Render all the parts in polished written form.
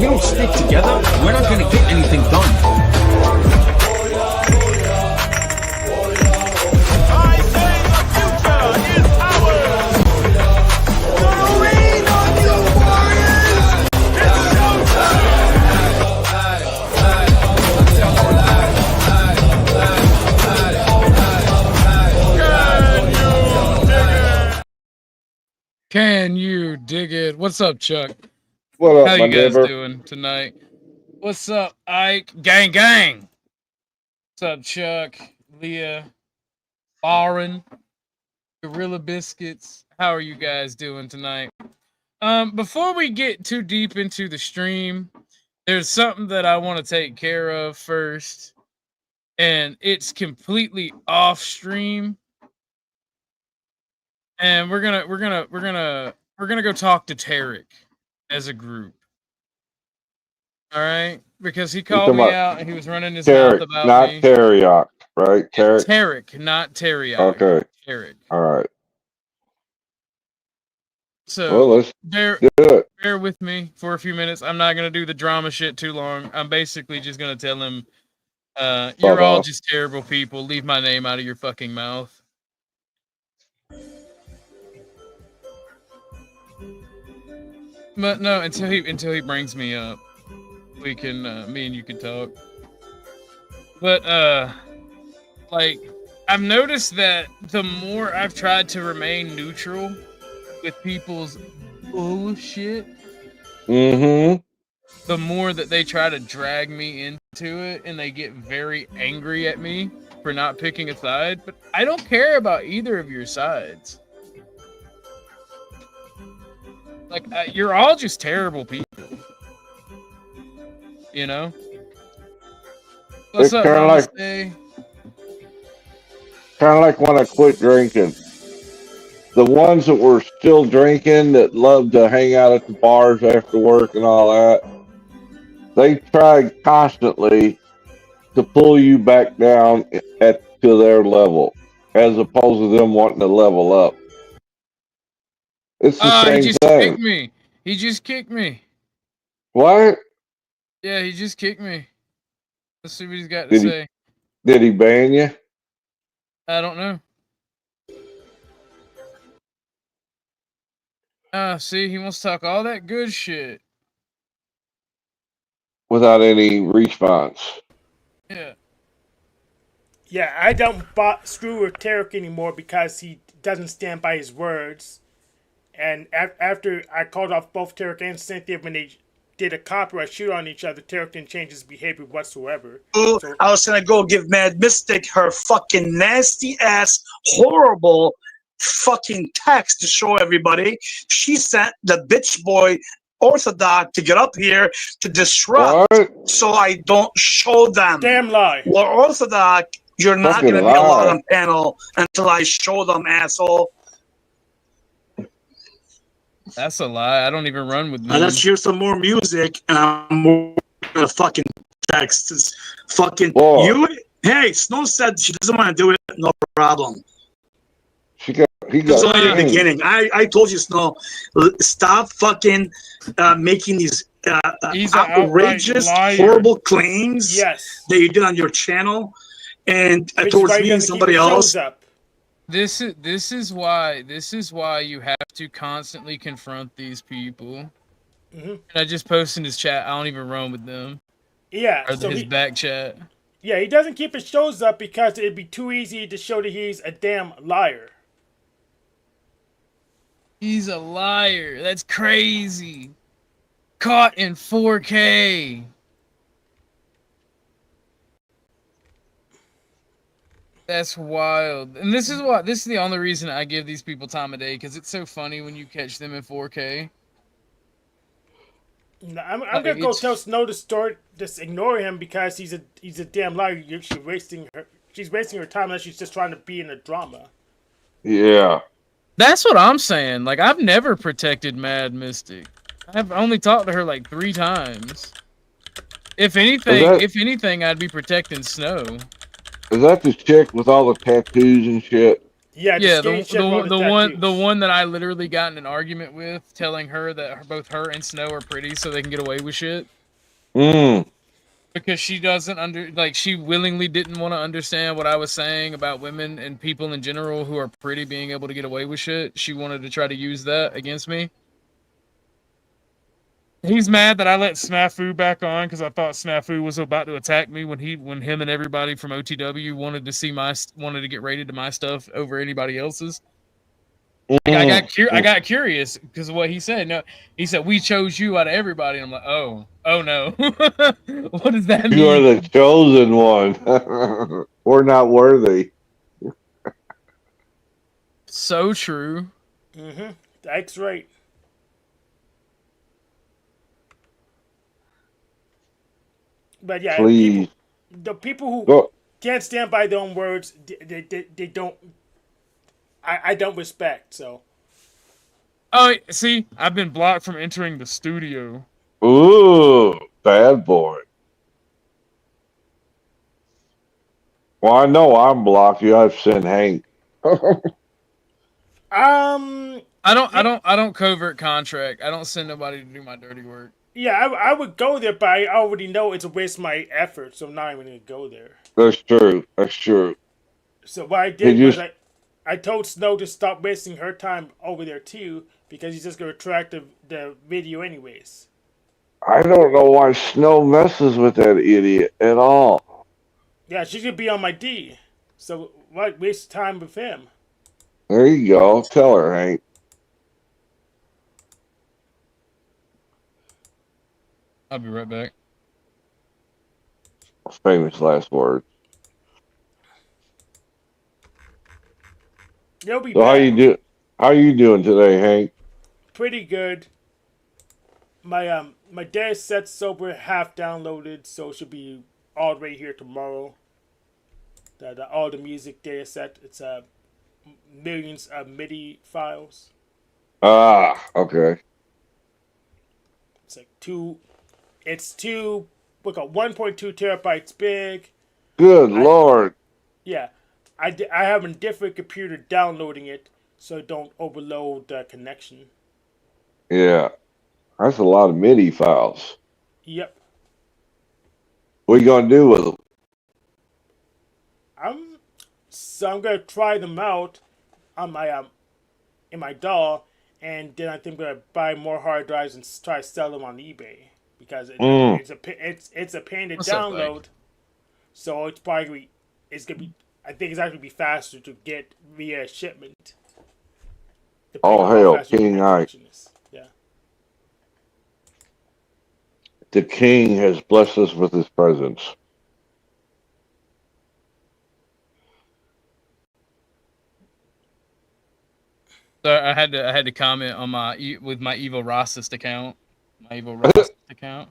we don't stick together, we're not gonna get anything done. Can you dig it? What's up, Chuck? What up, How my you guys neighbor? doing tonight? What's up, Ike? Gang, gang. What's up, Chuck? Leah, Lauren, Gorilla Biscuits. How are you guys doing tonight? Before we get too deep into the stream, there's something that I want to take care of first, and it's completely off stream. And we're gonna go talk to Tarek as a group. All right, because he called me out and he was running his mouth about not me. Teriyaki, right? Tarek. Tarek, not Teriyaki. Okay. Tarek. All right. So well, let's bear with me for a few minutes. I'm not gonna do the drama shit too long. I'm basically just gonna tell him, you're all just terrible people. Leave my name out of your fucking mouth. But no, until he brings me up, we can me and you can talk. But like I've noticed that the more I've tried to remain neutral with people's bullshit, the more that they try to drag me into it, and they get very angry at me for not picking a side. But I don't care about either of your sides. Like, you're all just terrible people. You know? What's up, Namaste? Kind of like when I quit drinking. The ones that were still drinking, that loved to hang out at the bars after work and all that, they tried constantly to pull you back down to their level, as opposed to them wanting to level up. It's the same he just thing. Kicked me. He just kicked me. What? Yeah, he just kicked me. Let's see what he's got to say. Did he ban you? I don't know. See, he wants to talk all that good shit. Without any response. Yeah. Yeah, I don't screw with Tarek anymore because he doesn't stand by his words. And after I called off both Tarek and Cynthia when they did a copyright shoot on each other, Tarek didn't change his behavior whatsoever. So, I was gonna go give Mad Mystic her fucking nasty ass, horrible fucking text to show everybody. She sent the bitch boy Orthodox to get up here to disrupt, so I don't show them. Damn lie. Well, Orthodox, you're not gonna be allowed on panel until I show them, asshole. That's a lie. I don't even run with them. Let's hear some more music, and I'm more gonna fucking text. Fucking you. Hey, Snow said she doesn't want to do it. No problem. He got It's only the beginning. I told you, Snow, stop fucking making these outrageous, horrible claims that you did on your channel, and towards me and somebody else. This is why you have to constantly confront these people. And I just posted in his chat. I don't even run with them. Yeah, or his back chat. Yeah, he doesn't keep his shows up because it'd be too easy to show that he's a damn liar. He's a liar. That's crazy. Caught in 4K. That's wild. And this is the only reason I give these people time of day, because it's so funny when you catch them in 4K. No, I'm gonna go tell Snow to start. Just ignore him because he's a damn liar. She's wasting her time unless she's just trying to be in a drama. Yeah. That's what I'm saying. Like, I've never protected Mad Mystic. I've only talked to her like 3 times. If anything, I'd be protecting Snow. Is that the chick with all the tattoos and shit? Yeah, the Yeah, skinny chick wrote the tattoos. one that I literally got in an argument with, telling her that both her and Snow are pretty, so they can get away with shit. Mm. Because she doesn't she willingly didn't want to understand what I was saying about women and people in general who are pretty being able to get away with shit. She wanted to try to use that against me. He's mad that I let Snafu back on because I thought Snafu was about to attack me when him and everybody from OTW wanted to get rated to my stuff over anybody else's. I got curious because of what he said. No, he said we chose you out of everybody. And I'm like, oh no, what does that mean? You are the chosen one. We're not worthy. So true. Mm-hmm. That's right. But yeah, Please. the people who Go. can't stand by their own words, they don't. I don't respect. So Oh, see, I've been blocked from entering the studio. Ooh, bad boy. Well, I know I'm blocked. You have sent Hank. I don't covert contract. I don't send nobody to do my dirty work. yeah, I would go there, but I already know it's a waste of my effort, so I'm not even gonna go there. That's true. That's true. So what I Did did you? was I told Snow to stop wasting her time over there too, because he's just gonna track the video anyways. I don't know why Snow messes with that idiot at all. Yeah, she's gonna be on my D. So why waste time with him? There you go. Tell her, Hank. I'll be right back. Famous last words. You'll be So back. how you do? How you doing today, Hank? Pretty good. My data set's sober half downloaded, so it should be all the way here tomorrow. All the music data set, it's millions of MIDI files. Ah, okay. It's like two, look at 1.2 terabytes big. Good I Lord. Yeah, I have a different computer downloading it, so it don't overload the connection. Yeah, that's a lot of MIDI files. Yep. What you gonna do with them? I'm gonna try them out on my in my DAW, and then I think I'm gonna buy more hard drives and try to sell them on eBay because Mm. it's a pain to What's up, download. Mike? So it's probably it's gonna be. I think it's actually be faster to get via shipment. Depending Oh on how hell, fast your King internet I. connection is. Yeah. The King has blessed us with his presence. So I had to comment on with my evil racist account. My evil racist account.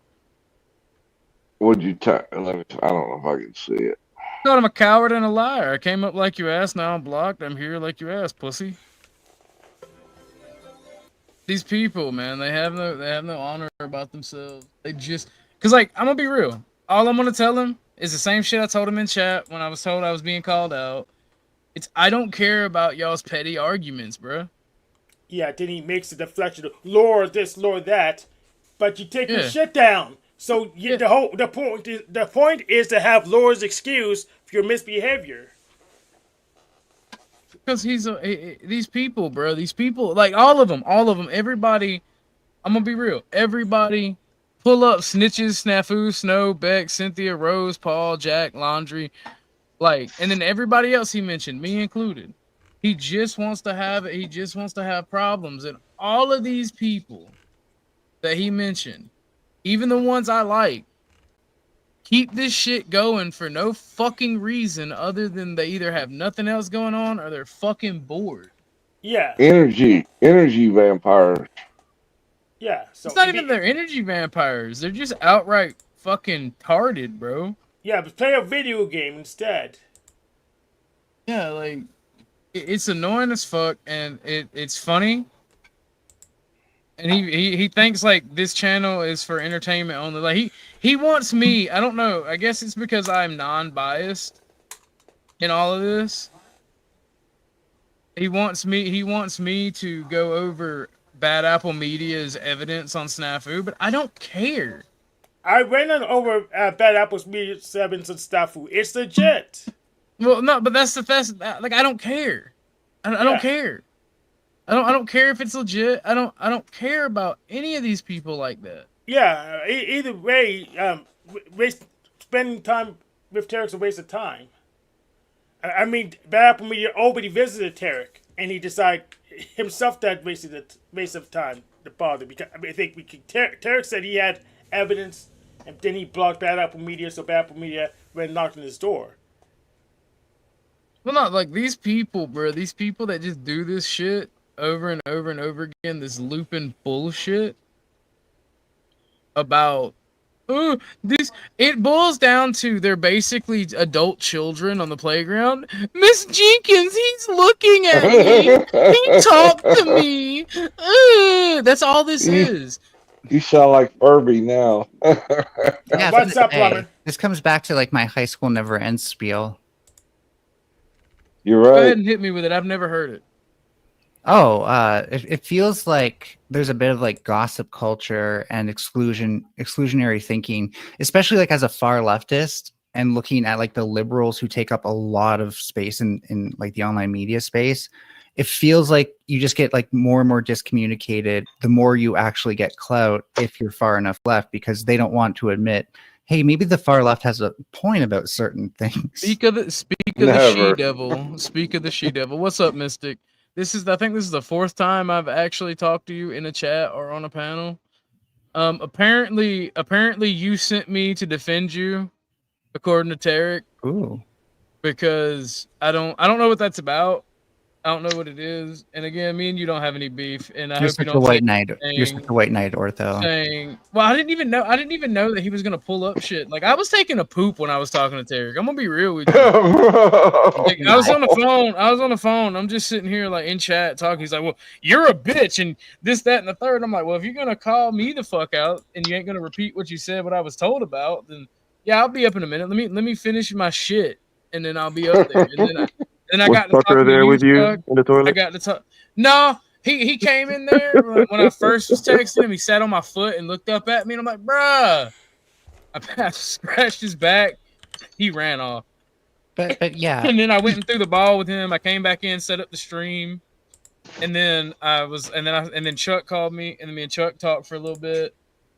Would you I don't know if I can see it. Thought I'm a coward and a liar. I came up like you asked. Now I'm blocked. I'm here like you asked, pussy. These people, man, they have no honor about themselves. They just, cause like I'm gonna be real. All I'm gonna tell them is the same shit I told them in chat when I was told I was being called out. It's I don't care about y'all's petty arguments, bro. Yeah. Then he makes a deflection of Lord this, Lord that, but you take your Yeah. shit down. So Yeah. the point is to have Lord's excuse for your misbehavior. Because these people, bro. These people, like all of them, everybody. I'm gonna be real. Everybody, pull up snitches, Snafu, Snow, Beck, Cynthia, Rose, Paul, Jack, Laundry, like, and then everybody else he mentioned, me included. He just wants to have it. He just wants to have problems, and all of these people that he mentioned, even the ones I like, keep this shit going for no fucking reason other than they either have nothing else going on or they're fucking bored. Yeah. Energy vampires. Yeah. So It's not even their energy vampires. They're just outright fucking tarded, bro. yeah, but play a video game instead. Yeah, like it's annoying as fuck, and it's funny. And he thinks like this channel is for entertainment only. Like he wants me. I don't know. I guess it's because I'm non-biased in all of this. He wants me to go over Bad Apple Media's evidence on Snafu, but I don't care. I went on over Bad Apple's Media 7s and stuff. It's legit. Well, no, but that's like I don't care. I don't care. I don't care if it's legit. I don't care about any of these people like that. Yeah. Either way, spending time with Tarek's a waste of time. I mean, Bad Apple Media already visited Tarek, and he decided himself that waste of time to bother. Because I think Tarek said he had evidence, and then he blocked Bad Apple Media, so Bad Apple Media went and knocked on his door. Well, not like these people, bro. These people that just do this shit over and over and over again. This looping bullshit about. This it boils down to they're basically adult children on the playground. Miss Jenkins, he's looking at me. He talked to me. That's all this is. You sound like Furby now. Yeah, What's up, hey, Plumber? this comes back to like my high school never ends spiel. You're Go ahead right. and hit me with it. I've never heard it. Oh, it feels like there's a bit of like gossip culture and exclusionary thinking, especially like as a far leftist and looking at like the liberals who take up a lot of space in like the online media space. It feels like you just get like more and more discommunicated the more you actually get clout if you're far enough left, because they don't want to admit, hey, maybe the far left has a point about certain things. Speak of the Never. she-devil. Speak of the she-devil. What's up, Mystic? I think this is the fourth time I've actually talked to you in a chat or on a panel. Apparently you sent me to defend you, according to Tarek, Ooh. because I don't know what that's about. I don't know what it is. And again, me and you don't have any beef. And I You're hope you such a don't white knight. You're such a white knight, Ortho. well, I didn't even know that he was gonna pull up shit. Like I was taking a poop when I was talking to Tarek. I'm gonna be real with you. Like, I was on the phone. I'm just sitting here like in chat talking. He's like, "Well, you're a bitch," and this, that, and the third. I'm like, "Well, if you're gonna call me the fuck out and you ain't gonna repeat what you said, what I was told about, then yeah, I'll be up in a minute. Let me finish my shit, and then I'll be up there." And I Was got to talk Tucker there with you Chuck. in the toilet? I got to talk. No, he came in there when I first was texting him. He sat on my foot and looked up at me, and I'm like, "Bruh." I scratched his back. He ran off. But yeah. And then I went and threw the ball with him. I came back in, set up the stream, and then Chuck called me, and then me and Chuck talked for a little bit.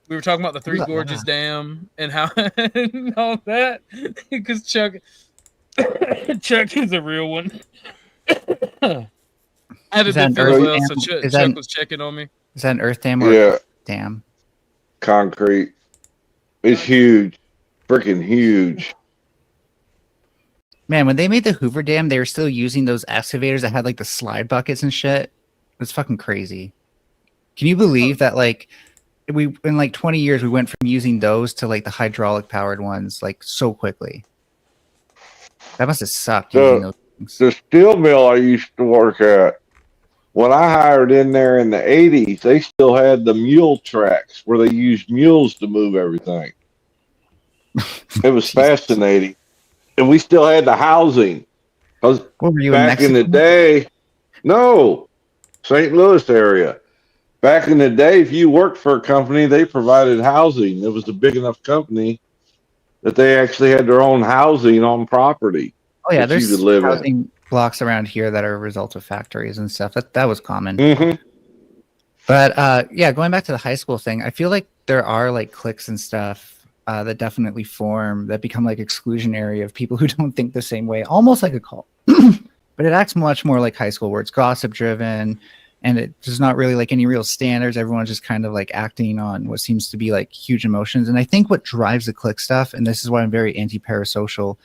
We were talking about the Three Gorges Dam and how and all that, because Chuck is a real one. I haven't been feeling well, so Chuck was checking on me. Is that an earth dam or Yeah. dam? Concrete. It's huge. Freaking huge. Man, when they made the Hoover Dam, they were still using those excavators that had like the slide buckets and shit. It was fucking crazy. Can you believe that like in like 20 years we went from using those to like the hydraulic powered ones like so quickly? That must have sucked using those things. The steel mill I used to work at, when I hired in there in the 80s, they still had the mule tracks where they used mules to move everything. It was fascinating. And we still had the housing. Because back in the day, no, St. Louis area. Back in the day, if you worked for a company, they provided housing. It was a big enough company that they actually had their own housing on property. Oh yeah, that you there's could live housing in. blocks around here that are a result of factories and stuff. That was common. Mm-hmm. But yeah, going back to the high school thing, I feel like there are like cliques and stuff that definitely form that become like exclusionary of people who don't think the same way, almost like a cult. But it acts much more like high school, where it's gossip driven, and it there's not really like any real standards. Everyone's just kind of like acting on what seems to be like huge emotions. And I think what drives the clique stuff, and this is why I'm very anti-parasocial,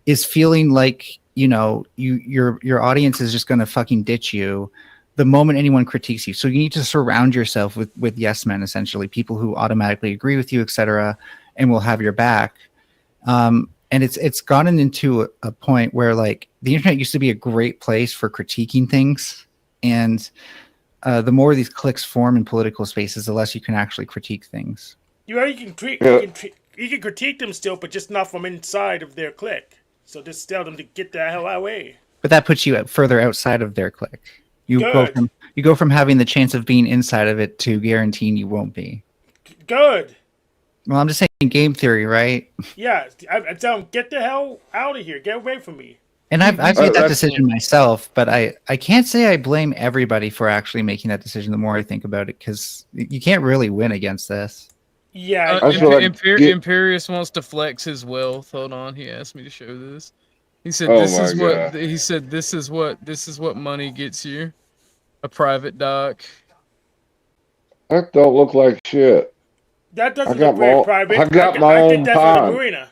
is feeling like, you know, your audience is just going to fucking ditch you the moment anyone critiques you. So you need to surround yourself with yes men, essentially, people who automatically agree with you, etc., and will have your back. And it's gotten into a point where like the internet used to be a great place for critiquing things, and the more these cliques form in political spaces, the less you can actually critique things. You can critique them still, but just not from inside of their clique. So just tell them to get the hell away. but that puts you further outside of their clique. You Good. go from having the chance of being inside of it to guaranteeing you won't be. Good. Well, I'm just saying game theory, right? Yeah, I tell him, get the hell out of here. Get away from me. And I've made that that's- decision myself, but I can't say I blame everybody for actually making that decision the more I think about it, because you can't really win against this. Yeah, That's what I get- Imperius wants to flex his wealth. Hold on, he asked me to show this. He said Oh this my is what God. he said this is what money gets you. A private dock. That don't look like shit. that doesn't I got look very my own- private. I got my I own did that for the pond. marina.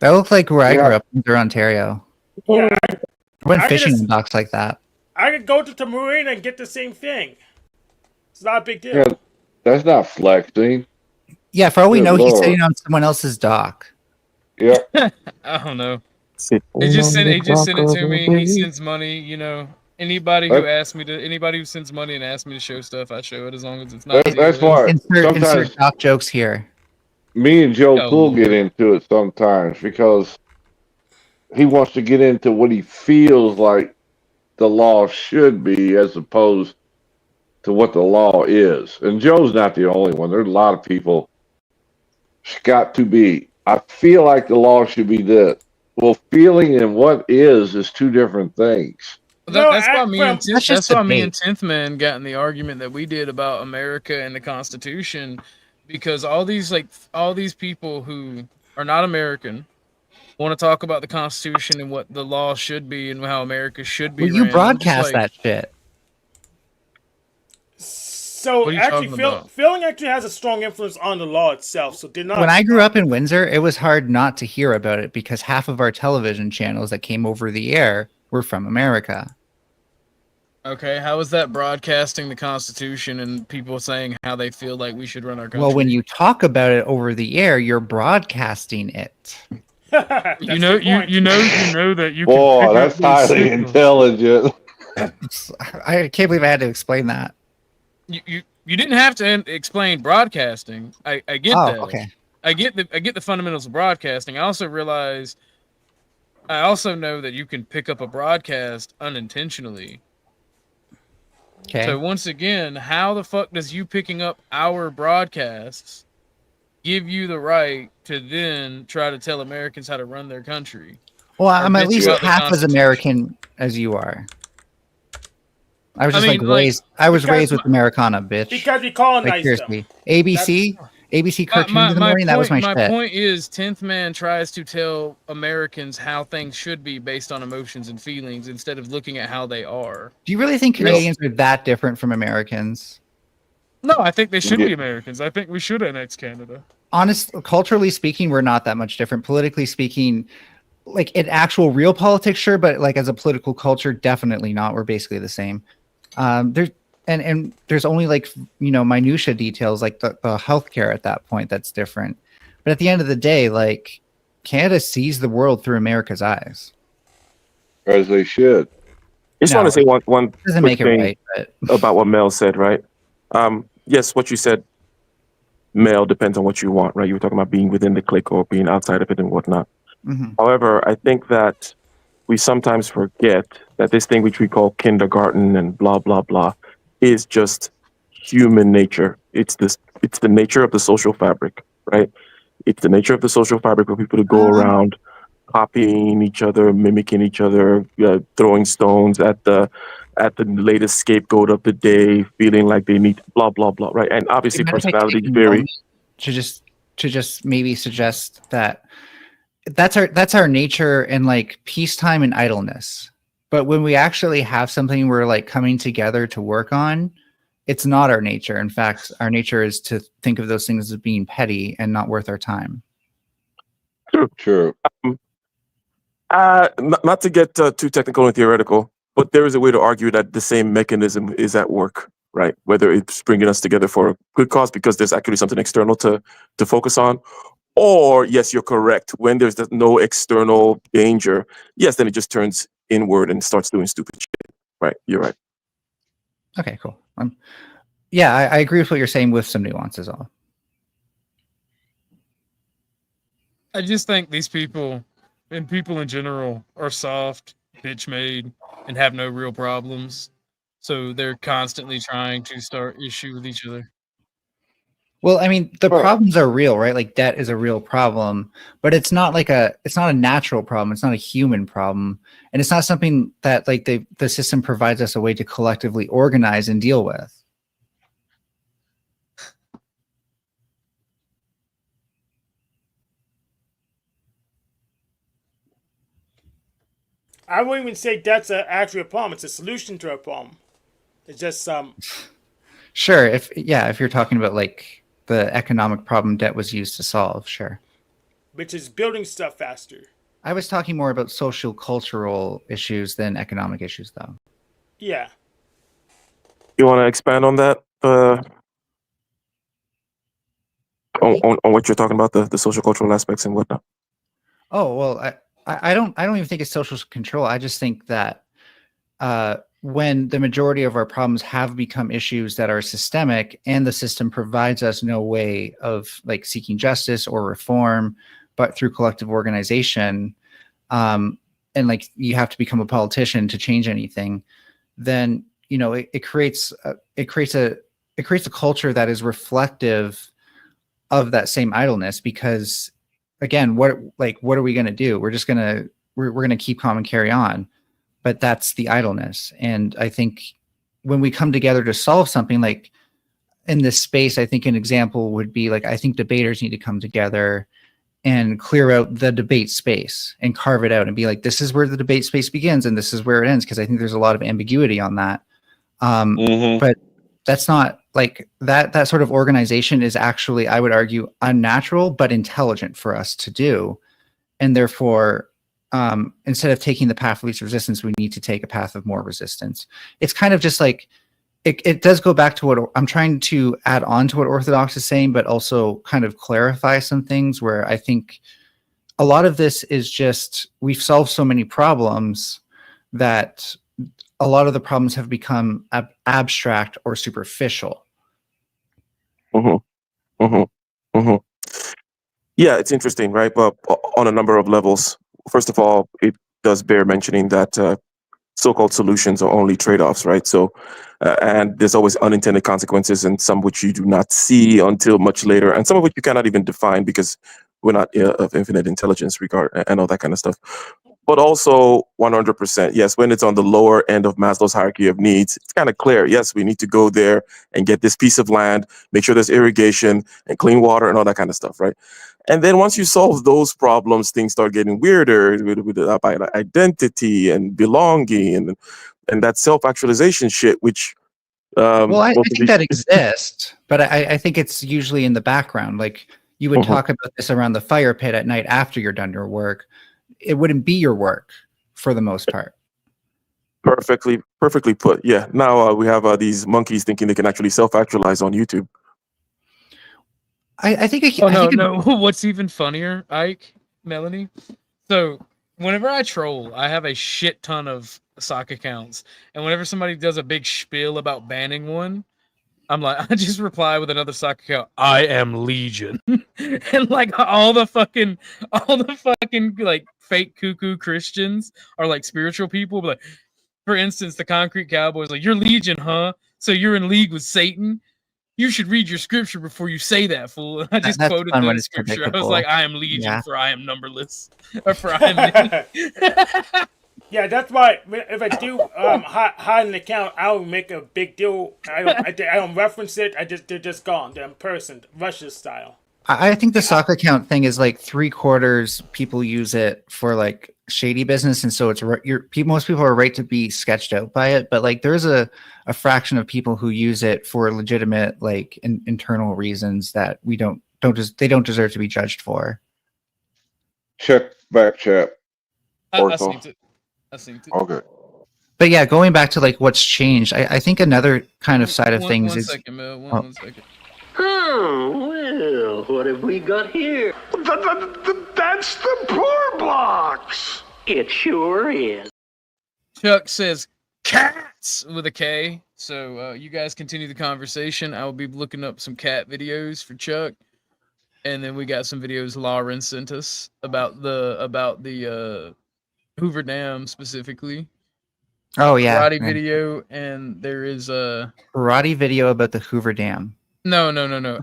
That looked like where I Yeah. grew up in Ontario. Yeah, I went I fishing just- in docks like that. I could go to the marina and get the same thing. It's not a big deal. Yeah, that's not flexing. Yeah, for all we Good know, he's Lord. sitting on someone else's dock. Yeah. I don't know. He just sent it to me. He sends money, you know. Anybody who sends money and asks me to show stuff, I show it as long as it's not. That's dealing. why Insert sometimes dock jokes here. me and Joe Oh, Poole get Lord. into it sometimes because he wants to get into what he feels like the law should be as opposed to what the law is. And Joe's not the only one. There's a lot of people. It's got to be. I feel like the law should be this. Well, feeling and what is two different things. No, That's why me and That's just that's why me debate. and 10th Man got in the argument that we did about America and the Constitution, because all these people who are not American want to talk about the Constitution and what the law should be and how America should be. Well, you ran. I'm just broadcast like, that shit. So What are you actually, talking about? feeling actually has a strong influence on the law itself. So did not. When I grew up in Windsor, it was hard not to hear about it because half of our television channels that came over the air were from America. Okay, how is that broadcasting the Constitution and people saying how they feel like we should run our country? Well, when you talk about it over the air, you're broadcasting it. That's you know the point. you know that you Boy, can pick that's up those highly signals. intelligent. I can't believe I had to explain that. You didn't have to explain broadcasting. I get Oh, that. okay. I get the fundamentals of broadcasting. I also know that you can pick up a broadcast unintentionally. Okay. So once again, how the fuck does you picking up our broadcasts give you the right to then try to tell Americans how to run their country? Well, I'm at bitch least about the half as Constitution. American as you are. I was I just mean, like, I was because raised with Americana, bitch. Because we Like colonized seriously, them. ABC cartoons in the morning. That was my shit. point is, 10th Man tries to tell Americans how things should be based on emotions and feelings instead of looking at how they are. Do you really think Canadians are that different from Americans? No, I think they should Yeah. be Americans. I think we should annex Canada. Culturally speaking, we're not that much different. Politically speaking, like in actual real politics, sure, but like as a political culture, definitely not. We're basically the same. There's only like minutia details like the healthcare at that point that's different. But at the end of the day, like Canada sees the world through America's eyes. As they should. Just No, want to say one Doesn't quick make it thing right, but about what Mel said, right? Yes, what you said, Mel, depends on what you want, right? You were talking about being within the clique or being outside of it and whatnot. mhm. However, I think that we sometimes forget that this thing which we call kindergarten and blah blah blah is just human nature. It's the nature of the social fabric, right? It's the nature of the social fabric for people to go around copying each other, mimicking each other, throwing stones at the latest scapegoat of the day, feeling like they need blah blah blah, right? And obviously, Do you mind if I take personalities a vary. moment to just maybe suggest that that's our nature in like peacetime and idleness. But when we actually have something we're like coming together to work on, it's not our nature. In fact, our nature is to think of those things as being petty and not worth our time. True. Not to get too technical and theoretical, but there is a way to argue that the same mechanism is at work, right? Whether it's bringing us together for a good cause because there's actually something external to focus on, or yes, you're correct. When there's no external danger, yes, then it just turns inward and starts doing stupid shit. Right? You're right. Okay, cool. Yeah, I agree with what you're saying with some nuances. All. I just think these people and people in general are soft bitch made and have no real problems. So they're constantly trying to start issue with each other. Well, I mean, the Well, problems are real, right? Like debt is a real problem, but it's not it's not a natural problem. It's not a human problem. And it's not something that like the system provides us a way to collectively organize and deal with. I wouldn't even say that's actually a problem. It's a solution to a problem. It's just Sure, if you're talking about like the economic problem debt was used to solve, sure. which is building stuff faster. I was talking more about social cultural issues than economic issues though. Yeah. You want to expand on that? On what you're talking about, the social cultural aspects and whatnot. Oh, well, I don't even think it's social control. I just think that when the majority of our problems have become issues that are systemic and the system provides us no way of like seeking justice or reform, but through collective organization, and like you have to become a politician to change anything, then, you know, it creates a culture that is reflective of that same idleness, because again, what are we going to do? We're just going to, we're going to keep calm and carry on. But that's the idleness. And I think when we come together to solve something like in this space, I think an example would be like, I think debaters need to come together and clear out the debate space and carve it out and be like, this is where the debate space begins and this is where it ends. Cause I think there's a lot of ambiguity on that. But that's not like that sort of organization is actually, I would argue, unnatural, but intelligent for us to do. And therefore, instead of taking the path of least resistance, we need to take a path of more resistance. It's kind of just like, it does go back to what I'm trying to add on to what Orthodox is saying, but also kind of clarify some things where I think a lot of this is just, we've solved so many problems that a lot of the problems have become abstract or superficial. Yeah, it's interesting, right? But on a number of levels. First of all, it does bear mentioning that so-called solutions are only trade-offs, right? So, and there's always unintended consequences, and some which you do not see until much later, and some of which you cannot even define because we're not of infinite intelligence regard and all that kind of stuff. But also 100%, yes, when it's on the lower end of Maslow's hierarchy of needs, it's kind of clear. Yes, we need to go there and get this piece of land, make sure there's irrigation and clean water and all that kind of stuff, right? And then once you solve those problems, things start getting weirder with identity and belonging and that self-actualization shit, which well, I think that exists, but I think it's usually in the background. Like you would talk about this around the fire pit at night after you're done your work. It wouldn't be your work for the most part. Perfectly put. Yeah. Now we have these monkeys thinking they can actually self-actualize on YouTube. I think. No. What's even funnier, Ike, Melanie? So whenever I troll, I have a shit ton of sock accounts, and whenever somebody does a big spiel about banning one, I'm like, I just reply with another sock account. I am Legion, and like all the fucking like fake cuckoo Christians are like spiritual people. But like, for instance, the Concrete Cowboys like, you're Legion, huh? So you're in league with Satan. You should read your scripture before you say that, fool. And I just quoted the scripture. I was like, I am Legion, for I am numberless. Or for I am Yeah, that's why if I do hide an account, I don't make a big deal. I don't reference it. They're just gone. They're in person, Russia style. I think the sock account thing is like 3/4 people use it for like shady business, and so it's most people are right to be sketched out by it. But like there's a fraction of people who use it for legitimate like internal reasons that they don't deserve to be judged for. Check back chat. I seen it. Okay. But yeah, going back to like what's changed, I think another kind of side of things is. One second, Mel. One second. Oh, well, what have we got here? That's the poor blocks. It sure is. Chuck says cats with a K. So you guys continue the conversation. I will be looking up some cat videos for Chuck. And then we got some videos Lauren sent us about the Hoover Dam specifically. Oh yeah, Karate right. video, and there is a Karate video about the Hoover Dam. no.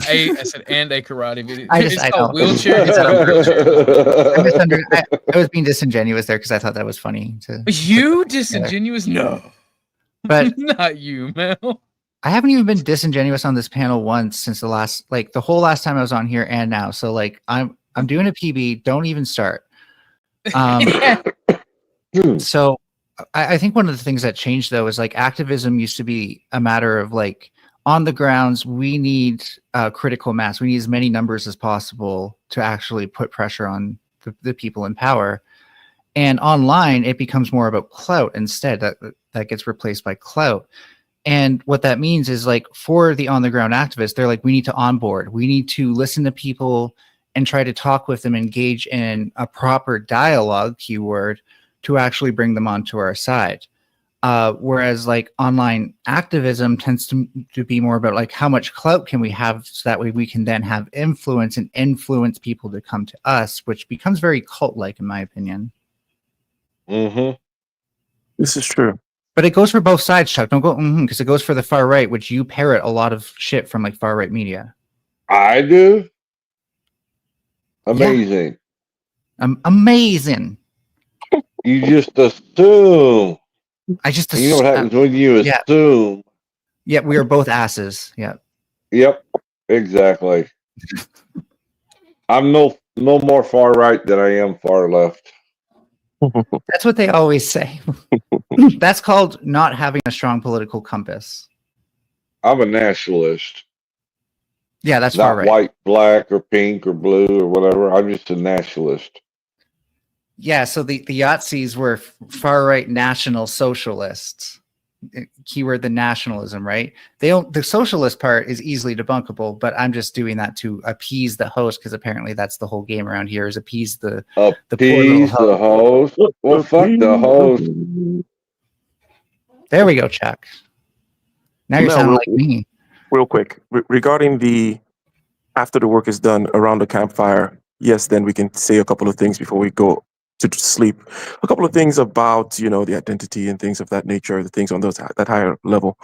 I said and a karate video. I It's know. called wheelchair. It's called wheelchair. I was being disingenuous there because I thought that was funny. You disingenuous? No, But not you, Mel. I haven't even been disingenuous on this panel once since the last, like the whole last time I was on here and now. So like I'm doing a PB. Don't even start. So I think one of the things that changed though is like activism used to be a matter of like on the grounds, we need critical mass. We need as many numbers as possible to actually put pressure on the people in power. And online, it becomes more about clout instead. That gets replaced by clout. And what that means is like for the on the ground activists, they're like, we need to onboard. We need to listen to people and try to talk with them, engage in a proper dialogue, keyword, to actually bring them onto our side. Whereas like online activism tends to be more about like how much clout can we have so that way we can then have influence and influence people to come to us, which becomes very cult-like in my opinion. Mm-hmm. This is true. But it goes for both sides, Chuck. Don't go because it goes for the far right, which you parrot a lot of shit from like far right media. I do. Amazing. Yeah. Amazing. You just assume. I just You know what happens when you assume. Yeah, we are both asses. Yeah. Yep. Exactly. I'm no more far right than I am far left. That's what they always say. That's called not having a strong political compass. I'm a nationalist. Yeah, that's not far right. White, black, or pink, or blue, or whatever. I'm just a nationalist. Yeah, so the Yahtzees were far right national socialists. Keyword the nationalism, right? They don't. The socialist part is easily debunkable, but I'm just doing that to appease the host because apparently that's the whole game around here is appease the poor little host. Well, fuck the host. There we go, Chuck. Now you're sounding like me. Real quick, regarding the after the work is done around the campfire, yes, then we can say a couple of things before we go to sleep. A couple of things about, you know, the identity and things of that nature, the things on that higher level.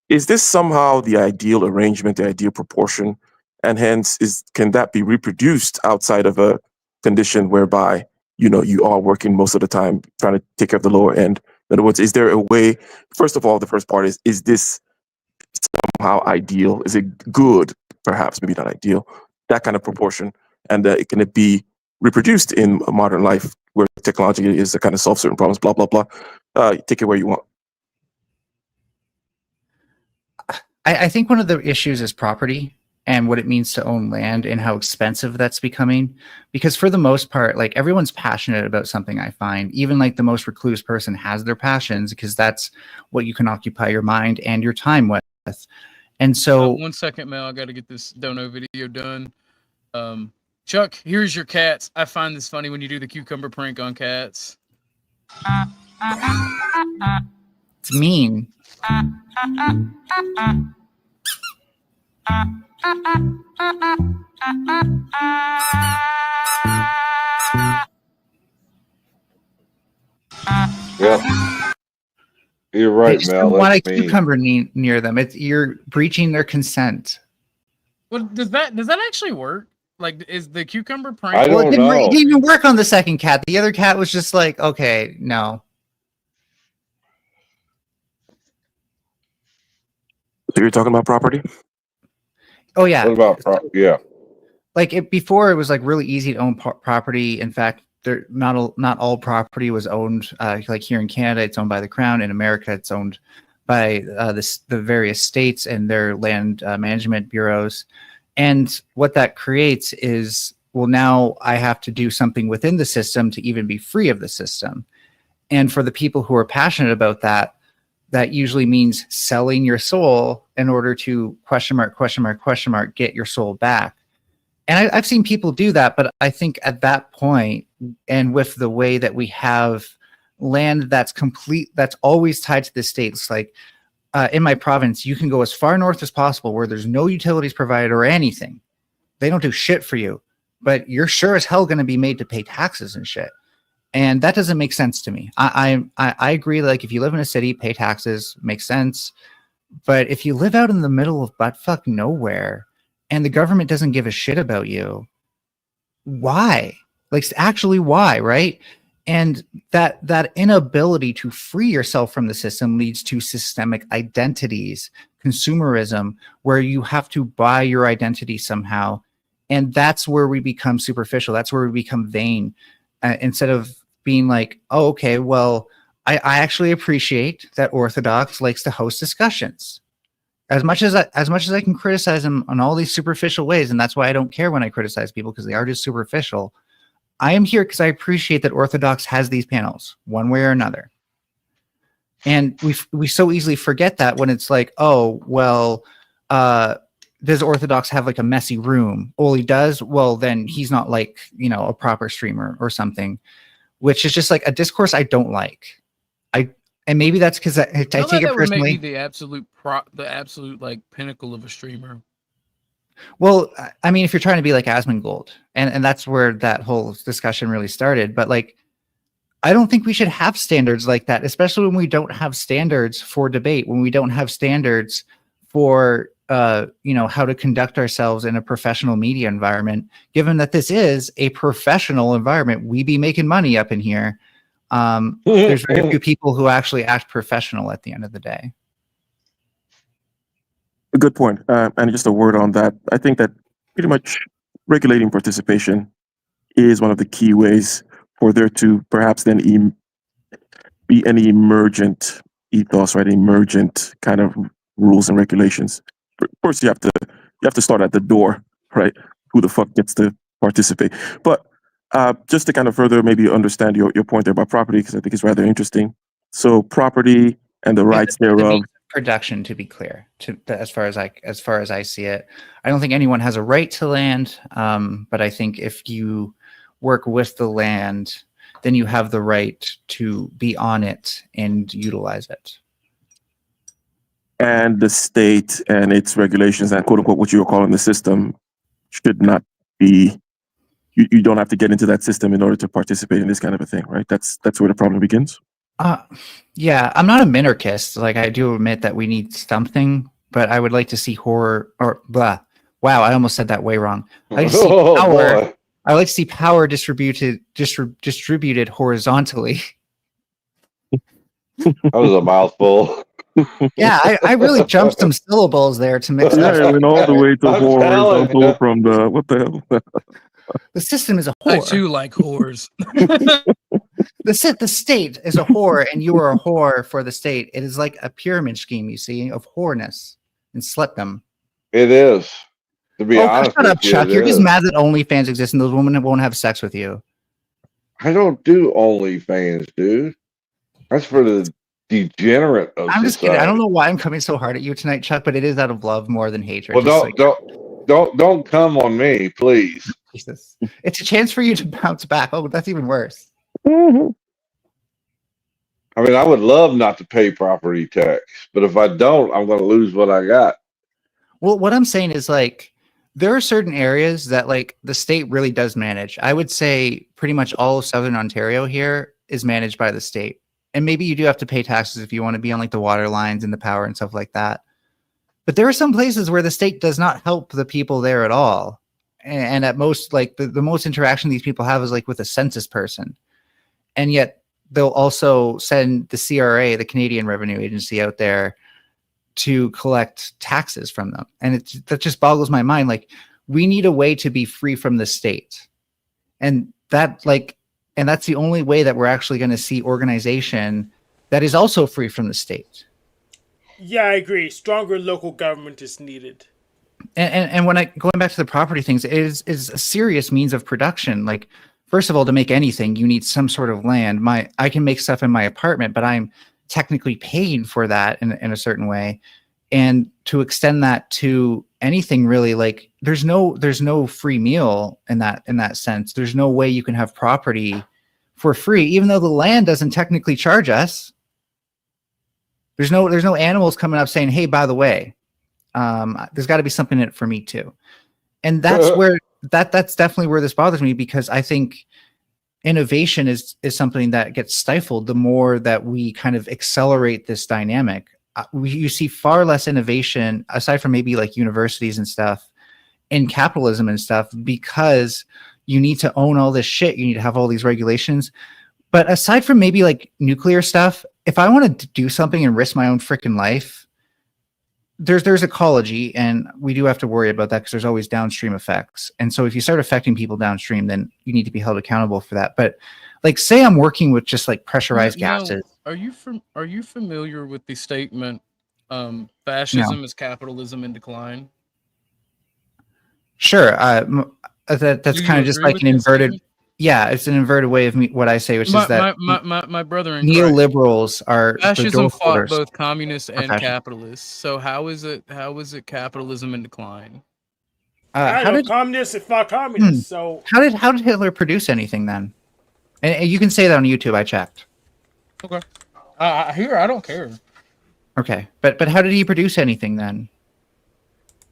Is this somehow the ideal arrangement, the ideal proportion? And hence, can that be reproduced outside of a condition whereby, you know, you are working most of the time trying to take care of the lower end? In other words, is there a way, first of all, the first part is this somehow ideal? Is it good, perhaps, maybe not ideal, that kind of proportion? And can it be reproduced in modern life where technology is to kind of solve certain problems, blah, blah, blah? Take it where you want. I think one of the issues is property and what it means to own land and how expensive that's becoming. Because for the most part, like everyone's passionate about something, I find. Even like the most recluse person has their passions because that's what you can occupy your mind and your time with. And so 1 second, Mel, I got to get this dono video done. Chuck, here's your cats. I find this funny when you do the cucumber prank on cats. It's mean. Yep. You're right, They just Mel. don't want a That's me. cucumber near them. You're breaching their consent. Well, does that actually work? Like, is the cucumber prank? I don't know. It didn't even work on the second cat. The other cat was just like, okay, no. So you're talking about property? Oh yeah. What about yeah? Like before, it was like really easy to own property. In fact, not all property was owned. Like here in Canada, it's owned by the Crown. In America, it's owned by the various states and their land management bureaus. And what that creates is, well, now I have to do something within the system to even be free of the system. And for the people who are passionate about that, that usually means selling your soul in order to question mark, get your soul back. And I've seen people do that, but I think at that point, and with the way that we have land that's always tied to the states, like in my province, you can go as far north as possible where there's no utilities provided or anything. They don't do shit for you, but you're sure as hell going to be made to pay taxes and shit. And that doesn't make sense to me. I agree. Like if you live in a city, pay taxes, makes sense. But if you live out in the middle of buttfuck nowhere and the government doesn't give a shit about you, why? Like actually why, right? And that inability to free yourself from the system leads to systemic identities, consumerism, where you have to buy your identity somehow. And that's where we become superficial. That's where we become vain. Instead of being like, oh, okay, well, I actually appreciate that Orthodox likes to host discussions. As much as I can criticize him on all these superficial ways, and that's why I don't care when I criticize people because they are just superficial. I am here because I appreciate that Orthodox has these panels one way or another. And we so easily forget that when it's like, oh, well, does Orthodox have like a messy room? Well, he does. Well, then he's not like, a proper streamer or something, which is just like a discourse I don't like. And maybe that's because I take it personally. Make me the absolute like pinnacle of a streamer. Well, I mean, if you're trying to be like Asmongold, and that's where that whole discussion really started. But like, I don't think we should have standards like that, especially when we don't have standards for debate, when we don't have standards for how to conduct ourselves in a professional media environment. Given that this is a professional environment, we be making money up in here. There's very few people who actually act professional at the end of the day. A good point. And just a word on that. I think that pretty much regulating participation is one of the key ways for there to perhaps then be any emergent ethos, right? Emergent kind of rules and regulations. First, you have to start at the door, right? Who the fuck gets to participate? But just to kind of further maybe understand your point there about property, because I think it's rather interesting. So property and the rights thereof. Production, to be clear, as far as I see it, I don't think anyone has a right to land. But I think if you work with the land, then you have the right to be on it and utilize it. And the state and its regulations and quote unquote what you're calling the system should not be. You don't have to get into that system in order to participate in this kind of a thing, right? That's where the problem begins. Yeah, I'm not a minarchist. Like, I do admit that we need something, but I would like to see horror or blah. Wow, I almost said that way wrong. I like to see power. I like to see power distributed horizontally. That was a mouthful. Yeah, I really jumped some syllables there to mix up. Yeah, went all the way to horizontal from the what the hell? The system is a whore. I too like whores. The state is a whore, and you are a whore for the state. It is like a pyramid scheme, you see, of whoreness and sletdom. It is. To be honest, shut up, Chuck. You're just mad that OnlyFans exists and those women won't have sex with you. I don't do OnlyFans, dude. That's for the degenerate of I'm just society. kidding. I don't know why I'm coming so hard at you tonight, Chuck, but it is out of love more than hatred. Well, don't come on me, please. Jesus. It's a chance for you to bounce back. Oh, that's even worse. Mm-hmm. I mean, I would love not to pay property tax, but if I don't, I'm going to lose what I got. Well, what I'm saying is, like, there are certain areas that, like, the state really does manage. I would say pretty much all of Southern Ontario here is managed by the state. And maybe you do have to pay taxes if you want to be on, like, the water lines and the power and stuff like that. But there are some places where the state does not help the people there at all. And at most, like, the most interaction these people have is, like, with a census person. And yet they'll also send the CRA, the Canadian Revenue Agency, out there to collect taxes from them. And that just boggles my mind. Like, we need a way to be free from the state. And that's the only way that we're actually going to see organization that is also free from the state. Yeah, I agree. Stronger local government is needed. And when going back to the property things, it is a serious means of production. Like, first of all, to make anything, you need some sort of land. I can make stuff in my apartment, but I'm technically paying for that in a certain way. And to extend that to anything really, like, there's no free meal in that sense. There's no way you can have property for free, even though the land doesn't technically charge us. There's no animals coming up saying, hey, by the way, there's got to be something in it for me too. And that's where that's definitely where this bothers me, because I think innovation is something that gets stifled the more that we kind of accelerate this dynamic. You see far less innovation, aside from maybe like universities and stuff, in capitalism and stuff, because you need to own all this shit. You need to have all these regulations. But aside from maybe like nuclear stuff, if I wanted to do something and risk my own freaking life, there's ecology, and we do have to worry about that because there's always downstream effects. And so if you start affecting people downstream, then you need to be held accountable for that. But like, say I'm working with just like pressurized gases. Are you familiar with the statement, fascism is capitalism in decline? Sure. That's kind of just like an inverted. Yeah, it's an inverted way of what I say, which is that my brother in neoliberals are fascism fought both communists and capitalists. So how is it capitalism in decline? How did communists fought communists? So how did Hitler produce anything then? And you can say that on YouTube. I checked. Okay. Here I don't care. Okay, but how did he produce anything then?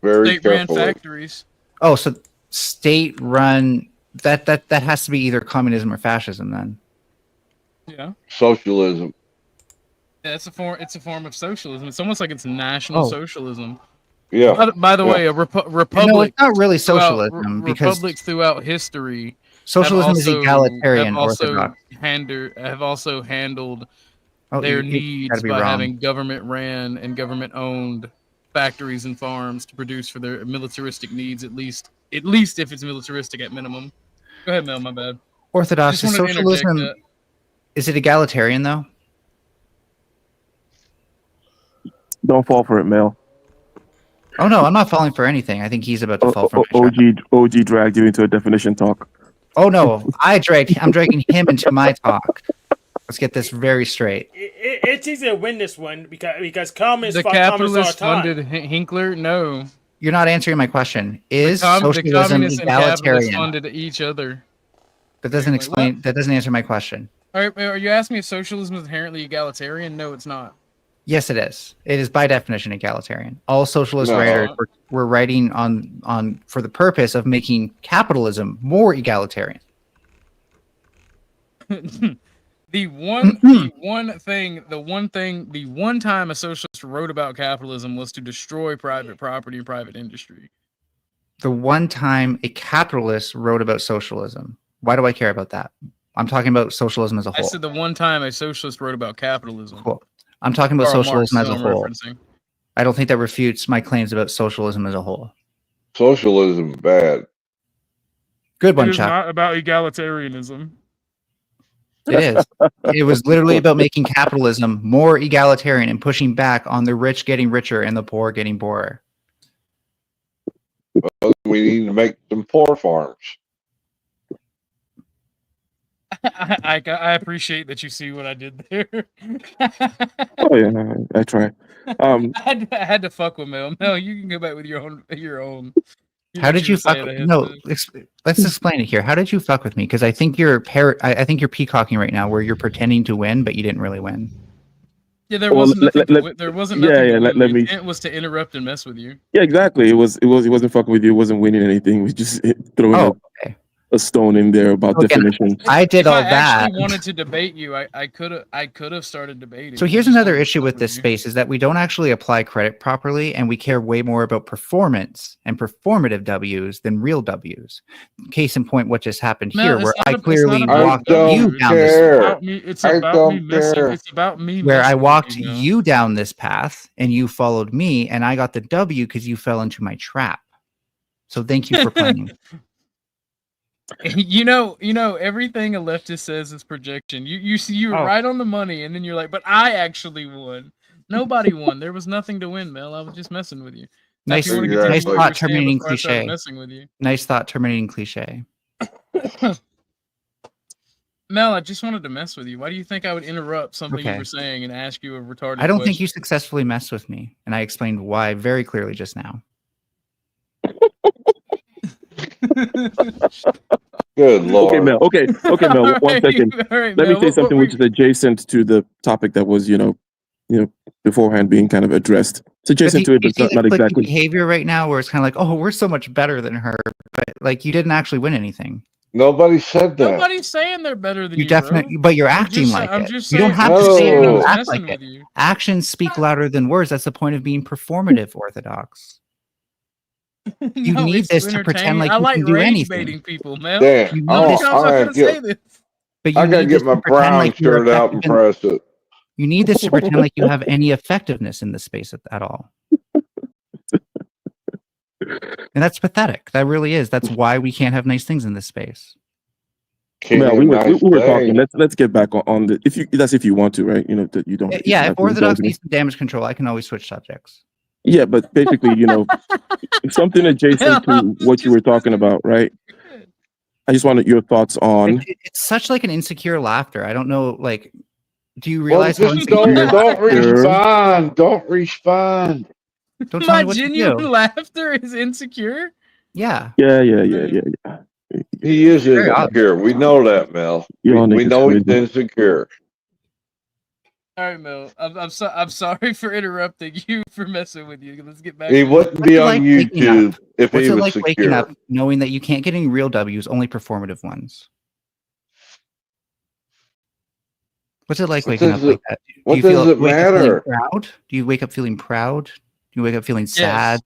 Very State-ran carefully. factories. Oh, so state-run. That has to be either communism or fascism then. Yeah. Socialism. Yeah, it's a form of socialism. It's almost like it's national socialism. Yeah. By the way, a republic. No, it's not really socialism because republics throughout history. Socialism is egalitarian. Have also handled Oh, their you needs gotta be by wrong. having government-ran and government-owned factories and farms to produce for their militaristic needs, at least if it's militaristic at minimum. Go ahead, Mel. My bad. Orthodox is socialism. Is it egalitarian though? Don't fall for it, Mel. Oh no, I'm not falling for anything. I think he's about to fall for my trap. OG dragged you into a definition talk. Oh no, I'm dragging him into my talk. Let's get this very straight. It's easy to win this one because communists The fought capitalist communists all the funded time. Hinkler. No, You're not answering my question. Is the socialism communists and capitalists egalitarian? funded each other. That doesn't explain. That doesn't answer my question. Are you asking me if socialism is inherently egalitarian? No, it's not. Yes, it is. It is by definition egalitarian. All socialist writers were writing on for the purpose of making capitalism more egalitarian. The one time a socialist wrote about capitalism was to destroy private property and private industry. The one time a capitalist wrote about socialism. Why do I care about that? I'm talking about socialism as a whole. I said the one time a socialist wrote about capitalism. Cool. I'm talking about Karl socialism Marx, as a whole. I don't think that refutes my claims about socialism as a whole. Socialism bad. Good one, It is Chuck. not about egalitarianism. It is. It was literally about making capitalism more egalitarian and pushing back on the rich getting richer and the poor getting poorer. Well, we need to make some poor farms. I appreciate that you see what I did there. Oh yeah, I try. I had to fuck with Mel. Mel, you can go back with your own. How did you fuck? No, let's explain it here. How did you fuck with me? Because I think you're I think you're peacocking right now, where you're pretending to win, but you didn't really win. Yeah, there wasn't nothing. There wasn't nothing. Yeah, let me. The intent was to interrupt and mess with you. Yeah, exactly. It wasn't fucking with you. It wasn't winning anything. We just throwing a stone in there about definition. I did all I that. actually wanted to debate you. I could have started debating. So here's another issue with this space is that we don't actually apply credit properly, and we care way more about performance and performative W's than real W's. Case in point, what just happened here, where I clearly walked you down this. It's about me. Where I walked you down this path, and you followed me, and I got the W because you fell into my trap. So thank you for playing. You know, everything a leftist says is projection. You see, you're right on the money, and then you're like, but I actually won. Nobody won. There was nothing to win, Mel. I was just messing with you. Nice thought terminating cliche. Nice thought terminating cliche. Mel, I just wanted to mess with you. Why do you think I would interrupt something you were saying and ask you a retarded I don't think question? you successfully messed with me, and I explained why very clearly just now. Good lord. Okay, Mel. Okay, Mel. One second. Right, Let me say something which is adjacent to the topic that was, beforehand being kind of addressed. It's adjacent to it, but it's not exactly behavior right now, where it's kind of like, oh, we're so much better than her, but like you didn't actually win anything. Nobody said that. Nobody's saying they're better than You you, definitely, bro. but you're acting just- like I'm it. just You don't saying- have to I'm say it just and act messing like it. with you. Actions speak louder than words. That's the point of being performative, Orthodox. You No, need it's this to pretend entertaining. like I you like can do rage anything. baiting people, man. Damn. You How need many this, times I'm I gonna say this? but you gotta need get this my to pretend brown like you're shirt out and effective. press it. You need this to pretend like you have any effectiveness in the space at all. And that's pathetic. That really is. That's why we can't have nice things in this space. Can't Mel, do we a were, nice we were thing. talking. Let's get back on the if you want to, right? You know that you don't. Yeah, not if Orthodox indulge me. needs some damage control, I can always switch subjects. Yeah, but basically, something adjacent to what you were talking about, right? I just wanted your thoughts on. It's such like an insecure laughter. I don't know, like, do you Well, realize how just insecure? don't respond. Don't respond. Don't tell My me what to genuine do. laughter is insecure. Yeah. Yeah. He is Very insecure. We know that, Mel. Y'all We niggas know he's crazy. insecure. All right, Mel. I'm sorry for interrupting you for messing with you. Let's get back. He to wouldn't What's be it on like waking YouTube up? if What's he it was like waking secure. up knowing that you can't get any real W's, only performative ones? What's it like What waking up does like it- that? Do what you feel, does it wake up feeling matter? proud? Do you wake up feeling proud? Do you wake up feeling Yes. sad?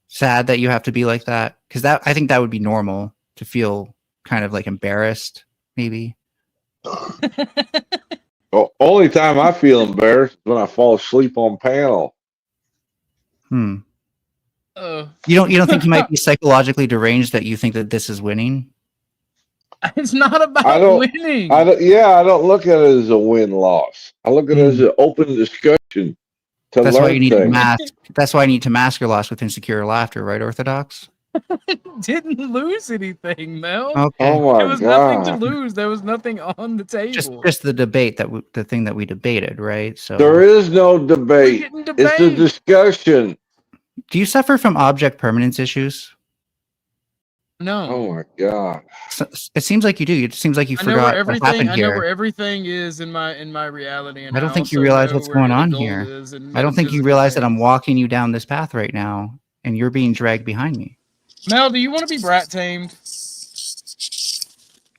Sad that you have to be like that? Because I think that would be normal to feel kind of like embarrassed, maybe. Only time I feel embarrassed is when I fall asleep on panel. You Oh, don't think you might be psychologically deranged that you think that this is winning? it's not about I don't- winning. I don't look at it as a win-loss. I look at it as an open discussion to That's why learn you need to things. mask. That's why I need to mask your loss with insecure laughter, right, Orthodox? Didn't lose anything, Mel. Okay. Oh There my was nothing to god! lose. There was nothing on the table. Just the debate the thing that we debated, right? So There is no we debate. didn't It's a debate. discussion. do you suffer from object permanence issues? No. Oh my god! It seems like you do. It seems like you I know where forgot what everything. happened I know where here. everything is in my reality, and I don't think you also realize know what's where going the on goal here. is in I don't think you metaphysical realize that I'm things. walking you down this path right now, and you're being dragged behind me. Mel, do you want to be brat tamed?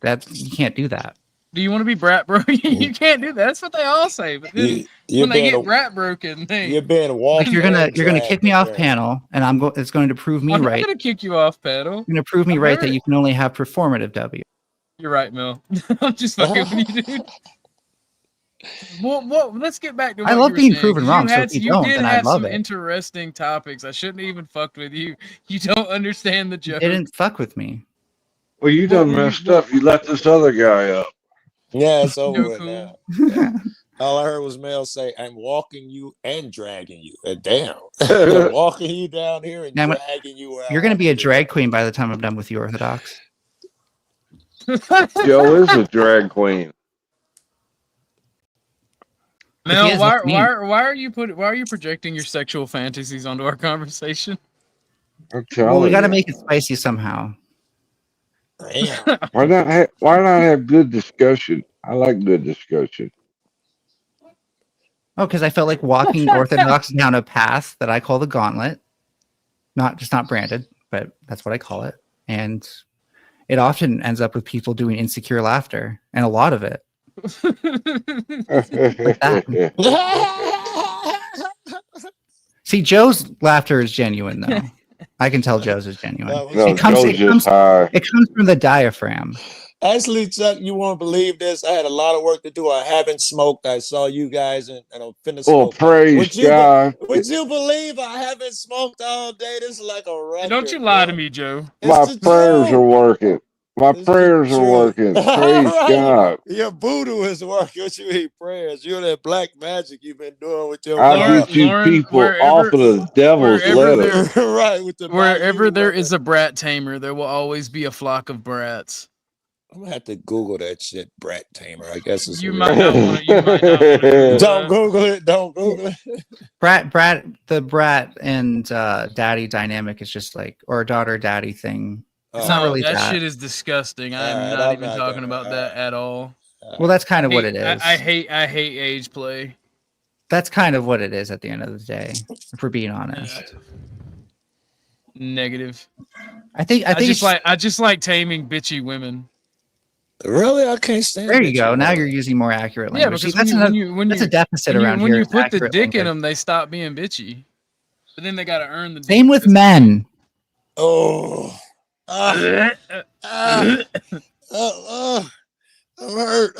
That you can't do that. Do you want to be brat broken? You can't do that. That's what they all say. But then You're when they being get a, brat broken, you're being walked. Like you're gonna and kick dragged me off around. panel, and it's going to prove me I'm right. not gonna kick you off, pedal. You're going to prove me I right heard that it. you can only have performative W. You're right, Mel. I'm just fucking with you, dude. Well, let's get back to what I love you were being saying, proven 'cause wrong, You, so had, if you you don't, did then I have love some it. interesting topics. I shouldn't even fucked with you. You don't understand the joke. They didn't fuck with me. Well, you done messed up. You let this other guy up. Yeah, it's over No with cool. now. Yeah. All I heard was Mel say, "I'm walking you and dragging you." Damn, walking you down here and Now, dragging you out. You're going to be a drag queen by the time I'm done with you, Orthodox. Joe is a drag queen. If he Mel, is, why that's me. are you projecting your sexual fantasies onto our conversation? I'm Well, we telling got to you. make it spicy somehow. Damn. Why not have good discussion? I like good discussion. Oh, because I felt like walking Orthodox down a path that I call the gauntlet. Not branded, but that's what I call it. And it often ends up with people doing insecure laughter, and a lot of it. See, Joe's laughter is genuine, though. I can tell Joe's is genuine. That was- No, Joe's just high. It comes from the diaphragm. Actually, Chuck, you won't believe this. I had a lot of work to do. I haven't smoked. I saw you guys and I'm finna Oh, smoke. praise Would you, God. would you believe I haven't smoked all day? This is like a record. Don't you lie to bro. me, Joe. My It's the prayers truth. are working. My It's the prayers are truth. working. Praise Right. God. Your voodoo is working. What you mean prayers? You're that black magic you've been doing with your I'll Lauren- get you Lauren, people wherever- off of the devil's wherever letter. right with the Wherever Bayou there women. is a brat tamer, there will always be a flock of brats. I'm gonna have to Google that shit, brat tamer. I guess it's You a might real- not want to. You might not want to. Don't Google it. Don't Google it. The brat and daddy dynamic is just like, or daughter daddy thing. It's not really that that. shit is disgusting. I am Alright, not I'm even not talking gonna- about that at all. Well, that's kind of what it is. I hate age play. That's kind of what it is at the end of the day, if we're being honest. Negative. I think I just like taming bitchy women. Really, I can't stand. There you go. bitchy Now women. you're using more accurate Yeah, language. because See, that's a deficit around when here. you is put the accurate dick in language. them, they stop being bitchy. But then they gotta earn the. Same with men. Oh, ah, ah, I'm hurt.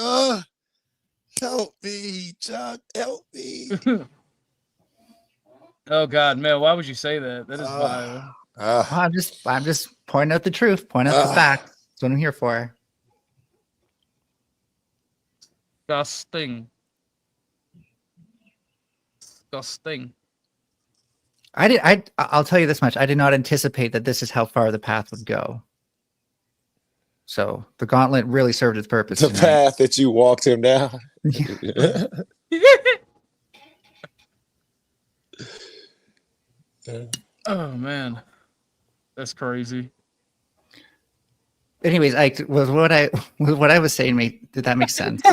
Help me, Chuck. Help me. Oh God, Mel, why would you say that? That is vile. Well, I'm just pointing out the truth, pointing out the facts. That's what I'm here for. Disgusting. Disgusting. I'll tell you this much. I did not anticipate that this is how far the path would go. So the gauntlet really served its purpose. The tonight. path that you walked him down. Oh man, that's crazy. Anyways, was what I was saying. Did that make sense?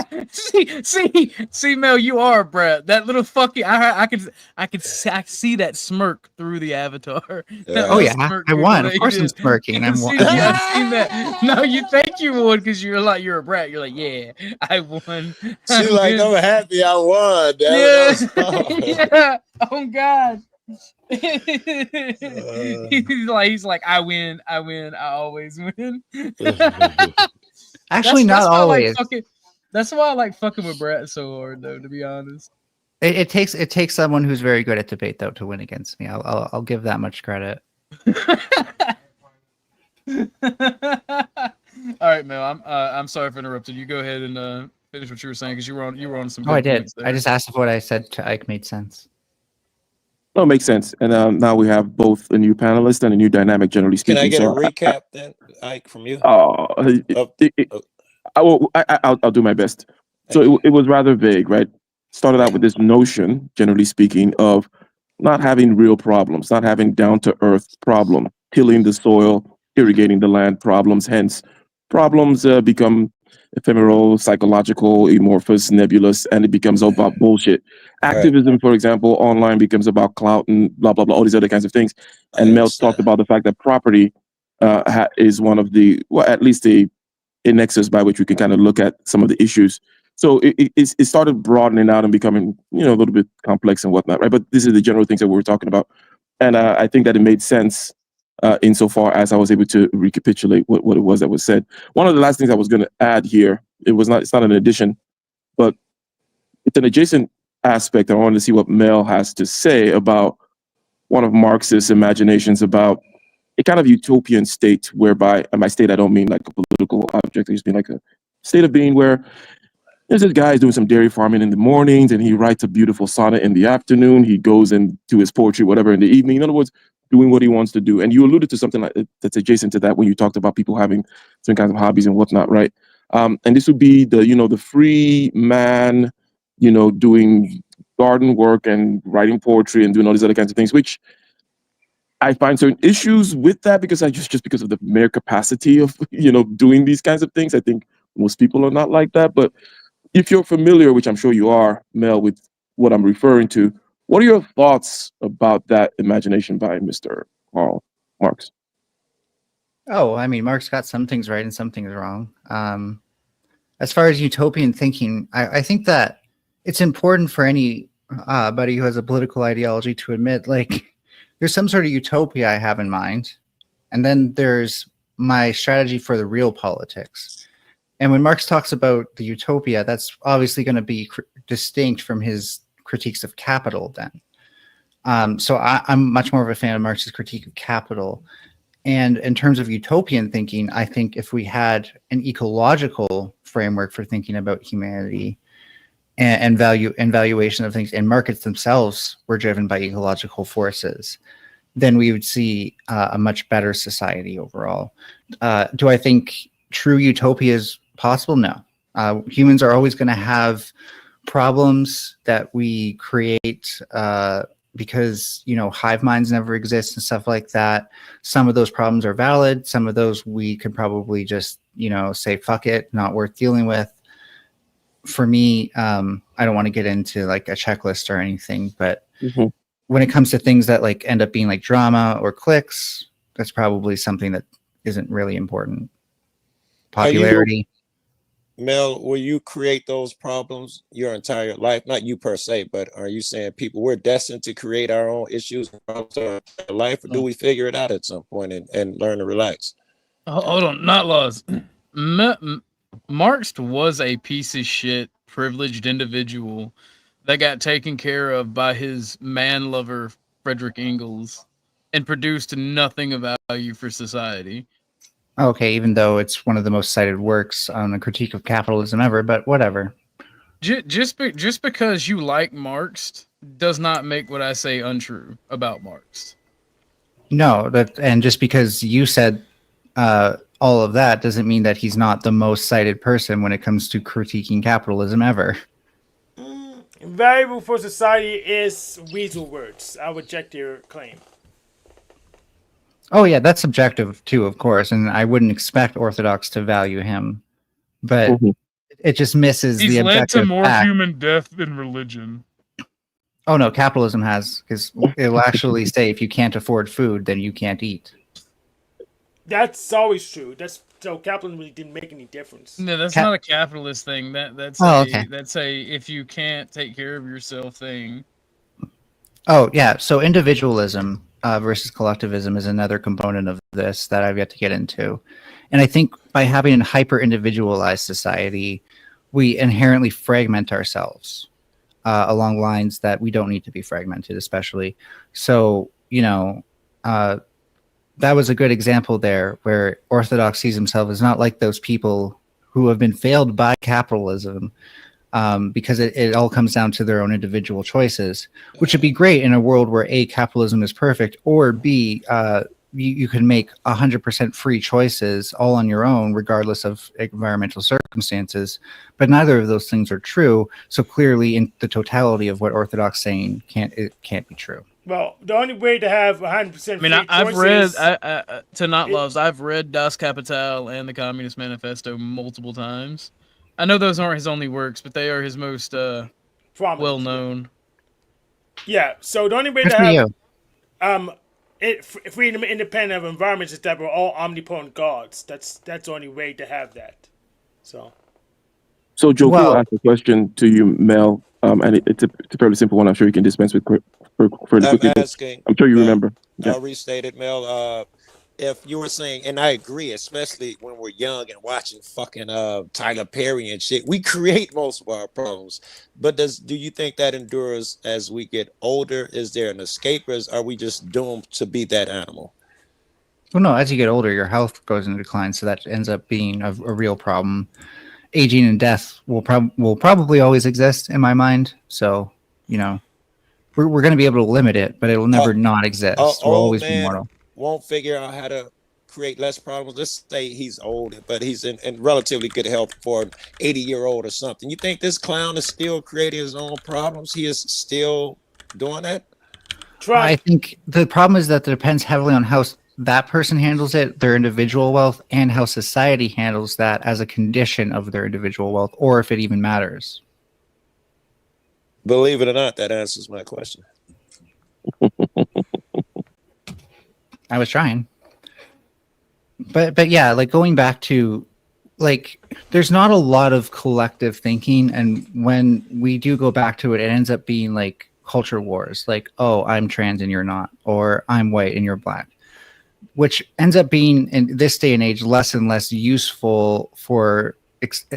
see, Mel, you are a brat. That little fucking, I see that smirk through the avatar. Oh yeah, I won. Of course, I'm smirking. I've seen that. No, you think you would because you're a brat. You're like, yeah, I won. She like, I'm happy I won. Yeah, yeah. Oh God. he's like, I win, I always win. Actually, not always. That's why I like fucking with Brett so hard, though. To be honest, it takes someone who's very good at debate though to win against me. I'll give that much credit. All right, Mel. I'm sorry for interrupting. You go ahead and finish what you were saying because you were on some. Oh, I did. I just asked if what I said to Ike made sense. No, it makes sense. And now we have both a new panelist and a new dynamic, generally speaking. Can I get a recap then, Ike, from you? I'll do my best. So it was rather vague, right? Started out with this notion, generally speaking, of not having real problems, not having down-to-earth problem, tilling the soil, irrigating the land problems. Hence, problems become ephemeral, psychological, amorphous, nebulous, and it becomes all about bullshit. Activism, for example, online becomes about clout and blah, blah, blah, all these other kinds of things. And Mel talked about the fact that property is one of the, well, at least a nexus by which we can kind of look at some of the issues. So it started broadening out and becoming, a little bit complex and whatnot, right? But this is the general things that we were talking about. And I think that it made sense insofar as I was able to recapitulate what it was that was said. One of the last things I was going to add here, it's not an addition, but it's an adjacent aspect. I wanted to see what Mel has to say about one of Marx's imaginations about a kind of utopian state whereby, and by state I don't mean like a political object, I just mean like a state of being where there's this guy doing some dairy farming in the mornings and he writes a beautiful sonnet in the afternoon. He goes into his poetry, whatever, in the evening. In other words, doing what he wants to do. And you alluded to something like that's adjacent to that when you talked about people having certain kinds of hobbies and whatnot, right? And this would be the free man, doing garden work and writing poetry and doing all these other kinds of things, which I find certain issues with that because just because of the mere capacity of, doing these kinds of things. I think most people are not like that. But if you're familiar, which I'm sure you are, Mel, with what I'm referring to, what are your thoughts about that imagination by Mr. Karl Marx? Oh, I mean, Marx got some things right and some things wrong. As far as utopian thinking, I think that it's important for anybody who has a political ideology to admit, like, there's some sort of utopia I have in mind, and then there's my strategy for the real politics. And when Marx talks about the utopia, that's obviously going to be distinct from his critiques of capital then. So I'm much more of a fan of Marx's critique of capital. And in terms of utopian thinking, I think if we had an ecological framework for thinking about humanity and valuation of things, and markets themselves were driven by ecological forces, then we would see a much better society overall. Do I think true utopia is possible? No. Humans are always going to have problems that we create because, hive minds never exist and stuff like that. Some of those problems are valid. Some of those we could probably just, say, fuck it, not worth dealing with. For me, I don't want to get into like a checklist or anything, but when it comes to things that like end up being like drama or clicks, that's probably something that isn't really important. Popularity. Mel, will you create those problems your entire life? Not you per se, but are you saying people we're destined to create our own issues and problems in our entire life, or do we figure it out at some point and learn to relax? Hold on, not laws. Marx was a piece of shit, privileged individual that got taken care of by his man lover Frederick Engels and produced nothing of value for society. Okay, even though it's one of the most cited works on a critique of capitalism ever, but whatever. Just because you like Marx does not make what I say untrue about Marx. No, and just because you said all of that doesn't mean that he's not the most cited person when it comes to critiquing capitalism ever. Valuable for society is weasel words. I would reject your claim. Oh yeah, that's subjective too, of course, and I wouldn't expect Orthodox to value him, but it just misses He's the led objective to more fact. human death than religion. Oh no, capitalism has, because it'll actually say if you can't afford food, then you can't eat. That's always true. So capitalism really didn't make any difference. No, that's not a capitalist thing. That's a if you can't take care of yourself thing. Oh yeah, so individualism versus collectivism is another component of this that I've yet to get into. And I think by having a hyper-individualized society, we inherently fragment ourselves along lines that we don't need to be fragmented, especially. So, that was a good example there where Orthodox sees himself as not like those people who have been failed by capitalism, because it all comes down to their own individual choices, which would be great in a world where A, capitalism is perfect, or B, you can make 100% free choices all on your own, regardless of environmental circumstances. But neither of those things are true. So clearly, in the totality of what Orthodox saying, it can't be true. Well, the only way to have 100% free I've choices... read to not loves. I've read Das Kapital and the Communist Manifesto multiple times. I know those aren't his only works, but they are his most well known. Yeah. So the only way to have freedom, independent of environments is that we're all omnipotent gods. That's the only way to have that. So Joe, I'll ask a question to you, Mel, and it's a fairly simple one. I'm sure you can dispense with further quickly. I'm sure you remember. Yeah. I'll restate it, Mel. If you were saying, and I agree, especially when we're young and watching fucking Tyler Perry and shit, we create most of our problems. But do you think that endures as we get older? Is there an escape, or are we just doomed to be that animal? Well, no, as you get older, your health goes into decline, so that ends up being a real problem. Aging and death will probably always exist in my mind. So, we're going to be able to limit it, but it will never not exist. We'll always be mortal. Won't figure out how to create less problems. Let's say he's old, but he's in relatively good health for an 80-year-old or something. You think this clown is still creating his own problems? He is still doing that? I think the problem is that it depends heavily on how that person handles it, their individual wealth, and how society handles that as a condition of their individual wealth, or if it even matters. Believe it or not, that answers my question. I was trying. But yeah, like going back to, like, there's not a lot of collective thinking, and when we do go back to it, it ends up being like culture wars, like, oh, I'm trans and you're not, or I'm white and you're black, which ends up being, in this day and age, less and less useful for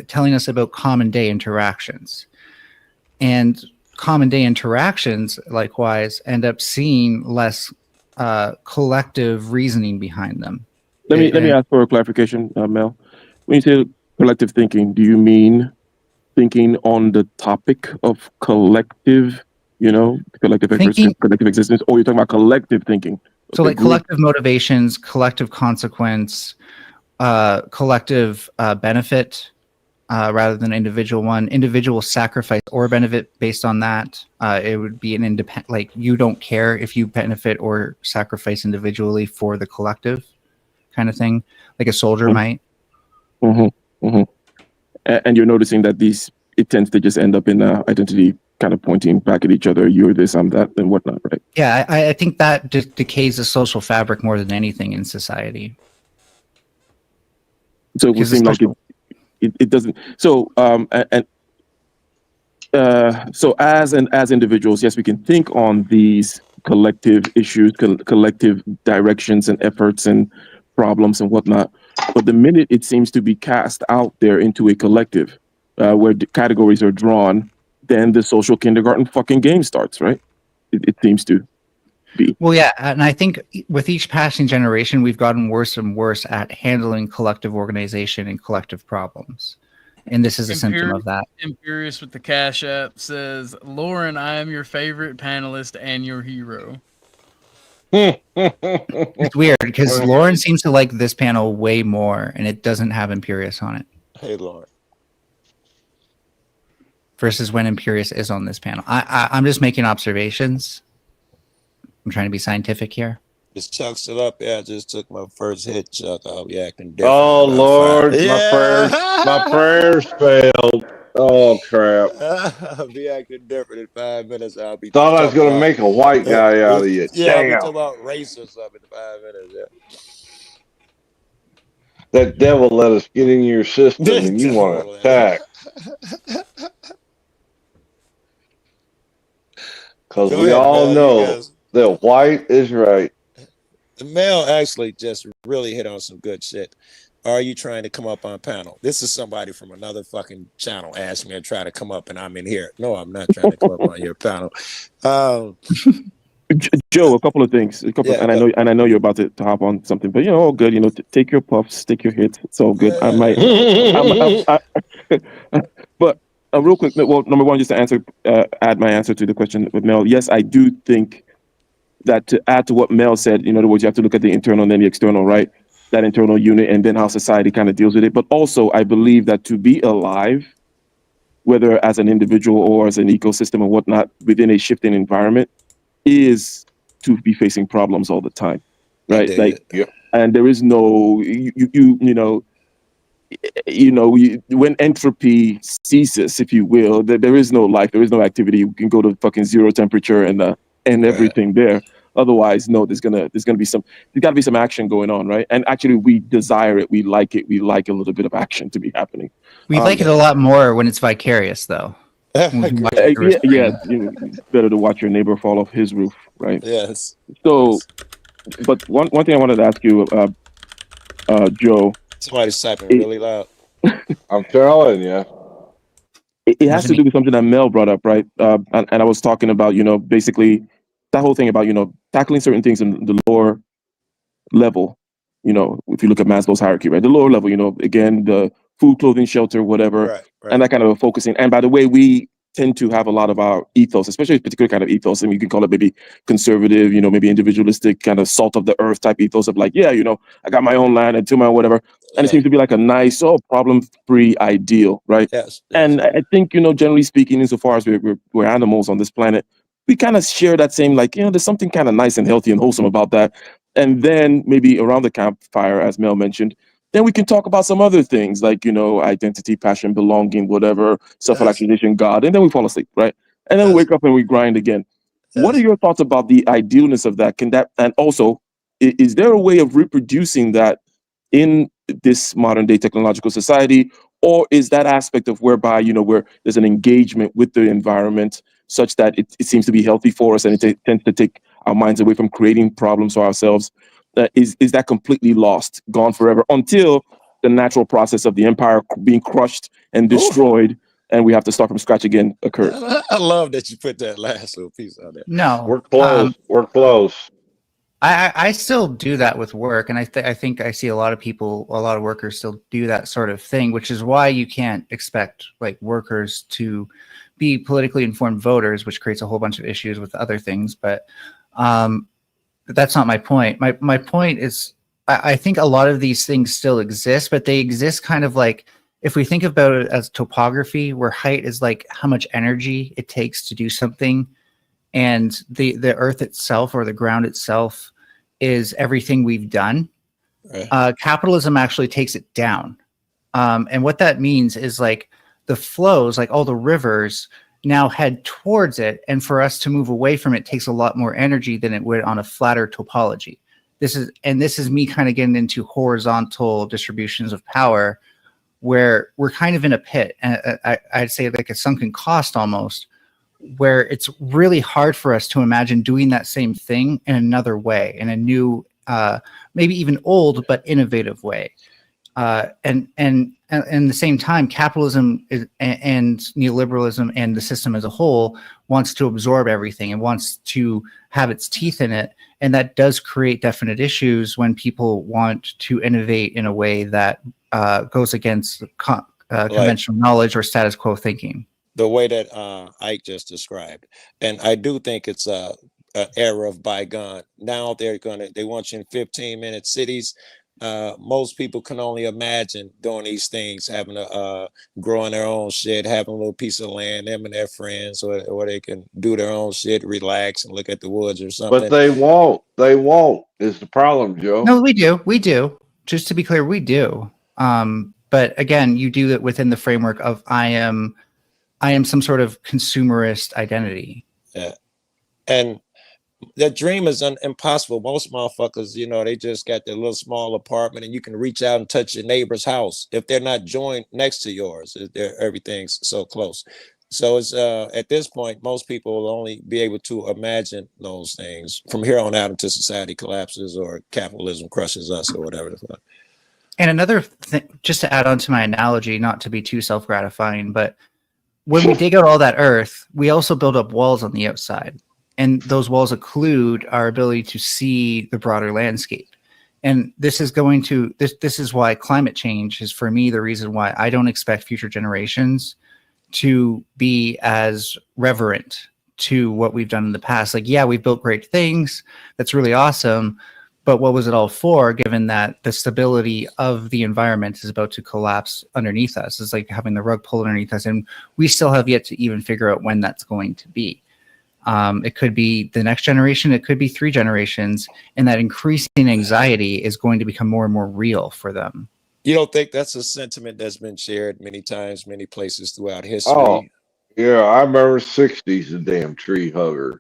telling us about common day interactions. And common day interactions, likewise, end up seeing less collective reasoning behind them. Let me ask for a clarification, Mel. When you say collective thinking, do you mean thinking on the topic of collective, collective existence, or you're talking about collective thinking? So like collective motivations, collective consequence, collective benefit, rather than individual one, individual sacrifice or benefit based on that. It would be an independent, like, you don't care if you benefit or sacrifice individually for the collective kind of thing, like a soldier might. And you're noticing that it tends to just end up in identity kind of pointing back at each other. You're this, I'm that, and whatnot, right? Yeah, I think that decays the social fabric more than anything in society. So it would seem like it doesn't. So so as individuals, yes, we can think on these collective issues, collective directions and efforts and problems and whatnot. But the minute it seems to be cast out there into a collective, where the categories are drawn, then the social kindergarten fucking game starts, right? It seems to be. Well, yeah, and I think with each passing generation, we've gotten worse and worse at handling collective organization and collective problems. And this is a symptom of that. Imperious with the Cashapp says, Lauren, I am your favorite panelist and your hero. It's weird because Lauren seems to like this panel way more, and it doesn't have Imperious on it. Hey, Lauren. Versus when Imperious is on this panel. I'm just making observations. I'm trying to be scientific here. Just Chuck still up. Yeah, I just took my first hit, Chuck. I'll be acting different. Oh Lord, my prayers failed. Oh crap! I'll be acting different in 5 minutes. I'll be. Thought I was gonna make a white guy out of you. Yeah, I'll be Damn. talking about race or something in 5 minutes. Yeah. That devil let us get in your system, and you want to attack. Because we all know that white is right. The mail actually just really hit on some good shit. Are you trying to come up on panel? This is somebody from another fucking channel asked me to try to come up, and I'm in here. No, I'm not trying to come up on your panel. Joe, a couple of things. I know you're about to hop on something, but all good. Take your puffs, take your hits. It's all good. I might. But real quick. Well, number one, just to add my answer to the question with Mel. Yes, I do think that to add to what Mel said, in other words, you have to look at the internal and then the external, right? That internal unit and then how society kind of deals with it. But also, I believe that to be alive, whether as an individual or as an ecosystem and whatnot, within a shifting environment, is to be facing problems all the time, right? And there is no, when entropy ceases, if you will, there is no life, there is no activity. You can go to fucking zero temperature and everything there. Otherwise, no, there's gotta be some action going on, right? And actually, we desire it, we like it, we like a little bit of action to be happening. We like it a lot more when it's vicarious, though. Better to watch your neighbor fall off his roof, right? Yes. So, but one thing I wanted to ask you, Joe. Somebody's typing really loud. I'm telling you. It has to do with something that Mel brought up, right? And I was talking about, basically that whole thing about, tackling certain things in the lower level, if you look at Maslow's hierarchy, right? The lower level, again, the food, clothing, shelter, whatever, right. And that kind of focusing. And by the way, we tend to have a lot of our ethos, especially a particular kind of ethos, and you can call it maybe conservative, maybe individualistic, kind of salt of the earth type ethos of like, I got my own land and to my whatever. And it seems to be like a nice, problem-free ideal, right? Yes. And I think, generally speaking, insofar as we're animals on this planet, we kind of share that same, like, there's something kind of nice and healthy and wholesome about that. And then maybe around the campfire, as Mel mentioned, then we can talk about some other things like, identity, passion, belonging, whatever, self-actualization, God, and then we fall asleep, right? And then we wake up and we grind again. Yes. What are your thoughts about the idealness of that? And also, is there a way of reproducing that in this modern day technological society, or is that aspect of whereby, where there's an engagement with the environment such that it seems to be healthy for us and it tends to take our minds away from creating problems for ourselves? Is that completely lost, gone forever, until the natural process of the empire being crushed and destroyed, and we have to start from scratch again occurs? I love that you put that last little piece on there. No, we're close. We're close. I still do that with work, and I think I see a lot of workers still do that sort of thing, which is why you can't expect like workers to be politically informed voters, which creates a whole bunch of issues with other things. But that's not my point. My point is I think a lot of these things still exist, but they exist kind of like, if we think about it as topography, where height is like how much energy it takes to do something, and the earth itself or the ground itself is everything we've done. Right. Capitalism actually takes it down. And what that means is like the flows, like all the rivers, now head towards it, and for us to move away from it takes a lot more energy than it would on a flatter topology. This is me kind of getting into horizontal distributions of power, where we're kind of in a pit, and I'd say like a sunken cost almost, where it's really hard for us to imagine doing that same thing in another way, in a new, maybe even old but innovative way. And at the same time, capitalism and neoliberalism and the system as a whole wants to absorb everything and wants to have its teeth in it. And that does create definite issues when people want to innovate in a way that goes against conventional knowledge or status quo thinking. The way that Ike just described. And I do think it's an era of bygone. Now they want you in 15-minute cities. Most people can only imagine doing these things, having growing their own shit, having a little piece of land, them and their friends, or they can do their own shit, relax and look at the woods or something. But they won't. They won't is the problem, Joe. No, we do. We do. Just to be clear, we do. But again, you do it within the framework of I am some sort of consumerist identity. Yeah. And that dream is impossible. Most motherfuckers, they just got their little small apartment and you can reach out and touch your neighbor's house if they're not joined next to yours. Everything's so close. So it's at this point, most people will only be able to imagine those things from here on out until society collapses or capitalism crushes us or whatever the fuck. And another thing, just to add on to my analogy, not to be too self-gratifying, but when we dig out all that earth, we also build up walls on the outside. And those walls occlude our ability to see the broader landscape. And this is why climate change is, for me, the reason why I don't expect future generations to be as reverent to what we've done in the past. Like, yeah, we've built great things. That's really awesome. But what was it all for, given that the stability of the environment is about to collapse underneath us? It's like having the rug pulled underneath us. And we still have yet to even figure out when that's going to be. It could be the next generation. It could be 3 generations. And that increasing anxiety is going to become more and more real for them. You don't think that's a sentiment that's been shared many times, many places throughout history? Oh, yeah. I remember 60s, the damn tree huggers.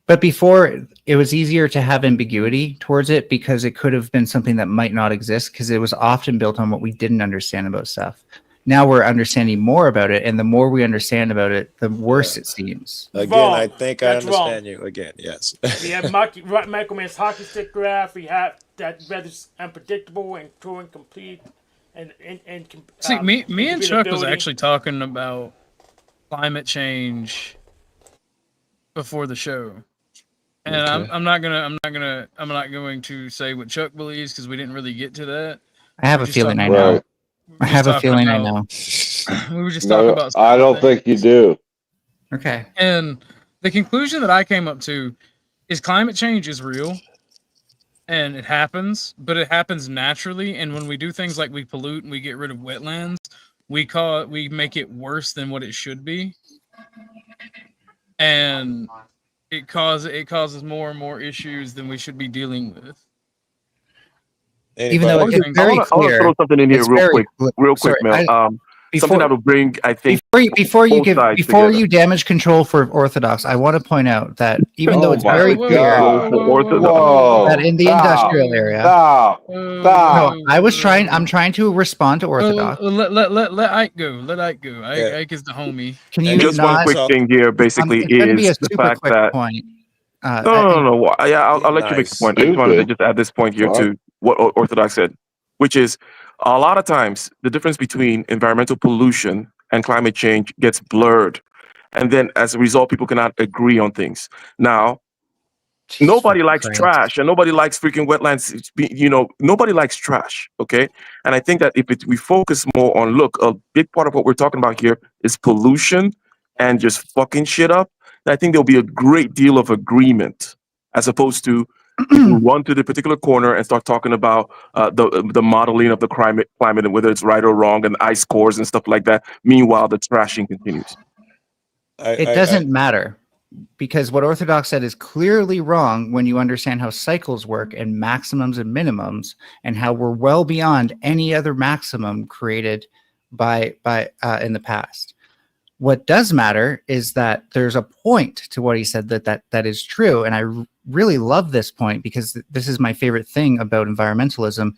But before, it was easier to have ambiguity towards it because it could have been something that might not exist because it was often built on what we didn't understand about stuff. Now we're understanding more about it, and the more we understand about it, the worse it seems. Again, Wrong. I think That's I understand you. Again, yes. We have Michael Mann's hockey stick graph. We have that weather's unpredictable and true and complete. See, me and Chuck was actually talking about climate change before the show. And okay. I'm not going to say what Chuck believes because we didn't really get to that. I have a feeling I know. Right. I have a feeling I know. We were just talking about. I don't think you do. Okay. And the conclusion that I came up to is climate change is real, and it happens, but it happens naturally. And when we do things like we pollute and we get rid of wetlands, we make it worse than what it should be, and it causes more and more issues than we should be dealing with. Even though it's very clear. I want to throw something in here real quick, Mel. Something that will bring, I think, before you damage control for Orthodox, I want to point out that even though it's very clear that in the industrial area, no, I'm trying to respond to Orthodox. Let Ike go. Let Ike go. Ike is the homie. Can you just one quick thing here? Basically, is the fact that point. No. Yeah, I'll let you make the point. I just wanted to just add this point here to what Orthodox said, which is a lot of times the difference between environmental pollution and climate change gets blurred. And then as a result, people cannot agree on things. Now, nobody likes trash and nobody likes freaking wetlands. Nobody likes trash. Okay. And I think that if we focus more on, look, a big part of what we're talking about here is pollution and just fucking shit up. I think there'll be a great deal of agreement as opposed to run to the particular corner and start talking about the modeling of the climate and whether it's right or wrong and ice cores and stuff like that. Meanwhile, the trashing continues. It doesn't matter because what Orthodox said is clearly wrong when you understand how cycles work and maximums and minimums and how we're well beyond any other maximum created by in the past. What does matter is that there's a point to what he said that is true. And I really love this point because this is my favorite thing about environmentalism,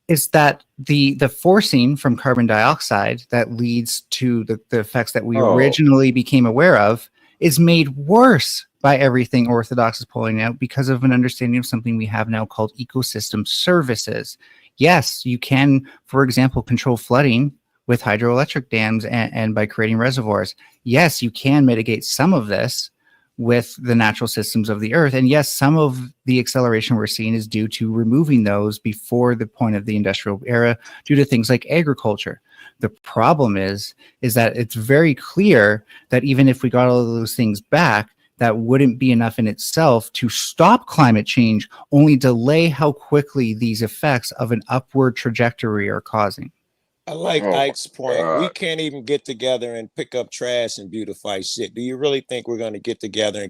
is that the forcing from carbon dioxide that leads to the effects that we originally became aware of is made worse by everything Orthodox is pulling out because of an understanding of something we have now called ecosystem services. Yes, you can, for example, control flooding with hydroelectric dams and by creating reservoirs. Yes, you can mitigate some of this with the natural systems of the earth. And yes, some of the acceleration we're seeing is due to removing those before the point of the industrial era due to things like agriculture. The problem is that it's very clear that even if we got all of those things back, that wouldn't be enough in itself to stop climate change, only delay how quickly these effects of an upward trajectory are causing. I like Ike's point. We can't even get together and pick up trash and beautify shit. Do you really think we're going to get together and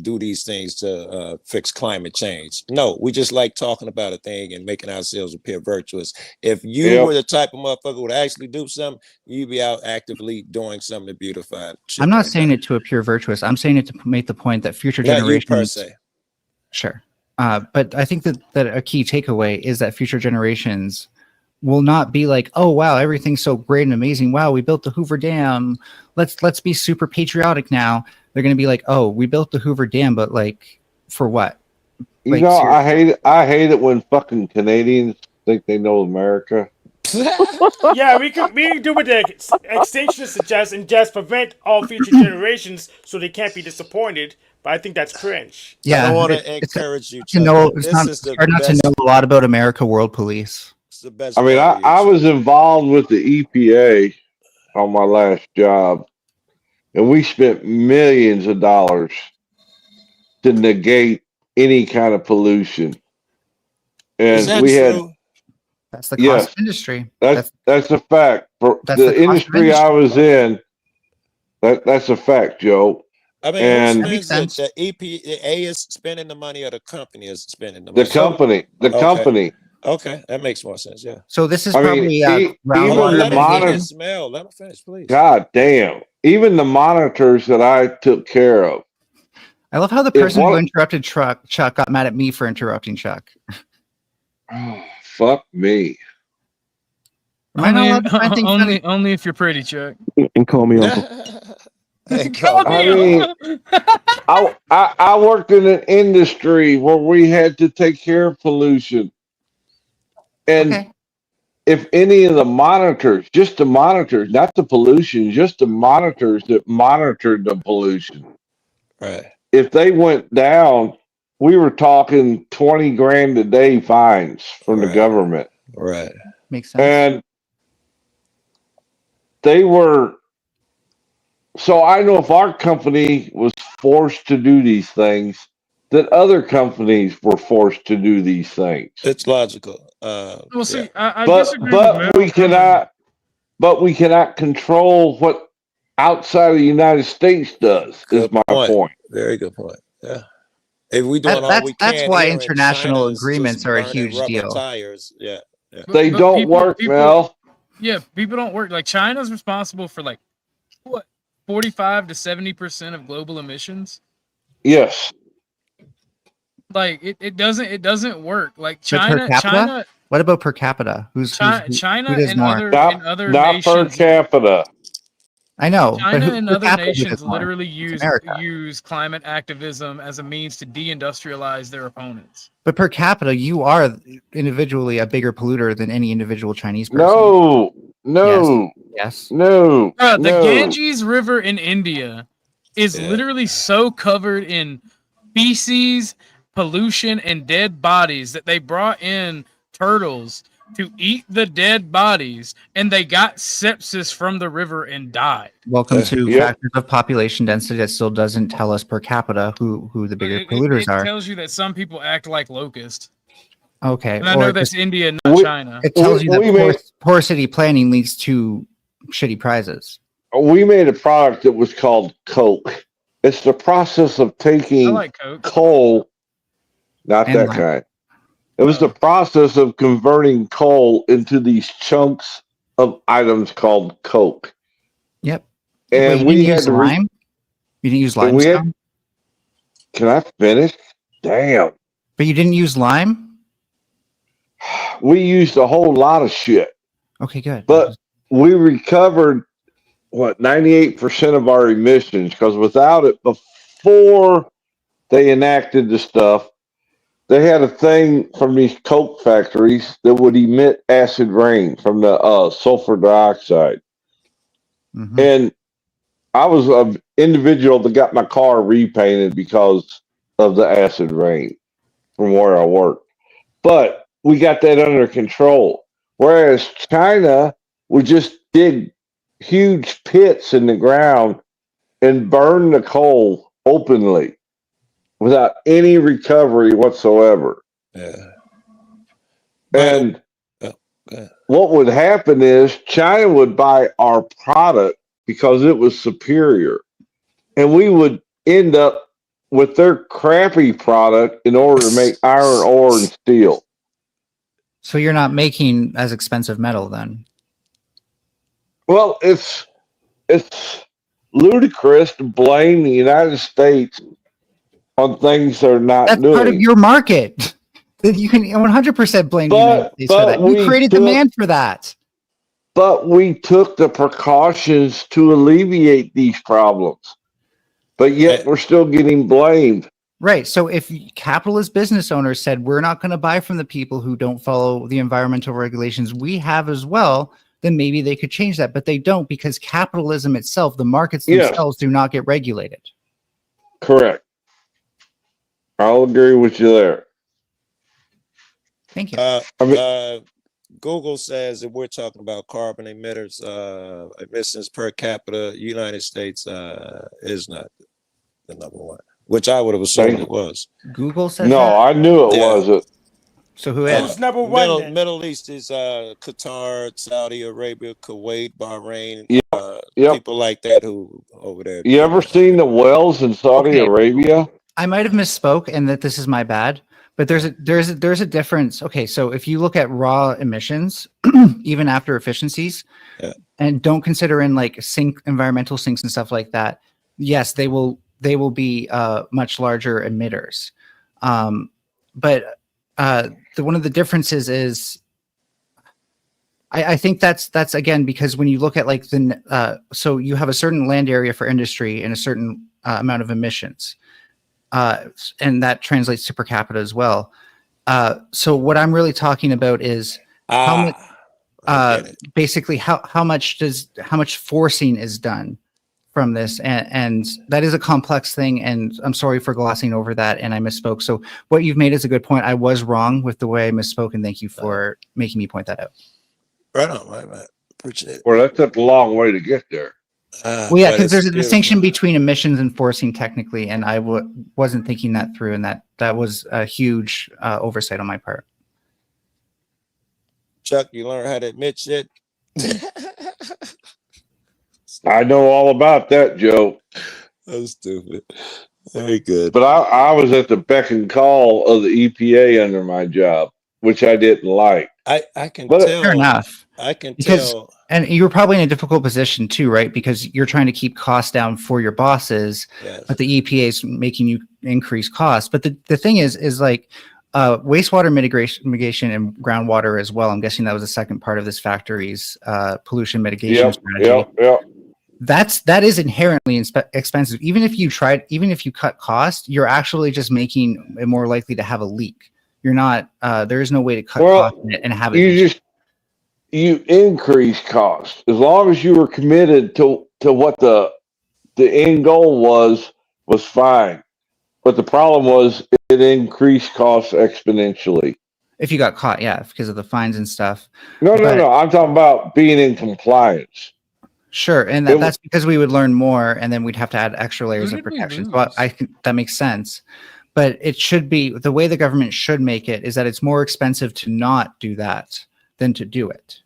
do these things to fix climate change? No, we just like talking about a thing and making ourselves appear virtuous. If you were the type of motherfucker who would actually do something, you'd be out actively doing something to beautify shit. I'm not saying it to appear virtuous. I'm saying it to make the point that future generations. You per se. Sure. But I think that a key takeaway is that future generations will not be like, oh wow, everything's so great and amazing. Wow, we built the Hoover Dam. Let's be super patriotic now. They're gonna be like, oh, we built the Hoover Dam, but like for what? You know, I hate it when fucking Canadians think they know America. Yeah, we can do what the extinction suggests and just prevent all future generations so they can't be disappointed. But I think that's cringe. Yeah, I don't want to encourage you to know. It's hard not to know a lot about America World Police. The best. I mean, I was involved with the EPA on my last job, and we spent millions of dollars to negate any kind of pollution. And Is that we true? had That's the cost of industry. That's a fact. For the industry I was in, that's a fact, Joe. I mean, and who spends it? The EPA is spending the money, or the company is spending the the money? company. Okay, that makes more sense. Yeah. So this is I probably mean, even let the him smell. Let him finish, please. God damn! Even the monitors that I took care of. I love how the person who interrupted Chuck got mad at me for interrupting Chuck. Oh, fuck me. Am I not allowed to find things funny? Only if you're pretty, Chuck. And call me uncle. I worked in an industry where we had to take care of pollution. And if any of the monitors, just the monitors, not the pollution, just the monitors that monitored the pollution. Right. If they went down, we were talking 20 grand a day fines from the government. Right. Makes sense. And they were, so I know if our company was forced to do these things, that other companies were forced to do these things. It's logical. Well, see, I but disagree but we cannot control what outside of the United States does. Is my point. Very good point. Yeah. If we doing all we can, that's why international agreements are a huge deal. Tires. Yeah. They don't work, Mel. Yeah, people don't work. Like China's responsible for like what 45 to 70% of global emissions. Yes. Like it doesn't work. Like China. What about per capita? China who does and more? other not nations. Per capita. I know. China and other nations does more? literally use climate activism as a means to deindustrialize their opponents. But per capita, you are individually a bigger polluter than any individual Chinese person. No. Yes. No. The Ganges River in India is literally so covered in feces, pollution, and dead bodies that they brought in turtles to eat the dead bodies, and they got sepsis from the river and died. Welcome to factors of population density that still doesn't tell us per capita who the bigger polluters are. It tells you that some people act like locusts. Okay. And I know that's India, not China. It tells you that poor city planning leads to shitty prizes. We made a product that was called Coke. It's the process of taking coal, not that kind. It was the process of converting coal into these chunks of items called Coke. Yep. And you we didn't had use to lime? You didn't use and we had, limestone? can I finish? Damn. But you didn't use lime? We used a whole lot of shit, Okay, good. but we recovered what 98% of our emissions because without it, before they enacted the stuff, they had a thing from these coke factories that would emit acid rain from the sulfur dioxide. Mhm. And I was an individual that got my car repainted because of the acid rain from where I worked. But we got that under control. Whereas China would just dig huge pits in the ground and burn the coal openly without any recovery whatsoever. Yeah. But, And okay. what would happen is China would buy our product because it was superior. And we would end up with their crappy product in order to make iron ore and steel. So you're not making as expensive metal then? Well, it's ludicrous to blame the United States on things they're not That's doing. part of your market. You can 100% blame the United States for that. You created demand for that. But we took the precautions to alleviate these problems. But yet we're still getting blamed. Right. So if capitalist business owners said, we're not going to buy from the people who don't follow the environmental regulations we have as well, then maybe they could change that. But they don't, because capitalism itself, the markets themselves, do not get regulated. Correct. I'll agree with you there. Thank you. Google says that we're talking about carbon emitters, emissions per capita. United States is not the number one, which I would have assumed it was. Google says no, that? I knew it wasn't. So who is? Who's number one? Middle East is Qatar, Saudi Arabia, Kuwait, Bahrain. People like that who over there. You ever seen the wells in Saudi Arabia? I might have misspoke, and that this is my bad. But there's a difference. Okay, so if you look at raw emissions, even after efficiencies, and don't consider in like environmental sinks and stuff like that, yes, they will be much larger emitters. But one of the differences is, I think that's again because when you look at like so you have a certain land area for industry and a certain amount of emissions. And that translates to per capita as well. So what I'm really talking about is how much, basically how much forcing is done from this, and that is a complex thing. And I'm sorry for glossing over that, and I misspoke. So what you've made is a good point. I was wrong with the way I misspoke, and thank you for making me point that out. Right on, right. Appreciate it. Well, that took a long way to get there. Well, yeah, because there's a distinction between emissions and forcing technically, and I wasn't thinking that through, and that was a huge oversight on my part. Chuck, you learn how to admit shit. I know all about that, Joe. That was stupid. Very good. But I was at the beck and call of the EPA under my job, which I didn't like. I can tell. Fair enough. I can tell. And you're probably in a difficult position too, right? Because you're trying to keep costs down for your bosses, but the EPA is making you increase costs. But the thing is like wastewater mitigation and groundwater as well. I'm guessing that was the second part of this factory's pollution mitigation strategy. That is inherently expensive. Even if you cut cost, you're actually just making it more likely to have a leak. You're not. There is no way to cut cost and have it. You increase costs as long as you were committed to what the end goal was fine. But the problem was it increased costs exponentially. If you got caught, yeah, because of the fines and stuff. No. I'm talking about being in compliance. Sure, and that's because we would learn more, and then we'd have to add extra layers of protection. But that makes sense. But it should be the way the government should make it is that it's more expensive to not do that than to do it.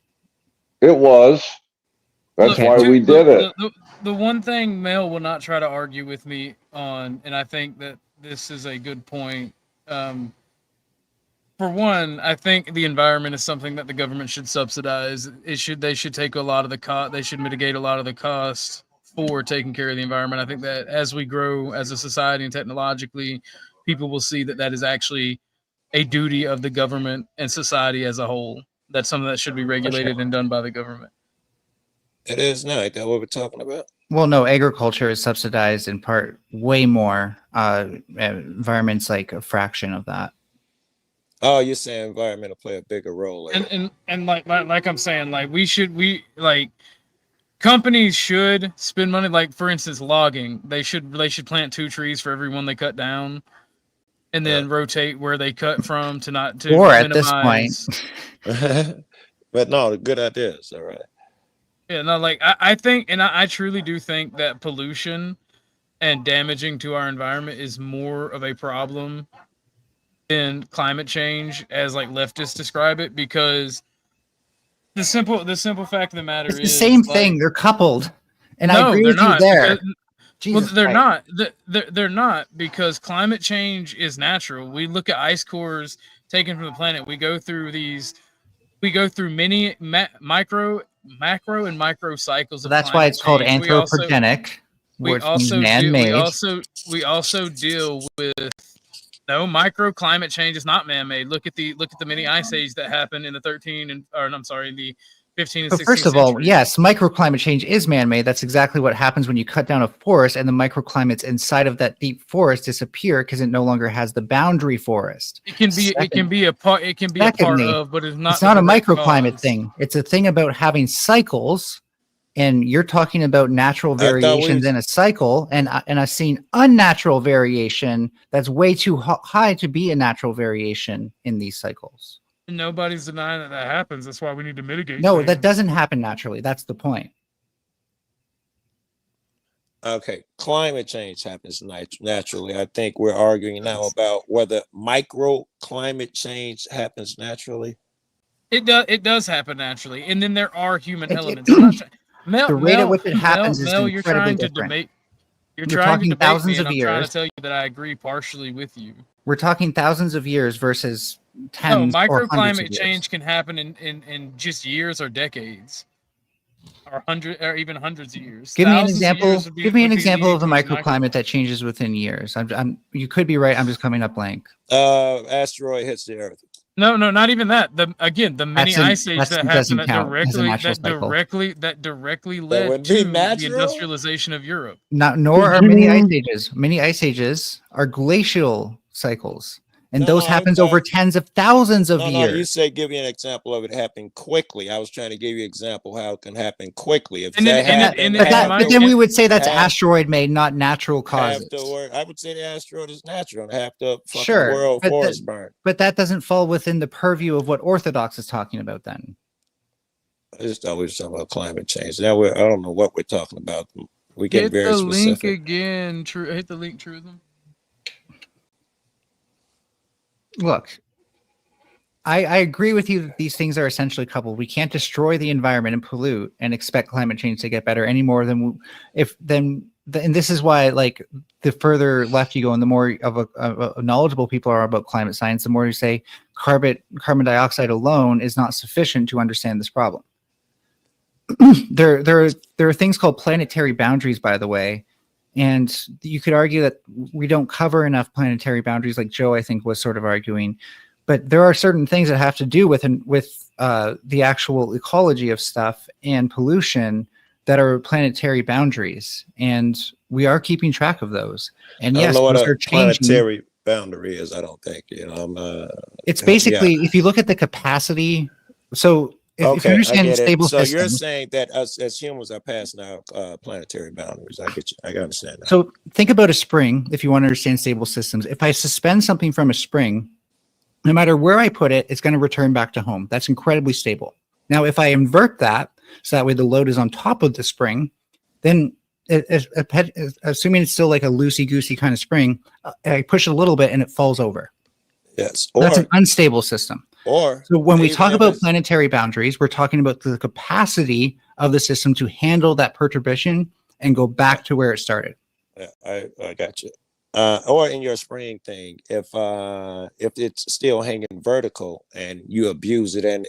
It was. That's why we did it. The one thing Mel will not try to argue with me on, and I think that this is a good point. For one, I think the environment is something that the government should subsidize. They should take a lot of the cost. They should mitigate a lot of the cost for taking care of the environment. I think that as we grow as a society and technologically, people will see that that is actually a duty of the government and society as a whole. That's something that should be regulated and done by the government. It is now. Is that what we're talking about? Well, no, agriculture is subsidized in part way more. Environment's like a fraction of that. Oh, you're saying environment will play a bigger role. And like I'm saying, like companies should spend money. Like for instance, logging. They should plant 2 trees for every one they cut down, and then rotate where they cut from to not to. Or minimize. At this point. But no, the good ideas. All right. Yeah, no, like I think, and I truly do think that pollution and damaging to our environment is more of a problem than climate change, as like leftists describe it, because the simple fact of the matter is the same thing. They're coupled, and I agree with you there. Well, they're not. They're not, because climate change is natural. We look at ice cores taken from the planet. We go through many macro and micro cycles. That's why it's called anthropogenic. We also deal with microclimate change is not man-made. Look at the mini ice age that happened in the 15 and 16th First of all, century. yes, microclimate change is man-made. That's exactly what happens when you cut down a forest and the microclimates inside of that deep forest disappear because it no longer has the boundary forest. It can be a part of, but it's not. It's not a microclimate thing. It's a thing about having cycles, and you're talking about natural variations in a cycle, and I've seen unnatural variation that's way too high to be a natural variation in these cycles. Nobody's denying that happens. That's why we need to mitigate. No, things. that doesn't happen naturally. That's the point. Okay, climate change happens naturally. I think we're arguing now about whether microclimate change happens naturally. It does happen naturally, and then there are human elements. The rate at which it happens is incredibly different. You're trying to debate thousands me, and of I'm years. trying to tell you that I agree partially with you. We're talking thousands of years versus tens or hundreds of microclimate years. change can happen in just years or decades, or even hundreds of years. Give me an example. Give me an example of the microclimate that changes within years. You could be right. I'm just coming up blank. Asteroid hits the Earth. No, not even that. The mini ice age that happened that directly led to the industrialization of Europe. Nor are mini ice ages. Mini ice ages are glacial cycles, and those happens over tens of thousands of years. No, you say give me an example of it happening quickly. I was trying to give you an example how it can happen quickly. But then we would say that's asteroid made, not natural causes. I would say the asteroid is natural and half the fucking Sure, world forest burned. But that doesn't fall within the purview of what Orthodox is talking about then. I just thought we were talking about climate change. Now I don't know what we're talking about. We get very specific. Hit the link again. Hit the link, Truthm. Look, I agree with you that these things are essentially coupled. We can't destroy the environment and pollute and expect climate change to get better any more than and this is why, like, the further left you go and the more of a knowledgeable people are about climate science, the more you say carbon dioxide alone is not sufficient to understand this problem. There are things called planetary boundaries, by the way. And you could argue that we don't cover enough planetary boundaries, like Joe, I think, was sort of arguing. But there are certain things that have to do with the actual ecology of stuff and pollution that are planetary boundaries. And we are keeping track of those. And yes, I don't know those what are a changing. planetary boundary is. I don't think, it's basically, if you look at the capacity. So if you understand stable systems. So you're saying that us as humans are passing out planetary boundaries. I get you. I understand that. So think about a spring, if you want to understand stable systems. If I suspend something from a spring, no matter where I put it, it's going to return back to home. That's incredibly stable. Now, if I invert that, so that way the load is on top of the spring, then assuming it's still like a loosey-goosey kind of spring, I push it a little bit and it falls over. Yes. That's an unstable system. So when we talk about planetary boundaries, we're talking about the capacity of the system to handle that perturbation and go back to where it started. Yeah, I got you. or in your spring thing, if it's still hanging vertical and you abuse it and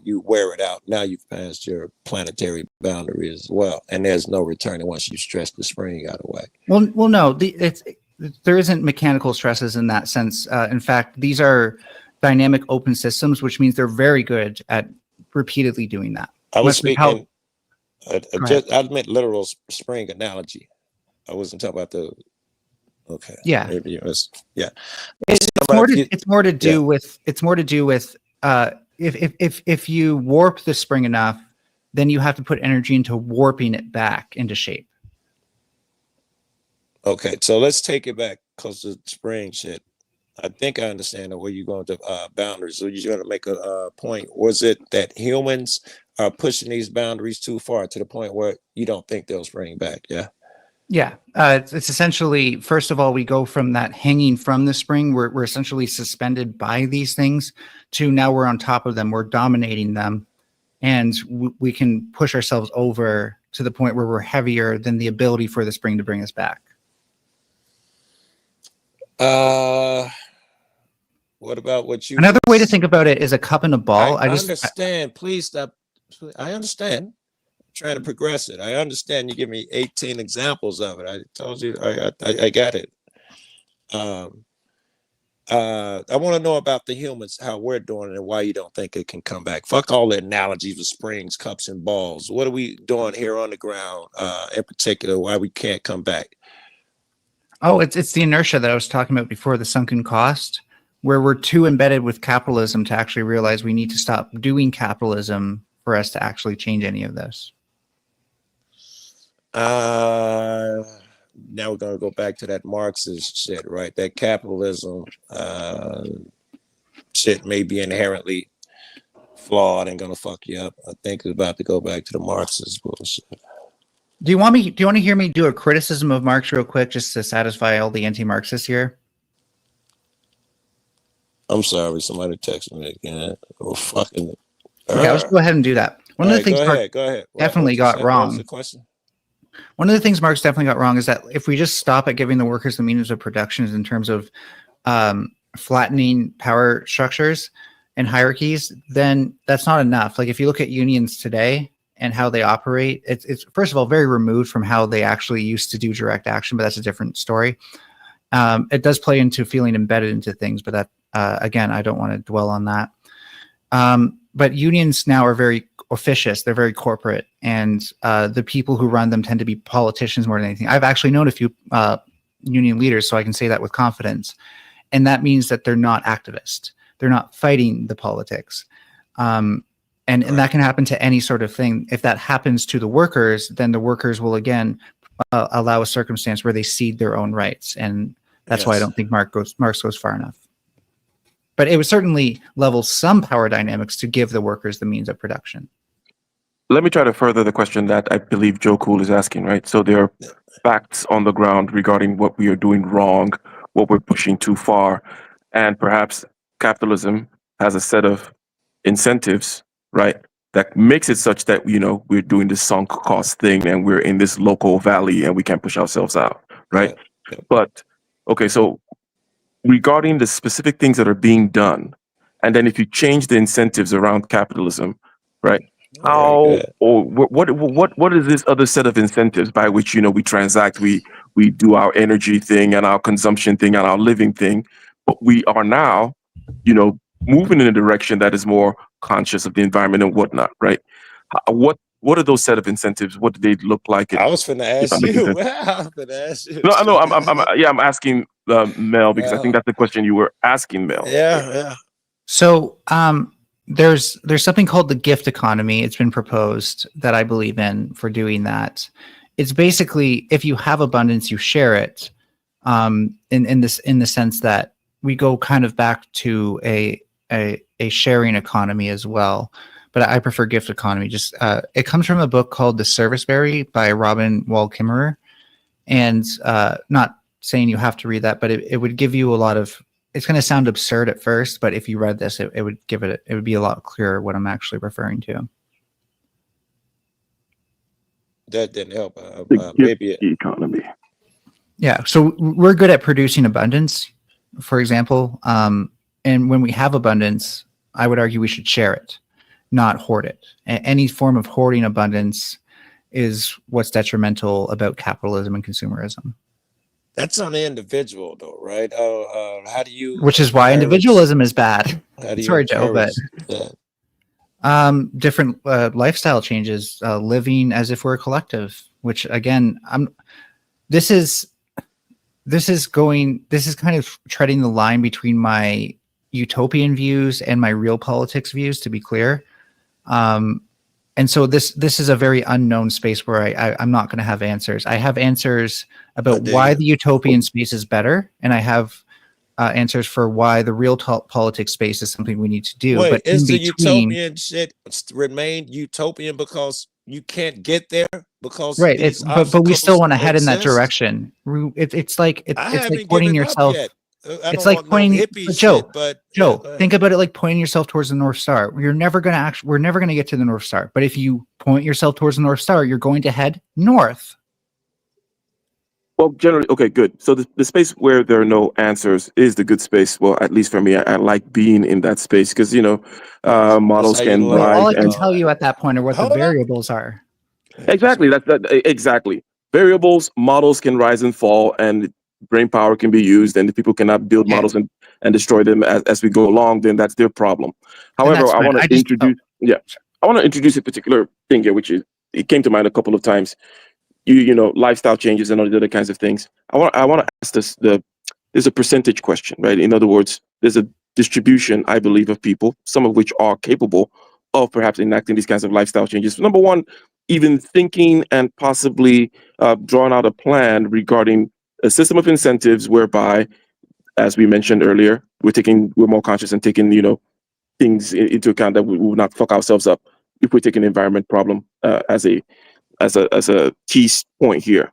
you wear it out, now you've passed your planetary boundary as well, and there's no returning once you stretch the spring out of the way. Well, no, there isn't mechanical stresses in that sense. In fact, these are dynamic open systems, which means they're very good at repeatedly doing that. I was speaking. I meant literal spring analogy. I wasn't talking about the. Okay. Yeah. Maybe it was, yeah. It's more to do with if you warp the spring enough, then you have to put energy into warping it back into shape. Okay, so let's take it back because the spring shit. I think I understand where you're going to boundaries. So you're going to make a point. Was it that humans are pushing these boundaries too far to the point where you don't think they'll spring back? Yeah. Yeah, it's essentially, first of all, we go from that hanging from the spring, we're essentially suspended by these things, to now we're on top of them, we're dominating them, and we can push ourselves over to the point where we're heavier than the ability for the spring to bring us back. What about what you? Another way to think about it is a cup and a ball. I understand. Please stop. I understand. Trying to progress it. I understand. You give me 18 examples of it. I told you I got it. I want to know about the humans, how we're doing it, and why you don't think it can come back. Fuck all the analogies with springs, cups, and balls. What are we doing here on the ground, in particular? Why we can't come back? Oh, it's the inertia that I was talking about before, the sunken cost, where we're too embedded with capitalism to actually realize we need to stop doing capitalism for us to actually change any of this. Now we're gonna go back to that Marxist shit, right? That capitalism shit may be inherently flawed and gonna fuck you up. I think it's about to go back to the Marxist bullshit. Do you want to hear me do a criticism of Marx real quick, just to satisfy all the anti-Marxists here? I'm sorry, somebody texted me again. Oh fucking. Okay, let's go ahead and do that. One of the things Marx definitely got wrong. What's the question? One of the things Marx definitely got wrong is that if we just stop at giving the workers the means of production in terms of flattening power structures and hierarchies, then that's not enough. Like if you look at unions today and how they operate, it's first of all very removed from how they actually used to do direct action, but that's a different story. It does play into feeling embedded into things, but that again, I don't want to dwell on that. But unions now are very officious, they're very corporate, and the people who run them tend to be politicians more than anything. I've actually known a few union leaders, so I can say that with confidence. And that means that they're not activists. They're not fighting the politics. And that can happen to any sort of thing. If that happens to the workers, then the workers will again allow a circumstance where they cede their own rights. And that's why I don't think Marx goes far enough. But it would certainly level some power dynamics to give the workers the means of production. Let me try to further the question that I believe Joe Cool is asking, right? So there are facts on the ground regarding what we are doing wrong, what we're pushing too far, and perhaps capitalism has a set of incentives, right, that makes it such that, you know, we're doing this sunk cost thing and we're in this local valley and we can't push ourselves out, right? But, okay, so regarding the specific things that are being done, and then if you change the incentives around capitalism, right? How or what is this other set of incentives by which, you know, we transact, we do our energy thing and our consumption thing and our living thing, but we are now, you know, moving in a direction that is more conscious of the environment and whatnot, right? What are those set of incentives? What do they look like? I was finna ask you. I was finna ask you. No, I know. I'm asking Mel because I think that's the question you were asking, Mel. Yeah. So there's something called the gift economy. It's been proposed that I believe in for doing that. It's basically if you have abundance, you share it. In the sense that we go kind of back to a sharing economy as well. But I prefer gift economy. Just it comes from a book called The Serviceberry by Robin Wall Kimmerer, and not saying you have to read that, but it would give you a lot of. It's going to sound absurd at first, but if you read this, it would give it. It would be a lot clearer what I'm actually referring to. That didn't help. The Maybe economy. Yeah, so we're good at producing abundance, for example. And when we have abundance, I would argue we should share it, not hoard it. Any form of hoarding abundance is what's detrimental about capitalism and consumerism. That's on the individual, though, right? How do you? Which is why individualism is bad. How do you Sorry, Joe, but different lifestyle changes, living as if we're a collective. Which again, this is kind of treading the line between my utopian views and my real politics views, to be clear. And so this is a very unknown space where I'm not going to have answers. I have answers about why the utopian space is better, and I have answers for why the real politics space is something we need to do. Wait, but is the utopian shit remain utopian because you can't get there? Because right, but we still want to head in that direction. It's like pointing yourself. It's like pointing, Joe, think about it like pointing yourself towards the North Star. We're never going to get to the North Star. But if you point yourself towards the North Star, you're going to head north. Well, generally, okay, good. So the space where there are no answers is the good space. Well, at least for me, I like being in that space because, models can rise. All I can tell you at that point are what the variables are. Exactly. Exactly. Variables, models can rise and fall, and brain power can be used, and if people cannot build models and destroy them as we go along, then that's their problem. However, I want to introduce a particular thing here, which is it came to mind a couple of times. Lifestyle changes and all the other kinds of things. I want to ask there's a percentage question, right? In other words, there's a distribution, I believe, of people, some of which are capable of perhaps enacting these kinds of lifestyle changes. Number one, even thinking and possibly drawing out a plan regarding a system of incentives whereby, as we mentioned earlier, we're more conscious and taking things into account that we will not fuck ourselves up if we take an environment problem as a key point here.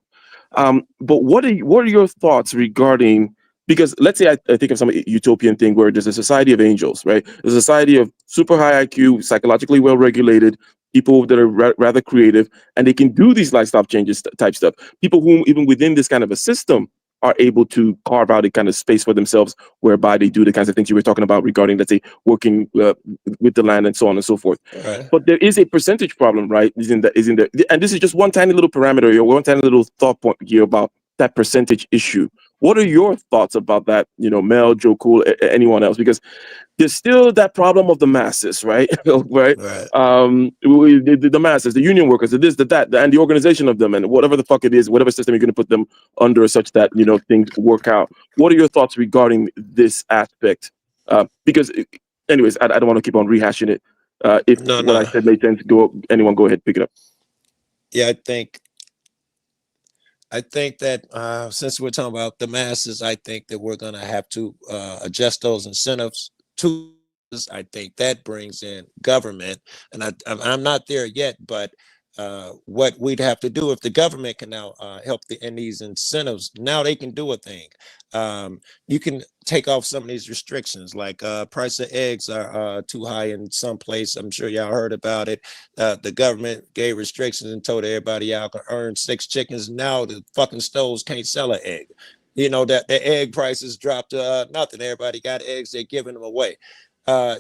But what are your thoughts regarding, because let's say I think of some utopian thing where there's a society of angels, right? There's a society of super high IQ, psychologically well regulated people that are rather creative, and they can do these lifestyle changes type stuff. People whom even within this kind of a system are able to carve out a kind of space for themselves whereby they do the kinds of things you were talking about regarding, let's say, working with the land and so on and so forth. Right. But there is a percentage problem, right? Isn't there? And this is just one tiny little parameter or one tiny little thought point here about that percentage issue. What are your thoughts about that? Mel, Joe Cool, anyone else? Because there's still that problem of the masses, right? right. The masses, the union workers, the this, the that, and the organization of them, and whatever the fuck it is, whatever system you're going to put them under, such that things work out. What are your thoughts regarding this aspect? Because, anyways, I don't want to keep on rehashing it. If I said made sense, anyone go ahead, pick it up. Yeah, I think that since we're talking about the masses, I think that we're going to have to adjust those incentives to. I think that brings in government, and I'm not there yet, but what we'd have to do if the government can now help in these incentives, now they can do a thing. You can take off some of these restrictions, like price of eggs are too high in some place. I'm sure y'all heard about it. The government gave restrictions and told everybody y'all can earn 6 chickens. Now the fucking stores can't sell an egg. That the egg prices dropped to nothing. Everybody got eggs, they're giving them away.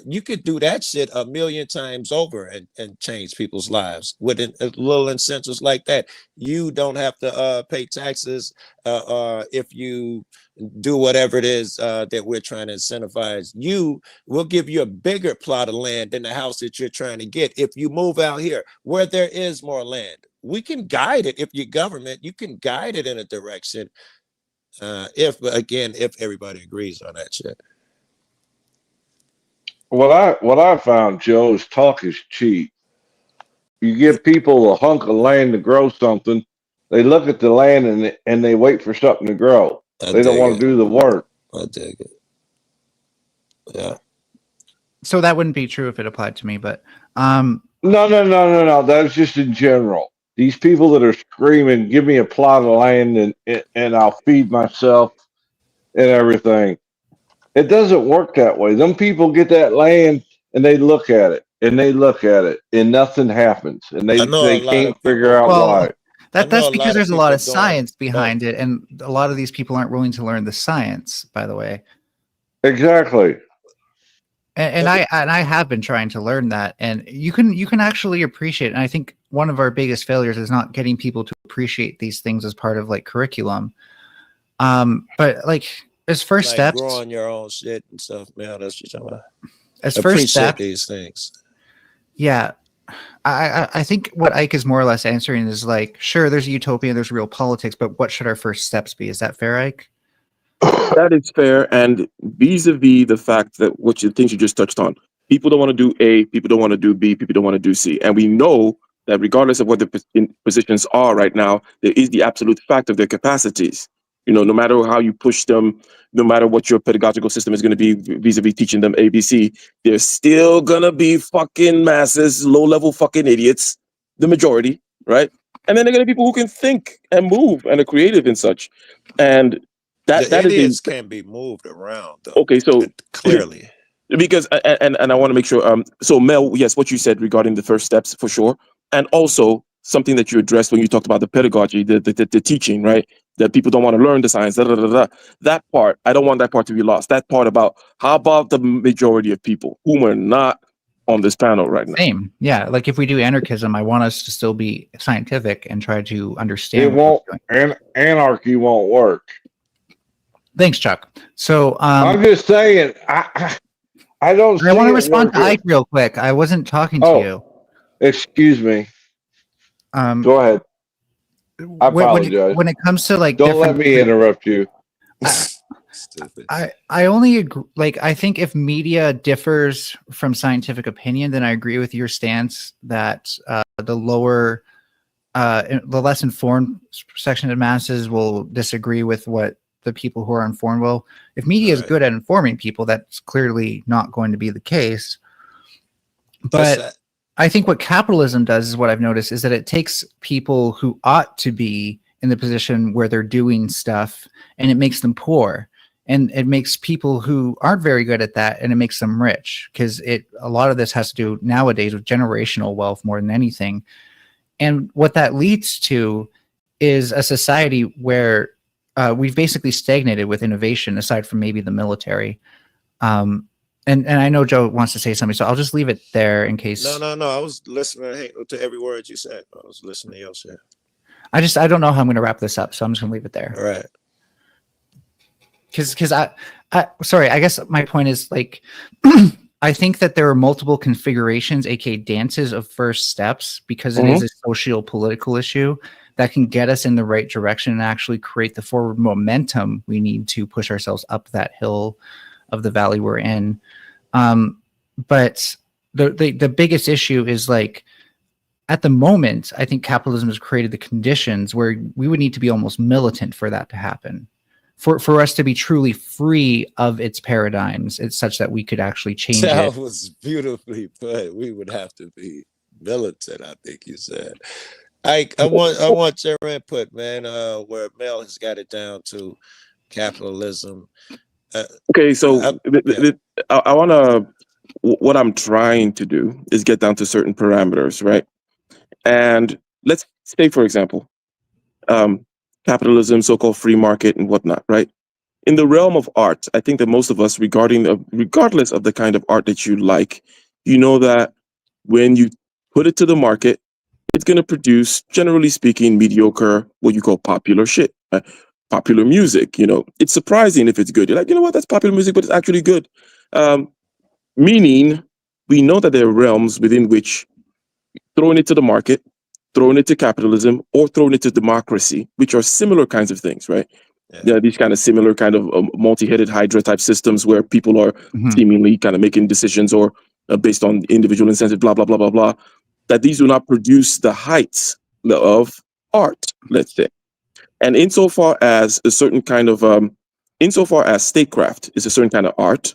You could do that shit 1,000,000 times over and change people's lives with little incentives like that. You don't have to pay taxes if you do whatever it is that we're trying to incentivize. We'll give you a bigger plot of land than the house that you're trying to get if you move out here where there is more land. We can guide it. If your government, you can guide it in a direction if everybody agrees on that shit. What I found, Joe, is talk is cheap. You give people a hunk of land to grow something, they look at the land and they wait for something to grow. They don't want to do the work. I dig it. Yeah. So that wouldn't be true if it applied to me, but No. That's just in general. These people that are screaming, "Give me a plot of land and I'll feed myself and everything." It doesn't work that way. Them people get that land and they look at it and nothing happens, and they can't figure out why. I know That's a because lot of there's a lot people of doing science both. behind it, and a lot of these people aren't willing to learn the science, by the way. Exactly. And I have been trying to learn that, and you can actually appreciate it. And I think one of our biggest failures is not getting people to appreciate these things as part of like curriculum. But like as first Like steps, growing your own shit and stuff, man. That's what you're talking about. as first Appreciate step, these things. yeah. I think what Ike is more or less answering is like, sure, there's a utopia, there's real politics, but what should our first steps be? Is that fair, Ike? That is fair, and vis-a-vis the fact that things you just touched on, people don't want to do A, people don't want to do B, people don't want to do C, and we know that regardless of what the positions are right now, there is the absolute fact of their capacities. No matter how you push them, no matter what your pedagogical system is going to be vis-a-vis teaching them ABC, there's still gonna be fucking masses, low-level fucking idiots, the majority, right? And then there are gonna be people who can think and move and are creative and such, and The that idiots is can be moved around, though. okay. So clearly, because and I want to make sure. So Mel, yes, what you said regarding the first steps for sure, and also something that you addressed when you talked about the pedagogy, the teaching, right? That people don't want to learn the science. That part, I don't want that part to be lost. That part about how about the majority of people whom are not on this panel right now. Same, yeah. Like if we do anarchism, I want us to still be scientific and try to understand. It won't. Anarchy won't work. Thanks, Chuck. So I'm just saying, I don't. I want to respond to Ike real quick. I wasn't talking to you. Excuse me. Go ahead. I apologize. When it comes to like, don't let me interrupt you. I only agree. Like, I think if media differs from scientific opinion, then I agree with your stance that the less informed section of masses will disagree with what the people who are informed will. If media is good at informing people, that's clearly not going to be the case. But I think what capitalism does is what I've noticed is that it takes people who ought to be in the position where they're doing stuff and it makes them poor. And it makes people who aren't very good at that, and it makes them rich, because a lot of this has to do nowadays with generational wealth more than anything. And what that leads to is a society where we've basically stagnated with innovation, aside from maybe the military. And I know Joe wants to say something, so I'll just leave it there in case. No. I was listening to every word you said. I was listening to your shit. I don't know how I'm going to wrap this up, so I'm just going to leave it there. All right. Because sorry, I guess my point is like, I think that there are multiple configurations, aka dances of first steps, because it is a socio-political issue that can get us in the right direction and actually create the forward momentum we need to push ourselves up that hill of the valley we're in. But the biggest issue is like, at the moment, I think capitalism has created the conditions where we would need to be almost militant for that to happen. For us to be truly free of its paradigms, it's such that we could actually change it. That was beautifully put. We would have to be militant, I think you said. I want your input, man. Where Mel has got it down to capitalism. Okay, so I want to. What I'm trying to do is get down to certain parameters, right? And let's say, for example, capitalism, so-called free market, and whatnot, right? In the realm of art, I think that most of us, regardless of the kind of art that you like, you know that when you put it to the market, it's going to produce, generally speaking, mediocre, what you call popular shit, popular music. It's surprising if it's good. You're like, you know what, that's popular music, but it's actually good. Meaning, we know that there are realms within which throwing it to the market, throwing it to capitalism, or throwing it to democracy, which are similar kinds of things, right? Yeah, these kind of similar kind of multi-headed Hydra type systems where people are seemingly kind of making decisions or based on individual incentive, blah, blah, blah, blah, blah, that these do not produce the heights of art, let's say. And insofar as a certain kind of, insofar as statecraft is a certain kind of art,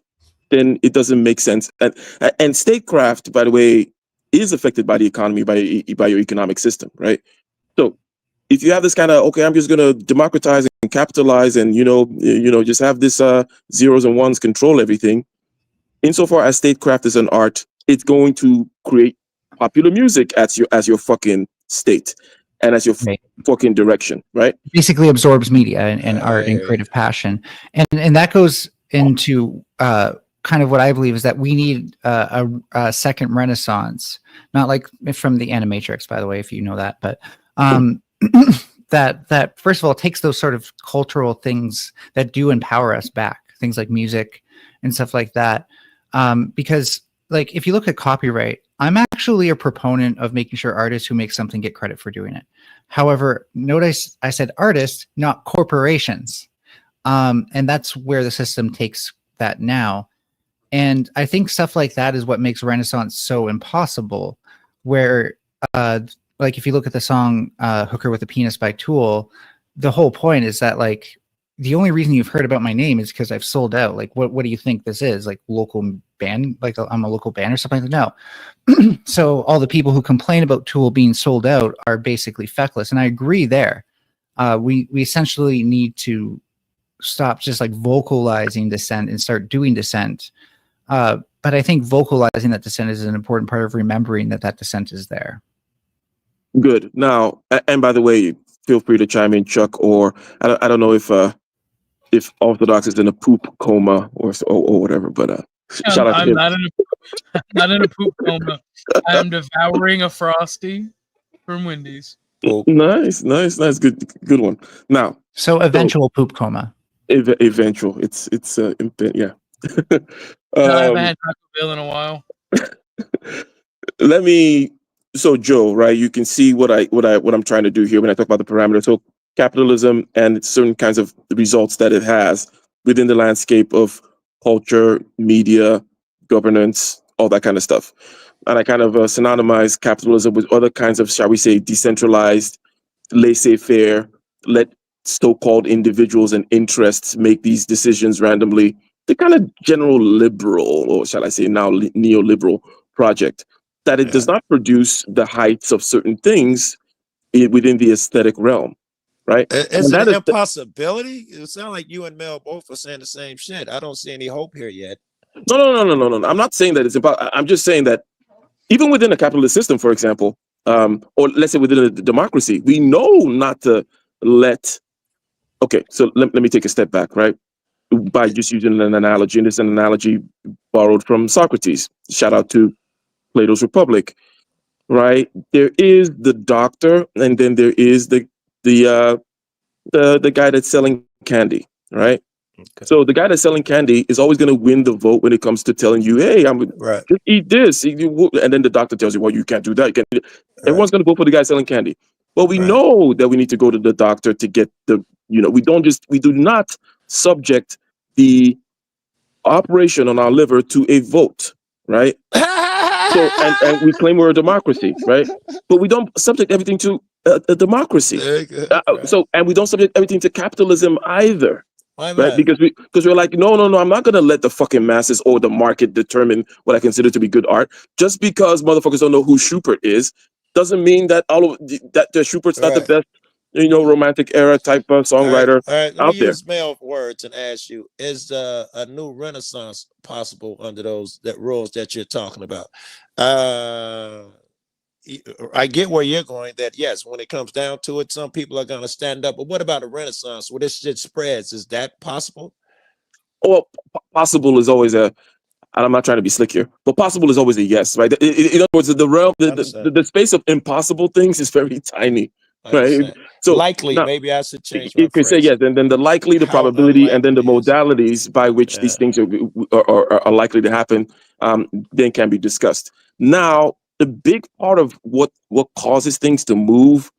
then it doesn't make sense. And statecraft, by the way, is affected by the economy, by your economic system, right? So if you have this kind of, okay, I'm just going to democratize and capitalize and, just have this zeros and ones control everything. Insofar as statecraft is an art, it's going to create popular music as your fucking state. and as your Right. fucking direction, right? Basically absorbs media and art and creative passion, and that goes into kind of what I believe is that we need a second renaissance, not like from the Animatrix, by the way, if you know that, but that first of all takes those sort of cultural things that do empower us back, things like music and stuff like that, because like if you look at copyright, I'm actually a proponent of making sure artists who make something get credit for doing it. However, notice I said artists, not corporations. And that's where the system takes that now. And I think stuff like that is what makes Renaissance so impossible, where like if you look at the song Hooker with a Penis by Tool, the whole point is that like the only reason you've heard about my name is because I've sold out. Like what do you think this is? Like local band, like I'm a local band or something like that? No. So all the people who complain about Tool being sold out are basically feckless. And I agree there. We essentially need to stop just like vocalizing dissent and start doing dissent. But I think vocalizing that dissent is an important part of remembering that dissent is there. Good. Now, and by the way, feel free to chime in, Chuck, or I don't know if Orthodox is in a poop coma or whatever, but shout out to him. Not in a poop coma. I am devouring a Frosty from Wendy's. Nice. Good one. Now, so eventual poop coma. Eventual. It's yeah. I haven't had Taco Bell in a while. So Joe, right? You can see what I'm trying to do here when I talk about the parameters. So capitalism and certain kinds of results that it has within the landscape of culture, media, governance, all that kind of stuff. And I kind of synonymize capitalism with other kinds of, shall we say, decentralized, laissez-faire, let so-called individuals and interests make these decisions randomly. The kind of general liberal, or shall I say now neoliberal project, that it does not produce the heights of certain things within the aesthetic realm, right? Is it an impossibility? It sounds like you and Mel both are saying the same shit. I don't see any hope here yet. No. I'm not saying that it's impossible. I'm just saying that even within a capitalist system, for example, or let's say within a democracy, we know not to let. Okay, so let me take a step back, right? By just using an analogy, and this is an analogy borrowed from Socrates. Shout out to Plato's Republic, right? There is the doctor, and then there is the guy that's selling candy, right? Okay. So the guy that's selling candy is always going to win the vote when it comes to telling you, "Hey, just eat this," and then the doctor tells you, "Well, you can't do that." Everyone's going to go for the guy selling candy. Well, we know that we need to go to the doctor to get the. We do not subject the operation on our liver to a vote, right? So, and we claim we're a democracy, right? But we don't subject everything to a democracy. So, and we don't subject everything to capitalism either, right? Because we're like, no, I'm not gonna let the fucking masses or the market determine what I consider to be good art. Just because motherfuckers don't know who Schubert is, doesn't mean that that Schubert's not the best, romantic era type of songwriter all right. Let out me there. use Mel words and ask you: is a new renaissance possible under those rules that you're talking about? I get where you're going. That yes, when it comes down to it, some people are going to stand up. But what about a renaissance where this shit spreads? Is that possible? Well, possible is always and I'm not trying to be slick here, but possible is always a yes, right? In other words, the realm, the space of impossible things is very tiny. Right. So likely, now, maybe I should change. You can say yes, and then the likely, the probability, and then the modalities by which these things are likely to happen, then can be discussed. Now, the big part of what causes things to move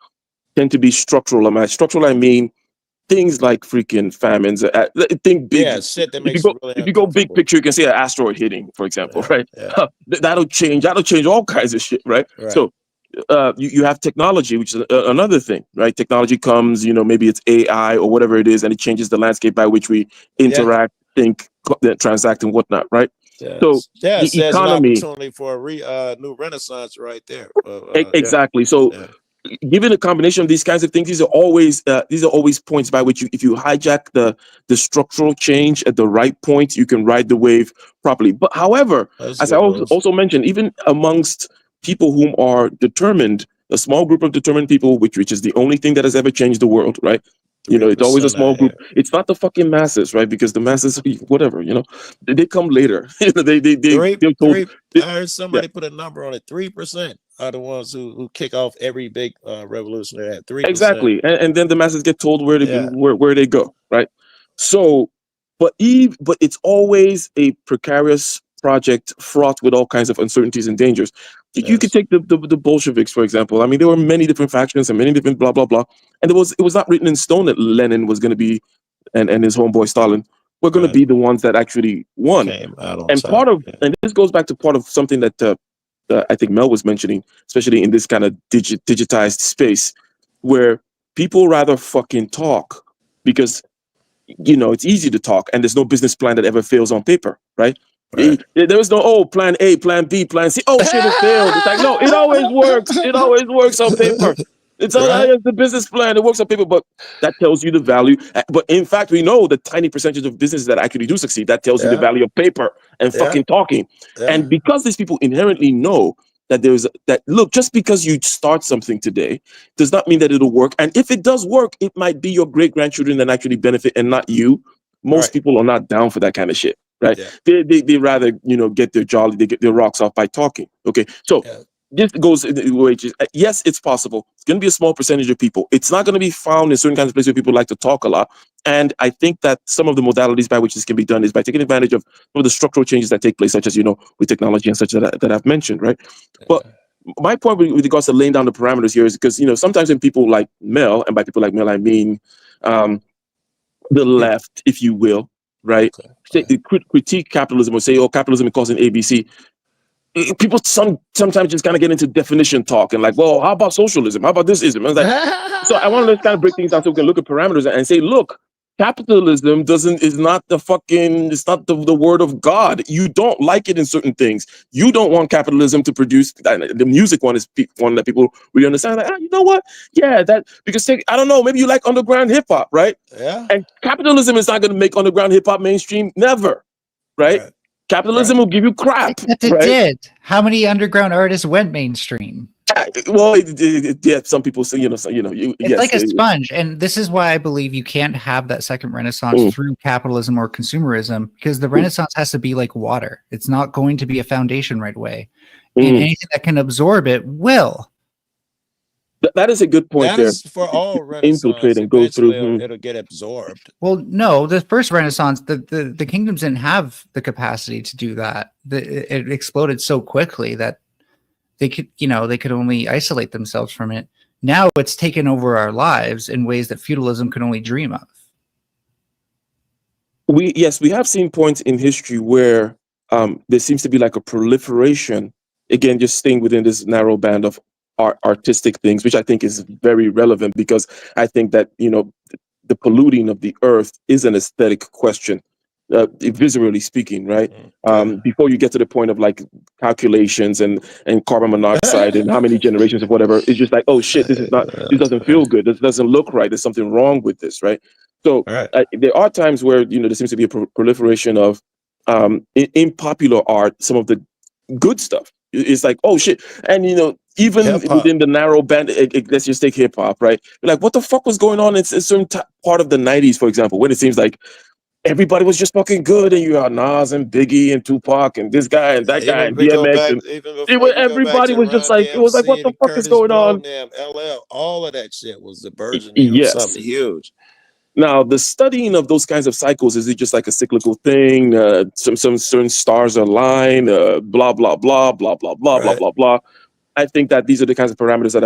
tend to be structural. Structural, I mean things like freaking famines. Think big. Yeah, shit that makes if you go big picture, you can see an asteroid hitting, for example, right? Yeah. That'll change all kinds of shit, right? So. You have technology, which is another thing, right? Technology comes, maybe it's AI or whatever it is, and it changes the landscape by which we interact, think, transact, and whatnot, right? So the economy, an opportunity for a new renaissance right there. Exactly. So given a combination of these kinds of things, these are always points by which if you hijack the structural change at the right point, you can ride the wave properly. But however, as I also mentioned, even amongst people whom are determined a small group of determined people, which is the only thing that has ever changed the world, right? It's always a 3% small group. It's not the fucking masses, right? Because the masses, whatever, they come later. They're told. I heard somebody put a number on it. 3% are the ones who kick off every big revolution. At 3%. Exactly, and then the masses get told where they go, right? So, but it's always a precarious project fraught with all kinds of uncertainties and dangers. You could take the Bolsheviks, for example. I mean, there were many different factions and many different blah blah blah, and it was not written in stone that Lenin was going to be, and his homeboy Stalin were going to be the ones that actually won. And and this goes back to part of something that I think Mel was mentioning, especially in this kind of digitized space, where people rather fucking talk because it's easy to talk, and there's no business plan that ever fails on paper, right? There was no plan A, plan B, plan C. Oh shit, it failed. It's like, no, it always works. It always works on paper. It's the business plan. It works on paper, but that tells you the value. But in fact, we know the tiny percentage of businesses that actually do succeed. That tells you the value of paper and fucking talking. And because these people inherently know that look, just because you start something today does not mean that it'll work. And if it does work, it might be your great grandchildren that actually benefit and not you. Most people are not down for that kind of shit, right? They rather get they get their rocks off by talking. Okay, so this goes in the wages. Yes, it's possible. It's going to be a small percentage of people. It's not going to be found in certain kinds of places where people like to talk a lot. And I think that some of the modalities by which this can be done is by taking advantage of some of the structural changes that take place, such as, with technology and such that I've mentioned, right? But my point with regards to laying down the parameters here is because, sometimes when people like Mel, and by people like Mel, I mean the left, if you will, right? Critique capitalism or say, capitalism is causing ABC. People sometimes just kind of get into definition talk and like, well, how about socialism? How about this ism? And so I want to kind of break things down so we can look at parameters and say, look, capitalism is not the word of God. You don't like it in certain things. You don't want capitalism to produce. The music one is one that people really understand. Like, you know what? Yeah, because I don't know, maybe you like underground hip hop, right? Yeah. And capitalism is not going to make underground hip hop mainstream. Never, right? Capitalism will give you crap. It did. How many underground artists went mainstream? Well, some people say, it's like a sponge. And this is why I believe you can't have that second renaissance through capitalism or consumerism, because the renaissance has to be like water. It's not going to be a foundation right away. And anything that can absorb it will. That is a good point. That is for all renaissance. Infiltrate and go through. It'll get absorbed. Well, no, the first renaissance, the kingdoms didn't have the capacity to do that. It exploded so quickly that they could only isolate themselves from it. Now it's taken over our lives in ways that feudalism could only dream of. We have seen points in history where there seems to be like a proliferation, again, just staying within this narrow band of artistic things, which I think is very relevant, because I think that the polluting of the earth is an aesthetic question, visually speaking, right? Before you get to the point of like calculations and carbon monoxide and how many generations of whatever, it's just like, oh shit, this doesn't feel good, this doesn't look right, there's something wrong with this, right? So there are times where there seems to be a proliferation of in popular art, some of the good stuff. It's like, oh shit. And even hip-hop, within the narrow band, let's just take hip hop, right? You're like, what the fuck was going on in a certain part of the 90s, for example, when it seems like everybody was just fucking good, and you got Nas and Biggie and Tupac and this guy and that guy and DMX, everybody was just like, it was like, what the fuck is going on? LL, all of that shit was the burgeoning of something huge. Now, the studying of those kinds of cycles, is it just like a cyclical thing? Some certain stars align, blah, blah, blah, blah, blah, blah, blah, blah, blah. I think that these are the kinds of parameters that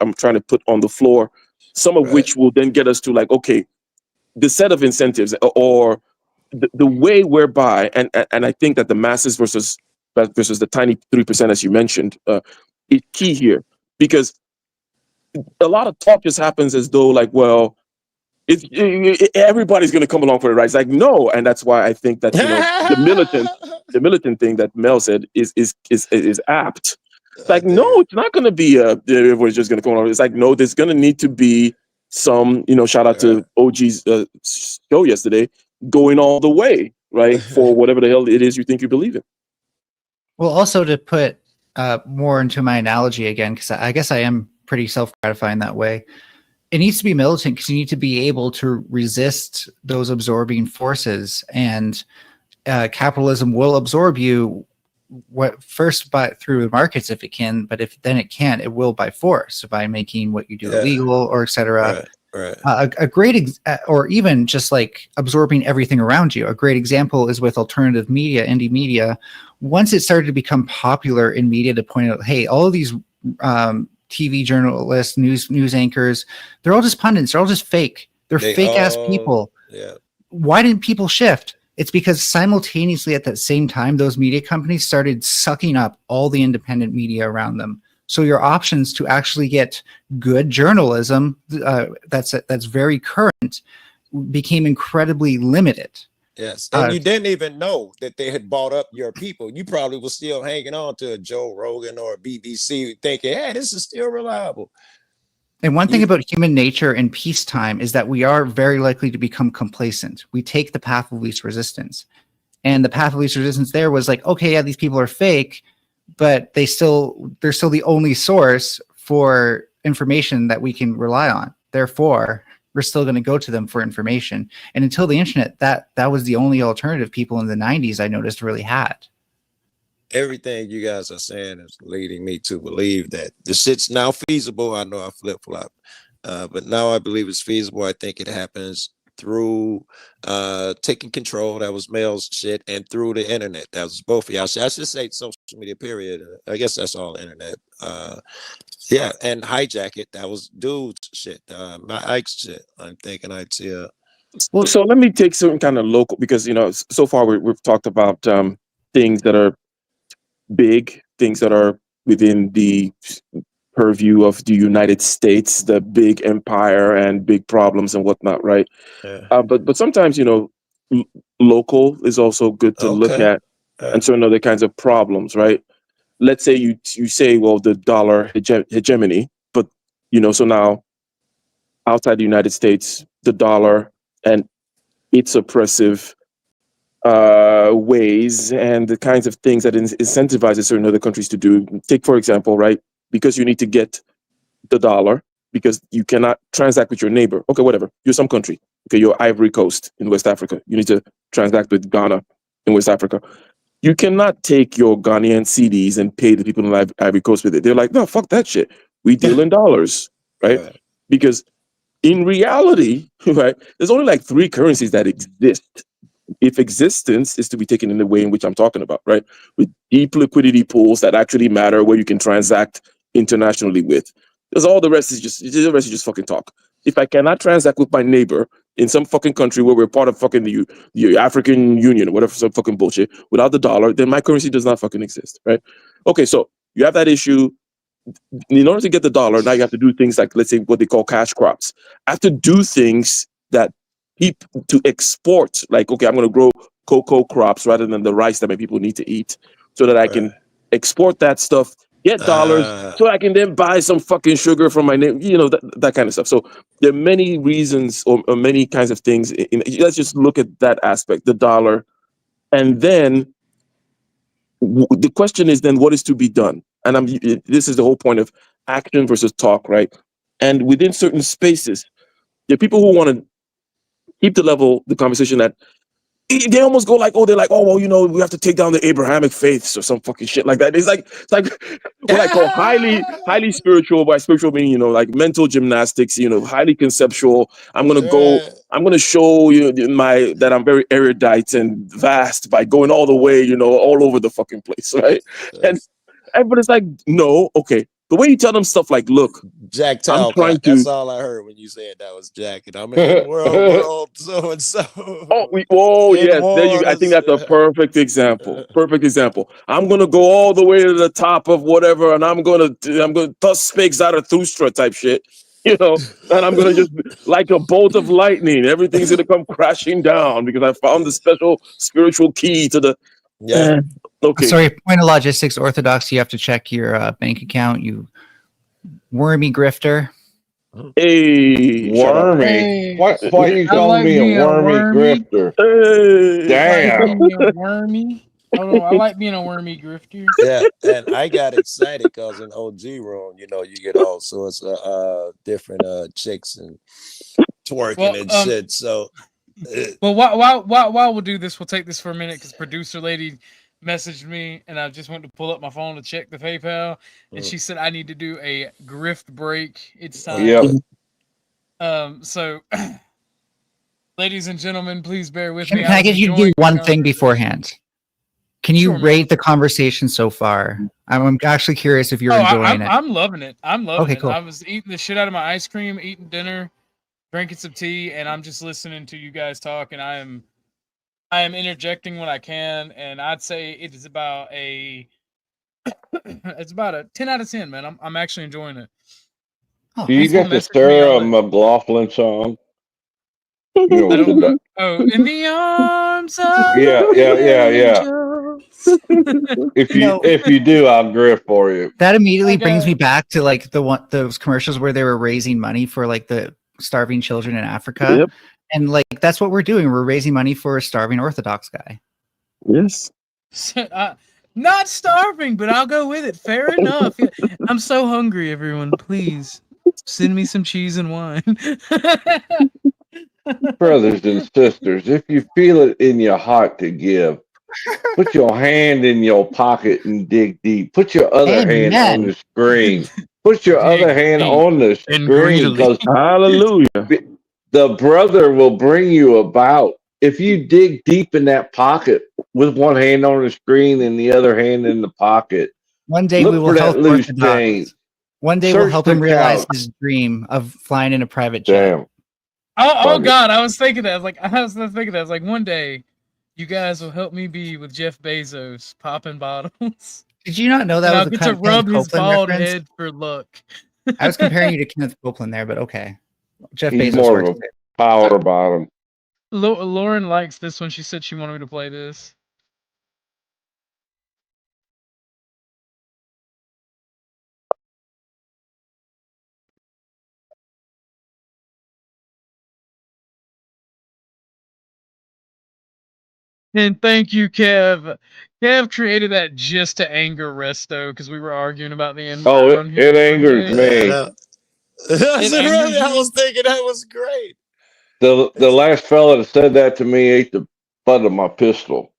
I'm trying to put on the floor, some of which will then get us to like, okay, the set of incentives or the way whereby, and I think that the masses versus the tiny 3%, as you mentioned, is key here, because a lot of talk just happens as though like, well, everybody's going to come along for it, right? It's like, no. And that's why I think that the militant thing that Mel said is apt. It's like, no, it's not going to be everybody's just going to come along. It's like, no, there's going to need to be some, shout out to OG's show yesterday, going all the way, right? For whatever the hell it is you think you believe in. Well, also to put more into my analogy again, because I guess I am pretty self-gratifying that way. It needs to be militant because you need to be able to resist those absorbing forces, and capitalism will absorb you first through the markets if it can, but if then it can't, it will by force, by making what you do illegal or etc. Right. A great or even just like absorbing everything around you. A great example is with alternative media, indie media. Once it started to become popular in media to point out, hey, all of these TV journalists, news anchors, they're all just pundits. They're all just fake. They're fake ass people. Yeah. Why didn't people shift? It's because simultaneously at that same time, those media companies started sucking up all the independent media around them. So your options to actually get good journalism that's very current became incredibly limited. Yes, and you didn't even know that they had bought up your people. You probably was still hanging on to a Joe Rogan or a BBC thinking, hey, this is still reliable. And one thing about human nature in peacetime is that we are very likely to become complacent. We take the path of least resistance. And the path of least resistance there was like, okay, yeah, these people are fake, but they're still the only source for information that we can rely on. Therefore, we're still going to go to them for information. And until the internet, that was the only alternative people in the 90s I noticed really had. Everything you guys are saying is leading me to believe that the shit's now feasible. I know I flip-flop, but now I believe it's feasible. I think it happens through taking control. That was Mel's shit, and through the internet. That was both of y'all. I should say social media, period. I guess that's all internet. Yeah, and hijack it. That was dude's shit. My Ike's shit. I'm thinking I'd see Well, so let me take certain kind of local, because so far we've talked about things that are big, things that are within the purview of the United States, the big empire and big problems and whatnot, right? Yeah. But sometimes local is also good to look at, and certain other kinds of problems, right? Let's say you say, well, the dollar hegemony, but so now outside the United States, the dollar and its oppressive ways and the kinds of things that incentivizes certain other countries to do. Take, for example, right? Because you need to get the dollar, because you cannot transact with your neighbor. Okay, whatever. You're some country. Okay, you're Ivory Coast in West Africa. You need to transact with Ghana in West Africa. You cannot take your Ghanaian CDs and pay the people in Ivory Coast with it. They're like, no, fuck that shit. We deal in dollars, right? Because in reality, right, there's only like 3 currencies that exist. If existence is to be taken in the way in which I'm talking about, right? With deep liquidity pools that actually matter, where you can transact internationally with. Because all the rest is just fucking talk. If I cannot transact with my neighbor in some fucking country where we're part of fucking the African Union or whatever, some fucking bullshit, without the dollar, then my currency does not fucking exist, right? Okay, so you have that issue. In order to get the dollar, now you have to do things like, let's say, what they call cash crops. I have to do things that people to export, like, okay, I'm going to grow cocoa crops rather than the rice that my people need to eat, so that I can export that stuff, get dollars, so I can then buy some fucking sugar from my name, that kind of stuff. So there are many reasons or many kinds of things. Let's just look at that aspect, the dollar. And then the question is then, what is to be done? And this is the whole point of action versus talk, right? And within certain spaces, there are people who want to keep the conversation that they almost go like, they're like, well, we have to take down the Abrahamic faiths or some fucking shit like that. It's like what I call highly spiritual. By spiritual meaning, like mental gymnastics, highly conceptual. I'm going to show you that I'm very erudite and vast by going all the way, all over the fucking place, right? And everybody's like, no, okay. The way you tell them stuff like, look, Jack I'm trying to. That's all I heard when you said that was Jack. And I'm in the world so and so. Yes. There you go. I think that's a perfect example. Perfect example. I'm gonna go all the way to the top of whatever, and I'm gonna thus spake Zarathustra type shit. And I'm gonna just like a bolt of lightning. Everything's gonna come crashing down because I found the special spiritual key to the. Yeah. Okay. Sorry, point of logistics, Orthodox, you have to check your bank account, you wormy grifter. Hey, wormy. Hey. Why are you calling me a wormy grifter? Damn. Wormy. Hold on, I like being a wormy grifter. Yeah, and I got excited because in OG room, you know, you get all sorts of different chicks and twerking and shit. So well, while we'll do this, we'll take this for a minute because producer lady messaged me and I just went to pull up my phone to check the PayPal and she said I need to do a grift break. It's time. Yep. So ladies and gentlemen, please bear with Can me. I get you to do one thing beforehand? Can you rate the conversation so far? I'm actually curious if you're enjoying it. I'm loving it. I'm loving it. Cool. I was eating the shit out of my ice cream, eating dinner, drinking some tea, and I'm just listening to you guys talk, and I am interjecting when I can, and I'd say it is about a it's about a 10 out of 10, man. I'm actually enjoying it. Do you get the Sarah McLaughlin song? You know, I don't know. Oh, in the arms of yeah. If you do, I'll grift for you. That immediately brings me back to like those commercials where they were raising money for like the starving children in Africa. Yep. And like that's what we're doing. We're raising money for a starving Orthodox guy. Yes. Not starving, but I'll go with it. Fair enough. I'm so hungry, everyone. Please send me some cheese and wine. Brothers and sisters, if you feel it in your heart to give, put your hand in your pocket and dig deep. Put your other hand on the screen. Put your other hand on the screen because hallelujah. The brother will bring you about. If you dig deep in that pocket with one hand on the screen and the other hand in the pocket, one day we will help loose chain. One day we'll help him realize his dream of flying in a private jet. Damn. Oh God, I was thinking that. I was thinking that. Like one day, you guys will help me be with Jeff Bezos popping bottles. Did you not know that? I'll get to rub his bald head for luck. I was comparing you to Kenneth Copeland there, but okay. Jeff He's Bezos more of a power bottom. Lauren likes this one. She said she wanted me to play this. And thank you, Kev. Kev created that just to anger Resto because we were arguing about the N-word on here. It angers me. I was thinking that was great. The last fella that said that to me ate the butt of my pistol.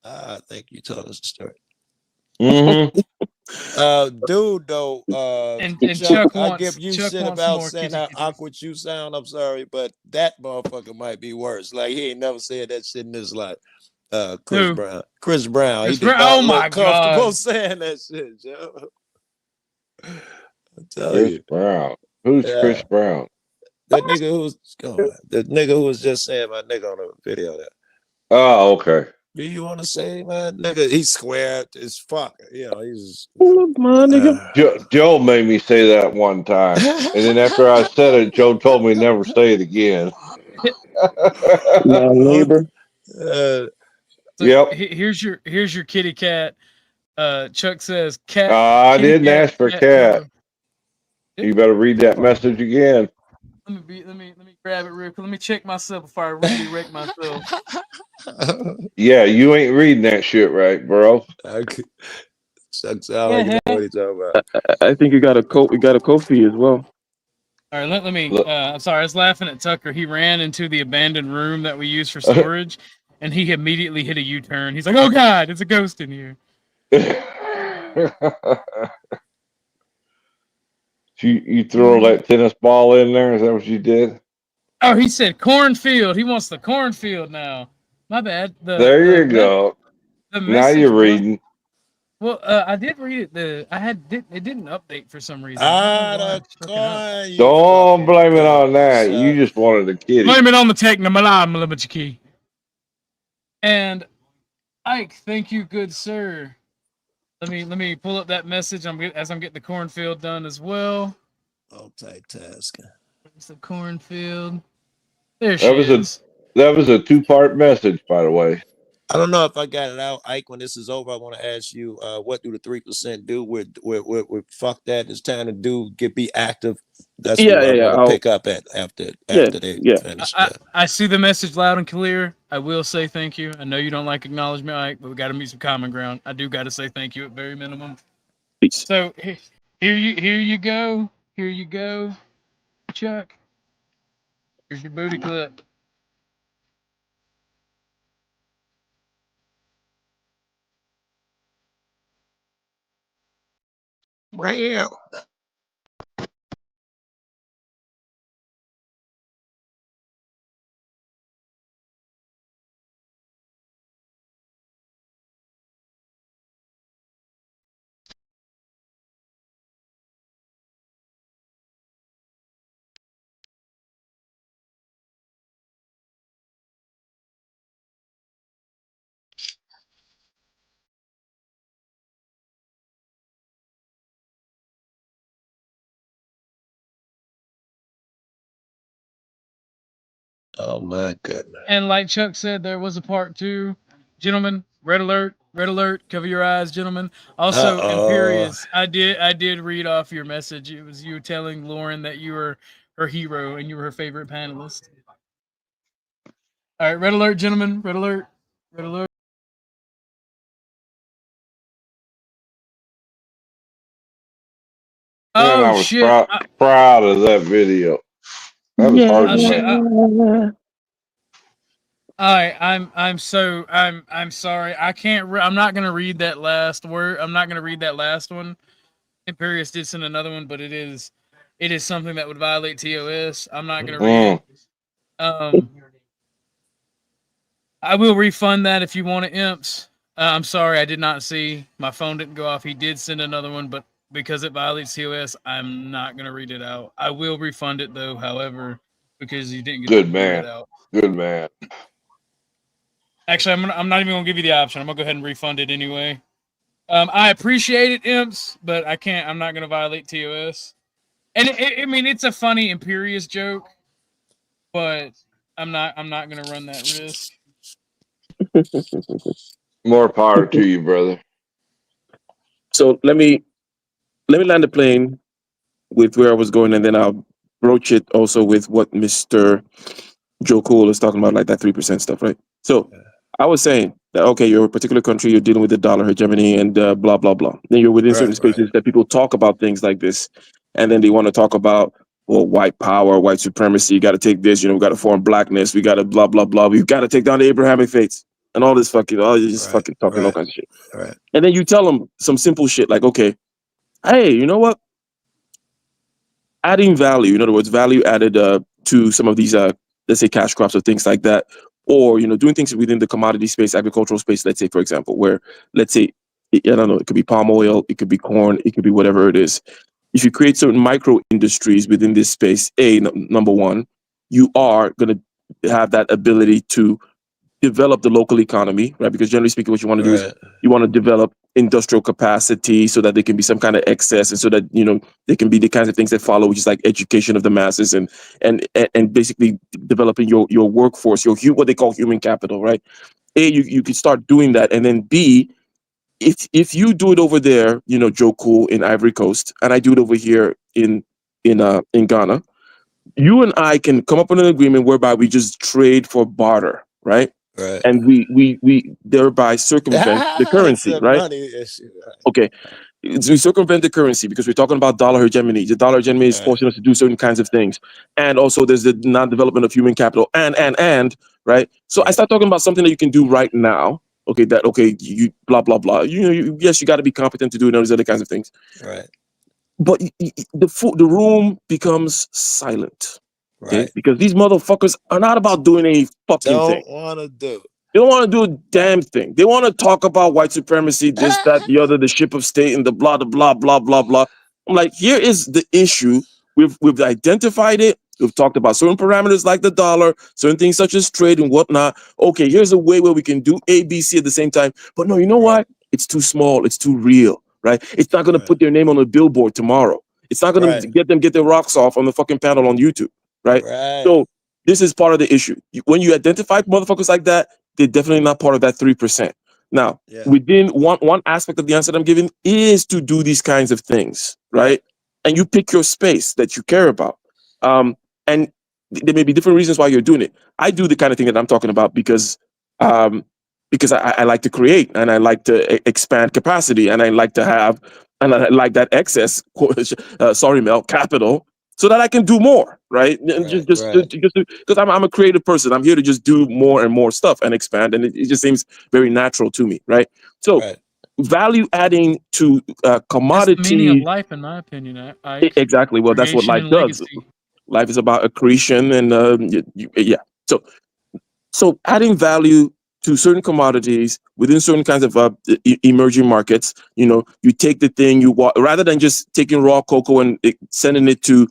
I think you told us the story. Mm-hmm. Dude, though, and Chuck I wants, give you Chuck shit wants about more saying how awkward you sound. I'm sorry, but that motherfucker might be worse. Like he ain't never said that shit in his life. Chris Brown. Chris Brown. He did not look comfortable saying that shit, Joe. Chris Brown. Who's Chris Brown? That nigga who was just saying my nigga on the video there. Oh, okay. Do you want to say my nigga? He's squared as fuck. You know, he's Joe made me say that one time, and then after I said it, Joe told me never say it again. My neighbor. Yep. Here's your kitty cat. Chuck says cat. I didn't ask for cat. You better read that message again. Let me grab it real quick. Let me check myself before I redirect myself. Yeah, you ain't reading that shit right, bro. Chuck's out like you know what he's talking about. I think you got a Kofi as well. All right, let me. I'm sorry, I was laughing at Tucker. He ran into the abandoned room that we use for storage, and he immediately hit a U-turn. He's like, "Oh God, it's a ghost in here." You throw that tennis ball in there? Is that what you did? Oh, he said cornfield. He wants the cornfield now. My bad. There you go. Now you're reading. Well, I did read it. It didn't update for some reason. Don't blame it on that. You just wanted a kitty. Blame it on the technology. And Ike, thank you, good sir. Let me pull up that message. As I'm getting the cornfield done as well. Multitasking. It's the cornfield. There she is. That was a 2-part message, by the way. I don't know if I got it out, Ike. When this is over, I want to ask you, what do the 3% do? With fuck that. It's time to be active. That's Yeah, what yeah, I'm yeah. gonna pick up at after they Yeah. finish. I see the message loud and clear. I will say thank you. I know you don't like acknowledgement, Ike, but we got to meet some common ground. I do got to say thank you at very minimum. Peace. So here you go. Here you go, Chuck. Here's your booty clip. Wow. Oh my goodness. And like Chuck said, there was a part 2. Gentlemen, red alert, cover your eyes, gentlemen. Also, Imperious, I did read off your message. It was you telling Lauren that you were her hero and you were her favorite panelist. All right, red alert, gentlemen, red alert, red alert. Man, I Oh was shit! proud of that video. That was hard to make. I'm sorry. I can't. I'm not gonna read that last word. I'm not gonna read that last one. Imperious did send another one, but it is something that would violate TOS. I'm not gonna read it. I will refund that if you want it, imps. I'm sorry, I did not see. My phone didn't go off. He did send another one, but because it violates TOS, I'm not gonna read it out. I will refund it though, however, because you didn't get Good to man. read it out. Good man. Actually, I'm not even gonna give you the option. I'm gonna go ahead and refund it anyway. I appreciate it, imps, but I can't. I'm not gonna violate TOS. And I mean, it's a funny Imperious joke, but I'm not gonna run that risk. More power to you, brother. So let me land the plane with where I was going, and then I'll broach it also with what Mr. Joe Cool is talking about, like that 3% stuff, right? So I was saying that, okay, you're a particular country, you're dealing with the dollar hegemony and blah, blah, blah. Then you're within certain spaces that people talk about things like this. And then they want to talk about, well, white power, white supremacy, you got to take this, we got to form blackness, we got to blah, blah, blah. We've got to take down the Abrahamic faiths and all this fucking, you're just fucking talking all kinds of shit. Right. And then you tell them some simple shit like, okay, hey, you know what? Adding value, in other words, value added to some of these, let's say, cash crops or things like that, or doing things within the commodity space, agricultural space. Let's say, for example, where let's say, I don't know, it could be palm oil, it could be corn, it could be whatever it is. If you create certain micro industries within this space, number one, you are going to have that ability to develop the local economy, right? Because generally speaking, what you want to do is you want to develop industrial capacity so that there can be some kind of excess, and so that there can be the kinds of things that follow, which is like education of the masses and basically developing your workforce, what they call human capital, right? You can start doing that, and then B, if you do it over there, Joe Cool in Ivory Coast, and I do it over here in Ghana, you and I can come up with an agreement whereby we just trade for barter, right? Right. And we thereby circumvent the currency, right? Money issue, right? Okay. So we circumvent the currency because we're talking about dollar hegemony. The dollar hegemony is forcing us to do certain kinds of things. And also there's the non-development of human capital and, right? So I start talking about something that you can do right now. Okay, you blah, blah, blah. Yes, you got to be competent to do those other kinds of things. Right. But the room becomes silent. Okay? Right. Because these motherfuckers are not about doing any fucking thing. Don't want to do. They don't want to do a damn thing. They want to talk about white supremacy, this, that, the other, the ship of state, and the blah, blah, blah, blah, blah. I'm like, here is the issue. We've identified it. We've talked about certain parameters like the dollar, certain things such as trade and whatnot. Okay, here's a way where we can do A, B, C at the same time. But no, you know what? It's too small. It's too real, right? It's not going to put their name on a billboard tomorrow. It's not going to get their rocks off on the fucking panel on YouTube, right? So this is part of the issue. When you identify motherfuckers like that, they're definitely not part of that 3%. Now, within one aspect of the answer that I'm giving is to do these kinds of things, right? and you pick your space that you care about. And there may be different reasons why you're doing it. I do the kind of thing that I'm talking about because I like to create, and I like to expand capacity, and I like to have, and I like that excess, sorry, Mel, capital, so that I can do more, right? And just because I'm a creative person. I'm here to just do more and more stuff and expand, and it just seems very natural to me, right? So value adding to commodity. That's the meaning of life, in my opinion. Exactly. Well, that's what Creation life and does. legacy. Life is about accretion, and yeah. So adding value to certain commodities within certain kinds of emerging markets. You take the thing rather than just taking raw cocoa and sending it to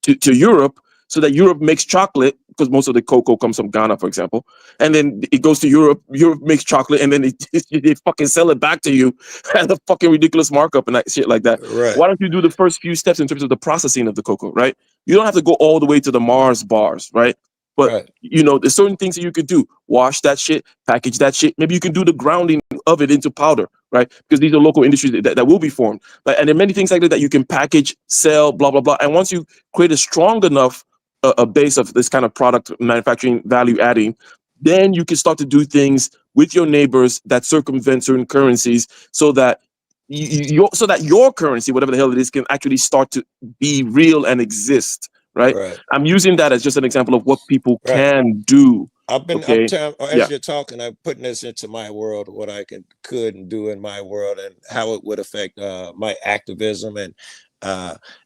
Europe, so that Europe makes chocolate, because most of the cocoa comes from Ghana, for example, and then it goes to Europe. Europe makes chocolate, and then they fucking sell it back to you at a fucking ridiculous markup and that shit like that. Right. Why don't you do the first few steps in terms of the processing of the cocoa, right? You don't have to go all the way to the Mars bars, right? But there's certain things that you could do. Wash that shit, package that shit. Maybe you can do the grounding of it into powder, right? Because these are local industries that will be formed. And there are many things like that you can package, sell, blah, blah, blah. And once you create a strong enough a base of this kind of product manufacturing value adding, then you can start to do things with your neighbors that circumvent certain currencies, so that your currency, whatever the hell it is, can actually start to be real and exist. Right? I'm using that as just an example of what people can do. I've been as you're talking, I'm putting this into my world, what I could and do in my world, and how it would affect my activism, and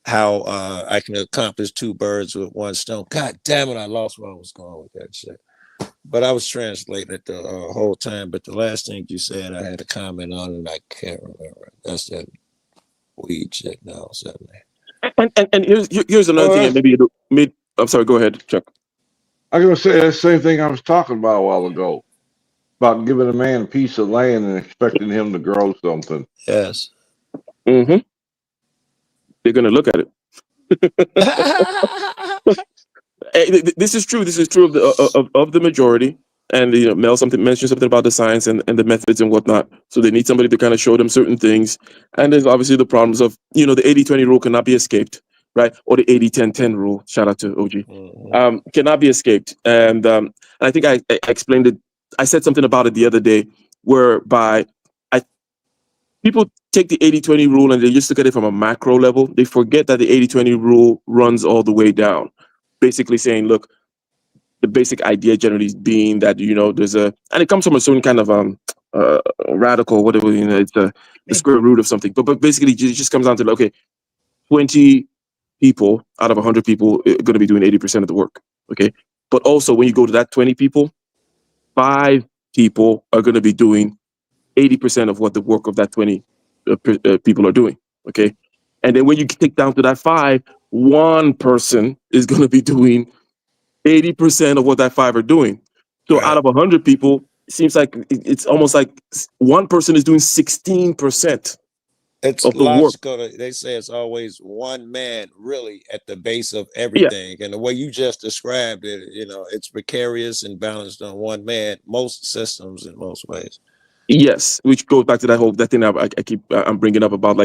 how I can accomplish two birds with one stone. God damn it, I lost where I was going with that shit. But I was translating it the whole time. But the last thing you said, I had a comment on, and I can't remember. That's that weed shit now, suddenly. And here's another thing, and maybe I'm sorry. Go ahead, Chuck. I'm gonna say the same thing I was talking about a while ago, about giving a man a piece of land and expecting him to grow something. Yes. Mm-hmm. They're gonna look at it. This is true. This is true of the majority. And Mel mentioned something about the science and the methods and whatnot. So they need somebody to kind of show them certain things. And there's obviously the problems of the 80-20 rule cannot be escaped, right? Or the 80-10-10 rule. Shout out to OG. Cannot be escaped. And I think I explained it. I said something about it the other day, whereby people take the 80-20 rule and they just look at it from a macro level. They forget that the 80-20 rule runs all the way down, basically saying, look, the basic idea generally being that there's and it comes from a certain kind of radical, whatever, it's the square root of something, but basically it just comes down to 20 people out of 100 people are going to be doing 80% of the work. Okay, but also when you go to that 20 people, 5 people are going to be doing 80% of what the work of that 20 people are doing. Okay, and then when you take down to that 5, one person is going to be doing 80% of what that 5 are doing. So out of 100 people, it seems like it's almost like one person is doing 16%. It's logical. They say it's always one man really at the base of everything. And the way you just described it, it's precarious and balanced on one man, most systems in most ways. Yes, which goes back to that thing I'm bringing up about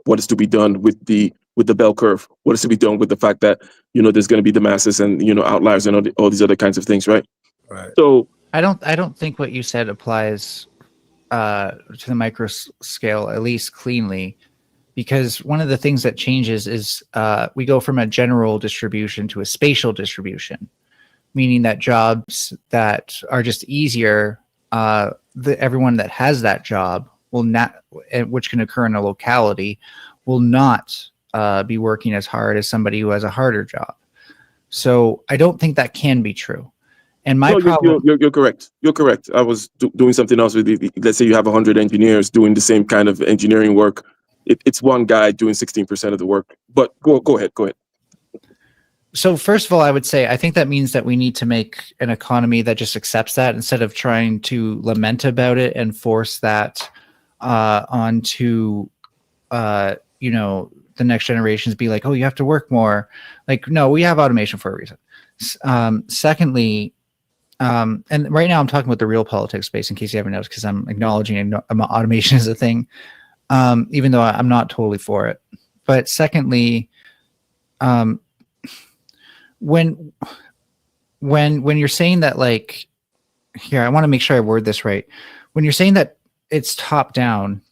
what is to be done with the bell curve? What is to be done with the fact that there's going to be the masses and outliers and all these other kinds of things, right? Right. So I don't think what you said applies to the micro scale, at least cleanly, because one of the things that changes is we go from a general distribution to a spatial distribution, meaning that jobs that are just easier, everyone that has that job will not, which can occur in a locality, will not be working as hard as somebody who has a harder job. So I don't think that can be true. And my problem, you're correct. You're correct. I was doing something else with let's say you have 100 engineers doing the same kind of engineering work. It's one guy doing 16% of the work. But go ahead. So first of all, I would say I think that means that we need to make an economy that just accepts that, instead of trying to lament about it and force that onto the next generations. Be like, oh, you have to work more. No, we have automation for a reason. Secondly, and right now I'm talking about the real politics space, in case you haven't noticed, because I'm acknowledging automation is a thing, even though I'm not totally for it. But secondly, when you're saying that, like, here, I want to make sure I word this right. When you're saying that it's top down,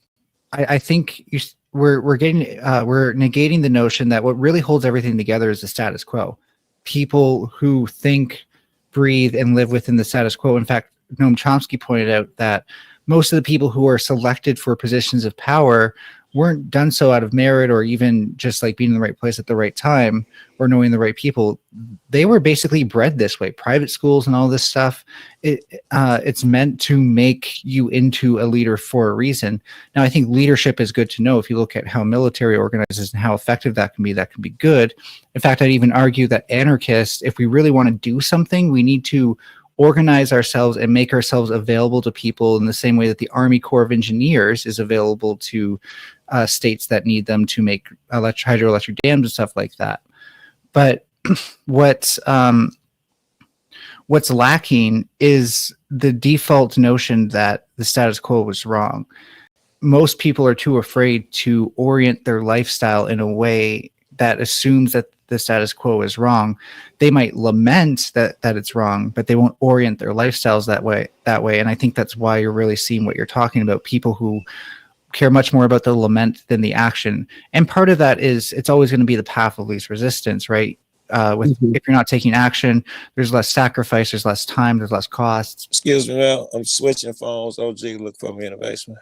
I think we're negating the notion that what really holds everything together is the status quo. People who think, breathe, and live within the status quo. In fact, Noam Chomsky pointed out that most of the people who are selected for positions of power weren't done so out of merit or even just like being in the right place at the right time or knowing the right people. They were basically bred this way. Private schools and all this stuff, it's meant to make you into a leader for a reason. Now, I think leadership is good to know. If you look at how military organizes and how effective that can be good. In fact, I'd even argue that anarchists, if we really want to do something, we need to organize ourselves and make ourselves available to people in the same way that the Army Corps of Engineers is available to states that need them to make hydroelectric dams and stuff like that. But what's lacking is the default notion that the status quo was wrong. Most people are too afraid to orient their lifestyle in a way that assumes that the status quo is wrong. They might lament that it's wrong, but they won't orient their lifestyles that way. And I think that's why you're really seeing what you're talking about, people who care much more about the lament than the action. And part of that is it's always going to be the path of least resistance, right? If you're not taking action, there's less sacrifice, there's less time, there's less costs. Excuse me, Mel. I'm switching phones. OG, look for me in the basement.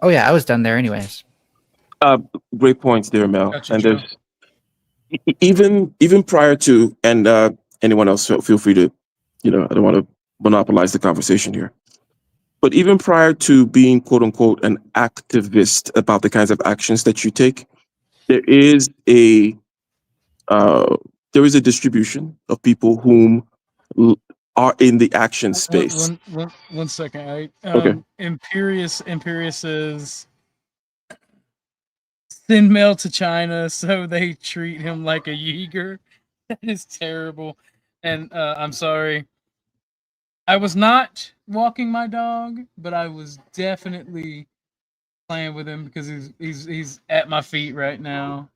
Oh yeah, I was done there anyways. Great points there, Mel. Gotcha, And Joe. there's even prior to, and anyone else feel free to, I don't want to monopolize the conversation here. But even prior to being quote unquote an activist about the kinds of actions that you take, there is a distribution of people whom are in the action space. One second. Okay. Imperius says, send mail to China so they treat him like a Uyghur. That is terrible. And I'm sorry. I was not walking my dog, but I was definitely playing with him because he's at my feet right now.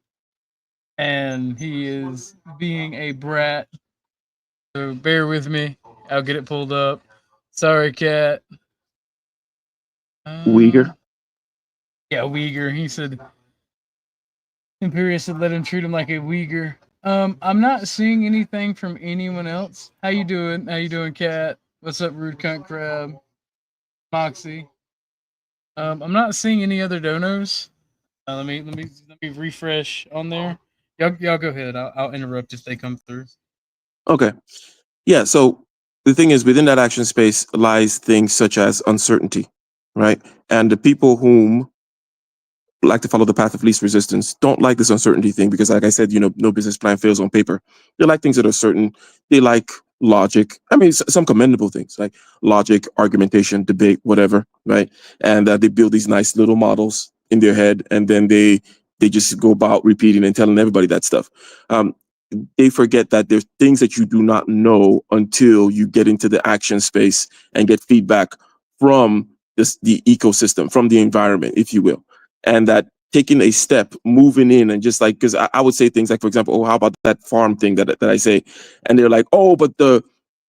And he is being a brat. So bear with me. I'll get it pulled up. Sorry, cat. Uyghur. Yeah, Uyghur. He said, Imperius said, let him treat him like a Uyghur. I'm not seeing anything from anyone else. How you doing? How you doing, cat? What's up, rude cunt crab? Moxie. I'm not seeing any other donos. Let me refresh on there. Y'all go ahead. I'll interrupt if they come through. Okay. Yeah. So the thing is, within that action space lies things such as uncertainty, right? And the people whom like to follow the path of least resistance don't like this uncertainty thing because, like I said, no business plan fails on paper. They like things that are certain. They like logic. I mean, some commendable things like logic, argumentation, debate, whatever, right? And they build these nice little models in their head, and then they just go about repeating and telling everybody that stuff. They forget that there's things that you do not know until you get into the action space and get feedback from the ecosystem, from the environment, if you will. And that taking a step, moving in, and just like, because I would say things like, for example, oh, how about that farm thing that I say? And they're like, oh, but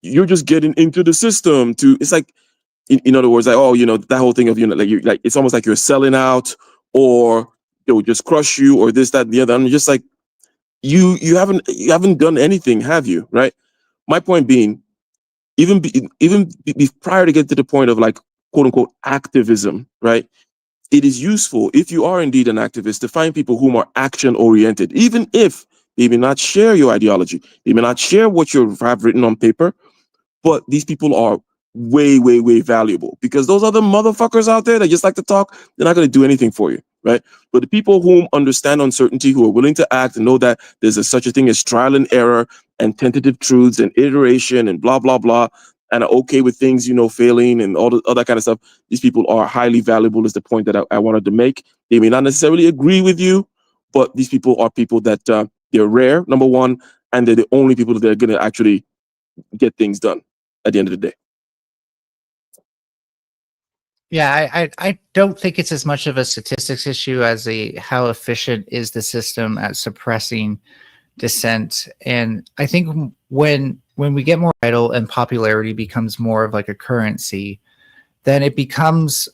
you're just getting into the system to, it's like, in other words, like, oh, that whole thing of, like it's almost like you're selling out, or they'll just crush you, or this, that, and the other. I'm just like, you haven't done anything, have you? Right? My point being, even prior to get to the point of like, quote unquote, activism, right? It is useful, if you are indeed an activist, to find people whom are action oriented, even if they may not share your ideology, they may not share what you have written on paper, but these people are way, way, way valuable, because those other motherfuckers out there that just like to talk, they're not going to do anything for you, right? But the people whom understand uncertainty, who are willing to act and know that there's such a thing as trial and error and tentative truths and iteration and blah, blah, blah, and are okay with things, failing and all that kind of stuff. These people are highly valuable, is the point that I wanted to make. They may not necessarily agree with you, but these people are people that they're rare, number one, and they're the only people that are going to actually get things done at the end of the day. Yeah, I don't think it's as much of a statistics issue as a how efficient is the system at suppressing dissent. And I think when we get more idle and popularity becomes more of like a currency, then it becomes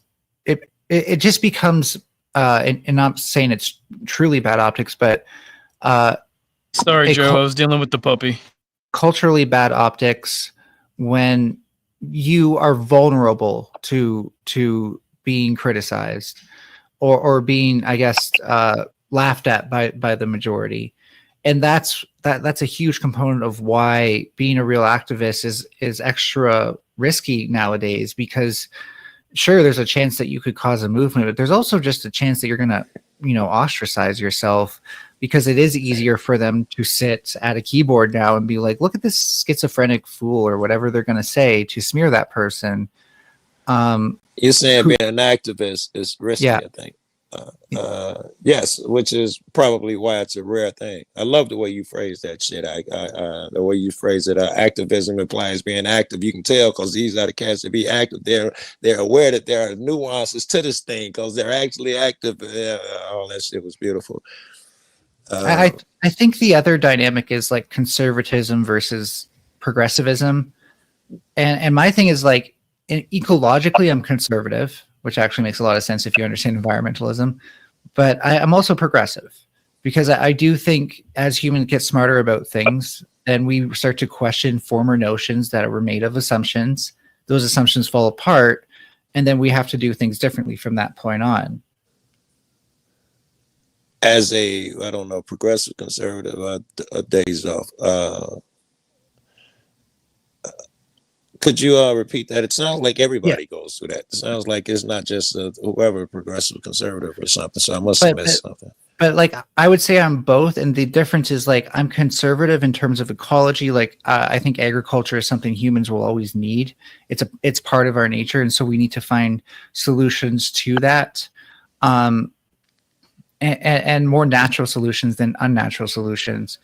it just becomes and I'm saying it's truly bad optics, but Sorry, Joe, I was dealing with the puppy. Culturally bad optics when you are vulnerable to being criticized or being, I guess, laughed at by the majority. And that's a huge component of why being a real activist is extra risky nowadays, because sure, there's a chance that you could cause a movement, but there's also just a chance that you're going to, ostracize yourself, because it is easier for them to sit at a keyboard now and be like, look at this schizophrenic fool or whatever they're going to say to smear that person. You're saying being an activist is risky, Yeah. I think. Yes, which is probably why it's a rare thing. I love the way you phrase that shit. The way you phrase it, activism implies being active. You can tell because these are the cats that be active. They're aware that there are nuances to this thing because they're actually active. All that shit was beautiful. I think the other dynamic is like conservatism versus progressivism, and my thing is like ecologically, I'm conservative, which actually makes a lot of sense if you understand environmentalism. But I'm also progressive because I do think as humans get smarter about things, then we start to question former notions that were made of assumptions. Those assumptions fall apart, and then we have to do things differently from that point on. As a, I don't know, progressive conservative, days off. Could you repeat that? It sounds like everybody goes through that. It sounds like it's not just whoever progressive conservative or something. So I must have missed something. But like I would say I'm both, and the difference is like I'm conservative in terms of ecology. Like I think agriculture is something humans will always need. It's part of our nature, and so we need to find solutions to that, and more natural solutions than unnatural solutions.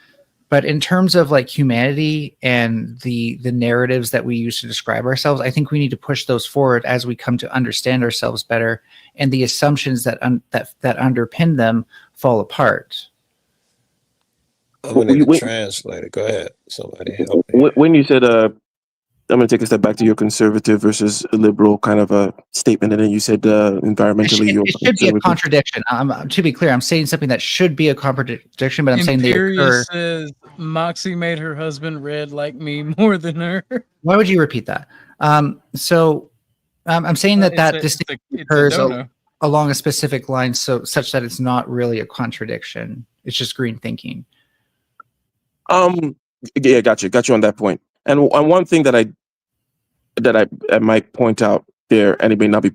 But in terms of like humanity and the narratives that we use to describe ourselves, I think we need to push those forward as we come to understand ourselves better, and the assumptions that underpin them fall apart. I'm going to translate it. Go ahead. Somebody help me. When you said, I'm going to take a step back to your conservative versus liberal kind of a statement, and then you said environmentally. It should be a contradiction. To be clear, I'm saying something that should be a contradiction, but I'm saying they occur. Says Moxie made her husband red like me more than her. Why would you repeat that? So I'm saying that distinction occurs along a specific line, so such that it's not really a contradiction. It's just green thinking. Yeah, got you on that point. And one thing that I might point out there, and it may not be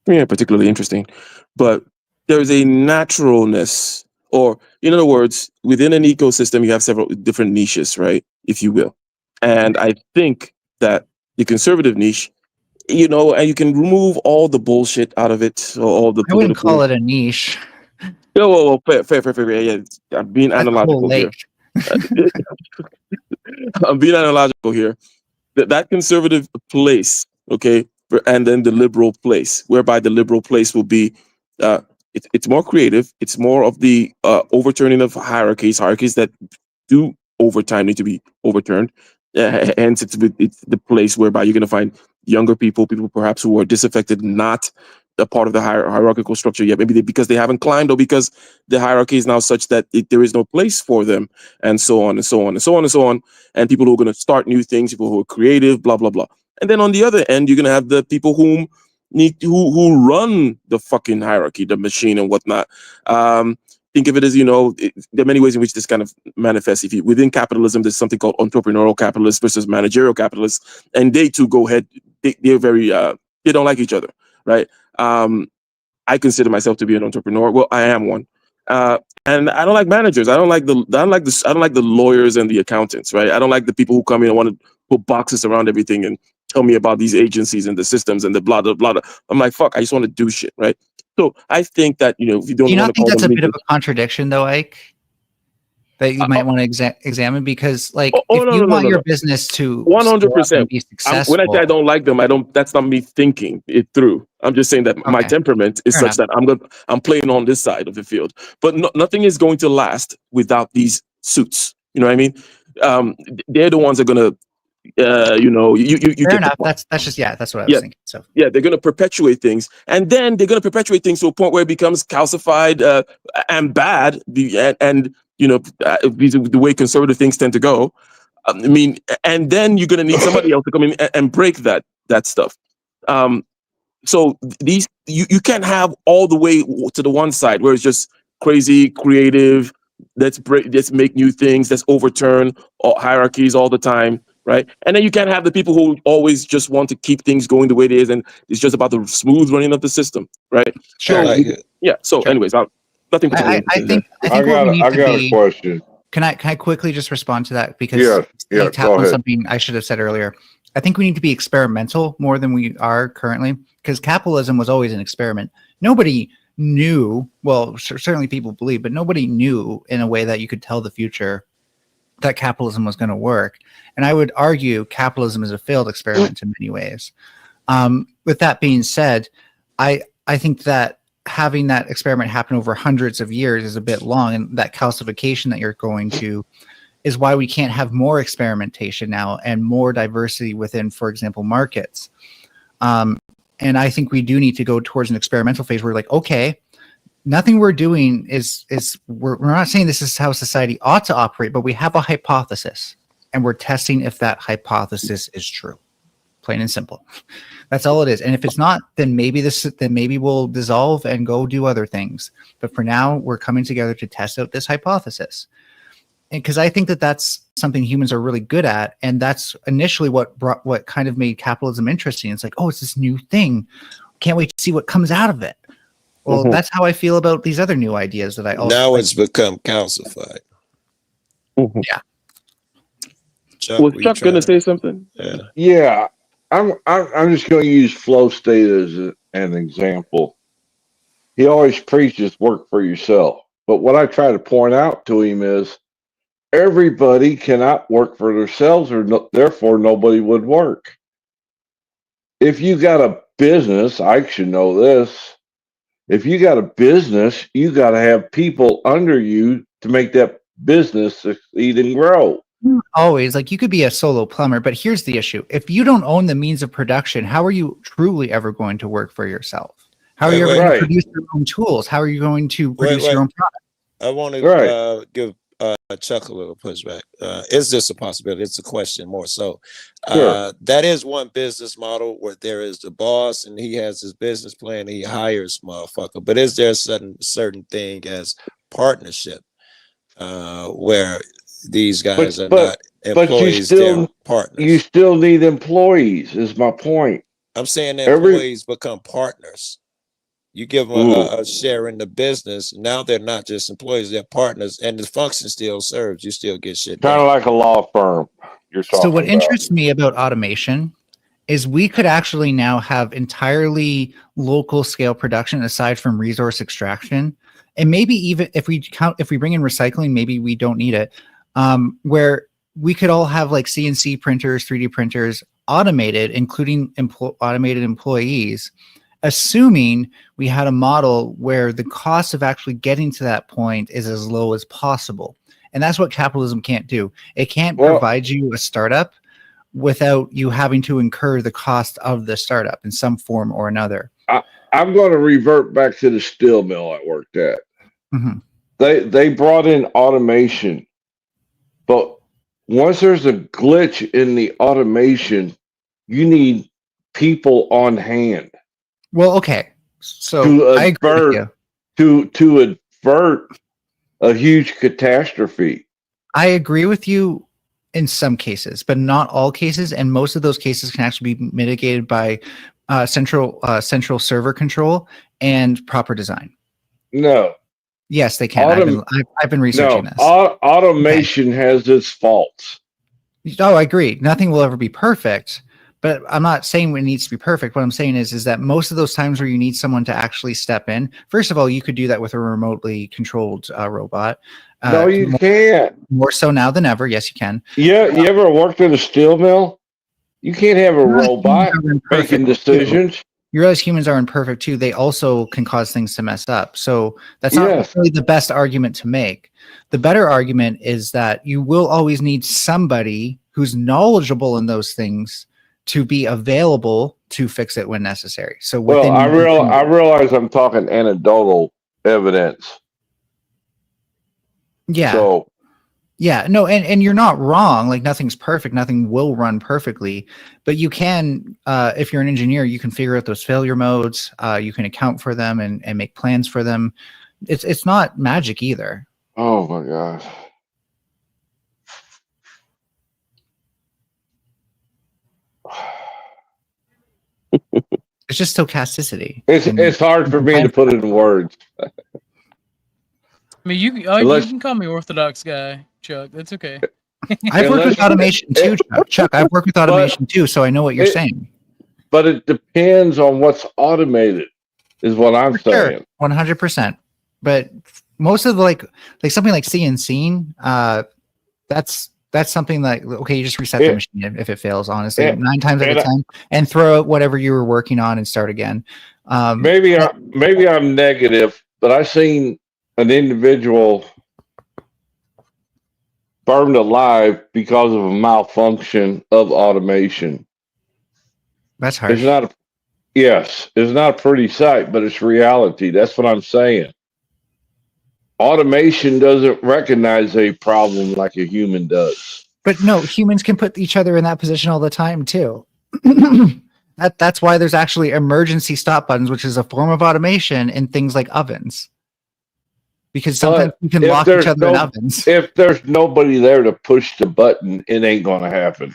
particularly interesting, but there's a naturalness, or in other words, within an ecosystem, you have several different niches, right, if you will. And I think that the conservative niche, and you can remove all the bullshit out of it, or all the I wouldn't call it a niche. Oh, well, fair. Yeah, I'm being analogical here. I'm being analogical here. That conservative place, okay, and then the liberal place, whereby the liberal place will be, it's more creative. It's more of the overturning of hierarchies that do over time need to be overturned. Hence, it's the place whereby you're going to find younger people perhaps who are disaffected, not a part of the hierarchical structure yet, maybe because they haven't climbed, or because the hierarchy is now such that there is no place for them, and so on and so on and so on and so on. And people who are going to start new things, people who are creative, blah blah blah. And then on the other end, you're going to have the people who run the fucking hierarchy, the machine and whatnot. Think of it as, there are many ways in which this kind of manifests. Within capitalism, there's something called entrepreneurial capitalists versus managerial capitalists, and they too go ahead. They're very they don't like each other, right? I consider myself to be an entrepreneur. Well, I am one, and I don't like managers. I don't like the lawyers and the accountants, right? I don't like the people who come in and want to put boxes around everything and tell me about these agencies and the systems and the blah blah blah. I'm like, fuck, I just want to do shit, right? So I think that if you don't, do you not think that's a bit of a contradiction, though, Ike? that you might want to examine? Because, like, Oh, if no, you no, no, want no, your no. business to 100%. be When successful, I say I don't like them, I don't. That's not me thinking it through. I'm just saying that my Okay. temperament is Fair such that I'm playing on this side of the field. But nothing is going to last without these suits. You know what I mean? They're the ones that are gonna. You fair get the enough. point. That's just that's what I was Yeah. thinking. So Yeah, they're going to perpetuate things, and then they're going to perpetuate things to a point where it becomes calcified and bad. The way conservative things tend to go. I mean, and then you're going to need somebody else to come in and break that stuff. So these you can't have all the way to the one side where it's just crazy, creative. Let's make new things. Let's overturn hierarchies all the time, right? And then you can't have the people who always just want to keep things going the way it is, and it's just about the smooth running of the system, right? Sure. So yeah. So, Sure. anyways, nothing. I think I what we need got to a be. question. Can I quickly just respond to that? Because Yeah, you go on ahead. something I should have said earlier. I think we need to be experimental more than we are currently, because capitalism was always an experiment. Nobody knew, well, certainly people believe, but nobody knew in a way that you could tell the future that capitalism was going to work. And I would argue capitalism is a failed experiment in many ways. With that being said, I think that having that experiment happen over hundreds of years is a bit long, and that calcification that you're going to is why we can't have more experimentation now and more diversity within, for example, markets. And I think we do need to go towards an experimental phase where, like, okay, nothing we're doing is we're not saying this is how society ought to operate, but we have a hypothesis and we're testing if that hypothesis is true. Plain and simple. That's all it is. And if it's not, then maybe we'll dissolve and go do other things. But for now, we're coming together to test out this hypothesis. And because I think that that's something humans are really good at, and that's initially what kind of made capitalism interesting. It's like, oh, it's this new thing. Can't wait to see what comes out of it. Well, that's how I feel about these other new ideas that I also now it's become calcified. Yeah. Chuck, Was Chuck going to say something? Yeah, I'm just going to use flow state as an example. He always preaches work for yourself, but what I try to point out to him is everybody cannot work for themselves, therefore nobody would work. If you got a business, I should know this. If you got a business, you got to have people under you to make that business succeed and grow. Always, like, you could be a solo plumber, but here's the issue. If you don't own the means of production, how are you truly ever going to work for yourself? How are you ever going to produce your own tools? How are you going to produce your own product? I want to give Chuck a little pushback. Is this a possibility? It's a question more so. Sure. That is one business model where there is the boss and he has his business plan and he hires motherfucker. But is there a certain thing as partnership where these guys are not employees, they're partners? You still need employees, is my point. I'm saying that employees become partners. You give them a share in the business. Now they're not just employees; they're partners, and the function still serves. You still get shit done. Kind of like a law firm. So what interests me about automation is we could actually now have entirely local scale production aside from resource extraction, and maybe even if we bring in recycling, maybe we don't need it. Where we could all have like CNC printers, 3D printers, automated, including automated employees. Assuming we had a model where the cost of actually getting to that point is as low as possible. And that's what capitalism can't do. It can't provide you a startup without you having to incur the cost of the startup in some form or another. I'm going to revert back to the steel mill I worked at. Mm-hmm. They brought in automation, but once there's a glitch in the automation, you need people on hand. Well, okay. So I agree with you. To avert a huge catastrophe. I agree with you in some cases, but not all cases, and most of those cases can actually be mitigated by central server control and proper design. No. Yes, they can. I've been researching this. Automation has its faults. Oh, I agree. Nothing will ever be perfect. But I'm not saying it needs to be perfect. What I'm saying is that most of those times where you need someone to actually step in, first of all, you could do that with a remotely controlled robot. No, you can't. More so now than ever. Yes, you can. Yeah, you ever worked at a steel mill? You can't have a You realize robot humans are imperfect, making too. decisions. You realize humans are imperfect too. They also can cause things to mess up. So that's not Yes. really the best argument to make. The better argument is that you will always need somebody who's knowledgeable in those things to be available to fix it when necessary. So Well, within I realize I'm talking anecdotal evidence. yeah. So Yeah, no, and you're not wrong. Like nothing's perfect, nothing will run perfectly, but you can, if you're an engineer, you can figure out those failure modes. You can account for them and make plans for them. It's not magic either. oh my gosh. It's just stochasticity. It's hard for me to put it in words. I mean, you can call me Orthodox Guy, Chuck. That's okay. I've worked with automation too, Chuck. I've worked with automation too, so I know what you're saying. But it depends on what's automated, is what I'm saying. 100%. But most of the like something like CNC, that's something like, okay, you just reset the machine if it fails, honestly, 9 times out of 10, and throw out whatever you were working on and start again. Maybe I'm negative, but I seen an individual burned alive because of a malfunction of automation. That's harsh. It's not a pretty sight, but it's reality. That's what I'm saying. Automation doesn't recognize a problem like a human does. But no, humans can put each other in that position all the time too. That's why there's actually emergency stop buttons, which is a form of automation in things like ovens. Because sometimes you can lock each other in ovens. If there's nobody there to push the button, it ain't going to happen.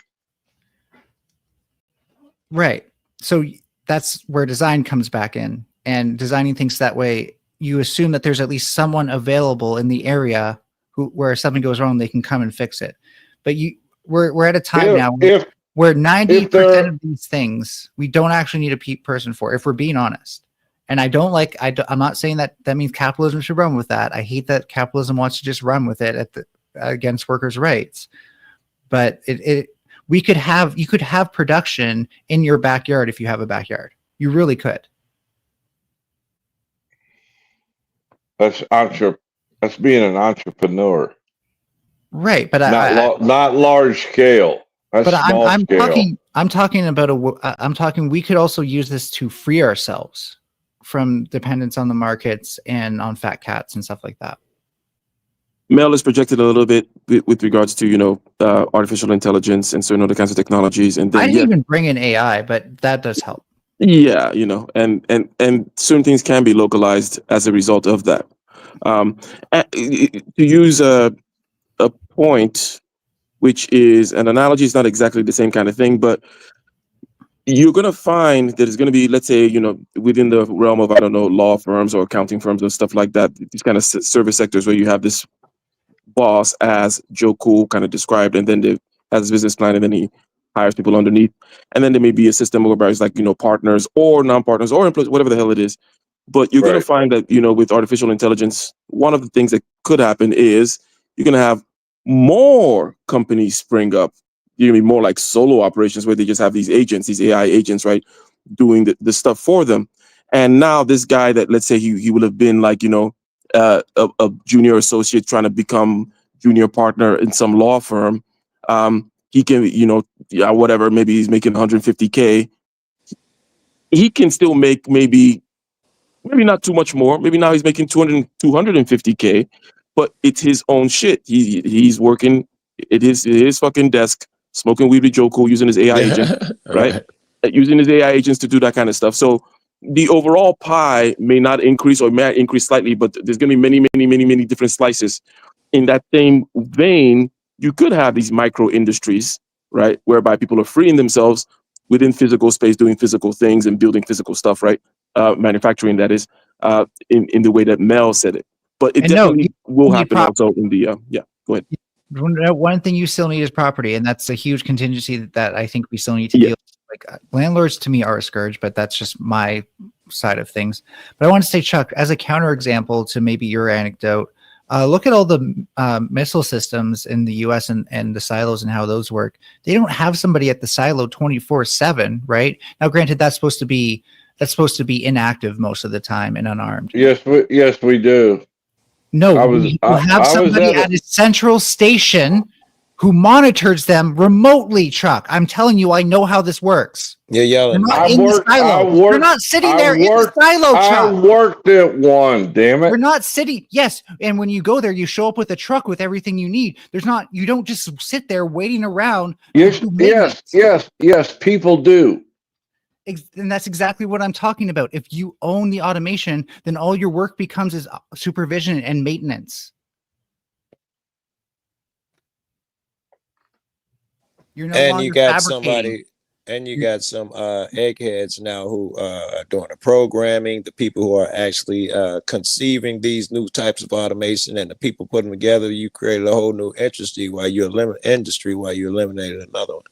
Right. So that's where design comes back in, and designing things that way, you assume that there's at least someone available in the area where something goes wrong, they can come and fix it. But we're at a time now where 90% of these things we don't actually need a person for, if we're being honest. And I'm not saying that means capitalism should run with that. I hate that capitalism wants to just run with it against workers' rights. But you could have production in your backyard if you have a backyard. You really could. That's being an entrepreneur. Right, but not large scale. That's small scale. I'm talking we could also use this to free ourselves from dependence on the markets and on fat cats and stuff like that. Mel is projected a little bit with regards to, artificial intelligence and certain other kinds of technologies. And then, I didn't even bring in AI, but that does help. Yeah, and certain things can be localized as a result of that. To use a point, which is an analogy, is not exactly the same kind of thing, but you're going to find that it's going to be, let's say, within the realm of, I don't know, law firms or accounting firms and stuff like that, these kind of service sectors where you have this boss, as Joe Cool kind of described, and then they has a business plan, and then he hires people underneath. And then there may be a system whereby it's like, partners or non-partners or employees, whatever the hell it is. But you're going to find that, with artificial intelligence, one of the things that could happen is you're going to have more companies spring up. You're going to be more like solo operations where they just have these agents, these AI agents, right, doing the stuff for them. And now this guy that, let's say he would have been like, a junior associate trying to become junior partner in some law firm, he can, whatever, maybe he's making 150K. He can still make maybe not too much more. Maybe now he's making 250K, but it's his own shit. He's working at his fucking desk, smoking weed with Joe Cool, using his AI agent, right? Using his AI agents to do that kind of stuff. So the overall pie may not increase, or may increase slightly, but there's going to be many different slices. In that same vein, you could have these micro industries, right, whereby people are freeing themselves within physical space, doing physical things and building physical stuff, right? Manufacturing, that is, in the way that Mel said it. But it definitely will happen also in the, go ahead. One thing you still need is property, and that's a huge contingency that I think we still need to deal with. Like, landlords to me are a scourge, but that's just my side of things. But I want to say, Chuck, as a counterexample to maybe your anecdote, Look at all the missile systems in the U.S. and the silos and how those work. They don't have somebody at the silo 24/7, right? Now, granted, that's supposed to be inactive most of the time and unarmed. Yes, we do. No, you have somebody at a central station who monitors them remotely, Chuck. I'm telling you, I know how this works. You're yelling. You're not sitting there in the silo, Chuck. I worked at one, damn it. You're not sitting. Yes, and when you go there, you show up with a truck with everything you need. You don't just sit there waiting around. Yes, people do. And that's exactly what I'm talking about. If you own the automation, then all your work becomes is supervision and maintenance. You're no longer you got fabricating. you got some eggheads now who are doing the programming, the people who are actually conceiving these new types of automation, and the people putting them together. You created a whole new industry while you eliminated another one.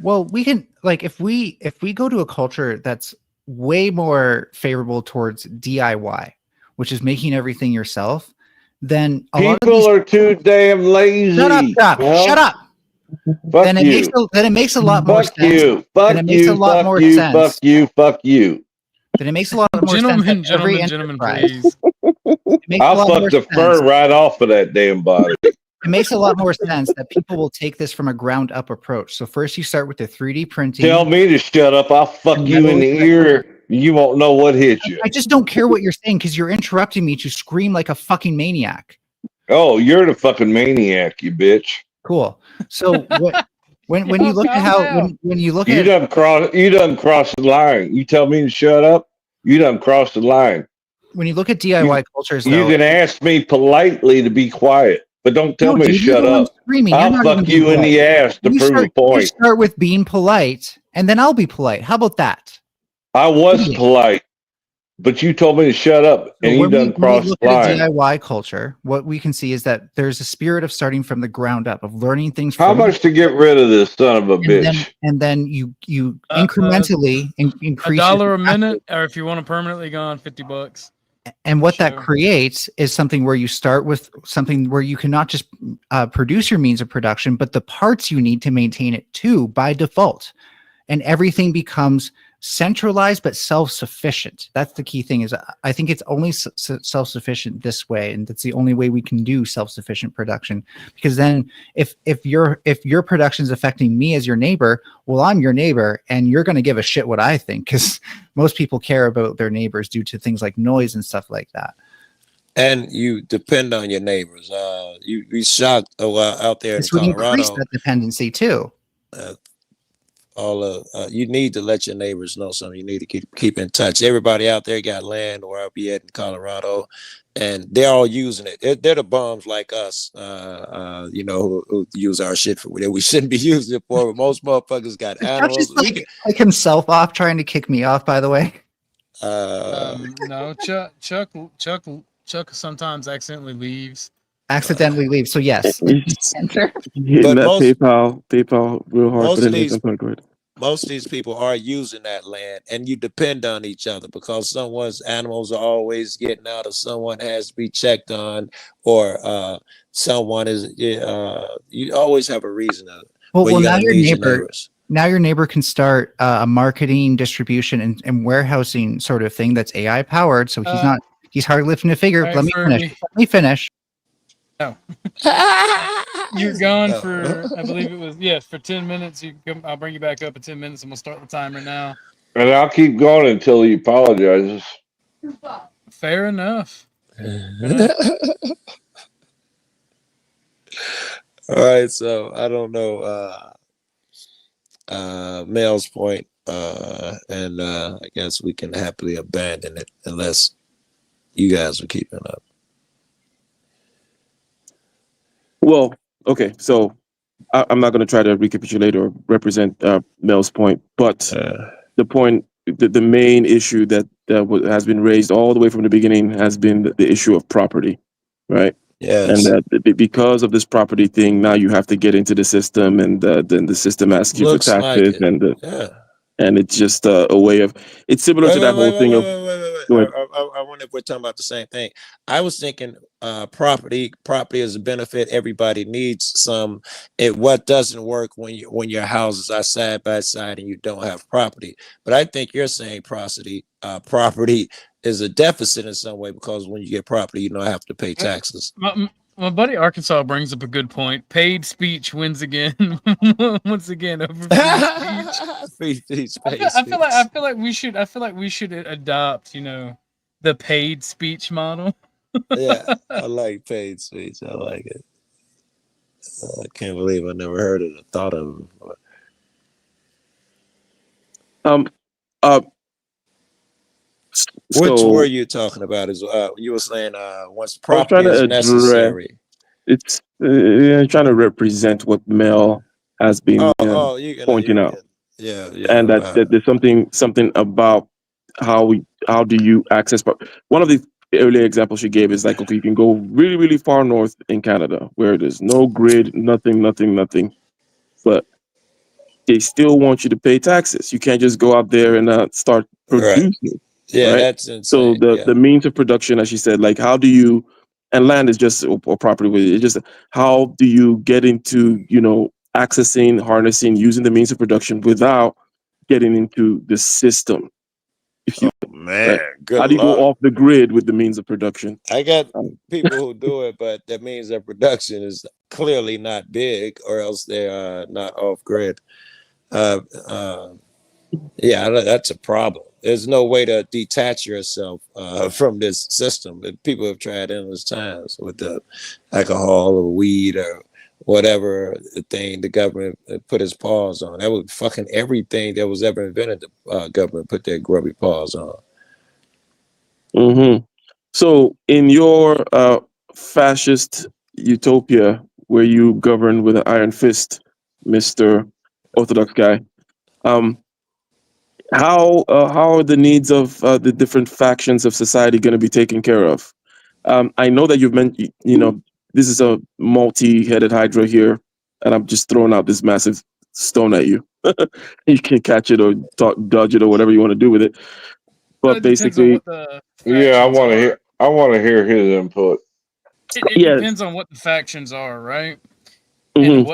Well, we can, like, if we go to a culture that's way more favorable towards DIY, which is making everything yourself, then people are too damn lazy. Shut up, Chuck. Shut up. Then it makes a lot more sense. Fuck you. Fuck you. Then it makes a lot more sense. Gentlemen, please. I'll fuck the fur right off of that damn body. It makes a lot more sense that people will take this from a ground up approach. So first you start with the 3D printing. Tell me to shut up. I'll fuck you in the ear. You won't know what hit you. I just don't care what you're saying because you're interrupting me to scream like a fucking maniac. Oh, you're the fucking maniac, you bitch. Cool. So when you look at how when you look at you done cross the line. You tell me to shut up. You done crossed the line. When you look at DIY cultures, you can ask me politely to be quiet. But don't tell me to shut up. I'll fuck you in the ass to prove a point. You start with being polite, and then I'll be polite. How about that? I was polite, but you told me to shut up, and you done crossed the line. At DIY culture, what we can see is that there's a spirit of starting from the ground up, of learning things. How much to get rid of this son of a bitch? And then you incrementally increase $1 a minute, or if you want to permanently gone, $50. And what that creates is something where you start with something where you can not just produce your means of production, but the parts you need to maintain it too by default. And everything becomes centralized but self-sufficient. That's the key thing. Is I think it's only self-sufficient this way, and that's the only way we can do self-sufficient production. Because then, if your production is affecting me as your neighbor, well, I'm your neighbor, and you're going to give a shit what I think, because most people care about their neighbors due to things like noise and stuff like that. And you depend on your neighbors. We shot out there in Colorado. Increase that dependency too. You need to let your neighbors know something. You need to keep in touch. Everybody out there got land where I'll be at in Colorado, and they're all using it. They're the bums like us, who use our shit for what we shouldn't be using it for. But most motherfuckers got animals. Just like himself off, trying to kick me off. By the way, no, Chuck sometimes accidentally leaves. So yes. Hitting that PayPal real hard. Most of these people are using that land, and you depend on each other because someone's animals are always getting out, or someone has to be checked on, or someone is. You always have a reason. Well, now your neighbor can start a marketing, distribution, and warehousing sort of thing that's AI powered. So he's hard lifting a figure. Right, Let me finish. No. You're gone for, I believe it was, for 10 minutes. I'll bring you back up in 10 minutes. I'm going to start the timer now. And I'll keep going until he apologizes. Fair enough. All right, so I don't know Mel's point, and I guess we can happily abandon it unless you guys are keeping up. Well, okay, so I'm not going to try to recapitulate or represent Mel's point, but the point, the main issue that has been raised all the way from the beginning has been the issue of property, right? Yes. And that because of this property thing, now you have to get into the system, and then the system asks you for taxes, and it's just a way of. It's similar to that whole thing of. I wonder if we're talking about the same thing. I was thinking property is a benefit. Everybody needs some. What doesn't work when your houses are side by side and you don't have property. But I think you're saying property is a deficit in some way, because when you get property, you don't have to pay taxes. My buddy Arkansas brings up a good point. Paid speech wins again. Once again, over free speech. I feel like we should adopt, the paid speech model. Yeah, I like paid speech. I like it. I can't believe I never heard it or thought of it before. Which were you talking about? Is you were saying once property is necessary. It's trying to represent what Mel has been pointing out. Yeah, and that there's something about how do you access. One of the earlier examples she gave is like, okay, you can go really, really far north in Canada where there's no grid, nothing, but they still want you to pay taxes. You can't just go out there and start producing. Right. Yeah, right? that's insane. So the means of production, as she said, like how do you, and land is just or property with it, just how do you get into accessing, harnessing, using the means of production without getting into the system? If you man, good how do you luck. go off the grid with the means of production? I got people who do it, but that means their production is clearly not big, or else they are not off grid. Yeah, that's a problem. There's no way to detach yourself from this system. People have tried endless times with the alcohol or weed or whatever thing the government put its paws on. That was fucking everything that was ever invented. The government put their grubby paws on. Mm-hmm. So in your fascist utopia where you govern with an iron fist, Mr. Orthodox Guy, how are the needs of the different factions of society going to be taken care of? I know that you've mentioned, this is a multi-headed hydra here, and I'm just throwing out this massive stone at you. You can catch it or dodge it or whatever you want to do with it. But basically, I want to hear his input. It depends on what the factions are, right? Mm-hmm. And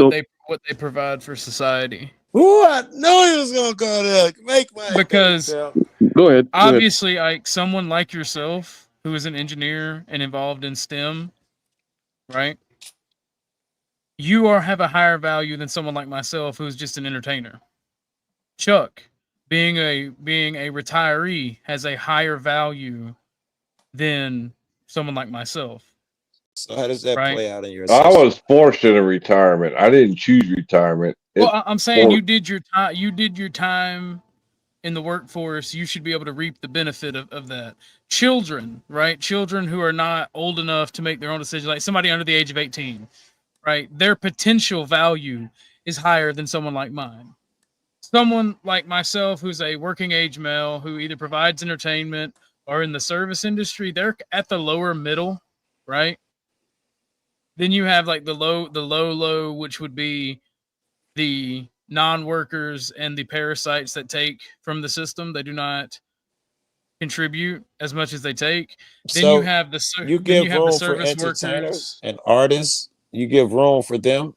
what they provide for society. Ooh, I know he was gonna go there. Make my because go ahead. Obviously, like someone like yourself who is an engineer and involved in STEM, right? You have a higher value than someone like myself who's just an entertainer. Chuck, being a retiree, has a higher value than someone like myself. So how does that play out in your system? I was forced into retirement. I didn't choose retirement. Well, I'm saying you did your time. You did your time in the workforce. You should be able to reap the benefit of that. Children, right? Children who are not old enough to make their own decisions, like somebody under the age of 18, right? Their potential value is higher than someone like mine. Someone like myself, who's a working age male, who either provides entertainment or in the service industry, they're at the lower middle, right? Then you have like the low, which would be the non-workers and the parasites that take from the system. They do not contribute as much as they take. Then so you have the service workers and artists. You give room for them.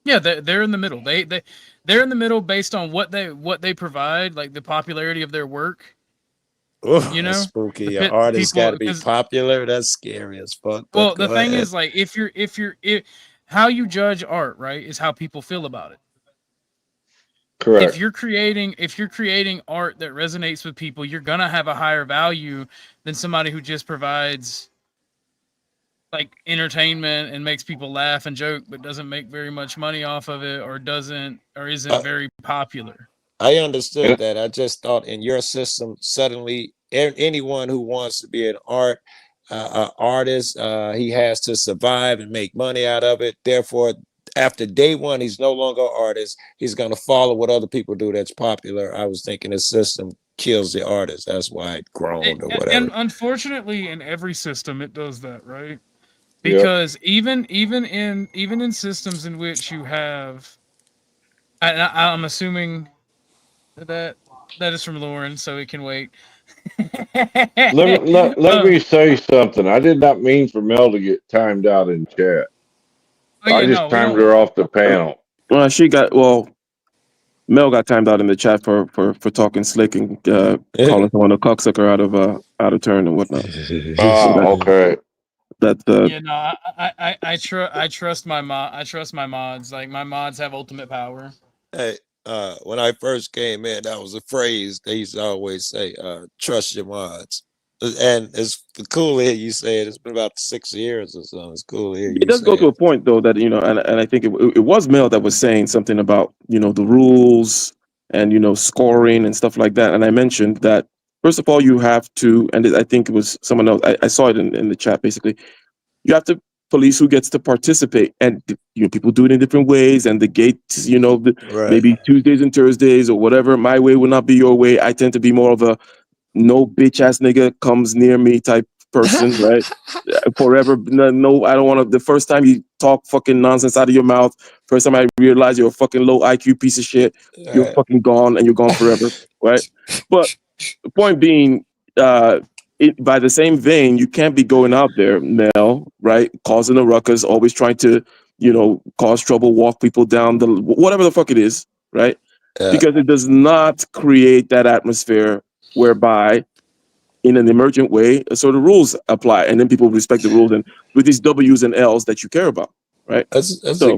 Yeah, they're in the middle. They're in the middle based on what they provide, like the popularity of their work. Ooh, that's spooky. Your artist got to be popular. That's scary as fuck. Well, the thing is, like, if how you judge art, right, is how people feel about it. Correct. If you're creating art that resonates with people, you're gonna have a higher value than somebody who just provides like entertainment and makes people laugh and joke, but doesn't make very much money off of it, or isn't very popular. I understood that. I just thought in your system, suddenly anyone who wants to be an artist, he has to survive and make money out of it. Therefore, after day one, he's no longer an artist. He's going to follow what other people do that's popular. I was thinking the system kills the artist. That's why it groaned or whatever. And unfortunately, in every system, it does that, right? Because even in systems in which you have, I'm assuming that is from Lauren, so it can wait. Let me say something. I did not mean for Mel to get timed out in chat. Oh, yeah, I just no, we timed don't. her off the panel. Mel got timed out in the chat for talking slick and calling someone a cocksucker out of turn and whatnot. Okay. That's Yeah, no, I trust my I trust my mods. Like my mods have ultimate power. Hey, when I first came in, that was a phrase they used to always say, trust your mods. And it's cool to hear you say it. It's been about 6 years or so. It's cool to hear you it does say go to it. a point though that and I think it was Mel that was saying something about the rules and scoring and stuff like that. And I mentioned that first of all you have to, and I think it was someone else. I saw it in the chat basically. You have to police who gets to participate, and people do it in different ways. And the gates, Right. maybe Tuesdays and Thursdays or whatever. My way will not be your way. I tend to be more of a no bitch ass nigga comes near me type person, right? Forever. No, I don't want to. The first time you talk fucking nonsense out of your mouth, first time I realize you're a fucking low IQ piece of shit, you're Right. fucking gone and you're gone forever, right? But the point being, by the same vein, you can't be going out there, Mel, right? Causing a ruckus, always trying to, cause trouble, walk people down whatever the fuck it is, right? Yeah. Because it does not create that atmosphere whereby in an emergent way, so the rules apply, and then people respect the rules and with these W's and L's that you care about, right? That's So- a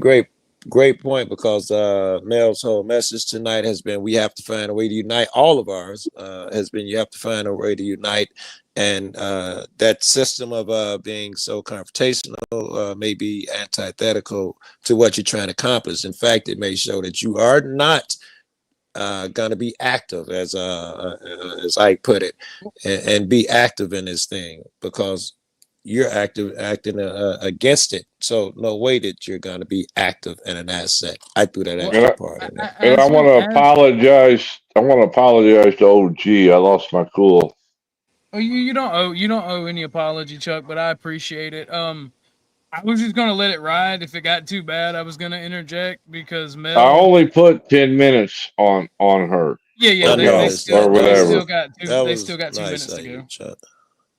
great point because Mel's whole message tonight has been we have to find a way to unite. All of ours has been you have to find a way to unite, and that system of being so confrontational may be antithetical to what you're trying to accomplish. In fact, it may show that you are not going to be active, as I put it, and be active in this thing because you're acting against it. So no way that you're going to be active and an asset. I threw that extra part in there. And I want to apologize. I want to apologize to OG. I lost my cool. Oh, you don't owe any apology, Chuck, but I appreciate it. I was just gonna let it ride. If it got too bad, I was gonna interject because Mel. I only put 10 minutes on her. Yeah, they still got 2 minutes to go.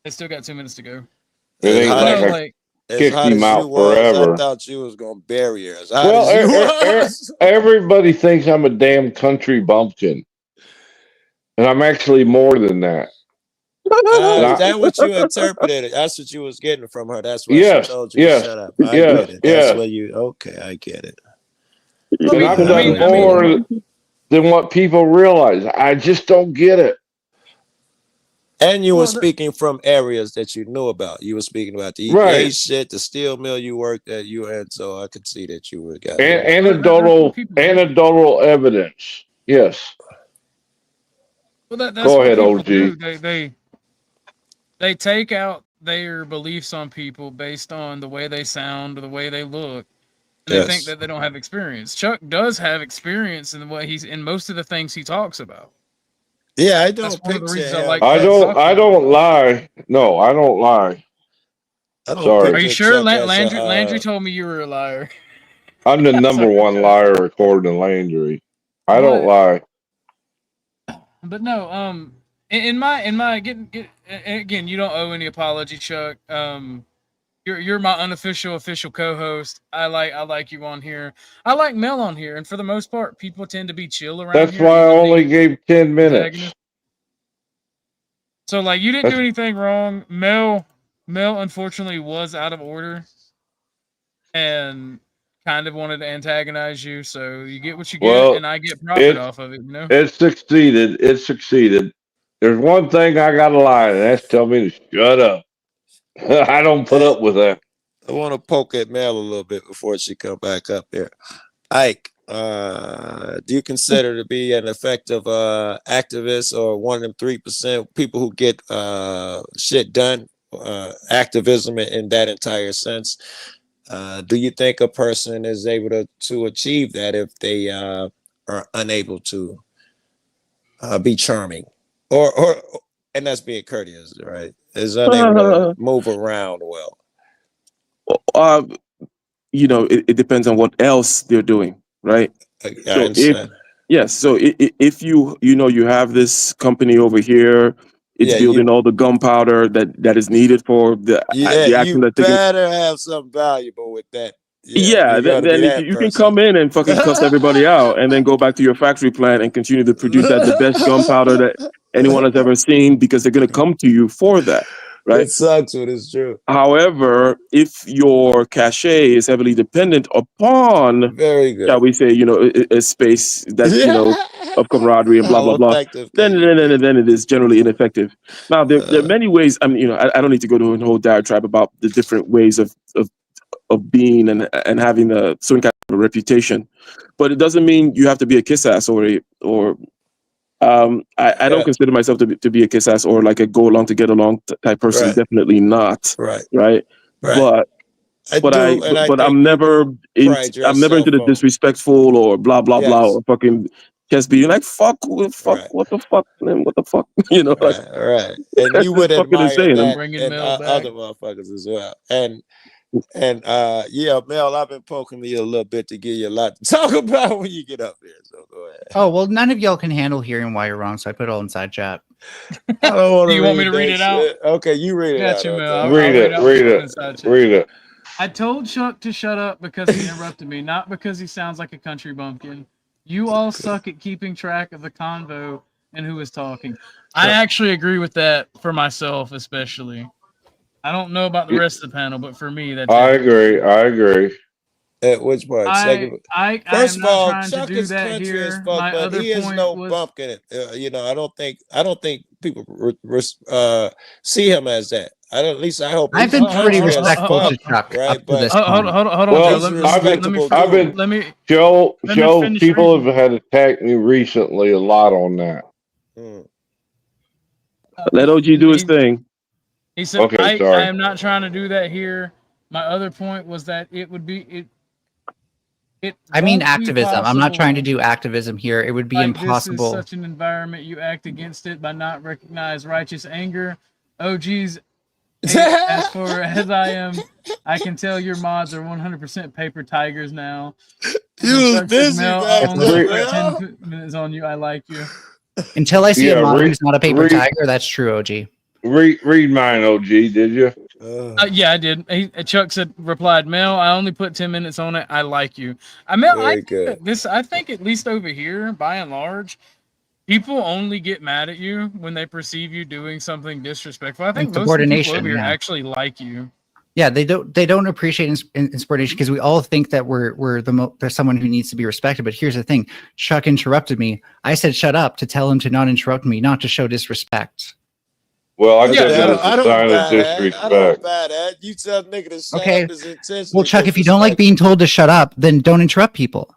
They still got 2 minutes to go. It ain't like I kicked him out forever. I thought you was gonna bury her. Everybody thinks I'm a damn country bumpkin, and I'm actually more than that. Is that what you interpreted? That's what you was getting from her. That's why she told you to shut up. I get it. That's where you. Okay, I get it. And I've done more than what people realize. I just don't get it. And you were speaking from areas that you knew about. You were speaking about the EPA shit, the steel mill you worked at. You had, so I could see that you were got anecdotal evidence. Yes. Well, that's go ahead, what OG. Do. They take out their beliefs on people based on the way they sound or the way they look. And they think that they don't have experience. Chuck does have experience in what he's in most of the things he talks about. Yeah, I don't I don't lie. No, I don't lie. Sorry. Are you sure? Landry told me you were a liar. I'm the number one liar according to Landry. I don't lie. But no, in my again, you don't owe any apology, Chuck. You're my unofficial official co-host. I like you on here. I like Mel on here, and for the most part, people tend to be chill around. That's why I only gave 10 minutes. So like, you didn't do anything wrong. Mel unfortunately was out of order, and kind of wanted to antagonize you. So you get what you get, and I get profit off of it. You know, it succeeded. It succeeded. There's one thing I gotta lie, and that's tell me to shut up. I don't put up with that. I want to poke at Mel a little bit before she come back up here. Ike, do you consider to be an effective activist or one of them 3% people who get shit done? Activism in that entire sense. Do you think a person is able to achieve that if they are unable to be charming, or and that's being courteous, right? Is unable to move around well. It depends on what else they're doing, right? I understand. So if you have this company over here, It's Yeah, building all the gunpowder that is needed for the you action that's taking. better have something valuable with that. Yeah, you gotta be then that you can person. come in and fucking cuss everybody out, and then go back to your factory plant and continue to produce the best gunpowder that anyone has ever seen, because they're gonna come to you for that, right? It sucks, but it's true. However, if your cachet is heavily dependent upon, Very good. shall we say, a space that's of camaraderie and blah How blah blah, effective then can you be? then it is generally ineffective. Now there are many ways. I mean, I don't need to go to a whole diatribe about the different ways of being and having a certain kind of a reputation, but it doesn't mean you have to be a kiss ass or I don't consider myself to be a kiss ass or like a go along to get along type person. Right. Definitely not. Right. Right. Right. But I'm never pride I'm never into yourself the on- disrespectful or blah blah blah Yes. or fucking just being like fuck what the fuck man, what the fuck like Right. And that's you just would fucking admire insane. that Bringing in Mel back. other motherfuckers as well. And yeah, Mel, I've been poking you a little bit to give you a lot to talk about when you get up there. So go ahead. Oh, well, none of y'all can handle hearing why you're wrong, so I put it all inside chat. I don't want Do you want me to read that it out? shit. Okay, you read it Got out. you, Mel. I'll I'll Read it, out read the it, inside chat. read it. I told Chuck to shut up because he interrupted me, not because he sounds like a country bumpkin. You all suck at keeping track of the convo and who is talking. I actually agree with that for myself, especially. I don't know about the rest of the panel, but for me, that's I agree. At which part? First of all, Chuck is country as fuck, My but other he is point no was- bumpkin. I don't think people see him as that. At least I hope. I've he's been pretty country as respectful fuck, to Chuck right? up to But this Hold point. on, Well, Joe. Let me Joe, let me finish people reading. have attacked me recently a lot on that. let OG do his thing. He said, Okay, sorry. I am not trying to do that here. My other point was that it would be I mean won't be activism. I'm not trying to possible. do activism here. It would be Like impossible. This is such an environment. You act against it by not recognize righteous anger. Oh, geez. As for as I am, I can tell your mods are 100% paper tigers now. You Chuck busy, said, Mel, man. I only Mel. spent 10 minutes on you. I like you. Until I see a mod read- who's not a paper read- tiger, that's true, OG. Read mine, OG, did you? Yeah, I did. Chuck replied, Mel, I only put 10 minutes on it. I like you. I think at least over here, by and large, people only get mad at you when they perceive you doing something disrespectful. I think most of the people Subordination, over here yeah. actually like you. Yeah, they don't appreciate insubordination because we all think that there's someone who needs to be respected. But here's the thing: Chuck interrupted me. I said shut up to tell him to not interrupt me, not to show disrespect. Well, I Yeah, took it as I a don't sign buy of that. I don't disrespect. buy that. You tell nigga to shut Okay. up is intentionally. Well, Chuck, if you don't like being told to shut up, then don't interrupt people.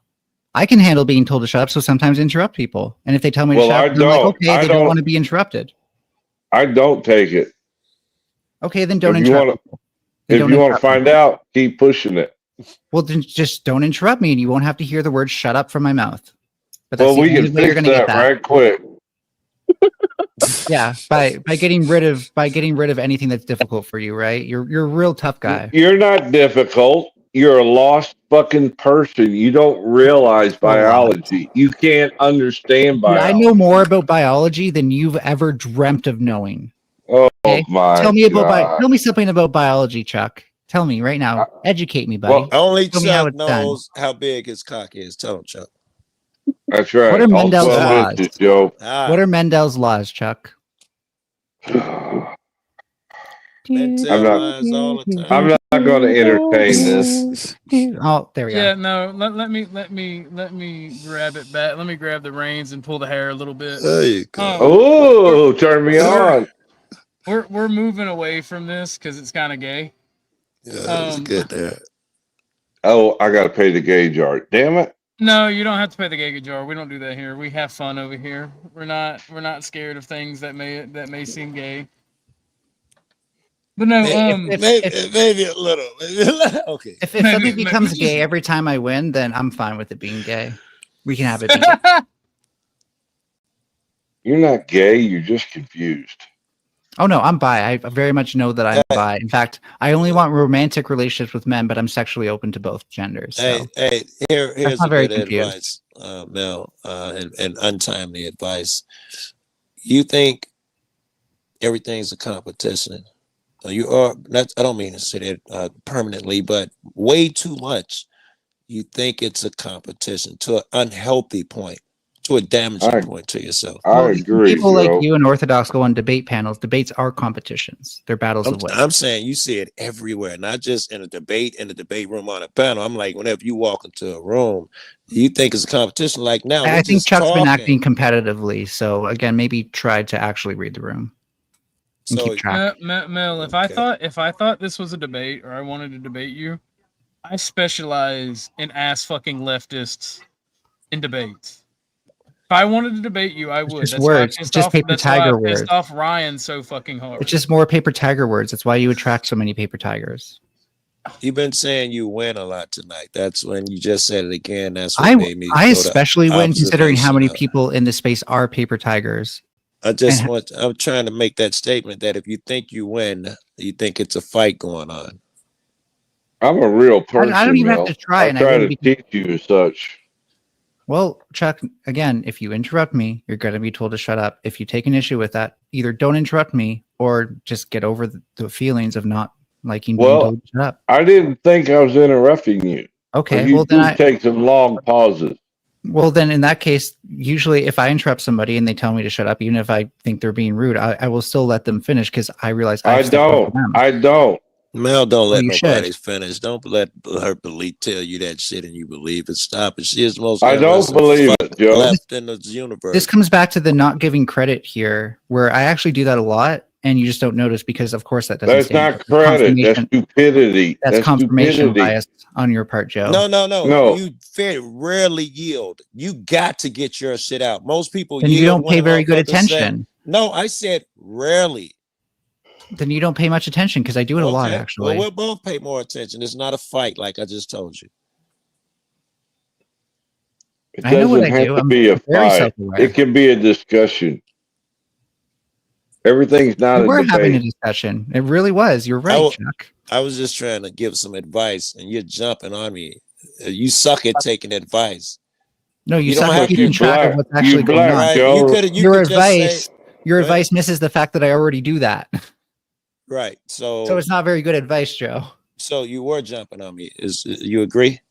I can handle being told to shut up, so sometimes interrupt people. And if they tell me to Well, shut I up, I'm like, don't. okay, I they don't don't. want to be interrupted. I don't take it. Okay, then don't If you interrupt. want to, people. Then if don't you want to interrupt find people. out, keep pushing it. Well, then just don't interrupt me, and you won't have to hear the word "shut up" from my mouth. But that's Well, the we only can way you're fix going to get that that. right quick. Yeah, by getting rid of anything that's difficult for you, right? You're a real tough guy. You're not difficult. You're a lost fucking person. You don't realize biology. You can't understand Dude, I biology. know more about biology than you've ever dreamt of knowing. Oh Okay? my Tell me about God. tell me something about biology, Chuck. Tell me right now. Educate me, buddy. Well, Only Tell me how Chuck it's done. knows how big his cock is. Tell him, Chuck. That's right. What are All Mendel's 12 laws? inches, Joe. What are Mendel's laws, Chuck? Men tell lies all the time. I'm not going to entertain this. Oh, there we go. Yeah, no, let me grab it back. Let me grab the reins and pull the hair a little bit. There you go. Oh, turn me on. We're moving away from this because it's kind of gay. Yeah, that's good there. Oh, I got to pay the gauge art. Damn it. No, you don't have to pay the Giga Jar. We don't do that here. We have fun over here. We're not scared of things that may seem gay. But no, maybe a little. Okay. If something becomes gay every time I win, then I'm fine with it being gay. We can have it be gay. You're not gay. You're just confused. Oh no, I'm bi. I very much know that I'm bi. In fact, I only want romantic relationships with men, but I'm sexually open to both genders. So. Here's not a very bit of confused. advice, Mel, and untimely advice. You think everything's a competition. You are. That's, I don't mean to say that permanently, but way too much. You think it's a competition to an unhealthy point, to a damaging point to yourself. I agree, People like Joe. you and Orthodox go on debate panels. Debates are competitions. They're battles of wits. I'm saying you see it everywhere, not just in a debate, in the debate room on a panel. I'm like, whenever you walk into a room, you think it's a competition. Like now, I think Chuck's been acting competitively. So again, maybe try to actually read the room and keep track. Mel, if I thought this was a debate or I wanted to debate you, I specialize in ass fucking leftists in debates. If I wanted to debate you, I would. Just words. It's just paper tiger words. Pissed off Ryan so fucking hard. It's just more paper tiger words. That's why you attract so many paper tigers. You've been saying you win a lot tonight. That's when you just said it again. That's what made me. I especially win considering how many people in this space are paper tigers. I'm trying to make that statement that if you think you win, you think it's a fight going on. I'm a real person. I don't even have to try. I try to teach you as such. Well, Chuck, again, if you interrupt me, you're going to be told to shut up. If you take an issue with that, either don't interrupt me or just get over the feelings of not liking being told to shut up. I didn't think I was interrupting you. Okay, well then I take some long pauses. Well, then in that case, usually if I interrupt somebody and they tell me to shut up, even if I think they're being rude, I will still let them finish because I realize I don't. Mel, don't let nobody finish. Don't let her believe tell you that shit and you believe it. Stop it. She is the most. I don't believe it, Joe. Left in the universe. This comes back to the not giving credit here, where I actually do that a lot, and you just don't notice because, of course, that doesn't. That's not credit. That's stupidity. That's confirmation bias on your part, Joe. No. You very rarely yield. You got to get your shit out. Most people. Then you don't pay very good attention. No, I said rarely. Then you don't pay much attention because I do it a lot, actually. Well, we'll both pay more attention. It's not a fight, like I just told you. It doesn't have to be a fight. It can be a discussion. Everything's not a debate. We're having a discussion. It really was. You're right, Chuck. I was just trying to give some advice, and you're jumping on me. You suck at taking advice. No, you suck at keeping track of what's actually going on. Your advice misses the fact that I already do that. Right. So it's not very good advice, Joe. So you were jumping on me. You agree?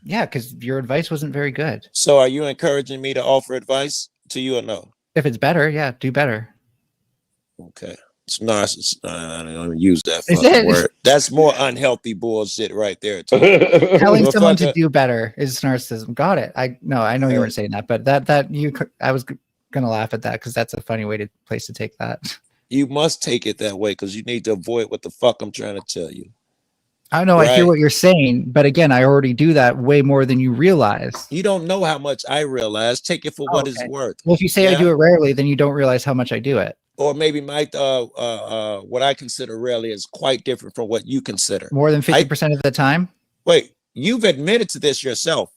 Yeah, because your advice wasn't very good. So are you encouraging me to offer advice to you or no? If it's better, yeah, do better. Okay. It's narcissist. I don't even use that fucking word. That's more unhealthy bullshit right there. Telling someone to do better is narcissism. Got it. I know you weren't saying that, but I was gonna laugh at that because that's a funny place to take that. You must take it that way because you need to avoid what the fuck I'm trying to tell you. I know, right? I hear what you're saying, but again, I already do that way more than you realize. You don't know how much I realize. Take it for what it's worth. Well, if you say I do it rarely, then you don't realize how much I do it. Or maybe what I consider rarely is quite different from what you consider. More than 50% of the time? Wait, you've admitted to this yourself.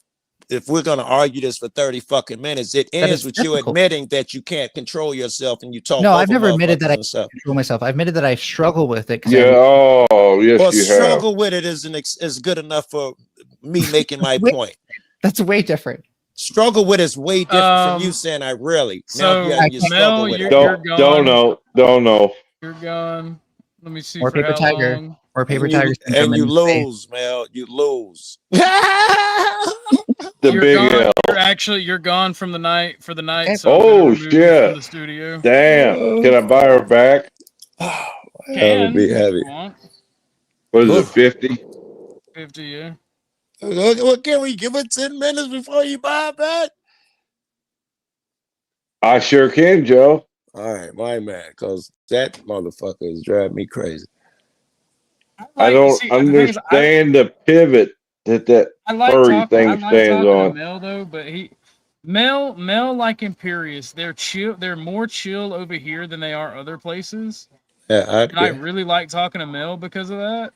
If we're going to argue this for 30 fucking minutes, it ends with you admitting that you can't control yourself and you talk. No, I've never admitted that I can't control myself. I've admitted that I struggle with it. Yeah. Yes, well, you have. Struggle with it is good enough for me making my point. That's way different. Struggle with it is way different from you saying I really. So, now you struggle with it. Don't know. You're gone. Let me see. Or paper tiger. Long. Or paper tigers. And you lose, Mel. You lose. You're gone from the night for the night. So shit! From the studio. Damn! Can I buy her back? That would be heavy. What is it? 50? 50, yeah. What can we give it 10 minutes before you buy it back? I sure can, Joe. All right, my man, because that motherfucker is driving me crazy. I don't understand the pivot that furry thing stands on. Mel though, but Mel like Imperious, they're chill. They're more chill over here than they are other places. Yeah, I really like talking to Mel because of that.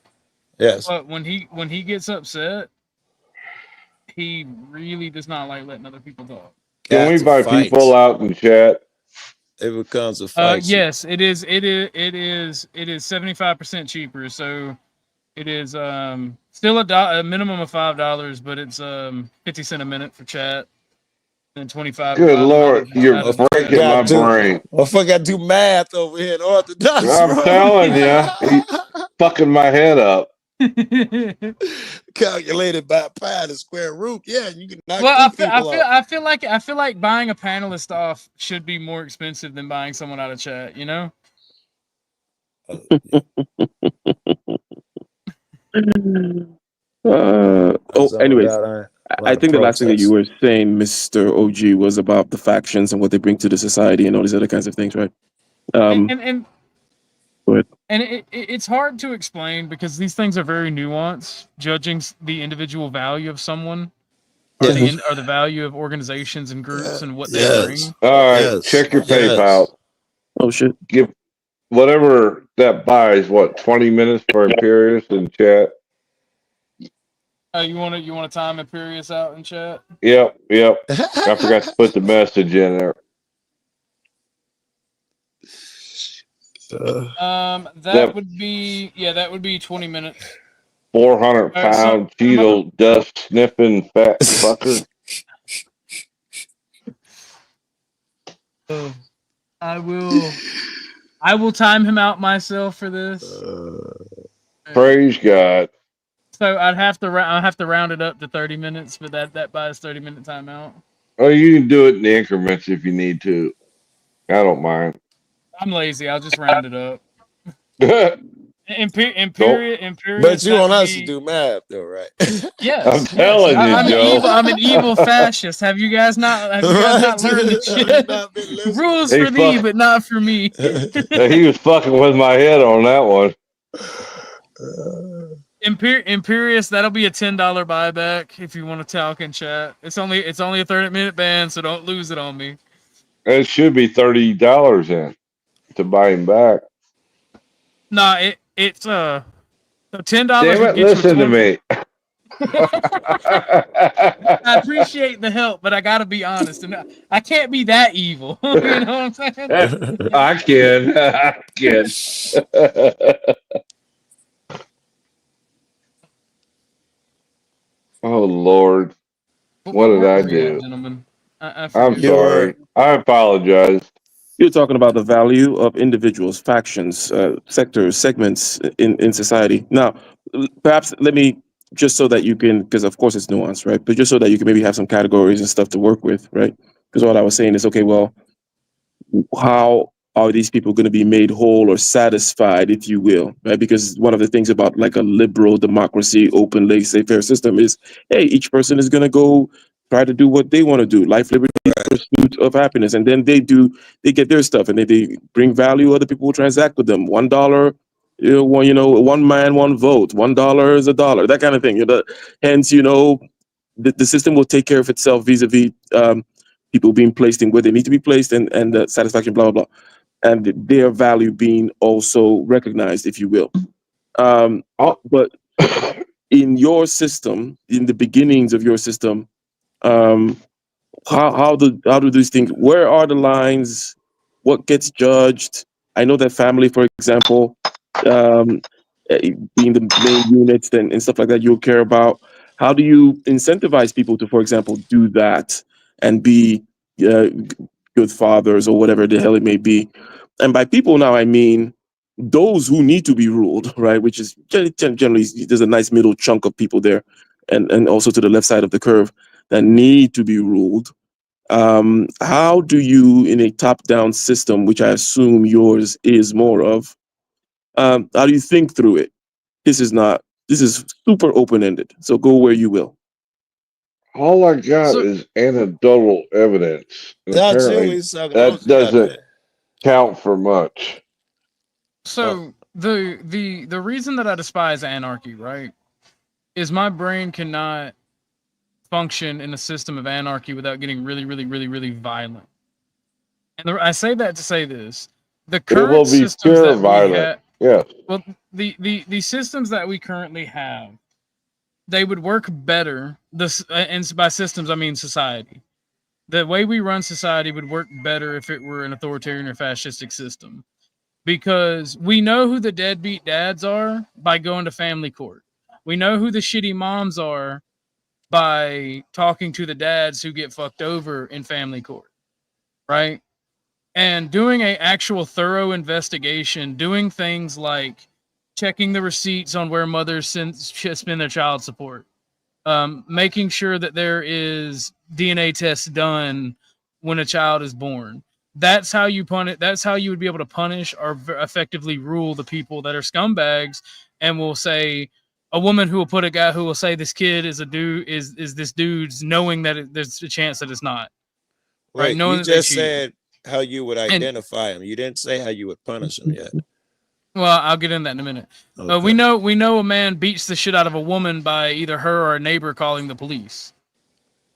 Yes. But when he gets upset, he really does not like letting other people talk. Can we buy people out in chat? It becomes a fight. Yes, it is 75% cheaper. So it is still a minimum of $5, but it's 50 cents a minute for chat. And 25 Good divided by Lord, you're out of breaking my brain. Motherfucker got to do math over here in Orthodox. I'm telling you, he's fucking my head up. Calculated by pi the square root. Yeah, you can knock Well, two people out. I feel like buying a panelist off should be more expensive than buying someone out of chat. You know. Anyways, I think the last thing that you were saying, Mr. OG, was about the factions and what they bring to the society and all these other kinds of things, right? And Go ahead. it's hard to explain because these things are very nuanced. Judging the individual value of someone, or the value of organizations and groups and what they bring. All right, check your PayPal. Oh shit! Give whatever that buys. What 20 minutes for Imperius in chat? You want to time Imperius out in chat? Yep. I forgot to put the message in there. That would be 20 minutes. 400-pound Cheeto dust sniffing fat fucker. I will time him out myself for this. Praise God. So I'll have to round it up to 30 minutes, but that buys 30-minute timeout. Oh, you can do it in increments if you need to. I don't mind. I'm lazy. I'll just round it up. Imperius. But you want us to do math, though, right? Yes. I'm telling you, Joe. I'm an evil fascist. Have you guys not learned the shit? Rules for thee, but not for me. He was fucking with my head on that one. Imperius, that'll be a $10 buyback if you want to talk in chat. It's only a 30-minute ban, so don't lose it on me. It should be $30 in to buy him back. Nah, it's so $10. Damn it! Listen to me. I appreciate the help, but I gotta be honest, and I can't be that evil. You know what I'm saying? I can. Oh Lord, what did I do? Gentlemen? I'm sorry. I apologize. You're talking about the value of individuals, factions, sectors, segments in society. Now, perhaps let me, just so that you can, because of course it's nuanced, right? But just so that you can maybe have some categories and stuff to work with, right? Because what I was saying is, okay, well, how are these people going to be made whole or satisfied, if you will, right? Because one of the things about like a liberal democracy, open, laissez-faire system is, hey, each person is going to go try to do what they want to do, life, liberty, pursuit of happiness, and then they get their stuff, and they bring value. Other people will transact with them. $1, one man, one vote. $1 is $1. That kind of thing. Hence, the system will take care of itself vis-a-vis people being placed in where they need to be placed, and satisfaction, blah blah blah, and their value being also recognized, if you will. But in your system, in the beginnings of your system, how do these things? Where are the lines? What gets judged? I know that family, for example, being the main units and stuff like that, you'll care about. How do you incentivize people to, for example, do that and be good fathers or whatever the hell it may be? And by people now, I mean those who need to be ruled, right? Which is generally, there's a nice middle chunk of people there, and also to the left side of the curve that need to be ruled. How do you, in a top-down system, which I assume yours is more of, how do you think through it? This is super open-ended, so go where you will. All I got is anecdotal evidence. And apparently that doesn't count for much. So the reason that I despise anarchy, right, is my brain cannot function in a system of anarchy without getting really, really, really, really violent. And I say that to say this: the current systems that we have, well, the systems that we currently have, they would work better. And by systems, I mean society. The way we run society would work better if it were an authoritarian or fascistic system, because we know who the deadbeat dads are by going to family court. We know who the shitty moms are by talking to the dads who get fucked over in family court, right? And doing a actual thorough investigation, doing things like checking the receipts on where mothers spend their child support, making sure that there is DNA tests done when a child is born. That's how you punish. That's how you would be able to punish or effectively rule the people that are scumbags, and will say a woman who will put a guy who will say this kid is a dude is this dude's, knowing that there's a chance that it's not, right? Wait, Knowing you that they just cheated. said how you would And identify him. You didn't say how you would punish him yet. well, I'll get into that in a minute. Okay. We know a man beats the shit out of a woman by either her or a neighbor calling the police,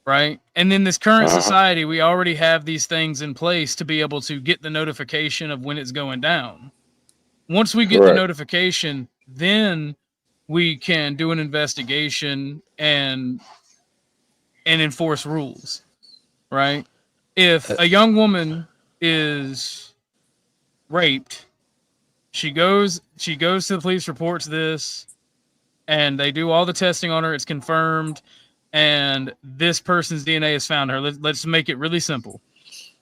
right? And in this current society, we already have these things in place to be able to get the notification of when it's going down. Once we get the notification, then we can do an investigation and enforce rules, right? If a young woman is raped, she goes to the police, reports this, and they do all the testing on her. It's confirmed, and this person's DNA is found. Her. Let's make it really simple.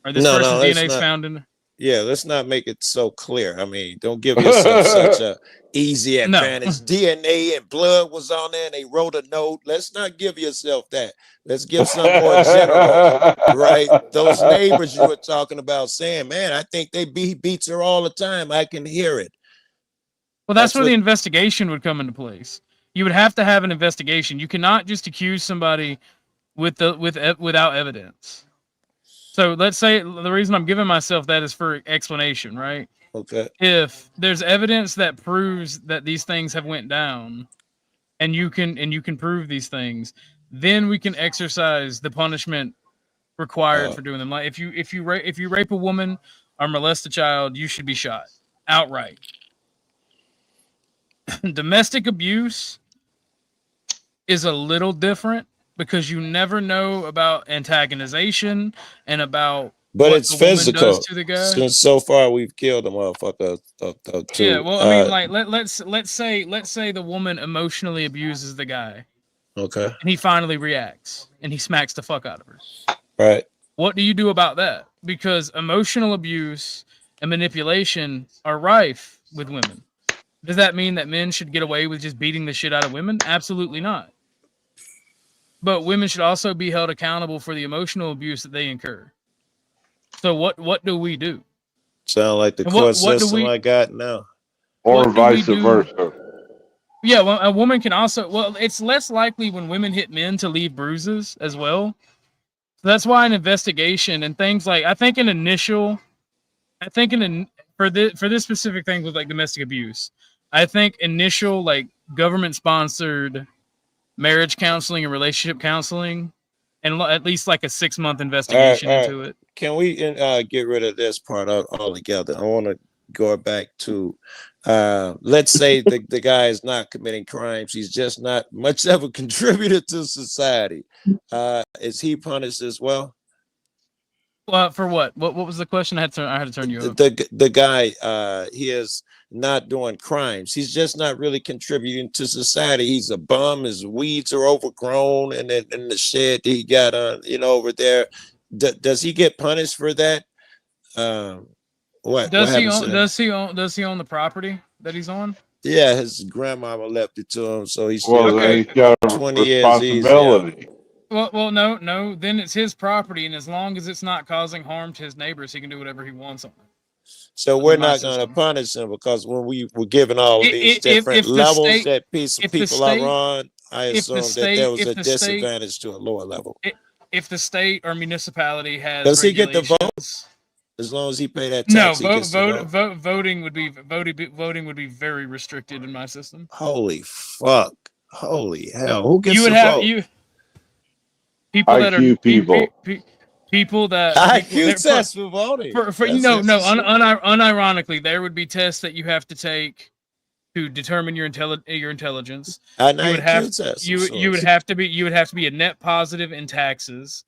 Or this person's DNA is found in. Yeah, let's not make it so clear. I mean, don't give yourself such a easy advantage. DNA and blood was on there, and they wrote a note. Let's not give yourself that. Let's give something more general, right? Those neighbors you were talking about saying, man, I think he beats her all the time. I can hear it. Well, that's where the investigation would come into place. You would have to have an investigation. You cannot just accuse somebody without evidence. So let's say the reason I'm giving myself that is for explanation, right? Okay. If there's evidence that proves that these things have went down, and you can prove these things, then we can exercise the punishment required for doing them. Like if you rape a woman or molest a child, you should be shot outright. Domestic abuse is a little different, because you never know about antagonization and about but what it's the physical woman does to the guy. Since so far we've killed a motherfucker too. Yeah, well, I mean, like let's say the woman emotionally abuses the guy. Okay. And he finally reacts and he smacks the fuck out of her. Right. What do you do about that? Because emotional abuse and manipulation are rife with women. Does that mean that men should get away with just beating the shit out of women? Absolutely not. But women should also be held accountable for the emotional abuse that they incur. So what do we do? Sound like the court system I got now. Or vice versa. Yeah, well, a woman can also, well, it's less likely when women hit men to leave bruises as well. So that's why an investigation and things like, for this specific thing with like domestic abuse, I think initial like government sponsored marriage counseling and relationship counseling, and at least like a 6-month investigation into it. Can we get rid of this part altogether? I want to go back to, let's say the guy is not committing crimes. He's just not much of a contributor to society. Is he punished as well? For what? What was the question? I had to turn you over. The guy, he is not doing crimes. He's just not really contributing to society. He's a bum. His weeds are overgrown, and then in the shed he got over there. Does he get punished for that? What does he own the property that he's on? Yeah, his grandmama left it to him, so he's he's got 20 years easy. Well, no. Then it's his property, and as long as it's not causing harm to his neighbors, he can do whatever he wants on it. So we're not going to punish him, because when we were given all these different levels that people are on, I assume that there was a disadvantage to a lower level. If the state or municipality has, does he get the vote? As long as he pay that tax, voting would be very restricted in my system. Holy fuck! Holy hell! Who gets the vote? People that are people. People that IQ test for voting. Unironically, there would be tests that you have to take to determine your intelligence. You would have to be a net positive in taxes.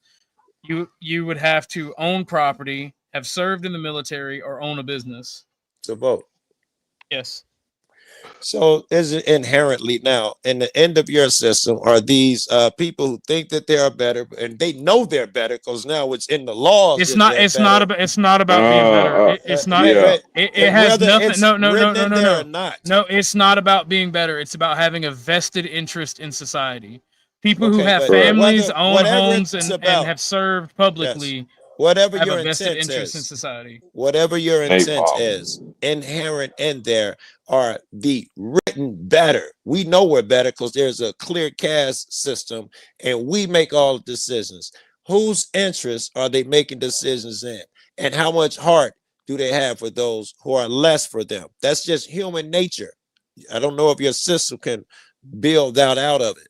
You would have to own property, have served in the military, or own a business to vote. Yes. So is it inherently now in the end of your system are these people who think that they are better and they know they're better because now it's in the laws It's that not. they're It's not better. about. It's not about being better. It's not. Yeah. It has Whether nothing. it's No. No. No. written No. in No. there or No. not. No. It's not about being better. It's about having a vested interest in society. People who Okay, have but families, own whatever homes, it's and about, have served yes, publicly whatever have a your vested intent interest in is, society. whatever your intent Napalm. is, inherent in there are the written better. We know we're better because there's a clear caste system and we make all the decisions. Whose interests are they making decisions in? And how much heart do they have for those who are less for them? That's just human nature. I don't know if your system can build that out of it.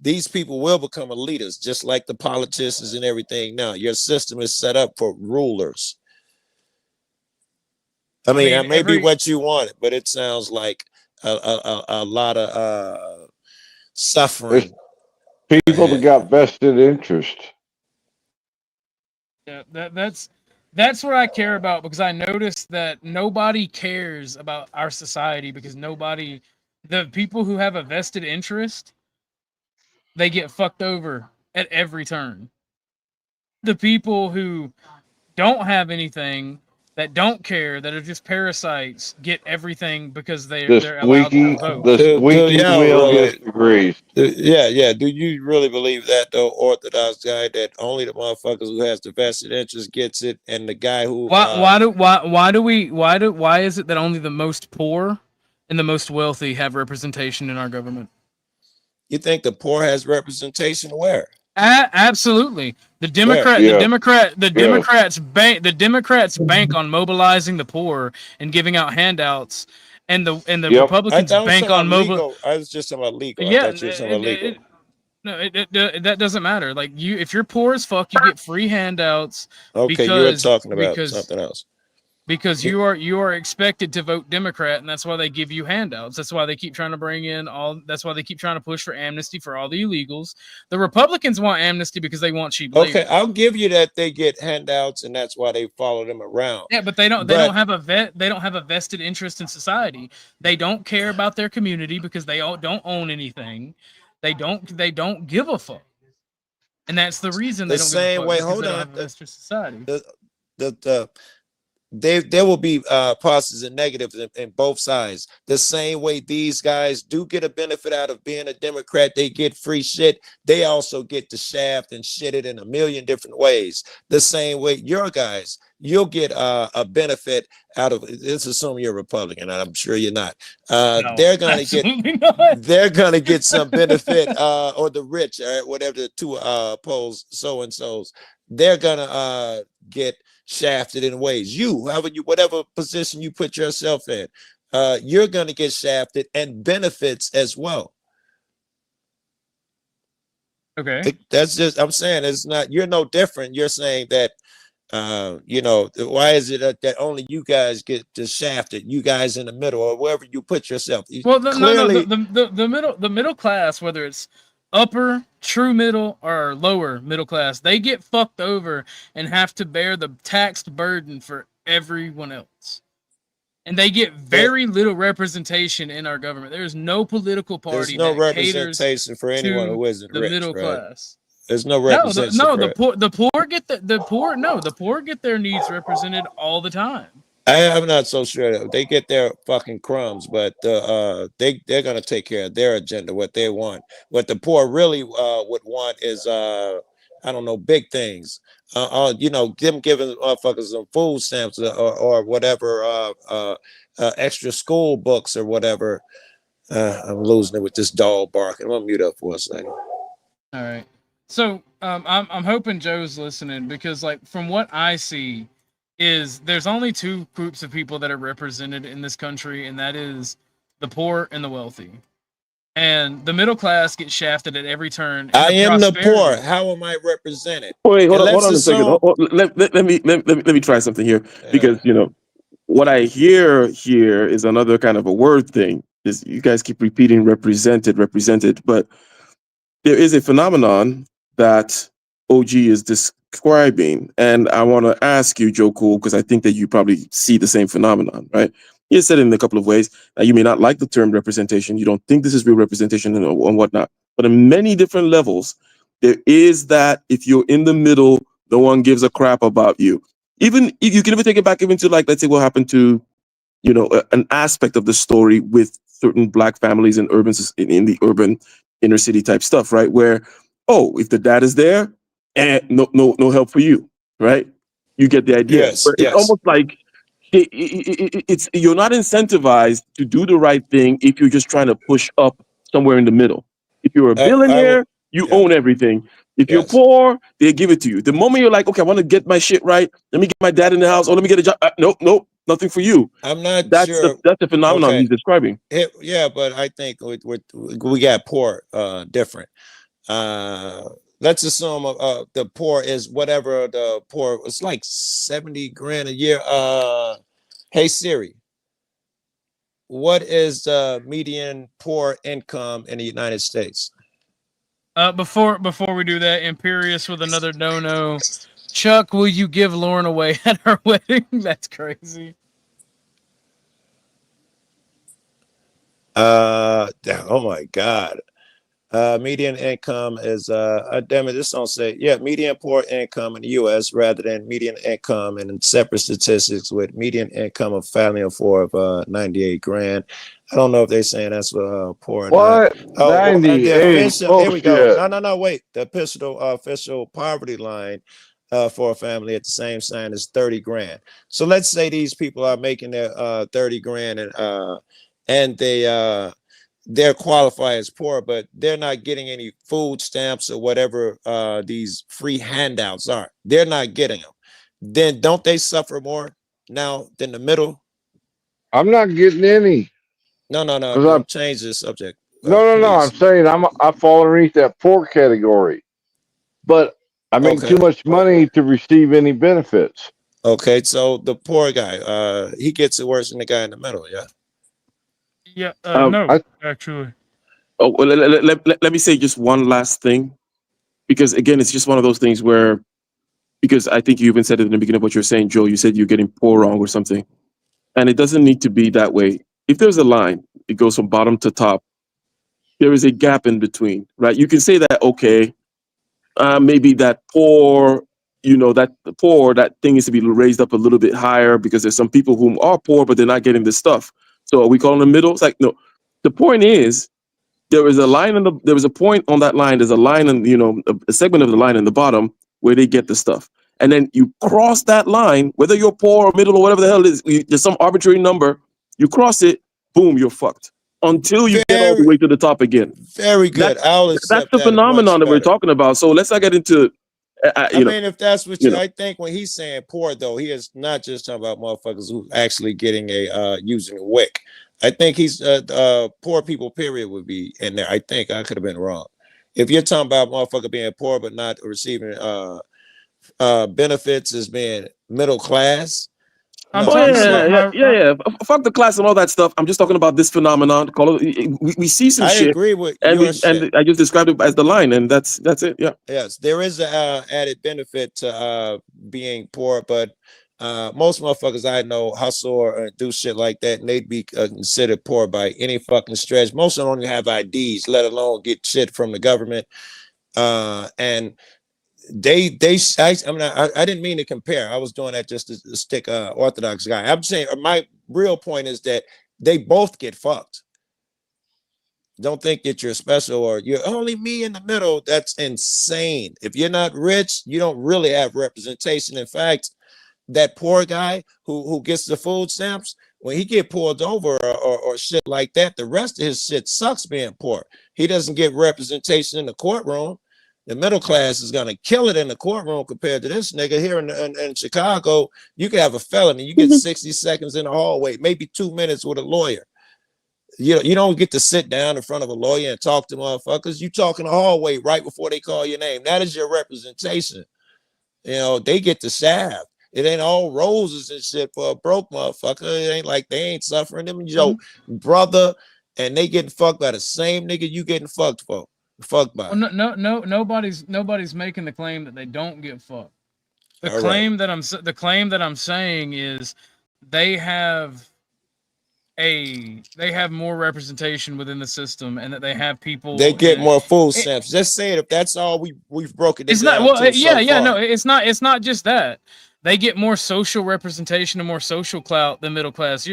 These people will become leaders, just like the politicians and everything now. Your system is set up for rulers. I mean, that may be what you wanted, but it sounds like a lot of suffering. There's people that got vested interest. Yeah, that's what I care about because I noticed that nobody cares about our society because the people who have a vested interest, they get fucked over at every turn. The people who don't have anything, that don't care, that are just parasites, get everything because they're allowed to vote. The squeaky wheel gets the grease. Yeah. Do you really believe that though, Orthodox guy, that only the motherfuckers who has the vested interest gets it, and the guy who Why is it that only the most poor and the most wealthy have representation in our government? You think the poor has representation where? Absolutely. The Democrats bank on mobilizing the poor and giving out handouts, and the Republicans bank on mobile. I was just talking about legal. Yeah, I thought you were talking about legal. that doesn't matter. Like if you're poor as fuck, you get free handouts. Okay, you were talking about something else. Because you are expected to vote Democrat, and that's why they give you handouts. That's why they keep trying to bring in that's why they keep trying to push for amnesty for all the illegals. The Republicans want amnesty because they want cheap labor. Okay, I'll give you that they get handouts, and that's why they follow them around. Yeah, but they don't have a vested interest in society. They don't care about their community because they don't own anything. They don't give a fuck. And that's the reason they don't give a fuck. Wait, hold on. There will be positives and negatives in both sides. The same way these guys do get a benefit out of being a Democrat, they get free shit. They also get the shaft and shit it in a million different ways. The same way your guys, you'll get a benefit out of. Let's assume you're Republican, and I'm sure you're not. No, they're gonna get some benefit, or the rich, or whatever the two polls so and so's. They're gonna get shafted in ways. Whatever position you put yourself in, you're going to get shafted and benefits as well. Okay, that's just, I'm saying it's not, you're no different. You're saying that why is it that only you guys get just shafted, you guys in the middle or wherever you put yourself? Well, the middle class, whether it's upper, true middle, or lower middle class, they get fucked over and have to bear the taxed burden for everyone else. And they get very little representation in our government. There's no political party. There's no representation for anyone who isn't the rich, middle right? class. There's no representation. The poor get their needs represented all the time. I'm not so sure. They get their fucking crumbs, but they're gonna take care of their agenda, what they want. What the poor really would want is I don't know, big things. Them giving motherfuckers some food stamps or whatever, extra school books or whatever. I'm losing it with this dog barking. I'm gonna mute up for a second. All right. So I'm hoping Joe's listening because, like, from what I see, there's only two groups of people that are represented in this country, and that is the poor and the wealthy. And the middle class gets shafted at every turn. I am the poor. How am I represented? Wait, hold on a second. Let me try something here, because what I hear here is another kind of a word thing. Is you guys keep repeating represented, but there is a phenomenon that OG is describing, and I want to ask you, Joe Cool, because I think that you probably see the same phenomenon, right? He has said it in a couple of ways. You may not like the term representation. You don't think this is real representation and whatnot. But in many different levels, there is that if you're in the middle, no one gives a crap about you. Even if you can even take it back even to, like, let's say what happened to, an aspect of the story with certain black families in in the urban inner city type stuff, right? Where, oh, if the dad is there, no help for you, right? You get the idea. Yes, But it's yes. almost like it's you're not incentivized to do the right thing if you're just trying to push up somewhere in the middle. If you're a I will. billionaire, you Yeah. own everything. If you're Yes. poor, they give it to you. The moment you're like, okay, I want to get my shit right. Let me get my dad in the house. Or let me get a job. Nope, nothing for you. I'm not That's sure. the phenomenon Okay. he's describing. Yeah, but I think we got poor different. Uh, let's assume the poor is whatever the poor. It's like 70 grand a year. Hey Siri, what is the median poor income in the United States? Before we do that, Imperious with another no. Chuck, will you give Lauren away at her wedding? That's crazy. Oh my God. Median income is damn it, this don't say, yeah, median poor income in the US rather than median income, and in separate statistics with median income of family of four of 98 grand. I don't know if they're saying that's poor or not. What? Oh, well, the 98? official, here we go. Bullshit. No, wait. The official poverty line for a family at the same sign is 30 grand. So let's say these people are making their 30 grand and they're qualified as poor, but they're not getting any food stamps or whatever these free handouts are. They're not getting them. Then don't they suffer more now than the middle? I'm not getting any. No. Cause I'm Change the subject, no. I'm please. saying I fall underneath that poor category, but I make too Okay. much money to receive any benefits. Okay. So the poor guy, he gets it worse than the guy in the middle. Yeah. Yeah, Um, no, I actually. oh, well, let me say just one last thing, because again, it's just one of those things where, because I think you even said it in the beginning of what you're saying, Joe. You said you're getting poor wrong or something, and it doesn't need to be that way. If there's a line, it goes from bottom to top. There is a gap in between, right? You can say that, okay, maybe that poor, that the poor, that thing is to be raised up a little bit higher because there's some people who are poor but they're not getting this stuff. So are we calling them middle? It's like, no. The point is, there is a line there was a point on that line. There's a line, and a segment of the line in the bottom where they get the stuff, and then you cross that line, whether you're poor or middle or whatever the hell it is. There's some arbitrary number. You cross it, boom, you're fucked until you get all the Very, way to the top again. very good. I'll That's accept the that much phenomenon that we're better. talking about. So let's not get into, I mean, if that's what you know. I think when he's saying poor, though, he is not just talking about motherfuckers who actually getting a using a wick. I think he's poor people, period, would be in there. I think I could have been wrong. If you're talking about motherfucker being poor but not receiving benefits as being middle class, I'm no, talking he's saying. about Yeah. Fuck the class and all that stuff. I'm just talking about this phenomenon. We see some I shit, agree with and your shit. I just described it as the line, and that's it. Yeah. Yes, there is a added benefit to being poor, but most motherfuckers I know hustle or do shit like that, and they'd be considered poor by any fucking stretch. Most of them don't even have IDs, let alone get shit from the government. And I didn't mean to compare. I was doing that just to stick Orthodox guy. I'm saying my real point is that they both get fucked. Don't think that you're special or you're only me in the middle. That's insane. If you're not rich, you don't really have representation. In fact, that poor guy who gets the food stamps, when he get pulled over or shit like that, the rest of his shit sucks being poor. He doesn't get representation in the courtroom. The middle class is gonna kill it in the courtroom compared to this nigga here in Chicago. You can have a felony, you get 60 seconds in the hallway, maybe 2 minutes with a lawyer. You don't get to sit down in front of a lawyer and talk to motherfuckers. You talk in the hallway right before they call your name. That is your representation. They get the shaft. It ain't all roses and shit for a broke motherfucker. It ain't like they ain't suffering. Them brother, and they getting fucked by the same nigga you getting fucked by. Well, nobody's making the claim that they don't get fucked. The All claim that I'm saying is they have they have more representation within the system, and that they have people. They get more food it- stamps. Just saying, if that's all we've broken it It's not down well, to so yeah, far. no, it's not. It's not just that they get more social representation and more social clout than middle class.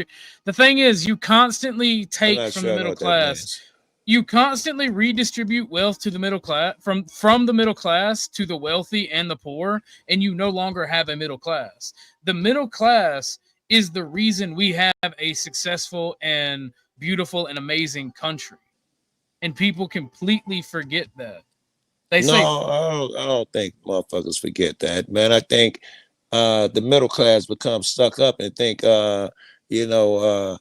The thing is, you constantly I'm take not from sure the I know middle what that class. means. You constantly redistribute wealth to the middle class from the middle class to the wealthy and the poor, and you no longer have a middle class. The middle class is the reason we have a successful and beautiful and amazing country, and people completely forget that. They No, say, I don't think motherfuckers forget that, man. I think the middle class becomes stuck up and think you know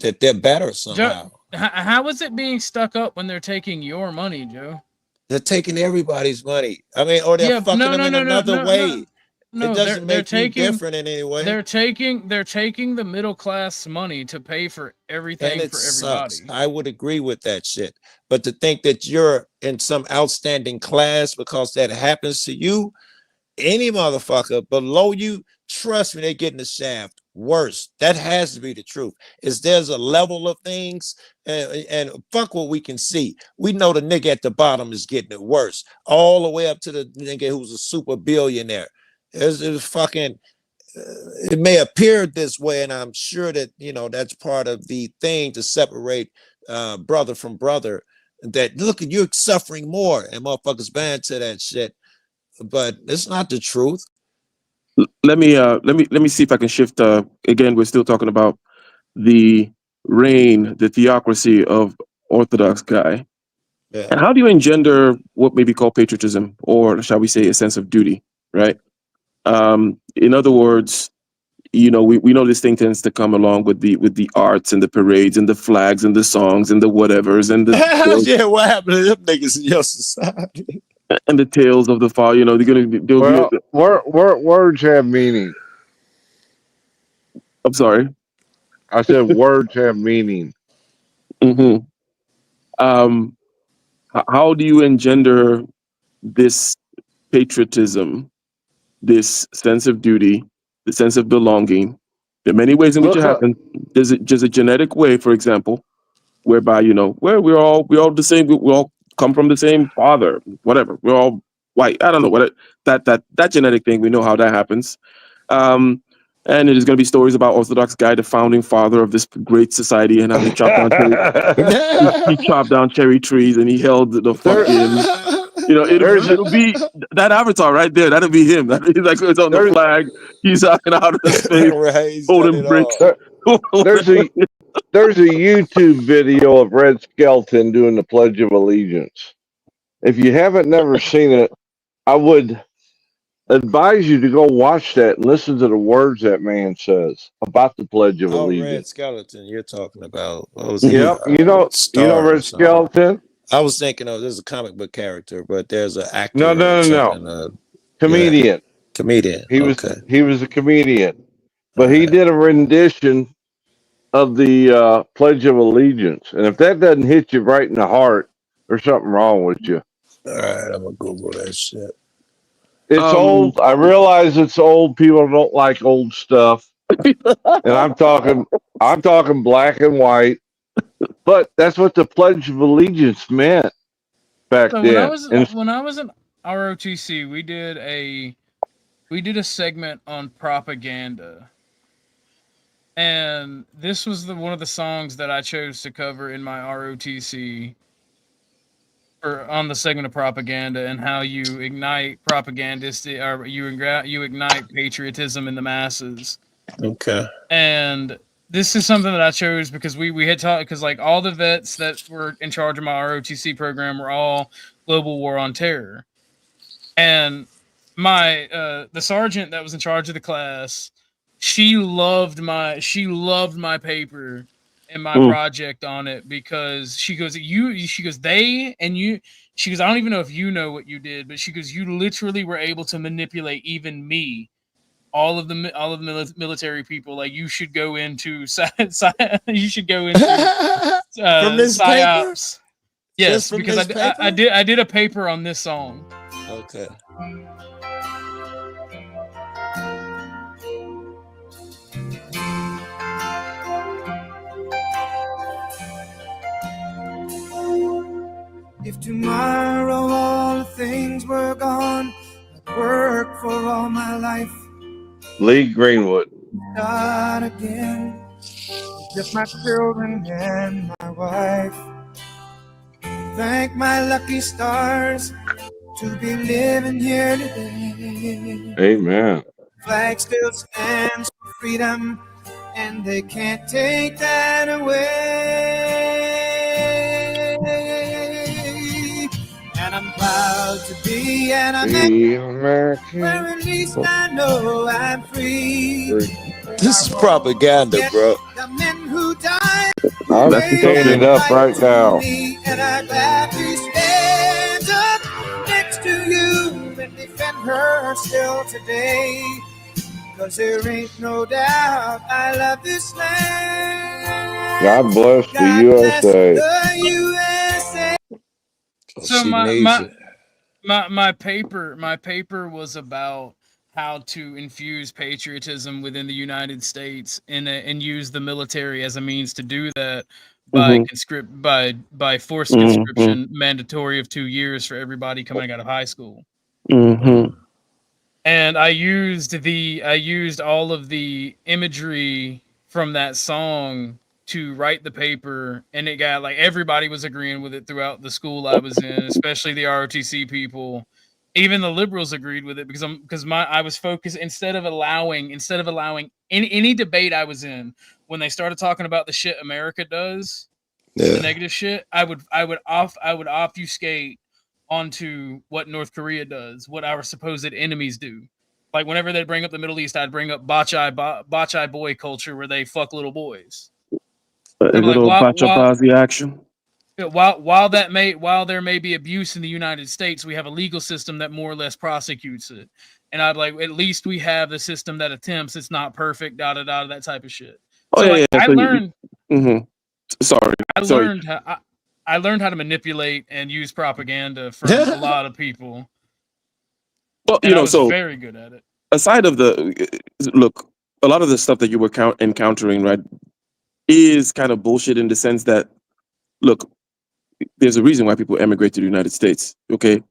that they're better Joe, somehow. how is it being stuck up when they're taking your money, Joe? They're taking everybody's money. I mean, or they're Yeah, fucking them in another way. It no. doesn't They're make you taking different in any way. they're taking the middle class money to pay for And everything it for sucks. everybody. I would agree with that shit. But to think that you're in some outstanding class because that happens to you, any motherfucker below you, trust me, they're getting the shaft worse. That has to be the truth. Is there's a level of things, and fuck what we can see. We know the nigga at the bottom is getting it worse, all the way up to the nigga who's a super billionaire. It's fucking. It may appear this way, and I'm sure that that's part of the thing to separate brother from brother. That look at you suffering more, and motherfuckers banned to that shit, but it's not the truth. Let me see if I can shift. Again, we're still talking about the the theocracy of Orthodox Guy. Yeah. And how do you engender what may be called patriotism, or shall we say a sense of duty, right? In other words, we know this thing tends to come along with the arts and the parades and the flags and the songs and the whatevers and the Yeah, what happened to them niggas in your society? and the tales of the fall. Well, words have meaning. I'm sorry. I said words have meaning. hmm how do you engender this patriotism, this sense of duty, the sense of belonging? There are many ways in which it Look up. happens. There's a genetic way, for example, whereby where we're all the same. We all come from the same father, whatever. We're all white. I don't know that genetic thing. We know how that happens. And it is going to be stories about Orthodox Guy, the founding father of this great society, and how he chopped down he chopped down cherry trees and he held the fucking. There's a It'll be that avatar right there. That'll be him. He's like it's on the there's flag. He's out of the space Right, he's done holding it bricks. all. there's a YouTube video of Red Skelton doing the Pledge of Allegiance. If you haven't never seen it, I would advise you to go watch that and listen to the words that man says about the Pledge of Oh, Red Allegiance. Skeleton, you're talking about. What was he? Yep, you know Star or Red something. Skeleton? I was thinking, there's a comic book character, but there's an actor No, or no, no, something. no. Comedian. Comedian. He Okay. was a comedian, but All he right. did a rendition of the Pledge of Allegiance, and if that doesn't hit you right in the heart, there's something wrong with you. All right, I'm gonna Google that shit. It's old. I realize it's old. People don't like old stuff, and I'm talking black and white. But that's what the Pledge of Allegiance meant back So then. when I was in ROTC, we did a segment on propaganda, and this was one of the songs that I chose to cover in my ROTC on the segment of propaganda and how you ignite propagandistic or you ignite patriotism in the masses. Okay. And this is something that I chose because we had talked because like all the vets that were in charge of my ROTC program were all global war on terror, and my the sergeant that was in charge of the class, she loved my paper and my project on it because she goes they and you, she goes, I don't even know if you know what you did, but she goes, you literally were able to manipulate even me, all of the military people. Like you should go into you should go into From this paper? psyops. Yes, because I did a paper on this song. Okay. tomorrow all the things were gone. I'd worked for all my life. Lee Greenwood. Start again. With my children and my wife. Thank my lucky stars to be living here today. Amen. Flag still stands for freedom, and they can't take that away. And I'm proud to be an American, where at least I know I'm free. This is propaganda, bro. The men who died, I'm standing up right now. and I gladly stand up next to you and defend her still today. Cause there ain't no doubt I love this land. God bless the God USA. bless the USA. So She my needs my, it. my paper was about how to infuse patriotism within the United States and use the military as a means to do that by by forced conscription, mandatory of 2 years for everybody coming out of high school. And I used all of the imagery from that song to write the paper, and it got like everybody was agreeing with it throughout the school I was in, especially the ROTC people. Even the liberals agreed with it because I was focused instead of allowing any debate I was in, when they started talking about the shit America does, the negative shit, I would obfuscate onto what North Korea does, what our supposed enemies do. Like whenever they bring up the Middle East, I'd bring up bachai boy culture where they fuck little boys. A little bachabazi action. While there may be abuse in the United States, we have a legal system that more or less prosecutes it. And I'd like, at least we have the system that attempts. It's not perfect, that type of shit. Oh, So yeah, like, yeah. I So learned. I learned how to manipulate and use propaganda from a lot of people. Well, and I was very good at it. Aside of look, a lot of the stuff that you were encountering, right, is kind of bullshit in the sense that, look, there's a reason why people emigrate to the United States. Okay,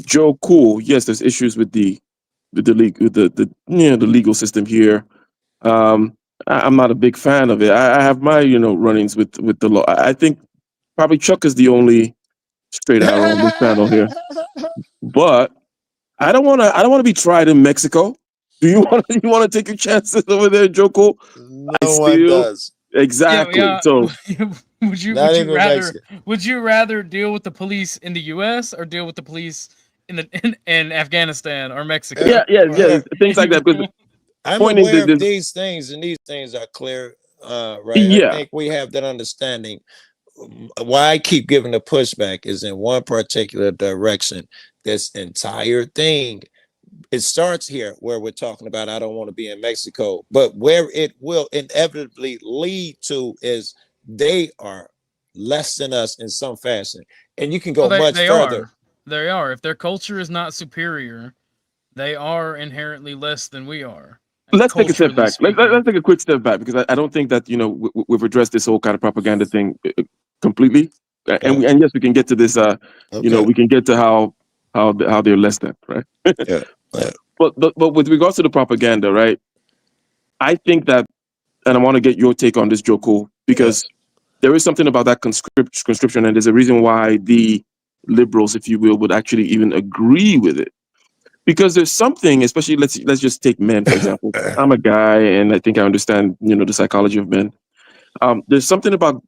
Joe Cool. Yes, there's issues with the legal system here. I'm not a big fan of it. I have my run-ins with the law. I think probably Chuck is the only straight arrow on this channel here. But I don't want to be tried in Mexico. Do you want to take your chances over there, Joe Cool? No one does. Exactly. Yeah. So would you rather deal with the police in the U.S. or deal with the police in Afghanistan or Mexico? Yeah, things like that. Because I'm aware of these things, and these things are clear, right? Yeah. I think we have that understanding. Why I keep giving the pushback is in one particular direction. This entire thing, it starts here where we're talking about I don't want to be in Mexico, but where it will inevitably lead to is they are less than us in some fashion, and you can go much further. They are. If their culture is not superior, they are inherently less than we are. Let's take a step back. Let's take a quick step back, because I don't think that we've addressed this whole kind of propaganda thing completely. And yes, we can get to this. We can get to how they're less than, right? Yeah. But with regards to the propaganda, right? I think that, and I want to get your take on this, Joko, because there is something about that conscription, and there's a reason why the liberals, if you will, would actually even agree with it. Because there's something, especially let's just take men, for example. I'm a guy, and I think I understand, the psychology of men. There's something about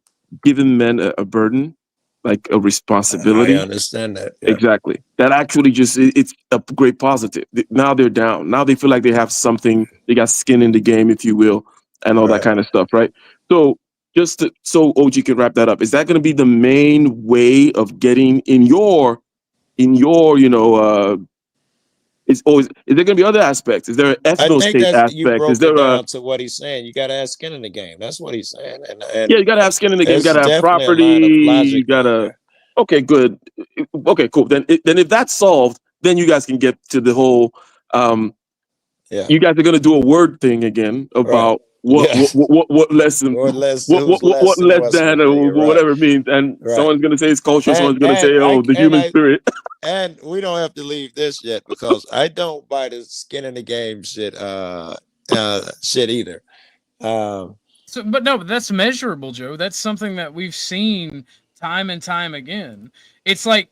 giving men a burden, like a responsibility. I understand that. Yeah. Exactly. That actually it's a great positive. Now they're down. Now they feel like they have something. They got skin in the game, if you will, and all that kind of stuff, right? So so OG can wrap that up. Is that going to be the main way of getting in your is there going to be other aspects? Is there an ethno-state aspect? You broke is there it down to what he's saying. You got to have skin in the game. That's what he's saying. And you got to have skin in the game. You got to have property. You got to. Okay, good. Okay, cool. Then if that's solved, then you guys can get to the whole. You guys are going to do a word thing again about what less than Or less, what than less what's than right. or whatever it means, and Right. someone's gonna say it's cultural, someone's gonna say, the and human spirit. And we don't have to leave this yet because I don't buy the skin in the game shit shit either. But that's measurable, Joe. That's something that we've seen time and time again. It's like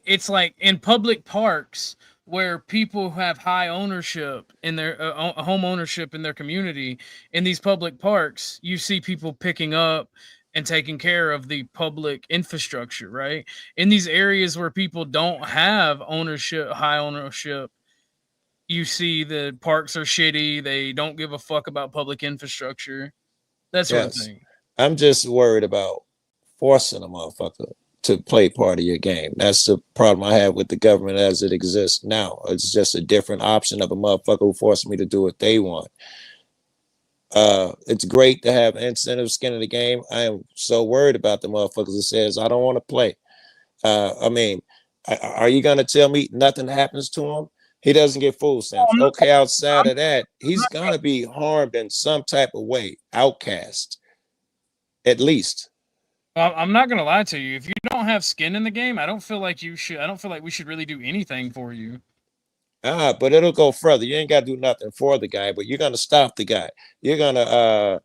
in public parks where people have high ownership in their home ownership in their community. In these public parks, you see people picking up and taking care of the public infrastructure, right? In these areas where people don't have high ownership, you see the parks are shitty. They don't give a fuck about public infrastructure. That sort of thing. I'm just worried about forcing a motherfucker to play part of your game. That's the problem I have with the government as it exists now. It's just a different option of a motherfucker who forced me to do what they want. It's great to have incentive skin in the game. I am so worried about the motherfuckers that says I don't want to play. I mean, are you gonna tell me nothing happens to him? He doesn't get food stamps. Okay, outside of that, he's gonna be harmed in some type of way, outcast, at least. I'm not gonna lie to you. If you don't have skin in the game, I don't feel like you should. I don't feel like we should really do anything for you. But it'll go further. You ain't gotta do nothing for the guy, but you're gonna stop the guy. You're gonna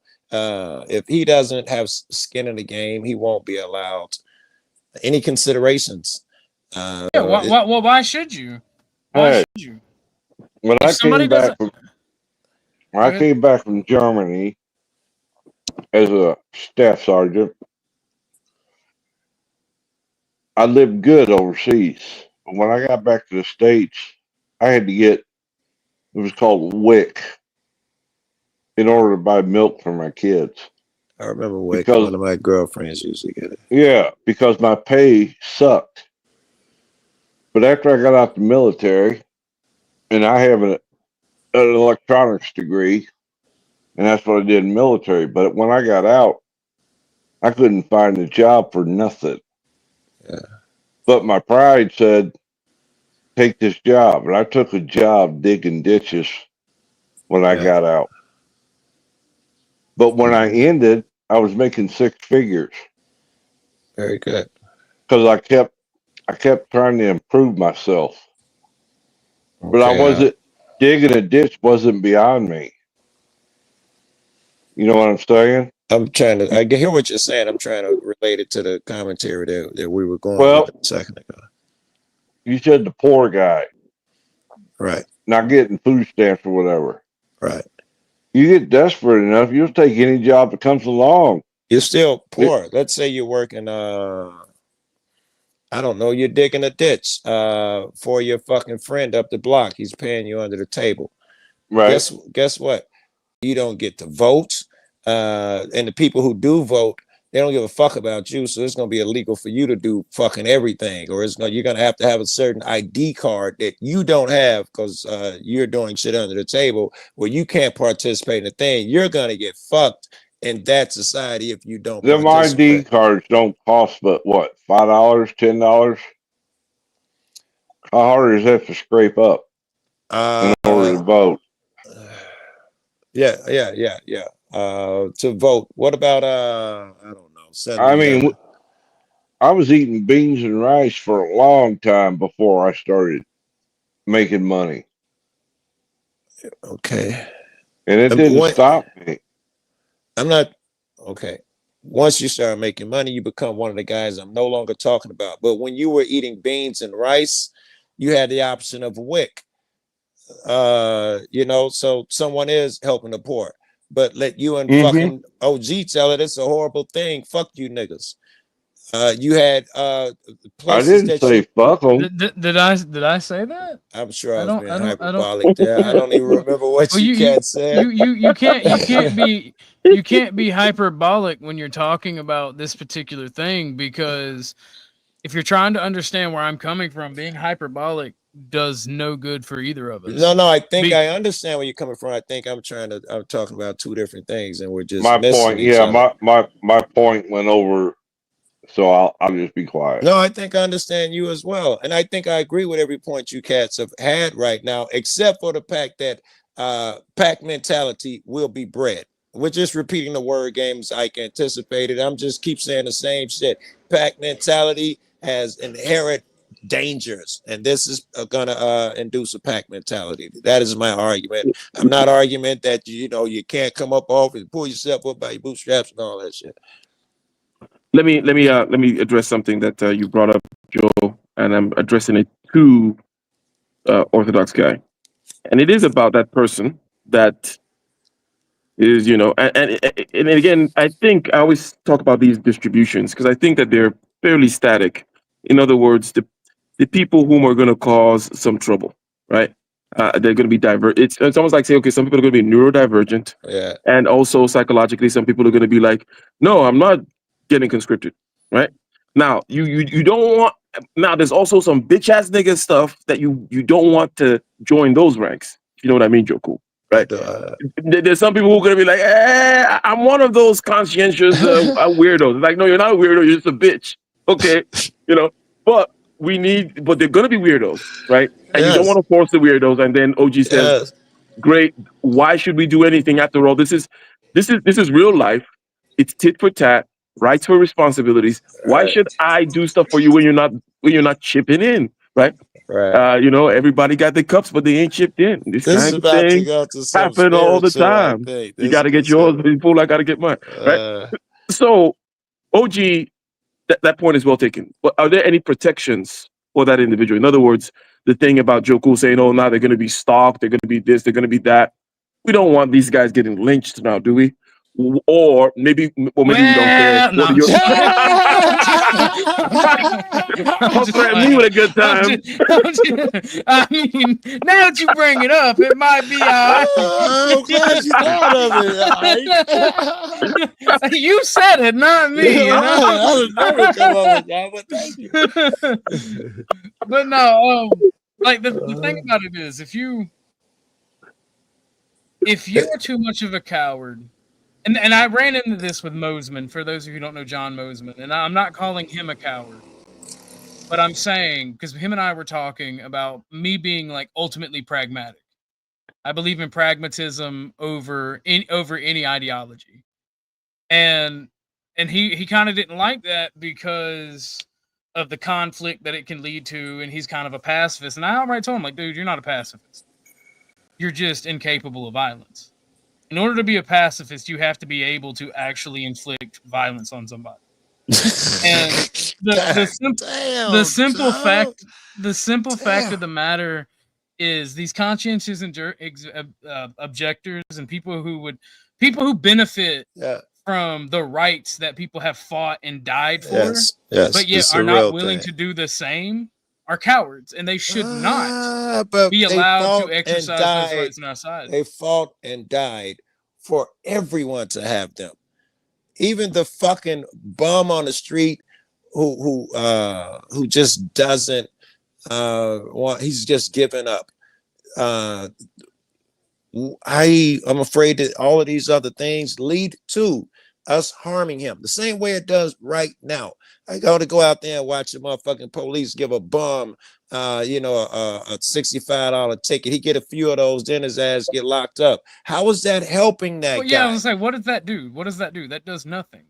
if he doesn't have skin in the game, he won't be allowed any considerations. Yeah, why should you? Why should you? When I came back from Germany as a staff sergeant, I lived good overseas. But when I got back to the States, I had to get, it was called WIC, in order to buy milk for my kids. I remember WIC, one of my girlfriends used to get it. Yeah, because my pay sucked. But after I got out the military, and I have an electronics degree, and that's what I did in the military. But when I got out, I couldn't find a job for nothing. Yeah. But my pride said, take this job. And I took a job digging ditches when I got out. But when I ended, I was making 6 figures. Very good. Because I kept trying to improve myself. But I wasn't digging a ditch wasn't beyond me. You know what I'm saying? I hear what you're saying. I'm trying to relate it to the commentary that we were going with a second ago. You said the poor guy. Right. Not getting food stamps or whatever. Right. You get desperate enough, you'll take any job that comes along. You're still poor. Let's say you're working I don't know, you're digging a ditch for your fucking friend up the block. He's paying you under the table. Right. Guess what? You don't get to vote. And the people who do vote, they don't give a fuck about you. So it's going to be illegal for you to do fucking everything. Or you're going to have a certain ID card that you don't have because you're doing shit under the table where you can't participate in the thing. You're going to get fucked in that society if you don't. Them ID cards don't cost but what, $5, $10? How hard is that to scrape up in order to vote? Yeah. To vote. What about I don't know. I mean, I was eating beans and rice for a long time before I started making money. Okay. And it didn't stop me. I'm not okay. Once you start making money, you become one of the guys I'm no longer talking about. But when you were eating beans and rice, you had the option of WIC. So someone is helping the poor. But let you and fucking OG tell it it's a horrible thing. Fuck you niggas. You had I didn't say fuck them. Did I say that? I'm sure I was being hyperbolic there. I don't even remember what you said. You can't be hyperbolic when you're talking about this particular thing, because if you're trying to understand where I'm coming from, being hyperbolic does no good for either of us. No, I think I understand where you're coming from. I think I'm talking about two different things, and we're just my point. Yeah, my point went over, so I'll just be quiet. No, I think I understand you as well, and I think I agree with every point you cats have had right now, except for the fact that pack mentality will be bred. We're just repeating the word games Ike anticipated. I'm just keep saying the same shit. Pack mentality has inherent dangers, and this is gonna induce a pack mentality. That is my argument. I'm not arguing that you can't come up off and pull yourself up by your bootstraps and all that shit. Let me address something that you brought up, Joe, and I'm addressing it to Orthodox Guy, and it is about that person that is, and again, I think I always talk about these distributions because I think that they're fairly static. In other words, the people whom are going to cause some trouble, right? They're going to be it's almost like say, okay, some people are going to be neurodivergent, Yeah. and also psychologically, some people are going to be like, no, I'm not getting conscripted, right? Now, you don't want. Now, there's also some bitch ass nigga stuff that you don't want to join those ranks. You know what I mean, Joe? Cool, right? There's some people who are going to be like, I'm one of those conscientious weirdos. Like, no, you're not a weirdo. You're just a bitch. Okay, but but they're gonna be weirdos, right? And you don't want to force the weirdos. And then OG says, "Great, why should we do anything after all? This is real life. It's tit for tat, rights for responsibilities. Why should I do stuff for you when you're not chipping in, right? Right. Everybody got the cups, but they ain't chipped in. This This kind is of about to thing go to some happen all the spiritual, I time. think. You got to get yours before I got to get mine, right? So, OG. That point is well taken. But are there any protections for that individual? In other words, the thing about Joe Cool saying, "Oh, now they're going to be stalked, they're going to be this, they're going to be that." We don't want these guys getting lynched now, do we? Or maybe we don't care. No, What are your... Don't threaten me with a good time. I mean, now that you bring it up, it might be all right. I'm glad you thought of it. Right? You said it, not me. I would never come up with that, but thank you. But no, like the thing about it is, if you're too much of a coward, and I ran into this with Mosman, for those of you who don't know John Mosman, and I'm not calling him a coward, but I'm saying, because him and I were talking about me being like ultimately pragmatic. I believe in pragmatism over any ideology. And he kind of didn't like that because of the conflict that it can lead to, and he's kind of a pacifist. And I outright told him, like, dude, you're not a pacifist. You're just incapable of violence. In order to be a pacifist, you have to be able to actually inflict violence on somebody. And the simple fact of the matter is these conscientious objectors and people who benefit from the rights that people have fought and died for, but yet are not willing to do the same, are cowards, and they should not be allowed to exercise those rights on our side. They fought and died for everyone to have them. Even the fucking bum on the street who just doesn't want, he's just given up. I'm afraid that all of these other things lead to us harming him the same way it does right now. I got to go out there and watch the motherfucking police give a bum a $65 ticket. He get a few of those, then his ass get locked up. How is that helping that guy? Yeah, I was like, what does that do? What does that do? That does nothing.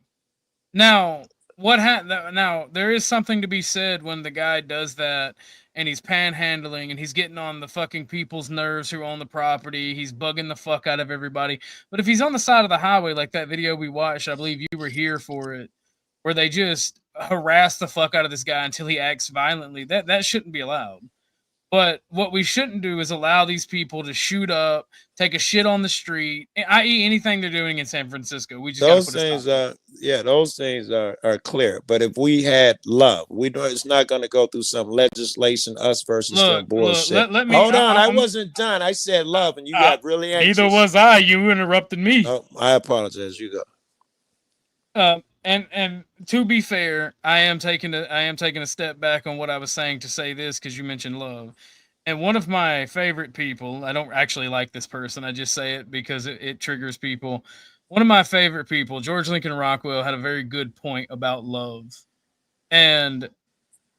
Now, now there is something to be said when the guy does that and he's panhandling and he's getting on the fucking people's nerves who own the property. He's bugging the fuck out of everybody. But if he's on the side of the highway, like that video we watched, I believe you were here for it, where they just harass the fuck out of this guy until he acts violently, that shouldn't be allowed. But what we shouldn't do is allow these people to shoot up, take a shit on the street, i.e. anything they're doing in San Francisco. We just those things are clear. But if we had love, we know it's not going to go through some legislation, us versus them bullshit. Let me, hold on, I wasn't done. I said love, and you got really anxious. Neither was I. You interrupted me. Oh, I apologize. You go. And to be fair, I am taking a step back on what I was saying to say this, because you mentioned love. And one of my favorite people, I don't actually like this person, I just say it because it triggers people. One of my favorite people, George Lincoln Rockwell, had a very good point about love. And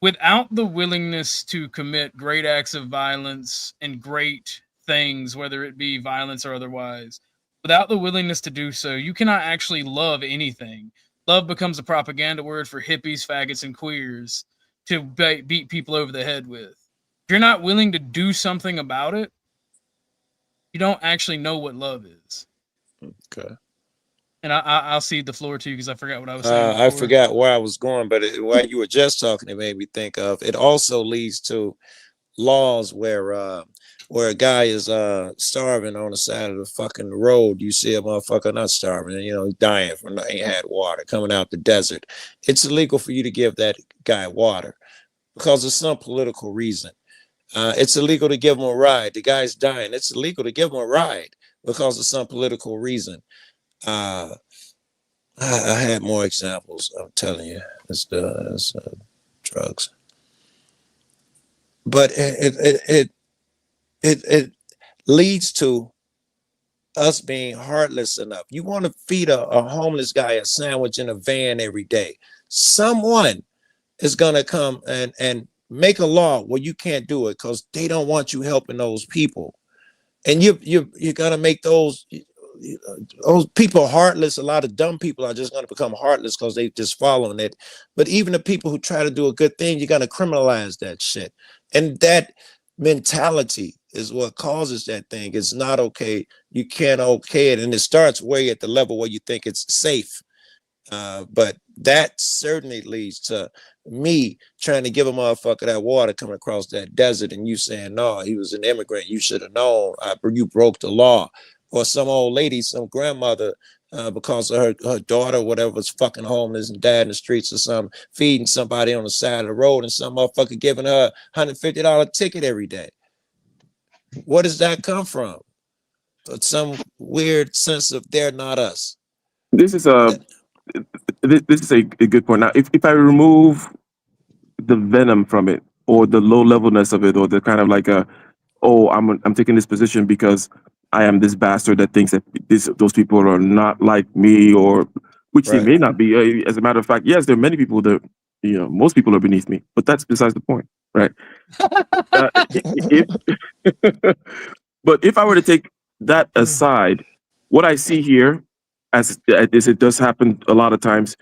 without the willingness to commit great acts of violence and great things, whether it be violence or otherwise, Without the willingness to do so, you cannot actually love anything. Love becomes a propaganda word for hippies, faggots, and queers to beat people over the head with. If you're not willing to do something about it, you don't actually know what love is. Okay. And I'll cede the floor to you because I forgot what I was saying. I forgot where I was going, but while you were just talking, it made me think of it. Also leads to laws where a guy is starving on the side of the fucking road. You see a motherfucker not starving, and he's dying from ain't had water coming out the desert. It's illegal for you to give that guy water because of some political reason. It's illegal to give him a ride. The guy's dying. It's illegal to give him a ride because of some political reason. I had more examples. I'm telling you, it's drugs. But it leads to us being heartless enough. You want to feed a homeless guy a sandwich in a van every day. Someone is gonna come and make a law where you can't do it because they don't want you helping those people, and you gotta make those people heartless. A lot of dumb people are just going to become heartless because they just following it. But even the people who try to do a good thing, you're going to criminalize that shit. And that mentality is what causes that thing. It's not okay. You can't okay it. And it starts way at the level where you think it's safe. But that certainly leads to me trying to give a motherfucker that water coming across that desert and you saying, no, he was an immigrant. You should have known. You broke the law. Or some old lady, some grandmother, because of her daughter or whatever was fucking homeless and died in the streets or something, feeding somebody on the side of the road and some motherfucker giving her a $150 ticket every day. Where does that come from? Some weird sense of they're not us. This is a good point. Now, if I remove the venom from it, or the low levelness of it, or the kind of like I'm taking this position because I am this bastard that thinks that those people are not like me, or which they may not be. As a matter of fact, yes, there are many people that most people are beneath me, but that's besides the point, right? But if I were to take that aside, what I see here, as it does happen a lot of times,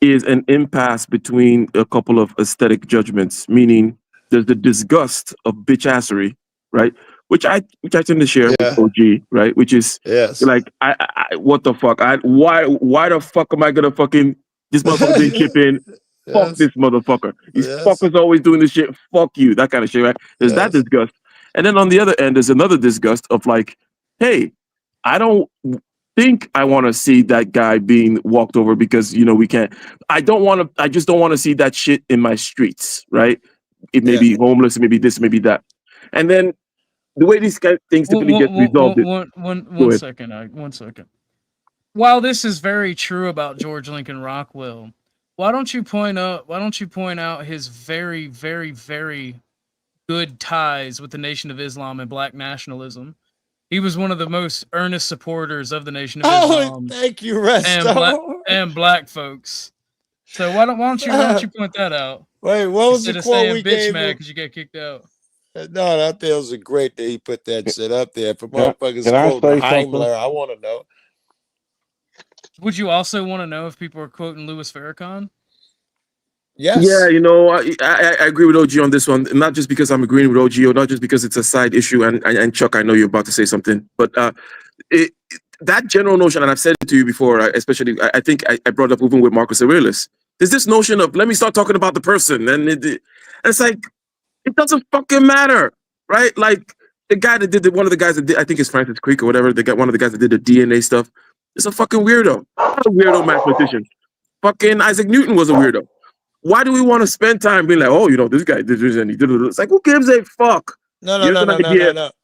is an impasse between a couple of aesthetic judgments, meaning there's the disgust of bitchassery, right? Which I tend to share with OG, right? Which is like, I what the fuck? Why the fuck am I gonna fucking this motherfucker been chipping? Fuck this motherfucker. These fuckers always doing this shit. Fuck you. That kind of shit, right? There's that disgust. And then on the other end, there's another disgust of like, hey, I don't think I want to see that guy being walked over because we can't. I just don't want to see that shit in my streets, right? It may be homeless, it may be this, maybe that. And then the way these things typically get resolved. One second. While this is very true about George Lincoln Rockwell, why don't you point out his very, very, very good ties with the Nation of Islam and Black nationalism? He was one of the most earnest supporters of the Nation of Islam. Thank you, Resto. And black folks. So why don't you point that out? Wait, what was the quote we gave him? Because you got kicked out. No, I think it was a great that he put that shit up there for motherfuckers quoting Heimler. I want to know. Would you also want to know if people are quoting Louis Farrakhan? Yes. Yeah, I agree with OG on this one. Not just because I'm agreeing with OG, or not just because it's a side issue. And Chuck, I know you're about to say something, but that general notion, and I've said it to you before, especially I think I brought it up even with Marcus Aurelius. There's this notion of let me start talking about the person, and it's like it doesn't fucking matter, right? Like the guy that did one of the guys that did, I think it's Francis Crick or whatever. They got one of the guys that did the DNA stuff. It's a fucking weirdo. Not a weirdo mathematician. Fucking Isaac Newton was a weirdo. Why do we want to spend time being like, oh, this guy did this and he did it? It's like, who gives a fuck? No.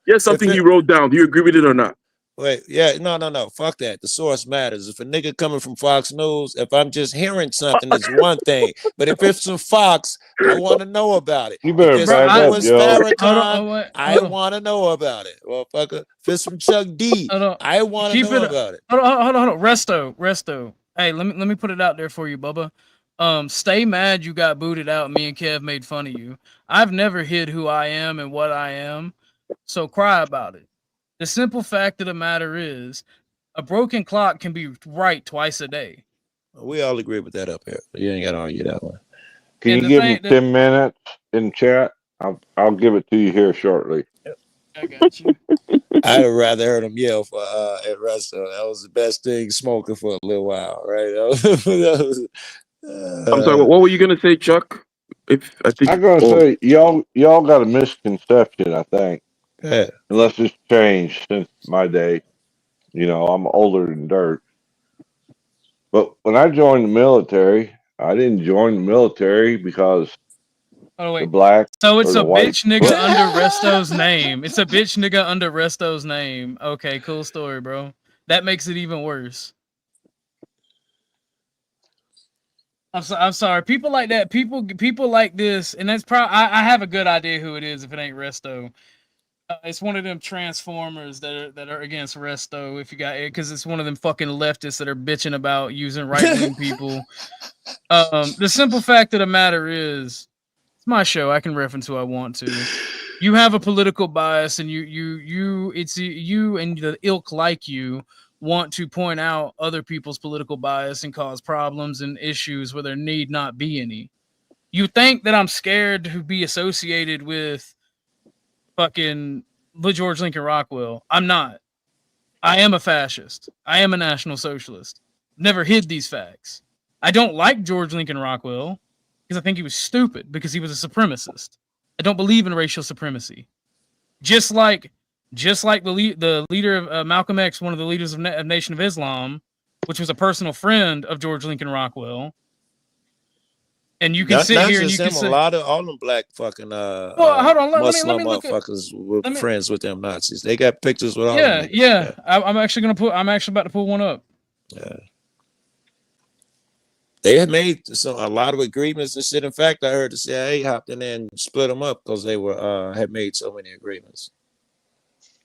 Here's something he wrote down. Do you agree with it or not? Wait, no. Fuck that. The source matters. If a nigga coming from Fox News, if I'm just hearing something, it's one thing. But if it's from Fox, I want to know about it. You better back up, yo. I want to know about it. Well, fucker. If it's from Chuck D, I want to know about it. Hold on. Resto. Hey, let me put it out there for you, Bubba. Stay mad you got booted out. Me and Kev made fun of you. I've never hid who I am and what I am, so cry about it. The simple fact of the matter is, A broken clock can be right twice a day. We all agree with that up here. You ain't got to argue that one. Can And you the give me thing that 10 minutes in chat? I'll give it to you here shortly. I got you. I'd have rather heard him yell for at Russell. That was the best thing smoking for a little while, right? I'm sorry. What were you gonna say, Chuck? If I think I'm gonna say y'all got a misconception, I think. Yeah. Unless it's changed since my day. You know, I'm older than dirt. But when I joined the military, I didn't join the military because Oh the wait. black So it's or the a white. bitch nigga under Resto's name. It's a bitch nigga under Resto's name. Okay, cool story, bro. That makes it even worse. I'm sorry. People like that. People like this, and that's probably. I have a good idea who it is if it ain't Resto. It's one of them transformers that are against Resto. If you got it, because it's one of them fucking leftists that are bitching about using right wing people. The simple fact of the matter is, it's my show. I can reference who I want to. You have a political bias, and you and the ilk like you want to point out other people's political bias and cause problems and issues where there need not be any. You think that I'm scared to be associated with fucking George Lincoln Rockwell. I'm not. I am a fascist. I am a National Socialist. Never hid these facts. I don't like George Lincoln Rockwell because I think he was stupid because he was a supremacist. I don't believe in racial supremacy. Just like the leader of Malcolm X, one of the leaders of Nation of Islam, which was a personal friend of George Lincoln Rockwell. And you can Not sit here and just you him, can say, a lot of all them black fucking well, hold on, let Muslim me look at, motherfuckers were friends with them Nazis. They got pictures with all yeah, them niggas. yeah. I'm actually about to pull one up. Yeah. They had made a lot of agreements and shit. In fact, I heard the CIA hopped in there and split them up because they were had made so many agreements.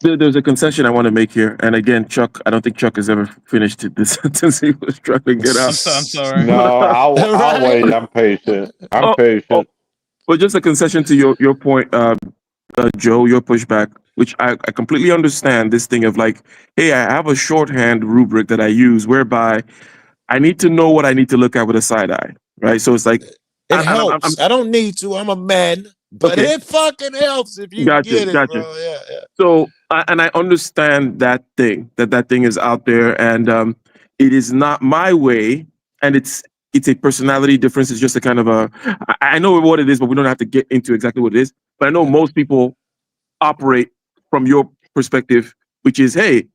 There's a concession I want to make here, and again, Chuck, I don't think Chuck has ever finished the sentence he was trying to get out. I'm sorry. No, I'll wait. I'm patient. I'm patient. But just a concession to your point, Joe, your pushback, which I completely understand. This thing of like, hey, I have a shorthand rubric that I use whereby I need to know what I need to look at with a side eye, right? So it's like it helps. I don't need to. I'm a man, but okay. it fucking helps if you get it, bro. Yeah, yeah. So and I understand that thing is out there, and it is not my way, and it's a personality difference. It's just a kind of I know what it is, but we don't have to get into exactly what it is. But I know most people operate from your perspective, which is, hey,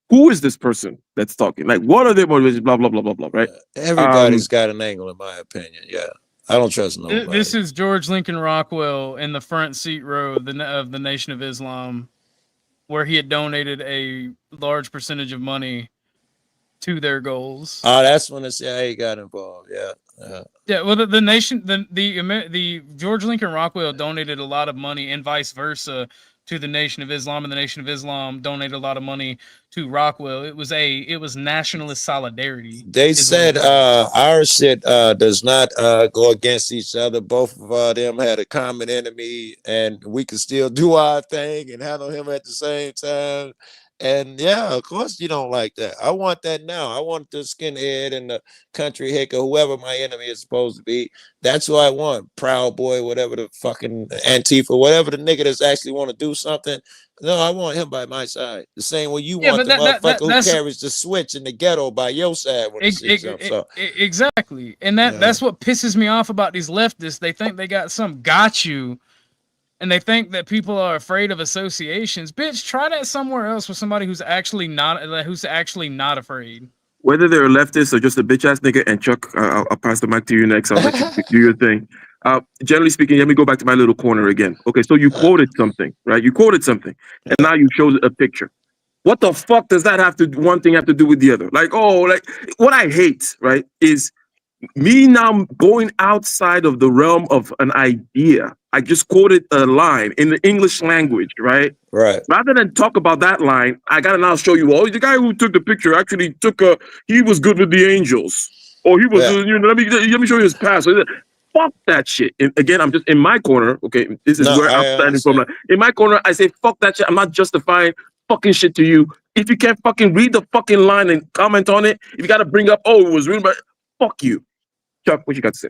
who is this person that's talking? Like, what are their motivations? Blah blah blah blah blah. Right? Everybody's got an angle, in my opinion. Yeah, I don't trust nobody. This is George Lincoln Rockwell in the front seat row of the Nation of Islam, where he had donated a large percentage of money to their goals. Oh, that's when the CIA got involved. Yeah. Yeah, well, the George Lincoln Rockwell donated a lot of money, and vice versa, to the Nation of Islam, and the Nation of Islam donated a lot of money to Rockwell. It was nationalist solidarity. They said our shit does not go against each other. Both of them had a common enemy, and we could still do our thing and handle him at the same time. And yeah, of course you don't like that. I want that now. I want the skinhead and the country hick or whoever my enemy is supposed to be. That's who I want. Proud Boy, whatever the fucking Antifa, whatever the nigga that's actually want to do something. No, I want him by my side. The same way you want the motherfucker who carries the switch in the ghetto by your side when the shit jumps up. Exactly. And that's what pisses me off about these leftists. They think they got some got you. And they think that people are afraid of associations. Bitch, try that somewhere else with somebody who's actually not afraid. Whether they're a leftist or just a bitch ass nigga, and Chuck, I'll pass the mic to you next. I'll let you do your thing. Generally speaking, let me go back to my little corner again. Okay, so you quoted something, right? You quoted something, and now you showed a picture. What the fuck does that one thing have to do with the other? Like what I hate, right, is me now going outside of the realm of an idea. I just quoted a line in the English language, right? Right. Rather than talk about that line, I gotta now show you, the guy who took the picture actually he was good with the angels. Or he was, let me show you his past. Fuck that shit. And again, I'm just in my corner, okay? This is where I'm standing from. In my corner, I say, fuck that shit. I'm not justifying fucking shit to you. If you can't fucking read the fucking line and comment on it, if you got to bring up, oh, it was written by, fuck you. Chuck, what you got to say?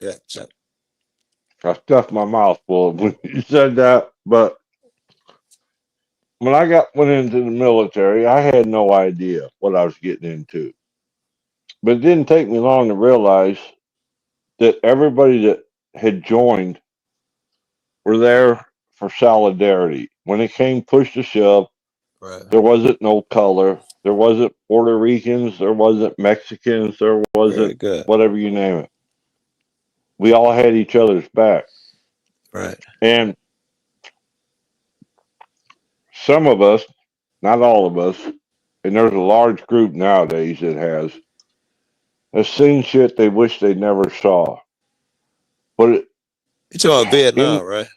Yeah, Chuck. I stuffed my mouth full when you said that, but when I went into the military, I had no idea what I was getting into. But it didn't take me long to realize that everybody that had joined were there for solidarity. When it came push to shove, Right. there wasn't no color. There wasn't Puerto Ricans. There wasn't Mexicans. There Very wasn't good. whatever you name it. We all had each other's back. Right. And some of us, not all of us, and there's a large group nowadays that has seen shit they wish they never saw. But You talking about Vietnam, right?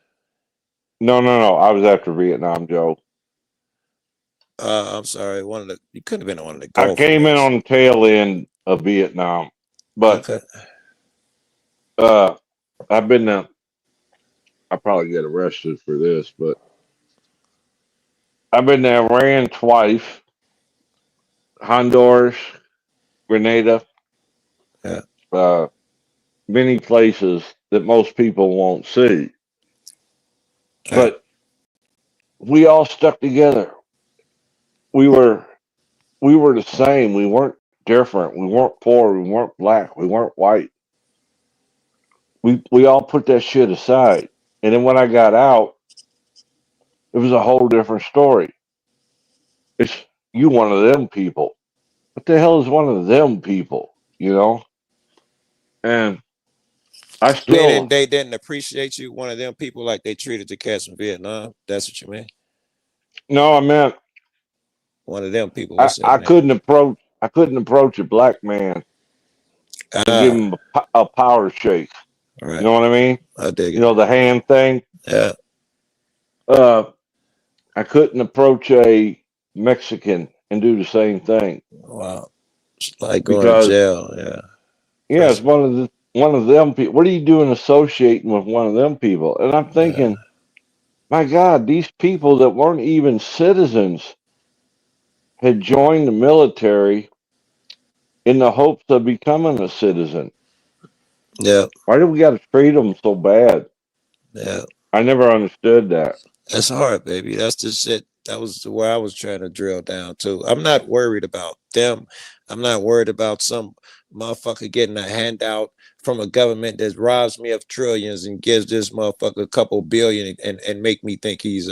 No. I was after Vietnam, Joe. I'm sorry. You couldn't have been one of the I Gulf came in wars. on the tail end of Vietnam, but Okay. I've been I probably get arrested for this, but I've been to Iran twice, Honduras, Grenada, Yeah. many places that most people won't see. Okay. But we all stuck together. We were the same. We weren't different. We weren't poor. We weren't black. We weren't white. We all put that shit aside. And then when I got out, it was a whole different story. It's you one of them people. What the hell is one of them people? You know? And I Meaning still they didn't appreciate you, one of them people, like they treated the cats in Vietnam. That's what you mean? no, I meant One of them people. What's that I mean? couldn't approach a black man and give Ah, him a power shake. all You right. know what I mean? I dig You it. know the hand thing. Yeah. I couldn't approach a Mexican and do the same thing Wow. It's like going to because jail. Yeah. yeah, it's one of them people. What are you doing associating with one of them people? And I'm Yeah. thinking, my God, these people that weren't even citizens had joined the military in the hopes of becoming a citizen. Yeah. Why do we got to treat them so bad? Yeah. I never understood that. That's hard, baby. That's the shit. That was where I was trying to drill down to. I'm not worried about them. I'm not worried about some motherfucker getting a handout from a government that robs me of trillions and gives this motherfucker a couple billion and make me think he's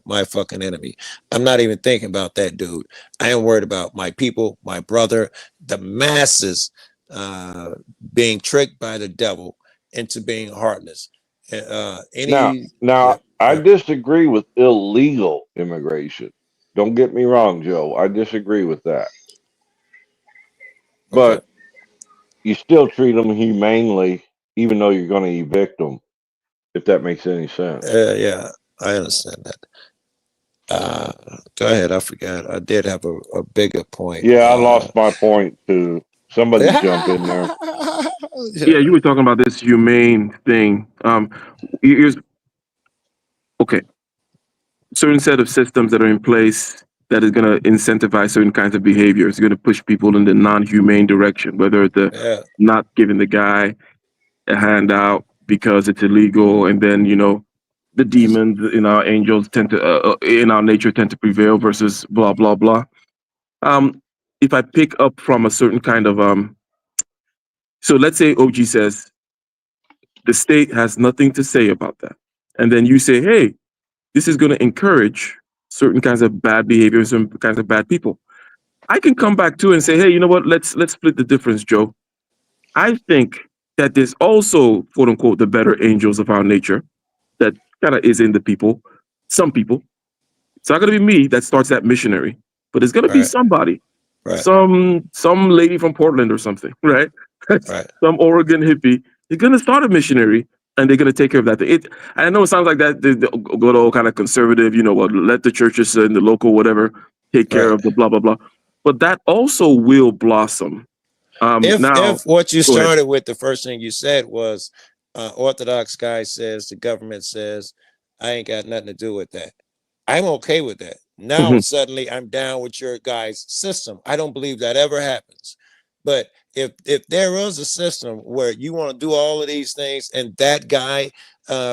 my fucking enemy. I'm not even thinking about that dude. I am worried about my people, my brother, the masses being tricked by the devil into being heartless. Now, Any now yeah, I yeah, disagree with illegal immigration. Don't get me wrong, Joe. I disagree with that. okay. But you still treat them humanely, even though you're going to evict them, if that makes any sense. Yeah, I understand that. Go ahead. I forgot. I did have a bigger point. Yeah, I lost my point too. Somebody jump in there. Yeah, you were talking about this humane thing. Here's okay. Certain set of systems that are in place that is going to incentivize certain kinds of behavior. It's going to push people in the non-humane direction, whether it's the Yeah, not giving the guy a handout because it's illegal, and then the that's, demons in our angels tend to in our nature tend to prevail versus blah blah blah. If I pick up from a certain kind of so let's say OG says the state has nothing to say about that, and then you say, hey, this is going to encourage certain kinds of bad behavior, certain kinds of bad people. I can come back to and say, hey, you know what? Let's split the difference, Joe. I think that there's also, quote unquote, the better angels of our nature that kind of is in the people, some people. It's not going to be me that starts that missionary, but it's going to be right, somebody, right, some lady from Portland or something, right? right. Some Oregon hippie. They're going to start a missionary and they're going to take care of that thing. I know it sounds like that, the good old kind of conservative, let the churches and the local whatever take care Right. of the blah, blah, blah. But that also will blossom. Now, If what you go ahead. started with, the first thing you said was Orthodox Guy says, the government says, I ain't got nothing to do with that. I'm okay with that. Now suddenly I'm down with your guys' system. I don't believe that ever happens. But if there is a system where you want to do all of these things and that guy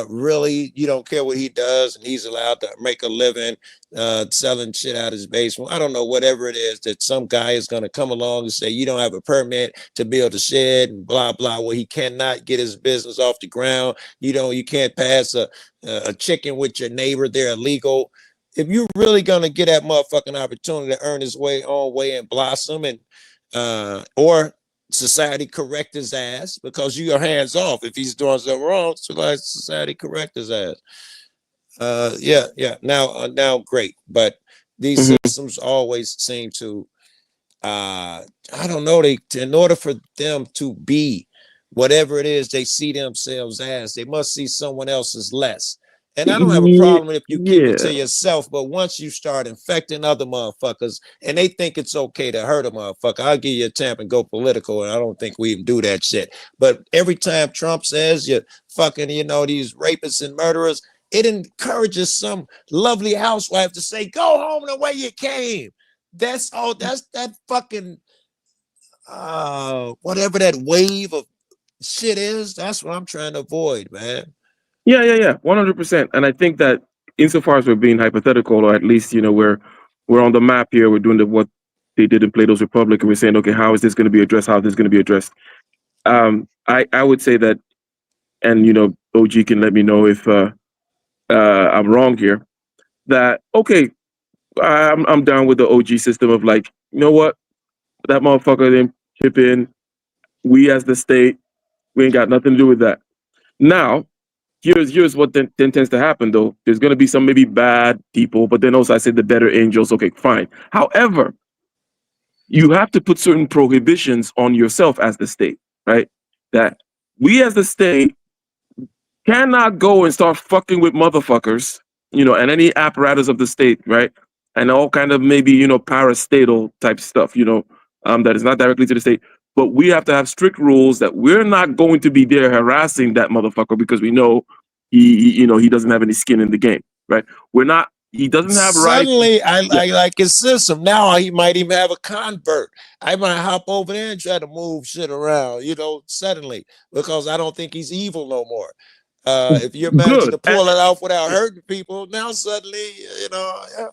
really, you don't care what he does and he's allowed to make a living selling shit out of his basement, I don't know, whatever it is, that some guy is going to come along and say you don't have a permit to build a shed and blah blah, where he cannot get his business off the ground. You can't pass a chicken with your neighbor, they're illegal. If you're really gonna get that motherfucking opportunity to earn his own way and blossom, and or society correct his ass because you are hands off if he's doing something wrong, so like society correct his ass. Now great, but these systems always seem to I don't know, in order for them to be whatever it is they see themselves as, they must see someone else as less. And I don't have a problem if you keep it to yourself, but once you start infecting other motherfuckers and they think it's okay to hurt a motherfucker, I'll give you a tap and go political, and I don't think we even do that shit. But every time Trump says you're fucking, these rapists and murderers, it encourages some lovely housewife to say, go home the way you came. That's all. That's that fucking whatever that wave of shit is. That's what I'm trying to avoid, man. Yeah, 100%. And I think that insofar as we're being hypothetical, or at least we're on the map here, we're doing what they did in Plato's Republic, and we're saying, okay, how is this going to be addressed? How is this going to be addressed? I would say that, and OG can let me know if I'm wrong here. That okay, I'm down with the OG system of like, you know what, that motherfucker didn't chip in. We as the state, we ain't got nothing to do with that. Now, here's what then tends to happen though. There's gonna be some maybe bad people, but then also I said the better angels. Okay, fine. However, you have to put certain prohibitions on yourself as the state, right? That we as the state cannot go and start fucking with motherfuckers, and any apparatus of the state, right? And all kind of maybe, parastatal type stuff, that is not directly to the state. But we have to have strict rules that we're not going to be there harassing that motherfucker because we know he doesn't have any skin in the game, right? He doesn't have rights. Suddenly, I like his system. Now he might even have a convert. I might hop over there and try to move shit around, suddenly, because I don't think he's evil no more. If you're managing to pull it off without hurting people, now suddenly, yeah.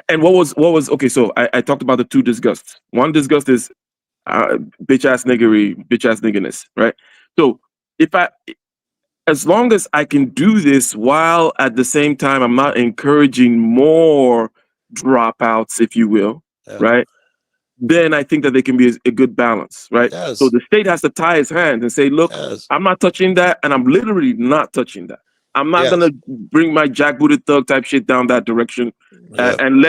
And what was okay? So I talked about the two disgusts. One disgust is bitch ass niggerness, right? So as long as I can do this while at the same time I'm not encouraging more dropouts, if you will, right? Then I think that they can be a good balance, right? Yes. So the state has to tie its hands and say, look, I'm not touching that, and I'm literally not touching that. I'm not gonna bring my jackbooted thug type shit down that direction, and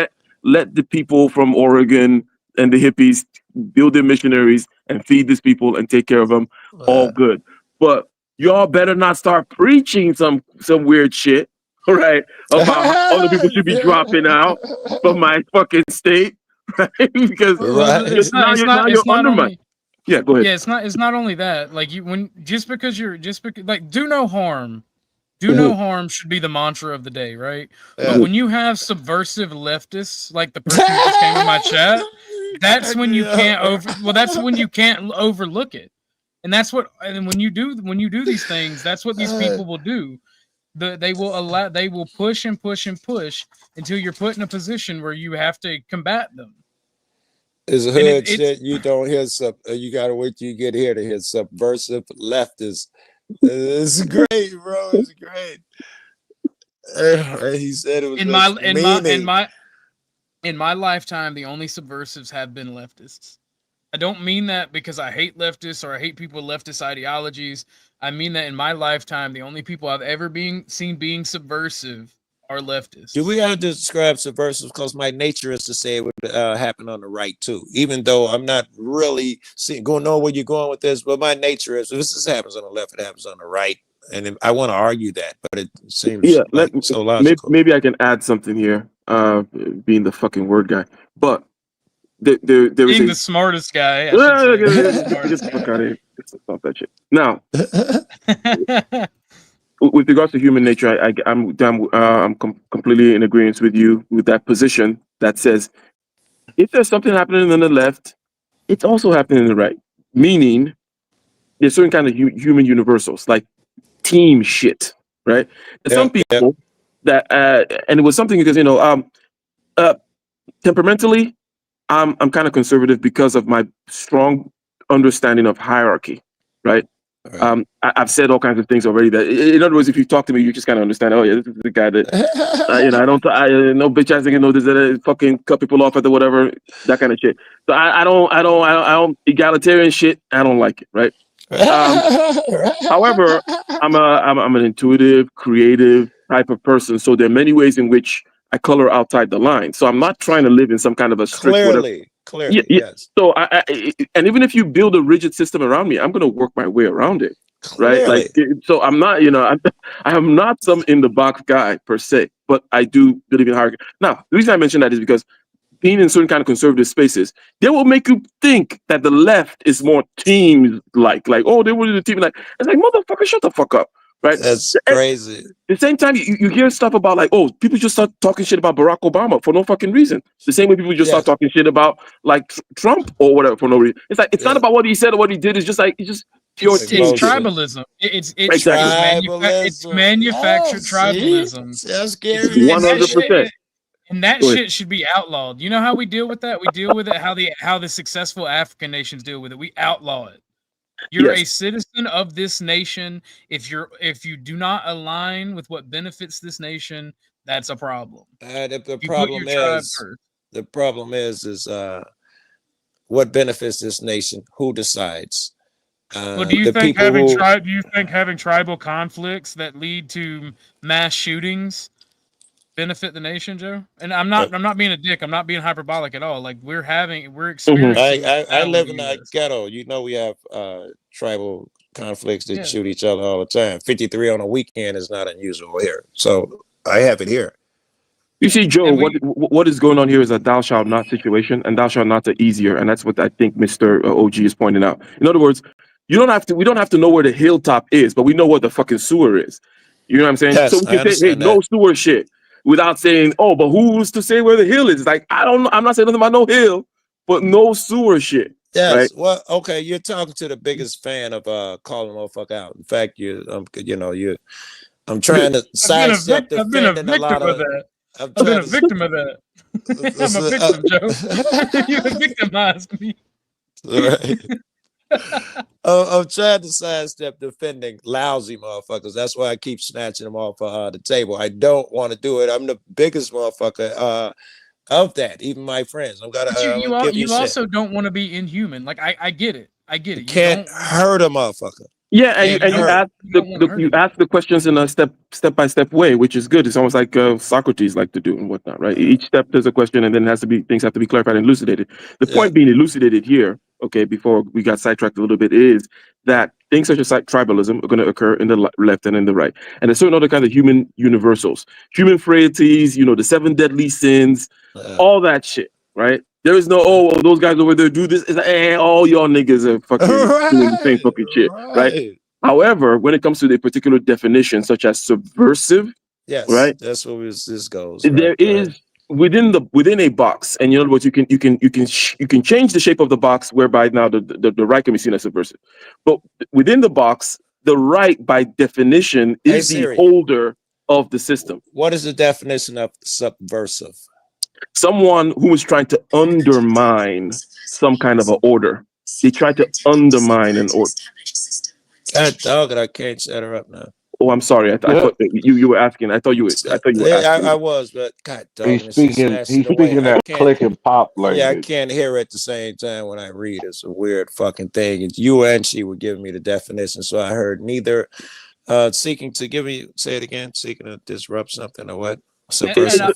let the people from Oregon and the hippies build their missionaries and feed these people and take care of them. All good, but y'all better not start preaching some weird shit, right? About how other people should be dropping out from my fucking state, right? Because now you're undermined. Yeah, go ahead. Yeah, it's not only that. Like just because like do no harm. Do no harm should be the mantra of the day, right? But when you have subversive leftists, like the person who just came in my chat, that's when you can't overlook it. And when you do these things, that's what these people will do. They will push and push and push until you're put in a position where you have to combat them. It's hood shit. You don't hear you gotta wait till you get here to hear subversive leftists. It's great, bro. It's great. He said it was in my lifetime, the only subversives have been leftists. I don't mean that because I hate leftists or I hate people with leftist ideologies. I mean that in my lifetime, the only people I've ever seen being subversive are leftists. Do we have to describe subversive? Because my nature is to say it would happen on the right too, even though I'm not really going to know where you're going with this, but my nature is if this happens on the left, it happens on the right. And I want to argue that, but it seems so logical. Maybe I can add something here, being the fucking word guy. But there being the smartest guy. Get the fuck out of here. Stop that shit. Now, with regards to human nature, I'm completely in agreement with you with that position that says if there's something happening on the left, it's also happening on the right. Meaning, there's certain kind of human universals like team shit, right? There's some people that, and it was something because temperamentally, I'm kind of conservative because of my strong understanding of hierarchy, right? I've said all kinds of things already. That, in other words, if you talk to me, you just kind of understand. Oh yeah, this is the guy that no bitch ass nigga know this that fucking cut people off at the whatever, that kind of shit. So I don't egalitarian shit. I don't like it, right? However, I'm an intuitive, creative type of person. So there are many ways in which I color outside the line. So I'm not trying to live in some kind of a strict clearly, yes. So and even if you build a rigid system around me, I'm going to work my way around it, right? Like, so I'm not, I am not some in the box guy per se, but I do believe in hierarchy. Now, the reason I mention that is because being in certain kind of conservative spaces, they will make you think that the left is more teams like, oh, they were the team like. It's like, motherfucker, shut the fuck up, right? That's crazy. At the same time, you hear stuff about like, oh, people just start talking shit about Barack Obama for no fucking reason. The same way people just start talking shit about like Trump or whatever for no reason. It's like, it's not about what he said or what he did. It's just like, it's pure team. It's tribalism. It's manufactured tribalism. That's scary. 100%. And that shit should be outlawed. You know how we deal with that? We deal with it how the successful African nations deal with it. We outlaw it. You're a citizen of this nation. If you do not align with what benefits this nation, that's a problem. The problem is what benefits this nation? Who decides? Well, do you think having tribal conflicts that lead to mass shootings benefit the nation, Joe? And I'm not being a dick. I'm not being hyperbolic at all. Like we're experiencing. I live in a ghetto. We have tribal conflicts that shoot each other all the time. 53 on a weekend is not unusual here. So I have it here. You see, Joe, what is going on here is a thou shalt not situation, and thou shalt not are easier, and that's what I think Mr. OG is pointing out. In other words, we don't have to know where the hilltop is, but we know what the fucking sewer is. You know what I'm saying? Yes, so we can say, hey, no sewer shit. Without saying, oh, but who's to say where the hill is? It's like, I don't know. I'm not saying nothing about no hill, but no sewer shit. Yes. Right? Well, okay. You're talking to the biggest fan of calling motherfucker out. In fact, I'm trying to sidestep defending a lot of that. I've been a victim of that. I'm a victim, Joe. You victimized me. Right. I'm trying to sidestep defending lousy motherfuckers. That's why I keep snatching them off the table. I don't want to do it. I'm the biggest motherfucker of that. Even my friends. I'm gonna. You also don't want to be inhuman. Like I get it. You can't hurt a motherfucker. Yeah, and you ask the questions in a step by step way, which is good. It's almost like Socrates liked to do and whatnot, right? Each step there's a question, and then things have to be clarified and elucidated. The point being elucidated here, okay, before we got sidetracked a little bit, is that things such as tribalism are going to occur in the left and in the right, and there's certain other kinds of human universals, human frailties, the 7 deadly sins, all that shit, right? There is no, those guys over there do this. It's like, all y'all niggas are fucking doing the same fucking shit, right? However, when it comes to the particular definition, such as subversive, right? That's where this goes. There is within a box, and you know what? You can change the shape of the box, whereby now the right can be seen as subversive. But within the box, the right, by definition, is the holder of the system. What is the definition of subversive? Someone who is trying to undermine some kind of an order. They try to undermine an order. God dog it, I can't shut her up now. Oh, I'm sorry. I thought you were asking. I thought you were asking. I was, but God dog it. He's speaking that click and pop language. Yeah, I can't hear it at the same time when I read. It's a weird fucking thing. It's you and she were giving me the definition, so I heard neither. Seeking to give me, say it again, seeking to disrupt something or what? Subversive.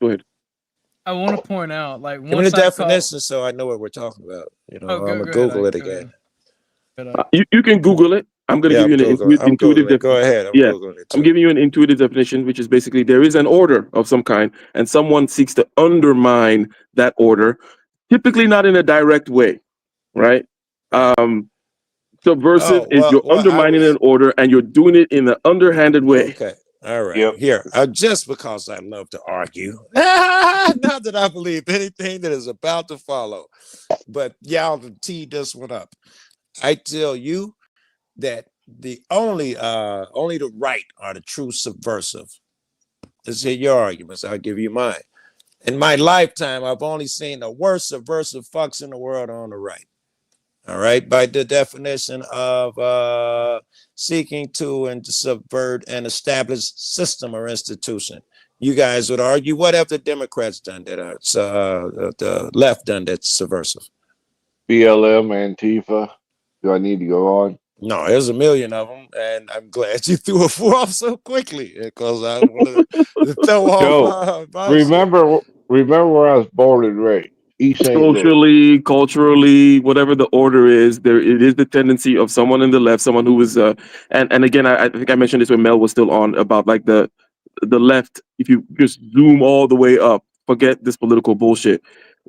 Go ahead. I want to point out, like, give me the definition so I know what we're talking about. I'm gonna Google it again. You can Google it. I'm going to give you an intuitive definition. Go ahead. I'm giving you an intuitive definition, which is basically there is an order of some kind, and someone seeks to undermine that order, typically not in a direct way, right? Subversive Oh is well, you're undermining an order and you're doing it in an underhanded way. Okay. All right. Yep. Here, just because I love to argue, not that I believe anything that is about to follow, but y'all teed this one up. I tell you that the only the right are the true subversive. Let's hear your arguments. I'll give you mine. In my lifetime, I've only seen the worst subversive fucks in the world on the right. All right, by the definition of seeking to and to subvert an established system or institution. You guys would argue, what have the Democrats done that the left done that's subversive? BLM, Antifa. Do I need to go on? No, there's a million of them, and I'm glad you threw a four off so quickly because I want to throw off my shit. Remember where I was born and raised. East St. Louis. Socially, culturally, whatever the order is, it is the tendency of someone in the left, someone who is and again, I think I mentioned this when Mel was still on about like the left. If you just zoom all the way up, forget this political bullshit,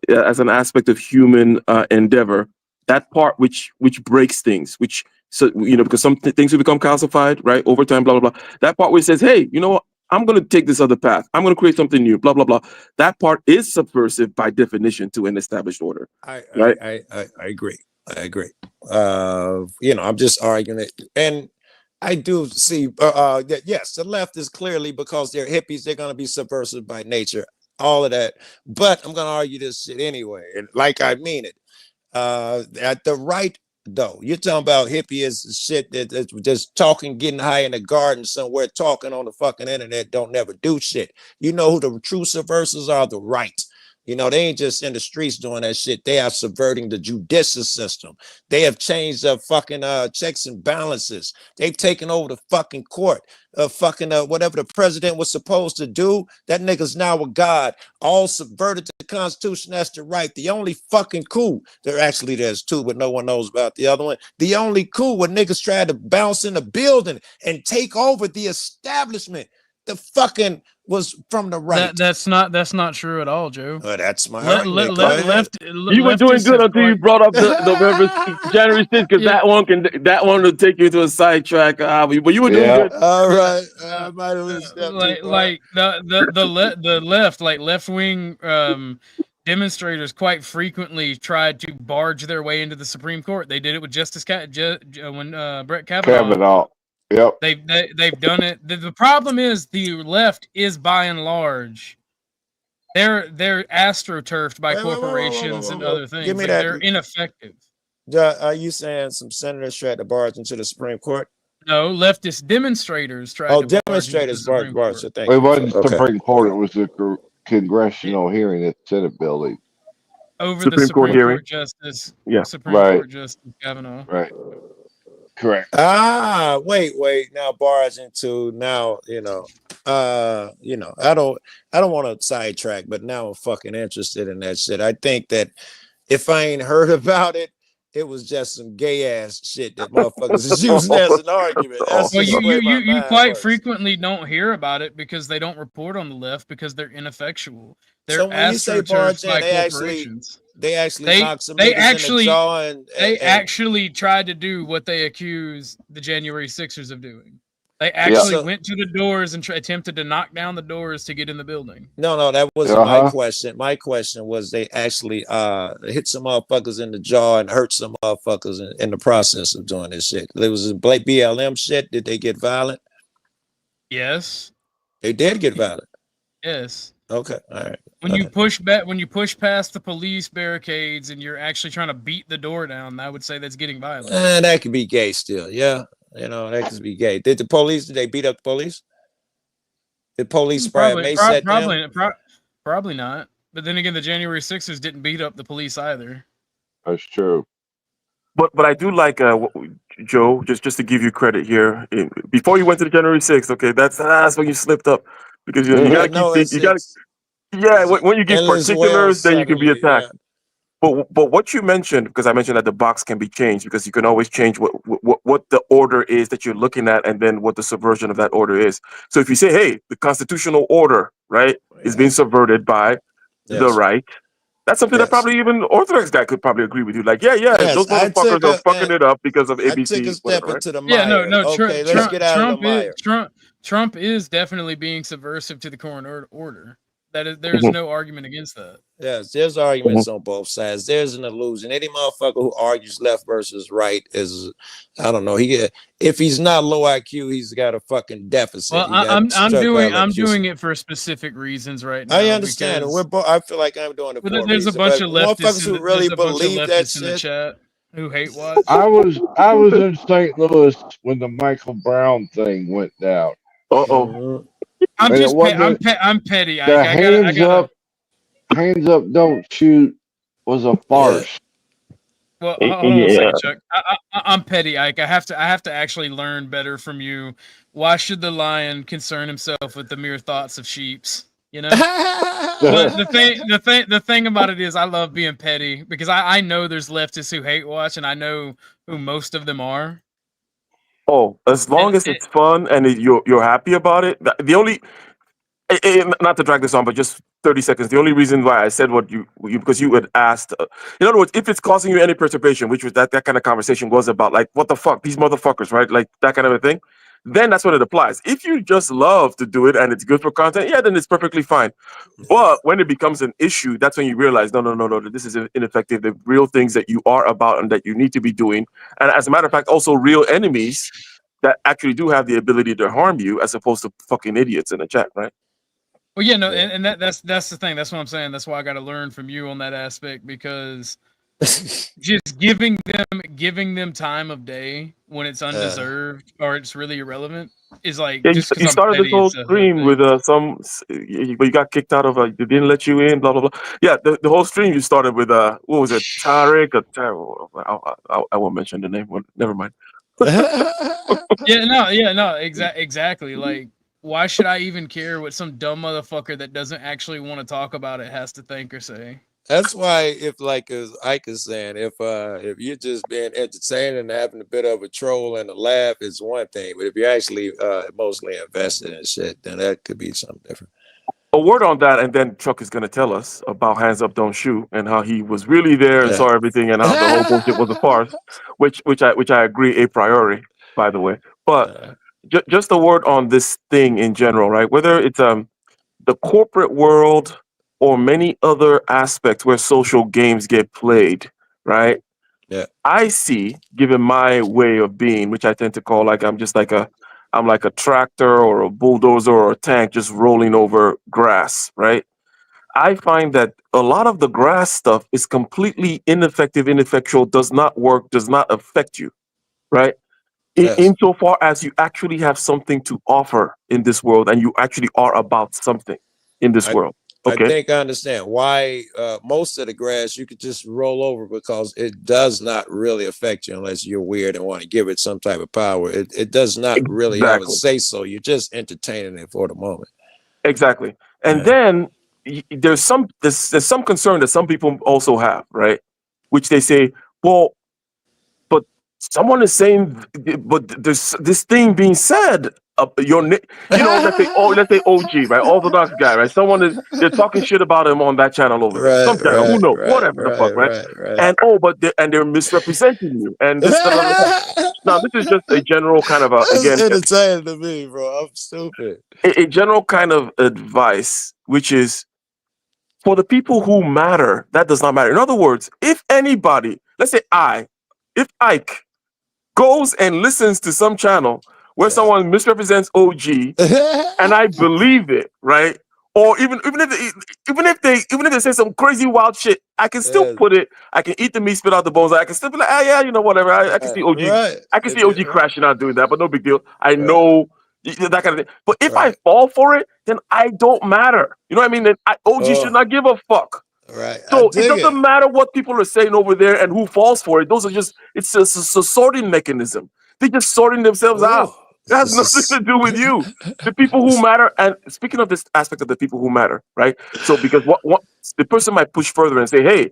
as an aspect of human endeavor, that part which breaks things, which because some things will become calcified, right, over time, blah blah blah. That part where it says, hey, you know what? I'm going to take this other path. I'm going to create something new, blah, blah, blah. That part is subversive by definition to an established order. I agree. I agree. I'm just arguing it. And I do see, that yes, the left is clearly, because they're hippies, they're going to be subversive by nature, all of that. But I'm going to argue this shit anyway, and like I mean it. At the right, though, you're talking about hippie is shit that's just talking, getting high in the garden somewhere, talking on the fucking internet, don't never do shit. You know who the true subversives are? The right. They ain't just in the streets doing that shit. They are subverting the judicial system. They have changed the fucking checks and balances. They've taken over the fucking court. Whatever the president was supposed to do, that nigga's now a god. All subverted the Constitution. That's the right. The only fucking coup, there's two, but no one knows about the other one. The only coup when niggas tried to bounce in the building and take over the establishment, the fucking was from the right. That's not true at all, Joe. That's my left. You were doing good until you brought up the November January 6th, because that one will take you to a sidetrack. But you were doing good. All right, I might have the left, like left wing demonstrators, quite frequently tried to barge their way into the Supreme Court. They did it with when Brett Kavanaugh. Yep. They've done it. The problem is the left is by and large they're astroturfed by corporations and other things. Give me that. They're ineffective. Are you saying some senators tried to barge into the Supreme Court? No, leftist demonstrators tried to demonstrators barge. It wasn't the Supreme Court, it was the congressional hearing at the Senate building. Over the Supreme Court Justice. Yeah. Supreme Court Justice Kavanaugh. Right. Correct. Wait. Now barge into I don't want to sidetrack, but now I'm fucking interested in that shit. I think that if I ain't heard about it, it was just some gay ass shit that motherfuckers is using as an argument. Well, you quite frequently don't hear about it because they don't report on the left because they're ineffectual. They're so when you say barge in, they actually knocked some niggas in the jaw and actually tried to do what they accused the January 6ers of doing. They actually went to the doors and attempted to knock down the doors to get in the building. No, that wasn't my question. My question was they actually hit some motherfuckers in the jaw and hurt some motherfuckers in the process of doing this shit. There was a BLM shit. Did they get violent? Yes. They did get violent. Yes. Okay. All right. When you push past the police barricades and you're actually trying to beat the door down, I would say that's getting violent. That could be gay still. Yeah. That could be gay. Did they beat up the police? Did police spray probably not. But then again, the January 6ers didn't beat up the police either. That's true. But I do like Joe, just to give you credit here. Before you went to the January 6th, okay, that's when you slipped up, because you gotta when you give particulars, then you can be attacked. Yeah. But what you mentioned, because I mentioned that the box can be changed, because you can always change what the order is that you're looking at, and then what the subversion of that order is. So if you say, hey, the constitutional order, right, is being subverted by the right, That's something that probably even Orthodox guy could probably agree with you. Like, yeah, Yes, those I motherfuckers took are a- fucking it up because of I took a ABC, step whatever, right? into the Yeah, mire. no. Okay, let's get out of the mire. Trump is definitely being subversive to the current order. There is no argument against that. Yes, there's arguments on both sides. There's an illusion. Any motherfucker who argues left versus right is, I don't know. If he's not low IQ, he's got a fucking deficit. Well, I'm doing it for specific reasons right now. I understand. because- I feel like I'm doing it for Well, a there's a reason, bunch but of leftists motherfuckers who really believe that in the shit. chat who hate watch. I was in St. Louis when the Michael Brown thing went down. Uh-oh. I'm And just it wasn't- I'm petty. The hands up, don't shoot was a farce. Well, hold on a second, Chuck. I'm petty, Ike. I have to actually learn better from you. Why should the lion concern himself with the mere thoughts of sheeps? You know. But the thing about it is, I love being petty because I know there's leftists who hate watch, and I know who most of them are. Oh, as long as it's fun and you're happy about it. The only, not to drag this on, but just 30 seconds. The only reason why I said what you because you had asked, in other words, if it's causing you any perturbation, which was that kind of conversation was about, like, what the fuck, these motherfuckers, right? Like that kind of a thing. Then that's when it applies. If you just love to do it and it's good for content, yeah, then it's perfectly fine. But when it becomes an issue, that's when you realize, no, this is ineffective. The real things that you are about and that you need to be doing. And as a matter of fact, also real enemies that actually do have the ability to harm you as opposed to fucking idiots in the chat, right? Well, yeah, no, and that's the thing. That's what I'm saying. That's why I got to learn from you on that aspect, because just giving them time of day when it's undeserved or it's really irrelevant is like, Yeah, just you started this whole stream with but you got kicked out of they didn't let you in, blah blah blah. Yeah, the whole stream you started with what was it, Tariq or I won't mention the name. Never mind. Exactly. Like, why should I even care what some dumb motherfucker that doesn't actually want to talk about it has to think or say? That's why, if, like, as Ike is saying, if you're just being entertained and having a bit of a troll and a laugh, is one thing. But if you're actually mostly invested in shit, then that could be something different. A word on that, and then Chuck is going to tell us about Hands Up, Don't Shoot, and how he was really there and saw everything, and how the whole bullshit was a farce, which I agree a priori, by the way. But just a word on this thing in general, right? Whether it's the corporate world or many other aspects where social games get played, right? Yeah. I see, given my way of being, which I tend to call like I'm like a tractor or a bulldozer or a tank just rolling over grass, right? I find that a lot of the grass stuff is completely ineffective, ineffectual, does not work, does not affect you, right? Insofar as you actually have something to offer in this world and you actually are about something in this world. Okay. I think I understand why most of the grass you could just roll over, because it does not really affect you unless you're weird and want to give it some type of power. It does not really have a say so. You're just entertaining it for the moment. Exactly. And then there's some concern that some people also have, right? Which they say, well, but someone is saying, but there's this thing being said. Let's say OG, right? Orthodox Guy, right? They're talking shit about him on that channel over there. Some channel, who knows? Whatever the fuck, right? And they're misrepresenting you. And this is just a general kind of That's entertaining to me, bro. I'm stupid. A general kind of advice, which is for the people who matter, that does not matter. In other words, if anybody, let's say if Ike goes and listens to some channel where someone misrepresents OG, and I believe it, right? Or even if they say some crazy wild shit, I can still put it. I can eat the meat, spit out the bones. I can still be like, whatever. I can see OG. I can see OG crashing out doing that, but no big deal. I know that kind of thing. But if I fall for it, then I don't matter. You know what I mean? Then OG should not give a fuck. Right. So it doesn't matter what people are saying over there and who falls for it. It's a sorting mechanism. They're just sorting themselves out. It has nothing to do with you. The people who matter. And speaking of this aspect of the people who matter, right? So because what the person might push further and say, hey,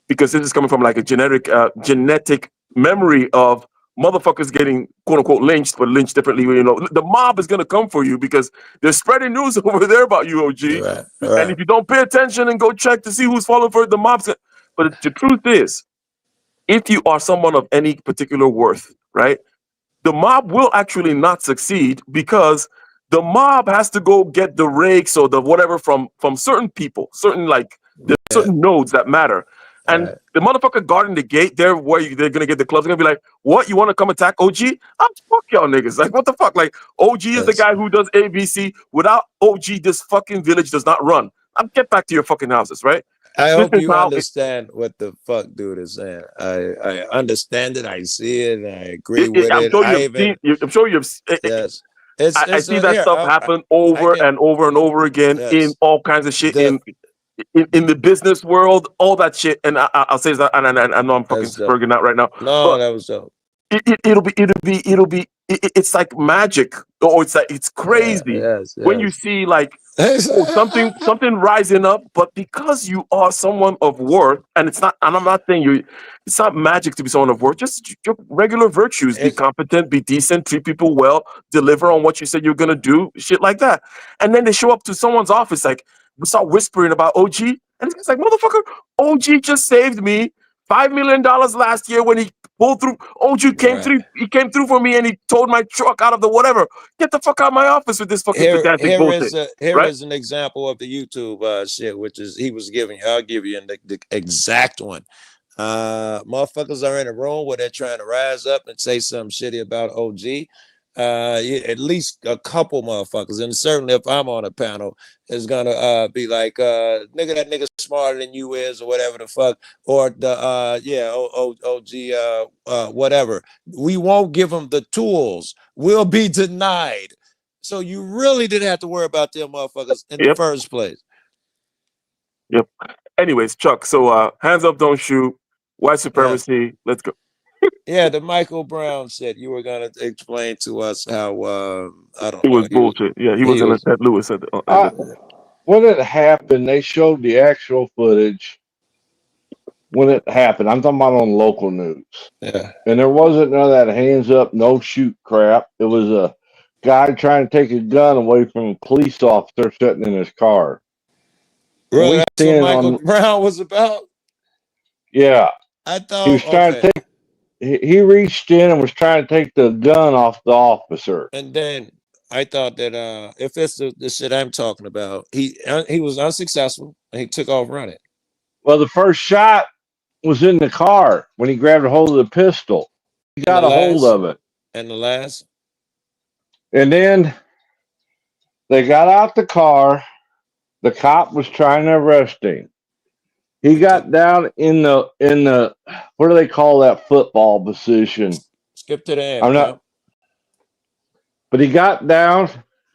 because this is coming from like a genetic memory of motherfuckers getting quote unquote lynched, but lynched differently. You know, the mob is gonna come for you because they're spreading news over there about you, OG. Right, And right. if you don't pay attention and go check to see who's falling for it, the mob's. But the truth is, if you are someone of any particular worth, right, the mob will actually not succeed because the mob has to go get the rakes or the whatever from certain people, certain like there's certain nodes that matter. And Right. the motherfucker guarding the gate, they're they're gonna get the clubs. They're gonna be like, "What? You want to come attack OG? I'm fuck y'all niggas. Like, what the fuck? Like, OG is the Yes. guy who does ABC. Without OG, this fucking village does not run. I'm get back to your fucking houses, right? I This hope is you how understand what the fuck dude is saying. I understand it. I see it. I agree with I'm it. sure I you've even seen. I'm sure you've. yes. I see that stuff happen over can, and over and over again yes. in all kinds of shit The- in the business world, all that shit. And I'll say that, and I know I'm fucking That's dope. spurging out right now, No, but that was dope. it's like magic, or it's crazy Yes, when you yes. see like something rising up, but because you are someone of worth, and it's not, and I'm not saying it's not magic to be someone of worth, just your regular virtues: be competent, be decent, treat people well, deliver on what you said you're gonna do, shit like that. And then they show up to someone's office like, we start whispering about OG, and it's like, motherfucker, OG just saved me $5 million last year when he pulled through. OG came through. He came through for me, and he towed my truck out of the whatever. Get the fuck out of my office with this fucking pedantic bullshit. Here right? is an example of the YouTube shit, which is he was giving you. I'll give you the exact one. Motherfuckers are in a room where they're trying to rise up and say something shitty about OG. At least a couple motherfuckers, and certainly if I'm on a panel, is gonna be like, nigga, that nigga smarter than you is, or whatever the fuck, or the OG, whatever. We won't give them the tools. We'll be denied. So you really didn't have to worry about them motherfuckers in the first place. Yep. Anyways, Chuck. So hands up, don't shoot. White supremacy. Let's go. Yeah, the Michael Brown shit. You were gonna explain to us how I don't It know. was bullshit. Yeah, he was in a Ted Lewis at the when it happened, they showed the actual footage when it happened. I'm talking about on local news. Yeah. And there wasn't none of that hands up, no shoot crap. It was a guy trying to take a gun away from a police officer sitting in his car. Really, that's what Michael Brown was about? Yeah. I thought he was trying to take. He reached in and was trying to take the gun off the officer. And then I thought that if it's the shit I'm talking about, he was unsuccessful and he took off running. Well, the first shot was in the car when he grabbed a hold of the pistol. He got a hold of it. And the last? And then they got out the car. The cop was trying to arrest him. He got down in the what do they call that football position? Skip to the end. But he got down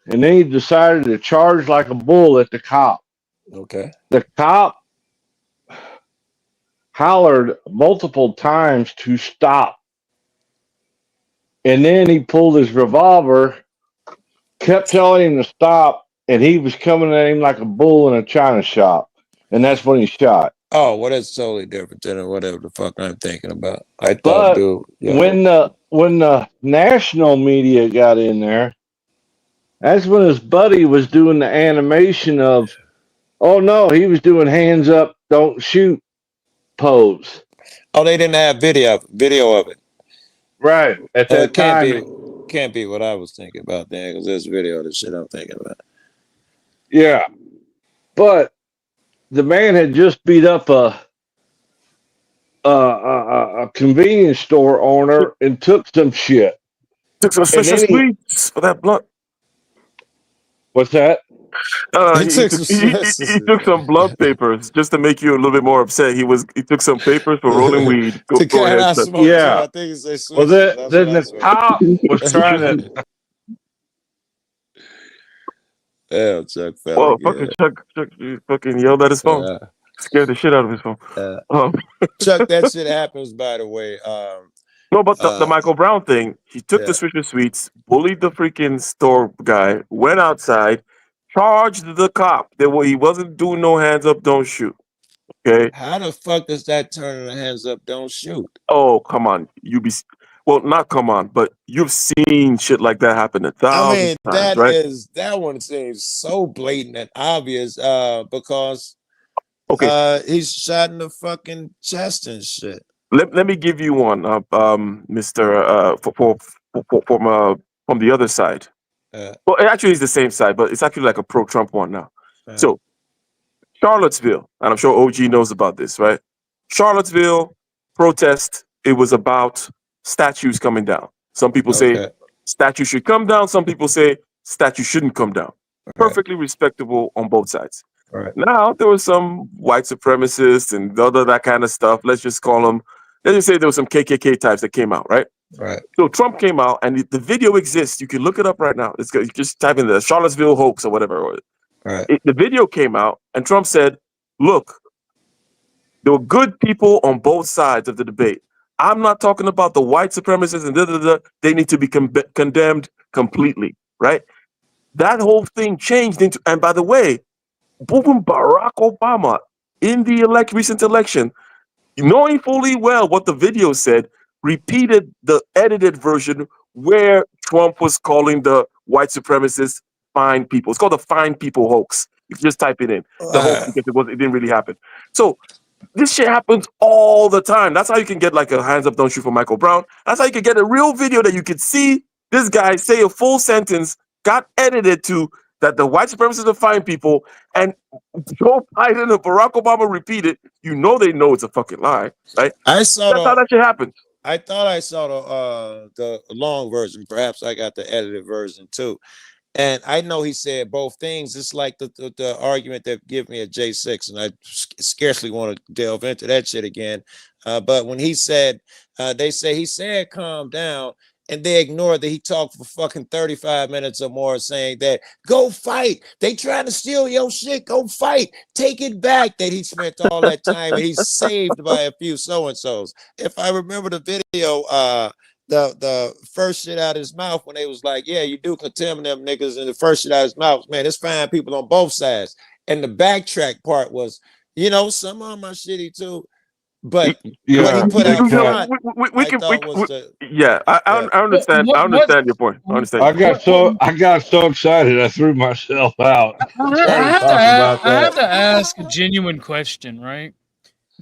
and then he decided to charge like a bull at the cop. Okay. The cop hollered multiple times to stop. And then he pulled his revolver, kept telling him to stop, and he was coming at him like a bull in a china shop. And that's when he shot. Oh, well, that's totally different than whatever the fuck I'm thinking about. I thought, But dude, when the national media got in there, that's when his buddy was doing the animation of, oh no, he was doing hands up, don't shoot pose. Oh, they didn't have video of it. Right. At that time. Can't be what I was thinking about then, because there's video of the shit I'm thinking about. Yeah. But the man had just beat up a convenience store owner and took some shit. Took some special sweets for that blunt. What's that? He took some blood papers just to make you a little bit more upset. He took some papers for rolling weed. Go ahead. Yeah. Well, then the cop was trying to. Yeah, Chuck. Well, fucking Chuck, you fucking yelled at his phone. Scared the shit out of his phone. Chuck, that shit happens, by the way. No, but the Michael Brown thing, he took the Swisher Sweets, bullied the freaking store guy, went outside, charged the cop. He wasn't doing no hands up, don't shoot. Okay. How the fuck does that turn in the hands up, don't shoot? Oh, come on. Well, not come on, but you've seen shit like that happen a I thousand mean, times, right? that one seems so blatant and obvious, because Okay, he's shot in the fucking chest and shit. let me give you one, Mister, from the other side. Uh, Well, it actually is the same side, but it's actually like a pro-Trump one now. uh, So Charlottesville, and I'm sure OG knows about this, right? Charlottesville protest. It was about statues coming down. Some people say okay, statues should come down. Some people say statues shouldn't come down. right, Perfectly respectable on both sides. right, Now there was some white supremacists and other that kind of stuff. Let's just call them. Let's just say there was some KKK types that came out, right? right, So Trump came out, and the video exists. You can look it up right now. It's good. You just type in the Charlottesville hoax or whatever. right. The video came out, and Trump said, "Look, there were good people on both sides of the debate. I'm not talking about the white supremacists and da. They need to be condemned completely, right?" That whole thing changed into. And by the way, even Barack Obama in the recent election, knowing fully well what the video said, repeated the edited version where Trump was calling the white supremacists fine people. It's called the fine people hoax. You can just type it in. The hoax, because it didn't really happen. So this shit happens all the time. That's how you can get like a hands up, don't shoot for Michael Brown. That's how you can get a real video that you could see this guy say a full sentence, got edited to that the white supremacists are fine people, and Joe Biden and Barack Obama repeat it. You know they know it's a fucking lie, right? That's how that shit happens. I thought I saw the long version. Perhaps I got the edited version too. And I know he said both things. It's like the argument that give me a J6, and I scarcely want to delve into that shit again. But when he said, he said calm down, and they ignored that he talked for fucking 35 minutes or more, saying that go fight. They trying to steal your shit. Go fight. Take it back. That he spent all that time and he's saved by a few so-and-sos. If I remember the video, the first shit out of his mouth when they was like, yeah, you do condemn them niggas, and the first shit out of his mouth, man, it's fine people on both sides. And the backtrack part was, some of them are shitty too. But Yeah, what he put out front, I understand. I understand your point. I understand. I got so excited I threw myself out. I have to ask a genuine question, right?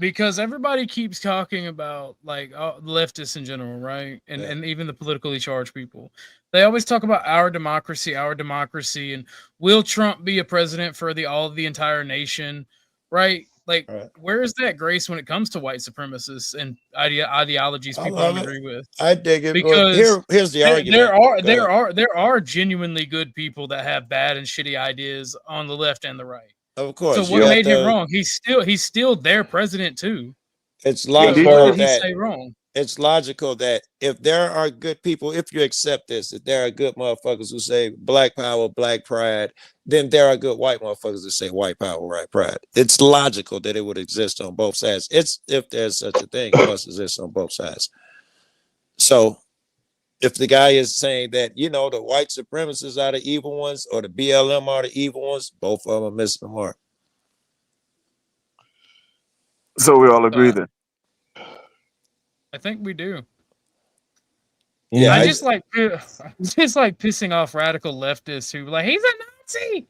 Because everybody keeps talking about like leftists in general, right? And even the politically charged people. They always talk about our democracy, and will Trump be a president for the entire nation, right? Like, where is that grace when it comes to white supremacists and ideologies people don't agree with? I dig it. Because here's the argument. There are genuinely good people that have bad and shitty ideas on the left and the right. Of course. So what made him wrong? He's still their president too. It's logical. What did he say wrong? It's logical that if there are good people, if you accept this, if there are good motherfuckers who say black power, black pride, then there are good white motherfuckers that say white power, white pride. It's logical that it would exist on both sides. It's if there's such a thing, it must exist on both sides. So if the guy is saying that, the white supremacists are the evil ones or the BLM are the evil ones, both of them are missing the mark. So we all agree then. I think we do. Yeah, I just like pissing off radical leftists who like he's a Nazi,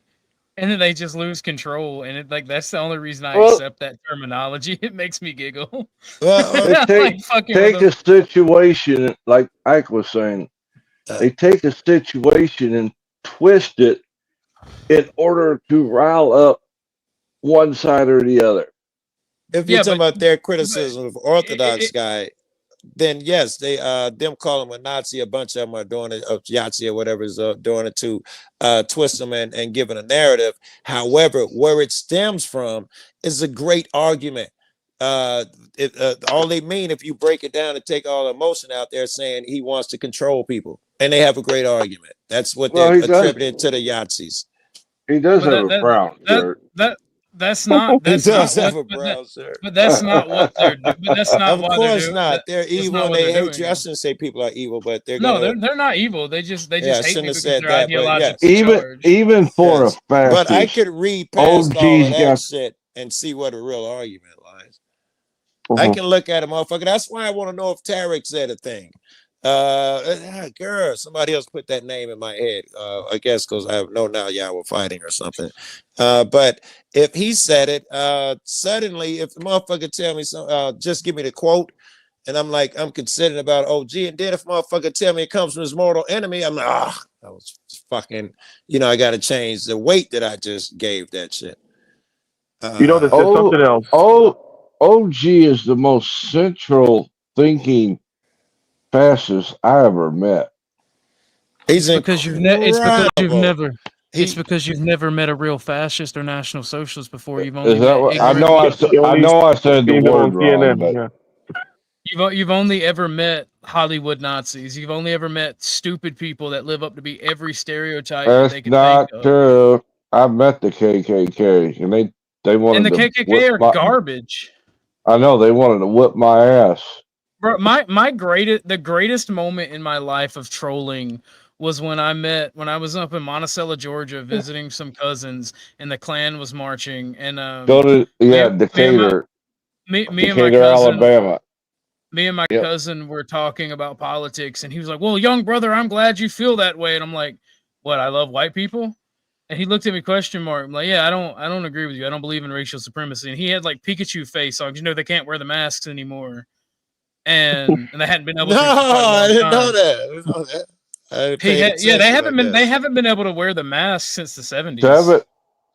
and then they just lose control, and that's the only reason I accept that terminology. It makes me giggle. Well, take a situation like Ike was saying. They take a situation and twist it in order to rile up one side or the other. If you're talking about their criticism of Orthodox Guy, then yes, they them calling him a Nazi, a bunch of them are doing it, Yahtzee or whatever is doing it to twist them and giving a narrative. However, where it stems from is a great argument. All they mean, if you break it down and take all the emotion out there, saying he wants to control people, and they have a great argument. That's what they're attributing to the Yahtzees. He does have a brown shirt. That's not. That's he does not have what, a brown shirt. But that's not what they're doing. But that's not of why course they're not. They're evil and they hate you. I Doing. shouldn't say people are evil, but they're they're not evil. They just hate me because they're ideologically charged. Even for a fascist. But I could read past all of that shit and see what a real argument lies. I can look at a motherfucker. That's why I want to know if Tarek said a thing. Girl, somebody else put that name in my head. I guess because I know now y'all were fighting or something. But if he said it, suddenly, if the motherfucker tell me so, just give me the quote, and I'm like, I'm considering about OG, and then if motherfucker tell me it comes from his mortal enemy, I'm like, I was fucking, I got to change the weight that I just gave that shit. There's something else. OG is the most central thinking fascist I ever met. He's because you've never. It's because you've never met a real fascist or national socialist before. You've only Is that met what I know? I know I said the word wrong, but you've only ever met Hollywood Nazis. You've only ever met stupid people that live up to be every stereotype that they that's can not think of. true. I've met the KKK, and they wanted And the to KKK are garbage. I know they wanted to whip my ass. Bro, the greatest moment in my life of trolling was when I was up in Monticello, Georgia, visiting some cousins, and the Klan was marching. And Decatur, me and my Decatur, cousin, Alabama. Me and my cousin were talking about politics, and he was like, "Well, young brother, I'm glad you feel that way." And I'm like, "What? I love white people?" And he looked at me question mark. I'm like, "Yeah, I don't agree with you. I don't believe in racial supremacy." And he had like Pikachu face on. They can't wear the masks anymore. And they hadn't been able to. No, I didn't know time. that. I didn't know that. They haven't been able to wear the mask since the 70s.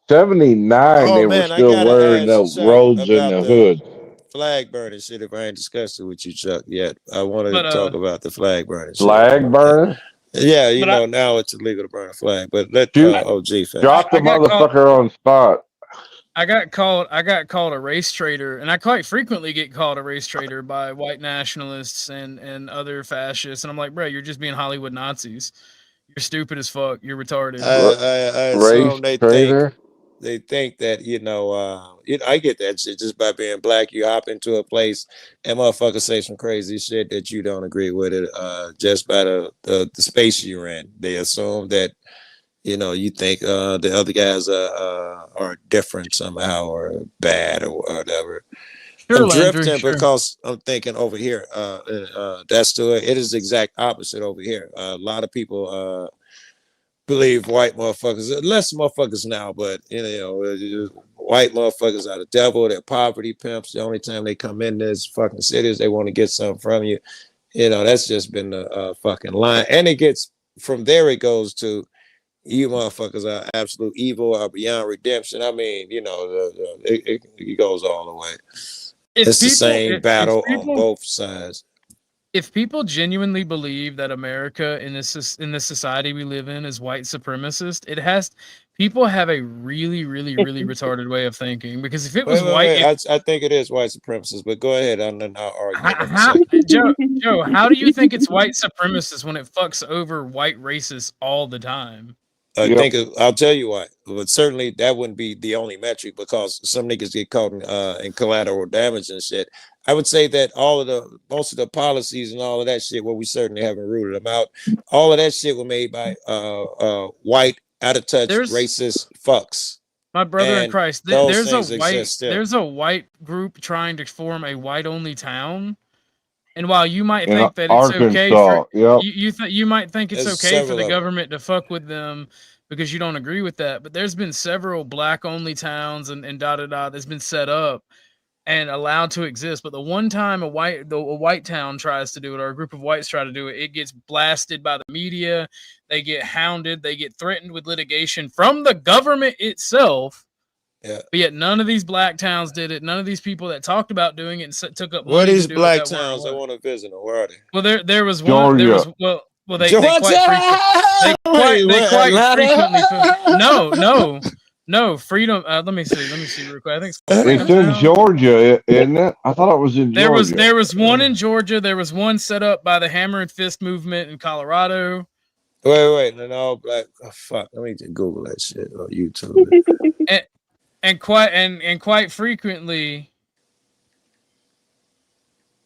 79, they were still wearing the robes and the hood. Flag burning shit. If I ain't discussed it with you, Chuck, yet, I wanted to talk about the flag burning. Flag burning? Yeah, now it's illegal to burn a flag, but let OG finish. Drop the motherfucker on spot. I got called a race traitor, and I quite frequently get called a race traitor by white nationalists and other fascists. And I'm like, bro, you're just being Hollywood Nazis. You're stupid as fuck. You're retarded. I assume they think that I get that shit just by being black. You hop into a place and motherfuckers say some crazy shit that you don't agree with it. Just by the space you're in, they assume that. You think the other guys are different somehow or bad or whatever. Sure, I'm drifting Landry, because I'm thinking over here. It is the exact opposite over here. A lot of people believe white motherfuckers, less motherfuckers now, but white motherfuckers are the devil. They're poverty pimps. The only time they come in this fucking cities, they want to get something from you. That's just been the fucking line. And it gets from there. It goes to. You motherfuckers are absolute evil, are beyond redemption. I mean, it goes all the way. It's the same battle on both sides. If people genuinely believe that America in this society we live in is white supremacist, people have a really, really, really retarded way of thinking. Because if it was I think it is white supremacist, but go ahead. I'm not arguing. Joe, how do you think it's white supremacist when it fucks over white racists all the time? I'll tell you why, but certainly that wouldn't be the only metric because some niggas get caught in collateral damage and shit. I would say that most of the policies and all of that shit, well, we certainly haven't rooted them out. All of that shit were made by white, out of touch, racist fucks. My brother in Christ, there's a white group trying to form a white only town. And while you might think that it's okay you might think it's okay for the government to fuck with them because you don't agree with that, but there's been several black only towns and that's been set up and allowed to exist. But the one time a white town tries to do it, or a group of whites try to do it, it gets blasted by the media. They get hounded. They get threatened with litigation from the government itself. Yeah. But yet none of these black towns did it. None of these people that talked about doing it and took up money. What are these black towns? I want to visit them. Where are they? Well, there was one. There was they quite frequently. No, Freedom. Let me see real quick. I think it's in Georgia, isn't it? I thought it was in Georgia. There was one in Georgia. There was one set up by the Hammer and Fist movement in Colorado. Wait, no black. Oh, fuck, let me just Google that shit on YouTube. And quite frequently,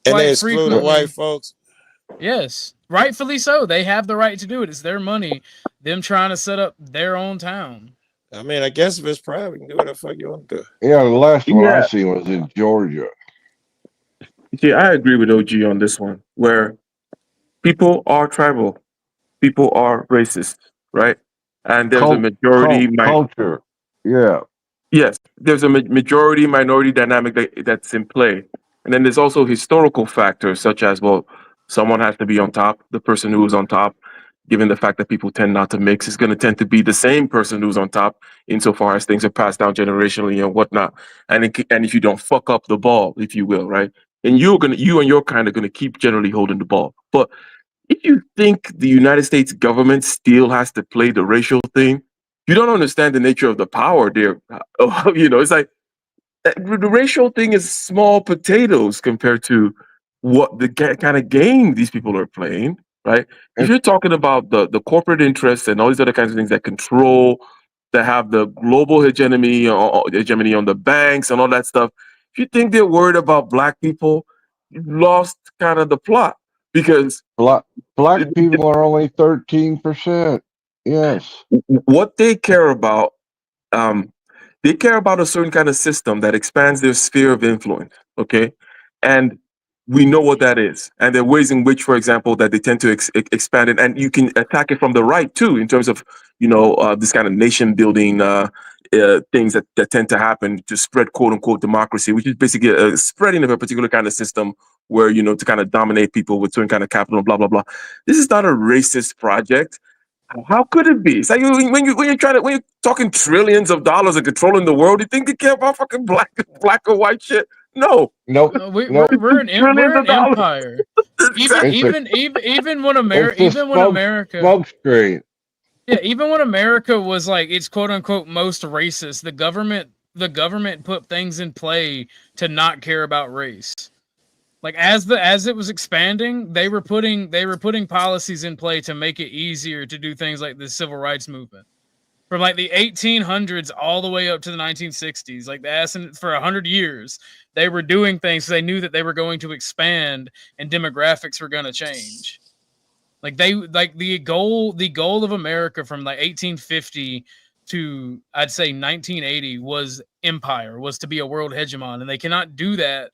and they exclude the white folks. Yes, rightfully so. They have the right to do it. It's their money. Them trying to set up their own town. I mean, I guess if it's private, you can do whatever the fuck you want to do. Yeah, the last one I seen was in Georgia. See, I agree with OG on this one, where people are tribal. People are racist, right? And there's a majority. Culture. Yeah. Yes, there's a majority minority dynamic that's in play. And then there's also historical factors such as, well, someone has to be on top. The person who is on top, given the fact that people tend not to mix, is going to tend to be the same person who's on top insofar as things are passed down generationally and whatnot. And if you don't fuck up the ball, if you will, right? And you and your kind are going to keep generally holding the ball. But if you think the United States government still has to play the racial thing, you don't understand the nature of the power there. It's like the racial thing is small potatoes compared to what the kind of game these people are playing, right? If you're talking about the corporate interests and all these other kinds of things that control, that have the global hegemony on the banks and all that stuff, if you think they're worried about black people, you've lost kind of the plot because black people are only 13%. Yes. What they care about a certain kind of system that expands their sphere of influence. Okay, and we know what that is, and there are ways in which, for example, that they tend to expand it, and you can attack it from the right too, in terms of this kind of nation building things that tend to happen to spread quote unquote democracy, which is basically a spreading of a particular kind of system where to kind of dominate people with certain kind of capital, blah blah blah. This is not a racist project. How could it be? It's like when you're talking trillions of dollars and controlling the world, you think they care about fucking black or white shit? No. Nope. We're an empire. Even when America smoke screen. Yeah, even when America was like it's quote unquote most racist, the government put things in play to not care about race. Like as it was expanding, they were putting policies in play to make it easier to do things like the civil rights movement. From like the 1800s all the way up to the 1960s, like for 100 years, they were doing things. They knew that they were going to expand and demographics were going to change. Like the goal of America from like 1850 to I'd say 1980 was empire, was to be a world hegemon, and they cannot do that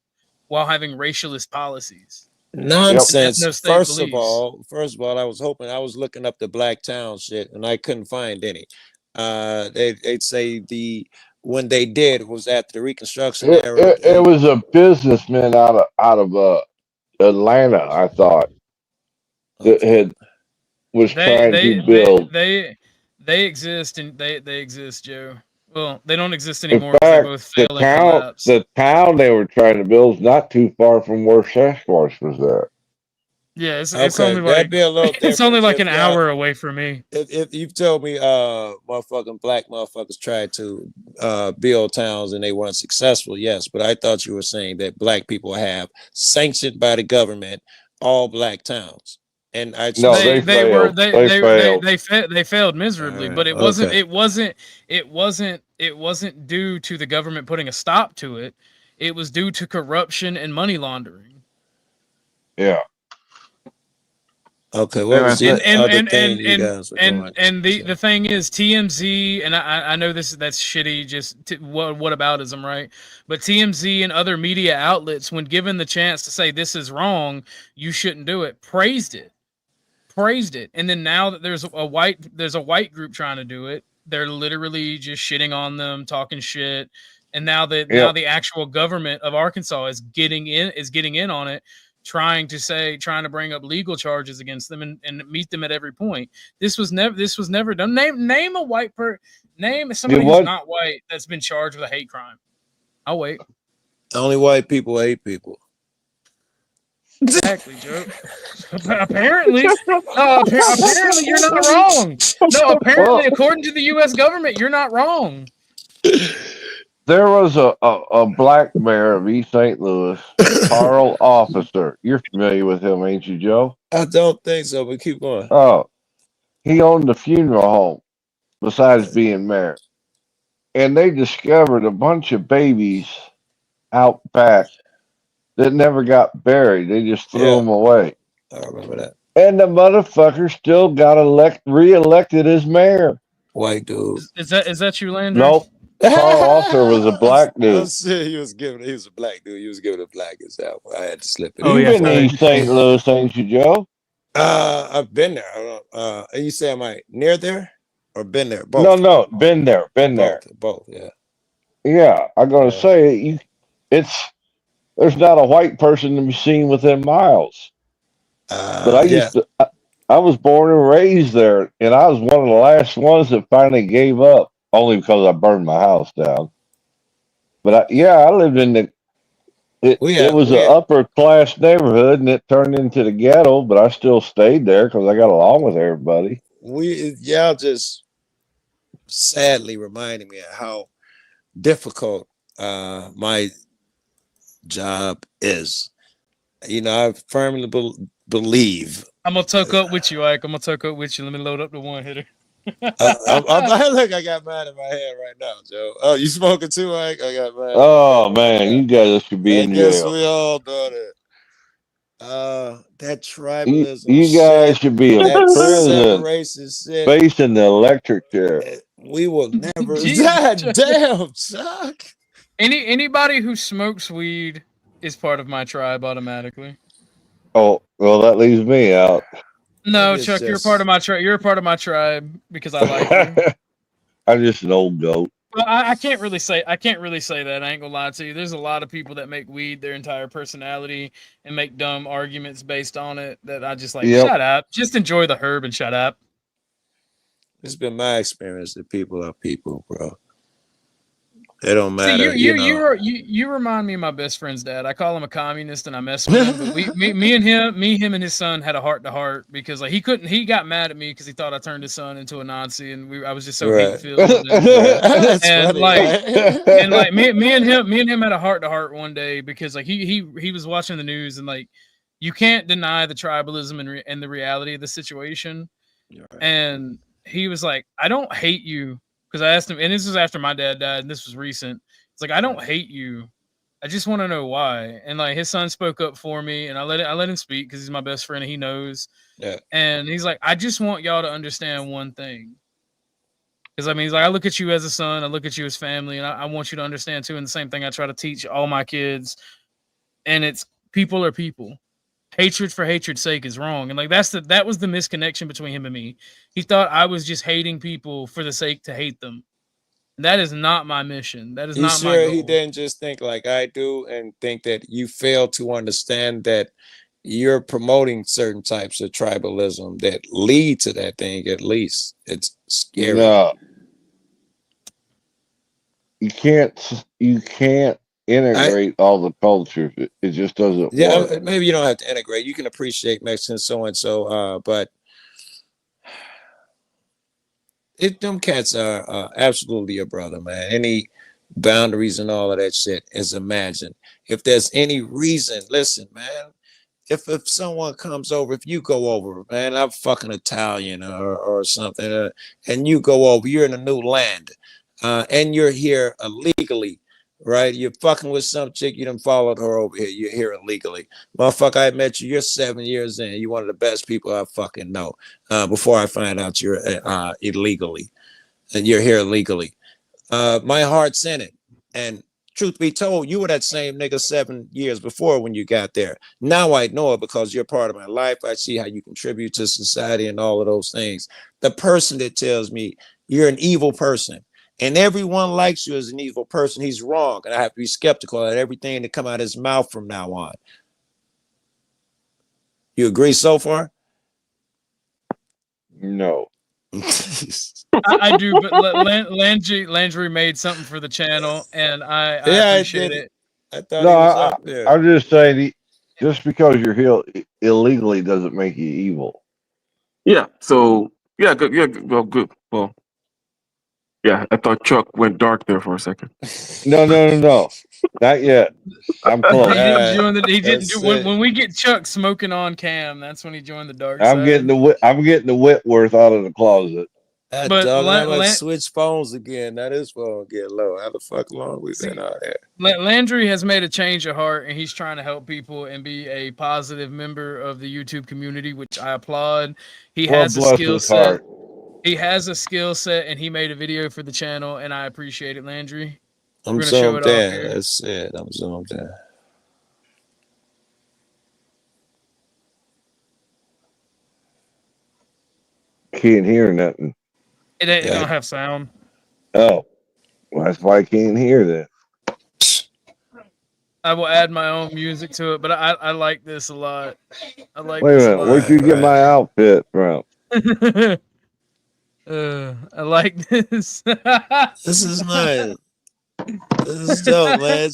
while having racialist policies. Nonsense. First of all, I was looking up the Black Town shit and I couldn't find any. They'd say when they did was after the Reconstruction era. It was a businessman out of Atlanta, I thought, that was trying to build. They exist and they exist, Joe. Well, they don't exist anymore. In fact, the town they were trying to build is not too far from where Sasquatch was at. Yeah, it's only like it's only like an hour away from me. If you've told me motherfucking black motherfuckers tried to build towns and they weren't successful, yes, but I thought you were saying that black people have sanctioned by the government all black towns. And they failed miserably, but it wasn't due to the government putting a stop to it. It was due to corruption and money laundering. Yeah. Okay. What was the thing is TMZ, and I know that's shitty, just what aboutism, right? But TMZ and other media outlets, when given the chance to say this is wrong, you shouldn't do it, praised it, and then now that there's a white group trying to do it, they're literally just shitting on them, talking shit, and now the actual government of Arkansas is getting in on it. Trying to bring up legal charges against them and meet them at every point. This was never done. Name a white name somebody who's not white that's been charged with a hate crime. I'll wait. Only white people hate people. Exactly, Joe. Apparently you're not wrong. No, apparently, according to the U.S. government, you're not wrong. There was a black mayor of East St. Louis, Carl Officer. You're familiar with him, ain't you, Joe? I don't think so, but keep going. Oh, he owned a funeral home besides being mayor. And they discovered a bunch of babies out back that never got buried. They just threw them away. I remember that. And the motherfucker still got reelected as mayor. White dude. Is that you, Landry? Nope. Carl Officer was a black dude. He was a black dude. He was giving a black example. I had to slip it. Even East St. Louis, ain't you, Joe? I've been there. And you say am I near there or been there? No, Both. no, been there, been there. Both. Yeah. Yeah, I'm gonna Yeah. say it's there's not a white person to be seen within miles. But I Yeah. used to. I was born and raised there, and I was one of the last ones that finally gave up, only because I burned my house down. But yeah, I lived in the. It was an We upper class neighborhood, and it turned into the ghetto. But I still stayed there because I got along with everybody. y'all just sadly reminding me of how difficult my job is. You know, I firmly believe. I'm gonna tuck up with you, Ike. I'm gonna tuck up with you. Let me load up the one hitter. Look, I got mine in my hand right now, Joe. Oh, you smoking too, Ike? I got mine in my Oh hand right man, now. you guys should be I in guess jail. we all done it. That You, tribalism you guys shit, should be in that prison, separation shit, facing the electric chair. we will never. Jesus. God damn, Chuck. Anybody who smokes weed is part of my tribe automatically. Oh well, that leaves me out. No, Maybe it's Chuck, you're a part of just my tribe. You're a part of my tribe because I like you. I'm just an old goat. Well, I can't really say that. I ain't gonna lie to you. There's a lot of people that make weed their entire personality and make dumb arguments based on it that I just like. Yep. Shut up. Just enjoy the herb and shut up. it's been my experience that people are people, bro. It don't See, matter, you remind me of my best friend's dad. I call him a communist and I mess with him. But me and him and his son had a heart to heart because like he got mad at me because he thought I turned his son into a Nazi and I was just so hate Right. filled Right. That's and funny, like right? and like me and him had a heart to heart one day because like he was watching the news and like you can't deny the tribalism and the reality of the situation. Right. And he was like, I don't hate you. Because I asked him, and this was after my dad died, and this was recent. It's like, I don't hate you. I just want to know why. And like his son spoke up for me, and I let him speak because he's my best friend and he knows. Yeah. And he's like, I just want y'all to understand one thing. Because I mean, he's like, I look at you as a son, I look at you as family, and I want you to understand too. And the same thing I try to teach all my kids. And it's people are people. Hatred for hatred's sake is wrong. And like that was the misconnection between him and me. He thought I was just hating people for the sake to hate them. And that is not my mission. That is You not my sure goal. he didn't just think like I do and think that you fail to understand that you're promoting certain types of tribalism that lead to that thing? At least it's scary. No, you can't integrate all the cultures. It just doesn't work. Maybe you don't have to integrate. You can appreciate Mexican so and so, but them cats are absolutely your brother, man. Any boundaries and all of that shit is imagined. If there's any reason, listen, man. If someone comes over, if you go over, man, I'm fucking Italian or something, and you go over, you're in a new land, and you're here illegally, right? You're fucking with some chick, you done followed her over here, you're here illegally. Motherfucker, I met you, you're 7 years in, you're one of the best people I fucking know, before I find out you're illegally, and you're here illegally. My heart's in it, and truth be told, you were that same nigga 7 years before when you got there. Now I know it because you're part of my life. I see how you contribute to society and all of those things. The person that tells me you're an evil person and everyone likes you as an evil person, he's wrong. And I have to be skeptical of everything that come out of his mouth from now on. You agree so far? No. I do, but Landry made something for the channel, and I appreciate it. I thought No, he was up there. I'm just saying, just because you're here illegally doesn't make you evil. Yeah. So yeah, good. Yeah. Well, good. Well, yeah. I thought Chuck went dark there for a second. No, not yet. I'm close. He didn't join the. He didn't do when we get Chuck smoking on cam. That's when he joined the dark side. I'm getting the Whitworth out of the closet. But I might switch phones again. Now this phone get low. How the fuck long we been out there? Landry has made a change of heart, and he's trying to help people and be a positive member of the YouTube community, which I applaud. He has a skill set. He has a skill set, and he made a video for the channel, and I appreciate it, Landry. I'm zoomed in. That's it. I'm zoomed in. can't hear nothing. It don't have sound. Oh, well, that's why I can't hear that. I will add my own music to it, but I like this a lot. I like Wait a this a minute, lot. where'd you get my outfit from? I like this. This is nice. This is dope, man.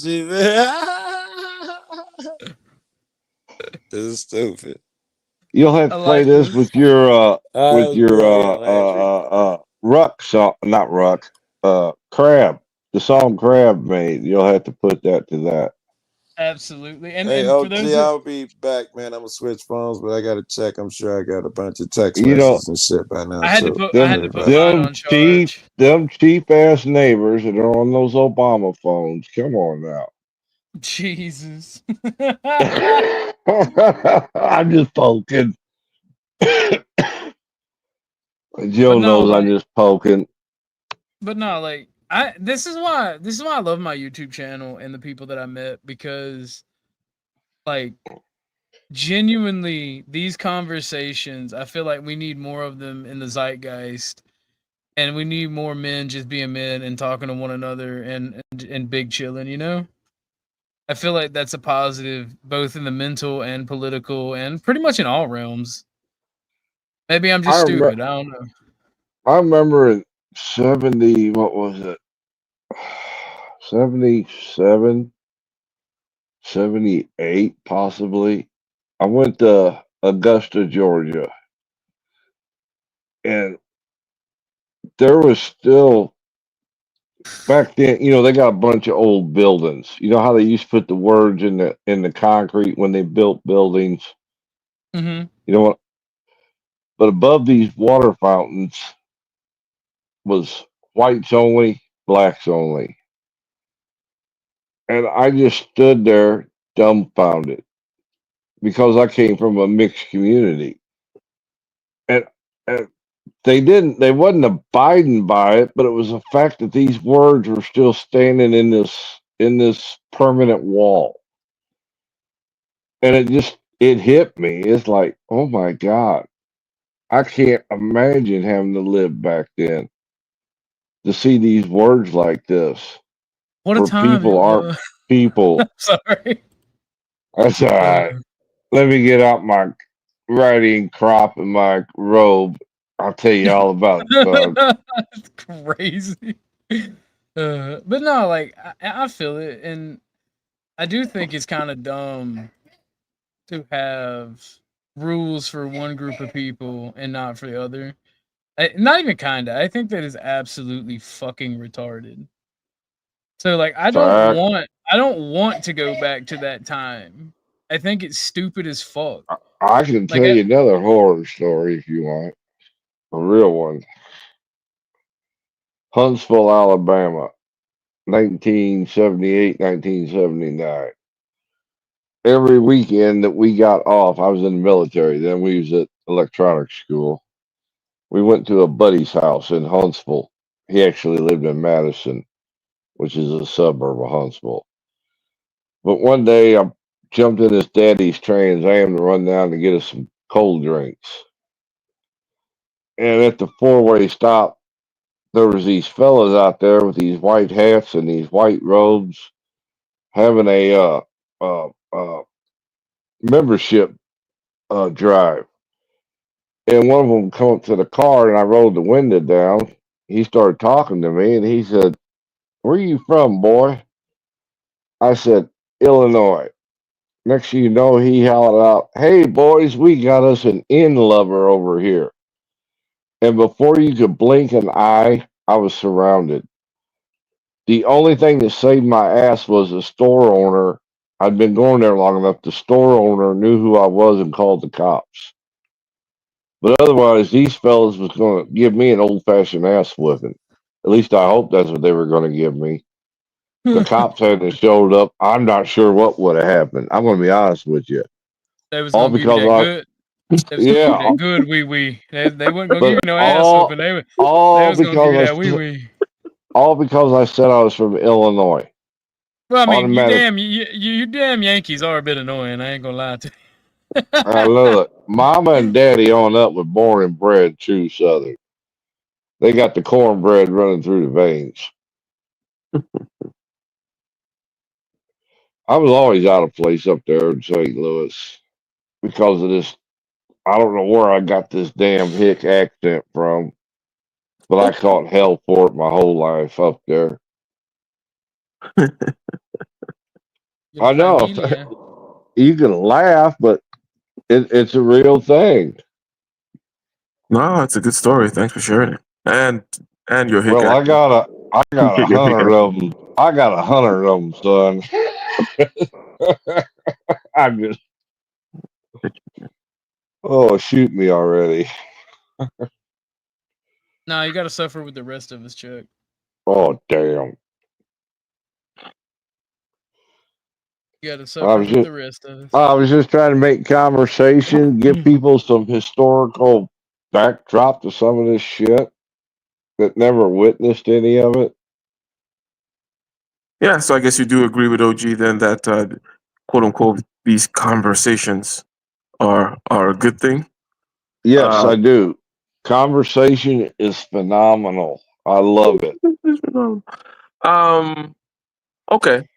This is stupid. You'll have I to play like this with your Ruck song, not Ruck, Crab. The song Crab made. You'll have to put that to that. Absolutely. And Hey, for those OG, I'll be back, man. I'm gonna switch phones, but I gotta check. I'm sure I got a bunch of text You know, messages and shit by now. I had to Too. put mine on charge. them cheap ass neighbors that are on those Obama phones. Come on now. Jesus. I'm just poking. Jill no, knows I'm just poking. But no, like this is why I love my YouTube channel and the people that I met, because like genuinely these conversations, I feel like we need more of them in the zeitgeist, and we need more men just being men and talking to one another and big chilling, you know? I feel like that's a positive both in the mental and political and pretty much in all realms. Maybe I'm just stupid. I don't know. I remember in 70, what was it? 77, 78, possibly. I went to Augusta, Georgia, and there was still back then, they got a bunch of old buildings. You know how they used to put the words in the concrete when they built buildings? Mm-hmm. You know what? But above these water fountains was whites only, blacks only. And I just stood there dumbfounded because I came from a mixed community. And, and they wasn't abiding by it, but it was the fact that these words were still standing in this permanent wall. And it hit me. It's like, oh my God, I can't imagine having to live back then to see these words like this. What a Where time people it aren't was. people. Sorry. That's all right. Let me get out my riding crop and my robe. I'll tell you all about it, folks. It's crazy. But no, like I feel it, and I do think it's kind of dumb to have rules for one group of people and not for the other. Not even kinda. I think that is absolutely fucking retarded. So like I don't Fact. want to go back to that time. I think it's stupid as fuck. I can Like tell you another horror story if you want. A real one. Huntsville, Alabama, 1978, 1979. Every weekend that we got off, I was in the military. Then we was at electronics school. We went to a buddy's house in Huntsville. He actually lived in Madison, which is a suburb of Huntsville. But one day I jumped in his daddy's Trans Am to run down to get us some cold drinks. And at the four-way stop, there was these fellas out there with these white hats and these white robes having a membership drive. And one of them come up to the car, and I rolled the window down. He started talking to me, and he said, "Where you from, boy?" I said, "Illinois." Next thing you know, he howled out, "Hey, boys, we got us an in lover over here." And before you could blink an eye, I was surrounded. The only thing that saved my ass was the store owner. I'd been going there long enough. The store owner knew who I was and called the cops. But otherwise, these fellas was going to give me an old-fashioned ass whipping. At least I hope that's what they were going to give me. The cops hadn't showed up. I'm not sure what would have happened. I'm going to be honest with you. they was All gonna give you because that I, good. They was gonna give you that good wee wee. They wasn't gonna give you but no ass whooping. They all was gonna give you because that wee wee. all because I said I was from Illinois. Well, I mean, Automatic. you damn Yankees are a bit annoying. I ain't gonna lie to you. Look, Mama and Daddy on up with born and bred true Southern. They got the cornbread running through the veins. I was always out of place up there in St. Louis because of this. I don't know where I got this damn hick accent from, but I caught hell for it my whole life up there. I know. You can laugh, but it's a real thing. No, it's a good story. Thanks for sharing it. And your hick Well, I accent. got a Your hick 100 of them. I got 100 of them, son. I'm just. Oh, shoot me already. No, you got to suffer with the rest of us, Chuck. Oh, damn. You got to suffer with the rest of us. I was just trying to make conversation, give people some historical backdrop to some of this shit that never witnessed any of it. Yeah, so I guess you do agree with OG then that quote unquote these conversations are a good thing. Yes, I do. Conversation is phenomenal. I love it. Okay.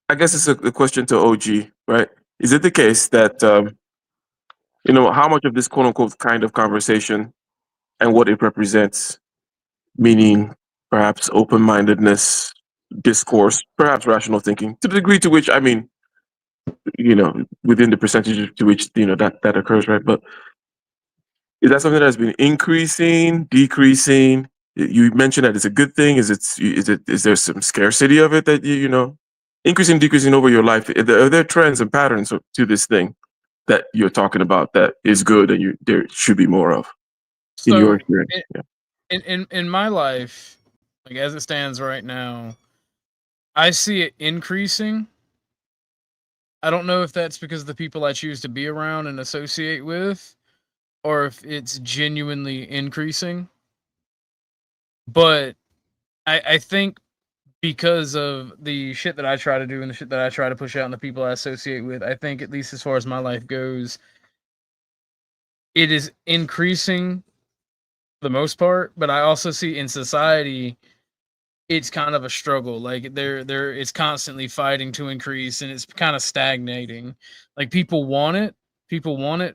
I guess it's a question to OG, right? Is it the case that how much of this quote unquote kind of conversation and what it represents, meaning perhaps open-mindedness, discourse, perhaps rational thinking, to the degree to which, I mean, within the percentage to which that occurs, right? But is that something that's been increasing, decreasing? You mentioned that it's a good thing. Is there some scarcity of it that increasing, decreasing over your life? Are there trends and patterns to this thing that you're talking about that is good and there should be more of in your experience? In my life, like as it stands right now, I see it increasing. I don't know if that's because of the people I choose to be around and associate with, or if it's genuinely increasing. But I think because of the shit that I try to do and the shit that I try to push out and the people I associate with, I think at least as far as my life goes, it is increasing for the most part. But I also see in society, it's kind of a struggle. Like it's constantly fighting to increase and it's kind of stagnating. Like people want it,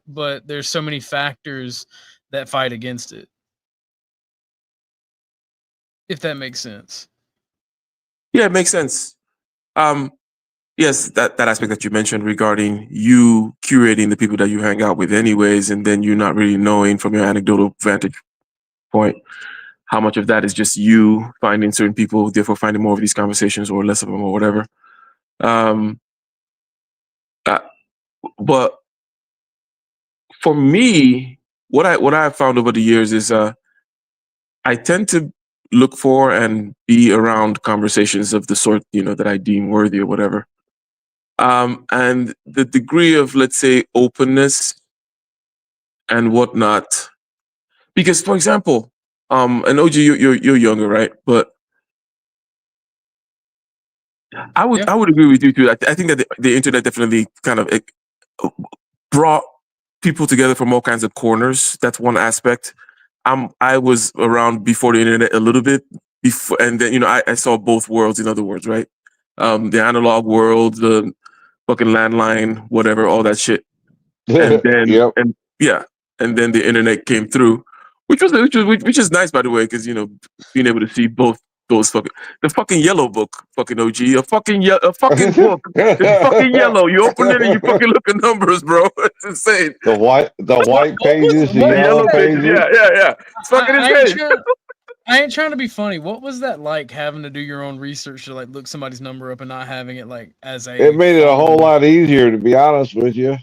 but there's so many factors that fight against it. If that makes sense. Yeah, it makes sense. Yes, that aspect that you mentioned regarding you curating the people that you hang out with anyways, and then you not really knowing from your anecdotal vantage point how much of that is just you finding certain people, therefore finding more of these conversations or less of them or whatever. But for me, what I have found over the years is I tend to look for and be around conversations of the sort that I deem worthy or whatever. And the degree of, let's say, openness and whatnot. Because, for example, and OG, you're younger, right? But I would agree with you too. I think that the internet definitely kind of brought people together from all kinds of corners. That's one aspect. I was around before the internet a little bit before, and then I saw both worlds. In other words, right? The analog world, the fucking landline, whatever, all that shit. And then and then the internet came through, which is nice, by the way, because being able to see both those the fucking yellow book, fucking OG, a fucking book, it's fucking yellow. You open it and you fucking look at numbers, bro. It's insane. The white pages, the yellow pages. Yeah. It's fucking insane. I ain't trying to be funny. What was that like, having to do your own research to like look somebody's number up and not having it like as a? It made it a whole lot easier, to be honest with you.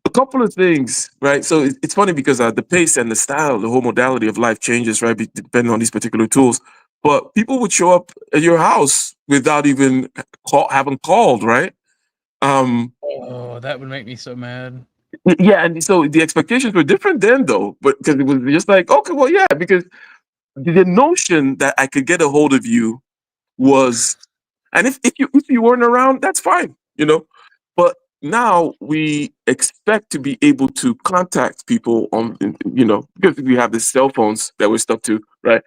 A couple of things, right? So it's funny because the pace and the style, the whole modality of life changes, right? Depending on these particular tools. But people would show up at your house without even having called, right? Oh, that would make me so mad. Yeah, and so the expectations were different then, though. But because it was just like, okay, well, yeah, because the notion that I could get a hold of you was, and if you weren't around, that's fine, now we expect to be able to contact people on, because we have the cell phones that we're stuck to, right?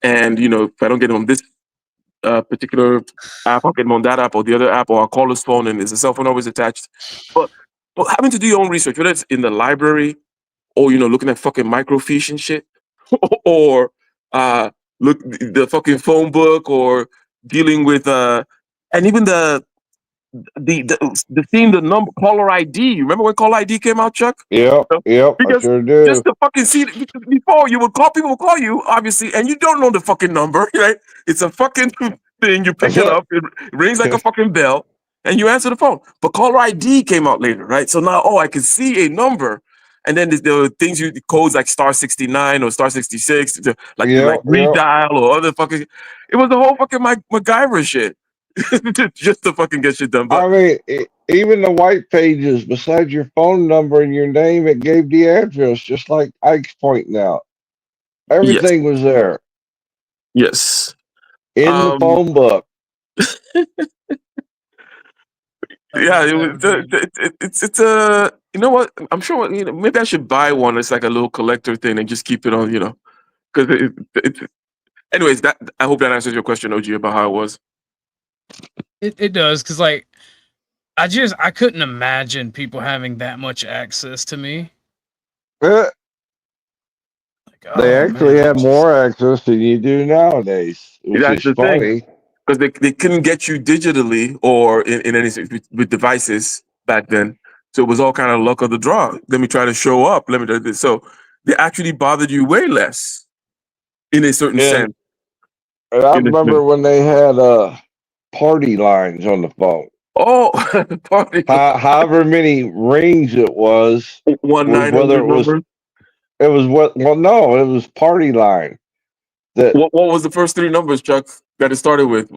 And if I don't get them on this particular app, I'll get them on that app or the other app, or I'll call his phone and there's a cell phone always attached. But having to do your own research, whether it's in the library or looking at fucking microfiche and shit, or look the fucking phone book, or dealing with and even the seeing the number caller ID. Remember when caller ID came out, Chuck? Yep, I Because sure do. just to fucking see it before, you would call, people will call you, obviously, and you don't know the fucking number, right? It's a fucking thing. You pick it up, it rings like a fucking bell, and you answer the phone. But caller ID came out later, right? So now, I can see a number, and then there were things codes like *69 or *66, like redial or other fucking. It was the whole fucking MacGyver shit. Just to fucking get shit done. But I mean, even the white pages, besides your phone number and your name, it gave the address, just like Ike's pointing out. Everything was there. Yes. In the phone book. Yeah, it's a, you know what? I'm sure, maybe I should buy one. It's like a little collector thing and just keep it on, because it's. Anyways, I hope that answers your question, OG, about how it was. It does, because like I couldn't imagine people having that much access to me. They actually have more access than you do nowadays, which That's is the funny. Because they couldn't get you digitally or in any with devices back then. So it was all kind of luck of the draw. Let me try to show up. Let me do this. So they actually bothered you way less in a certain sense. And I remember when they had party lines on the phone. Oh, party. However many rings it was, whether it was number? It was it was party line. What was the first three numbers, Chuck, that it started with?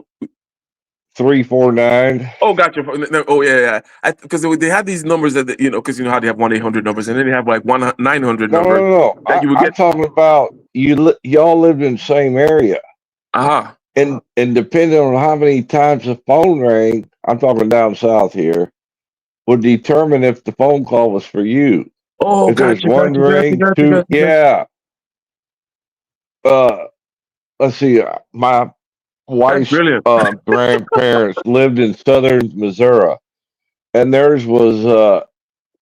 349. Oh, gotcha. Oh, yeah. Because they had these numbers that because how they have 1-800 numbers, and then they have like 1-900 numbers. No. I'm talking about y'all lived in the same area. And depending on how many times the phone rang, I'm talking down south here, would determine if the phone call was for you. Oh, if there's one ring, two, yeah. Let's see. My wife's grandparents lived in southern Missouri, and theirs was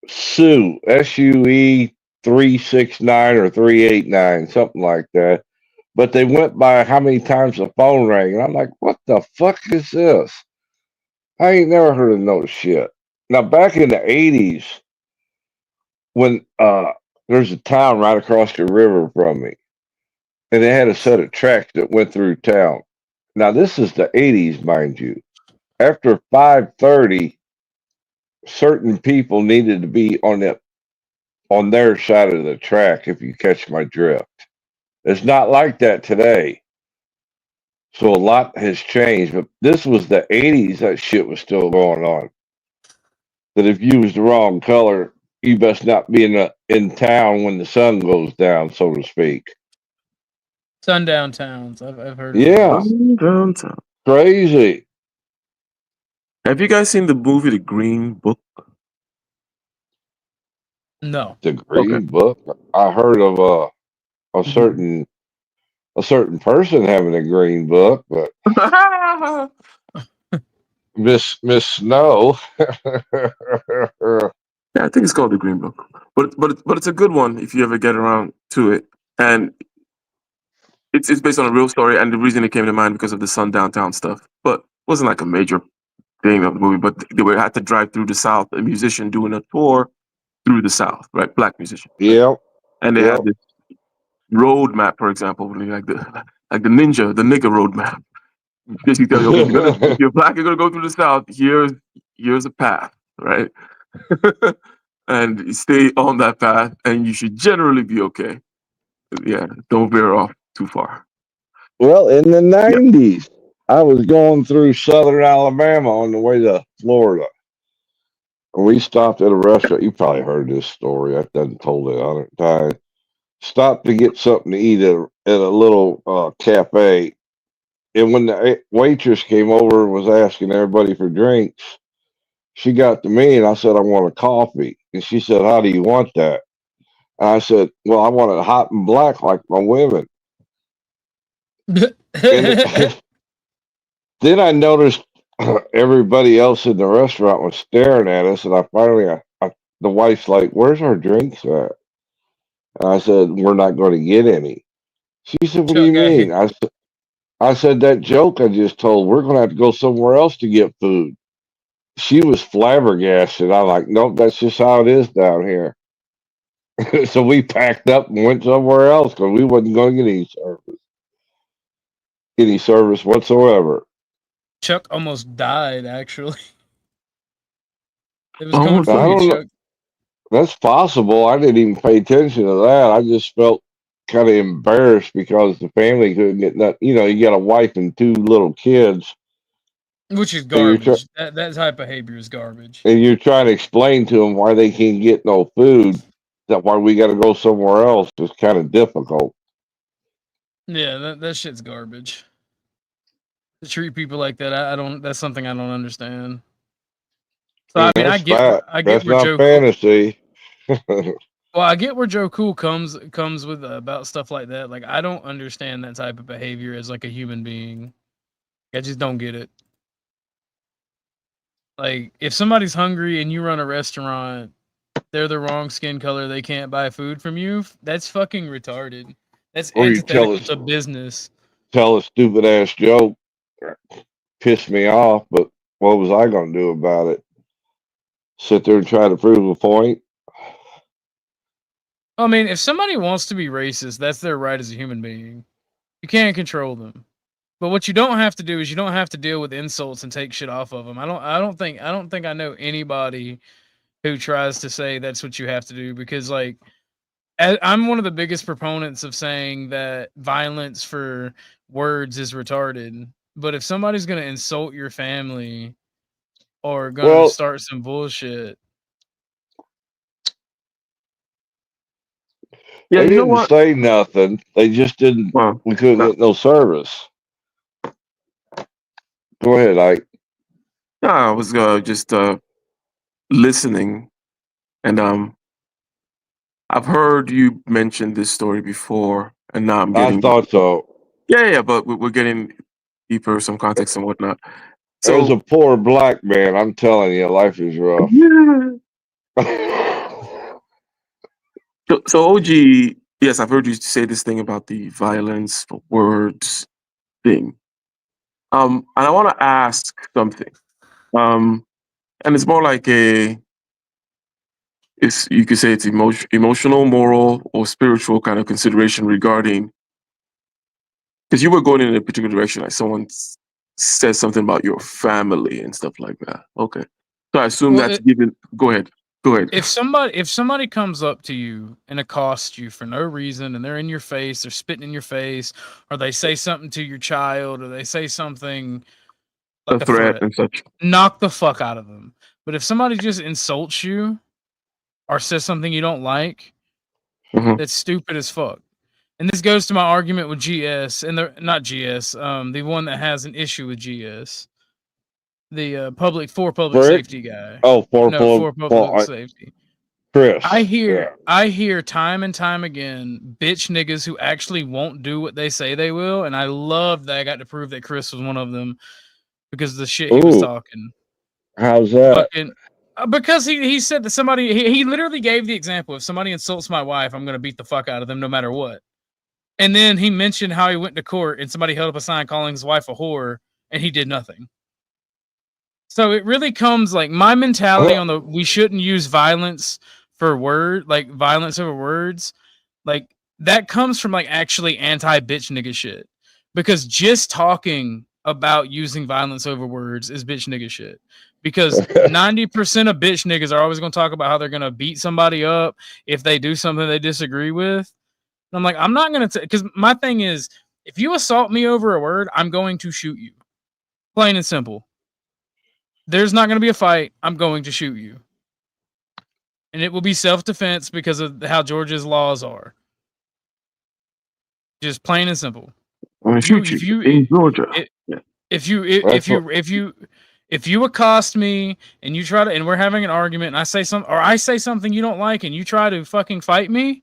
Sue, SUE 369 or 389, something like that. But they went by how many times the phone rang, and I'm like, what the fuck is this? I ain't never heard of no shit. Now, back in the 80s, when there's a town right across the river from me, and they had a set of tracks that went through town. Now, this is the 80s, mind you. After 5:30, certain people needed to be on their side of the track, if you catch my drift. It's not like that today. So a lot has changed, but this was the 80s, that shit was still going on. That if you was the wrong color, you best not be in town when the sun goes down, so to speak. Sundown towns, I've heard of Yeah. Sundown town. Crazy. Have you guys seen the movie The Green Book? No. The Green Book? I heard of a certain person having a green book, but Miss Snow. Yeah, I think it's called The Green Book, but it's a good one if you ever get around to it, and it's based on a real story. And the reason it came to mind because of the Sundown Town stuff, but it wasn't like a major thing of the movie. But they had to drive through the South, a musician doing a tour through the South, right? Black musician. Yeah. And they had this road map, for example, like the nigga road map. Basically tell you, okay, if you're black, you're gonna go through the South. Here's a path, right? And you stay on that path, and you should generally be okay. Yeah, don't veer off too far. Well, in the 90s, I was going through southern Alabama on the way to Florida. We stopped at a restaurant. You probably heard this story. I've done told it 100 times. Stopped to get something to eat at a little cafe. And when the waitress came over and was asking everybody for drinks, she got to me and I said, I want a coffee. And she said, how do you want that? And I said, well, I want it hot and black like my women. And then I noticed everybody else in the restaurant was staring at us. And I finally, the wife's like, where's our drinks at? And I said, we're not going to get any. She said, what do you mean? I said, that joke I just told, we're going to have to go somewhere else to get food. She was flabbergasted. I'm like, nope, that's just how it is down here. So we packed up and went somewhere else because we wasn't going to get any service whatsoever. Chuck almost died, actually. It was Oh, coming I for you, don't know. Chuck. That's possible. I didn't even pay attention to that. I just felt kind of embarrassed because the family couldn't get nothing. You know, you got a wife and two little kids, Which is and you're, garbage. That type of behavior is garbage. and you're trying to explain to them why they can't get no food, that why we got to go somewhere else. It's kind of difficult. Yeah, that shit's garbage. To treat people like that, I don't. That's something I don't understand. So I mean, That's fact. I get That's where not Joe. fantasy. Well, I get where Joe Cool comes with about stuff like that. Like, I don't understand that type of behavior as like a human being. I just don't get it. Like, if somebody's hungry and you run a restaurant, they're the wrong skin color, they can't buy food from you. That's fucking retarded. That's Or you antithetical to business. tell a stupid ass joke, piss me off, but what was I going to do about it? Sit there and try to prove a point? I mean, if somebody wants to be racist, that's their right as a human being. You can't control them. But what you don't have to do is you don't have to deal with insults and take shit off of them. I don't think I know anybody who tries to say that's what you have to do, because like I'm one of the biggest proponents of saying that violence for words is retarded. But if somebody's going to insult your family or going to Well, start some bullshit, yeah, they you know didn't what? say nothing. They just didn't. Well, We couldn't no, get no service. Go ahead, Ike. no, I was just listening, and I've heard you mention this story before, and now I'm I getting thought so. yeah, but we're getting deeper, some context and whatnot. As a So poor black man, I'm telling you, life is rough. yeah. So OG, yes, I've heard you say this thing about the violence for words thing. And I want to ask something. And it's more like it's you could say it's emotional, moral, or spiritual kind of consideration regarding, because you were going in a particular direction, like someone says something about your family and stuff like that. Okay, so I assume well, that's given. Go ahead. Go ahead. if somebody comes up to you and accosts you for no reason, and they're in your face, they're spitting in your face, or they say something to your child, or they say something A like a threat threat, and such. knock the fuck out of them. But if somebody just insults you or says something you don't like, Mhm. that's stupid as fuck. And this goes to my argument with GS, and the not GS, the one that has an issue with GS, the public Frick? safety guy. Oh, No, for public safety. Chris. I Yeah. hear time and time again bitch niggas who actually won't do what they say they will, and I love that I got to prove that Chris was one of them because of the shit he was Ooh, talking. how's that? Fucking because he said that somebody he literally gave the example, if somebody insults my wife, I'm gonna beat the fuck out of them no matter what. And then he mentioned how he went to court and somebody held up a sign calling his wife a whore, and he did nothing. So it really comes like my mentality on the we shouldn't use violence for violence over words, like that comes from like actually anti bitch nigga shit. Because just talking about using violence over words is bitch nigga shit. Because 90% of bitch niggas are always going to talk about how they're going to beat somebody up if they do something they disagree with. And I'm like, I'm not going to, because my thing is, if you assault me over a word, I'm going to shoot you. Plain and simple. There's not going to be a fight. I'm going to shoot you. And it will be self-defense because of how Georgia's laws are. Just plain and simple. I'm gonna shoot you in Georgia. If you If you accost me and you try to, and we're having an argument, and I say something you don't like, and you try to fucking fight me,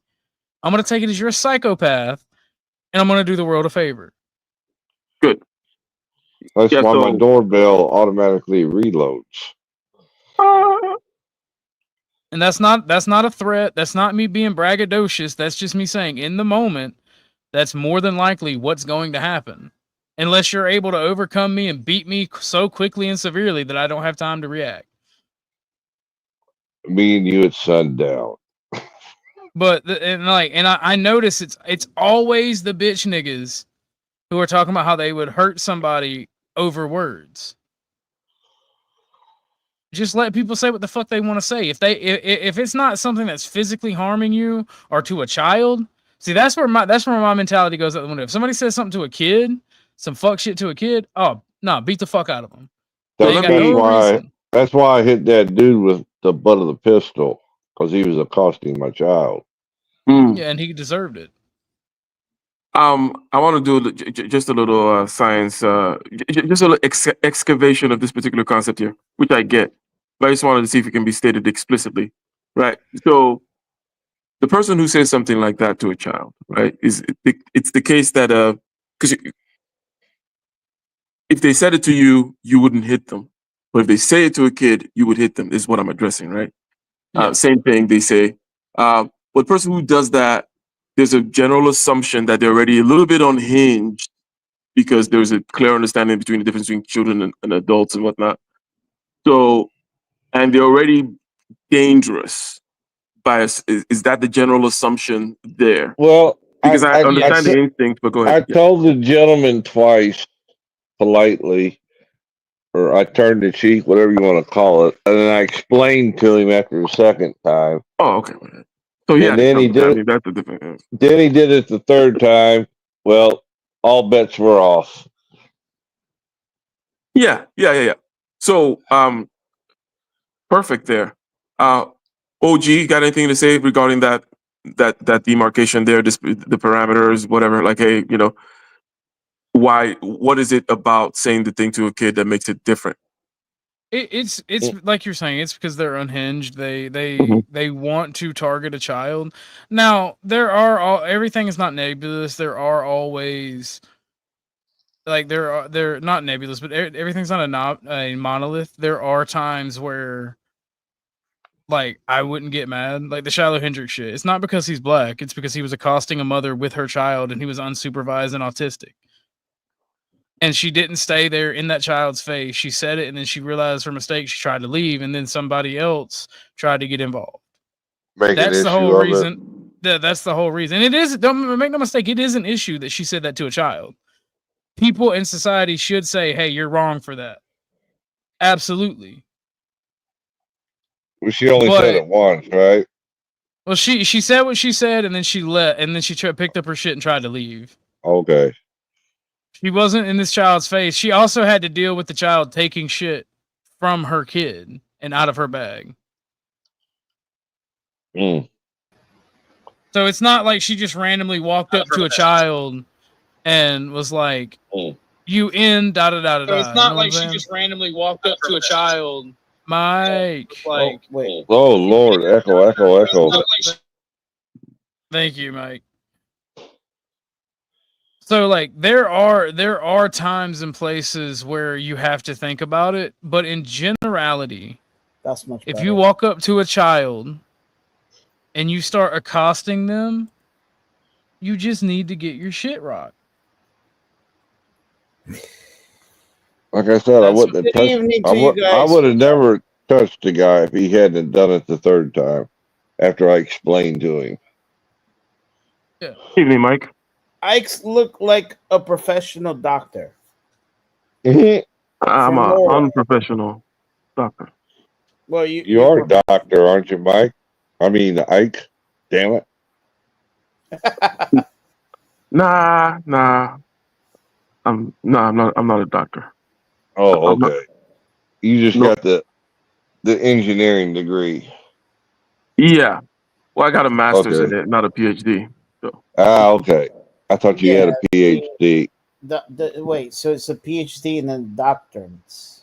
I'm gonna take it as you're a psychopath, and I'm gonna do the world a favor. Good. That's Yeah, why my so doorbell automatically reloads. And that's not a threat. That's not me being braggadocious. That's just me saying in the moment, that's more than likely what's going to happen. Unless you're able to overcome me and beat me so quickly and severely that I don't have time to react. Me and you at sundown. But I notice it's always the bitch niggas who are talking about how they would hurt somebody over words. Just let people say what the fuck they want to say. If it's not something that's physically harming you or to a child, see that's where my mentality goes out the window. If somebody says something to a kid, some fuck shit to a kid, oh no, beat the fuck out of them. That's why I hit that dude with the butt of the pistol, because he was accosting my child. Yeah, and he deserved it. I want to do just a little science, just a little excavation of this particular concept here, which I get, but I just wanted to see if it can be stated explicitly, right? So, the person who says something like that to a child, right, it's the case that because if they said it to you, you wouldn't hit them, but if they say it to a kid, you would hit them. Is what I'm addressing, right? Yeah. Same thing they say. But the person who does that, there's a general assumption that they're already a little bit unhinged because there's a clear understanding between the difference between children and adults and whatnot. So, and they're already dangerous. Bias is that the general assumption there? Well, because I understand the instinct, but go ahead. I told the gentleman twice, politely, or I turned the cheek, whatever you want to call it, and then I explained to him after the second time. Oh, okay. So yeah, and then he did it. That's the difference. Then he did it the third time. Well, all bets were off. Yeah. So, perfect there. OG, got anything to say regarding that demarcation there, the parameters, whatever? Like, hey, what is it about saying the thing to a kid that makes it different? It's like you're saying, it's because they're unhinged. They want to target a child. Now everything is not nebulous. There are always they're not nebulous, but everything's not a monolith. There are times where I wouldn't get mad, like the Shiloh Hendrix shit. It's not because he's black. It's because he was accosting a mother with her child and he was unsupervised and autistic. And she didn't stay there in that child's face. She said it, and then she realized her mistake. She tried to leave, and then somebody else tried to get involved. That's the whole reason. That's the whole reason. And it is. Don't make no mistake. It is an issue that she said that to a child. People in society should say, "Hey, you're wrong for that." Absolutely. Well, she only said it once, right? Well, she said what she said, and then she left, and then she picked up her shit and tried to leave. Okay. She wasn't in this child's face. She also had to deal with the child taking shit from her kid and out of her bag. Mm. So it's not like she just randomly walked up to a child and was like, "You in da da da da." So it's not like she just randomly walked up to a child, Mike. Like, wait. Oh Lord! Echo. Thank you, Mike. So there are times and places where you have to think about it, but in generality, that's much better. If you walk up to a child and you start accosting them, you just need to get your shit rocked. Like I said, I wouldn't have touched. I would have never touched the guy if he hadn't done it the third time after I explained to him. Yeah. Evening, Mike. Ike's look like a professional doctor. I'm an unprofessional doctor. Well, you are a doctor, aren't you, Mike? I mean, Ike. Damn it. Nah. I'm not a doctor. Oh, okay. You just got the engineering degree. Yeah. Well, I got a master's in it, not a PhD. So. Okay. I thought you had a PhD. Wait, so it's a PhD and then doctorates.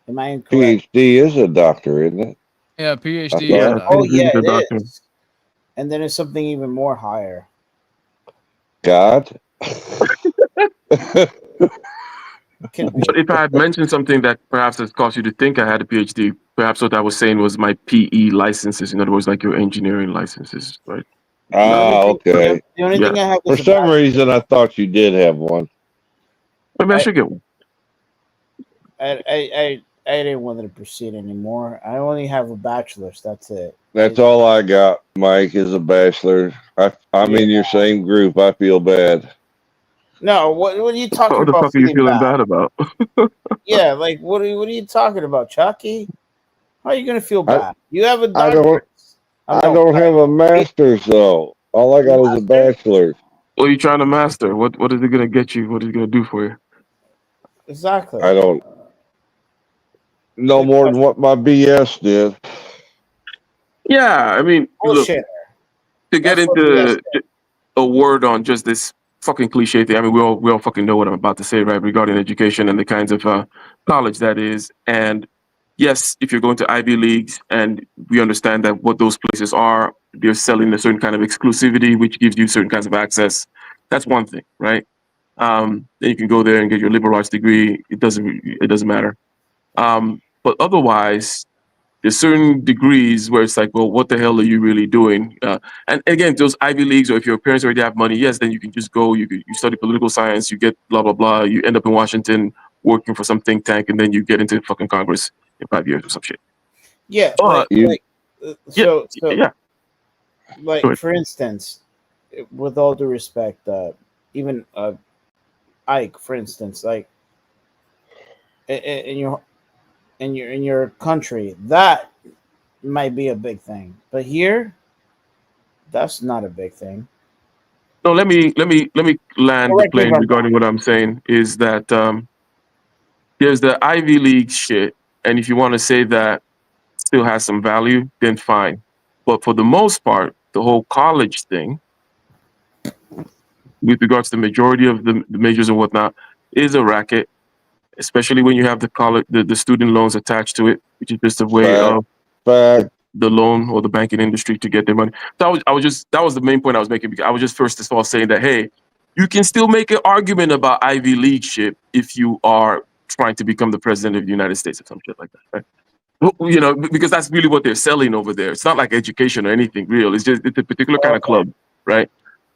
Am I incorrect? PhD is a doctor, isn't it? Yeah, I PhD. Yeah, thought. Oh PhD yeah, is a it doctor. is. And then there's something even more higher. God. Could be. But if I had mentioned something that perhaps has caused you to think I had a PhD, perhaps what I was saying was my PE licenses. In other words, like your engineering licenses, right? The only Ah, thing, okay. the only Yeah. thing I have For is a some bachelor. reason, I thought you did have one. Maybe I I, should get one. I didn't want to proceed anymore. I only have a bachelor's. That's it. That's all I got, Mike, is a bachelor. I'm Yeah. in your same group. I feel bad. No, what are you talking What the about fuck are you feeling feeling bad? bad about? Yeah, like what are you talking about, Chucky? How are you gonna feel I bad? You have a I don't doctorate. I No, don't have a master's though. All I got is a master? bachelor's. What are you trying to master? What is it gonna get you? What is it gonna do for you? Exactly. I don't know Good more than question. what my BS did. Yeah, I mean, look, Bullshit. to get That's what BS. into a word on just this fucking cliche thing. I mean, we all fucking know what I'm about to say, right? Regarding education and the kinds of college that is. And yes, if you're going to Ivy Leagues, and we understand that what those places are, they're selling a certain kind of exclusivity, which gives you certain kinds of access. That's one thing, right? Then you can go there and get your liberal arts degree. It doesn't matter. But otherwise, there's certain degrees where it's like, well, what the hell are you really doing? And again, those Ivy Leagues, or if your parents already have money, yes, then you can just go. You study political science, you get blah blah blah. You end up in Washington working for some think tank, and then you get into fucking Congress in 5 years or some shit. Yeah, But You yeah, so yeah, go like ahead. for instance, with all due respect, even Ike, for instance, like in your in your country, that might be a big thing, but here, that's not a big thing. No, let me land the Correct me if plane I'm regarding what I'm saying is that there's the Ivy League shit, and if you want to say that still has some value, then fine. But for the most part, the whole college thing, with regards to the majority of the majors and whatnot, is a racket, especially when you have the student loans attached to it, which is just a way fact of fact. the loan or the banking industry to get their money. So I was just that was the main point I was making, because I was just first of all saying that, hey, you can still make an argument about Ivy League shit if you are trying to become the president of the United States or some shit like that, right? Well, because that's really what they're selling over there. It's not like education or anything real. It's a particular kind of okay. club, right?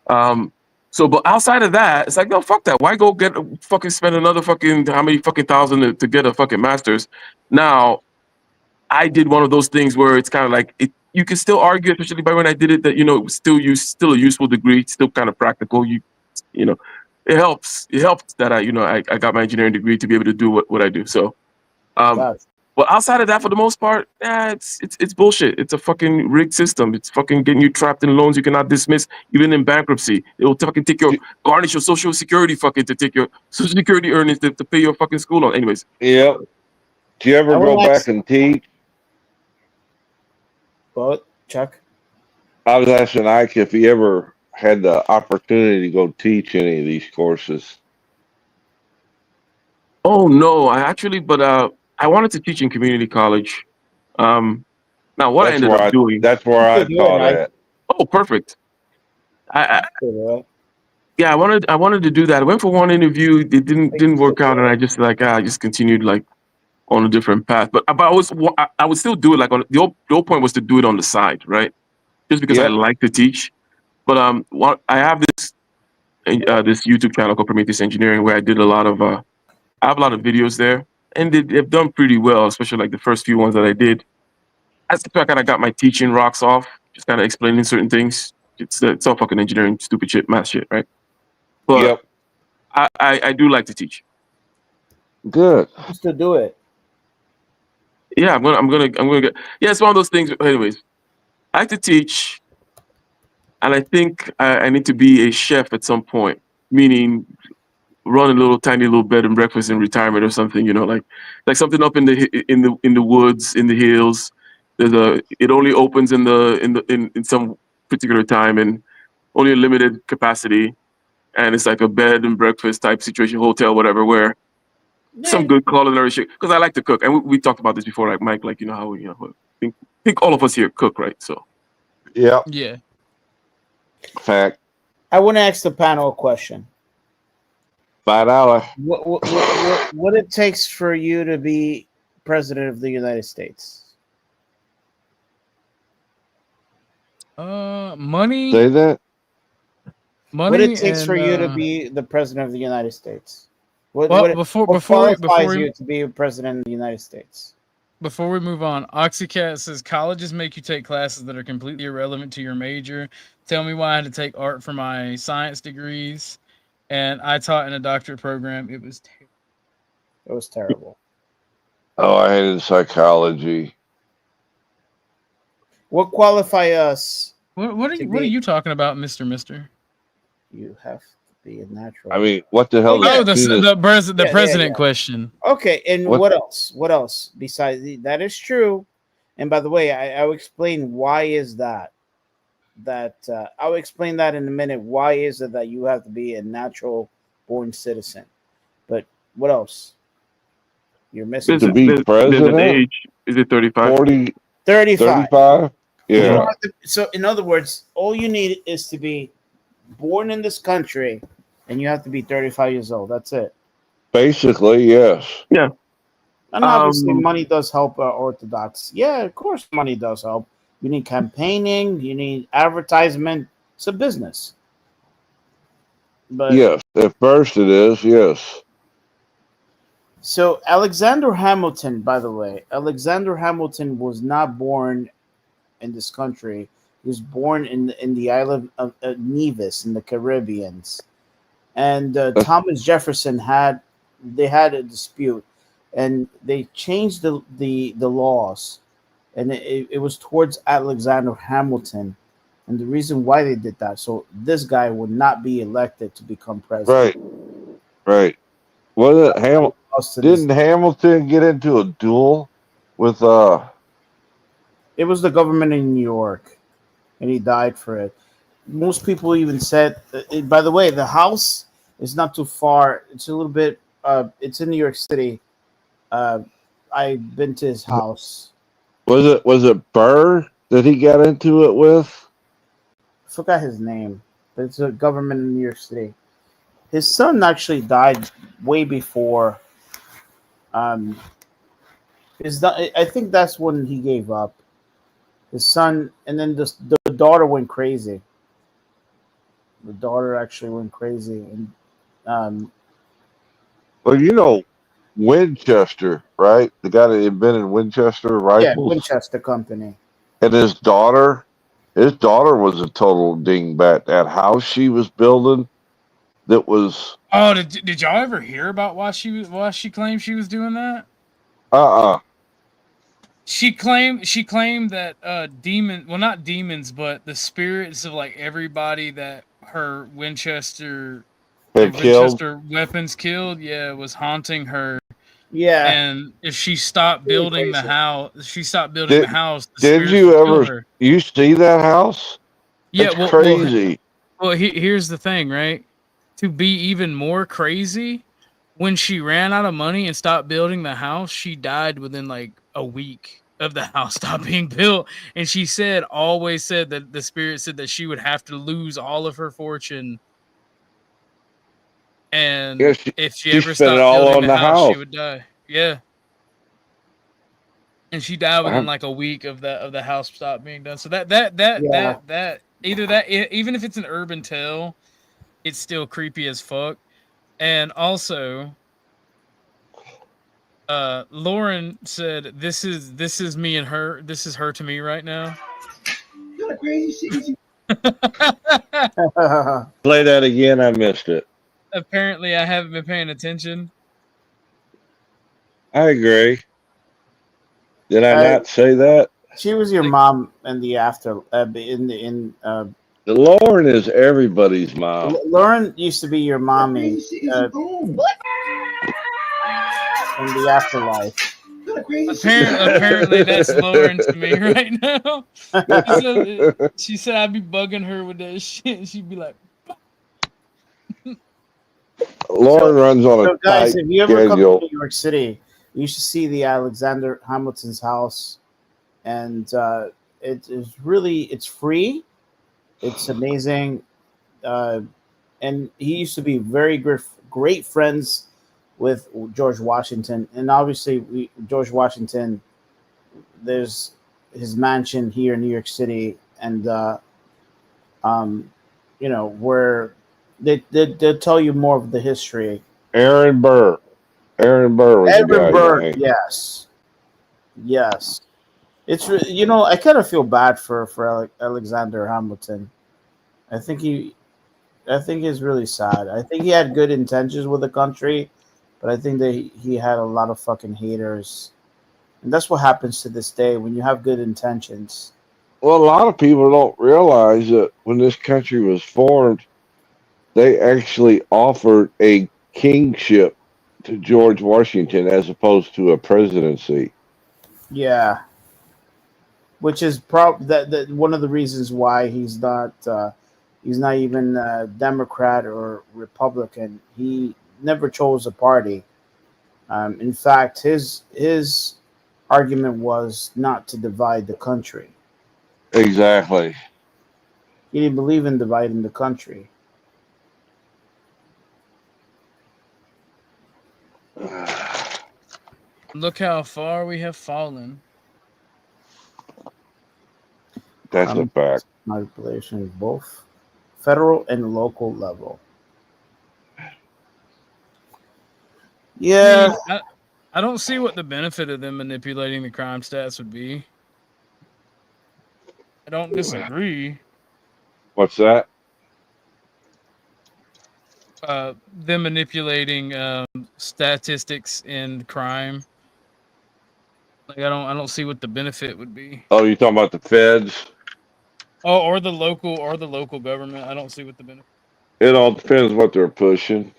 Um, but outside of that, it's like, no, fuck that. Why go get fucking spend another fucking how many fucking thousand to get a fucking master's? Now, I did one of those things where it's kind of like you can still argue, especially by when I did it, that it was still a useful degree, still kind of practical. You know, it helps. It helps that I got my engineering degree to be able to do what I do. So, um, Gotcha. but outside of that, for the most part, yeah, it's bullshit. It's a fucking rigged system. It's fucking getting you trapped in loans you cannot dismiss, even in bankruptcy. It will fucking garnish your social security fucking to take your social security earnings to pay your fucking school loan. Anyways, Yep. Do you ever I go want to back ask, and teach? what, Chuck? I was asking Ike if he ever had the opportunity to go teach any of these courses. oh no, but I wanted to teach in community college. Um, Now what I ended up doing, That's where You I could do it, taught Ike. at. oh, perfect. I You could do it. Yeah, I wanted to do that. I went for one interview, it Like, didn't you could work out, do and it. I just I just continued like on a different path. But I would still do it like on the whole point was to do it on the side, right? Just because I Yep. like to teach. But I have this YouTube channel called Prometheus Engineering where I did a lot of I have a lot of videos there, and they've done pretty well, especially like the first few ones that I did. That's the fact that I got my teaching rocks off, just kind of explaining certain things. It's all fucking engineering, stupid shit, math shit, right? But Yep. I do like to teach. Good. Used to do it. Yeah, I'm gonna get. Yeah, it's one of those things. Anyways, I like to teach, and I think I need to be a chef at some point. Meaning, run a little tiny little bed and breakfast in retirement or something. Like something up in the woods, in the hills. It only opens in some particular time and only a limited capacity, and it's like a bed and breakfast type situation, hotel, whatever, where some good culinary shit because I like to cook, and we talked about this before, like Mike, like how think all of us here cook, right? So Yep. Yeah. Fact. I want to ask the panel a question. $5. What it takes for you to be president of the United States? Money. Say that. Money. What it takes and, for you to be the president of the United States? What before qualifies we you to be a president of the United States? Before we move on, Oxycat says colleges make you take classes that are completely irrelevant to your major. Tell me why I had to take art for my science degrees, and I taught in a doctorate program. It was terrible. It was terrible. Oh, I hated psychology. What qualify us? What are you talking about, Mister? You have to be a natural. I mean, what the hell? Oh, the president question. Okay, and what else? What else besides that is true? And by the way, I'll explain why is that. I'll explain that in a minute. Why is it that you have to be a natural born citizen? But what else? You're missing. To be president? Age, is it 35? 40, 35. 35? Yeah. So in other words, all you need is to be born in this country, and you have to be 35 years old. That's it. Basically, yes. Yeah. And obviously, money does help Orthodox. Yeah, of course, money does help. You need campaigning. You need advertisement. It's a business. But yes, at first it is. Yes. So Alexander Hamilton, by the way, Alexander Hamilton was not born in this country. He was born in the island of Nevis in the Caribbeans, and Thomas Jefferson had a dispute, and they changed the laws, and it was towards Alexander Hamilton, and the reason why they did that, so this guy would not be elected to become president. Right. Was it Didn't Hamilton get into a duel with It was the government in New York, and he died for it. Most people even said, by the way, the house is not too far. It's a little bit, it's in New York City. I've been to his house. Was it Burr that he got into it with? I forgot his name, but it's a government in New York City. His son actually died way before. I think that's when he gave up. His son, and then the daughter went crazy. The daughter actually went crazy, and well, Winchester, right? The guy that invented Winchester rifles. Yeah, Winchester Company. And his daughter was a total dingbat. That house she was building, that was. Oh, did y'all ever hear about why she claimed she was doing that? She claimed that not demons, but the spirits of like everybody that her Winchester weapons killed, was haunting her. Yeah. And if she stopped building the house, the did spirits you would kill ever her. you see that house? Yeah, it's crazy. Well, here's the thing, right? To be even more crazy, when she ran out of money and stopped building the house, she died within like a week of the house stop being built. And she always said that the spirit said that she would have to lose all of her fortune. And if she ever stopped building the house, she would die. Yeah. And she died within like a week of the house stop being done. So that even if it's an urban tale, it's still creepy as fuck. And also, Lauren said, "This is me and her. This is her to me right now." What crazy shit. Play that again. I missed it. Apparently, I haven't been paying attention. I agree. Did I not say that? She was your mom in the after. Lauren is everybody's mom. Lauren used to be your mommy in the afterlife. Apparently, that's Lauren to me right now. She said I'd be bugging her with that shit. She'd be like, Lauren runs on a So, guys, tight if you ever come to schedule. New York City, you should see the Alexander Hamilton's house, and it is really it's free. It's amazing, and he used to be very great friends with George Washington, and obviously George Washington. There's his mansion here in New York City, and um, where they'll tell you more of the history. Aaron Burr. Aaron Burr was the Edward guy's Burke, name. yes, yes. It's I kind of feel bad for Alexander Hamilton. I think I think he's really sad. I think he had good intentions with the country, but I think that he had a lot of fucking haters, and that's what happens to this day when you have good intentions. Well, a lot of people don't realize that when this country was formed, they actually offered a kingship to George Washington as opposed to a presidency. Yeah, which is that one of the reasons why he's not even Democrat or Republican. He never chose a party. In fact, his argument was not to divide the country. Exactly. He didn't believe in dividing the country. Look how far we have fallen. That's a fact. Manipulation is both federal and local level. Yeah. I don't see what the benefit of them manipulating the crime stats would be. I don't disagree. What's that? Them manipulating statistics in crime. Like I don't see what the benefit would be. Oh, you talking about the feds? Oh, or the local government. I don't see what the benefit. It all depends what they're pushing.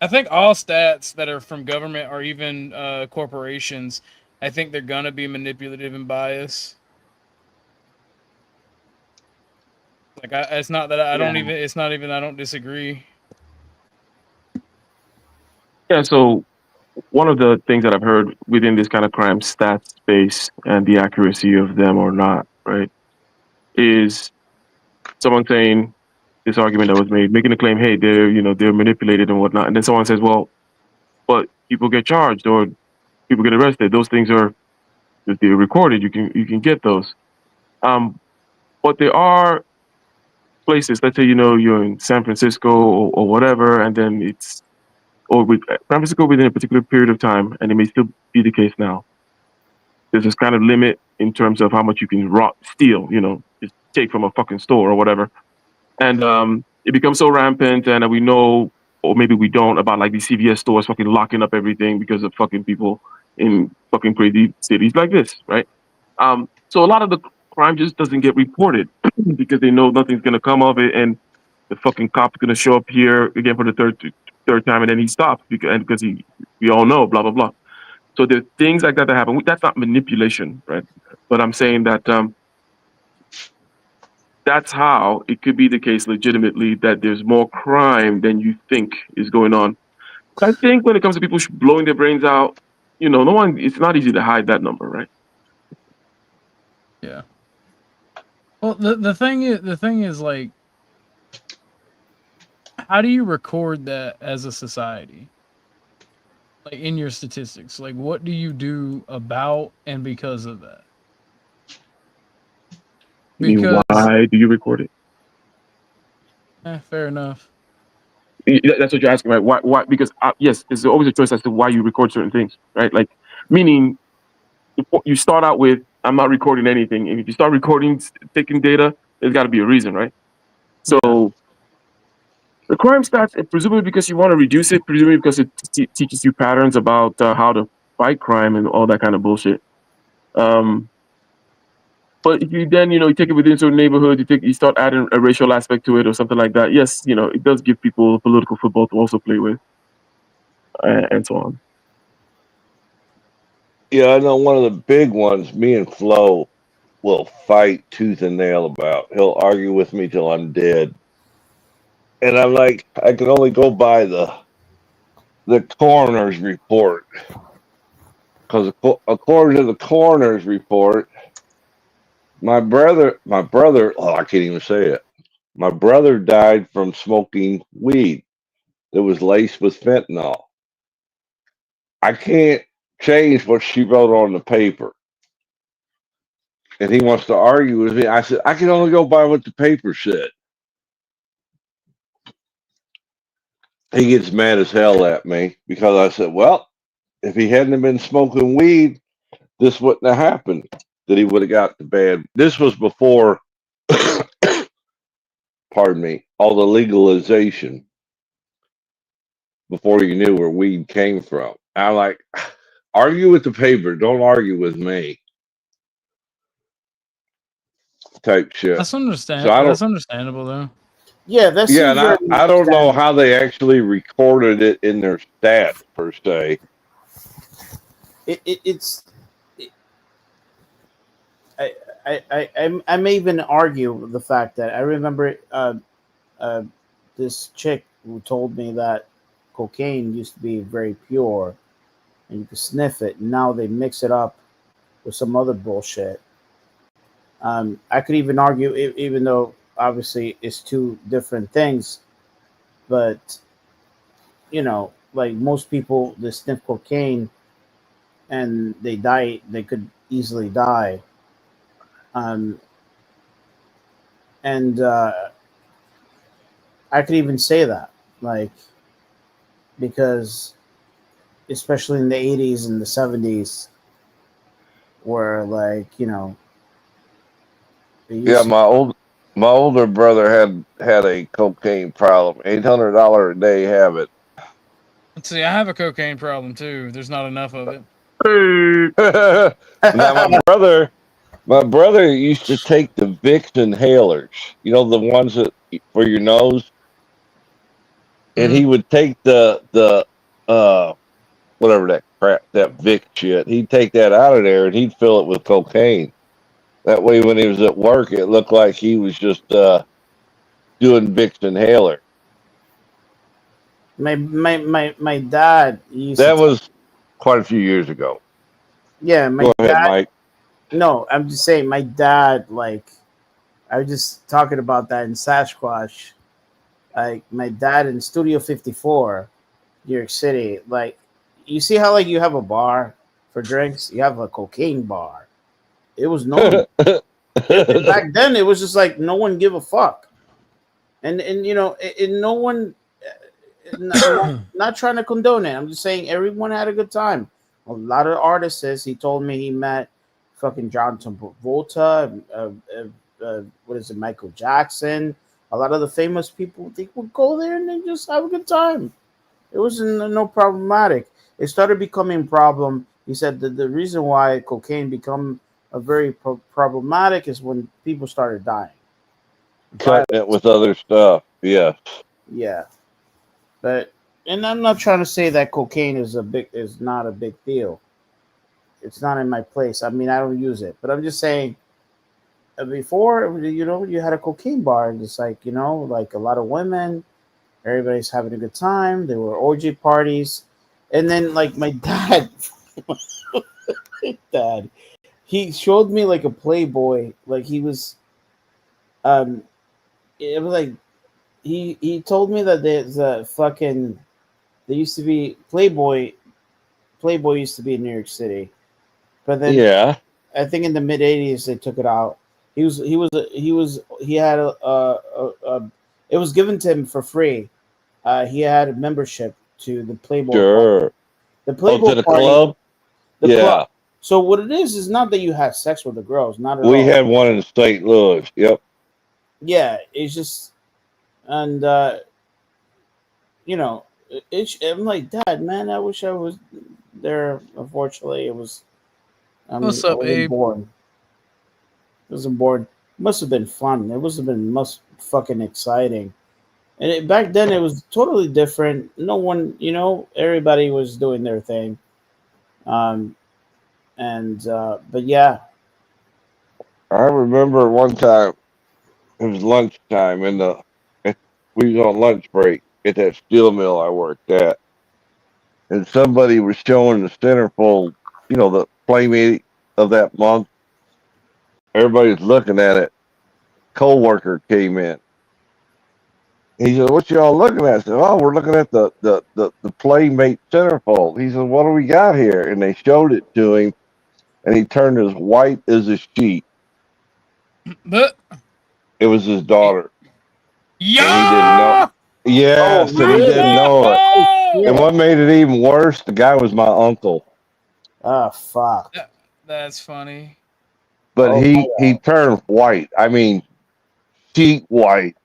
I think all stats that are from government or even corporations, I think they're gonna be manipulative and biased. Like it's not that I don't even. It's not even I don't disagree. Yeah, so one of the things that I've heard within this kind of crime stats space and the accuracy of them or not, right, is someone saying this argument that was made, making a claim, hey, they're manipulated and whatnot, and then someone says, well, but people get charged or people get arrested. Those things are if they're recorded. You can get those. But there are places. Let's say you're in San Francisco or whatever, and then with San Francisco within a particular period of time, and it may still be the case now. There's this kind of limit in terms of how much you can steal, just take from a fucking store or whatever. And it becomes so rampant, and we know, or maybe we don't, about like these CVS stores fucking locking up everything because of fucking people in fucking crazy cities like this, right? So a lot of the crime just doesn't get reported because they know nothing's gonna come of it, and the fucking cop's gonna show up here again for the third time, and then he stops because we all know, blah blah blah. So there's things like that happen. That's not manipulation, right? But I'm saying that that's how it could be the case legitimately that there's more crime than you think is going on. I think when it comes to people blowing their brains out, no one. It's not easy to hide that number, right? Yeah. Well, the thing is like, how do you record that as a society? Like in your statistics, like what do you do about and because of that? Because why do you record it? Fair enough. That's what you're asking, right? Why? Because yes, there's always a choice as to why you record certain things, right? Like, meaning you start out with, I'm not recording anything. And if you start recording, taking data, there's got to be a reason, right? So the crime stats, presumably because you want to reduce it, presumably because it teaches you patterns about how to fight crime and all that kind of bullshit. But if you then, you take it within certain neighborhoods, you start adding a racial aspect to it or something like that. Yes, it does give people political football to also play with, and so on. Yeah, I know one of the big ones. Me and Flo will fight tooth and nail about. He'll argue with me till I'm dead. And I'm like, I can only go by the coroner's report. Because according to the coroner's report, my brother, oh, I can't even say it. My brother died from smoking weed that was laced with fentanyl. I can't change what she wrote on the paper. And he wants to argue with me. I said, I can only go by what the paper said. He gets mad as hell at me because I said, well, if he hadn't have been smoking weed, this wouldn't have happened. That he would have got the bad. This was before, pardon me, all the legalization, before you knew where weed came from. I'm like, argue with the paper. Don't argue with me. Type shit. That's So That's understandable though. Yeah, that yeah, seems very and I don't know understandable. how they actually recorded it in their stats per se. It's. I may even argue the fact that I remember this chick who told me that cocaine used to be very pure and you could sniff it. And now they mix it up with some other bullshit. I could even argue, even though obviously it's two different things, but like most people, they sniff cocaine and they die. They could easily die. Um, and I could even say that, like, because especially in the 80s and the 70s, where like they Yeah, used to. my older brother had a cocaine problem. $800 a day habit. Let's see, I have a cocaine problem too. There's not enough of it. Now my brother used to take the Vicks inhalers. You know, the ones that for your nose, and Mhm. he would take the whatever that crap, that Vic shit. He'd take that out of there and he'd fill it with cocaine. That way, when he was at work, it looked like he was just doing Vicks inhaler. My dad used to That was quite a few years ago. yeah, my Go ahead, dad. Mike. No, I'm just saying my dad, like, I was just talking about that in Sasquatch. Like my dad in Studio 54, New York City. Like, you see how like you have a bar for drinks, you have a cocaine bar. It was normal. And back then it was just like no one give a fuck. And and no one, not trying to condone it. I'm just saying everyone had a good time. A lot of artists says he told me he met fucking John Travolta, what is it, Michael Jackson. A lot of the famous people, they would go there and they just have a good time. It wasn't no problematic. It started becoming a problem. He said that the reason why cocaine become a very problematic is when people started dying. Cutting it with other stuff. Yeah. Yeah, but and I'm not trying to say that cocaine is not a big deal. It's not in my place. I mean, I don't use it, but I'm just saying. Before, you had a cocaine bar, and it's like like a lot of women, everybody's having a good time. There were orgy parties, and then like my dad, my dad, he showed me like a Playboy, like he was, um, it was like he told me that there's a fucking there used to be Playboy used to be in New York City, but then Yeah. I think in the mid '80s they took it out. He had it was given to him for free. He had a membership to the Playboy Party. Sure. The Oh, Playboy to the Party, club? the club. Yeah. So what it is not that you have sex with the girls, not at We all. had one in St. Louis. Yep. Yeah, it's just and you know, I'm like, Dad, man, I wish I was there. Unfortunately, it was. What's I up, wasn't Abe? born. I wasn't born. Must have been fun. It must have been must fucking exciting. And back then it was totally different. No one, everybody was doing their thing. Um, and but yeah, I remember one time it was lunchtime we was on lunch break at that steel mill I worked at, and somebody was showing the centerfold, the playmate of that month. Everybody's looking at it. Co-worker came in. He said, "What y'all looking at?" I said, "Oh, we're looking at the playmate centerfold." He said, "What do we got here?" And they showed it to him, and he turned as white as a sheet. But It was his daughter, and he didn't know. yeah, Oh, Yes, and he really? didn't know it. And Yeah. what made it even worse, the guy was my uncle. Ah, fuck. That's funny. But Oh, he turned white. I mean, sheet white.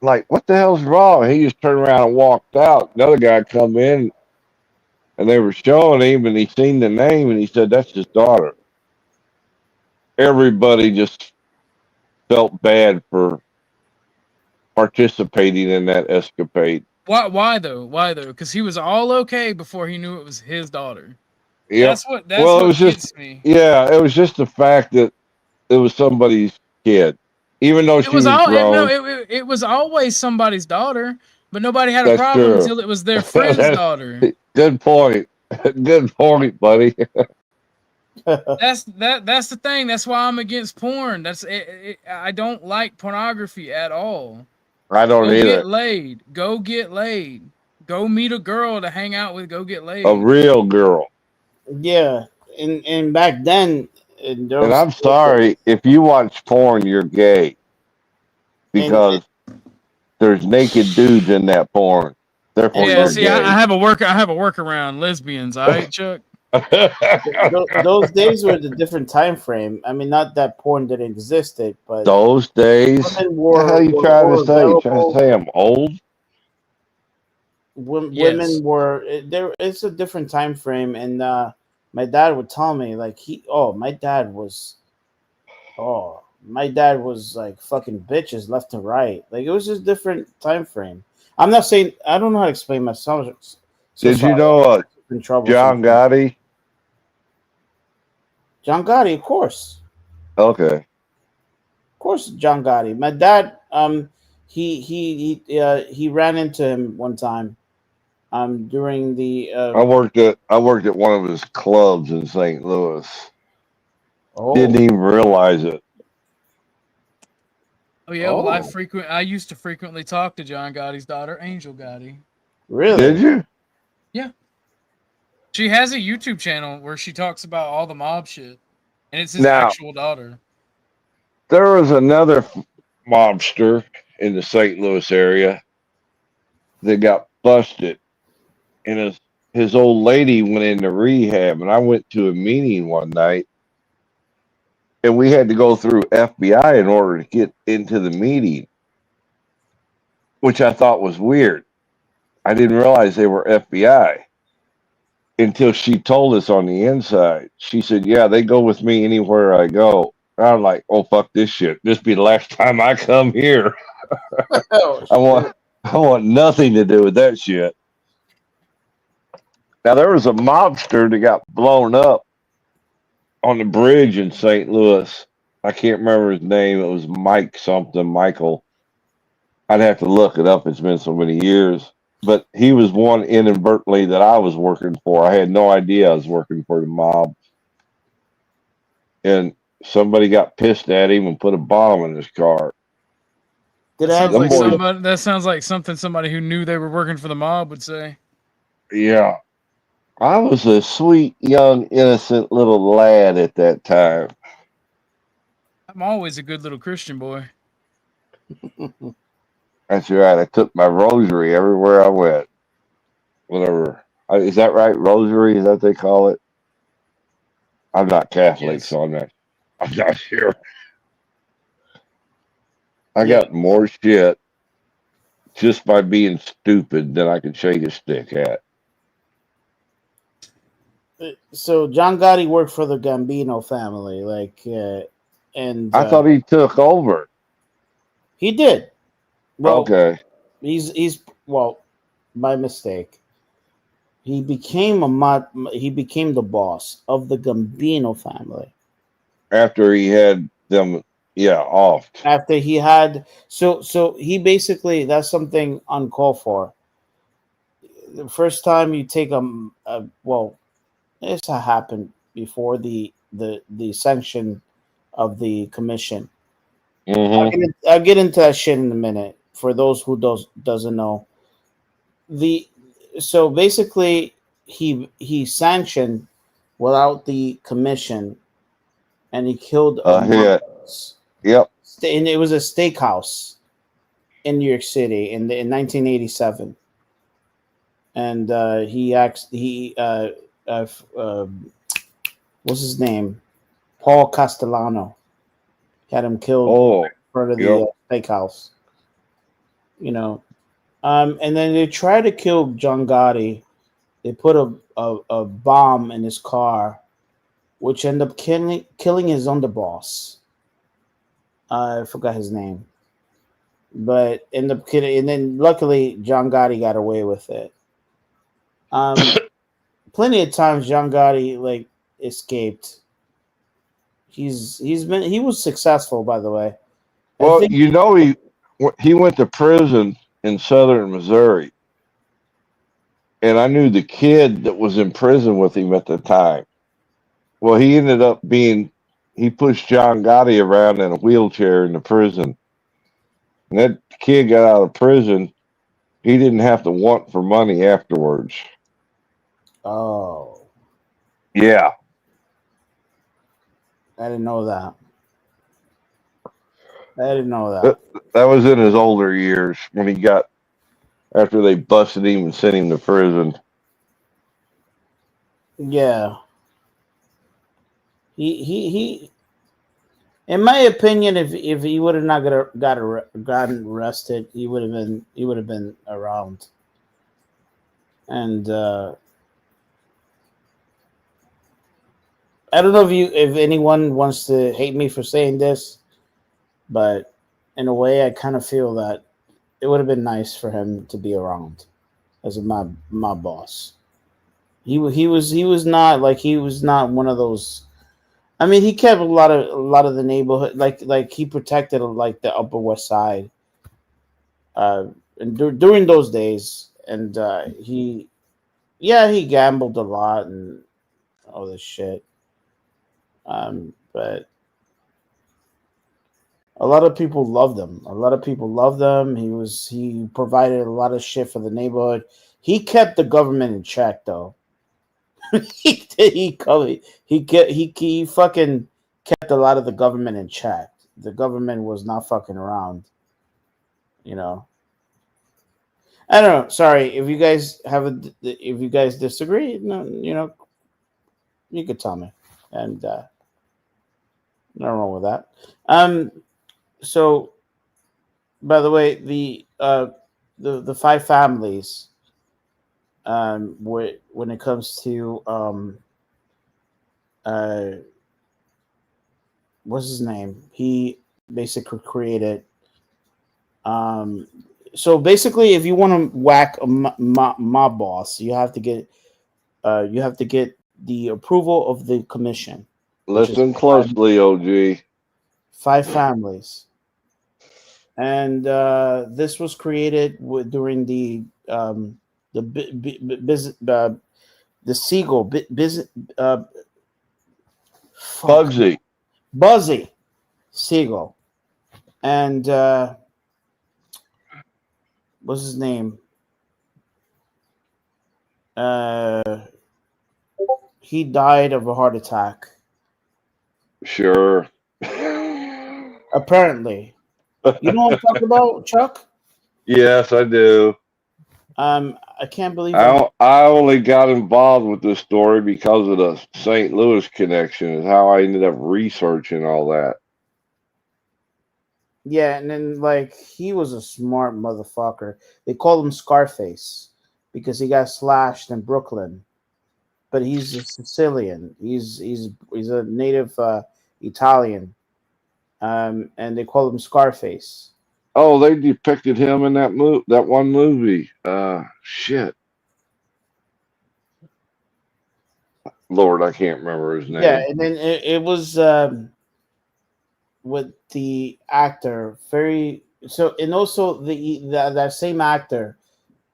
Like, what the hell's wrong? He just turned around and walked out. Another guy come in, and they were showing him, and he seen the name, and he said, "That's his daughter." Everybody just felt bad for participating in that escapade. Why? Why though? Why though? Because he was all okay before he knew it was his daughter. Yep. That's Well, it what was just, gets me. yeah, it was just the fact that it was somebody's kid, even though It she was was grown. it was always somebody's daughter, but nobody had a That's problem true. until it was their friend's That's daughter. good point. Good point, buddy. That's the thing. That's why I'm against porn. I don't like pornography at all. I don't Go get either. laid. Go get laid. Go meet a girl to hang out with. Go get A laid. real girl. yeah. And back then, there And was I'm sorry, if you watch porn, you're gay and because there's naked dudes in that porn. Therefore, Yeah, you're see, I gay. have a workaround. Lesbians, all right, Chuck. those days were the different time frame. I mean, not that porn didn't existed, but Those days. women What the hell you were trying to more say? You trying to available. say I'm old? Yes. Women were there. It's a different time frame, and my dad would tell me like my dad was like fucking bitches left and right. Like it was just different time frame. I'm not saying I don't know how to explain myself. So Did you sorry. know In trouble. John Sometimes. Gotti? John Gotti, of course. Okay. Of course, John Gotti. My dad, he ran into him one time, during the I worked at one of his clubs in St. Louis. Didn't oh even realize it. Oh yeah. Well, oh I used to frequently talk to John Gotti's daughter, Angel Gotti. Did really? you? Yeah. She has a YouTube channel where she talks about all the mob shit, and it's his Now, actual daughter. there was another mobster in the St. Louis area that got busted, and his old lady went into rehab, and I went to a meeting one night, and we had to go through FBI in order to get into the meeting, which I thought was weird. I didn't realize they were FBI until she told us on the inside. She said, "Yeah, they go with me anywhere I go." And I'm like, "Oh fuck this shit! This be the last time I come here. Oh I shit! want nothing to do with that shit." Now there was a mobster that got blown up on the bridge in St. Louis. I can't remember his name. It was Mike something, Michael. I'd have to look it up. It's been so many years. But he was one inadvertently that I was working for. I had no idea I was working for the mob. And somebody got pissed at him and put a bomb in his car. Did That I have sounds Them like to do boys, with somebody. That sounds like something somebody who knew they were working for the mob would say. yeah. I was a sweet, young, innocent little lad at that time. I'm always a good little Christian boy. That's right. I took my rosary everywhere I went. Whatever. Is that right? Rosary? Is that what they call it? I'm not Catholic, Yes. so I'm not sure. I yeah? got more shit just by being stupid than I could shake a stick at. So John Gotti worked for the Gambino family, like, and I thought he took over. he did. Well, Okay. he's well, my mistake. He became he became the boss of the Gambino family. After he had them Yeah, off. After he had so he basically, that's something uncalled for. The first time you take well, this happened before the sanction of the commission. Mm-hmm. I'll get into that shit in a minute. For those who doesn't know, the so basically he sanctioned without the commission, and he killed a Hit. Yep. and it was a steakhouse in New York City in 1987, and what's his name, Paul Castellano, had him killed Oh. in front of the Yep. steakhouse. You know, and then they tried to kill John Gotti. They put a bomb in his car, which ended up killing his underboss. I forgot his name, but ended up killing. And then luckily, John Gotti got away with it. Plenty of times John Gotti like escaped. He was successful, by the way. Well, he went to prison in southern Missouri, and I knew the kid that was in prison with him at the time. Well, he pushed John Gotti around in a wheelchair in the prison. And that kid got out of prison. He didn't have to want for money afterwards. Oh, Yeah. I didn't know that. I didn't know that. That was in his older years when after they busted him and sent him to prison. Yeah. He in my opinion, if he would have not gotten arrested, he would have been around. And I don't know if anyone wants to hate me for saying this, but in a way, I kind of feel that it would have been nice for him to be around as my boss. He was not one of those. I mean, he kept a lot of the neighborhood, like he protected like the Upper West Side, and during those days, and he gambled a lot and all this shit. But a lot of people loved him. He provided a lot of shit for the neighborhood. He kept the government in check, though. he fucking kept a lot of the government in check. The government was not fucking around. You know. I don't know. Sorry if you guys disagree. No, you could tell me, and nothing wrong with that. So, by the way, the five families, when it comes to what's his name? He basically created. So basically, if you want to whack a mob boss, you have to get the approval of the commission. Listen closely, OG. 5 families, and this was created during the Siegel Buzzy Siegel, and what's his name? He died of a heart attack. Sure. Apparently. You know what I'm talking about, Chuck? Yes, I do. I can't believe I only got involved with this story because of the St. Louis connection, is how I ended up researching all that. Yeah, and then like he was a smart motherfucker. They called him Scarface because he got slashed in Brooklyn. But he's a Sicilian. He's a native Italian. And they call him Scarface. Oh, they depicted him in that one movie. Shit. Lord, I can't remember his name. Yeah, and then it was with the actor very so, and also that same actor.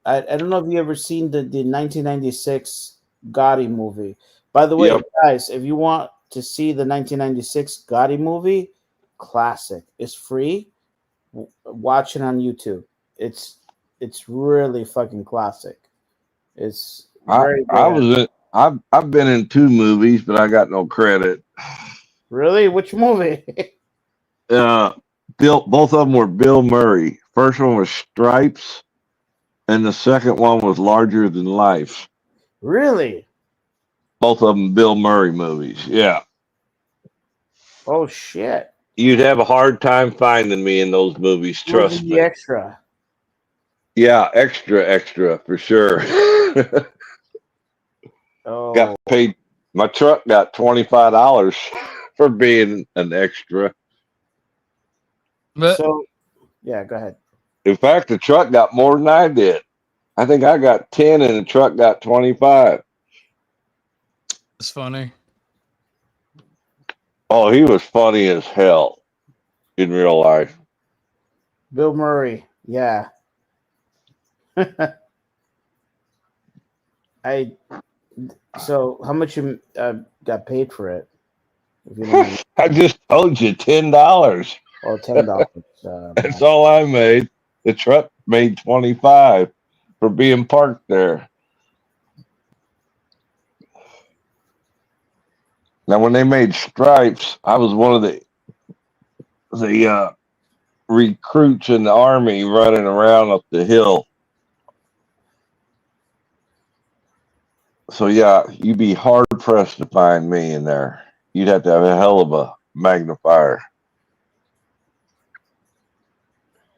I don't know if you ever seen the 1996 Gotti movie. By the way, Yep. guys, if you want to see the 1996 Gotti movie, classic. It's free. Watch it on YouTube. It's really fucking classic. It's very I good. was in. I've been in 2 movies, but I got no credit. Really? Which movie? Both of them were Bill Murray. First one was Stripes, and the second one was Larger Than Life. Really? Both of them Bill Murray movies. Yeah. Oh shit. You'd have a hard time finding me in those movies, Who was trust in the me. extra? Yeah, extra for sure. Oh, Got paid. My truck got $25 for being an extra. But so yeah. Go ahead. In fact, the truck got more than I did. I think I got 10 and the truck got 25. it's funny. Oh, he was funny as hell in real life. Bill Murray. Yeah. I. So how much you got paid for it? If you don't mind. I just told you $10. Oh, $10. That's all I made. The truck made 25 for being parked there. Now, when they made Stripes, I was one of the recruits in the army running around up the hill. So yeah, you'd be hard pressed to find me in there. You'd have to have a hell of a magnifier.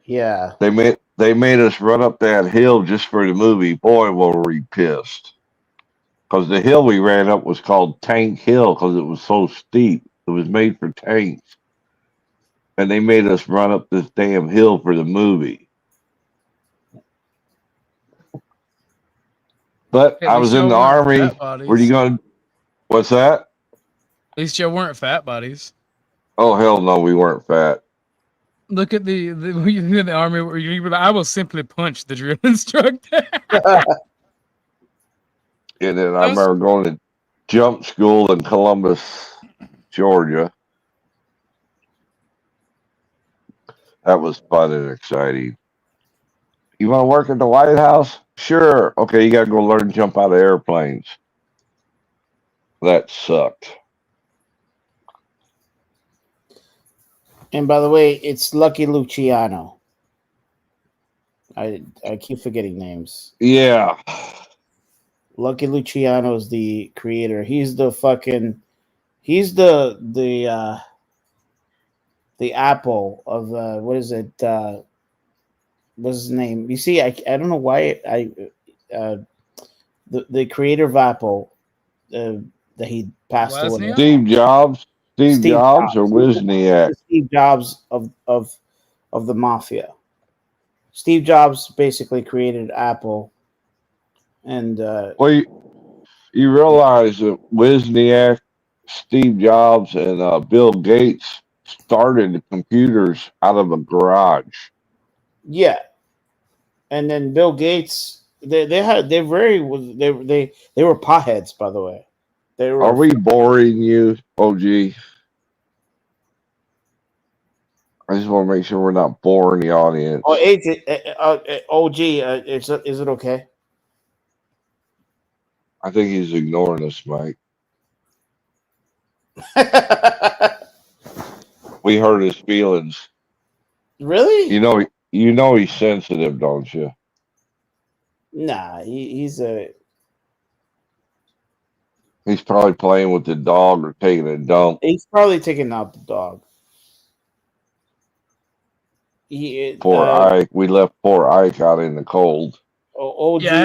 Yeah. They made us run up that hill just for the movie. Boy, were we pissed. Because the hill we ran up was called Tank Hill because it was so steep. It was made for tanks. And they made us run up this damn hill for the movie. But At I least was in y'all the weren't army. fat bodies. Where you going? What's that? At least y'all weren't fat bodies. Oh, hell no, we weren't fat. Look at the when you in the army where you were like, I will simply punch the drill instructor. And then I remember going to jump school in Columbus, Georgia. That was fun and exciting. You want to work at the White House? Sure. Okay, you got to go learn to jump out of airplanes. That sucked. And by the way, it's Lucky Luciano. I keep forgetting names. Yeah. Lucky Luciano is the creator. He's the Apple of what is it? What's his name? You see, I don't know why the creator of Apple that he passed away. Wozniak? Steve Jobs. Steve Jobs or Wozniak? Steve Jobs of the mafia. Steve Jobs basically created Apple, and Well, you realize that Wozniak, Steve Jobs, and Bill Gates started computers out of a garage. yeah, and then Bill Gates, they were potheads, by the way. They were. Are we boring you, OG? I just want to make sure we're not boring the audience. Oh, OG, is it okay? I think he's ignoring us, Mike. We hurt his feelings. Really? You know he's sensitive, don't you? Nah, he's probably playing with the dog or taking a dump. He's probably taking out the dog. Poor Ike. We left poor Ike out in the cold. OG. Yeah, I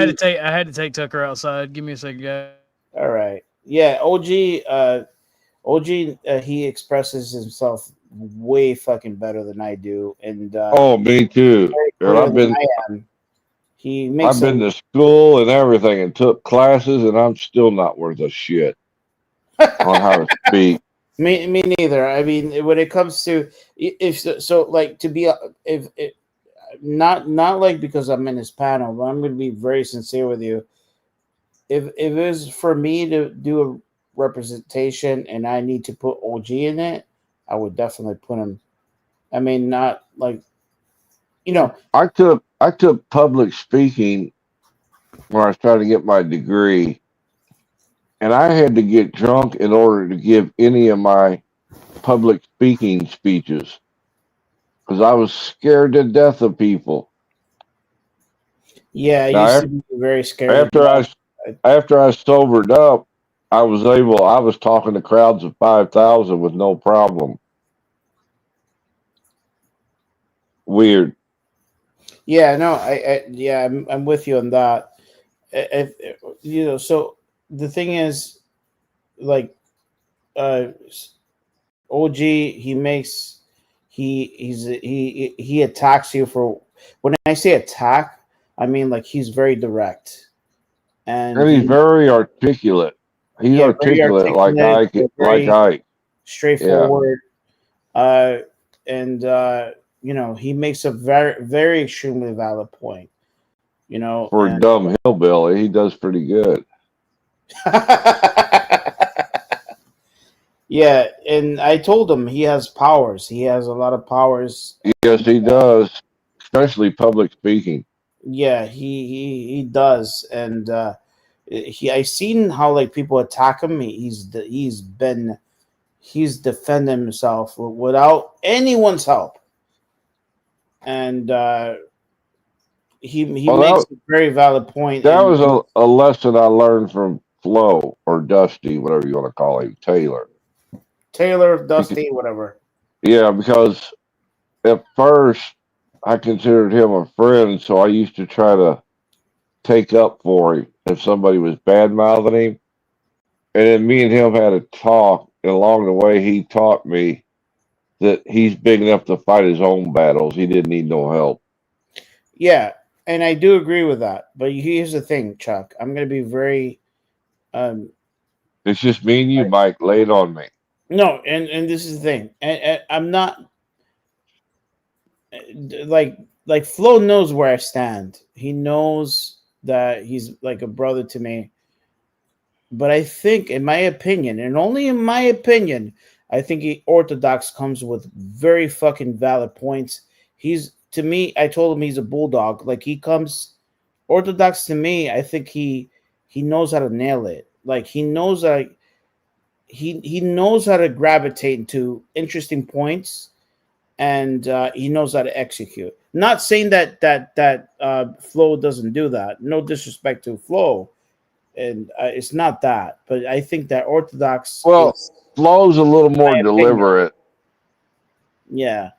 had to take Tucker outside. Give me a second, guys. All right. Yeah, OG. He expresses himself way fucking better than I do, and oh, me too. I've been to school and everything and took classes, and I'm still not worth a shit on how to speak. Me neither. I mean, when it comes to if so, like to be if not like because I'm in this panel, but I'm going to be very sincere with you. If it was for me to do a representation and I need to put OG in it, I would definitely put him. I mean, not like I took public speaking when I was trying to get my degree, and I had to get drunk in order to give any of my public speaking speeches because I was scared to death of people. Yeah, I Now, used to be very scared. after I sobered up, I was talking to crowds of 5,000 with no problem. Weird. Yeah, no, yeah, I'm with you on that. So the thing is, like, uh, OG, he attacks you for. When I say attack, I mean like he's very direct, and And he's very articulate. He's yeah, very articulate articulate, like very Ike. Yeah. straightforward, uh, and he makes a very extremely valid point. For a And dumb hillbilly, he does pretty good. yeah, and I told him he has powers. He has a lot of powers. Yes, he does. Especially public speaking. Yeah, he does, and I seen how like people attack him. He's defending himself without anyone's help, and he Well, makes a very valid point. that And was a lesson I learned from Flo or Dusty, whatever you want to call him, Taylor. Taylor, Dusty, whatever. Yeah, because at first I considered him a friend, so I used to try to take up for him if somebody was bad mouthing him. And then me and him had a talk, and along the way, he taught me that he's big enough to fight his own battles. He didn't need no help. Yeah, and I do agree with that. But here's the thing, Chuck. I'm going to be very. It's just me and you, Mike. Lay it on me. No, and this is the thing. And I'm not like Flo knows where I stand. He knows that he's like a brother to me. But I think, in my opinion, and only in my opinion, I think Orthodox comes with very fucking valid points. He's to me. I told him he's a bulldog. Like he comes Orthodox to me. I think he knows how to nail it. Like he knows that he knows how to gravitate into interesting points, and he knows how to execute. Not saying that Flo doesn't do that. No disrespect to Flo, and it's not that. But I think that Orthodox. Well, Flo's a little more deliberate. Yeah,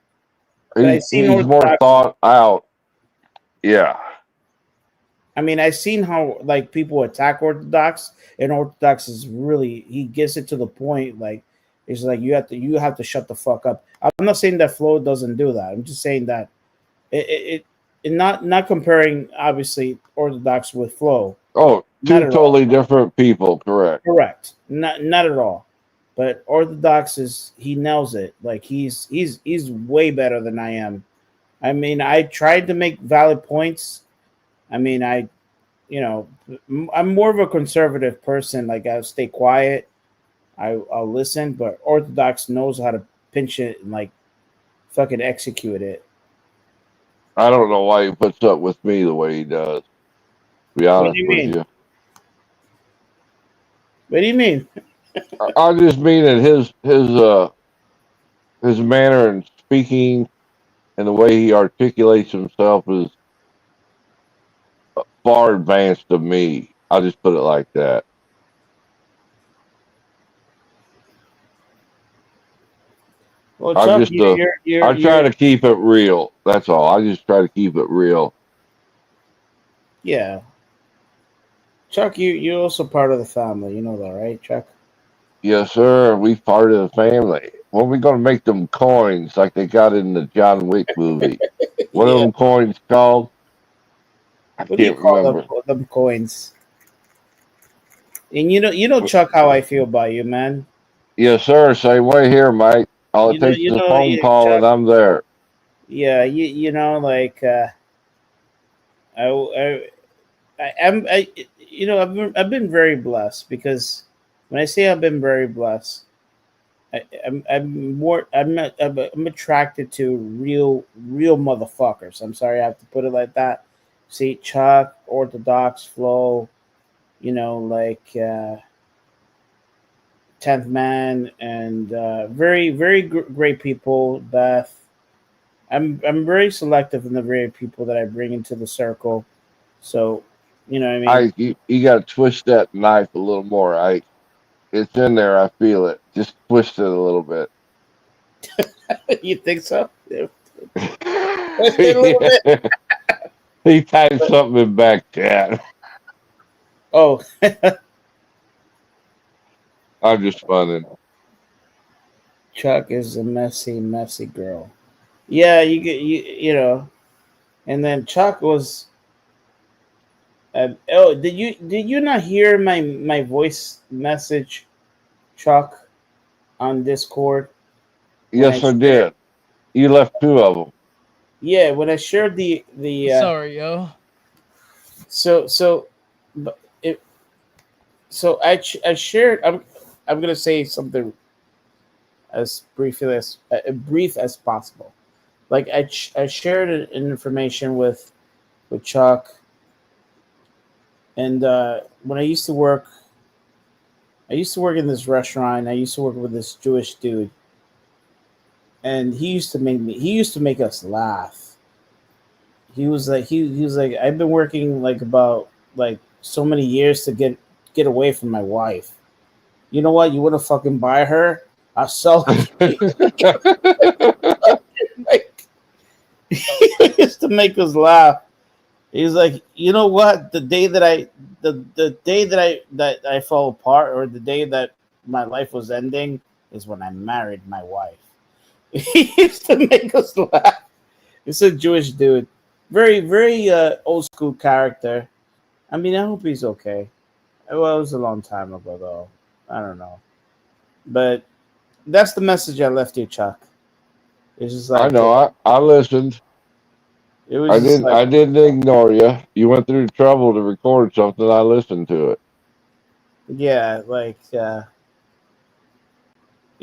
He's more thought out. Yeah. I mean, I've seen how like people attack Orthodox, and Orthodox is really he gets it to the point. Like it's like you have to shut the fuck up. I'm not saying that Flo doesn't do that. I'm just saying that it not comparing obviously Orthodox with Flo. Oh, two totally different people. Correct. Correct. Not at all. But Orthodox he nails it. Like he's way better than I am. I mean, I tried to make valid points. I mean, I'm more of a conservative person. Like I'll stay quiet. I'll listen, but Orthodox knows how to pinch it and like fucking execute it. I don't know why he puts up with me the way he does. To be honest with you. What do you mean? I just mean that his manner and speaking and the way he articulates himself is far advanced of me. I'll just put it like that. Well, Chuck, I try to keep it real. That's all. I just try to keep it real. Yeah. Chuck, you're also part of the family. You know that, right, Chuck? Yes, sir. We part of the family. When we gonna make them coins like they got in the John Wick movie? What are them coins called? What do you call them coins? And you know, Chuck, how I feel about you, man. Yes, sir. Same way here, Mike. All it takes is a phone call, and I'm there. Yeah, you know, like I you know, I've been very blessed because when I say I've been very blessed, I'm attracted to real motherfuckers. I'm sorry I have to put it like that. See, Chuck, Orthodox Flow, you know, like 10th Man, and very great people. Beth, I'm very selective in the very people that I bring into the circle. So, you know what I mean? You got to twist that knife a little more. It's in there. I feel it. Just twist it a little bit. You think so? Yeah. He A little bit. He typed something in back chat. Oh, I'm just funning. Chuck is a messy girl. Yeah, you know, and then Chuck was. Oh, did you not hear my voice message, Chuck, on Discord? When Yes, I did. You left two of them. Yeah, when I shared the Sorry, yo. so but it so I shared. I'm gonna say something as brief as possible. Like I shared information with Chuck, and when I used to work in this restaurant. I used to work with this Jewish dude, and he used to make us laugh. He was like, I've been working like about like so many years to get away from my wife. You know what? You want to fucking buy her? I'll sell her. Like, he used to make us laugh. He's like, you know what? The day that I fell apart, or the day that my life was ending, is when I married my wife. He used to make us laugh. He's a Jewish dude, very old school character. I mean, I hope he's okay. Well, it was a long time ago, though. I don't know, but that's the message I left you, Chuck. It's just I like know. I listened. it was just like I didn't ignore you. You went through the trouble to record something. I listened to it. yeah, like you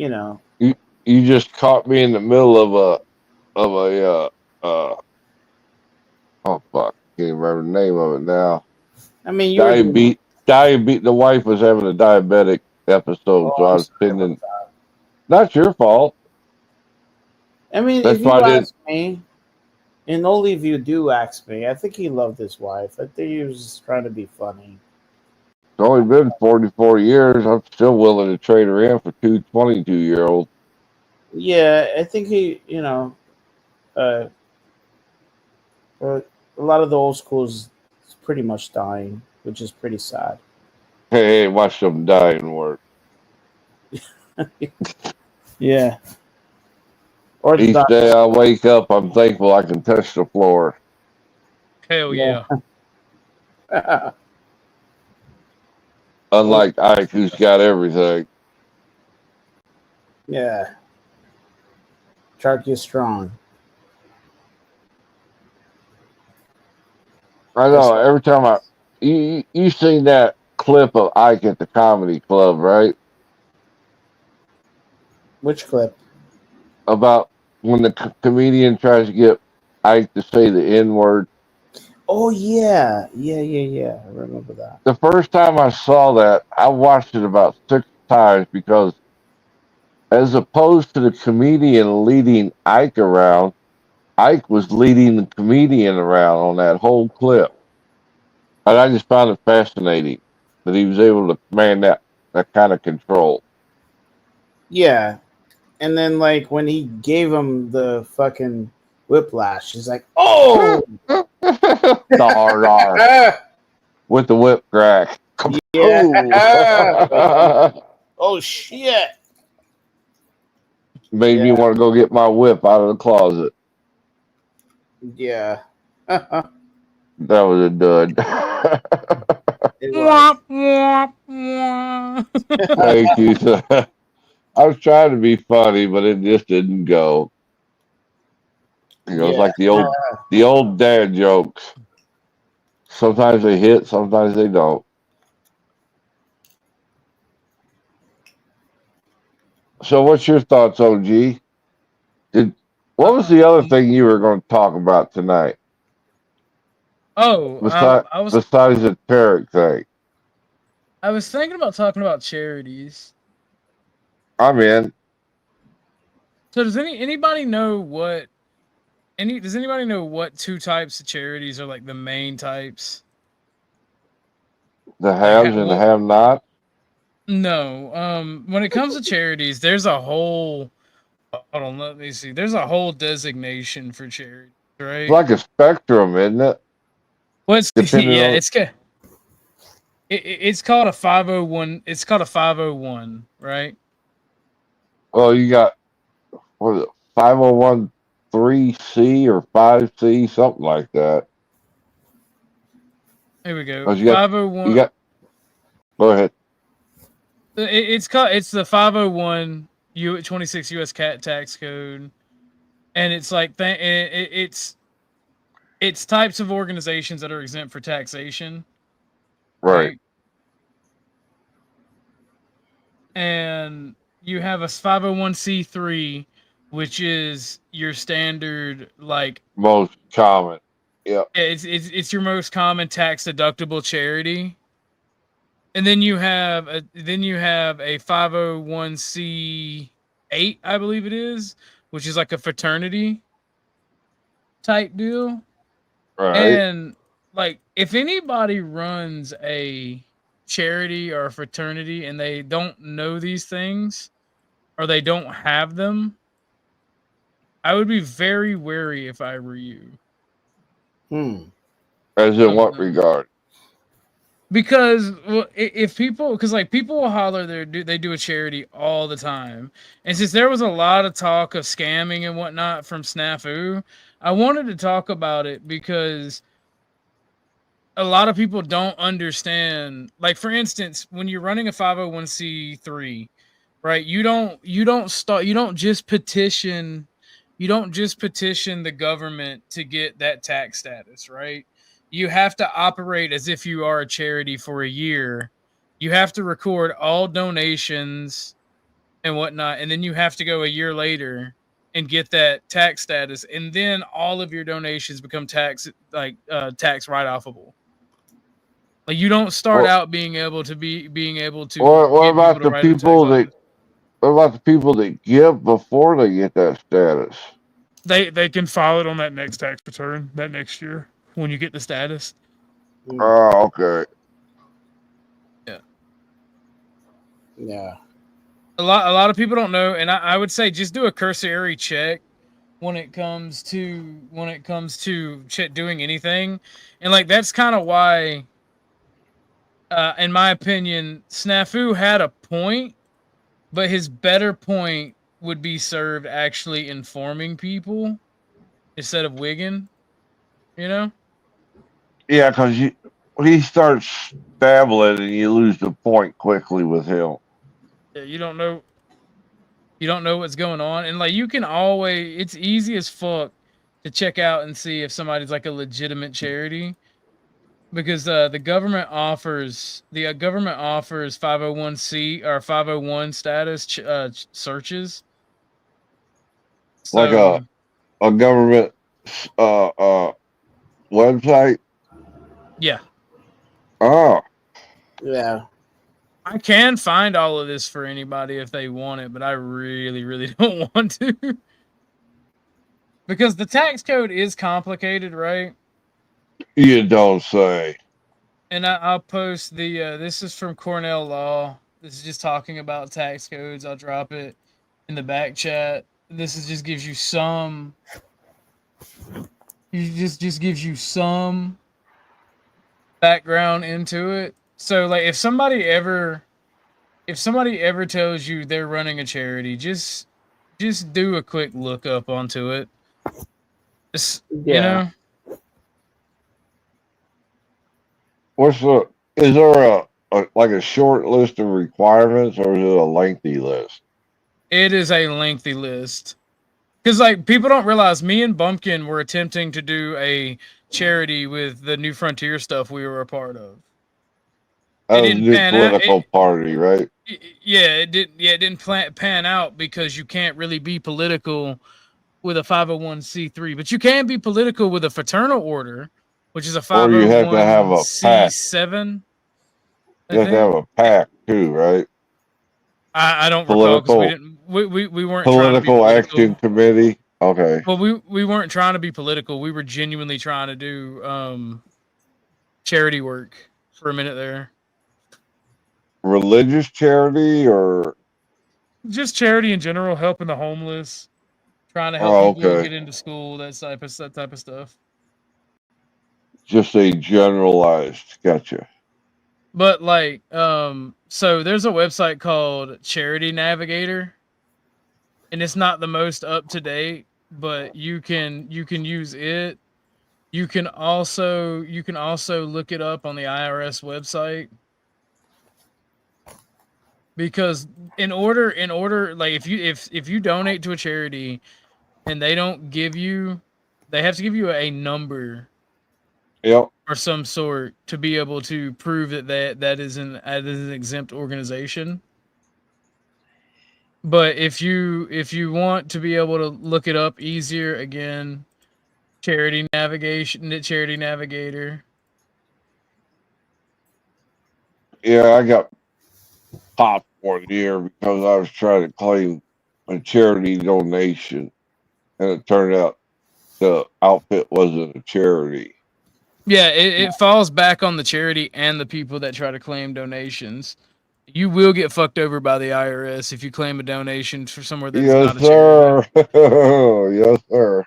know. You just caught me in the middle of a oh fuck, can't remember the name of it now. I mean, you were doing. Diabetes. The wife was having a diabetic episode, so Oh, I I'm was sorry about tending. that. Not your fault. I mean, if That's why you I didn't. ask me, and only if you do ask me, I think he loved his wife. I think he was just trying to be funny. It's only been 44 years. I'm still willing to trade her in for two 22-year-olds. Yeah, I think uh, uh, a lot of the old schools is pretty much dying, which is pretty sad. Hey, watch them dying work. Yeah, Each Orthodox. day I wake up, I'm thankful I can touch the floor. Hell Yeah, yeah. Unlike Ike, who's got everything. yeah. Chuck is strong. I That's know. Every time you seen that clip of Ike at the comedy club, right? which clip? About when the comedian tries to get Ike to say the N word. Oh yeah. I remember that. The first time I saw that, I watched it about 6 times because, as opposed to the comedian leading Ike around, Ike was leading the comedian around on that whole clip. And I just found it fascinating that he was able to command that kind of control. Yeah, and then like when he gave him the fucking whiplash, he's like, "Oh, The hard R with the whip crack. yeah, Ooh. oh shit, Made me yeah, want to go get my whip out of the closet. yeah." That was a dud. It was. Thank you, sir. I was trying to be funny, but it just didn't go. You know, it's Yeah. like the old dad jokes. Sometimes they hit, sometimes they don't. So, what's your thoughts, OG? Did what was the other thing you were going to talk about tonight? Oh, Besides I was besides the Tarek thing, thinking about talking about charities. I'm in. So does anybody know what does anybody know what two types of charities are like the main types? The Like haves and the have not. no, when it comes to charities, there's a whole hold on, let me see. There's a whole designation for charities, It's right? like a spectrum, isn't it? Well, it's Depending yeah, on it's called a 501. It's called a 501, right? well, you got what is it, 501(c) or 5C, something like that. Here we go. 'Cause you 501. got. Go ahead. It's the 501 26 US cat tax code, and it's like it's types of organizations that are exempt for taxation, Right. right? And you have a 501c3, which is your standard like Most common. Yep. it's your most common tax deductible charity. And then you have a 501c8, I believe it is, which is like a fraternity type deal. Right. And like if anybody runs a charity or a fraternity and they don't know these things or they don't have them, I would be very wary if I were you. As in Of what them. regard? Because well, if people, because like people will holler, they do a charity all the time, and since there was a lot of talk of scamming and whatnot from Snafu, I wanted to talk about it because a lot of people don't understand. Like for instance, when you're running a 501c3, right? You don't just petition the government to get that tax status, right? You have to operate as if you are a charity for a year. You have to record all donations and whatnot, and then you have to go a year later and get that tax status, and then all of your donations become tax write-offable. Like you don't start Well, out being able to what get people about to the write a tax people off. that? What about the people that give before they get that status? They can file it on that next tax return that next year when you get the status. Oh, okay. Yeah. Yeah. A lot of people don't know, and I would say just do a cursory check when it comes to doing anything, and like that's kind of why, in my opinion, Snafu had a point, but his better point would be served actually informing people instead of wigging. You know? Yeah, because he starts babbling and you lose the point quickly with him. Yeah, you don't know what's going on, and like you can always, it's easy as fuck to check out and see if somebody's like a legitimate charity because the government offers 501c or 501 status searches. Like So a government uh uh website. yeah, Oh, Yeah. I can find all of this for anybody if they want it, but I really, really don't want to because the tax code is complicated, right? you don't say. And I'll post the. This is from Cornell Law. This is just talking about tax codes. I'll drop it in the back chat. This is just gives you some. It just gives you some background into it. So like, if somebody ever tells you they're running a charity, just do a quick look up onto it. You Yeah. know. Is there a like a short list of requirements or is it a lengthy list? It is a lengthy list. Because, like, people don't realize me and Bumpkin were attempting to do a charity with the New Frontier stuff we were a part of. That It was a didn't new pan out. political party, right? Yeah, it didn't. Yeah, it didn't pan out because you can't really be political with a 501c3, but you can be political with a fraternal order, which is a Or you have to have a pack. 501c7. You have to have a pack too, right? I don't recall because we weren't trying to be political political. action committee. Okay. Well, we weren't trying to be political. We were genuinely trying to do charity work for a minute there. Religious charity or Just charity in general, helping the homeless, trying to help people okay. get into school, that type of stuff. Just a generalized. Gotcha. But like, so there's a website called Charity Navigator, and it's not the most up to date, but you can use it. You can also look it up on the IRS website, because in order like if you donate to a charity and they don't give you, they have to give you a number. Yep. Or some sort to be able to prove that is an exempt organization. But if you want to be able to look it up easier, again, Charity Navigator. Yeah, I got popped one year because I was trying to claim a charity donation, and it turned out the outfit wasn't a charity. Yeah, it falls back on the charity and the people that try to claim donations. You will get fucked over by the IRS if you claim a donation for somewhere that's Yes, not a charity. sir. Yes, sir.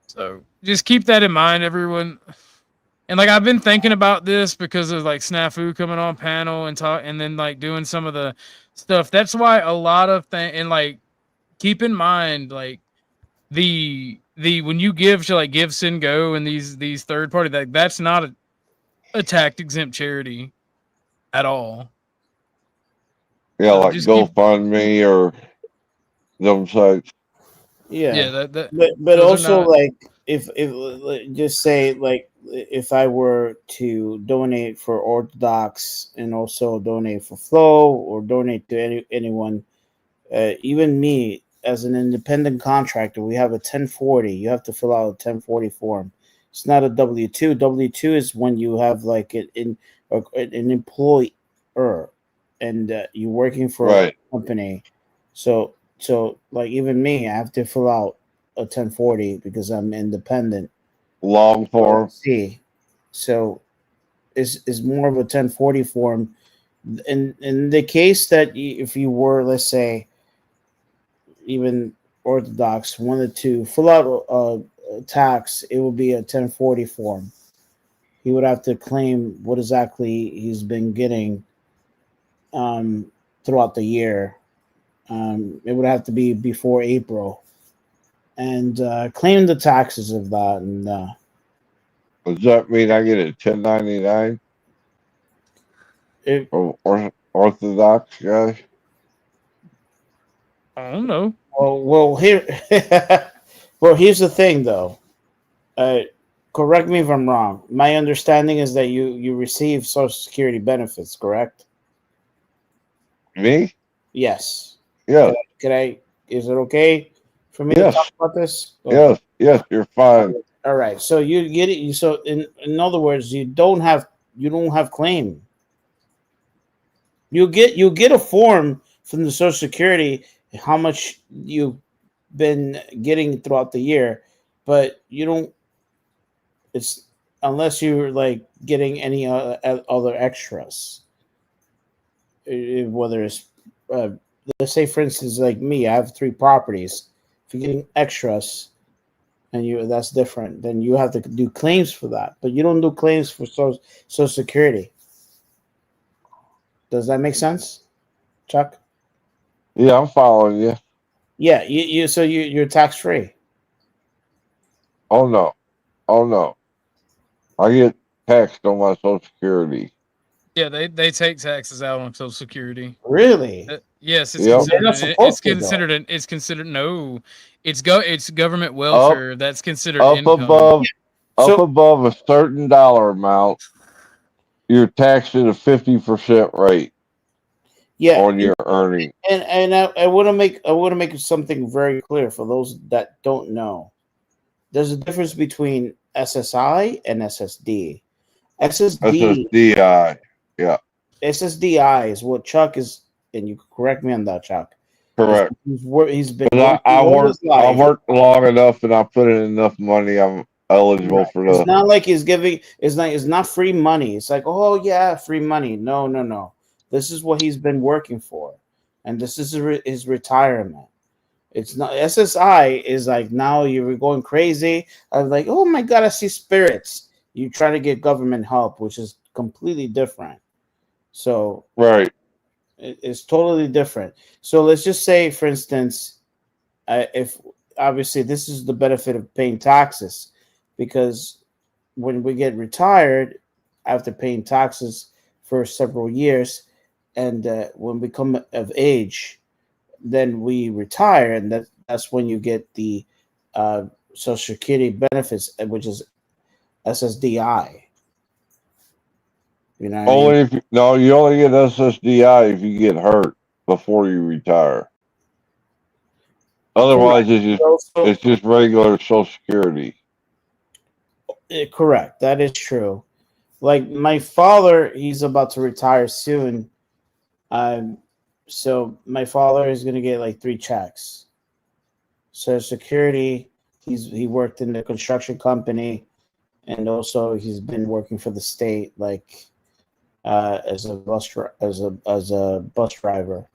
So just keep that in mind, everyone. And like I've been thinking about this because of like Snafu coming on panel and talk, and then like doing some of the stuff. That's why a lot of things, and like keep in mind like the when you give to like Give Send Go and these third party, that's not a tax exempt charity at all. Yeah, So like just keep, GoFundMe or them sites. Yeah, that but those also are not. like if just say like if I were to donate for Orthodox and also donate for Flow or donate to anyone, even me as an independent contractor, we have a 1040. You have to fill out a 1040 form. It's not a W-2. W-2 is when you have like an employer and you're working for a Right. company. So like even me, I have to fill out a 1040 because I'm independent. Long form. See, so is more of a 1040 form. In the case that if you were, let's say, even Orthodox wanted to fill out a tax, it would be a 1040 form. He would have to claim what exactly he's been getting throughout the year. It would have to be before April, and claim the taxes of that. And Does that mean I get a 1099 or Orthodox guy? I don't know. Well, here, well, here's the thing, though. Correct me if I'm wrong. My understanding is that you receive Social Security benefits, correct? Me? Yes. Yeah. Could I? Is it okay for me Yes. to talk about this? Yes. Yes. You're fine. All right. So you get it. So in other words, you don't have claim. You get a form from the Social Security how much you've been getting throughout the year, but you don't. It's unless you're like getting any other extras, whether it's let's say for instance like me, I have 3 properties. If you're getting extras and that's different, then you have to do claims for that, but you don't do claims for Social Security. Does that make sense, Chuck? Yeah, I'm following you. Yeah, you're tax free. Oh no. Oh no. I get taxed on my Social Security. Yeah, they take taxes out on Social Security. Really? Yes, it's Yep. They're considered. not It's supposed to, though. considered an. It's considered no. It's government Up, welfare. That's considered up income. above, up So above a certain dollar amount, you're taxed at a 50% rate yeah, on your earning. and I want to make something very clear for those that don't know. There's a difference between SSI and SSD. SSD SSDI. Yeah, SSDI is what Chuck is, and you can correct me on that, Chuck. correct. He's been Because working all his I life. worked long enough and I put in enough money. I'm eligible Right. for It's the. not like he's giving. It's not free money. It's like, oh yeah, free money. No, no, no. This is what he's been working for, and this is his retirement. It's not SSI is like now you're going crazy. I'm like, oh my god, I see spirits. You try to get government help, which is completely different. So Right. it's totally different. So let's just say, for instance, if obviously this is the benefit of paying taxes, because when we get retired after paying taxes for several years, and when we come of age, then we retire, and that's when you get the Social Security benefits, which is SSDI. You know what I mean? Only if no, you only get SSDI if you get hurt before you retire. Otherwise, Also, it's just regular Social Security. correct. That is true. Like my father, he's about to retire soon. So my father is gonna get like 3 checks. Social Security. He worked in the construction company, and also he's been working for the state, like as a bus driver.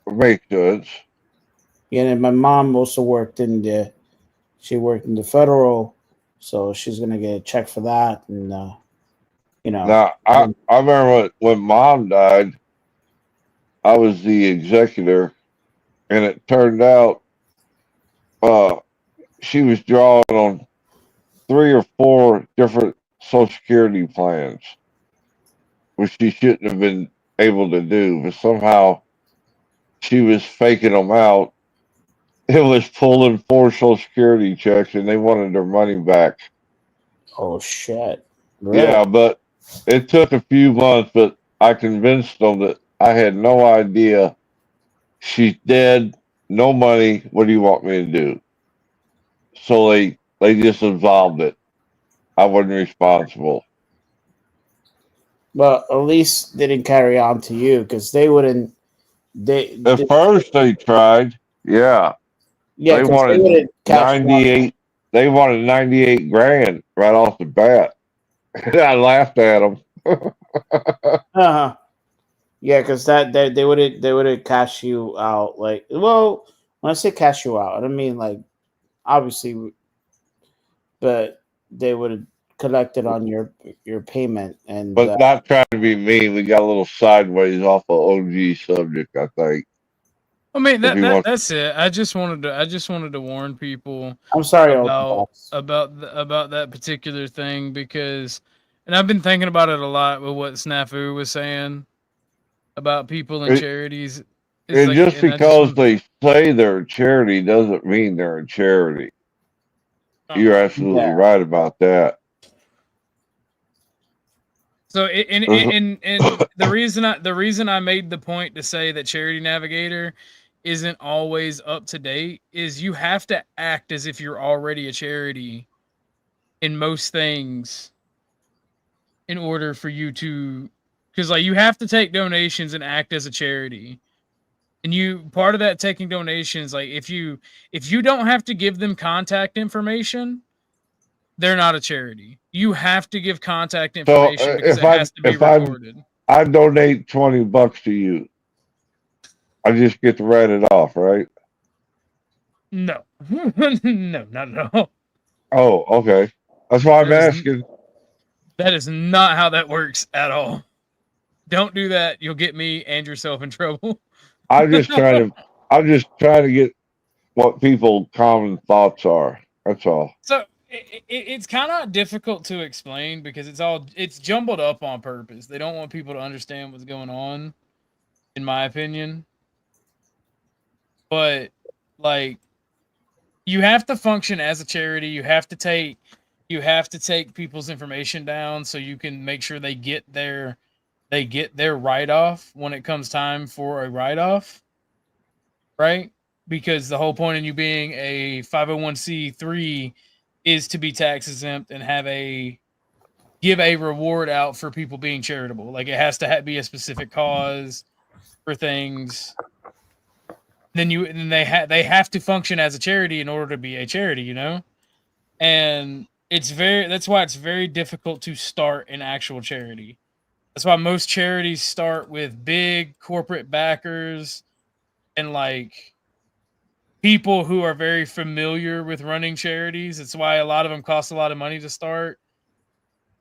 Makes sense. Yeah, and my mom also worked in the. She worked in the federal, so she's gonna get a check for that, and you know. Now, I remember when Mom died, I was the executor, and it turned out she was drawing on 3 or 4 different Social Security plans, which she shouldn't have been able to do, but somehow she was faking them out. It was pulling 4 Social Security checks, and they wanted their money back. Oh shit! Really? Yeah, but it took a few months, but I convinced them that I had no idea. She's dead, no money. What do you want me to do? So they just absolved it. I wasn't responsible. But at least they didn't carry on to you, because they wouldn't. At first they tried. Yeah. Yeah, They 'cause wanted wouldn't catch on. 98. They wanted 98 grand right off the bat. I laughed at them. Uh-huh. Yeah, because they would cash you out. Like, well, when I say cash you out, I don't mean like obviously, but they would have collected on your payment, and But not trying to be mean. We got a little sideways off of OG subject, I think. I mean If you want- that's it. I just wanted to warn people I'm sorry about that particular thing, because, and I've been thinking about it a lot with what Snafu was saying about people in charities. And Like, just and because they say they're a charity doesn't mean they're a charity. You're absolutely right about that. So and the reason I made the point to say that Charity Navigator isn't always up to date is you have to act as if you're already a charity in most things in order for you to, because like you have to take donations and act as a charity. And you, part of that taking donations, like if you don't have to give them contact information, they're not a charity. You have to give contact information because it has to be recorded. I donate $20 to you, I just get to write it off, right? No. No, not at all. Oh, okay. That's why I'm asking. That is not how that works at all. Don't do that. You'll get me and yourself in trouble. I'm just trying to get what people common thoughts are. That's all. So it's kind of difficult to explain because it's jumbled up on purpose. They don't want people to understand what's going on, in my opinion. But like, you have to function as a charity. You have to take people's information down so you can make sure they get their write-off when it comes time for a write-off, right? Because the whole point in you being a 501c3 is to be tax exempt and give a reward out for people being charitable. Like, it has to be a specific cause for things. Then they have to function as a charity in order to be a charity, you know? And that's why it's very difficult to start an actual charity. That's why most charities start with big corporate backers and like people who are very familiar with running charities. It's why a lot of them cost a lot of money to start.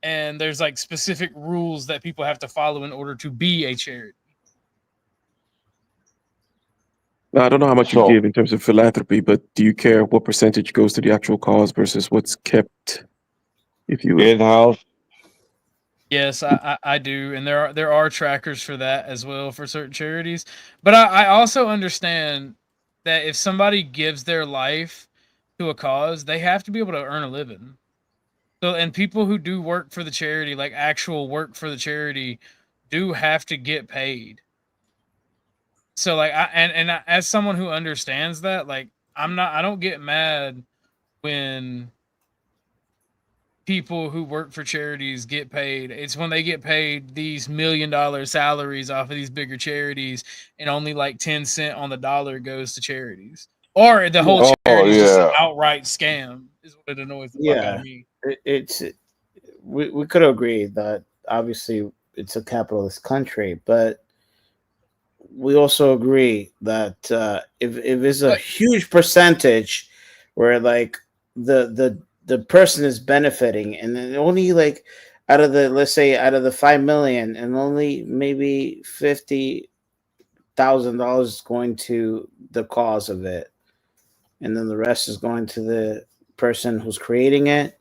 And there's like specific rules that people have to follow in order to be a charity. Now, I don't know how much you give in terms of philanthropy, but do you care what percentage goes to the actual cause versus what's kept, if you will? In-house? Yes, I do, and there are trackers for that as well for certain charities. But I also understand that if somebody gives their life to a cause, they have to be able to earn a living. So, and people who do work for the charity, like actual work for the charity, do have to get paid. So, like, as someone who understands that, like, I don't get mad when people who work for charities get paid. It's when they get paid these $1 million salaries off of these bigger charities, and only like 10 cents on the dollar goes to charities, or the whole charity is just an outright scam. Is what it annoys the fuck out of me. We could agree that obviously it's a capitalist country, but we also agree that if it's a huge percentage where like the person is benefiting, and then only like out of the 5 million, and only maybe $50,000 is going to the cause of it, and then the rest is going to the person who's creating it.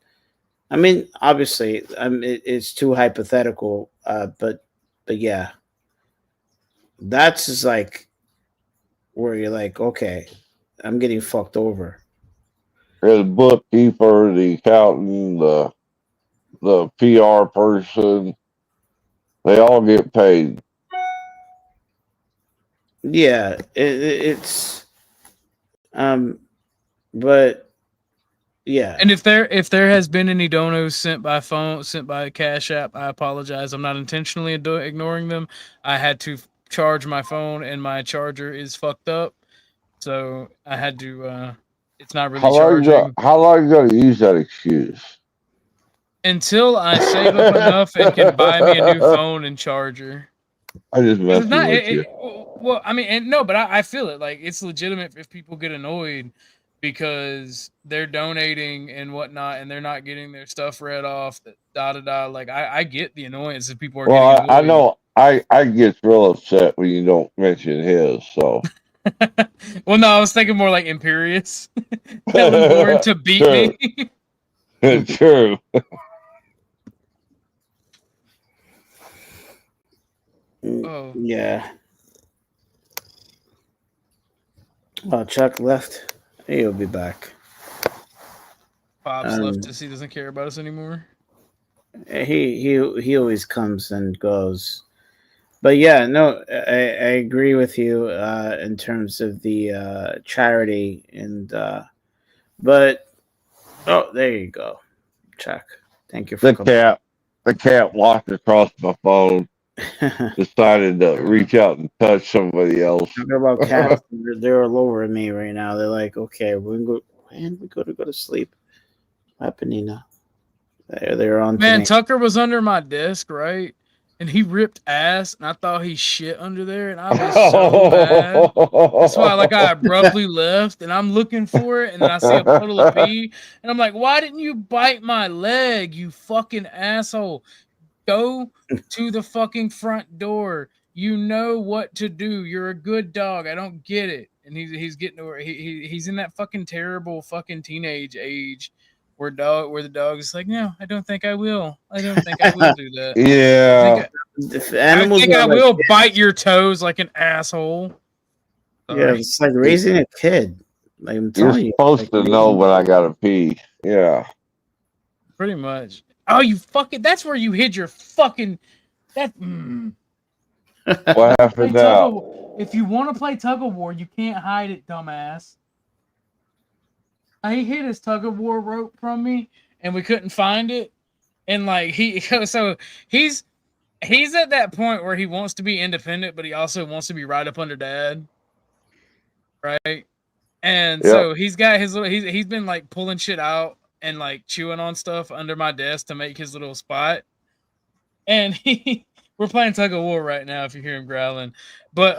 I mean, obviously, it's too hypothetical, but yeah, that's just like where you're like, okay, I'm getting fucked over. The bookkeeper, the accountant, the PR person, they all get paid. Yeah, it's but yeah. And if there has been any donos sent by phone, sent by Cashapp, I apologize. I'm not intentionally ignoring them. I had to charge my phone, and my charger is fucked up, so I had to. It's not really charging. How long you gonna use that excuse? Until I save up enough and can buy me a new phone and charger. I just messing with you. Well, I mean, and no, but I feel it. Like, it's legitimate if people get annoyed because they're donating and whatnot, and they're not getting their stuff read off. Like, I get the annoyance if people are getting annoyed. I know I get real upset when you don't mention his. So. Well, no, I was thinking more like Imperious, telling Gordon to beat me. True. Oh. Yeah. Oh, Chuck left. He'll be back. Pops left us. He doesn't care about us anymore. He always comes and goes. But yeah, no, I agree with you in terms of the charity, and but oh, there you go, Chuck. Thank you for the cat walked across my phone. Decided to reach out and touch somebody else. Talking about cats, they're all over me right now. They're like, okay, we go to sleep. What happened, Nina? They're on. Man, Tucker was under my desk, right? And he ripped ass, and I thought he shit under there, and I was so mad. That's why, like, I abruptly left, and I'm looking for it, and then I see a puddle of pee, and I'm like, why didn't you bite my leg, you fucking asshole? Go to the fucking front door. You know what to do. You're a good dog. I don't get it. And he's getting over. He's in that fucking terrible fucking teenage age where the dog is like, no, I don't think I will. I don't think I will do that. Yeah. If I animals think are I like will kids, bite your toes like an asshole. yeah, Sorry. it's like raising a kid. Like I'm You're telling you, supposed like to raising know a when I kid. gotta pee. Yeah. Pretty much. Oh, you fucking! That's where you hid your fucking. That. What Play happened tug now? of war. If you want to play tug of war, you can't hide it, dumbass. He hid his tug of war rope from me, and we couldn't find it. And like so he's at that point where he wants to be independent, but he also wants to be right up under dad, right? And Yep. so he's got his little. He's been like pulling shit out and like chewing on stuff under my desk to make his little spot. And we're playing tug of war right now if you hear him growling. But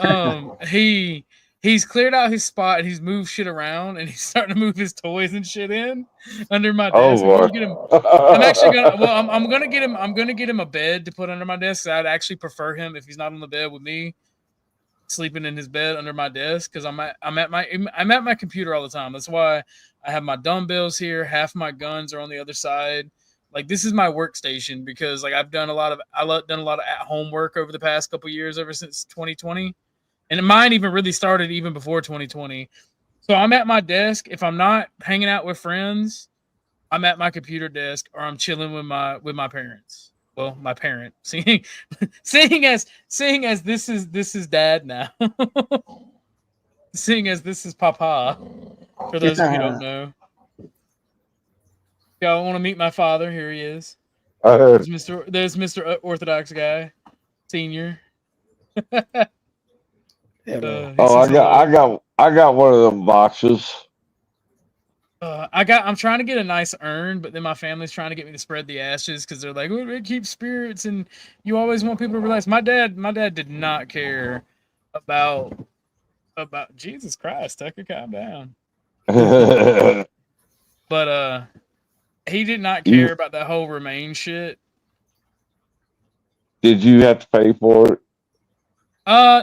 he's cleared out his spot and he's moved shit around and he's starting to move his toys and shit in under my Oh desk. I'm gonna boy. get him. I'm actually gonna. Well, I'm gonna get him. I'm gonna get him a bed to put under my desk. I'd actually prefer him if he's not on the bed with me, sleeping in his bed under my desk because I'm at my computer all the time. That's why I have my dumbbells here. Half my guns are on the other side. Like this is my workstation because like I've done a lot of at home work over the past couple years ever since 2020, and mine even really started even before 2020. So I'm at my desk. If I'm not hanging out with friends, I'm at my computer desk or I'm chilling with my parents. Well, my parent. Seeing as this is dad now. Seeing as this is Papa. For those of you who don't know. Y'all want to meet my father? Here he is. I heard. There's Mr. Orthodox Guy, Senior. Oh, I got one of them boxes. I'm trying to get a nice urn, but then my family's trying to get me to spread the ashes because they're like, "Oh, it keeps spirits," and you always want people to realize. My dad did not care about Jesus Christ, Tucker, calm down. But he did not care about that whole remain shit. Did you have to pay for it?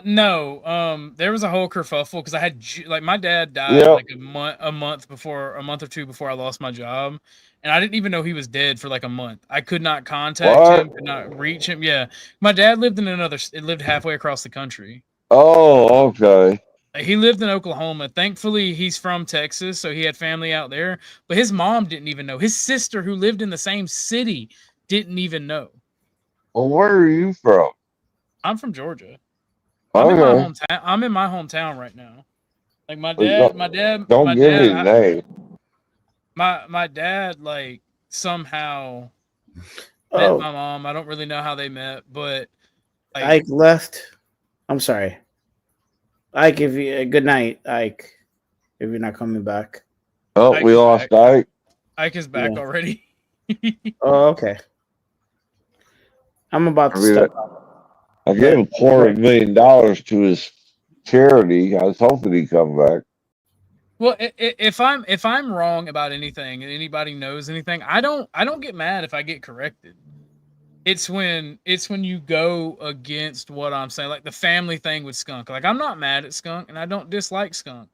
No. There was a whole kerfuffle because I had like my dad died like a month or two before I lost my job, and I didn't even know he was dead for like a month. I could not contact him, could not reach him. Yeah, my dad lived lived halfway across the country. Oh, okay. He lived in Oklahoma. Thankfully, he's from Texas, so he had family out there. But his mom didn't even know. His sister, who lived in the same city, didn't even know. Well, where are you from? I'm from Georgia. Okay. I'm in my hometown right now. Like my dad. Don't give me the name. My dad like somehow met my mom. I don't really know how they met, but like, Ike left. I'm sorry. Ike, if you a good night, Ike. If you're not coming back. Oh, Ike we lost Ike. Ike is back already. Oh, okay. I'm about to stop. I gave him $250,000 to his charity. I was hoping he'd come back. Well, if I'm wrong about anything and anybody knows anything, I don't get mad if I get corrected. It's when you go against what I'm saying, like the family thing with Skunk. Like I'm not mad at Skunk and I don't dislike Skunk,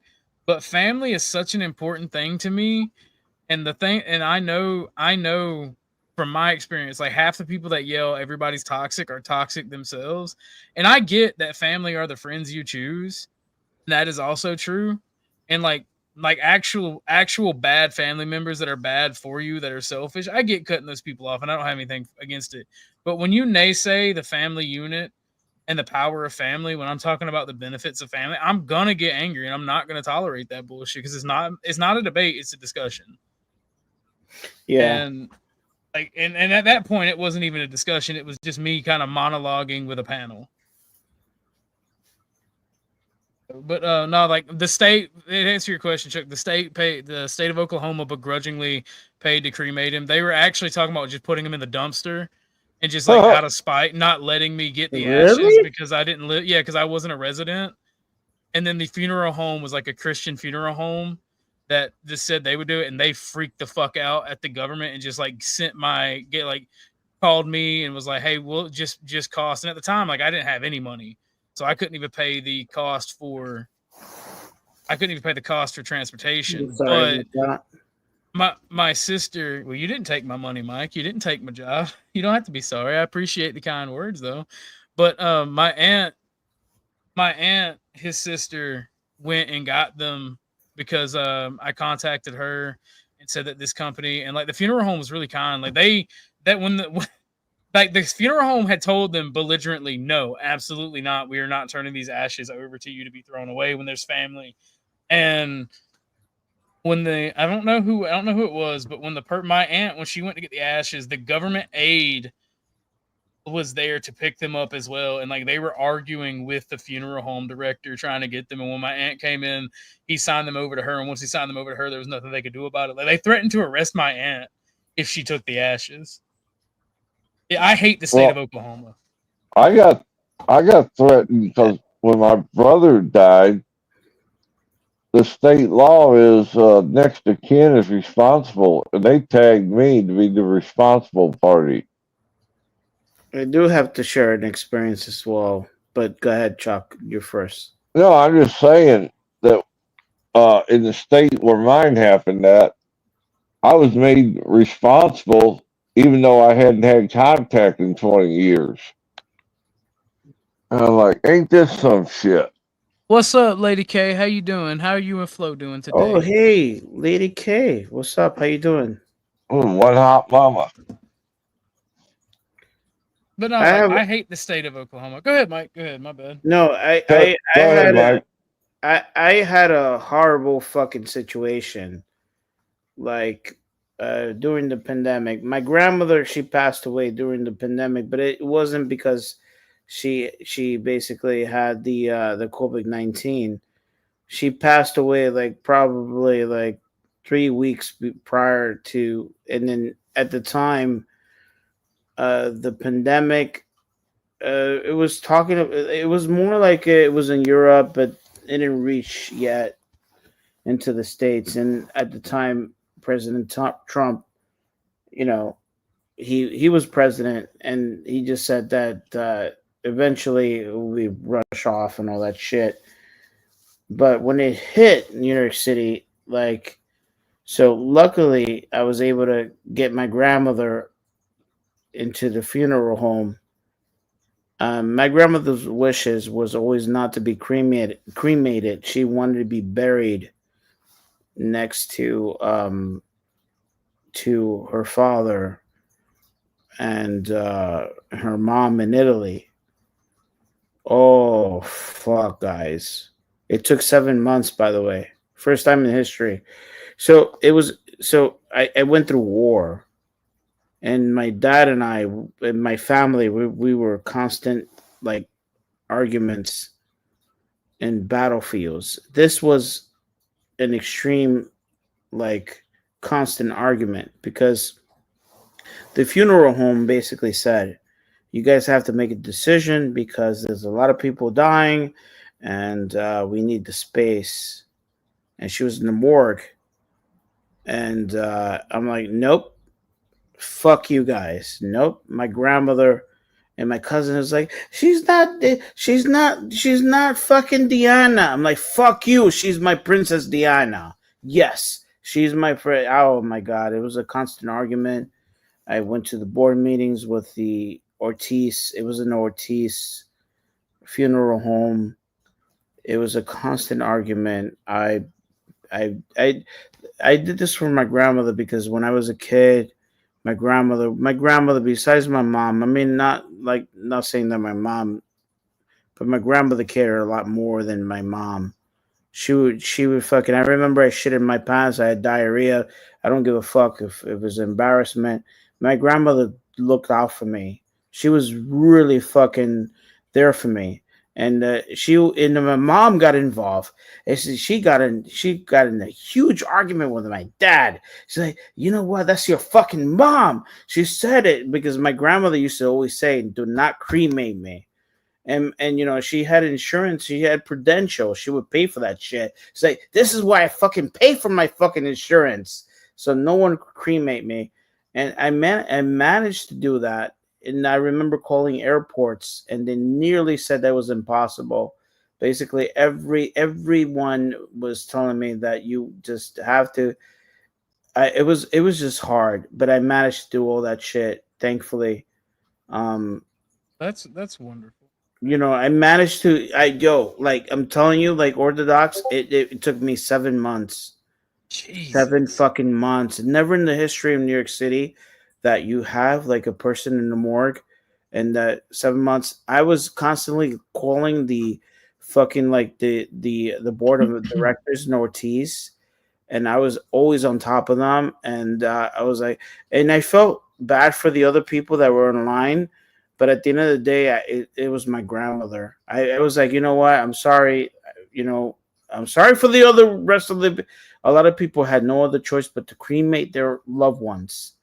but family is such an important thing to me. And I know from my experience, like half the people that yell everybody's toxic are toxic themselves. And I get that family are the friends you choose. That is also true. And like actual bad family members that are bad for you, that are selfish, I get cutting those people off and I don't have anything against it. But when you naysay the family unit and the power of family, when I'm talking about the benefits of family, I'm gonna get angry and I'm not gonna tolerate that bullshit because it's not a debate, it's a discussion. Yeah. And like and at that point it wasn't even a discussion, it was just me kind of monologuing with a panel. But no, like the state, to answer your question, Chuck, the state of Oklahoma begrudgingly paid to cremate him. They were actually talking about just putting him in the dumpster and just like out of spite, not letting me get the ashes because I didn't live. Yeah, because I wasn't a resident. And then the funeral home was like a Christian funeral home that just said they would do it, and they freaked the fuck out at the government and just like called me and was like, "Hey, we'll just cost." And at the time, like I didn't have any money. So I couldn't even pay the cost for transportation. My sister. Well, you didn't take my money, Mike. You didn't take my job. You don't have to be sorry. I appreciate the kind words, though. But my aunt, his sister, went and got them because I contacted her and said that this company and like the funeral home was really kind. Like that when the like the funeral home had told them belligerently, no, absolutely not. We are not turning these ashes over to you to be thrown away when there's family. And when the I don't know who it was, but when my aunt when she went to get the ashes, the government aid was there to pick them up as well, and like they were arguing with the funeral home director trying to get them. And when my aunt came in, he signed them over to her, and once he signed them over to her, there was nothing they could do about it. Like they threatened to arrest my aunt if she took the ashes. Yeah, I hate the state of Well, Oklahoma. I got threatened because when my brother died, the state law is next of kin is responsible, and they tagged me to be the responsible party. I do have to share an experience as well, but go ahead, Chuck. You're first. No, I'm just saying that in the state where mine happened at, I was made responsible even though I hadn't had contact in 20 years. And I'm like, ain't this some shit? What's up, Lady K? How you doing? How are you and Flo doing Oh, today? hey, Lady K. What's up? How you doing? One hot mama. But no, I like have I hate the state of Oklahoma. Go ahead, Mike. Go ahead. My bad. no. Go I ahead, had Mike. I had a horrible fucking situation. Like during the pandemic, my grandmother, she passed away during the pandemic, but it wasn't because she basically had the COVID-19. She passed away like probably like 3 weeks prior to, and then at the time, the pandemic, it was talking. It was more like it was in Europe, but it didn't reach yet into the states. And at the time, President Trump, you know, he was president, and he just said that eventually we rush off and all that shit. But when it hit New York City, like, so luckily I was able to get my grandmother into the funeral home. My grandmother's wishes was always not to be cremated. Cremated. She wanted to be buried next to her father and her mom in Italy. Oh fuck, guys! It took 7 months, by the way, first time in history. So it was. So I went through war, and my dad and I and my family we were constant like arguments in battlefields. This was an extreme like constant argument because the funeral home basically said, you guys have to make a decision because there's a lot of people dying and we need the space. And she was in the morgue. And I'm like, nope, fuck you guys. Nope. My grandmother and my cousin is like, she's not fucking Diana. I'm like, fuck you. She's my Princess Diana. Yes, she's my friend. Oh my God. It was a constant argument. I went to the board meetings with the Ortiz. It was an Ortiz funeral home. It was a constant argument. I, I, I did this for my grandmother because when I was a kid, my grandmother, besides my mom, I mean, not saying that my mom, but my grandmother cared a lot more than my mom. She would fucking. I remember I shit in my pants. I had diarrhea. I don't give a fuck if it was embarrassment. My grandmother looked out for me. She was really fucking there for me. And my mom got involved. She got in a huge argument with my dad. She's like, you know what? That's your fucking mom. She said it because my grandmother used to always say, "Do not cremate me." And she had insurance, she had Prudential, she would pay for that shit. It's like, this is why I fucking pay for my fucking insurance, so no one could cremate me. And I managed to do that. And I remember calling airports, and they nearly said that was impossible. Basically, everyone was telling me that you just have to it was just hard, but I managed to do all that shit. Thankfully, um, That's wonderful. I managed to. Like I'm telling you, like Orthodox, it took me 7 months. 7 Jesus. fucking months. Never in the history of New York City that you have like a person in the morgue, and that 7 months. I was constantly calling the fucking like the board of directors in Ortiz, and I was always on top of them. And I was like, and I felt bad for the other people that were in line, but at the end of the day, it was my grandmother. I was like, you know what? I'm sorry. You know, I'm sorry for the other rest of the. A lot of people had no other choice but to cremate their loved ones.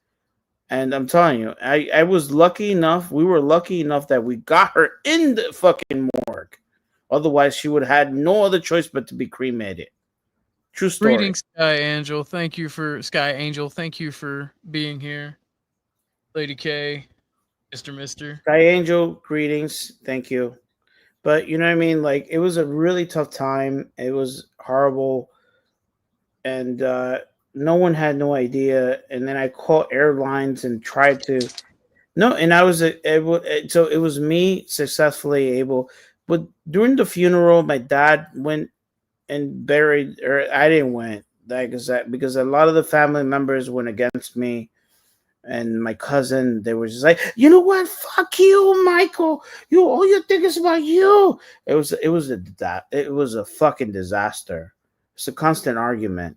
And I'm telling you, I was lucky enough. We were lucky enough that we got her in the fucking morgue. Otherwise, she would have had no other choice but to be cremated. True story. Greetings, Sky Angel. Thank you for Sky Angel. Thank you for being here, Lady K, Mister. Sky Angel, greetings. Thank you. But you know what I mean? Like, it was a really tough time. It was horrible. And no one had no idea. And then I called airlines and tried to. No, and I was able. So it was me successfully able. But during the funeral, my dad went and buried, or I didn't went. Like, because a lot of the family members went against me, and my cousin, they were just like, you know what, fuck you, Michael, you all you think is about you. It was a fucking disaster. It's a constant argument.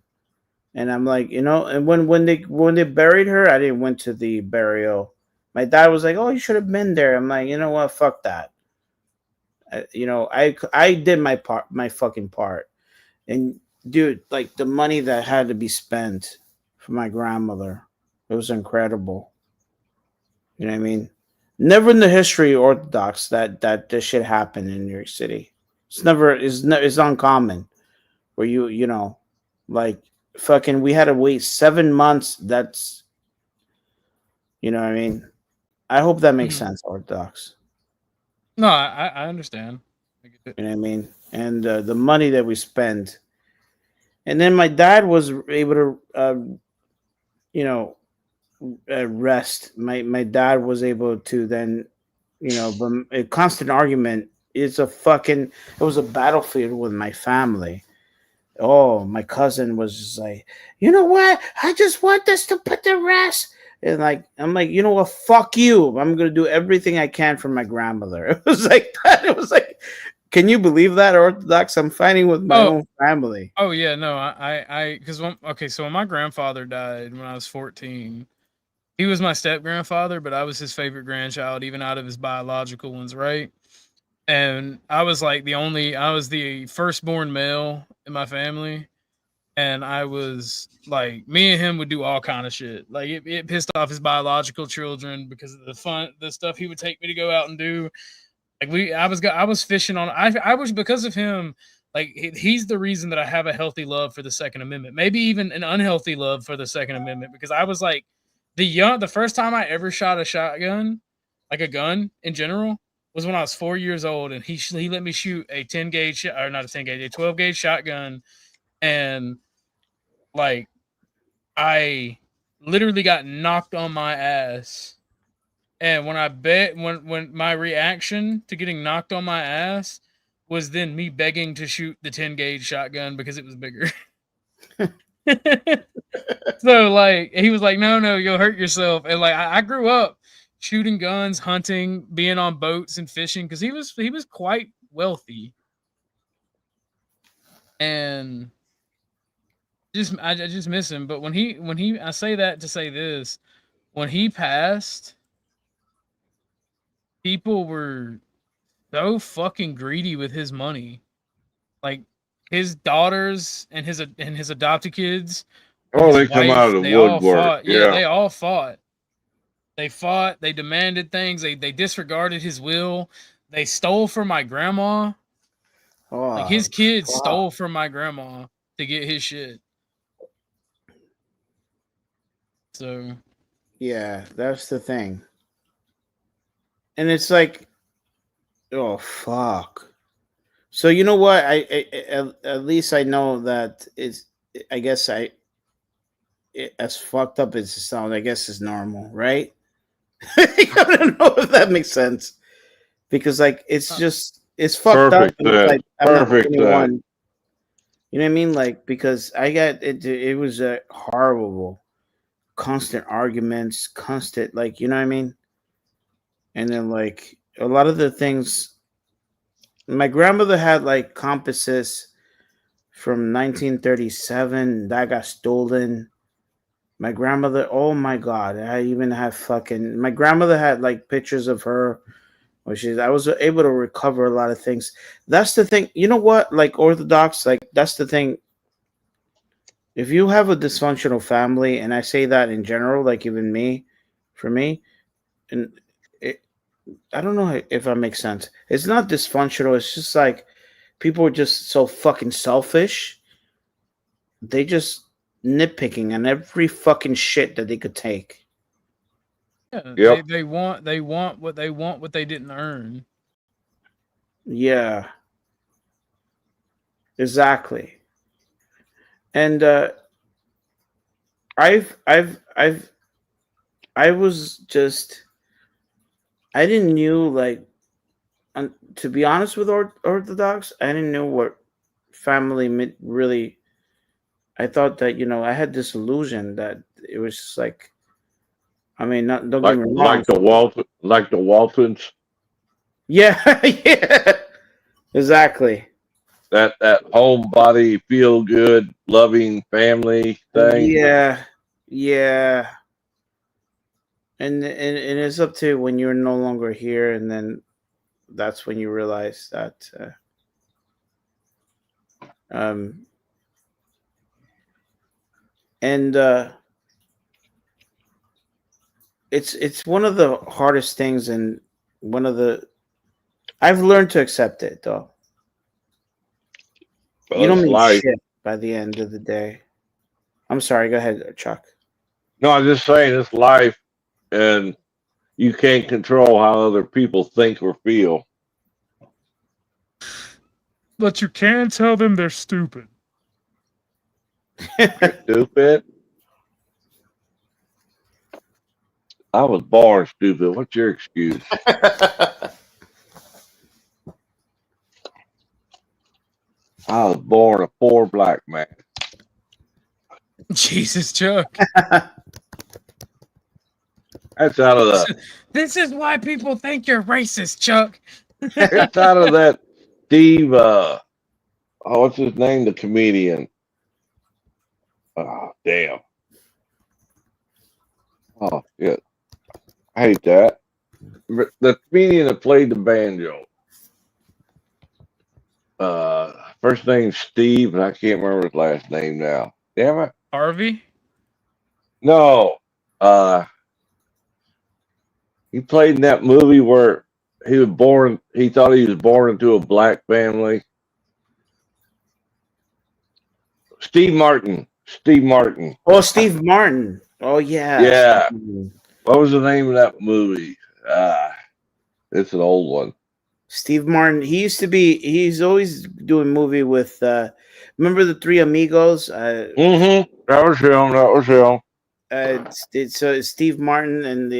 And I'm like, and when they buried her, I didn't went to the burial. My dad was like, oh, you should have been there. I'm like, you know what, fuck that. I did my part, my fucking part. And dude, like the money that had to be spent for my grandmother, it was incredible. You know what I mean? Never in the history of Orthodox that this shit happened in New York City. It's uncommon where like fucking we had to wait 7 months. That's you know what I mean. I hope that makes sense, Orthodox. No, I understand. I get it. You know what I mean? And the money that we spend, and then my dad was able to, rest. My dad was able to then, but a constant argument is it was a battlefield with my family. Oh, my cousin was just like, you know what? I just want this to put the rest. And like, I'm like, you know what? Fuck you. I'm gonna do everything I can for my grandmother. It was like that. It was like, can you believe that, Orthodox? I'm fighting with my own family. Oh yeah, no, because so when my grandfather died when I was 14, he was my step grandfather, but I was his favorite grandchild, even out of his biological ones, right? And I was the firstborn male in my family. And I was like, me and him would do all kind of shit. Like it pissed off his biological children because of the stuff he would take me to go out and do. Like I was fishing on. I was because of him. Like he's the reason that I have a healthy love for the Second Amendment. Maybe even an unhealthy love for the Second Amendment because I was like the first time I ever shot a shotgun, like a gun in general, was when I was 4 years old, and he let me shoot a 10 gauge or not a 10 gauge, a 12 gauge shotgun, and like I literally got knocked on my ass. And when my reaction to getting knocked on my ass was then me begging to shoot the 10 gauge shotgun because it was bigger. So like he was like, no, you'll hurt yourself. And like I grew up shooting guns, hunting, being on boats and fishing because he was quite wealthy. And I just miss him. But when he I say that to say this, when he passed, people were so fucking greedy with his money. Like his daughters and his adopted kids. Oh, His they come wife, out of the they all woodwork. fought. Yeah, Yeah. they all fought. They fought. They demanded things. They disregarded his will. They stole from my grandma. Like his kids stole from my grandma to get his shit. So Yeah, that's the thing. And it's like, oh fuck. So you know what? At least I know that is. I guess as fucked up as it sounds, I guess is normal, right? I don't know if that makes sense because like it's just it's fucked up, Perfect and it's sense. like I'm not the Perfect only sense. one. You know what I mean? Like because I got it. It was a horrible, constant arguments, constant like you know what I mean. And then like a lot of the things, my grandmother had like compasses from 1937 that got stolen. My grandmother, oh my god, I even have fucking. My grandmother had like pictures of her, which is I was able to recover a lot of things. That's the thing. You know what? Like Orthodox, like that's the thing. If you have a dysfunctional family, and I say that in general, like even me, for me, and it, I don't know if that makes sense. It's not dysfunctional. It's just like people are just so fucking selfish. They just nitpicking on every fucking shit that they could take. Yeah, Yep. they want what they want, what they didn't earn. Yeah, exactly. And I've I was just I didn't knew like to be honest with Orthodox, I didn't know what family really. I thought that I had this illusion that it was just like I mean, not don't get Like me wrong. like the Waltons. Yeah, yeah, exactly. That homebody, feel good, loving family thing. Yeah, yeah. And it's up to when you're no longer here, and then that's when you realize that um and it's one of the hardest things, and one of the I've learned to accept it though. You Well, don't it's mean life. shit by the end of the day. I'm sorry. Go ahead, Chuck. No, I'm just saying it's life, and you can't control how other people think or feel. But you can tell them they're stupid. You're stupid. I was born stupid. What's your excuse? I was born a poor black man. Jesus, Chuck. That's out of the. This is why people think you're racist, Chuck. It's out of that Steve. What's his name? The comedian. Oh, damn. Oh, yeah. I hate that. The comedian that played the banjo. First name's Steve, and I can't remember his last name now. Damn it. Harvey? No. He played in that movie where he was born. He thought he was born into a black family. Steve Martin. Steve Martin. Oh, Steve Martin. Oh yeah. Yeah. What was the name of that movie? It's an old one. Steve Martin. He used to be. He's always doing movie with. Remember the Three Amigos? Mm-hmm. That was him. That was him. It's Steve Martin and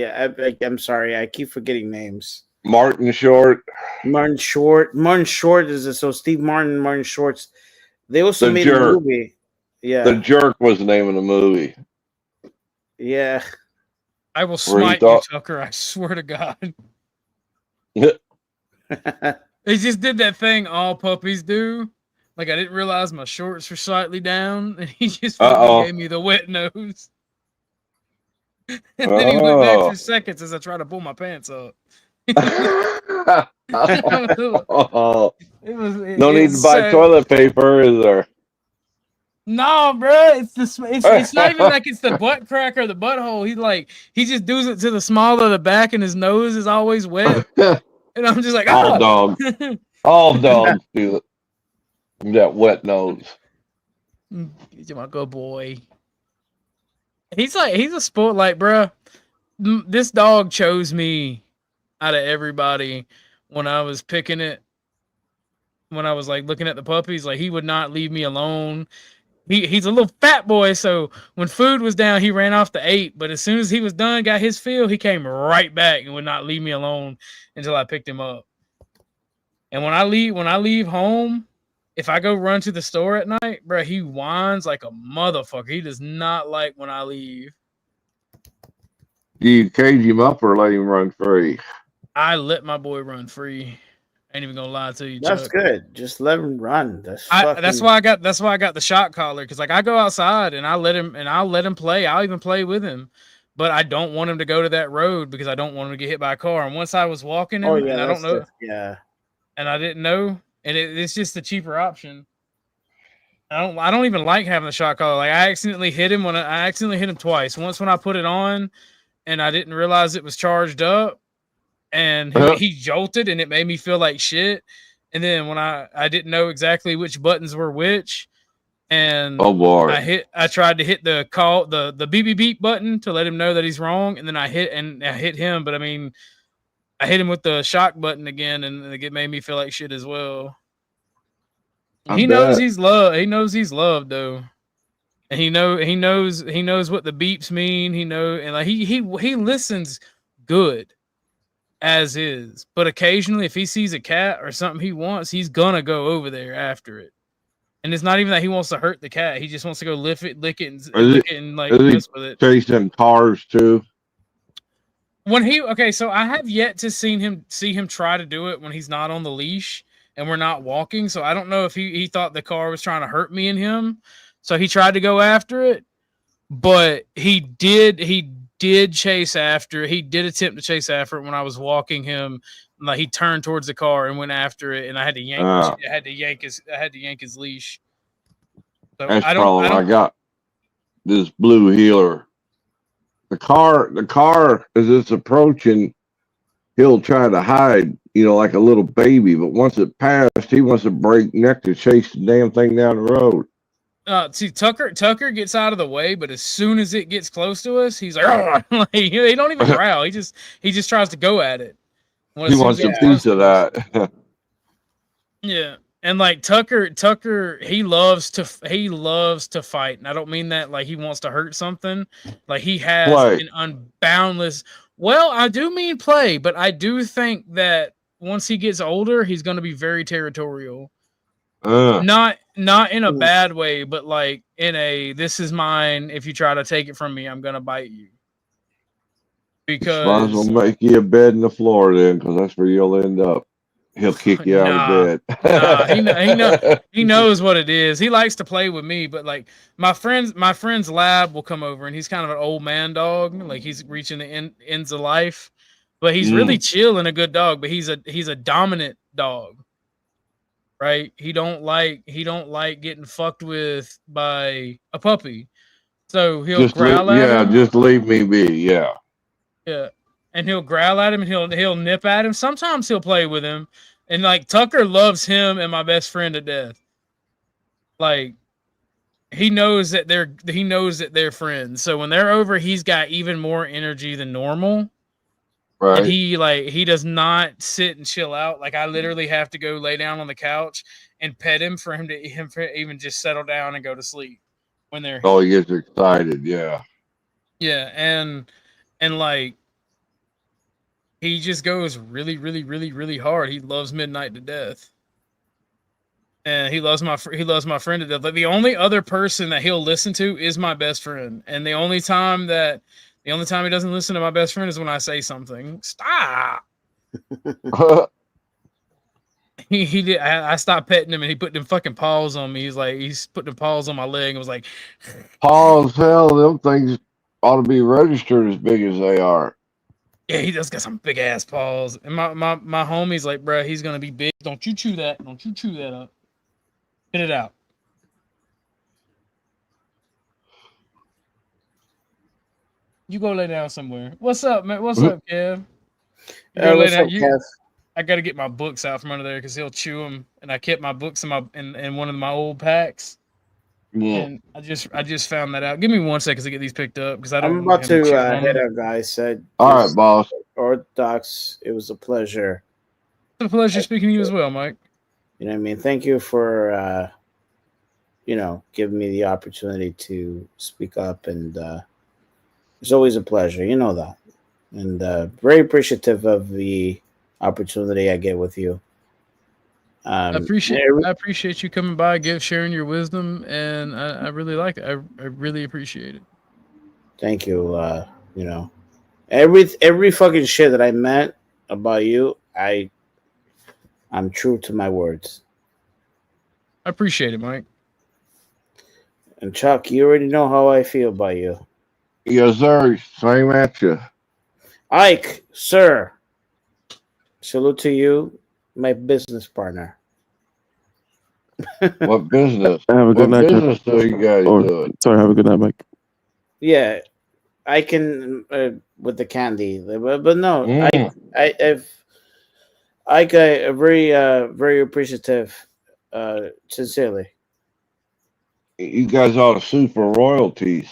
I'm sorry, I keep forgetting names. Martin Short. Martin Short. Martin Short is so Steve Martin and Martin Short's. They also The made Jerk. a movie. Yeah. The Jerk was the name of the movie. Yeah. I will smite you, Tucker. I swear to God. He just did that thing all puppies do. Like I didn't realize my shorts were slightly down, and he just fucking gave me the wet nose. And then he went back for seconds as I tried to pull my pants up. No need to buy toilet paper, is there? No, bro. It's not even like it's the butt crack or the butthole. He just does it to the small of the back, and his nose is always wet. And I'm just like, all dogs do it. That wet nose. He's my good boy. He's a sport, like, bro. This dog chose me out of everybody when I was picking it. When I was like looking at the puppies, like he would not leave me alone. he's a little fat boy, so when food was down, he ran off to eat. But as soon as he was done, got his fill, he came right back and would not leave me alone until I picked him up. And when I leave home, if I go run to the store at night, bro, he whines like a motherfucker. He does not like when I leave. Do you cage him up or let him run free? I let my boy run free. Ain't even gonna lie to you, That's Chuck. good. Just let him run. That's why I got the shot collar, because like I go outside and I'll let him play. I'll even play with him, but I don't want him to go to that road because I don't want him to get hit by a car. And once I was walking him, and I don't know, and I didn't know, and it's just the cheaper option. I don't even like having the shot collar. Like I accidentally hit him twice. Once when I put it on, and I didn't realize it was charged up. And he jolted, and it made me feel like shit. And then when I didn't know exactly which buttons were which, and oh boy, I tried to hit the beep beep beep button to let him know that he's wrong, and then I hit him. But I mean, I hit him with the shock button again, and it made me feel like shit as well. He knows he's loved. He knows he's loved though, and he knows what the beeps mean. And like he listens good. As is, but occasionally if he sees a cat or something he wants, he's gonna go over there after it. And it's not even that he wants to hurt the cat, he just wants to go lick it and like mess with it. Chasing cars too. So I have yet to see him try to do it when he's not on the leash and we're not walking. So I don't know if he thought the car was trying to hurt me and him, so he tried to go after it. But he did attempt to chase after it when I was walking him. Like he turned towards the car and went after it, and I had to yank his leash. So That's I got this blue healer. The car as it's approaching, he'll try to hide, like a little baby, but once it passed, he wants to break neck to chase the damn thing down the road. See, Tucker gets out of the way, but as soon as it gets close to us, he's like, he don't even growl. He just tries to go at it. He wants a piece of that. Yeah, and like Tucker, he loves to fight, and I don't mean that like he wants to hurt something. Like he has an unboundless. Well, I do mean play, but I do think that once he gets older, he's going to be very territorial. Not in a bad way, but like in a this is mine. If you try to take it from me, I'm gonna bite you. Because might as well make you a bed in the floor then, because that's where you'll end up. He'll kick you out of bed. He knows what it is. He likes to play with me, but like my friend's Lab will come over, and he's kind of an old man dog. Like he's reaching the ends of life, but he's really chill and a good dog. But he's a dominant dog. Right, he don't like getting fucked with by a puppy, so he'll growl at him. Just leave me be, yeah, and he'll growl at him and he'll nip at him. Sometimes he'll play with him, and like Tucker loves him and my best friend to death. Like he knows that they're friends, so when they're over, he's got even more energy than normal. Right. And he does not sit and chill out. Like I literally have to go lay down on the couch and pet him for him to even just settle down and go to sleep when they're. Oh, he gets excited, yeah. Yeah, and like he just goes really, really, really, really hard. He loves Midnight to death, and he loves my friend to death. Like the only other person that he'll listen to is my best friend, and the only time he doesn't listen to my best friend is when I say something. Stop. he did. I stopped petting him, and he put them fucking paws on me. He's putting the paws on my leg. And was like, paws, hell, them things ought to be registered as big as they are. Yeah, he does got some big ass paws. And my homie's like, bro, he's gonna be big. Don't you chew that. Don't you chew that up. Get it out. You go lay down somewhere. What's up, man? What's up, Kev? What's up, Kev? I got to get my books out from under there because he'll chew them. And I kept my books in one of my old packs. Yeah. And I just found that out. Give me 1 second to get these picked up because I'm about to head out, guys. Said, all right, boss. Orthodox, it was a pleasure. It's a pleasure speaking to you as well, Mike. You know what I mean? Thank you for giving me the opportunity to speak up, and it's always a pleasure. You know that, and very appreciative of the opportunity I get with you. I Um, appreciate you coming by, sharing your wisdom, and I really like it. I really appreciate it. Thank you. You know, every fucking shit that I meant about you, I'm true to my words. I appreciate it, Mike. And Chuck, you already know how I feel about you. Yes, sir. Same at you. Ike, sir, salute to you, my business partner. What business? Have a good What night, Chuck. business do you guys Or do? sorry, have a good night, Mike. Yeah, I can with the candy, but no, Mm. I got very appreciative, sincerely. You guys ought to sue for royalties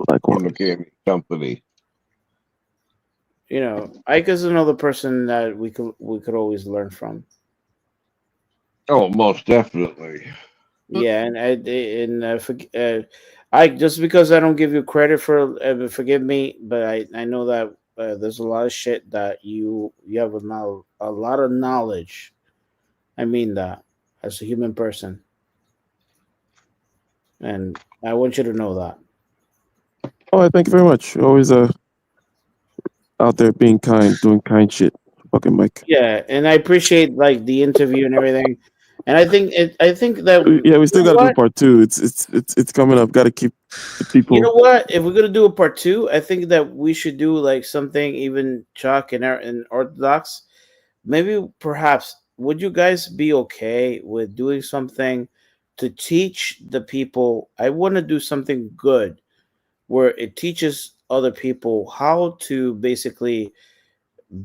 Likewise. from the candy company. Ike is another person that we could always learn from. Oh, most definitely. Yeah, Ike, just because I don't give you credit for, forgive me, but I know that there's a lot of shit that you have a lot of knowledge. I mean that as a human person, and I want you to know that. All right, thank you very much. You're always out there being kind, doing kind shit. Fucking Mike. Yeah, and I appreciate like the interview and everything, and I think that Yeah, we still got to do part two. It's coming up. Got to keep the people. You know what? If we're gonna do a part two, I think that we should do like something even Chuck and Orthodox. Maybe perhaps would you guys be okay with doing something to teach the people? I want to do something good where it teaches other people how to basically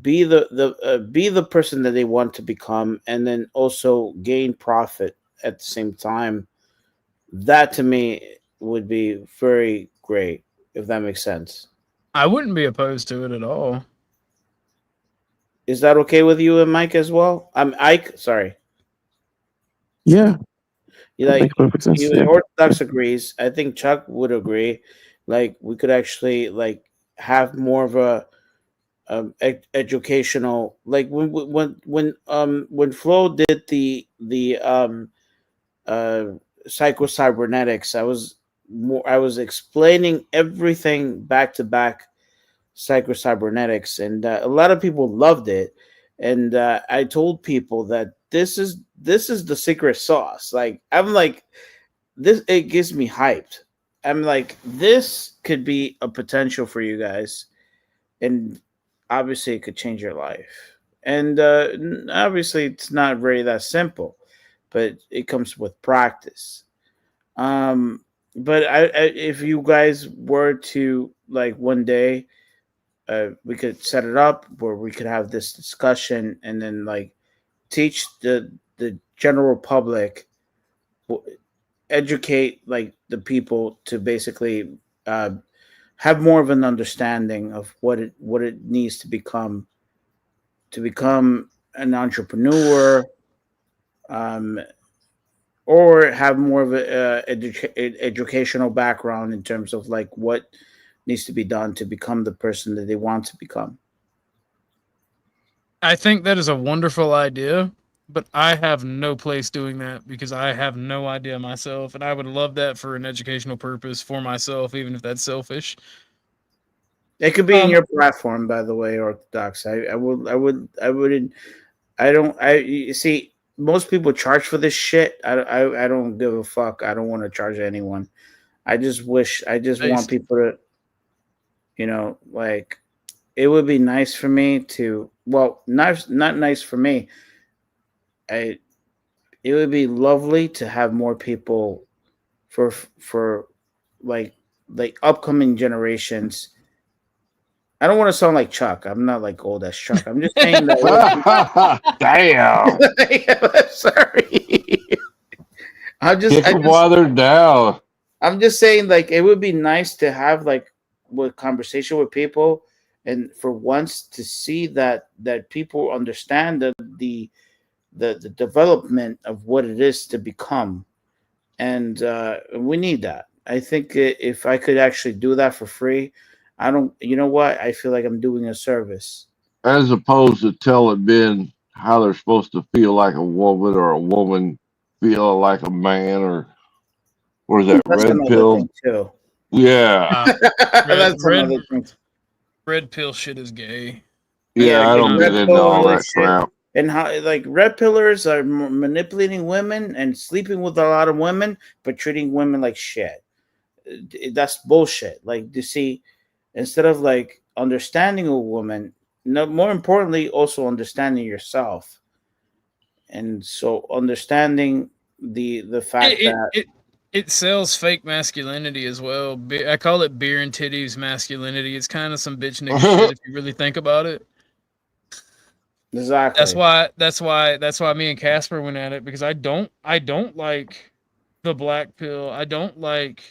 be the person that they want to become, and then also gain profit at the same time. That to me would be very great, if that makes sense. I wouldn't be opposed to it at all. Is that okay with you and Mike as well? I'm Ike. Sorry. Yeah, You that like makes perfect sense. you Yeah. Orthodox agrees. I think Chuck would agree. Like we could actually like have more of a educational, like when Flo did the uh psycho cybernetics, I was explaining everything back to back psycho cybernetics, and a lot of people loved it. And I told people that this is the secret sauce. Like I'm like this, it gets me hyped. I'm like this could be a potential for you guys, and obviously it could change your life. And obviously it's not very that simple, but it comes with practice. um but if you guys were to like one day, we could set it up where we could have this discussion, and then like teach the general public, educate like the people to basically uh, have more of an understanding of what it needs to become an entrepreneur, um, or have more of a educational background in terms of like what needs to be done to become the person that they want to become. I think that is a wonderful idea, but I have no place doing that because I have no idea myself, and I would love that for an educational purpose for myself, even if that's selfish. It could be in Um, your platform, by the way, Orthodox. I wouldn't. I don't. I you see. Most people charge for this shit. I don't give a fuck. I don't want to charge anyone. I just wish. I just want Based. people to, like, it would be nice for me to. Well, not nice for me. I. It would be lovely to have more people for like upcoming generations. I don't want to sound like Chuck. I'm not like old as Chuck. I'm just saying that. Damn. Sorry. Get them while they're down. I'm just saying, like, it would be nice to have like with conversation with people, and for once to see that people understand the development of what it is to become, and we need that. I think if I could actually do that for free, I don't. You know what? I feel like I'm doing a service. As opposed to telling men how they're supposed to feel like a woman, or a woman feel like a man, or is that That's red another pill? thing too. Yeah, Red, That's red, another thing. red pill shit is gay. yeah. Yeah, I getting don't get red into pill and all all that that shit. crap. And how like red pillars are manipulating women and sleeping with a lot of women, but treating women like shit. That's bullshit. Like, you see, instead of like understanding a woman, no, more importantly, also understanding yourself. And so understanding the fact It that it it sells fake masculinity as well. I call it beer and titties masculinity. It's kind of some bitch nigga shit if you really think about it. That's exactly, why that's why me and Casper went at it, because I don't like the black pill. I don't like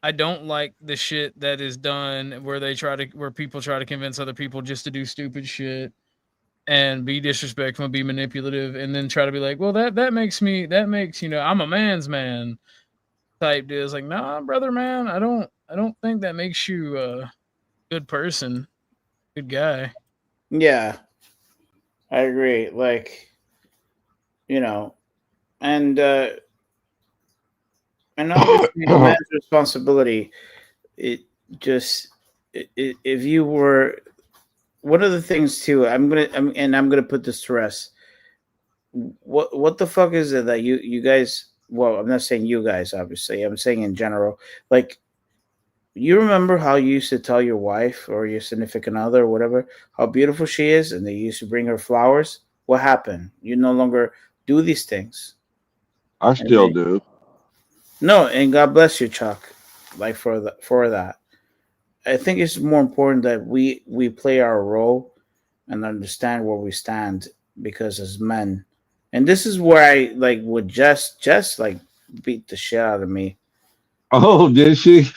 the shit that is done where people try to convince other people just to do stupid shit and be disrespectful and be manipulative, and then try to be like, well, that makes I'm a man's man type deal. It's like, nah, brother, man, I don't think that makes you a good person, good guy. yeah, I agree. Like, you know, and uh and obviously a man's responsibility. It just if you were one of the things too. I'm gonna put this to rest. What the fuck is it that you guys? Well, I'm not saying you guys. Obviously, I'm saying in general. Like, you remember how you used to tell your wife or your significant other or whatever how beautiful she is, and they used to bring her flowers. What happened? You no longer do these things. I And still do. no, and God bless you, Chuck. Like for that. I think it's more important that we play our role and understand where we stand, because as men, and this is where I like would just like beat the shit out of me. Oh, did she?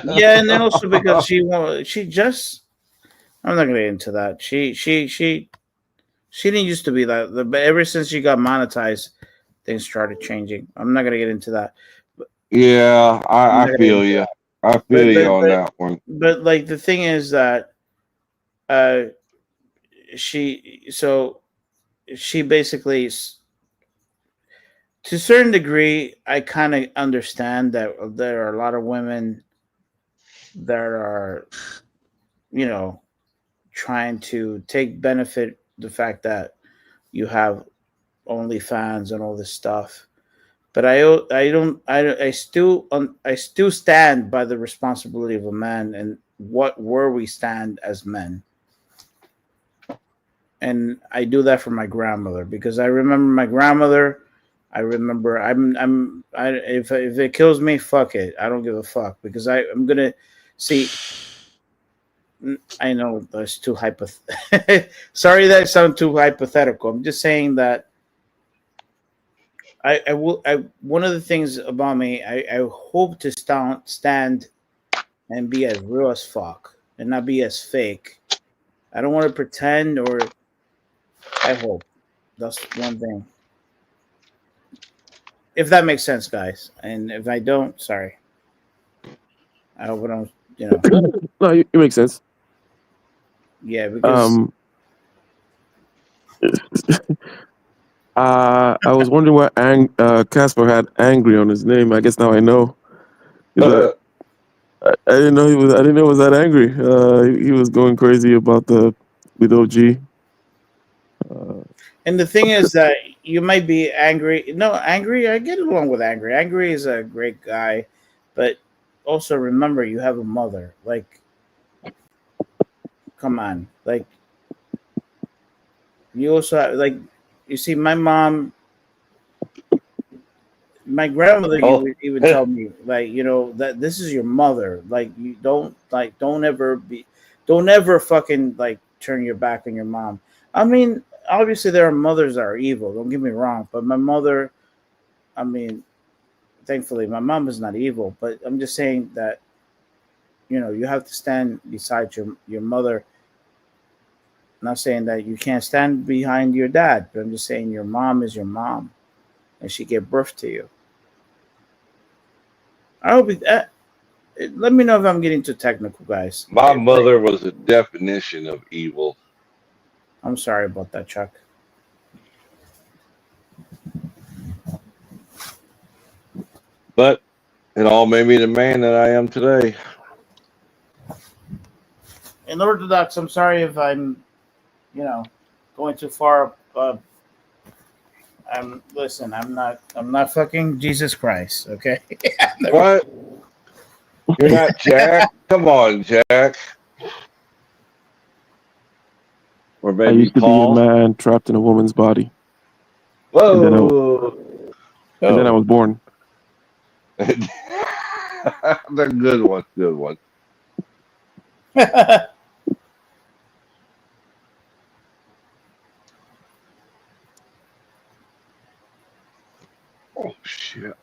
Yeah, and then also because she just I'm not gonna get into that. She didn't used to be that, but ever since she got monetized, things started changing. I'm not gonna get into that. Yeah, I'm I not gonna get feel into you. that. I feel But you but on but that one. but like the thing is that uh she basically to a certain degree, I kind of understand that there are a lot of women that are, you know, trying to take benefit the fact that you have OnlyFans and all this stuff. But I don't, I still stand by the responsibility of a man and where we stand as men. And I do that for my grandmother because I remember my grandmother. I remember if it kills me, fuck it. I don't give a fuck because I'm gonna see. I know that's too Sorry that sounds too hypothetical. I'm just saying that I will. One of the things about me, I hope to stand and be as real as fuck and not be as fake. I don't want to pretend, or I hope that's one thing. If that makes sense, guys. And if I don't, sorry. I hope I don't, No, it makes sense. yeah, because Um, I was wondering why Casper had angry on his name. I guess now I know. 'Cause I didn't know he was. I didn't know he was that angry. He was going crazy about the with OG. and the thing is that you might be angry. No, angry, I get along with angry. Angry is a great guy, but also remember you have a mother. Like, come on. Like, you also have, like, you see, my grandmother Oh, would tell me, like, that this is your mother. Like, you don't ever fucking like turn your back on your mom. I mean, obviously there are mothers that are evil, don't get me wrong, but my mother, I mean, thankfully my mom is not evil, but I'm just saying that you have to stand beside your mother. I'm not saying that you can't stand behind your dad, but I'm just saying your mom is your mom and she gave birth to you. I hope let me know if I'm getting too technical, guys. My mother was a definition of evil. I'm sorry about that, Chuck. But it all made me the man that I am today. In Orthodox, I'm sorry if I'm, going too far. Listen. I'm not fucking Jesus Christ. Okay. What? You're not Jack? Come on, Jack. Or I maybe used to be a Paul. man trapped in a woman's body, Whoa. and then I was born. The good one. Good one. Oh, shit.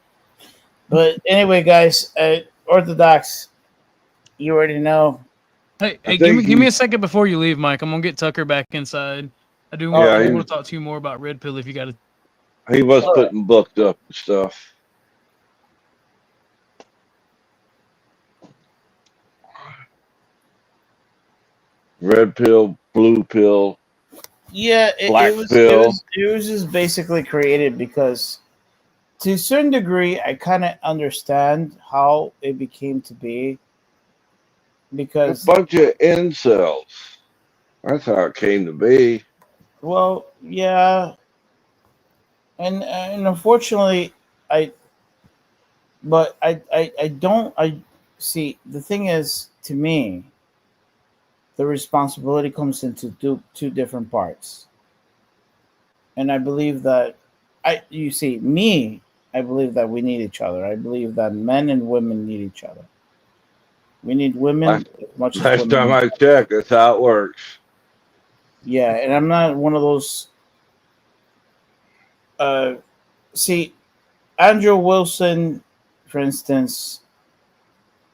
But anyway, guys, Orthodox, you already know. Hey, I give think me a second before you leave, Mike. I'm gonna get Tucker back inside. I do Yeah, want he- to talk to you more about Red Pill if you got to. He was All right. putting books up and stuff. Red pill, blue pill, Yeah, black it was pill. just basically created because, to a certain degree, I kind of understand how it became to be. A Because, bunch of incels. That's how it came to be. well, yeah, and unfortunately, I but I don't I see the thing is, to me, the responsibility comes into two different parts, and I believe that I believe that we need each other. I believe that men and women need each other. We need women as much as Last women time need. I checked, that's how it works. Yeah, and I'm not one of those. Uh, see, Andrew Wilson, for instance,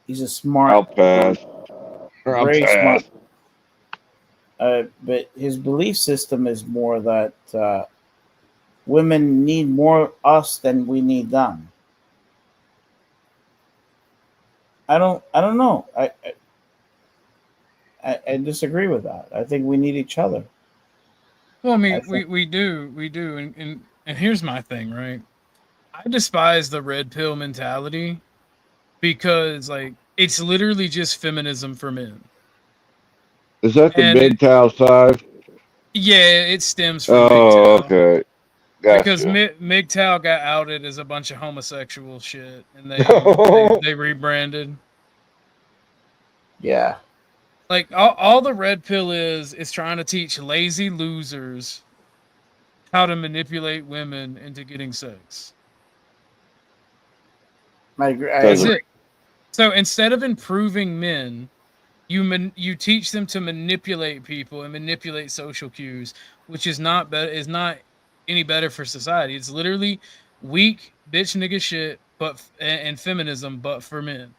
he's a I'll smart, pass. I'll very smart. pass. But his belief system is more that women need more us than we need them. I don't know. I disagree with that. I think we need each other. Well, I mean, I think we do, and here's my thing, right? I despise the red pill mentality because, like, it's literally just feminism for men, Is that the and MGTOW side? yeah, it stems from Oh, MGTOW okay. because Gotcha. MGTOW got outed as a bunch of homosexual shit, and they rebranded. yeah. Like all the red pill is trying to teach lazy losers how to manipulate women into getting sex. I agree. I That's Doesn't. agree. it. So instead of improving men, you teach them to manipulate people and manipulate social cues, which is not any better for society. It's literally weak bitch nigga shit, but and feminism, but for men.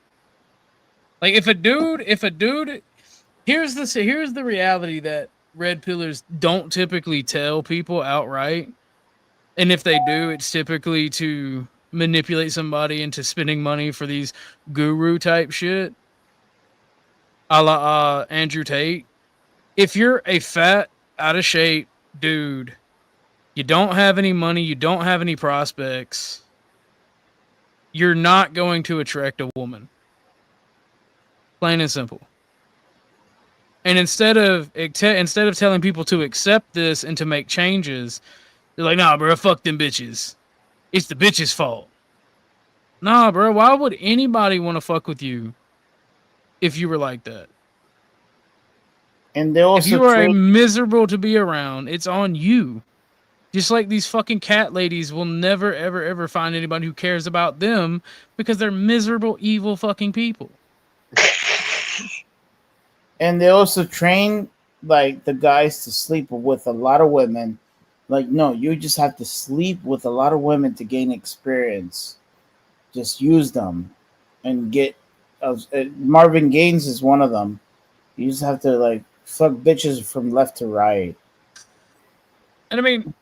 Like if a dude, here's the reality that red pillars don't typically tell people outright, and if they do, it's typically to manipulate somebody into spending money for these guru type shit, a la Andrew Tate. If you're a fat, out of shape dude, you don't have any money, you don't have any prospects, you're not going to attract a woman. Plain and simple. And instead of telling people to accept this and to make changes, they're like, "Nah, bro, fuck them bitches. It's the bitches' fault." Nah, bro, why would anybody want to fuck with you if you were like that? And they If also you are a train. miserable to be around, it's on you. Just like these fucking cat ladies will never, ever, ever find anybody who cares about them because they're miserable, evil fucking people. And they also train like the guys to sleep with a lot of women. Like, no, you just have to sleep with a lot of women to gain experience. Just use them and get. Marvin Gaines is one of them. You just have to like fuck bitches from left to right. And I mean,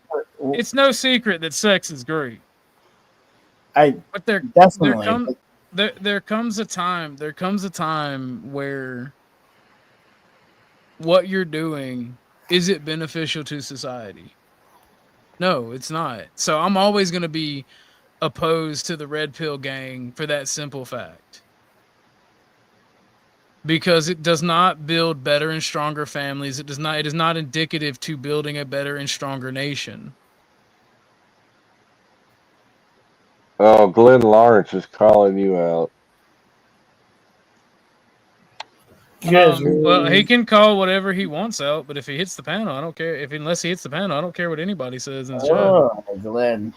it's no secret that sex is great, I but there definitely. come there comes a time where what you're doing, is it beneficial to society? No, it's not. So I'm always going to be opposed to the red pill gang for that simple fact. Because it does not build better and stronger families. It is not indicative to building a better and stronger nation. Oh, Glenn Lawrence is calling you out. Well, he can call whatever he wants out, but if he hits the panel, I don't care. Unless he hits the panel, I don't care what anybody says in the chat. Oh, Glenn.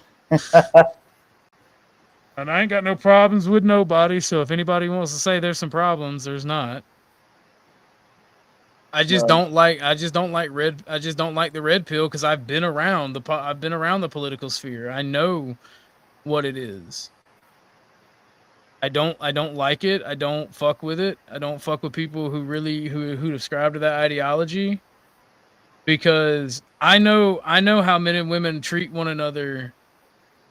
And I ain't got no problems with nobody. So if anybody wants to say there's some problems, there's not. I just don't like the red pill because I've been around the political sphere. I know what it is. I don't like it. I don't fuck with it. I don't fuck with people who really who subscribe to that ideology, because I know how men and women treat one another.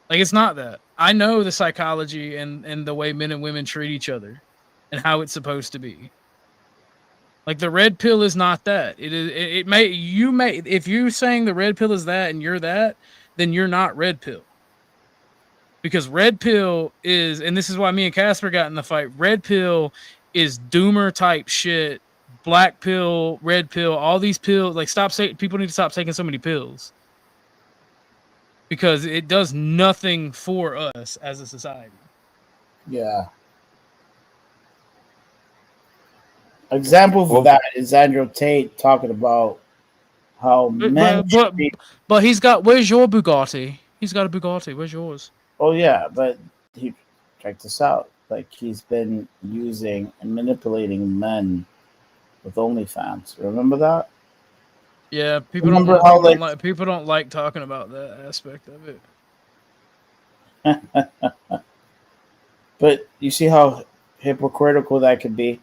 Like, it's not that. I know the psychology and the way men and women treat each other and how it's supposed to be. Like, the red pill is not that. It may if you're saying the red pill is that and you're that, then you're not red pill. Because red pill is, and this is why me and Casper got in the fight, red pill is doomer type shit. Black pill, red pill, all these pills, like, people need to stop taking so many pills. Because it does nothing for us as a society. Yeah. Example of that is Andrew Tate talking about how men. But he's got. Where's your Bugatti? He's got a Bugatti. Where's yours? Oh yeah, but check this out. Like, he's been using and manipulating men with OnlyFans. Remember that? Yeah, people don't like talking about that aspect of it. But you see how hypocritical that could be.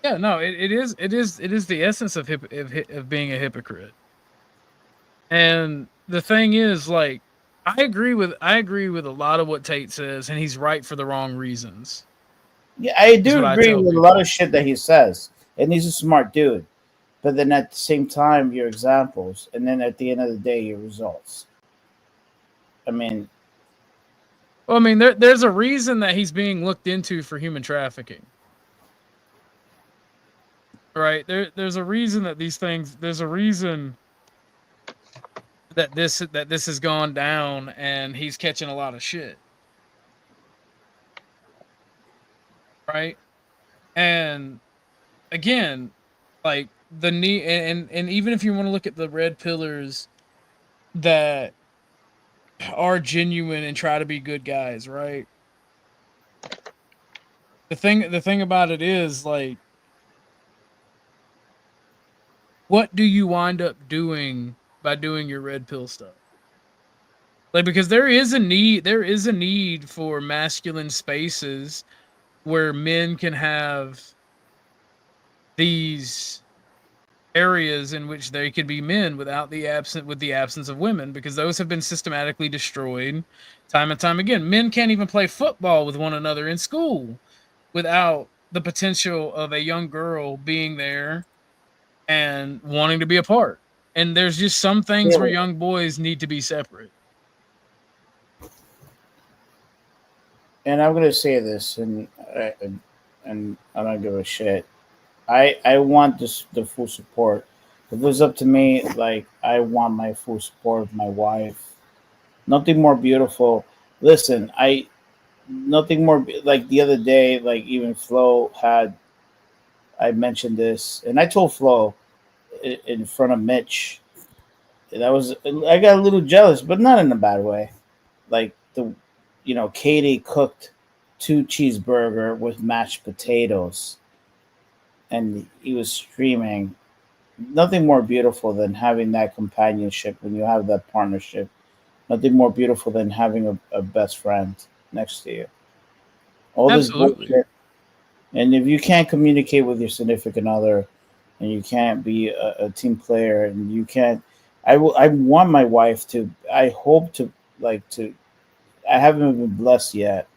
Yeah, no, it is the essence of being a hypocrite. And the thing is, like, I agree with a lot of what Tate says, and he's right for the wrong reasons. Yeah, I do agree with a lot of shit that he says, and he's a smart dude. But then at the same time, your examples, and then at the end of the day, your results. I mean, there's a reason that he's being looked into for human trafficking. Right? There's a reason that these things. There's a reason that this has gone down, and he's catching a lot of shit. Right? And again, like, the need, and even if you want to look at the red pillars that are genuine and try to be good guys, right? The thing about it is, like, what do you wind up doing by doing your red pill stuff? Like, because there is a need for masculine spaces where men can have these areas in which they could be men with the absence of women, because those have been systematically destroyed time and time again. Men can't even play football with one another in school without the potential of a young girl being there and wanting to be a part. And there's just some things where young boys need to be separate. And I'm gonna say this, and I don't give a shit. I want the full support. If it was up to me, like, I want my full support of my wife. Nothing more beautiful. Listen, nothing more, like, the other day, like, even Flo I mentioned this, and I told Flo in front of Mitch. I got a little jealous, but not in a bad way. Like, Katie cooked 2 cheeseburger with mashed potatoes, and he was streaming. Nothing more beautiful than having that companionship when you have that partnership. Nothing more beautiful than having a best friend next to you. All Absolutely. This bullshit. And if you can't communicate with your significant other, and you can't be a team player, and you can't, I want my wife to, I hope to, like, to I haven't been blessed yet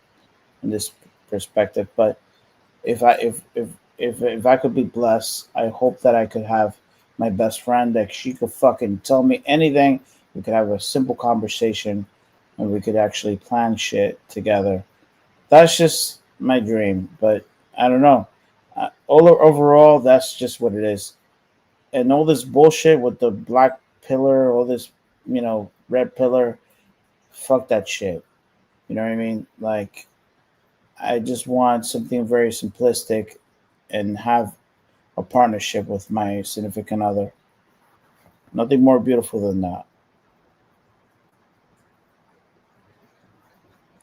in this perspective, but if I if I could be blessed, I hope that I could have my best friend that she could fucking tell me anything. We could have a simple conversation, and we could actually plan shit together. That's just my dream, but I don't know. Overall, that's just what it is. And all this bullshit with the black pillar, all this, red pillar, fuck that shit. You know what I mean? Like, I just want something very simplistic and have a partnership with my significant other. Nothing more beautiful than that.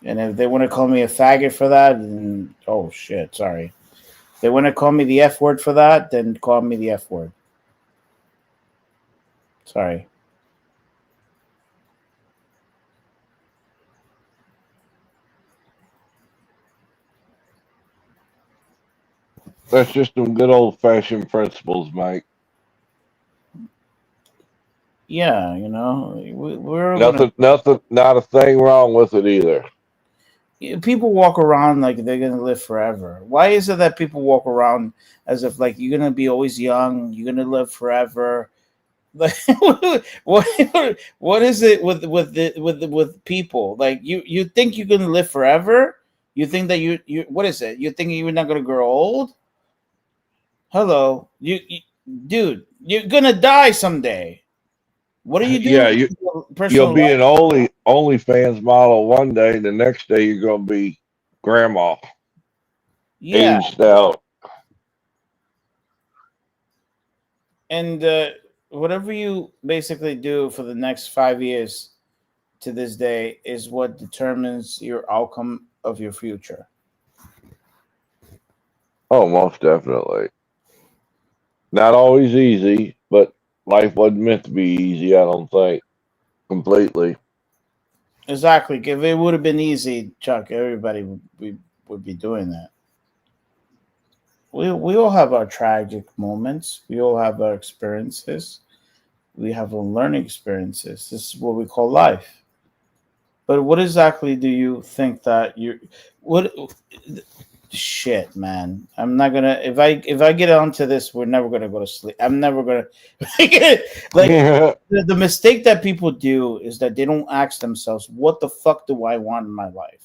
And if they want to call me a faggot for that, then oh shit, sorry. If they want to call me the F word for that, then call me the F word. Sorry. That's just some good old fashioned principles, Mike. Yeah, we're Nothing, not a thing wrong with it either. people walk around like they're gonna live forever. Why is it that people walk around as if like you're gonna be always young, you're gonna live forever? Like what what is it with people? Like you think you're gonna live forever? You think that you what is it? You think you're not gonna grow old? Hello, dude, you're gonna die someday. What are you Yeah, doing with your personal you'll be life? an OnlyFans model one day, and the next day you're gonna be grandma, Yeah, aged out. and whatever you basically do for the next 5 years to this day is what determines your outcome of your future. Oh, most definitely. Not always easy, but life wasn't meant to be easy. I don't think completely. Exactly. If it would have been easy, Chuck, everybody would be doing that. We all have our tragic moments. We all have our experiences. We have our learning experiences. This is what we call life. But what exactly do you think that you what shit, man? I'm not gonna if I get onto this, we're never gonna go to sleep. I'm never gonna like the mistake that people do is that they don't ask themselves, what the fuck do I want in my life?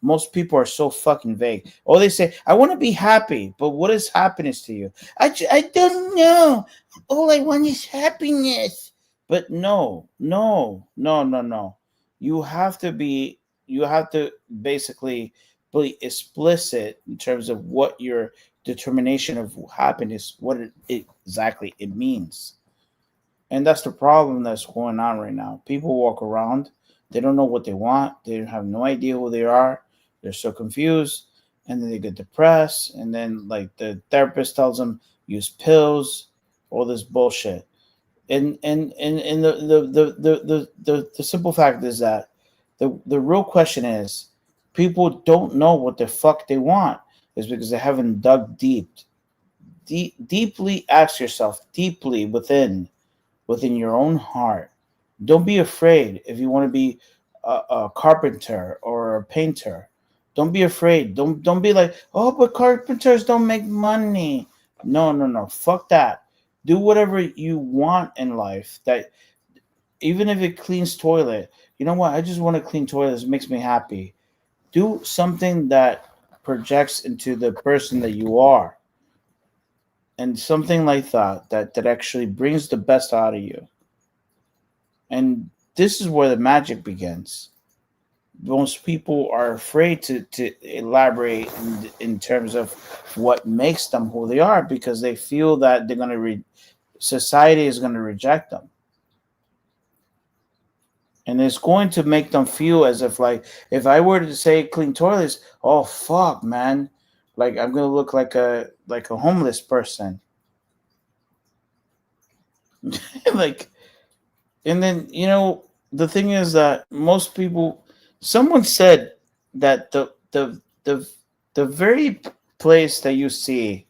Most people are so fucking vague. Or they say, I want to be happy, but what is happiness to you? I don't know. All I want is happiness. But no. You have to basically be explicit in terms of what your determination of happiness, what exactly it means. And that's the problem that's going on right now. People walk around, they don't know what they want, they have no idea who they are, they're so confused, and then they get depressed, and then like the therapist tells them use pills, all this bullshit. And the simple fact is that the real question is people don't know what the fuck they want is because they haven't dug deeply ask yourself deeply within your own heart. Don't be afraid if you want to be a carpenter or a painter. Don't be afraid. Don't be like, oh, but carpenters don't make money. No. Fuck that. Do whatever you want in life. That even if it cleans toilet, you know what? I just want to clean toilets. It makes me happy. Do something that projects into the person that you are, and something like that actually brings the best out of you. And this is where the magic begins. Most people are afraid to elaborate in terms of what makes them who they are because they feel that they're going to society is going to reject them, and it's going to make them feel as if like if I were to say clean toilets, oh fuck man, like I'm going to look like a homeless person. Like, and then the thing is that most people, someone said that the very place that you see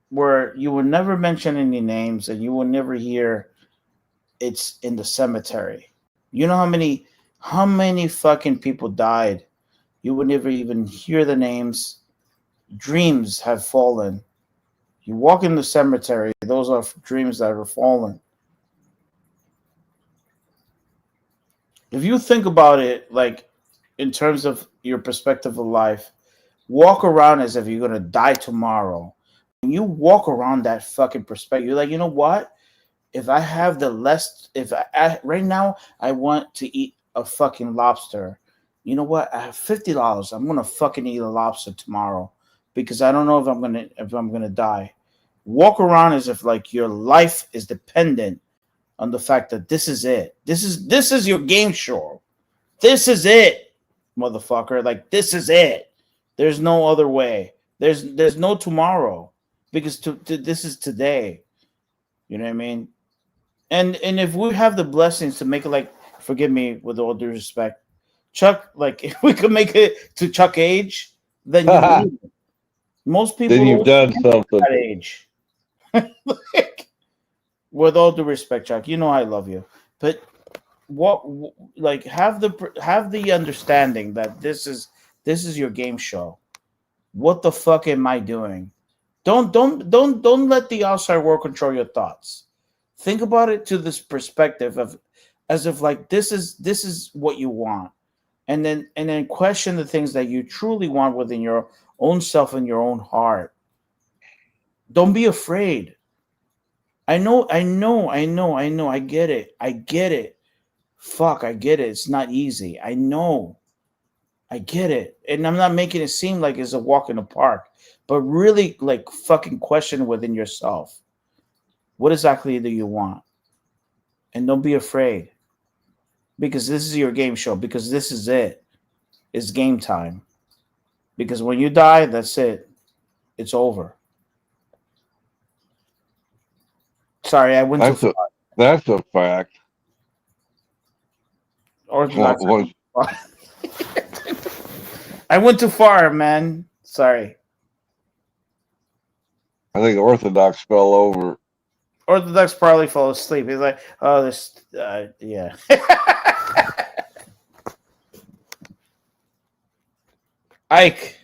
where you will never mention any names and you will never hear, it's in the cemetery. You know how many How many fucking people died? You would never even hear the names. Dreams have fallen. You walk in the cemetery, those are dreams that are fallen. If you think about it, like in terms of your perspective of life, walk around as if you're gonna die tomorrow. When you walk around that fucking perspective, you're like, you know what? If I have the less, if right now I want to eat a fucking lobster, you know what? I have $50. I'm gonna fucking eat a lobster tomorrow because I don't know if I'm gonna die. Walk around as if like your life is dependent on the fact that this is it. This is your game show. This is it, motherfucker. Like this is it. There's no other way. There's no tomorrow because this is today. You know what I mean? And if we have the blessings to make it like, forgive me with all due respect, Chuck, like if we could make it to Chuck age, then you need it. Most people Then you've done something. that age. Like, with all due respect, Chuck, you know I love you, but what like have the understanding that this is your game show. What the fuck am I doing? Don't let the outside world control your thoughts. Think about it to this perspective of as if like this is what you want, and then question the things that you truly want within your own self and your own heart. Don't be afraid. I know. I get it. Fuck, I get it. It's not easy. I know. I get it. And I'm not making it seem like it's a walk in the park, but really like fucking question within yourself. What exactly do you want? And don't be afraid. Because this is your game show. Because this is it. It's game time. Because when you die, that's it. It's over. Sorry, I went too far. That's a fact. Orthodox. I went too far, man. Sorry. I think Orthodox fell over. Orthodox probably fell asleep. He's like, oh, this, yeah. Ike.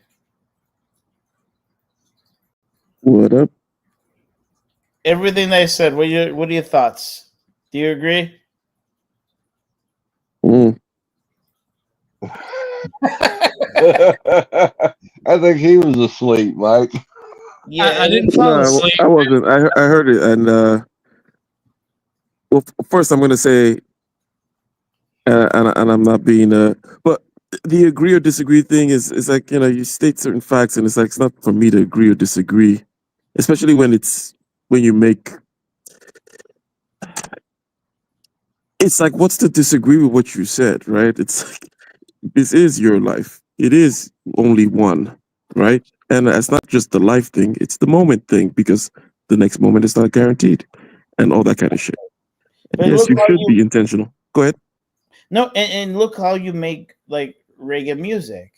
What up? Everything they said. What are your thoughts? Do you agree? I think he was asleep, Mike. Yeah, I didn't fall asleep. I wasn't. I heard it, and well, first I'm going to say, and I'm not being, but the agree or disagree thing is like you state certain facts, and it's like it's not for me to agree or disagree, especially when you make. It's like, what's to disagree with what you said, right? It's like, this is your life. It is only one, right? And it's not just the life thing, it's the moment thing, because the next moment is not guaranteed and all that kind of shit. And yes, you should be intentional. Go ahead. No, and look how you make like reggae music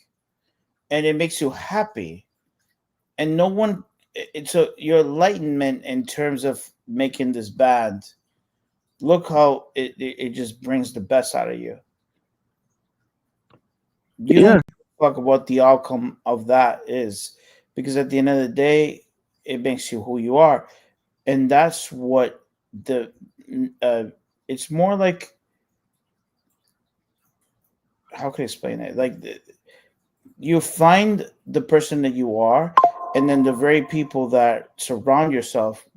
and it makes you happy. And no one, it's your enlightenment in terms of making this band. Look how it just brings the best out of you. You don't talk about the outcome of that is, because at the end of the day, it makes you who you are. And that's what it's more like, how can I explain it? Like you find the person that you are, and then the very people that surround yourself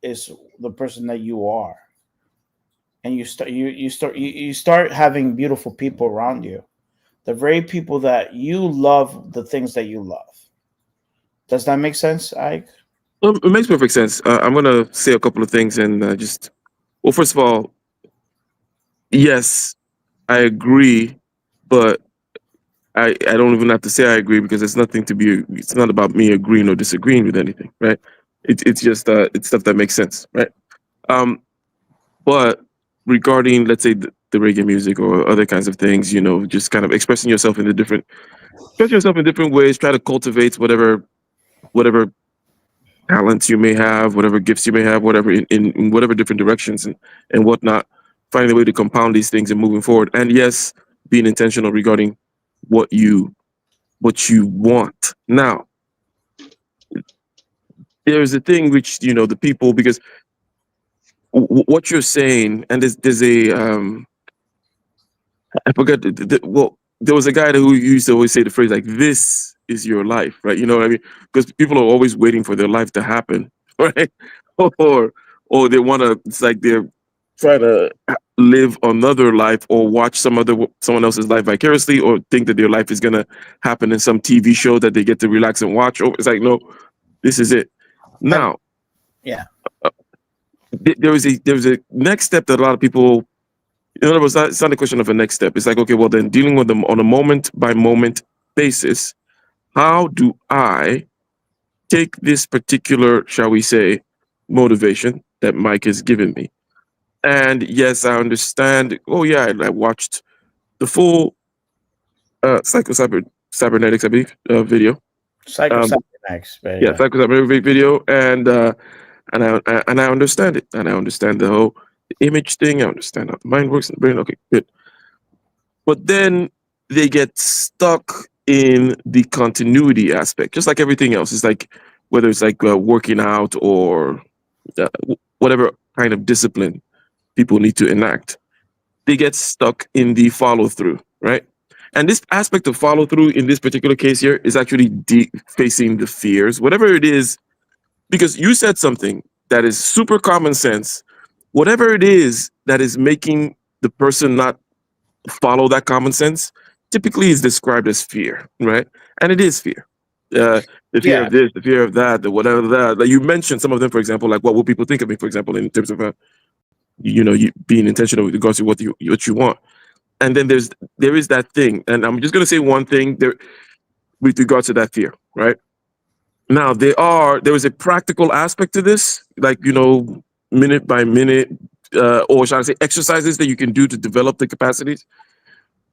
is the person that you are. And you start having beautiful people around you. The very people that you love, the things that you love. Does that make sense, Ike? Well, it makes perfect sense. I'm going to say a couple of things and well, first of all, yes, I agree, but I don't even have to say I agree because it's not about me agreeing or disagreeing with anything, right? It's just it's stuff that makes sense, right? But regarding, let's say, the reggae music or other kinds of things, just kind of expressing yourself in different ways, try to cultivate whatever talents you may have, whatever gifts you may have, whatever in whatever different directions and whatnot, finding a way to compound these things and moving forward. And yes, being intentional regarding what you want. Now, there's a thing which the people, because what you're saying, and there's a I forgot. Well, there was a guy who used to always say the phrase like, "This is your life," right? You know what I mean? Because people are always waiting for their life to happen, right? Or they want to. It's like they're trying to live another life or watch someone else's life vicariously, or think that their life is gonna happen in some TV show that they get to relax and watch. Oh, it's like, no, this is it. Now, Yeah. there was a next step that a lot of people. In other words, it's not a question of a next step. It's like, okay, well, then dealing with them on a moment by moment basis, how do I take this particular, shall we say, motivation that Mike has given me? And yes, I understand. Oh, yeah, I watched the full cybernetics, I believe, video. Psycho-cybernetics, but Yeah, psycho-cybernetics video, and I understand it, and I understand the whole image thing. I understand how the mind works in the brain. Okay, good. But then they get stuck in the continuity aspect, just like everything else. It's like whether it's like working out or whatever kind of discipline people need to enact, they get stuck in the follow through, right? And this aspect of follow through in this particular case here is actually facing the fears, whatever it is, because you said something that is super common sense. Whatever it is that is making the person not follow that common sense typically is described as fear, right? And it is fear. The fear of this, the fear of that, the whatever that. Like you mentioned some of them, for example, like what will people think of me, for example, in terms of you being intentional with regards to what you want. And then there is that thing, and I'm just gonna say one thing there with regards to that fear, right? Now there is a practical aspect to this, like minute by minute, or shall I say, exercises that you can do to develop the capacities.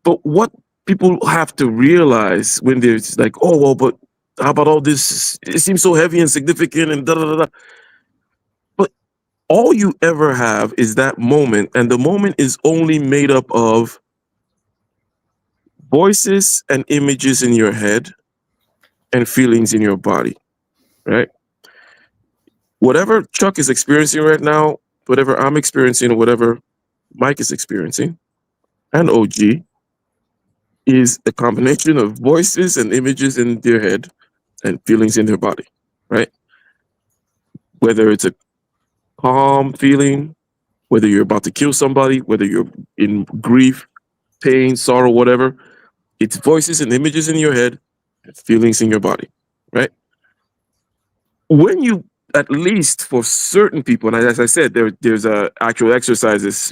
But what people have to realize when there's like, oh well, but how about all this? It seems so heavy and significant and da da da da. But all you ever have is that moment, and the moment is only made up of voices and images in your head and feelings in your body, right? Whatever Chuck is experiencing right now, whatever I'm experiencing, or whatever Mike is experiencing, and OG is a combination of voices and images in their head and feelings in their body, right? Whether it's a calm feeling, whether you're about to kill somebody, whether you're in grief, pain, sorrow, whatever, it's voices and images in your head and feelings in your body, right? When you, at least for certain people, and as I said, there's actual exercises,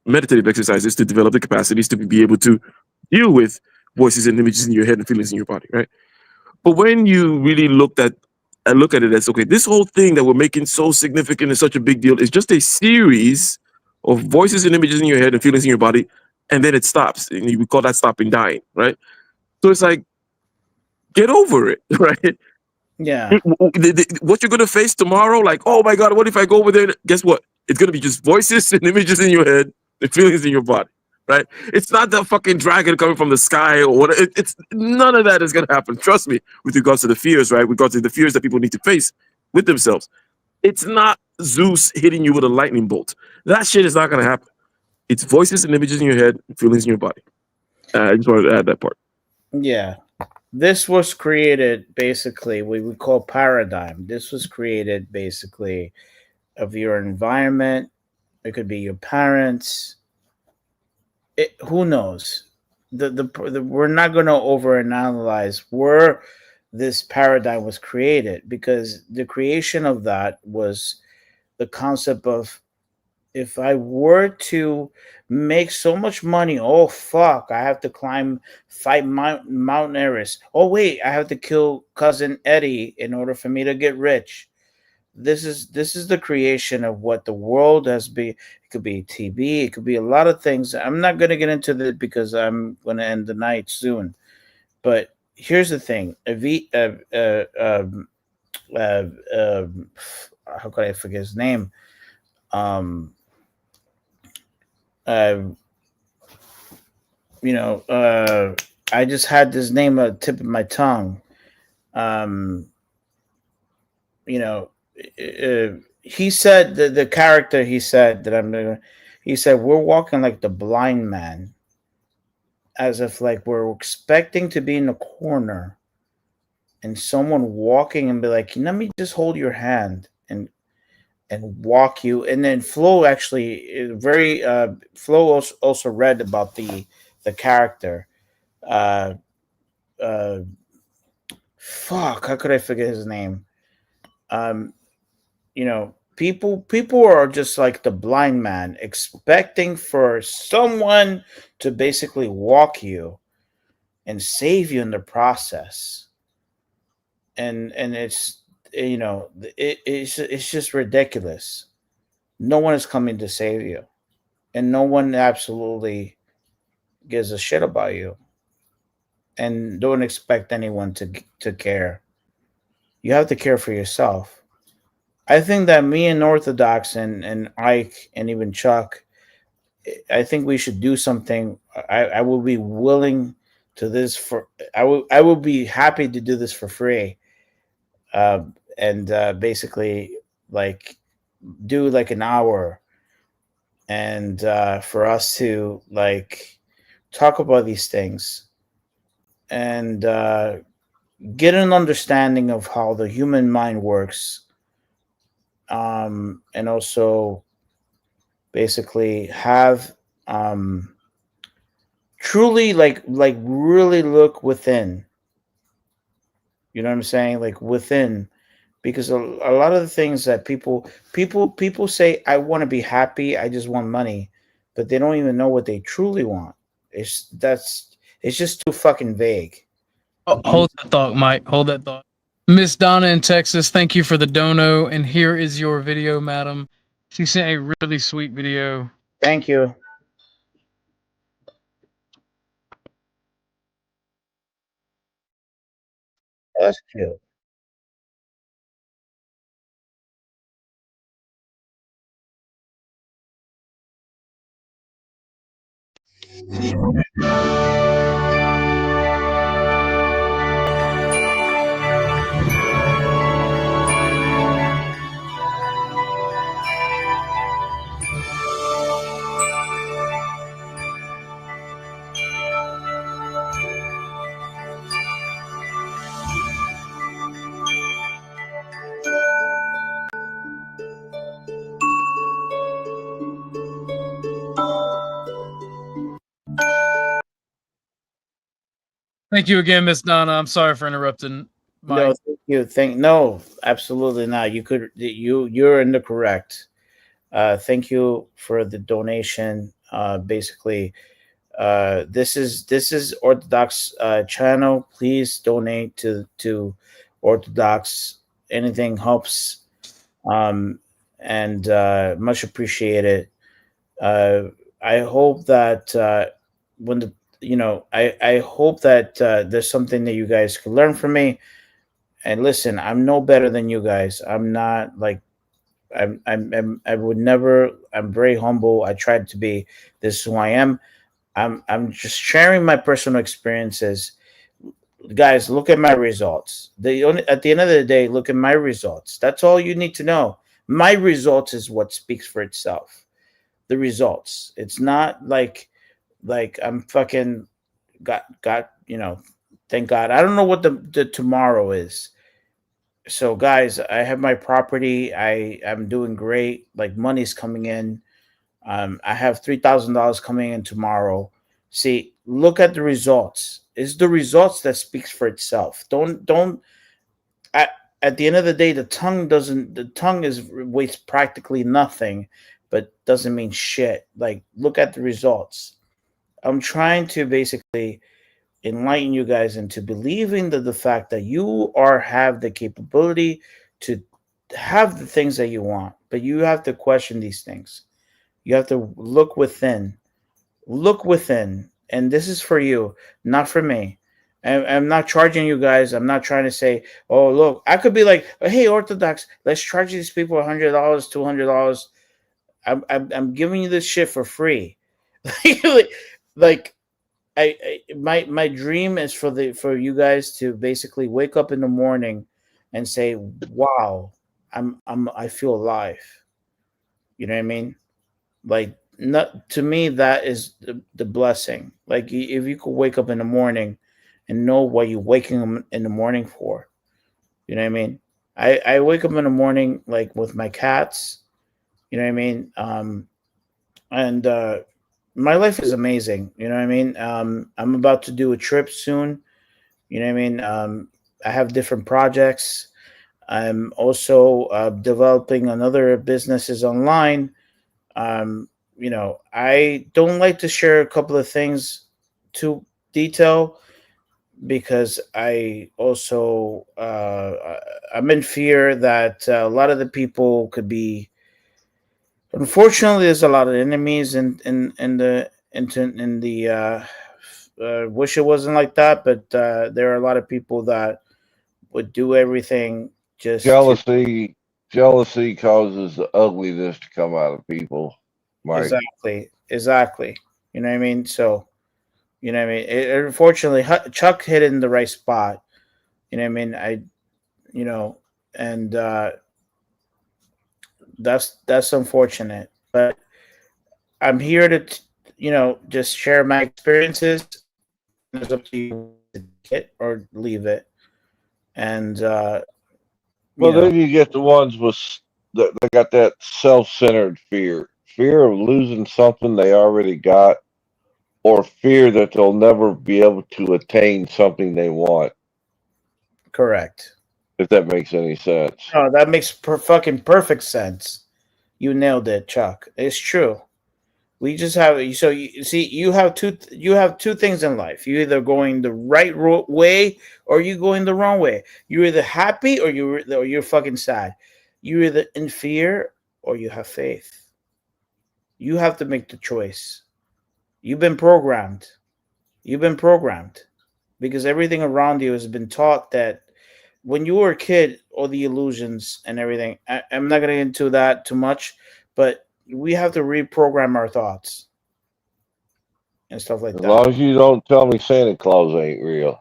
meditative exercises to develop the capacities to be able to deal with voices and images in your head and feelings in your body, right? But when you really look at it as, okay, this whole thing that we're making so significant and such a big deal is just a series of voices and images in your head and feelings in your body, and then it stops. And we call that stopping dying, right? So it's like, get over it, right? Yeah. What you're gonna face tomorrow, like, oh my God, what if I go over there? Guess what? It's gonna be just voices and images in your head and feelings in your body, right? It's not the fucking dragon coming from the sky or what. It's none of that is gonna happen. Trust me. With regards to the fears, right? With regards to the fears that people need to face with themselves, it's not Zeus hitting you with a lightning bolt. That shit is not gonna happen. It's voices and images in your head, and feelings in your body. I just wanted to add that part. Yeah. This was created basically what we call paradigm. This was created basically of your environment. It could be your parents. Who knows? We're not going to overanalyze where this paradigm was created, because the creation of that was the concept of, if I were to make so much money, oh fuck, I have to fight Mount Everest. Oh wait, I have to kill cousin Eddie in order for me to get rich. This is the creation of what the world has been. It could be TV, it could be a lot of things. I'm not going to get into that because I'm going to end the night soon. But here's the thing: how could I forget his name? I just had this name at the tip of my tongue. Um, you know, he said the character he said that I'm gonna. He said we're walking like the blind man, as if like we're expecting to be in the corner, and someone walking and be like, "Let me just hold your hand and walk you." And then Flo actually very Flo also read about the character. Uh, uh, Fuck, how could I forget his name? Um, people are just like the blind man, expecting for someone to basically walk you and save you in the process. And it's it's just ridiculous. No one is coming to save you, and no one absolutely gives a shit about you, and don't expect anyone to care. You have to care for yourself. I think that me and Orthodox and Ike and even Chuck, I think we should do something. I will be willing to this for. I will be happy to do this for free. And basically, like, do like an hour, and for us to like talk about these things and get an understanding of how the human mind works, and also basically have truly like really look within. You know what I'm saying? Like within, because a lot of the things that people say, I want to be happy, I just want money, but they don't even know what they truly want. It's just too fucking vague. Oh, hold that thought, Mike. Hold that thought. Miss Donna in Texas, thank you for the dono. And here is your video, madam. She sent a really sweet video. Thank you. That's cute. Thank you again, Miss Donna. I'm sorry for interrupting, Mike. No, thank you. No, absolutely not. You're in the correct. Thank you for the donation. Basically, this is Orthodox channel. Please donate to Orthodox. Anything helps, and much appreciated. Uh, I hope that when the I hope that there's something that you guys can learn from me. And listen, I'm no better than you guys. I'm not like I would never. I'm very humble. I tried to be. This is who I am. I'm just sharing my personal experiences. Guys, look at my results. At the end of the day, look at my results. That's all you need to know. My results is what speaks for itself. The results. It's not like I'm fucking got thank God. I don't know what the tomorrow is. So guys, I have my property. I'm doing great. Like money's coming in. I have $3,000 coming in tomorrow. See, look at the results. It's the results that speaks for itself. Don't at at the end of the day, the tongue doesn't. The tongue is weighs practically nothing, but doesn't mean shit. Like look at the results. I'm trying to basically enlighten you guys into believing that the fact that you are have the capability to have the things that you want, but you have to question these things. You have to look within. Look within. And this is for you, not for me. I'm not charging you guys. I'm not trying to say, oh, look, I could be like, hey, Orthodox, let's charge these people $100, $200. I'm giving you this shit for free. like, my dream is for you guys to basically wake up in the morning and say, "Wow, I feel alive." You know what I mean? Like, not to me, that is the blessing. Like, if you could wake up in the morning and know what you're waking up in the morning for. You know what I mean? I wake up in the morning like with my cats. You know what I mean? And my life is amazing. You know what I mean? I'm about to do a trip soon. You know what I mean? I have different projects. I'm also developing another businesses online. You know, I don't like to share a couple of things to detail because I also I'm in fear that a lot of the people could be. Unfortunately, there's a lot of enemies in the. Wish it wasn't like that, but there are a lot of people that would do everything just to Jealousy causes the ugliness to come out of people, Mike. exactly. You know what I mean? So you know what I mean. Unfortunately, Chuck hit it in the right spot. You know what I mean? You know, and that's unfortunate. But I'm here to, you know, just share my experiences. It's up to you to take it or leave it. And you Well, know, then you get the ones that they got that self-centered fear of losing something they already got, or fear that they'll never be able to attain something they want. correct. If that makes any sense. No, that makes fucking perfect sense. You nailed it, Chuck. It's true. We just have so you see you have two things in life. You either going the right way or you going the wrong way. You're either happy or you're fucking sad. You're either in fear or you have faith. You have to make the choice. You've been programmed. You've been programmed because everything around you has been taught that when you were a kid, all the illusions and everything. I'm not gonna get into that too much, but we have to reprogram our thoughts and stuff like As that. long as you don't tell me Santa Claus ain't real.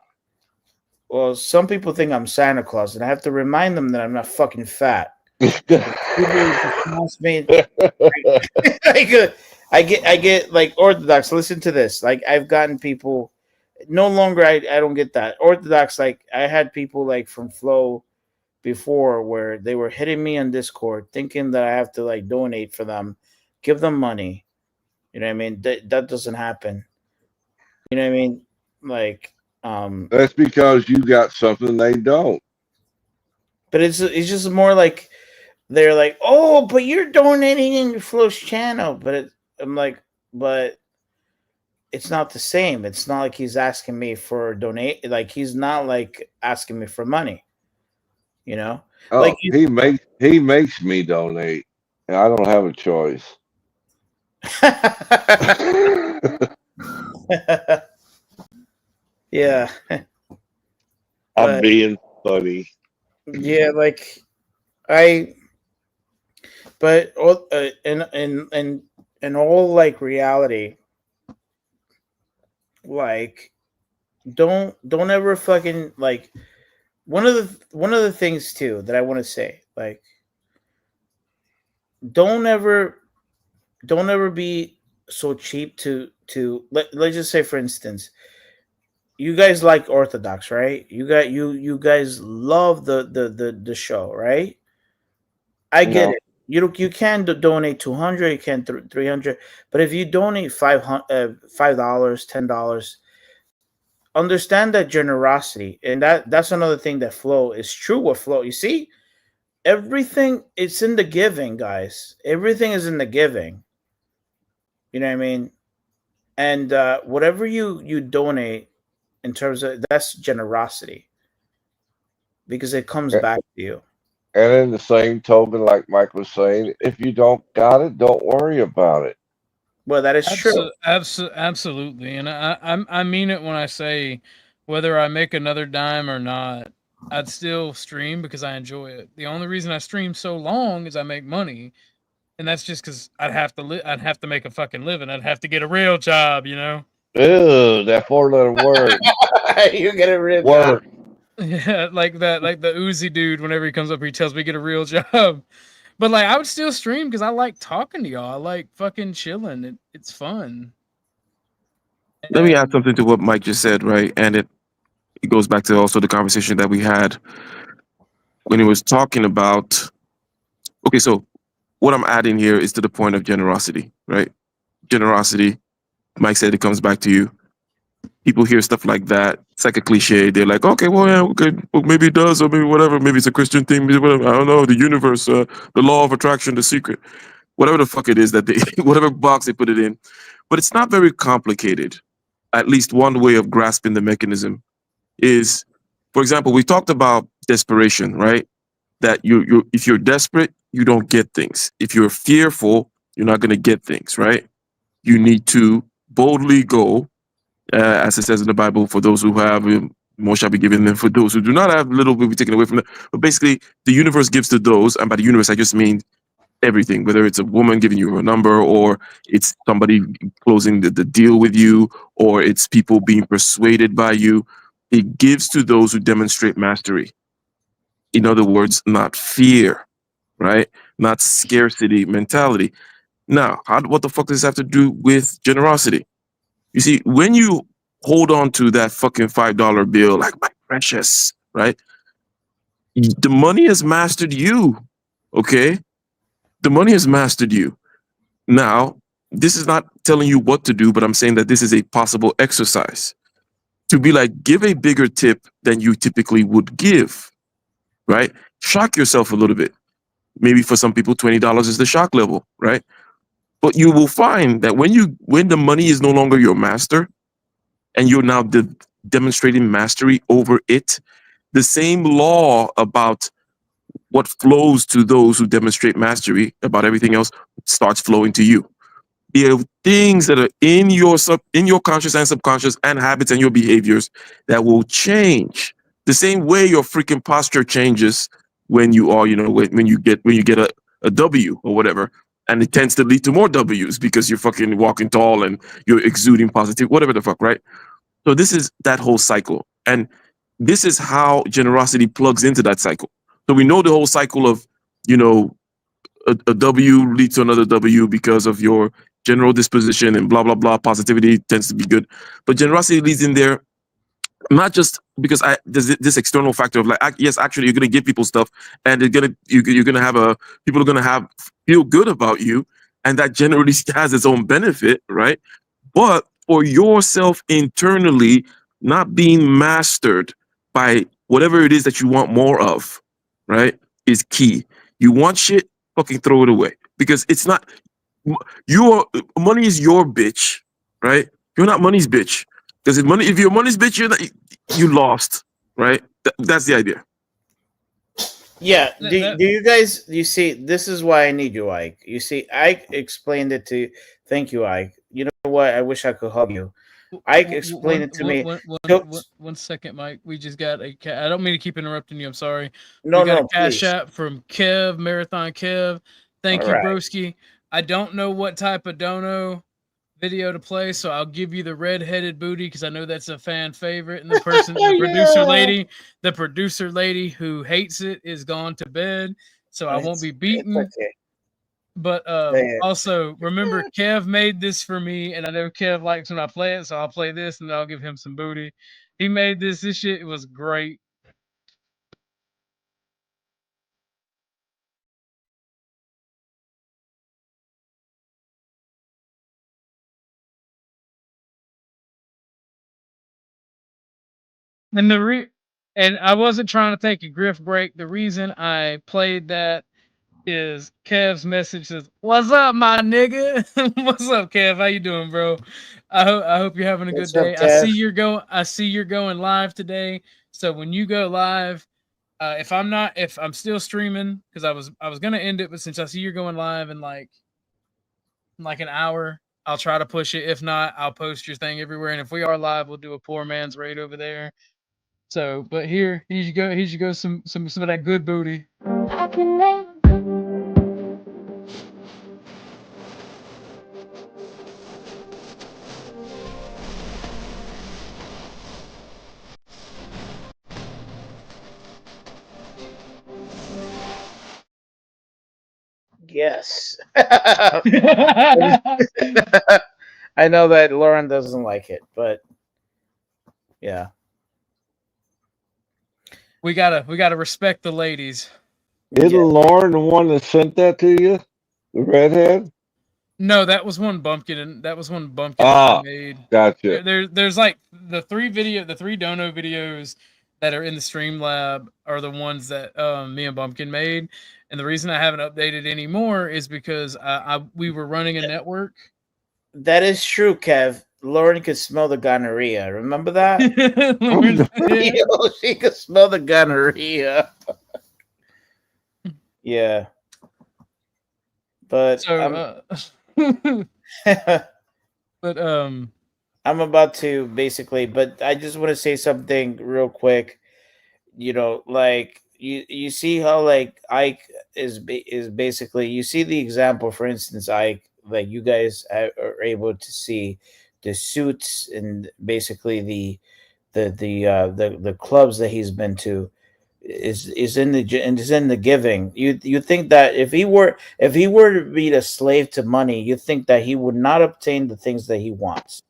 Well, some people think I'm Santa Claus, and I have to remind them that I'm not fucking fat. People just ask me, like, I get like Orthodox. Listen to this. Like, I've gotten people. No longer, I don't get that Orthodox. Like, I had people like from Flow before where they were hitting me on Discord, thinking that I have to like donate for them, give them money. You know what I mean? That doesn't happen. You know what I mean? Like, That's because you got something they don't. but it's just more like they're like, oh, but you're donating in your Flow's channel, but I'm like, but it's not the same. It's not like he's asking me for donate. Like, he's not like asking me for money. You know, like Oh, he makes me donate, and I don't have a choice. yeah, I'm but being funny. yeah, like I, but all in all like reality, like don't ever fucking like one of the things too that I want to say, like, don't ever don't ever be so cheap let's just say, for instance, you guys like Orthodox, right? You guys love the show, right? I get No, it. You can donate 200, you can 300, but if you donate $5, $10, understand that generosity, and that's another thing that Flow is true with Flow. You see, everything it's in the giving, guys. Everything is in the giving. You know what I mean? And whatever you donate in terms of, that's generosity because it comes back to you. and in the same token, like Mike was saying, if you don't got it, don't worry about it. Well, that is true. Absolutely, and I mean it when I say whether I make another dime or not, I'd still stream because I enjoy it. The only reason I stream so long is I make money, and that's just because I'd have to make a fucking living. I'd have to get a real job, you know. Ew, that 4-letter word. You get a real Word. Yeah, like that, like the Uzi dude. Whenever he comes up, he tells me get a real job. But like, I would still stream because I like talking to y'all. I like fucking chilling. It's fun. Let me add something to what Mike just said, right? And it goes back to also the conversation that we had when he was talking about. Okay, so what I'm adding here is to the point of generosity, right? Generosity. Mike said it comes back to you. People hear stuff like that. It's like a cliche. They're like, okay, well, yeah, okay, well, maybe it does, or maybe whatever. Maybe it's a Christian thing. Maybe whatever. I don't know. The universe, the law of attraction, the secret, whatever the fuck it is that they, whatever box they put it in. But it's not very complicated. At least one way of grasping the mechanism is, for example, we talked about desperation, right? That you if you're desperate, you don't get things. If you're fearful, you're not going to get things, right? You need to boldly go, as it says in the Bible, for those who have, more shall be given them. For those who do not have, little will be taken away from them. But basically, the universe gives to those, and by the universe, I just mean everything, whether it's a woman giving you a number, or it's somebody closing the deal with you, or it's people being persuaded by you. It gives to those who demonstrate mastery. In other words, not fear, right? Not scarcity mentality. Now, what the fuck does this have to do with generosity? You see, when you hold on to that fucking $5 bill, like my precious, right? The money has mastered you, okay? The money has mastered you. Now, this is not telling you what to do, but I'm saying that this is a possible exercise to be like, give a bigger tip than you typically would give, right? Shock yourself a little bit. Maybe for some people, $20 is the shock level, right? But you will find that when the money is no longer your master and you're now demonstrating mastery over it, the same law about what flows to those who demonstrate mastery about everything else starts flowing to you. There are things that are in your conscious and subconscious and habits and your behaviors that will change the same way your freaking posture changes when you are, when you get a W or whatever, and it tends to lead to more W's because you're fucking walking tall and you're exuding positive, whatever the fuck, right? So this is that whole cycle, and this is how generosity plugs into that cycle. So we know the whole cycle of, a W leads to another W because of your general disposition and blah, blah, blah. Positivity tends to be good. But generosity leads in there, not just because there's this external factor of like, yes, actually, you're going to give people stuff and you're going to have people are going to feel good about you. And that generally has its own benefit, right? But for yourself internally, not being mastered by whatever it is that you want more of, right, is key. You want shit, fucking throw it away, because it's not money is your bitch, right? You're not money's bitch, because if you're money's bitch, you lost, right? That's the idea. Yeah. Do you see? This is why I need you, Ike. You see, Ike explained it to you. Thank you, Ike. You know what? I wish I could hug you. Ike explained it to me. One second, Mike. We just got I don't mean to keep interrupting you. I'm sorry. No, we got no, a Cashapp from Kev, Marathon Kev. Thank All you, right. broski. I don't know what type of dono video to play, so I'll give you the red-headed booty because I know that's a fan favorite. And the person, the producer lady who hates it is gone to bed, so I won't be beaten. It's okay. But also remember, Kev made this for me, and I know Kev likes when I play it, so I'll play this and then I'll give him some booty. He made this shit. It was great. And I wasn't trying to take a griff break. The reason I played that is Kev's message says, "What's up, my nigga? What's up, Kev? How you doing, bro? I hope you're having a good day. I see you're going live today. So when you go live, if I'm still streaming, because I was gonna end it, but since I see you're going live in like an hour, I'll try to push it. If not, I'll post your thing everywhere. And if we are live, we'll do a poor man's raid over there. So, but here you go, some of that good booty. Yes. I know that Lauren doesn't like it, but yeah. we gotta respect the ladies. Isn't Yeah. Lauren the one that sent that to you? The redhead? No, that was one Bumpkin, and that was one Bumpkin and I Ah, made. gotcha. There's like the three dono videos that are in the Streamlab are the ones that me and Bumpkin made, and the reason I haven't updated anymore is because we were running a network. That is true, Kev. Lauren could smell the gonorrhea. Remember that? Yeah. Yo, she could smell the gonorrhea. Yeah. But So, but I'm about to basically, but I just want to say something real quick. You know, like you see how like Ike is basically, you see the example. For instance, Ike, like you guys are able to see the suits and basically the clubs that he's been to is in the giving. You think that if he were to be a slave to money, you think that he would not obtain the things that he wants.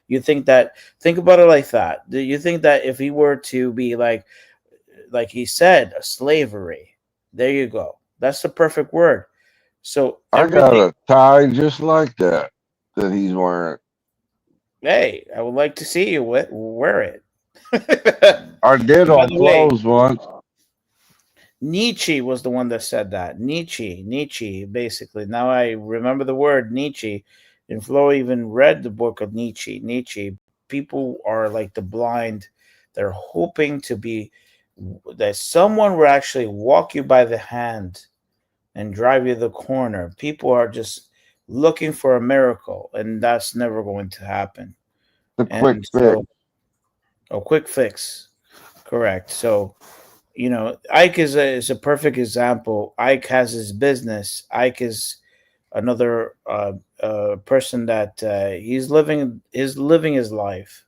You think that, think about it like that. Do you think that if he were to be like he said, a slavery? There you go. That's the perfect word. So I got everything. a tie just like that he's wearing. Hey, I would like to see you wear it. I did By on the way, clothes once. Nietzsche was the one that said that. Nietzsche, basically. Now I remember the word Nietzsche. And Flo even read the book of Nietzsche. People are like the blind. They're hoping to be, that someone will actually walk you by the hand and drive you to the corner. People are just looking for a miracle, and that's never going to happen. The quick And fix. so, a quick fix. Correct. So, you know, Ike is a perfect example. Ike has his business. Ike is another person that he's living his life.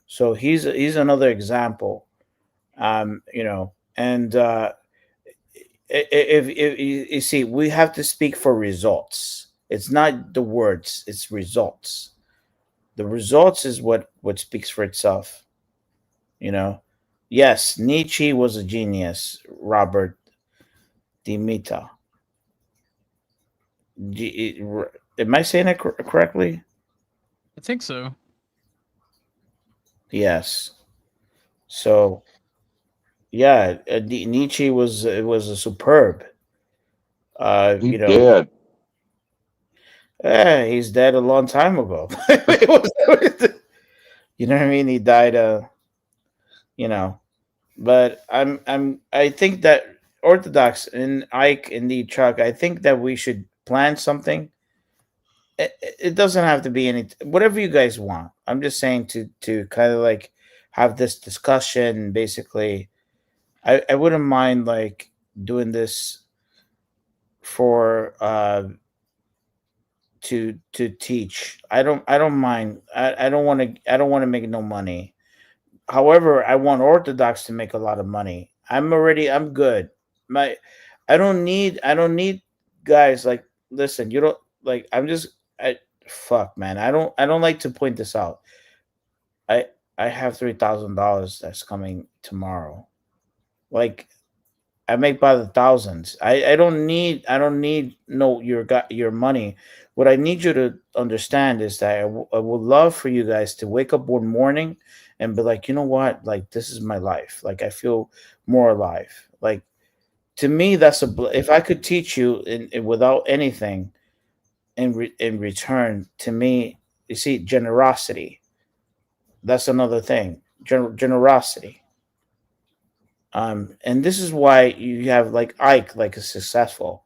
So he's another example. You know, and if you see, we have to speak for results. It's not the words; it's results. The results is what speaks for itself. You know, yes, Nietzsche was a genius. Robert Dimita. Am I saying it correctly? I think so. Yes. So yeah, Nietzsche was a superb. He You know, dead. he's dead a long time ago. You know what I mean? He died. You know, but I think that Orthodox and Ike and the Chuck, I think that we should plan something. It doesn't have to be any, whatever you guys want. I'm just saying to kind of like have this discussion. Basically, I wouldn't mind like doing this for to teach. I don't mind. I don't want to make no money. However, I want Orthodox to make a lot of money. I'm good. My I don't need guys like, listen, you don't like, I fuck, man. I don't like to point this out. I I have $3,000 that's coming tomorrow. Like, I make by the thousands. I don't need no your money. What I need you to understand is that I would love for you guys to wake up one morning and be like, you know what? Like, this is my life. Like, I feel more alive. Like, to me, that's if I could teach you without anything in return, to me, you see, generosity. That's another thing. Generosity. And this is why you have like Ike, like a successful.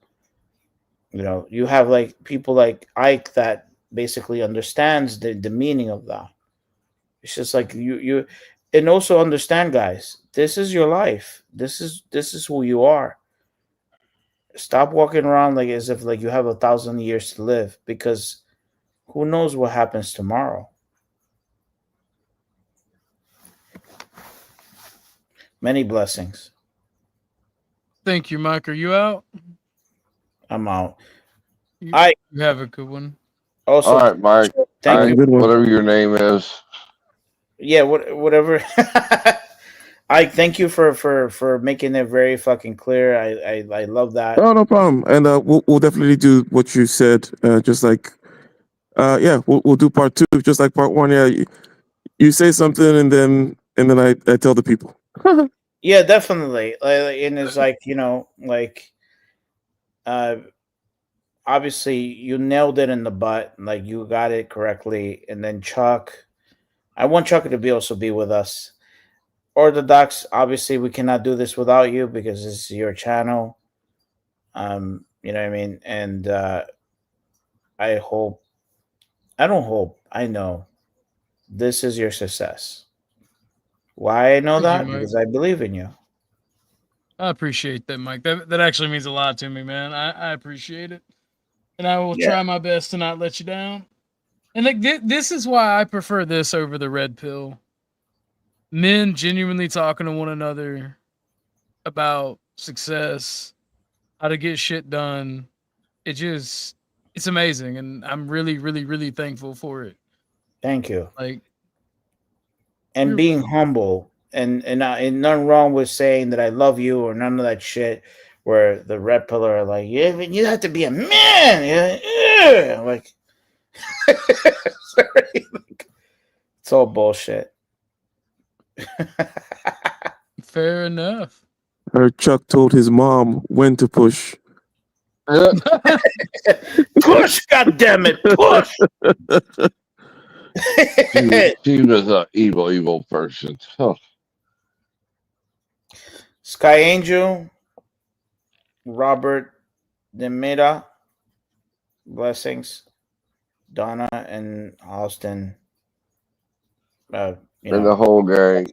You know, you have like people like Ike that basically understands the meaning of that. It's just like you and also understand, guys, this is your life. This is who you are. Stop walking around like as if like you have 1,000 years to live, because who knows what happens tomorrow. Many blessings. Thank you, Mike. Are you out? I'm out. You, I you have a good one. also All right, Mike. thank you. Good one. Whatever your name is. Yeah, whatever. I thank you for making it very fucking clear. I love that. Oh, no problem. And we'll definitely do what you said. Just like, yeah, we'll do part 2, just like part 1. Yeah, you say something, and then I tell the people. Yeah, definitely. And it's like, like obviously you nailed it in the butt. Like you got it correctly. And then Chuck, I want Chuck to be also be with us. Orthodox, obviously we cannot do this without you because this is your channel. You know what I mean? And I hope, I don't hope, I know this is your success. Why I know Thank you, that? Mike. Because I believe in you. I appreciate that, Mike. That actually means a lot to me, man. I appreciate it, and I will Yeah. try my best to not let you down. And like this is why I prefer this over the red pill. Men genuinely talking to one another about success, how to get shit done. It's amazing, and I'm really, really, really thankful for it. Thank you. Like, And you're being humble and nothing wrong with saying that I love you or none of that shit. Where the red pillar are like, yeah, you have to be a man. Yeah, like, sorry, it's all bullshit. fair enough. Her Chuck told his mom when to push. Push, goddammit, push. She was an evil person. Oh. Sky Angel, Robert Demira, blessings. Donna and Austin, And the whole gang.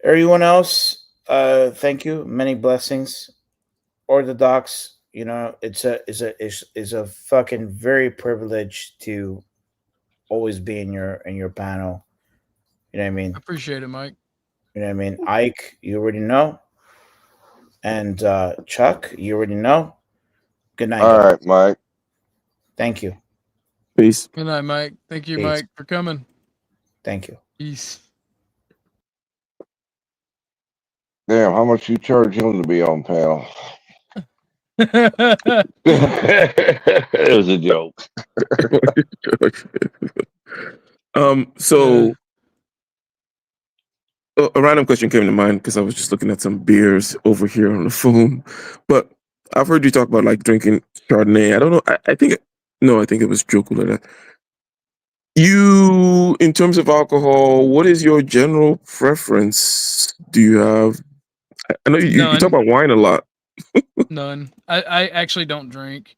everyone else, thank you. Many blessings. Orthodox, it's a fucking very privilege to always be in your panel. You know what I mean? Appreciate it, Mike. You know what I mean? Ike, you already know. And Chuck, you already know. Good night, All guys. right, Mike. Thank you. Peace. Good night, Mike. Thank you, Peace. Mike, for coming. Thank you. Peace. Damn, how much you charge him to be on panel? It It was a joke. So a random question came to mind because I was just looking at some beers over here on the phone. But I've heard you talk about like drinking Chardonnay. I don't know. I think no, I think it was Chocolate. You, in terms of alcohol, what is your general preference? Do you have? I know you talk None. about wine a lot. None. I actually don't drink.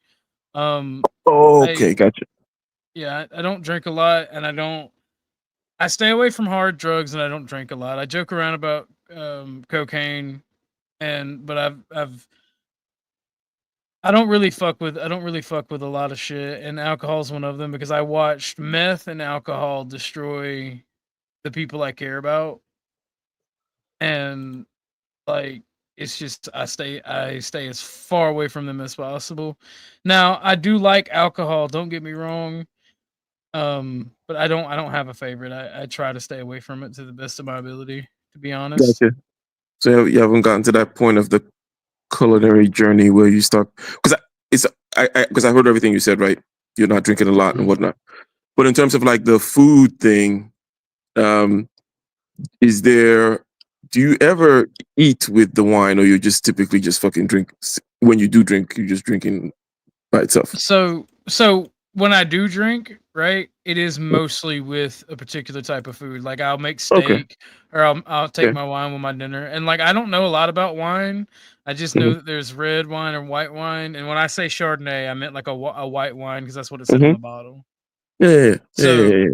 Oh, okay, gotcha. Yeah, I don't drink a lot, and I stay away from hard drugs, and I don't drink a lot. I joke around about cocaine, but I don't really fuck with a lot of shit, and alcohol's one of them because I watched meth and alcohol destroy the people I care about, and like it's just I stay as far away from them as possible. Now I do like alcohol. Don't get me wrong. But I don't have a favorite. I try to stay away from it to the best of my ability, to be honest. Gotcha. So you haven't gotten to that point of the culinary journey where you start because I heard everything you said, right? You're not drinking a lot and whatnot. But in terms of like the food thing, is there? Do you ever eat with the wine, or you just typically just fucking drink? When you do drink, you're just drinking by itself. So when I do drink, right, it is mostly with a particular type of food. Like I'll make steak, Okay. or I'll take Okay. my wine with my dinner. And like I don't know a lot about wine. I just know that there's red wine and white wine. And when I say Chardonnay, I meant like a white wine because that's what it said on the bottle. Yeah. So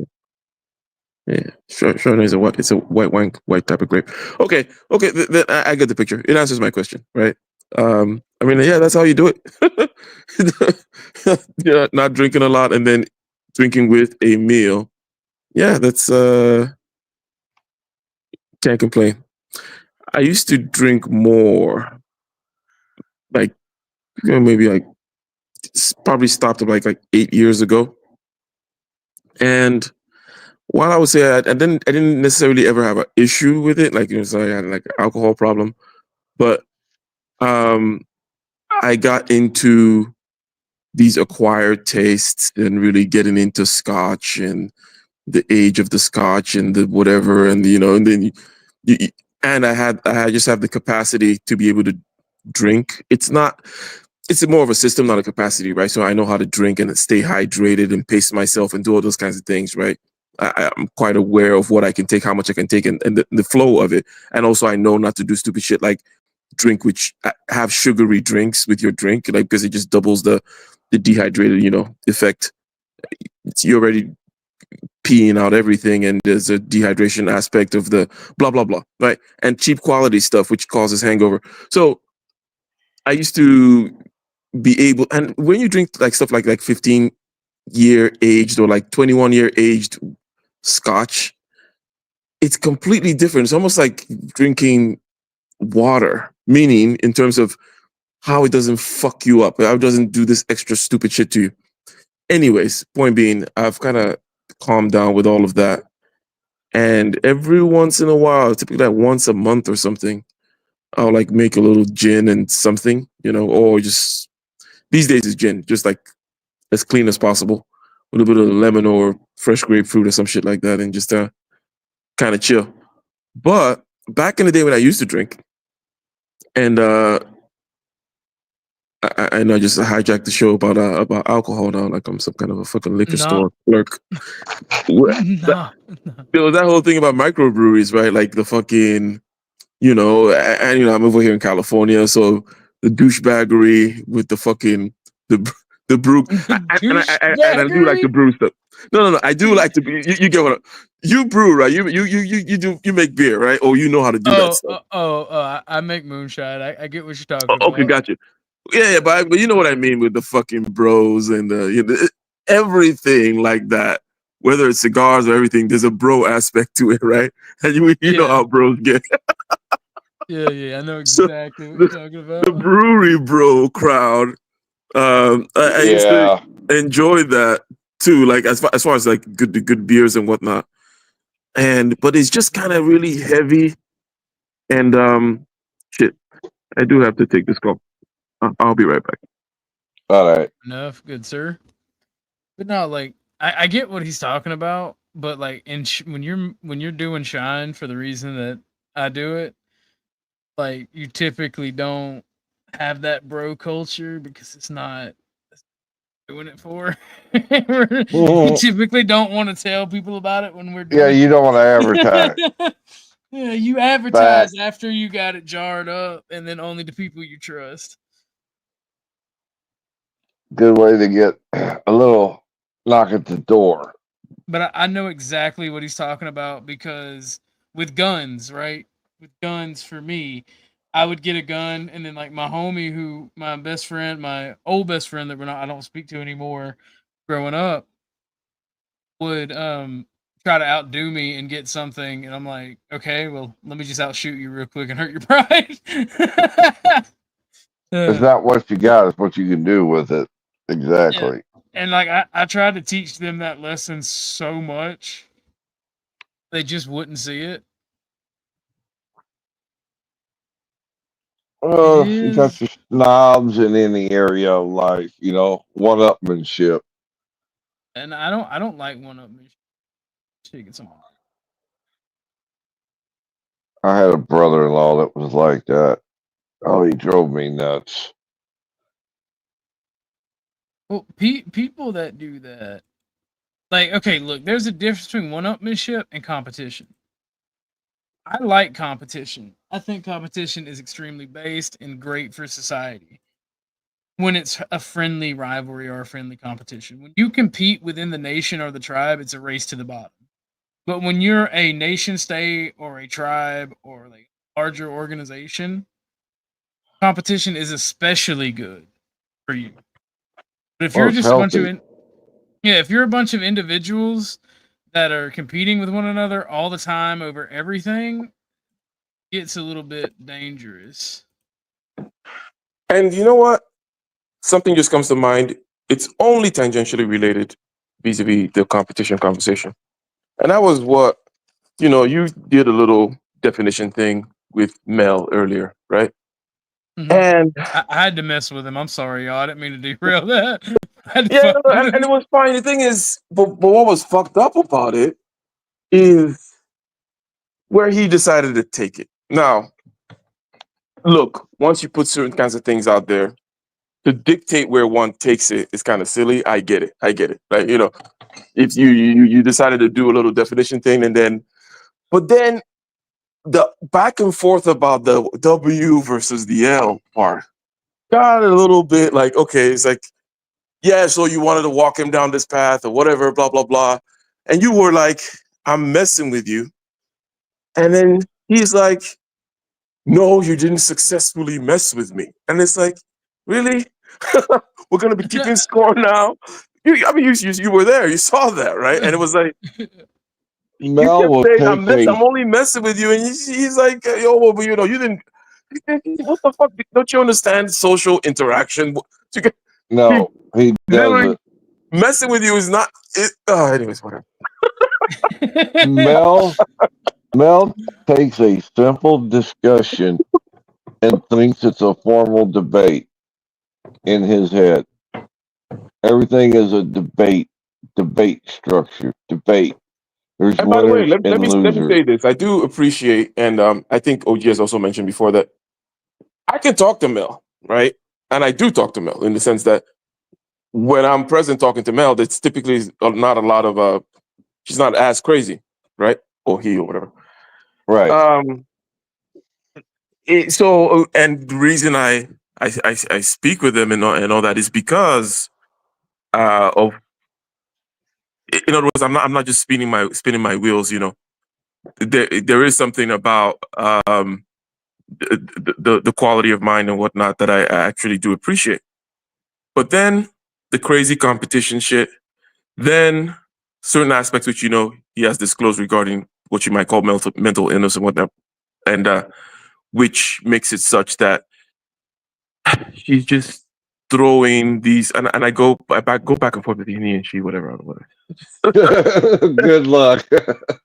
Chardonnay is it's a white wine, white type of grape. Okay. Then I get the picture. It answers my question, right? I mean, yeah, that's how you do it. Yeah, not drinking a lot and then drinking with a meal. Yeah, that's can't complain. I used to drink more, like maybe like probably stopped like 8 years ago. And while I would say I didn't necessarily ever have an issue with it, like I had like an alcohol problem, but I got into these acquired tastes and really getting into scotch and the age of the scotch and the whatever, and and then and I just have the capacity to be able to drink. It's more of a system, not a capacity, right? So I know how to drink and stay hydrated and pace myself and do all those kinds of things, right? I'm quite aware of what I can take, how much I can take, and the flow of it. And also I know not to do stupid shit like drink have sugary drinks with your drink, like, because it just doubles the dehydrated, effect. You're already peeing out everything, and there's a dehydration aspect of the blah blah blah, right? And cheap quality stuff which causes hangover. So I used to be able, and when you drink like stuff like 15-year aged or like 21-year aged scotch, it's completely different. It's almost like drinking water, meaning in terms of how it doesn't fuck you up, how it doesn't do this extra stupid shit to you. Anyways, point being, I've kind of calmed down with all of that. And every once in a while, typically like once a month or something, I'll like make a little gin and something, or just these days it's gin, just like as clean as possible, with a bit of lemon or fresh grapefruit or some shit like that, and just kind of chill. But back in the day when I used to drink, and I know I just hijacked the show about alcohol now, like I'm some kind of a fucking liquor store clerk. No. There was that whole thing about microbreweries, right? Like the fucking, and I'm over here in California, so the douchebaggery with the fucking the brew, and I do like to brew stuff. No, I do like to be. You get what you brew, right? You make beer, right? Or you know how to do that stuff. I make moonshine. I get what you're talking about. Okay, got you. Yeah, but you know what I mean with the fucking bros and everything like that. Whether it's cigars or everything, there's a bro aspect to it, right? And you know how bros get. Yeah, I know exactly what you're talking about. The brewery bro crowd, I used to enjoy that too. Like as far as like good beers and whatnot, but it's just kind of really heavy. And shit, I do have to take this call. I'll be right back. All right. Enough, good sir. But no, like I get what he's talking about, but like when you're doing shine for the reason that I do it, like you typically don't have that bro culture because it's not doing it for. You typically don't want to tell people about it when we're doing Yeah, you don't want to advertise. Yeah, you advertise after you got it jarred up, and then only to people you trust. Good way to get a little knock at the door. But I know exactly what he's talking about because with guns, right? With guns, for me, I would get a gun, and then like my homie, my best friend, my old best friend that I don't speak to anymore, growing up, would try to outdo me and get something, and I'm like, okay, well, let me just outshoot you real quick and hurt your pride. It's not what you got; it's what you can do with it. Exactly. Yeah. And like I tried to teach them that lesson so much, they just wouldn't see it. Well, you got your snobs in any area of life, one-upmanship. And I don't like one-upmanship. Taking some. I had a brother-in-law that was like that. Oh, he drove me nuts. Well, people that do that, like, okay, look, there's a difference between one-upmanship and competition. I like competition. I think competition is extremely based and great for society when it's a friendly rivalry or a friendly competition. When you compete within the nation or the tribe, it's a race to the bottom. But when you're a nation state or a tribe or like larger organization, competition is especially good for you. But if you're just if you're a bunch of individuals that are competing with one another all the time over everything, it's a little bit dangerous. And you know what? Something just comes to mind. It's only tangentially related vis-a-vis the competition conversation. And that was what, you did a little definition thing with Mel earlier, right? And I had to mess with him. I'm sorry, y'all. I didn't mean to derail that. I had to yeah, fuck with and him. it was fine. The thing is, but what was fucked up about it is where he decided to take it. Now, look, once you put certain kinds of things out there, to dictate where one takes it is kind of silly. I get it. Like, if you decided to do a little definition thing but then the back and forth about the W versus the L part got a little bit like, okay, it's like, yeah, so you wanted to walk him down this path or whatever, blah, blah, blah. And you were like, I'm messing with you. And then he's like, no, you didn't successfully mess with me. And it's like, really? We're going to be keeping score now? You were there. You saw that, right? And it was like, you Mel kept will saying, take I'm only messing with you. And he's like, yo, well, you didn't. What the fuck? Don't you understand social interaction? no, he Literally doesn't. messing with you is not. Anyways, whatever. Mel takes a simple discussion and thinks it's a formal debate in his head. Everything is a debate structure, debate. There's And by the way, winners let and me losers. say this. I do appreciate, and I think OG has also mentioned before that I can talk to Mel, right? And I do talk to Mel in the sense that when I'm present talking to Mel, that's typically not a lot of she's not as crazy, right? Or he or whatever. Right. And the reason I speak with him and all that is because of, in other words, I'm not just spinning my wheels. There is something about the quality of mind and whatnot that I actually do appreciate. But then the crazy competition shit, then certain aspects which he has disclosed regarding what you might call mental illness and whatnot, and which makes it such that she's just throwing these, and I go back and forth with he and she, whatever. Good luck.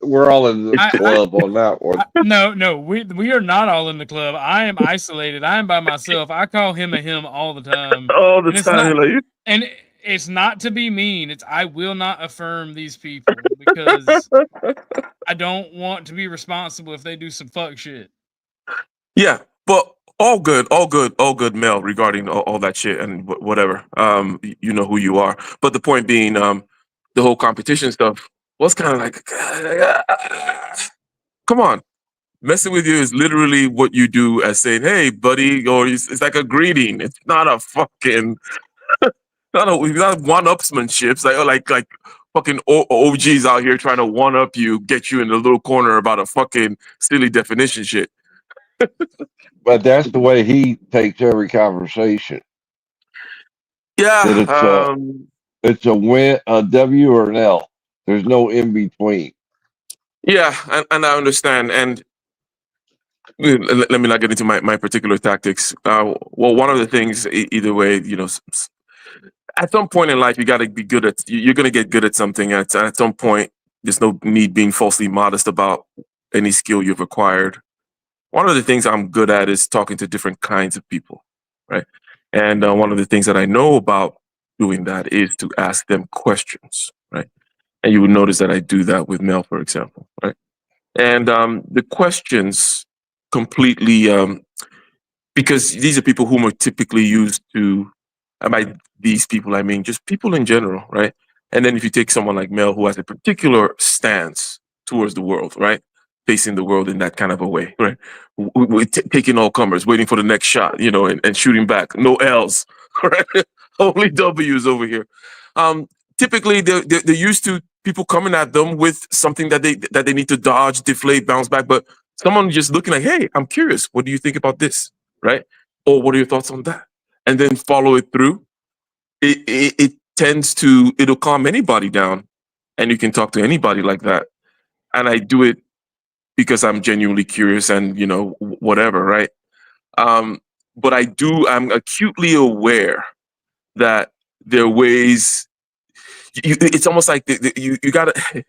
We're all in the club on that one. No, we are not all in the club. I am isolated. I am by myself. I call him a him all the time. All the And it's time, not, and it's not to be mean. It's I will not affirm these people because I don't want to be responsible if they do some fuck shit. Yeah, but all good, Mel, regarding all that shit and whatever. You know who you are. But the point being, the whole competition stuff was kind of like, come on. Messing with you is literally what you do as saying, hey, buddy, or it's like a greeting. It's not a fucking, not one-upsmanship. It's like fucking OGs out here trying to one-up you, get you in a little corner about a fucking silly definition shit. But that's the way he takes every conversation. Yeah. It's a win, a W or an L. There's no in between. Yeah, and I understand. And let me not get into my particular tactics. Well, one of the things, either way, at some point in life, you got to be good at. You're going to get good at something. At some point, there's no need being falsely modest about any skill you've acquired. One of the things I'm good at is talking to different kinds of people, right? And one of the things that I know about doing that is to ask them questions, right? And you would notice that I do that with Mel, for example, right? And the questions completely, because these are people whom are typically used to, by these people, I mean just people in general, right? And then if you take someone like Mel, who has a particular stance towards the world, right? Facing the world in that kind of a way, right? We're taking all comers, waiting for the next shot, and shooting back. No L's, right? Only W's over here. Typically, they're used to people coming at them with something that they need to dodge, deflate, bounce back. But someone just looking like, hey, I'm curious. What do you think about this, right? Or what are your thoughts on that? And then follow it through. It tends to, it'll calm anybody down, and you can talk to anybody like that. And I do it because I'm genuinely curious and, whatever, right? But I'm acutely aware that their ways. It's almost like you gotta.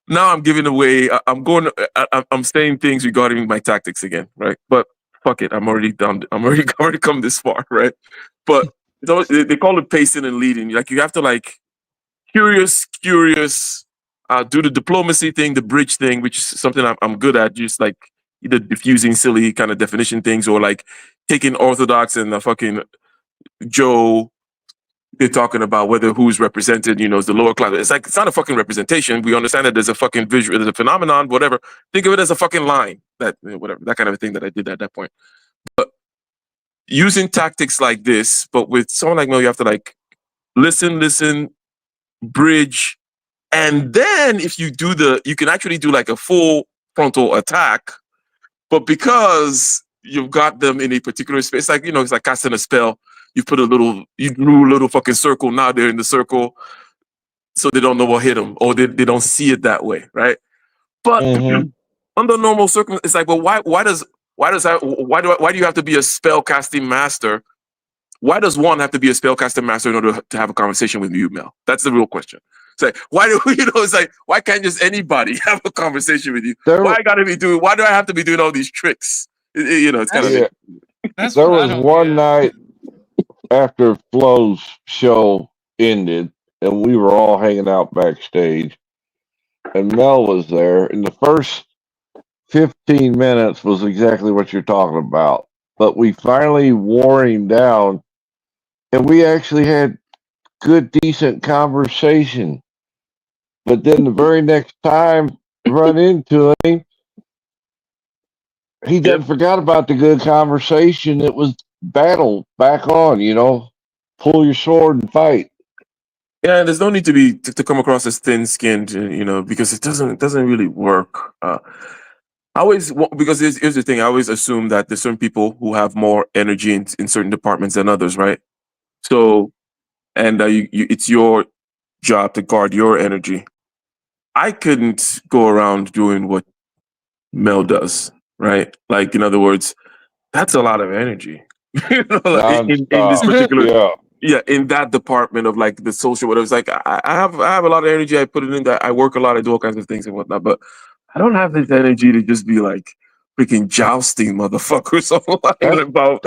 Now I'm giving away. I'm saying things regarding my tactics again, right? But fuck it, I'm already done. Already come this far, right? But it's always, they call it pacing and leading. Like you have to like curious, do the diplomacy thing, the bridge thing, which is something I'm good at. Just like either diffusing silly kind of definition things or like taking Orthodox and the fucking Joe. They're talking about whether who's represented, is the lower class. It's like, it's not a fucking representation. We understand that there's a fucking visual, there's a phenomenon, whatever. Think of it as a fucking line, whatever, that kind of a thing that I did at that point. But using tactics like this, but with someone like Mel, you have to like listen, bridge. And then if you you can actually do like a full frontal attack, but because you've got them in a particular space, like, it's like casting a spell. You drew a little fucking circle. Now they're in the circle, so they don't know what hit them, or they don't see it that way, right? But under normal circumstances, it's like, well, why do you have to be a spell casting master? Why does one have to be a spell casting master in order to have a conversation with you, Mel? That's the real question. It's like, why do it's like, why can't just anybody have a conversation with you? Why do I have to be doing all these tricks? It's kind of. There was one night after Flo's show ended, and we were all hanging out backstage, and Mel was there, and the first 15 minutes was exactly what you're talking about. But we finally wore him down, and we actually had good, decent conversation. But then the very next time run into him, he done forgot about the good conversation. It was battle back on, pull your sword and fight. Yeah, there's no need to come across as thin-skinned, because it doesn't really work. Because here's the thing, I always assume that there's certain people who have more energy in certain departments than others, right? So, and it's your job to guard your energy. I couldn't go around doing what Mel does, right? Like, in other words, that's a lot of energy. Like in this particular, in that department of like the social, whatever. It's like I have a lot of energy. I put it in that. I work a lot. I do all kinds of things and whatnot. But I don't have this energy to just be like freaking jousting motherfuckers online about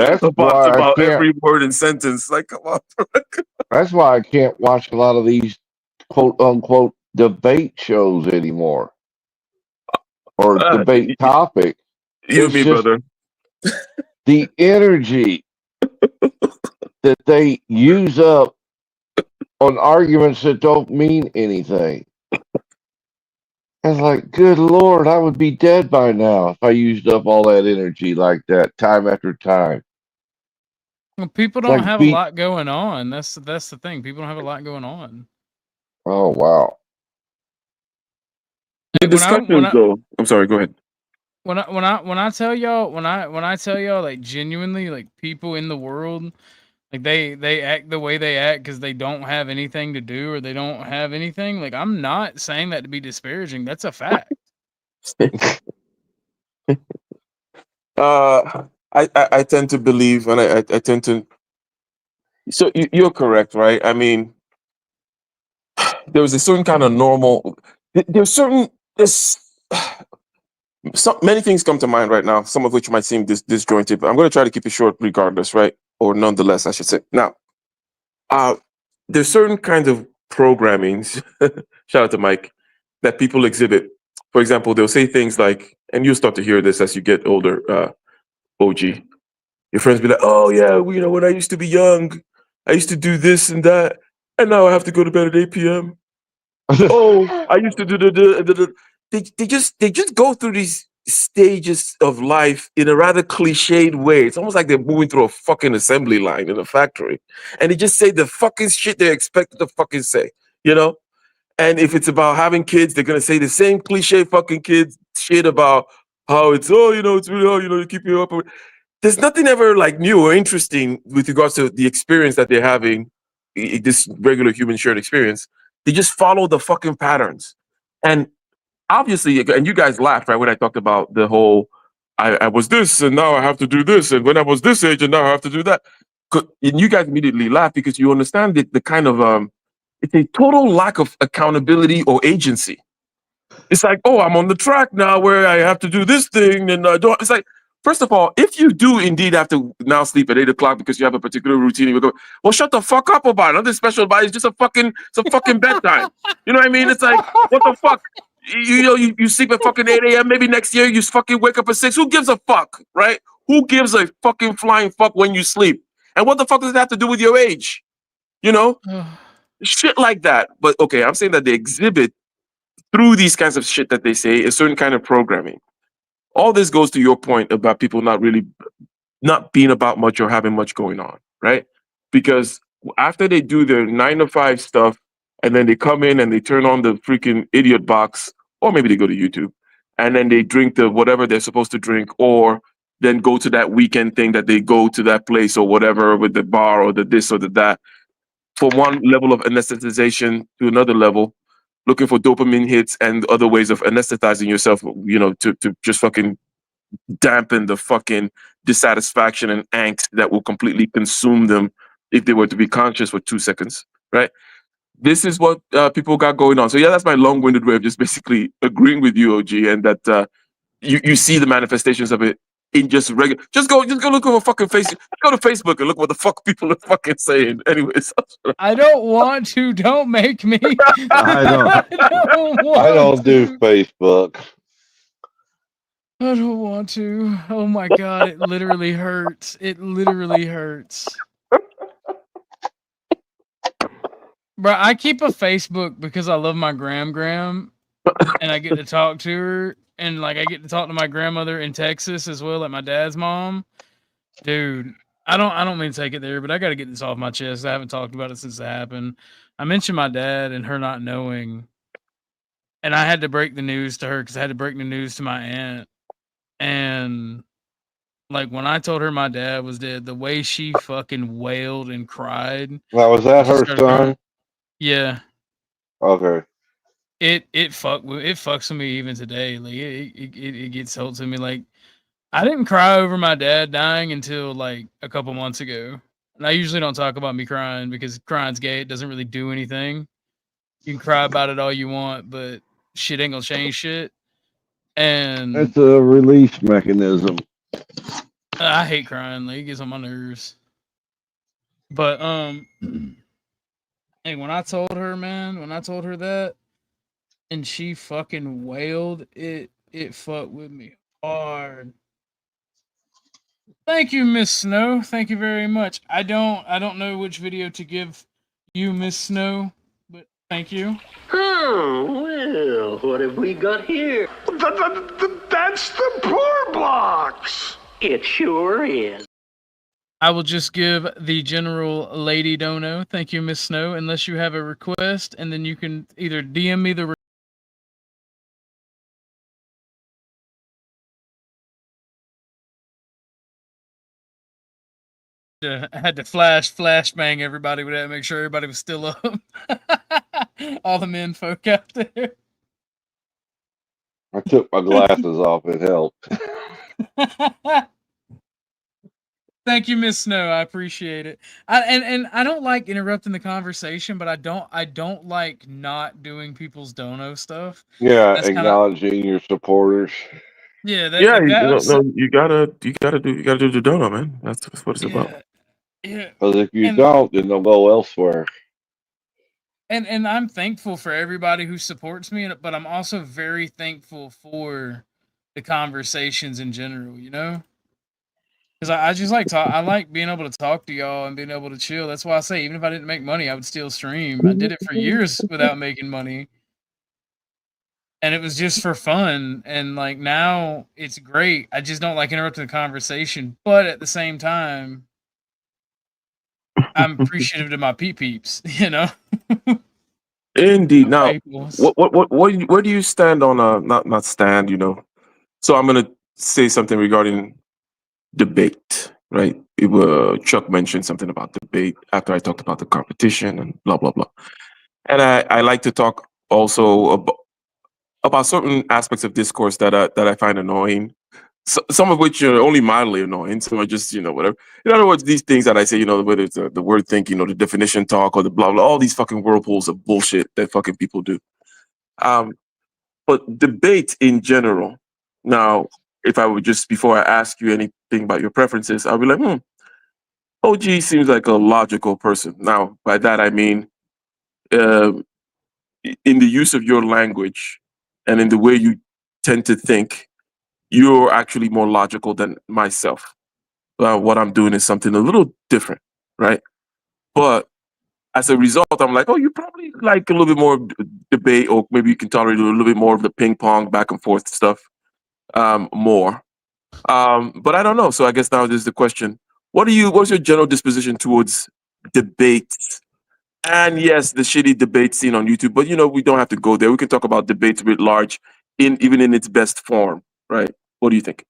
every word and sentence. Like, come on. That's why I can't watch a lot of these quote unquote debate shows anymore, or debate topics. You me, brother. The energy that they use up on arguments that don't mean anything. It's like, good Lord, I would be dead by now if I used up all that energy like that time after time. Well, people don't have a lot going on. That's the thing. People don't have a lot going on. Oh wow. The discussions, though. I'm sorry. Go ahead. When I tell y'all, like genuinely, like people in the world, like they act the way they act because they don't have anything to do or they don't have anything. Like, I'm not saying that to be disparaging. That's a fact. I tend to believe, and I tend to. So you're correct, right? I mean, there was a certain kind of normal. There's many things come to mind right now, some of which might seem disjointed, but I'm going to try to keep it short regardless, right? Or nonetheless, I should say. Now, there's certain kinds of programmings, shout out to Mike, that people exhibit. For example, they'll say things like, and you'll start to hear this as you get older, OG. Your friends be like, oh yeah, when I used to be young, I used to do this and that, and now I have to go to bed at 8 p.m. Oh, I used to do They just go through these stages of life in a rather cliched way. It's almost like they're moving through a fucking assembly line in a factory, and they just say the fucking shit they're expected to fucking say, And if it's about having kids, they're gonna say the same cliche fucking kids shit about how it's it's really hard, to keep you up. There's nothing ever like new or interesting with regards to the experience that they're having, this regular human shared experience. They just follow the fucking patterns. And obviously, and you guys laughed, right, when I talked about the whole, I was this and now I have to do this. And when I was this age and now I have to do that. And you guys immediately laugh because you understand the kind of it's a total lack of accountability or agency. It's like, oh, I'm on the track now where I have to do this thing, and I don't. It's like, first of all, if you do indeed have to now sleep at 8 o'clock because you have a particular routine, you go, well, shut the fuck up about it. Nothing special about it. It's just a fucking bedtime. You know what I mean? It's like, what the fuck? You sleep at fucking 8 a.m. Maybe next year you fucking wake up at 6. Who gives a fuck, right? Who gives a fucking flying fuck when you sleep? And what the fuck does that have to do with your age? You know, shit like that. But okay, I'm saying that they exhibit through these kinds of shit that they say a certain kind of programming. All this goes to your point about people not being about much or having much going on, right? Because after they do their 9 to 5 stuff, and then they come in and they turn on the freaking idiot box, or maybe they go to YouTube, and then they drink the whatever they're supposed to drink, or then go to that weekend thing that they go to that place or whatever with the bar or the this or the that, from one level of anesthetization to another level, looking for dopamine hits and other ways of anesthetizing yourself, to just fucking dampen the fucking dissatisfaction and angst that will completely consume them if they were to be conscious for 2 seconds, right? This is what people got going on. So yeah, that's my long-winded way of just basically agreeing with you, OG, and that you see the manifestations of it in just regular. Just go look over fucking Facebook. Go to Facebook and look what the fuck people are fucking saying. Anyways, I don't want to. Don't make me. I don't do Facebook. I don't want to. Oh my god, it literally hurts. It literally hurts. Bro, I keep a Facebook because I love my gram, and I get to talk to her, and like I get to talk to my grandmother in Texas as well, like my dad's mom. Dude, I don't mean to take it there, but I got to get this off my chest. I haven't talked about it since it happened. I mentioned my dad and her not knowing, and I had to break the news to her because I had to break the news to my aunt. And like when I told her my dad was dead, the way she fucking wailed and cried. Now, was that her son? Yeah. Okay. It fucks with me even today. Like it gets hold to me. Like I didn't cry over my dad dying until like a couple months ago. And I usually don't talk about me crying because crying's gay. It doesn't really do anything. You can cry about it all you want, but shit ain't gonna change shit. And it's a release mechanism. I hate crying. Like it gets on my nerves. But hey, when I told her that, and she fucking wailed, it fucked with me hard. Thank you, Miss Snow. Thank you very much. I don't know which video to give you, Miss Snow, but thank you. Oh, well, what have we got here? That's the poor box. It sure is. I will just give the general Lady Dono. Thank you, Miss Snow, unless you have a request, and then you can either DM me the I had to flashbang everybody with that, make sure everybody was still up. All the men folk out there. I took my glasses off. It helped. Thank you, Miss Snow. I appreciate it. And I don't like interrupting the conversation, but I don't like not doing people's dono stuff. Yeah, That's acknowledging your supporters. Yeah, you gotta do the dono, man. That's what it's about. Yeah. Because if you don't, then they'll go elsewhere. And I'm thankful for everybody who supports me, but I'm also very thankful for the conversations in general, you know? Because I just like I like being able to talk to y'all and being able to chill. That's why I say, even if I didn't make money, I would still stream. I did it for years without making money. And it was just for fun. And like now it's great. I just don't like interrupting the conversation. But at the same time, I'm appreciative to my peeps, you know? Indeed. Now, where do you stand on not stand, you know? So I'm gonna say something regarding debate, right? Chuck mentioned something about debate after I talked about the competition and blah blah blah. And I like to talk also about certain aspects of discourse that I find annoying. some of which are only mildly annoying. Some are just, whatever. In other words, these things that I say, whether it's the word think, the definition talk or the blah, blah, all these fucking whirlpools of bullshit that fucking people do. But debate in general. Now, if I would just, before I ask you anything about your preferences, I'll be like, OG seems like a logical person. Now, by that, I mean, in the use of your language and in the way you tend to think, you're actually more logical than myself. What I'm doing is something a little different, right? But as a result, I'm like, oh, you probably like a little bit more debate, or maybe you can tolerate a little bit more of the ping pong back and forth stuff more. But I don't know. So I guess now there's the question: what's your general disposition towards debates? And yes, the shitty debate scene on YouTube, but we don't have to go there. We can talk about debates writ large, even in its best form, right? What do you think?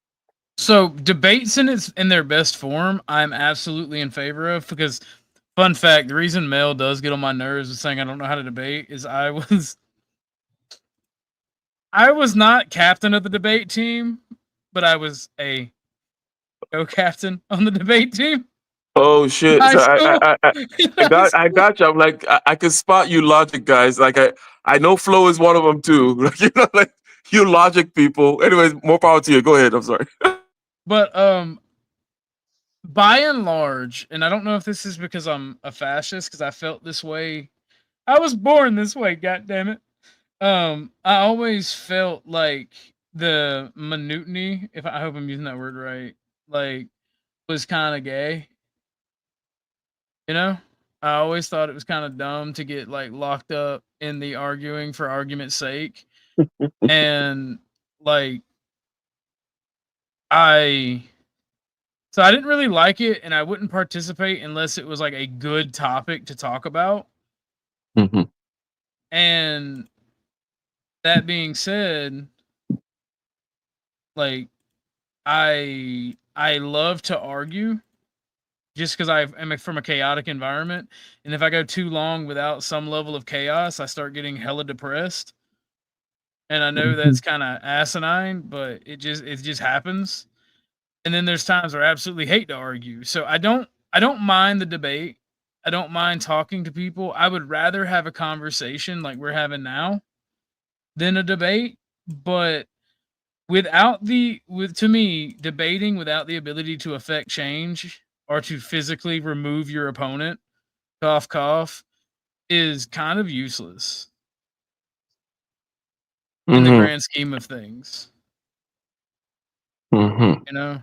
So debates in their best form, I'm absolutely in favor of, because fun fact, the reason Mel does get on my nerves with saying I don't know how to debate is I was not captain of the debate team, but I was a co-captain on the debate team. Oh shit! High So school. I got you. I'm like, I can spot you logic guys. Like I know Flo is one of them too. Like, like you logic people. Anyways, more power to you. Go ahead. I'm sorry. But by and large, and I don't know if this is because I'm a fascist, because I felt this way. I was born this way. God damn it. I always felt like the monotony, if I hope I'm using that word right, like, was kind of gay. I always thought it was kind of dumb to get like locked up in the arguing for argument's sake. And like I didn't really like it, and I wouldn't participate unless it was like a good topic to talk about. Mm-hmm. And that being said, like I love to argue just because I am from a chaotic environment, and if I go too long without some level of chaos, I start getting hella depressed. And I know that's kind of asinine, but it just happens. And then there's times where I absolutely hate to argue. So I don't mind the debate. I don't mind talking to people. I would rather have a conversation like we're having now than a debate. But to me, debating without the ability to affect change or to physically remove your opponent, cough cough, is kind of useless in the grand scheme of things. Mm-hmm.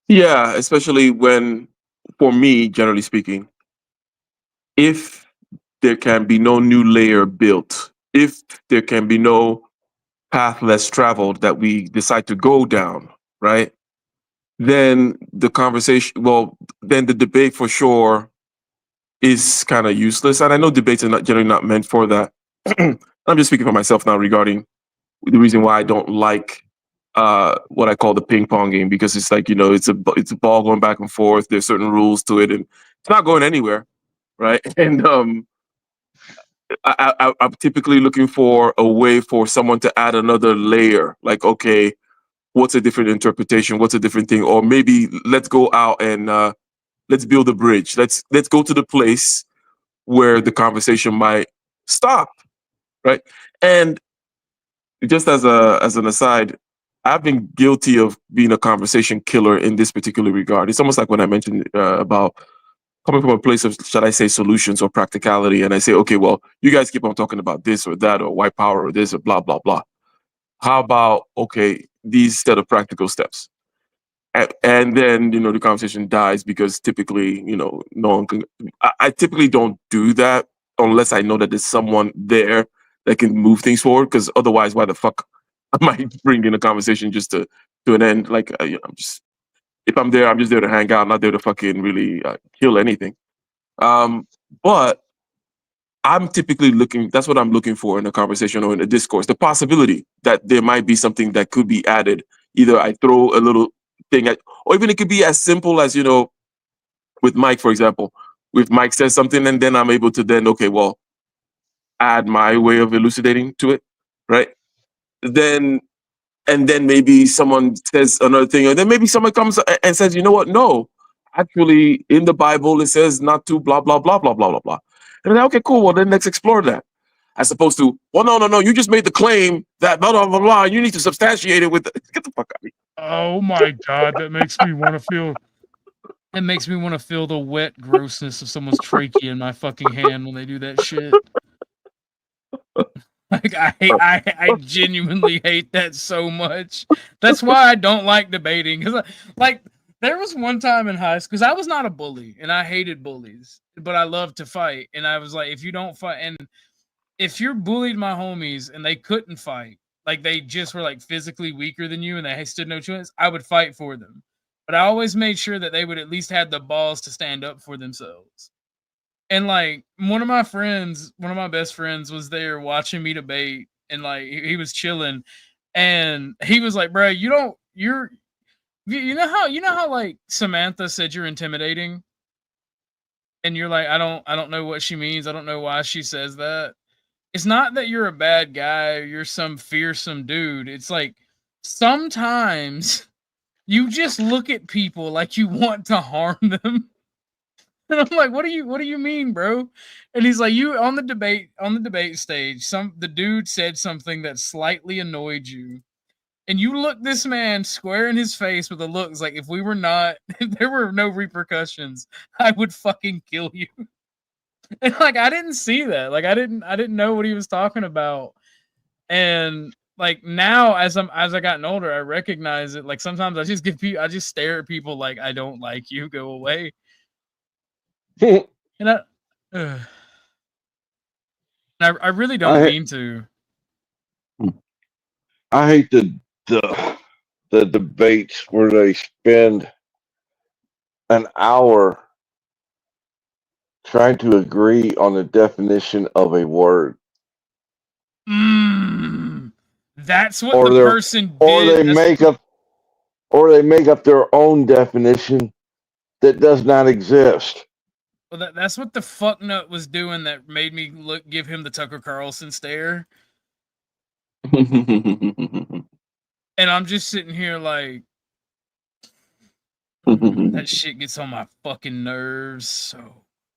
Yeah, especially when, for me, generally speaking, if there can be no new layer built, if there can be no path less traveled that we decide to go down, right? Then the conversation, then the debate for sure is kind of useless. And I know debates are generally not meant for that. I'm just speaking for myself now regarding the reason why I don't like what I call the ping pong game, because it's like, it's a ball going back and forth. There's certain rules to it, and it's not going anywhere, right? And I'm typically looking for a way for someone to add another layer. Like, okay, what's a different interpretation? What's a different thing? Or maybe let's go out and let's build a bridge. Let's go to the place where the conversation might stop, right? And just as an aside, I've been guilty of being a conversation killer in this particular regard. It's almost like when I mentioned about coming from a place of, should I say, solutions or practicality, and I say, okay, well, you guys keep on talking about this or that or white power or this or blah blah blah. How about, okay, these set of practical steps? And then the conversation dies because typically no one can. I typically don't do that unless I know that there's someone there that can move things forward. Because otherwise, why the fuck am I bringing a conversation just to an end? Like, I'm just, if I'm there, I'm just there to hang out. I'm not there to fucking really kill anything. But I'm typically looking. That's what I'm looking for in a conversation or in a discourse. The possibility that there might be something that could be added. Either I throw a little thing at, or even it could be as simple as, with Mike, for example. If Mike says something, and then I'm able to then, okay, well, add my way of elucidating to it, right? Then and then maybe someone says another thing, or then maybe someone comes and says, you know what? No, actually, in the Bible it says not to blah blah blah blah blah blah blah. And then okay, cool. Well, then let's explore that. As opposed to, well, no, you just made the claim that blah blah blah blah. You need to substantiate it with. Get the fuck out of here. Oh my god, that makes me want to feel. It makes me want to feel the wet grossness of someone's trachea in my fucking hand when they do that shit. Like I genuinely hate that so much. That's why I don't like debating. Cause like there was one time in high school, because I was not a bully and I hated bullies, but I loved to fight. And I was like, if you don't fight, and if you're bullied my homies and they couldn't fight, like they just were like physically weaker than you and they stood no chance, I would fight for them. But I always made sure that they would at least have the balls to stand up for themselves. And like one of my best friends was there watching me debate, and like he was chilling, and he was like, "Bro, you know how like Samantha said you're intimidating, and you're like, I don't know what she means. I don't know why she says that. It's not that you're a bad guy or you're some fearsome dude. It's like sometimes you just look at people like you want to harm them." And I'm like, what do you mean, bro? And he's like, you on the debate stage, the dude said something that slightly annoyed you. And you look this man square in his face with a look. It's like, if there were no repercussions, I would fucking kill you. And like, I didn't see that. Like, I didn't know what he was talking about. And like now, as I gotten older, I recognize it. Like sometimes I just stare at people like, I don't like you, go away. And I really don't mean to. I hate the debates where they spend an hour trying to agree on the definition of a word. That's what the person did. Or they make up their own definition that does not exist. Well, that's what the fucknut was doing that made me give him the Tucker Carlson stare. And I'm just sitting here like, that shit gets on my fucking nerves. So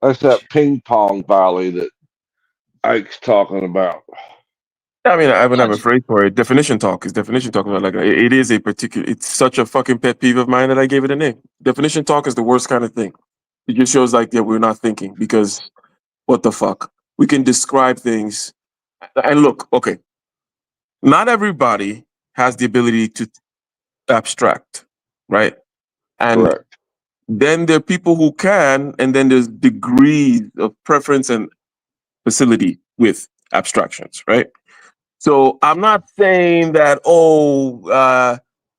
that's that ping pong volley that Ike's talking about. I mean, I'm afraid for it. Definition talk is definition talk. Like it is it's such a fucking pet peeve of mine that I gave it a name. Definition talk is the worst kind of thing. It just shows like we're not thinking, because what the fuck? We can describe things. And look, okay, not everybody has the ability to abstract, right? And correct. Then there are people who can, and then there's degrees of preference and facility with abstractions, right? So I'm not saying that,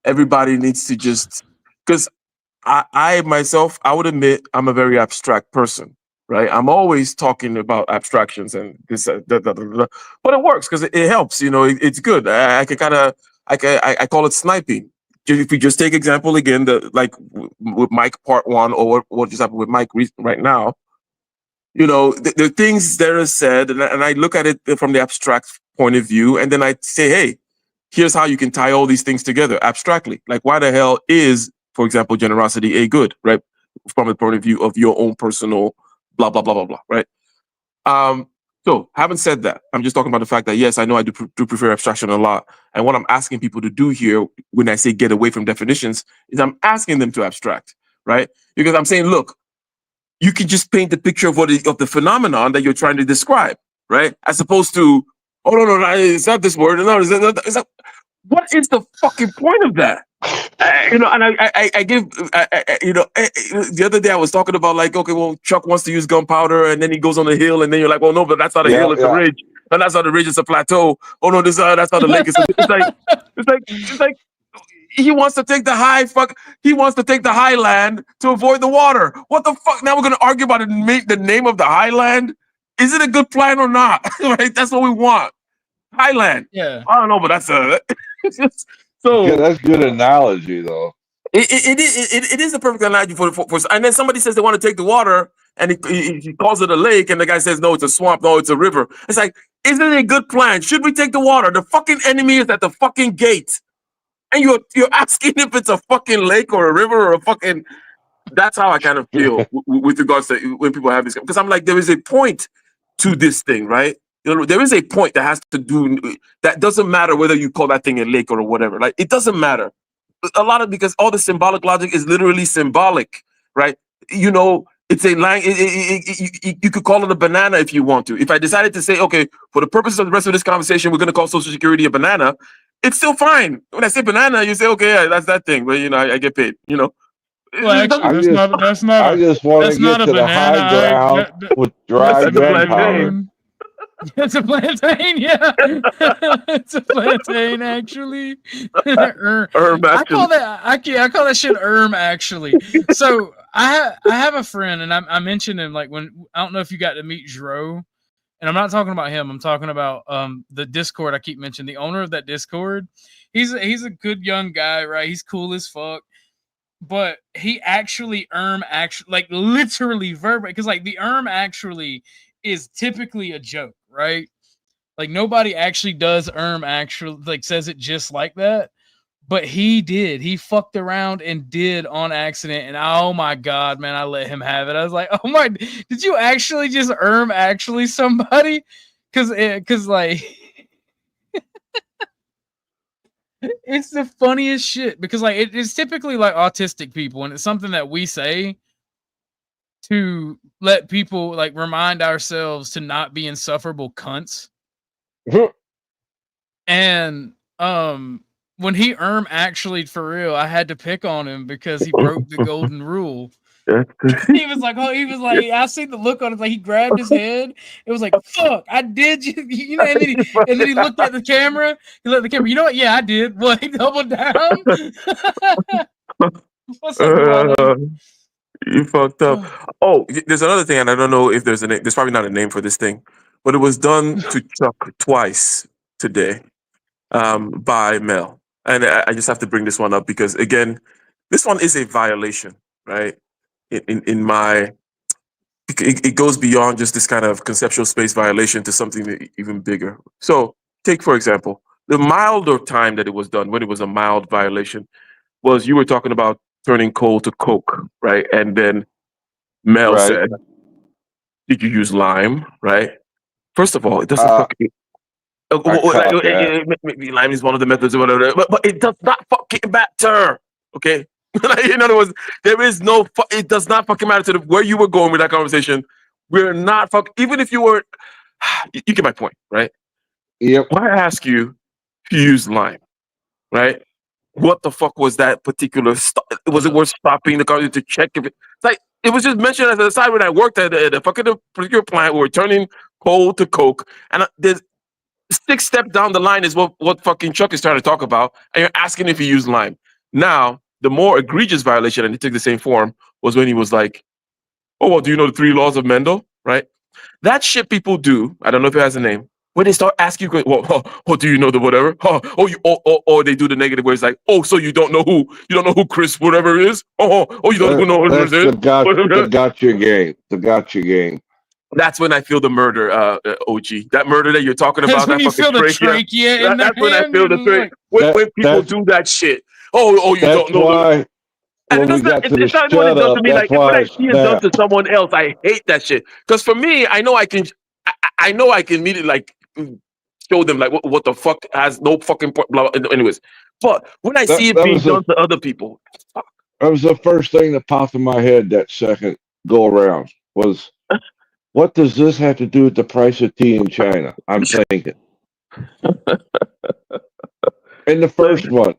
everybody needs to just, because I myself, I would admit I'm a very abstract person, right? I'm always talking about abstractions and this, but it works because it helps. It's good. I call it sniping. If you just take example again, with Mike part one, or what just happened with Mike right now, the things that are said, and I look at it from the abstract point of view, and then I say, hey, here's how you can tie all these things together abstractly. Like, why the hell is, for example, generosity a good, right? From the point of view of your own personal blah, blah, blah, blah, blah, right? So having said that, I'm just talking about the fact that, yes, I know I do prefer abstraction a lot. And what I'm asking people to do here when I say get away from definitions is I'm asking them to abstract, right? Because I'm saying, look, you can just paint the picture of of the phenomenon that you're trying to describe, right? As opposed to, oh, no, it's not this word. No, it's not. What is the fucking point of that? And I give, the other day I was talking about like, okay, well, Chuck wants to use gunpowder, and then he goes on the hill, and then you're like, well, no, but that's not a hill, it's a ridge. And that's not a ridge, it's a plateau. Oh no, that's not a lake. It's like he wants to take the highland to avoid the water. What the fuck? Now we're gonna argue about the name of the highland. Is it a good plan or not? Right? That's what we want. Highland. Yeah. I don't know, but that's so. Yeah, that's good analogy though. It is a perfect analogy for. And then somebody says they want to take the water, and he calls it a lake, and the guy says no, it's a swamp. No, it's a river. It's like, isn't it a good plan? Should we take the water? The fucking enemy is at the fucking gate. and you're asking if it's a fucking lake or a river or a fucking. That's how I kind of feel with regards to when people have this, because I'm like, there is a point to this thing, right? You know, there is a point that has to do that. Doesn't matter whether you call that thing a lake or whatever. Like, it doesn't matter. A lot of, because all the symbolic logic is literally symbolic, right? You know, it's a line. You could call it a banana if you want to. If I decided to say, okay, for the purposes of the rest of this conversation, we're going to call Social Security a banana, it's still fine. When I say banana, you say, okay, yeah, that's that thing, but you know, I get paid. You know. Well, actually, that's not I just want to get a to the banana. high ground with dry That's a gunpowder. plantain. It's a plantain, yeah. It's a plantain, actually. I call that shit actually. So I have a friend, and I mentioned him, like, when I don't know if you got to meet Dro, and I'm not talking about him. I'm talking about the Discord I keep mentioning. The owner of that Discord. He's a good young guy, right? He's cool as fuck. But he actually like literally verbatim, because like the actually is typically a joke, right? Like nobody actually does actually, like, says it just like that. But he did. He fucked around and did on accident. And oh my god, man, I let him have it. I was like, oh my, did you actually just actually somebody? Cause like it's the funniest shit, because like it's typically like autistic people, and it's something that we say to let people, like, remind ourselves to not be insufferable cunts. And when he actually, for real, I had to pick on him because he broke the golden rule. He was like, I see the look on it, like he grabbed his head. It was like, fuck, I did you know, and then he looked at the camera. He looked at the camera. You know what? Yeah, I did. What? He doubled down. What's up, Duane? You fucked up. Oh, there's another thing, and I don't know if there's a name. There's probably not a name for this thing, but it was done to Chuck twice today, by Mel. And I just have to bring this one up because, again, this one is a violation, right? In my, it goes beyond just this kind of conceptual space violation to something even bigger. So, take for example, the milder time that it was done, when it was a mild violation, was you were talking about turning coal to coke, right? And then Mel said, "Did you use lime?" Right? First of all, it doesn't fucking. Lime is one of the methods or whatever, but it does not fucking matter. Okay, in other words, there is no. It does not fucking matter to where you were going with that conversation. We're not even if you were. You get my point, right? Yep. Why ask you to use lime, right? What the fuck was that particular? Was it worth stopping the car to check if it's like it was just mentioned as an aside when I worked at the fucking particular plant? We were turning coal to coke, and there's 6 steps down the line is what fucking Chuck is trying to talk about, and you're asking if he used lime. Now, the more egregious violation, and it took the same form, was when he was like, "Oh, well, do you know the 3 laws of Mendel?" Right? That shit people do. I don't know if it has a name. When they start asking you, well, do you know the whatever? Or they do the negative where it's like, oh, so you don't know who Chris whatever is? You don't know who That's is? the gotcha game. The gotcha game. That's when I feel the murder, OG. That murder that you're talking about. That's when you feel the trachea. That's when I feel the trachea. When people do that shit. You don't know. Why and it's not when it's done to me. Like when I see it done to someone else, I hate that shit. Because for me, I know I can immediately like show them like what the fuck has no fucking point. Blah, blah. Anyways, but when I see it being done to other people, that was the first thing that popped in my head that second go around was, what does this have to do with the price of tea in China? I'm thinking. In the first one,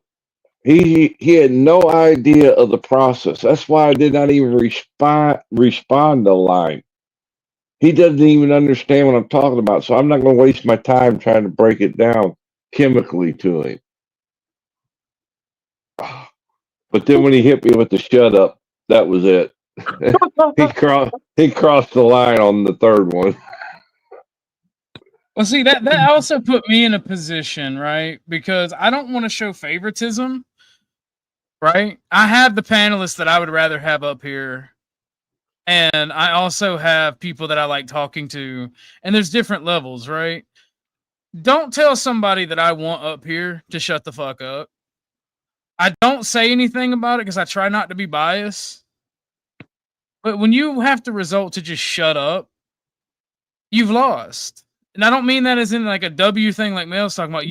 he had no idea of the process. That's why I did not even respond to line. He doesn't even understand what I'm talking about, so I'm not going to waste my time trying to break it down chemically to him. But then when he hit me with the shut up, that was it. he crossed the line on the third one. Well, see, that also put me in a position, right? Because I don't want to show favoritism, right? I have the panelists that I would rather have up here. And I also have people that I like talking to. And there's different levels, right? Don't tell somebody that I want up here to shut the fuck up. I don't say anything about it because I try not to be biased. But when you have to resort to just shut up, you've lost. And I don't mean that as in like a W thing like Mel's talking about.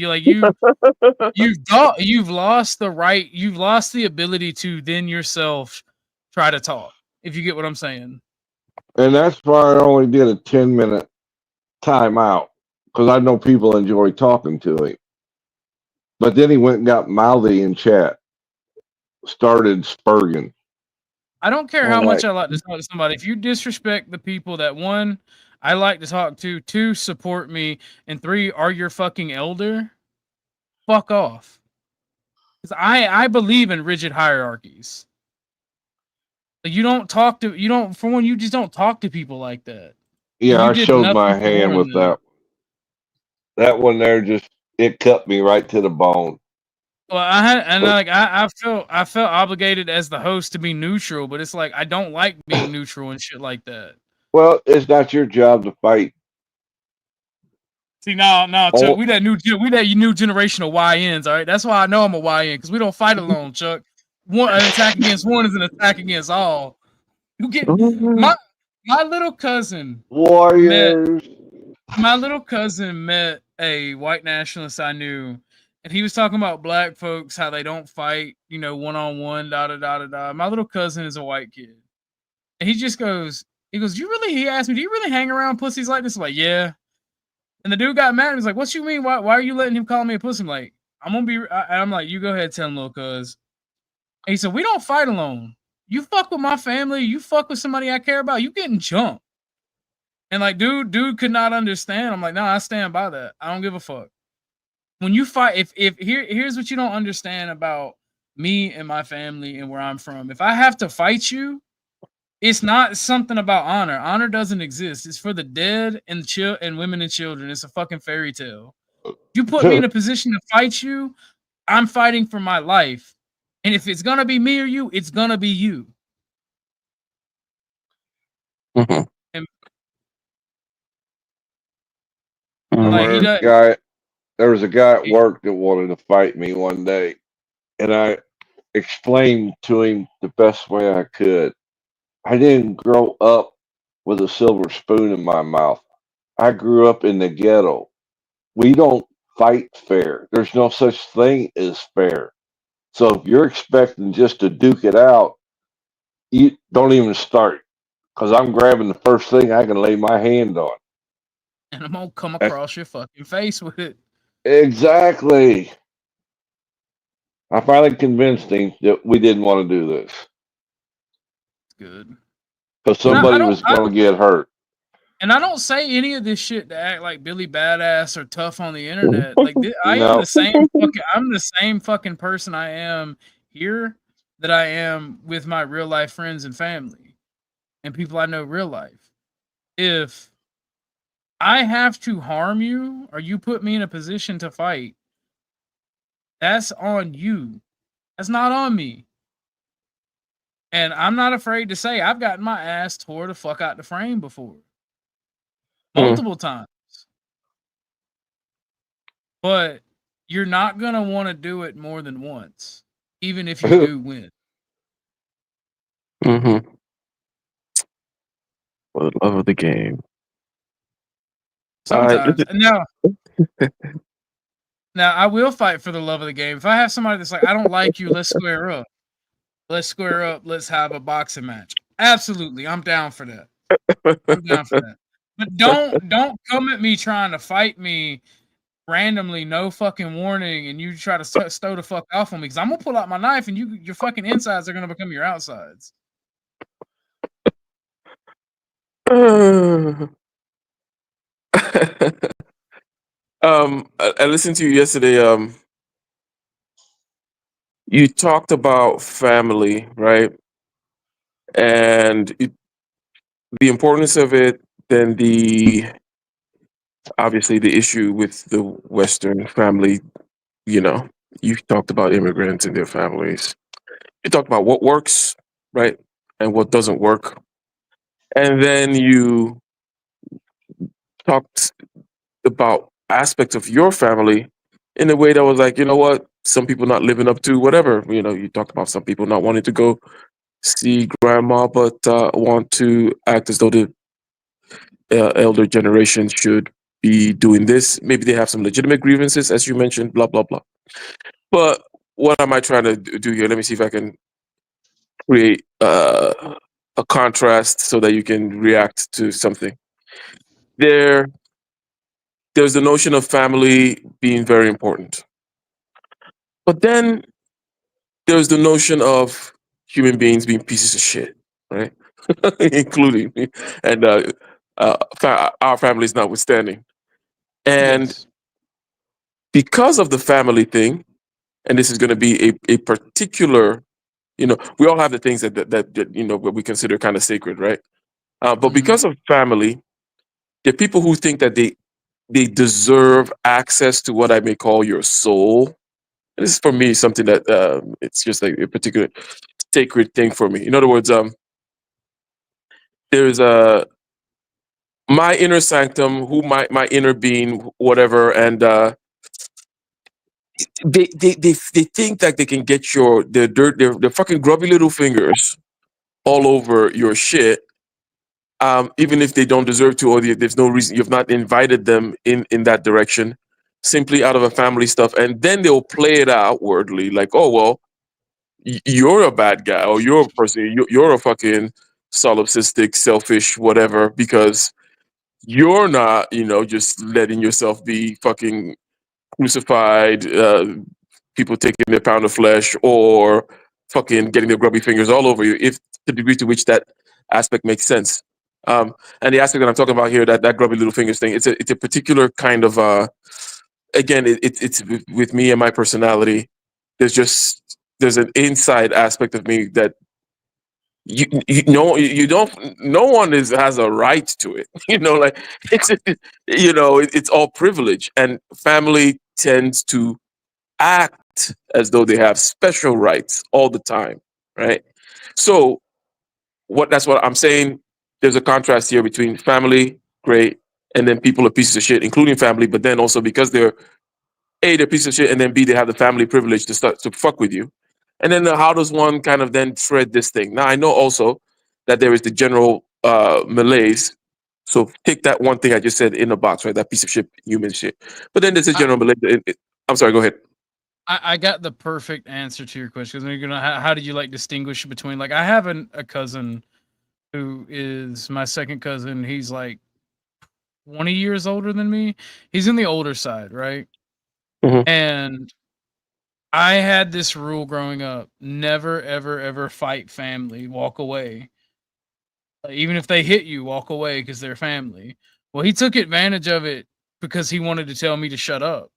You've lost the right, you've lost the ability to then yourself try to talk, if you get what I'm saying. And that's why I only did a 10-minute timeout, because I know people enjoy talking to him. But then he went and got mouthy in chat, started spurging. I don't care I'm how much like, I like to talk to somebody. If you disrespect the people that, one, I like to talk to, two, support me, and three, are your fucking elder, fuck off. Because I believe in rigid hierarchies. Like, you don't, for one, you just don't talk to people like that. yeah, You I did showed my nothing to hand warn with them. that. That one there it cut me right to the bone. Well, I felt obligated as the host to be neutral, but it's like I don't like being neutral and shit like that. Well, it's not your job to fight. See, Chuck, Oh, we that new generation of YNs, all right? That's why I know I'm a YN, because we don't fight alone, Chuck. An attack against one is an attack against all. You get my little cousin Warriors. met a white nationalist I knew, and he was talking about black folks, how they don't fight, one-on-one, da-da-da-da-da. My little cousin is a white kid. And he just goes, he asked me, do you really hang around pussies like this? I'm like, yeah. And the dude got mad. He's like, what you mean? Why are you letting him call me a pussy? I'm like, I'm like, you go ahead, tell him, little cuz. And he said, we don't fight alone. You fuck with my family, you fuck with somebody I care about, you getting jumped. And like, dude could not understand. I'm like, no, I stand by that. I don't give a fuck. When you fight, here's what you don't understand about me and my family and where I'm from. If I have to fight you, it's not something about honor. Honor doesn't exist. It's for the dead and and women and children. It's a fucking fairy tale. You put me in a position to fight you, I'm fighting for my life. And if it's gonna be me or you, it's gonna be you. Mm-hmm. And Mm-hmm. There was a guy at work that wanted to fight me one day, and I explained to him the best way I could. I didn't grow up with a silver spoon in my mouth. I grew up in the ghetto. We don't fight fair. There's no such thing as fair. So if you're expecting just to duke it out, you don't even start, because I'm grabbing the first thing I can lay my hand on. And I'm gonna come across your fucking face with it. Exactly. I finally convinced him that we didn't want to do this. Good. Because somebody was going to get hurt. And I don't say any of this shit to act like Billy Badass or tough on the internet. Like I'm the same fucking person I am here that I am with my real life friends and family and people I know real life. If I have to harm you or you put me in a position to fight, that's on you. That's not on me. And I'm not afraid to say I've gotten my ass tore the fuck out the frame before. Multiple times. But you're not going to want to do it more than once, even if you do win. Mm-hmm. For the love of the game. Sometimes. Now, I will fight for the love of the game. If I have somebody that's like, I don't like you, let's square up. Let's square up. Let's have a boxing match. Absolutely. I'm down for that. I'm down for that. But don't come at me trying to fight me randomly, no fucking warning, and you try to stow the fuck off on me, because I'm gonna pull out my knife and your fucking insides are gonna become your outsides. I listened to you yesterday. You talked about family, right? And the importance of it, then obviously the issue with the Western family. You talked about immigrants and their families. You talked about what works, right, and what doesn't work. And then you talked about aspects of your family in a way that was like, you know what, some people not living up to whatever. You know, you talked about some people not wanting to go see grandma, but want to act as though the elder generation should be doing this. Maybe they have some legitimate grievances, as you mentioned, blah, blah, blah. But what am I trying to do here? Let me see if I can create a contrast so that you can react to something. There's the notion of family being very important. But then there's the notion of human beings being pieces of shit, right? Including me and our families notwithstanding. And Yes. because of the family thing, and this is going to be a particular, you know, we all have the things that you know, what we consider kind of sacred, right? But Mhm. because of family, there are people who think that they deserve access to what I may call your soul. And this is for me something that it's just like a particular sacred thing for me. In other words, there's a my inner sanctum, who my inner being, whatever, and they think that they can get their dirt, their fucking grubby little fingers all over your shit, even if they don't deserve to, or there's no reason you've not invited them in that direction, simply out of a family stuff, and then they'll play it outwardly, like, oh well, you're a bad guy, or you're a person, you're a fucking solipsistic, selfish, whatever, because you're not, you know, just letting yourself be fucking crucified, people taking their pound of flesh, or fucking getting their grubby fingers all over you, if the degree to which that aspect makes sense. And the aspect that I'm talking about here, that grubby little fingers thing, it's a particular kind of again, it's with me and my personality. There's an inside aspect of me that you know, you don't, no one has a right to it. You know, like it's, you know, it's all privilege, and family tends to act as though they have special rights all the time, right? So that's what I'm saying. There's a contrast here between family, great, and then people are pieces of shit, including family. But then also, because they're they're pieces of shit, and then B, they have the family privilege to start to fuck with you. And then how does one kind of then thread this thing? Now I know also that there is the general malaise. So take that one thing I just said in the box, right? That piece of shit, human shit. But then there's a I, general malaise. I'm sorry. Go ahead. I got the perfect answer to your question. 'Cause you're gonna, how do you like distinguish between, like, I have a cousin who is my second cousin. He's like 20 years older than me. He's in the older side, right? Mhm. And I had this rule growing up: never, ever, ever fight family. Walk away. Even if they hit you, walk away because they're family. Well, he took advantage of it because he wanted to tell me to shut up.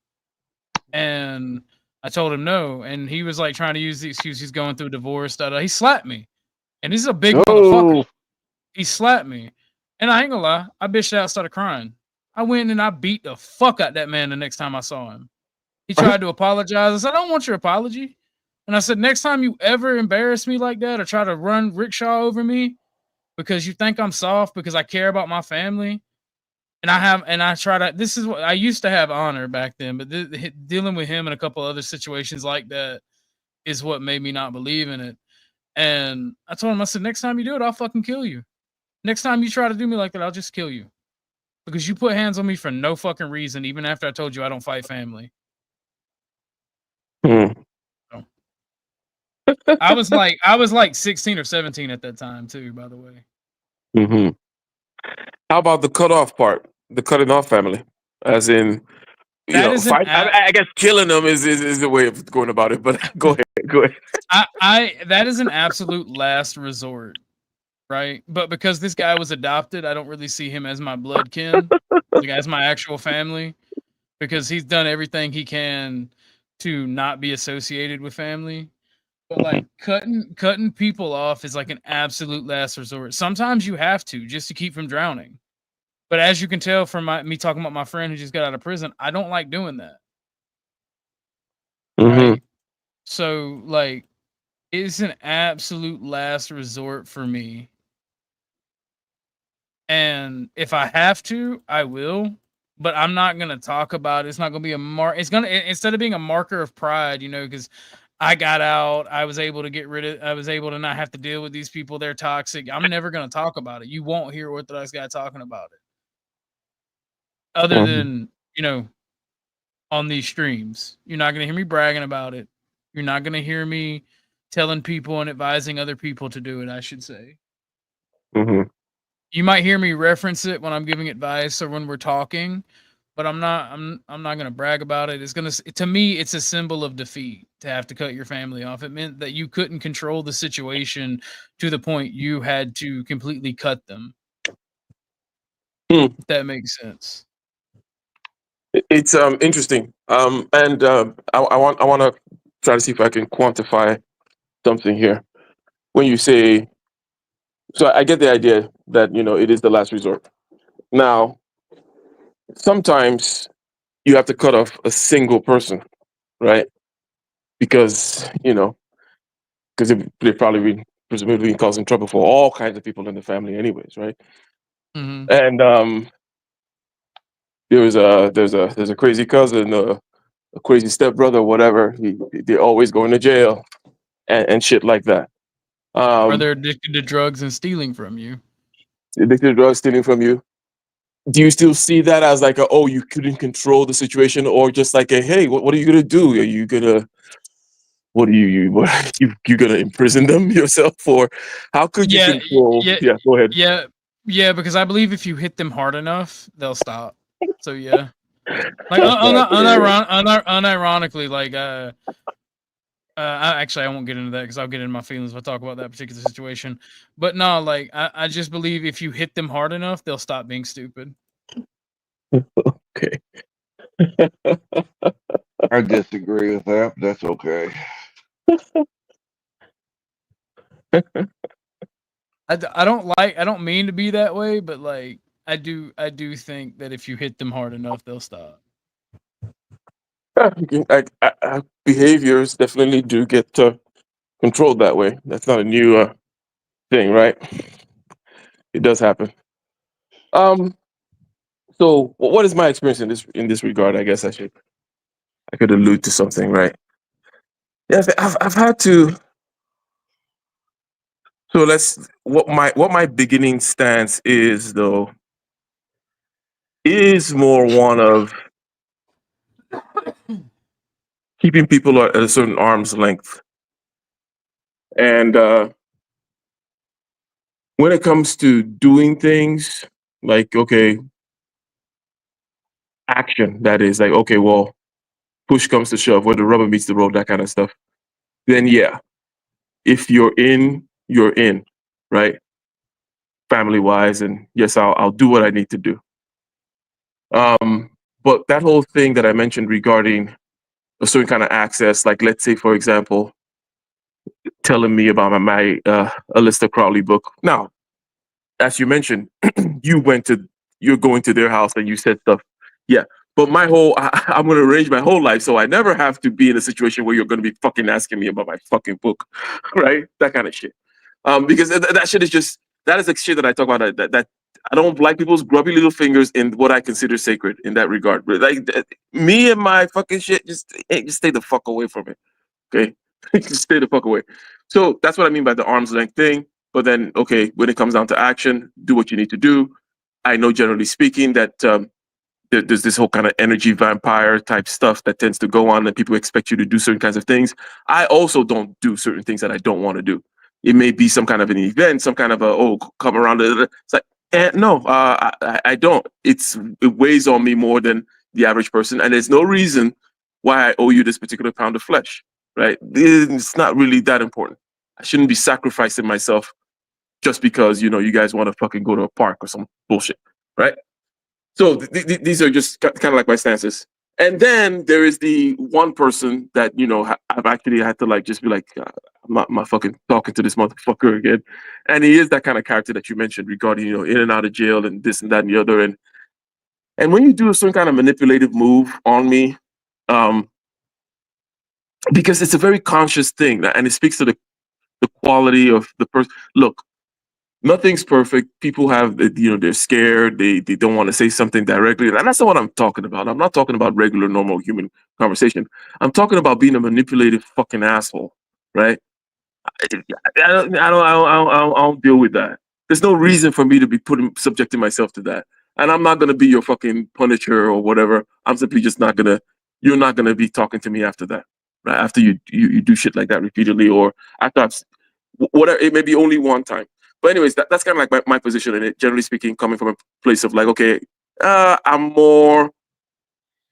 And I told him no. And he was like trying to use the excuse he's going through a divorce. Da, da. He slapped me. And he's a big motherfucker. Oh, He slapped me. And I ain't gonna lie, I bitched out, started crying. I went and I beat the fuck out that man the next time I saw him. He tried to apologize. I said, I don't want your apology. And I said, next time you ever embarrass me like that or try to run rickshaw over me because you think I'm soft because I care about my family, and I try to, this is what I used to have honor back then, but dealing with him and a couple other situations like that is what made me not believe in it. And I told him, I said, next time you do it, I'll fucking kill you. Next time you try to do me like that, I'll just kill you because you put hands on me for no fucking reason, even after I told you I don't fight family. Hmm. So, I was like 16 or 17 at that time too, by the way. Hmm. How about the cut off part? The cutting off family, as in, you That know, is an fight. I guess killing them is the way of going about it. But go ahead, go ahead. I that is an absolute last resort, right? But because this guy was adopted, I don't really see him as my blood kin, like as my actual family, because he's done everything he can to not be associated with family. But like cutting people off is like an absolute last resort. Sometimes you have to just to keep from drowning. But as you can tell from me talking about my friend who just got out of prison, I don't like doing that, Hmm. right? So like it's an absolute last resort for me. And if I have to, I will. but I'm not gonna talk about it. It's not gonna be a It's gonna instead of being a marker of pride, you know, because I got out. I was able to get rid of. I was able to not have to deal with these people. They're toxic. I'm never gonna talk about it. You won't hear Orthodox Guy talking about it, other Mhm. than on these streams. You're not gonna hear me bragging about it. You're not gonna hear me telling people and advising other people to do it. I should say. Mhm. You might hear me reference it when I'm giving advice or when we're talking, but I'm not gonna brag about it. It's gonna to me, it's a symbol of defeat to have to cut your family off. It meant that you couldn't control the situation to the point you had to completely cut them. Hmm. If that makes sense. It's interesting. And I want to try to see if I can quantify something here. When you say, so I get the idea that it is the last resort. Now, sometimes you have to cut off a single person, right? Because they probably presumably been causing trouble for all kinds of people in the family, anyways, right? Mhm. And there's a crazy cousin, a crazy stepbrother, whatever. They're always going to jail and shit like that. Or they're addicted to drugs and stealing from you. Addicted to drugs, stealing from you. Do you still see that as like you couldn't control the situation, or just like hey, what are you gonna do? Are you gonna what are you gonna imprison them yourself, or how could you Yeah, control? yeah, Yeah, go ahead. yeah, yeah. Because I believe if you hit them hard enough, they'll stop. So yeah, like unironically, like I won't get into that because I'll get into my feelings if I talk about that particular situation. But no, like I just believe if you hit them hard enough, they'll stop being stupid. Okay. I disagree with that, but that's okay. I don't mean to be that way, but like I do think that if you hit them hard enough, they'll stop. Behaviors definitely do get controlled that way. That's not a new thing, right? It does happen. Um, so what is my experience in this regard? I guess I could allude to something, right? Yes, I've had to. So what my beginning stance is, though, is more one of keeping people at a certain arm's length. And when it comes to doing things, like, okay, action, that is, like, okay, well, push comes to shove, where the rubber meets the road, that kind of stuff, then yeah, if you're in, right? Family wise, and yes, I'll do what I need to do. But that whole thing that I mentioned regarding a certain kind of access, like, let's say, for example, telling me about my Aleister Crowley book. Now, as you mentioned, you're going to their house and you said stuff. Yeah. But I'm going to arrange my whole life so I never have to be in a situation where you're going to be fucking asking me about my fucking book, right? That kind of shit. Because that shit is that is the shit that I talk about. That I don't like people's grubby little fingers in what I consider sacred in that regard. But like me and my fucking shit, just stay the fuck away from it. Okay, just stay the fuck away. So that's what I mean by the arm's length thing. But then, okay, when it comes down to action, do what you need to do. I know, generally speaking, that there's this whole kind of energy vampire type stuff that tends to go on, and people expect you to do certain kinds of things. I also don't do certain things that I don't want to do. It may be some kind of an event, some kind of come around. It's like, no, I don't. It weighs on me more than the average person, and there's no reason why I owe you this particular pound of flesh, right? It's not really that important. I shouldn't be sacrificing myself just because you guys want to fucking go to a park or some bullshit, right? So these are just kind of like my stances. And then there is the one person that I've actually had to like just be like, I'm not fucking talking to this motherfucker again. And he is that kind of character that you mentioned regarding in and out of jail and this and that and the other. And when you do a certain kind of manipulative move on me, because it's a very conscious thing, and it speaks to the quality of the person. Look, nothing's perfect. People have, they're scared. They don't want to say something directly. And that's not what I'm talking about. I'm not talking about regular, normal human conversation. I'm talking about being a manipulative fucking asshole, right? I don't deal with that. There's no reason for me to be subjecting myself to that. And I'm not gonna be your fucking punisher or whatever. I'm simply just not gonna. You're not gonna be talking to me after that, right? After you do shit like that repeatedly, or after whatever. It may be only one time. But anyways, that's kind of like my position in it. Generally speaking, coming from a place of like, okay, I'm more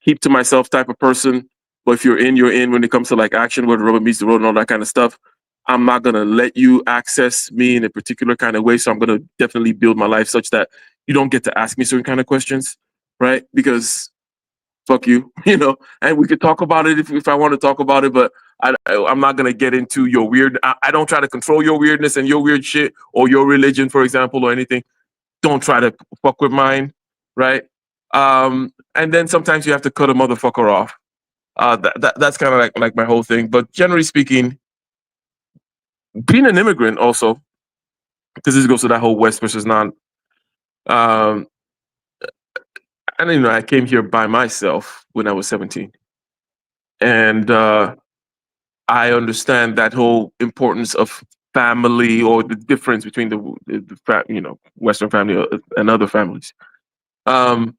keep to myself type of person. But if you're in, you're in. When it comes to like action, where the rubber meets the road and all that kind of stuff, I'm not gonna let you access me in a particular kind of way. So I'm gonna definitely build my life such that you don't get to ask me certain kind of questions, right? Because fuck you, And we could talk about it if I want to talk about it, but I'm not gonna get into your weird. I don't try to control your weirdness and your weird shit or your religion, for example, or anything. Don't try to fuck with mine, right? And then sometimes you have to cut a motherfucker off. That's kind of like my whole thing. But generally speaking, being an immigrant also, because this goes to that whole West versus non. Um, and I came here by myself when I was 17, and I understand that whole importance of family or the difference between the Western family and other families. But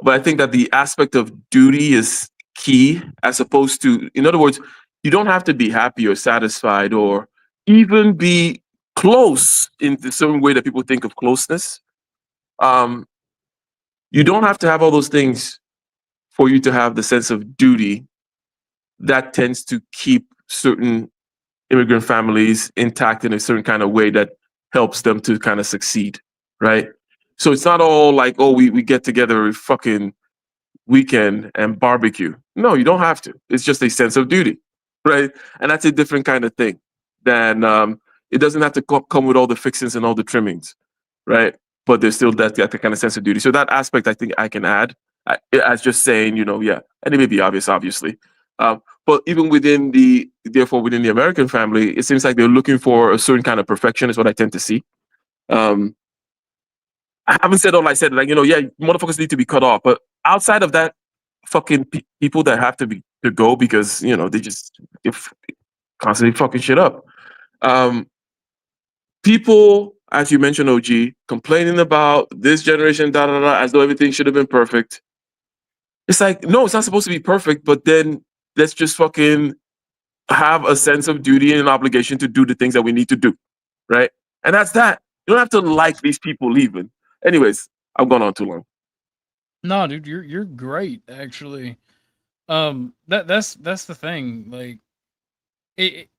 I think that the aspect of duty is key, as opposed to, in other words, you don't have to be happy or satisfied or even be close in the certain way that people think of closeness. You don't have to have all those things for you to have the sense of duty that tends to keep certain immigrant families intact in a certain kind of way that helps them to kind of succeed, right? So it's not all like, oh, we get together every fucking weekend and barbecue. No, you don't have to. It's just a sense of duty, right? And that's a different kind of thing than it doesn't have to come with all the fixings and all the trimmings, right? But there's still that kind of sense of duty. So that aspect, I think I can add as just saying, yeah, and it may be obvious, obviously. But even within the American family, it seems like they're looking for a certain kind of perfection is what I tend to see. I haven't said all I said, like, yeah, motherfuckers need to be cut off. But outside of that, fucking people that have to go because, they just constantly fucking shit up. People, as you mentioned, OG, complaining about this generation, as though everything should have been perfect. It's like, no, it's not supposed to be perfect, but then let's just fucking have a sense of duty and an obligation to do the things that we need to do, right? And that's that. You don't have to like these people leaving. Anyways, I've gone on too long. No, dude, you're great actually. That's the thing. Like,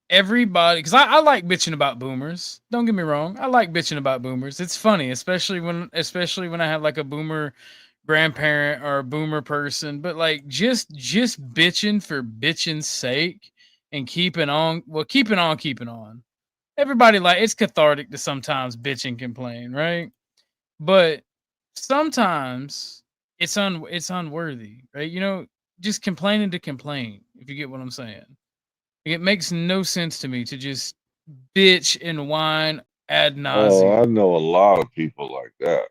everybody, because I like bitching about boomers. Don't get me wrong, I like bitching about boomers. It's funny, especially when I have like a boomer grandparent or a boomer person. But like, just bitching for bitching's sake and keeping on. Everybody, like, it's cathartic to sometimes bitch and complain, right? But sometimes it's unworthy, right? Just complaining to complain, if you get what I'm saying. It makes no sense to me to just bitch and whine ad Oh, I nauseum. know a lot of people like that.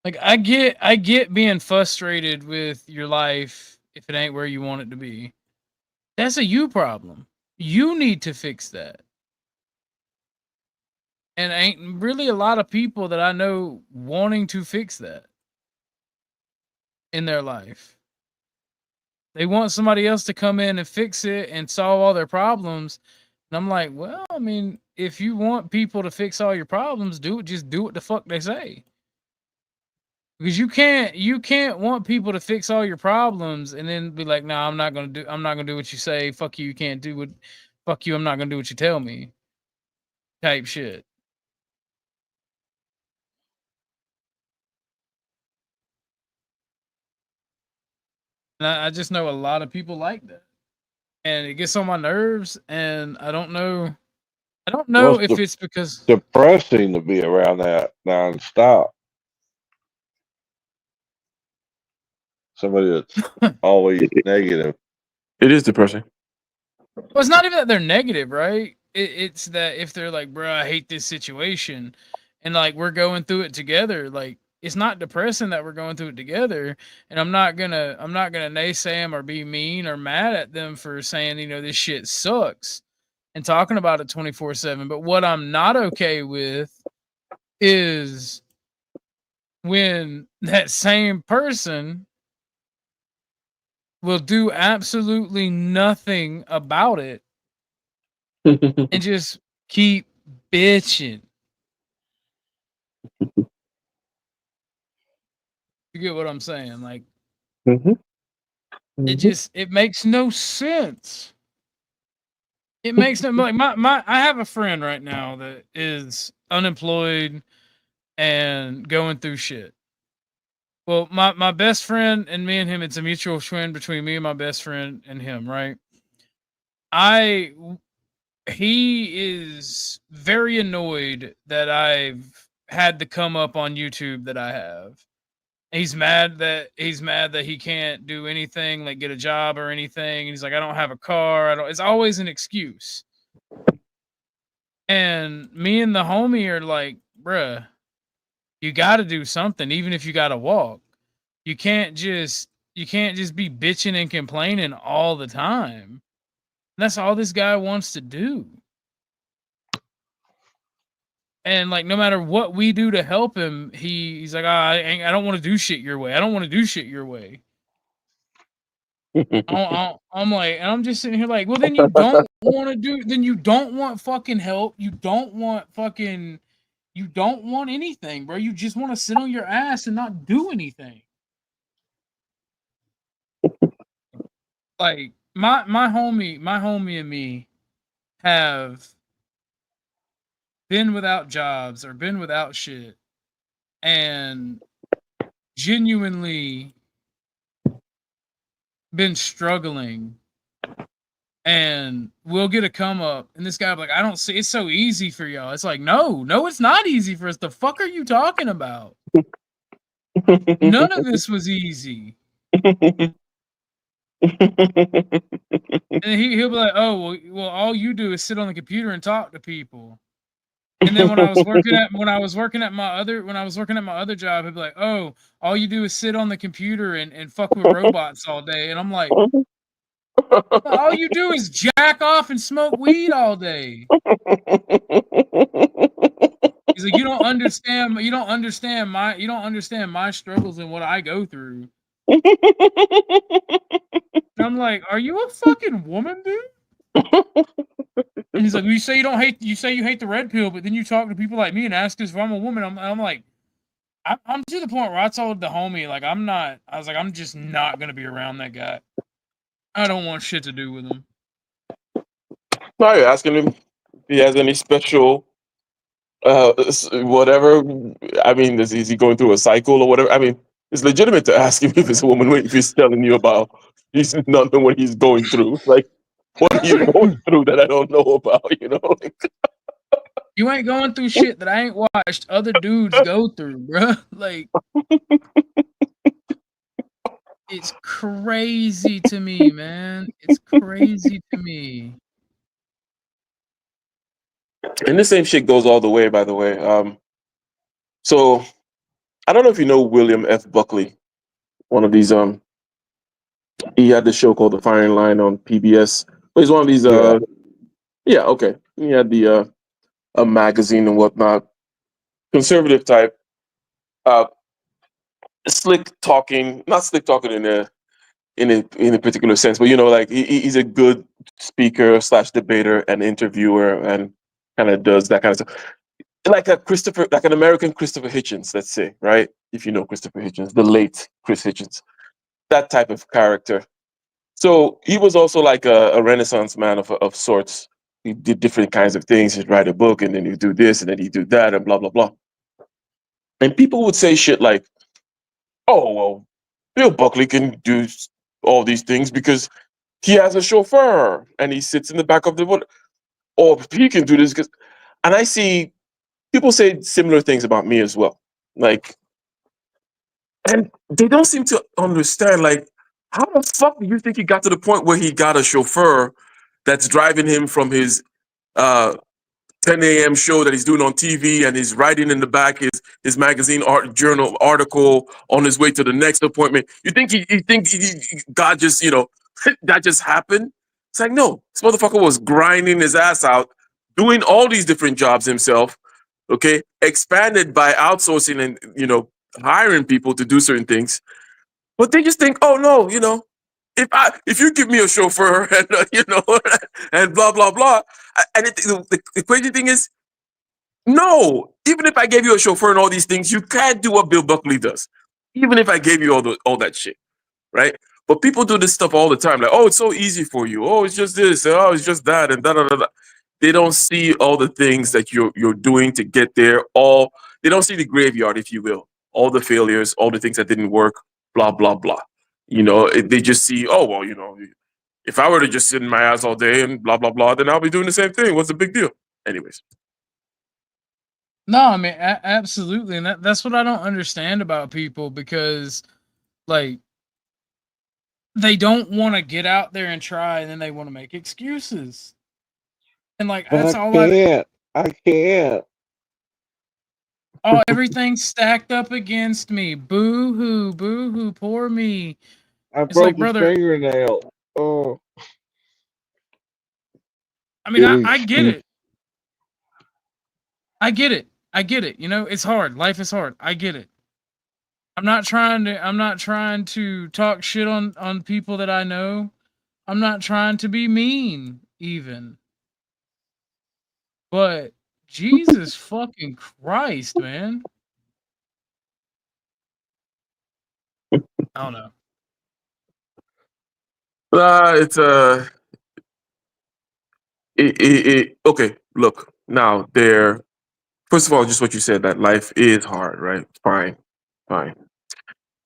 Like, I get being frustrated with your life if it ain't where you want it to be. That's a you problem. You need to fix that. And ain't really a lot of people that I know wanting to fix that in their life. They want somebody else to come in and fix it and solve all their problems. And I'm like, well, I mean, if you want people to fix all your problems, just do what the fuck they say. Because you can't want people to fix all your problems and then be like, nah, I'm not gonna do what you say. Fuck you, fuck you, I'm not gonna do what you tell me. Type shit. And I just know a lot of people like that. And it gets on my nerves, and I don't know Well, if it's because depressing to be around that nonstop. Somebody that's always negative. It is depressing. well, it's not even that they're negative, right? it's that if they're like, bro, I hate this situation, and like we're going through it together, like it's not depressing that we're going through it together, and I'm not gonna naysay them or be mean or mad at them for saying, this shit sucks and talking about it 24/7. But what I'm not okay with is when that same person will do absolutely nothing about it and just keep bitching. You get what I'm saying? Like Mhm. it makes no sense. It makes no like my I have a friend right now that is unemployed and going through shit. Well, my best friend and me and him, it's a mutual friend between me and my best friend and him, right? I He is very annoyed that I've had to come up on YouTube that I have. He's mad that he can't do anything like get a job or anything. He's like, I don't have a car. I don't. It's always an excuse. And me and the homie are like, bruh, you got to do something, even if you got to walk. You can't just be bitching and complaining all the time. That's all this guy wants to do. And like, no matter what we do to help him, he's like, I don't want to do shit your way. I don't want to do shit your way. I'm like, and I'm just sitting here like, well, then you don't want to do. Then you don't want fucking help. You don't want anything, bro. You just want to sit on your ass and not do anything. Like my homie and me have been without jobs or been without shit, and genuinely been struggling, and we'll get a come up, and this guy be like, I don't see it's so easy for y'all. It's like, no, it's not easy for us. The fuck are you talking about? None of this was easy. And he'll be like, oh well, all you do is sit on the computer and talk to people. And then when I was working at my other job, he'd be like, oh, all you do is sit on the computer and fuck with robots all day. And I'm like, all you do is jack off and smoke weed all day. He's like, you don't understand my struggles and what I go through. And I'm like, are you a fucking woman, dude? And he's like, you say you hate the red pill, but then you talk to people like me and ask us if I'm a woman. I'm like, I'm to the point where I told the homie, like, I'm just not gonna be around that guy. I don't want shit to do with him. No, you're asking him if he has any special, whatever. I mean, is he going through a cycle or whatever? I mean, it's legitimate to ask him if it's a woman if he's telling you about he's not knowing what he's going through. Like, what are you going through that I don't know about? Like, You ain't going through shit that I ain't watched other dudes go through, bro. Like, it's crazy to me, man. It's crazy to me. and the same shit goes all the way, by the way. So I don't know if you know William F. Buckley, one of these. He had the show called The Firing Line on PBS. But he's one of these. Yeah, okay. He had the a magazine and whatnot, conservative type. Slick talking, not slick talking in a particular sense, but like he's a good speaker / debater and interviewer, and kind of does that kind of stuff, like an American Christopher Hitchens, let's say, right? If you know Christopher Hitchens, the late Chris Hitchens, that type of character. So he was also like a Renaissance man of sorts. He did different kinds of things. He'd write a book, and then he'd do this, and then he'd do that, and blah blah blah. And people would say shit like, "Oh well, Bill Buckley can do all these things because he has a chauffeur and he sits in the back of the boat, or he can do this because." And I see people say similar things about me as well, like, and they don't seem to understand, like, how the fuck do you think he got to the point where he got a chauffeur that's driving him from his 10 a.m. show that he's doing on TV, and he's writing in the back his magazine journal article on his way to the next appointment. You think God just, that just happened? It's like, no, this motherfucker was grinding his ass out, doing all these different jobs himself, okay, expanded by outsourcing and, hiring people to do certain things. But they just think, oh no, if you give me a chauffeur and and blah blah blah, and the crazy thing is, no, even if I gave you a chauffeur and all these things, you can't do what Bill Buckley does. Even if I gave you all that shit, right? But people do this stuff all the time, like, oh, it's so easy for you. Oh, it's just this. Oh, it's just that, and da da da da. They don't see all the things that you're doing to get there. They don't see the graveyard, if you will, all the failures, all the things that didn't work, blah blah blah. They just see, oh well, if I were to just sit in my ass all day and blah blah blah, then I'll be doing the same thing. What's the big deal? Anyways. No, I mean, absolutely. And that's what I don't understand about people, because like they don't want to get out there and try, and then they want to make excuses. And like, that's all I can't. Oh, everything's stacked up against me. Boo hoo, poor me. I It's broke like, a brother, fingernail. Oh. I mean, I get it. I get it. It's hard. Life is hard. I get it. I'm not trying to talk shit on people that I know. I'm not trying to be mean even. But Jesus fucking Christ, man. I don't know. It's okay. Look, now first of all, just what you said, that life is hard, right? Fine.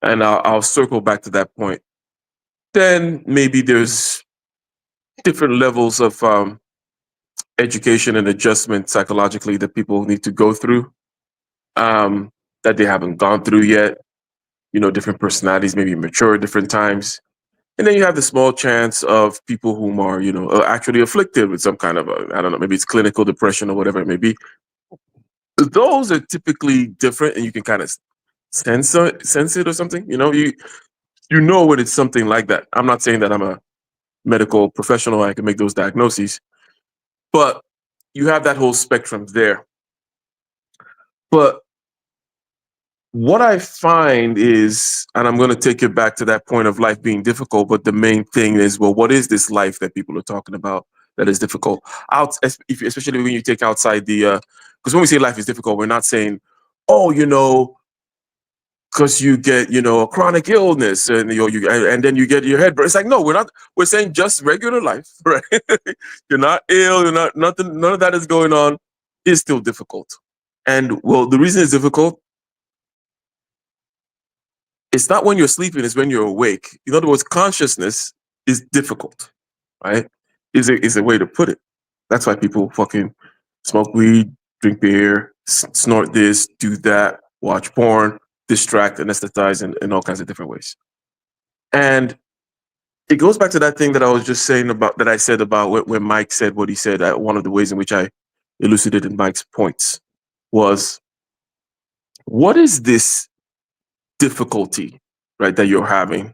And I'll circle back to that point. Then maybe there's different levels of education and adjustment psychologically that people need to go through, that they haven't gone through yet. Different personalities maybe mature at different times. And then you have the small chance of people whom are, actually afflicted with some kind of, I don't know, maybe it's clinical depression or whatever it may be. Those are typically different, and you can kind of sense it or something. You know when it's something like that. I'm not saying that I'm a medical professional, I can make those diagnoses, but you have that whole spectrum there. But what I find is, and I'm going to take it back to that point of life being difficult, but the main thing is, well, what is this life that people are talking about that is difficult? Especially when you take outside because when we say life is difficult, we're not saying, oh, because you get, a chronic illness and and then you get your head burn. It's like, no, we're saying just regular life, right? You're not ill, you're not nothing, none of that is going on. It's still difficult. And well, the reason it's difficult, it's not when you're sleeping, it's when you're awake. In other words, consciousness is difficult, right? Is a way to put it. That's why people fucking smoke weed, drink beer, snort this, do that, watch porn, distract, anesthetize in all kinds of different ways. And it goes back to that thing that I was just saying about, that I said about when Mike said what he said. One of the ways in which I elucidated Mike's points was, what is this difficulty, right, that you're having?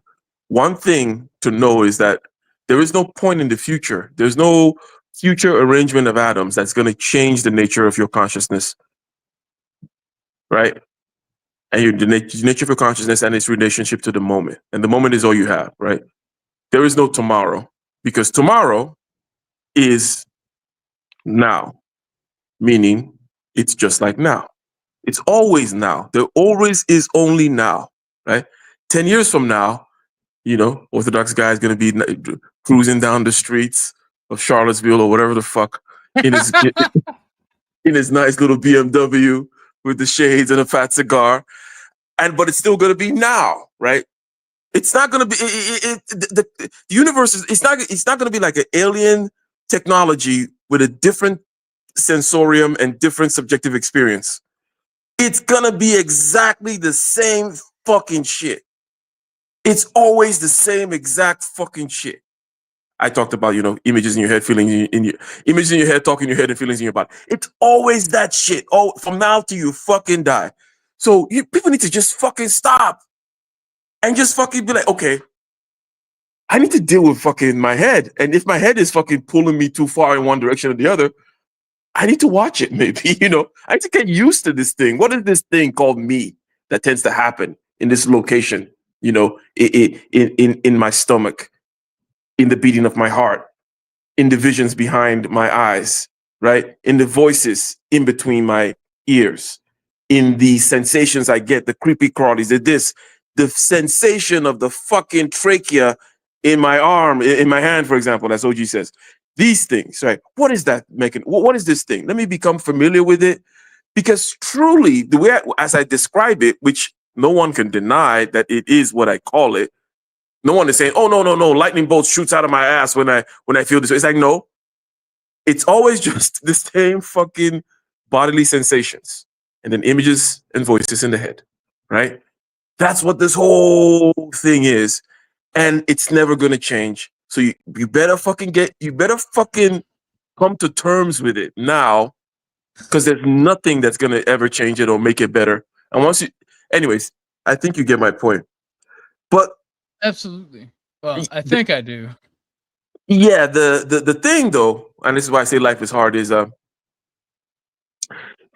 One thing to know is that there is no point in the future. There's no future arrangement of atoms that's going to change the nature of your consciousness, right? And the nature of your consciousness and its relationship to the moment. And the moment is all you have, right? There is no tomorrow, because tomorrow is now, meaning it's just like now. It's always now. There always is only now, right? 10 years from now, Orthodox Guy is going to be cruising down the streets of Charlottesville or whatever the fuck in his in his nice little BMW with the shades and a fat cigar, but it's still going to be now, right? It's not going to be the universe is it's not going to be like an alien technology with a different sensorium and different subjective experience. It's going to be exactly the same fucking shit. It's always the same exact fucking shit. I talked about, images in your head, feelings in your images in your head, talking in your head, and feelings in your body. It's always that shit. Oh, from now till you fucking die. So people need to just fucking stop and just fucking be like, okay, I need to deal with fucking my head. And if my head is fucking pulling me too far in one direction or the other, I need to watch it, maybe, I need to get used to this thing. What is this thing called me that tends to happen in this location, in my stomach, in the beating of my heart, in the visions behind my eyes, right? In the voices in between my ears, in the sensations I get, the creepy crawlies, the sensation of the fucking trachea in my arm, in my hand, for example, as OG says. These things, right? What is that making? What is this thing? Let me become familiar with it. Because truly, the way as I describe it, which no one can deny that it is what I call it. No one is saying, "Oh no, lightning bolt shoots out of my ass when I feel this." It's like, no, it's always just the same fucking bodily sensations, and then images and voices in the head, right? That's what this whole thing is, and it's never gonna change. So you better fucking come to terms with it now, because there's nothing that's gonna ever change it or make it better. And anyways, I think you get my point. But Absolutely. Well, I think I do. yeah, the thing though, and this is why I say life is hard, is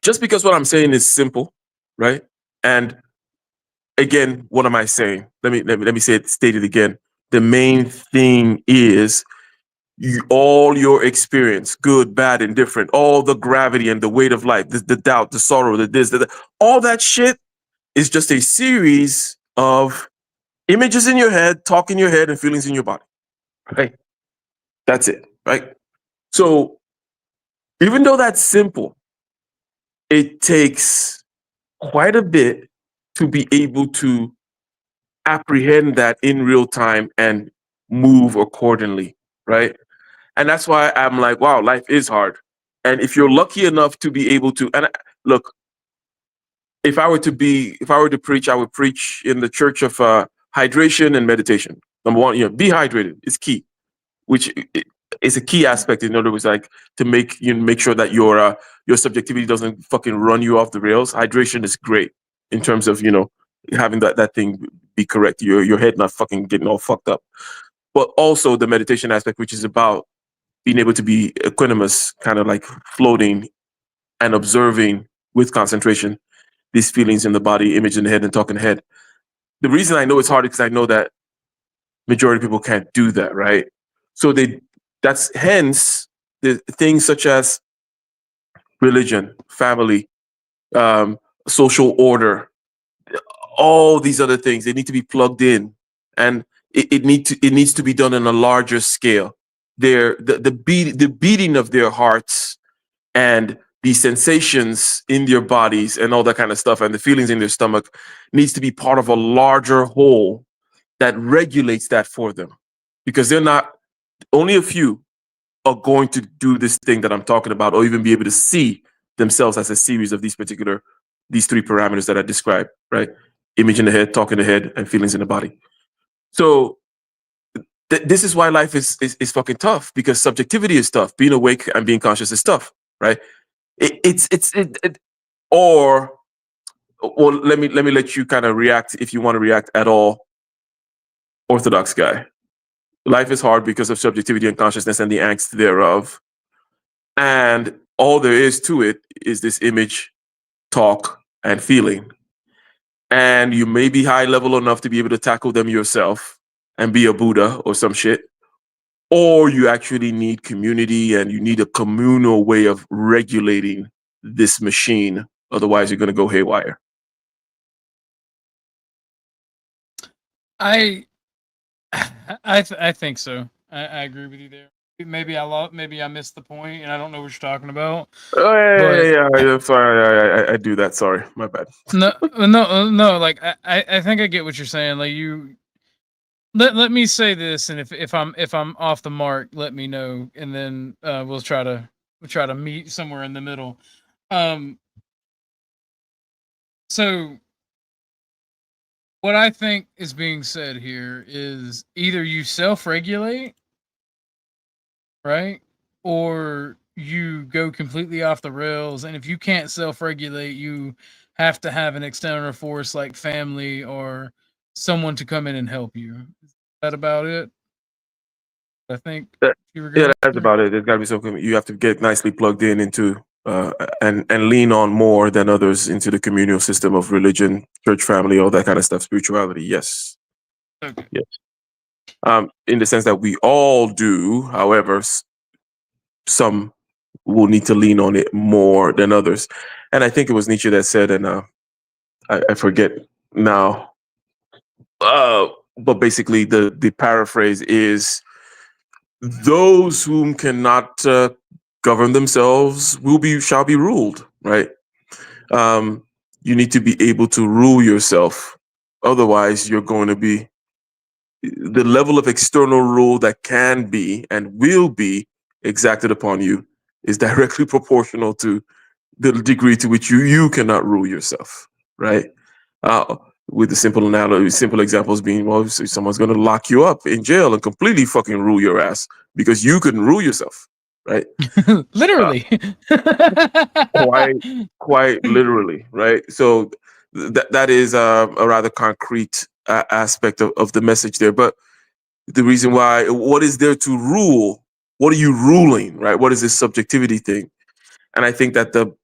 just because what I'm saying is simple, right? And again, what am I saying? Let me state it again. The main thing is all your experience, good, bad, indifferent, all the gravity and the weight of life, the doubt, the sorrow, all that shit is just a series of images in your head, talk in your head, and feelings in your body. Right? That's it. Right? So even though that's simple, it takes quite a bit to be able to apprehend that in real time and move accordingly. Right? And that's why I'm like, wow, life is hard. And if you're lucky enough to be able to, look, if I were to preach, I would preach in the church of hydration and meditation. Number one, be hydrated is key, which is a key aspect. In other words, like to make sure that your subjectivity doesn't fucking run you off the rails. Hydration is great in terms of having that thing be correct. Your head not fucking getting all fucked up. But also the meditation aspect, which is about being able to be equanimous, kind of like floating and observing with concentration these feelings in the body, image in the head, and talk in the head. The reason I know it's hard is because I know that majority of people can't do that, right? So that's hence the things such as religion, family, social order, all these other things, they need to be plugged in, and it needs to be done on a larger scale. The beating of their hearts and the sensations in their bodies and all that kind of stuff and the feelings in their stomach needs to be part of a larger whole that regulates that for them, because they're not, only a few are going to do this thing that I'm talking about, or even be able to see themselves as a series of these three parameters that I described, right? Image in the head, talk in the head, and feelings in the body. So this is why life is fucking tough, because subjectivity is tough. Being awake and being conscious is tough, right? Or let me let you kind of react, if you want to react at all. Orthodox guy, life is hard because of subjectivity and consciousness and the angst thereof, and all there is to it is this image, talk, and feeling. And you may be high level enough to be able to tackle them yourself and be a Buddha or some shit, or you actually need community and you need a communal way of regulating this machine. Otherwise, you're going to go haywire. I think so. I agree with you there. Maybe I missed the point and I don't know what you're talking about. Oh yeah. Sorry, I do that. Sorry, my bad. No. Like I think I get what you're saying. Like let me say this, and if I'm off the mark, let me know, and then we'll try to meet somewhere in the middle. So what I think is being said here is either you self-regulate right? Or you go completely off the rails, and if you can't self-regulate, you have to have an external force like family or someone to come in and help you. Is that about it? I think That- you were yeah, going that's for? about it. There's got to be something you have to get nicely plugged into, and lean on more than others into the communal system of religion, church, family, all that kind of stuff, spirituality. Yes, Okay. yes. In the sense that we all do. However, some will need to lean on it more than others. And I think it was Nietzsche that said, and I forget now, but basically the paraphrase is, those whom cannot govern themselves shall be ruled, right? You need to be able to rule yourself. Otherwise, you're going to be the level of external rule that can be and will be exacted upon you is directly proportional to the degree to which you cannot rule yourself, right? With the simple analogy, simple examples being, well, so someone's going to lock you up in jail and completely fucking rule your ass because you couldn't rule yourself, right? Literally. quite quite literally, right? So that is a rather concrete aspect of the message there. But the reason why, what is there to rule? What are you ruling, right? What is this subjectivity thing? And I think that the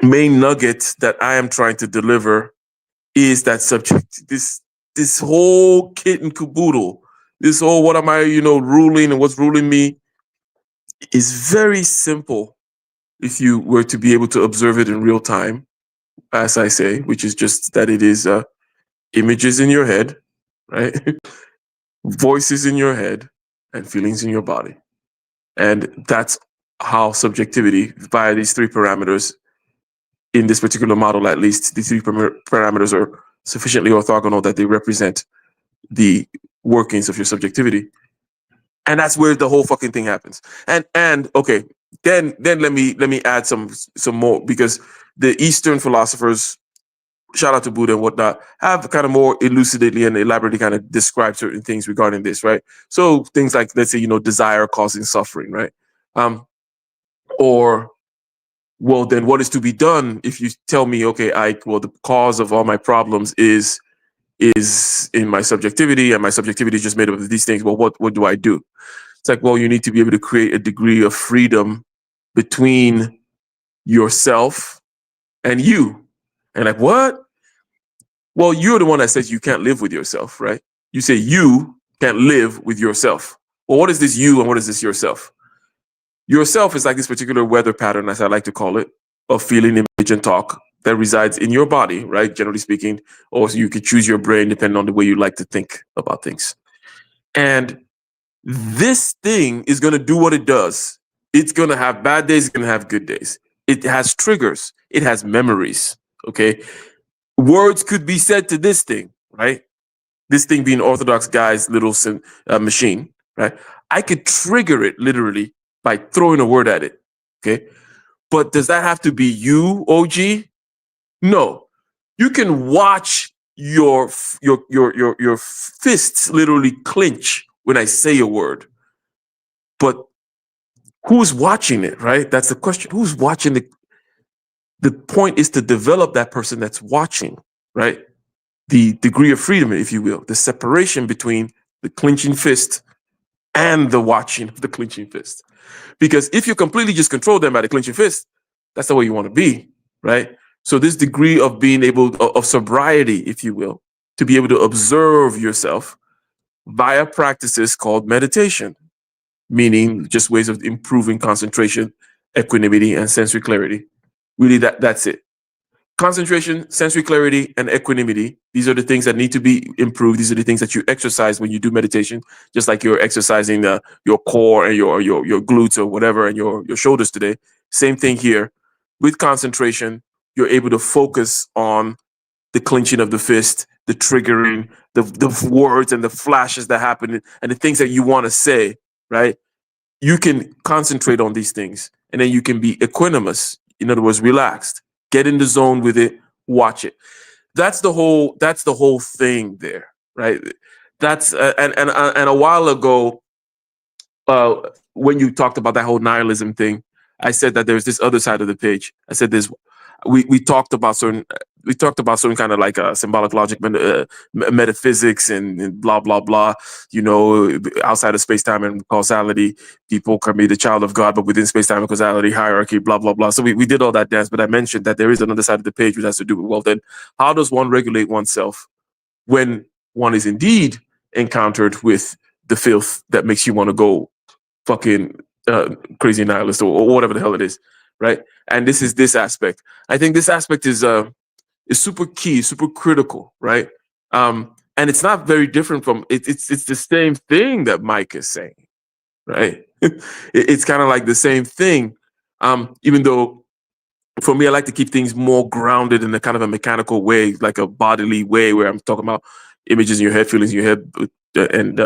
main nugget that I am trying to deliver is that subject, this whole kit and caboodle, this whole what am I, ruling and what's ruling me is very simple if you were to be able to observe it in real time, as I say, which is just that it is images in your head, right? Voices in your head and feelings in your body. And that's how subjectivity, via these three parameters, in this particular model at least, these three parameters are sufficiently orthogonal that they represent the workings of your subjectivity. And that's where the whole fucking thing happens. And okay, then let me add some more, because the Eastern philosophers, shout out to Buddha and whatnot, have kind of more elucidately and elaborately kind of described certain things regarding this, right? So things like, let's say, desire causing suffering, right? Or, well, then what is to be done if you tell me, okay, well, the cause of all my problems is in my subjectivity, and my subjectivity is just made up of these things. Well, what do I do? It's like, well, you need to be able to create a degree of freedom between yourself and you. And like, what? Well, you're the one that says you can't live with yourself, right? You say you can't live with yourself. Well, what is this you and what is this yourself? Yourself is like this particular weather pattern, as I like to call it, of feeling, image, and talk that resides in your body, right? Generally speaking, or you could choose your brain depending on the way you like to think about things. And this thing is going to do what it does. It's going to have bad days, it's going to have good days. It has triggers, it has memories, okay? Words could be said to this thing, right? This thing being Orthodox Guy's little machine, right? I could trigger it literally by throwing a word at it, okay? But does that have to be you, OG? No. You can watch your fists literally clench when I say a word. But who's watching it, right? That's the question. Who's watching it? The point is to develop that person that's watching, right? The degree of freedom, if you will, the separation between the clenching fist and the watching of the clenching fist. Because if you completely just control them by the clenching fist, that's the way you want to be, right? So this degree of being able, of sobriety, if you will, to be able to observe yourself via practices called meditation, meaning just ways of improving concentration, equanimity, and sensory clarity. Really, that's it. Concentration, sensory clarity, and equanimity. These are the things that need to be improved. These are the things that you exercise when you do meditation, just like you're exercising your core and your glutes or whatever, and your shoulders today. Same thing here. With concentration, you're able to focus on the clenching of the fist, the triggering, the words and the flashes that happen, and the things that you want to say, right? You can concentrate on these things, and then you can be equanimous. In other words, relaxed. Get in the zone with it, watch it. That's the whole thing there, right? That's and a while ago, when you talked about that whole nihilism thing, I said that there's this other side of the page. I said there's we talked about certain kind of like symbolic logic, metaphysics, and blah blah blah. You know, outside of space time and causality, people can be the child of God, but within space time and causality hierarchy, blah blah blah. So we did all that dance, but I mentioned that there is another side of the page which has to do with, well, then how does one regulate oneself when one is indeed encountered with the filth that makes you want to go fucking crazy nihilist or whatever the hell it is, right? And this is this aspect. I think this aspect is super key, super critical, right? And it's not very different from it's the same thing that Mike is saying, right? It's kind of like the same thing, even though for me, I like to keep things more grounded in a kind of a mechanical way, like a bodily way, where I'm talking about images in your head, feelings in your head, and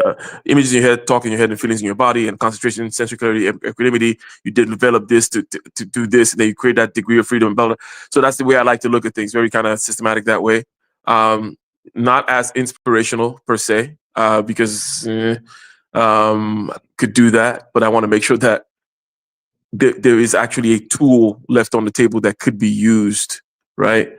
images in your head, talking in your head, and feelings in your body, and concentration, sensory clarity, equanimity. You did develop this to do this, and then you create that degree of freedom. Blah, blah. So that's the way I like to look at things, very kind of systematic that way. Not as inspirational per se, because could do that, but I want to make sure that there is actually a tool left on the table that could be used, right?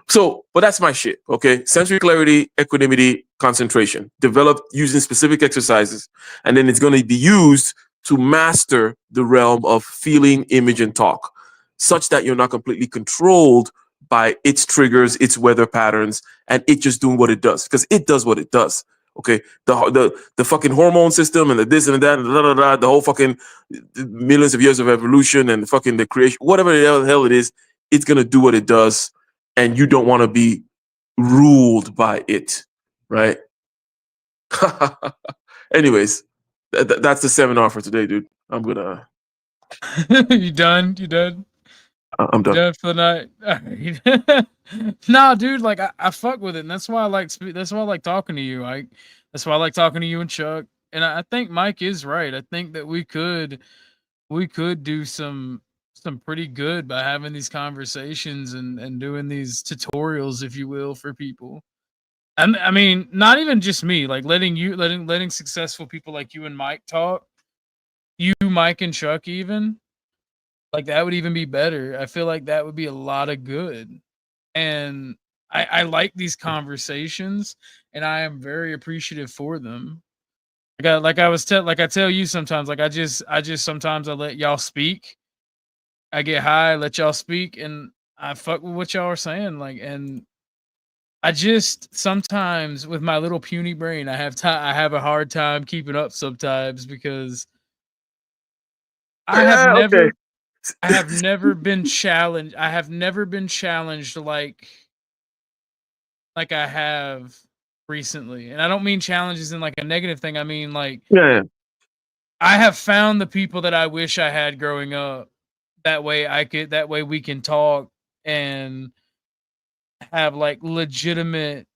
So, but that's my shit, okay? Sensory clarity, equanimity, concentration, developed using specific exercises, and then it's going to be used to master the realm of feeling, image, and talk, such that you're not completely controlled by its triggers, its weather patterns, and it just doing what it does, because it does what it does. Okay, the fucking hormone system and the this and that and the whole fucking millions of years of evolution and fucking the creation, whatever the hell it is, it's gonna do what it does, and you don't want to be ruled by it, right? Anyways, that's the seminar for today, dude. I'm gonna. You done? You done? I'm done. Done for the night. Nah, dude, like I fuck with it, and that's why I like that's why I like talking to you. Like that's why I like talking to you and Chuck. And I think Mike is right. I think that we could do some pretty good by having these conversations and doing these tutorials, if you will, for people. And I mean, not even just me, like letting successful people like you and Mike talk. You, Mike, and Chuck even. Like that would even be better. I feel like that would be a lot of good. And I like these conversations, and I am very appreciative for them. Like I tell you sometimes, like I just sometimes I let y'all speak. I get high, let y'all speak, and I fuck with what y'all are saying. Like, and I just sometimes with my little puny brain, I have a hard time keeping up sometimes because I have never Okay. I have never been challenged. I have never been challenged like I have recently. And I don't mean challenges in like a negative thing. I mean like Yeah. I have found the people that I wish I had growing up. That way we can talk and have like legitimate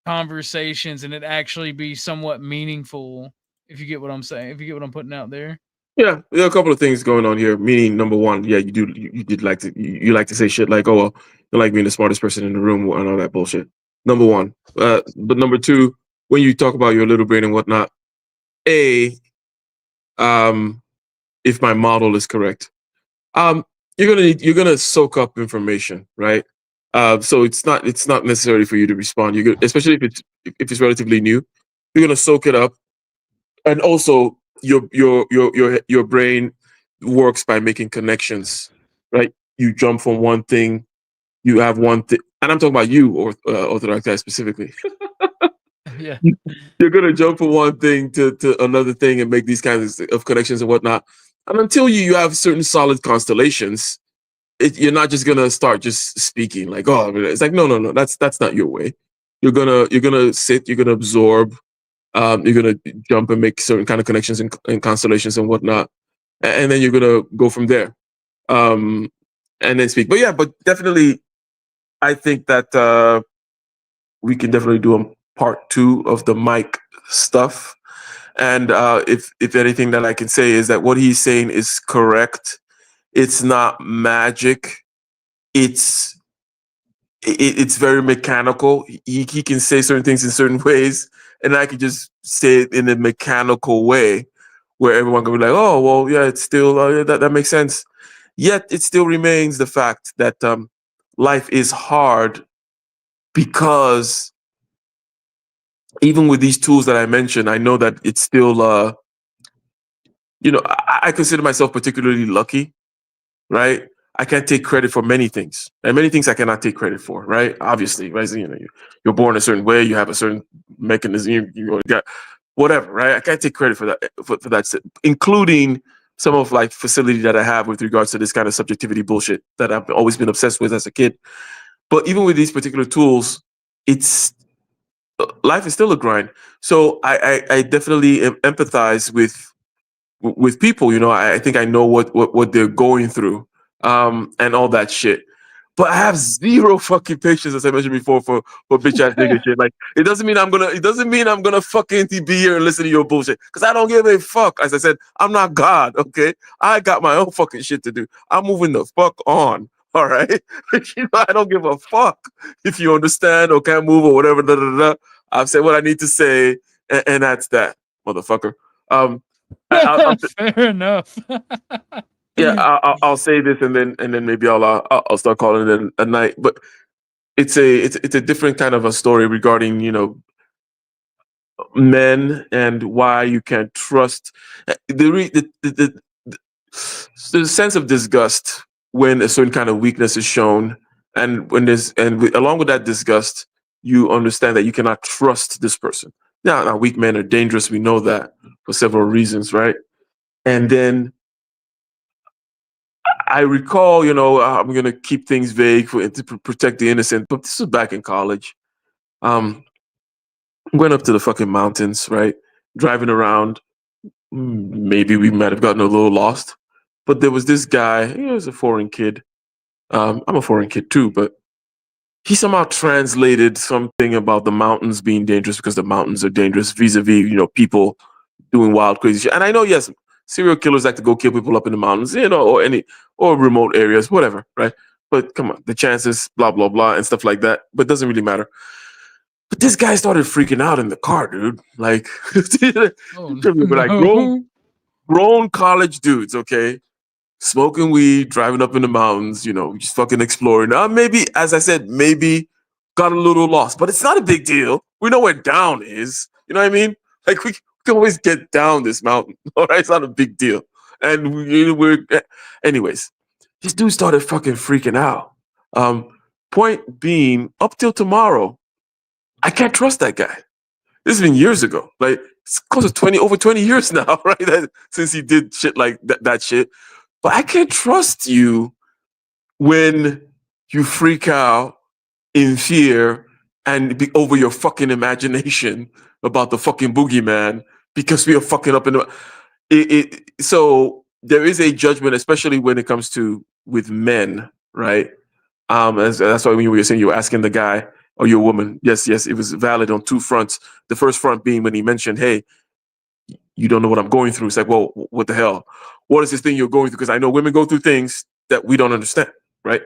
conversations and it actually be somewhat meaningful, if you get what I'm saying, if you get what I'm putting out there. Yeah, there are a couple of things going on here. Meaning, number one, yeah, you did like to you like to say shit like, oh, well, you like being the smartest person in the room and all that bullshit. Number one, but number two, when you talk about your little brain and whatnot, um, if my model is correct, you're gonna soak up information, right? So it's not necessary for you to respond. You're gonna, especially if it's relatively new, you're gonna soak it up, and also your brain works by making connections, right? You jump from one thing, you have one thing, and I'm talking about you, or Orthodox Guy specifically. Yeah. You're gonna jump from one thing to another thing and make these kinds of connections and whatnot. And until you have certain solid constellations, you're not just gonna start just speaking like, oh, it's like no, that's not your way. You're gonna sit, you're gonna absorb, you're gonna jump and make certain kind of connections and constellations and whatnot, and then you're gonna go from there, and then speak. But yeah, but definitely, I think that we can definitely do a part 2 of the mic stuff. And if anything that I can say is that what he's saying is correct. It's not magic. It's very mechanical. He can say certain things in certain ways, and I can just say it in a mechanical way, where everyone can be like, oh, well, yeah, it's still, that makes sense. Yet it still remains the fact that life is hard because even with these tools that I mentioned, I know that it's still, I consider myself particularly lucky, right? I can't take credit for many things, and many things I cannot take credit for, right? Obviously, right? So, you're born a certain way, you have a certain mechanism, you got whatever, right? I can't take credit for that, for that, including some of like facility that I have with regards to this kind of subjectivity bullshit that I've always been obsessed with as a kid. But even with these particular tools, it's life is still a grind. So I definitely empathize with people. I think I know what they're going through, and all that shit. But I have zero fucking patience, as I mentioned before, for bitch ass nigga shit. Like it doesn't mean I'm gonna fucking be here and listen to your bullshit, because I don't give a fuck. As I said, I'm not God. Okay, I got my own fucking shit to do. I'm moving the fuck on. All right, I don't give a fuck if you understand or can't move or whatever. Da, da, da. I've said what I need to say, and that's that, motherfucker. Fair enough. Yeah, I'll say this, and then maybe I'll start calling it a night. But it's a different kind of a story regarding men and why you can't trust the sense of disgust when a certain kind of weakness is shown, and along with that disgust, you understand that you cannot trust this person. Now, weak men are dangerous. We know that for several reasons, right? And then I recall, I'm going to keep things vague to protect the innocent, but this was back in college. Went up to the fucking mountains, right? Driving around. Maybe we might have gotten a little lost, but there was this guy. He was a foreign kid. I'm a foreign kid too, but he somehow translated something about the mountains being dangerous because the mountains are dangerous vis-a-vis, people doing wild, crazy shit. And I know, yes, serial killers like to go kill people up in the mountains, or remote areas, whatever, right? But come on, the chances, blah, blah, blah, and stuff like that. But it doesn't really matter. But this guy started freaking out in the car, dude. Like, grown college dudes, okay? Smoking weed, driving up in the mountains, just fucking exploring. Now, maybe, as I said, maybe got a little lost, but it's not a big deal. We know where down is. You know what I mean? Like, we can always get down this mountain. All right, it's not a big deal. And anyways, this dude started fucking freaking out. Point being, up till tomorrow, I can't trust that guy. This has been years ago. Like, it's close to over 20 years now, right? Since he did shit like that shit. But I can't trust you when you freak out in fear and be over your fucking imagination about the fucking boogeyman because we are fucking up in the. So there is a judgment, especially when it comes to with men, right? That's why when you were saying you were asking the guy or your woman, yes, it was valid on two fronts. The first front being when he mentioned, "Hey, you don't know what I'm going through." It's like, well, what the hell? What is this thing you're going through? Because I know women go through things that we don't understand, right?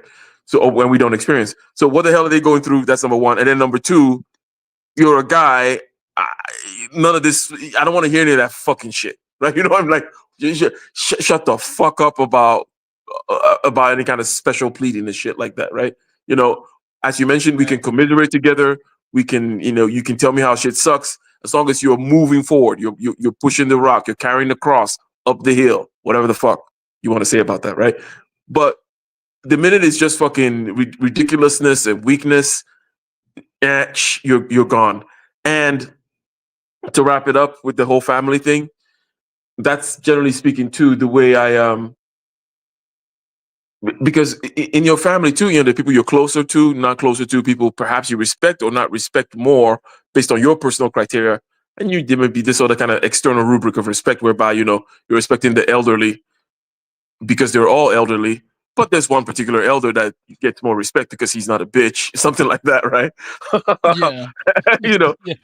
So when we don't experience. So what the hell are they going through? That's number one. And then number two, you're a guy. None of this. I don't want to hear any of that fucking shit, right? I'm like, shut the fuck up about any kind of special pleading and shit like that, right? As you mentioned, we can commiserate together. We can, you can tell me how shit sucks. As long as you're moving forward, you're pushing the rock, you're carrying the cross up the hill, whatever the fuck you want to say about that, right? But the minute it's just fucking ridiculousness and weakness, you're gone. And to wrap it up with the whole family thing, that's generally speaking too the way I because in your family too, the people you're closer to, not closer to, people perhaps you respect or not respect more based on your personal criteria. And there may be this other kind of external rubric of respect whereby, you're respecting the elderly because they're all elderly, but there's one particular elder that gets more respect because he's not a bitch, something like that, right? Yeah. Yeah.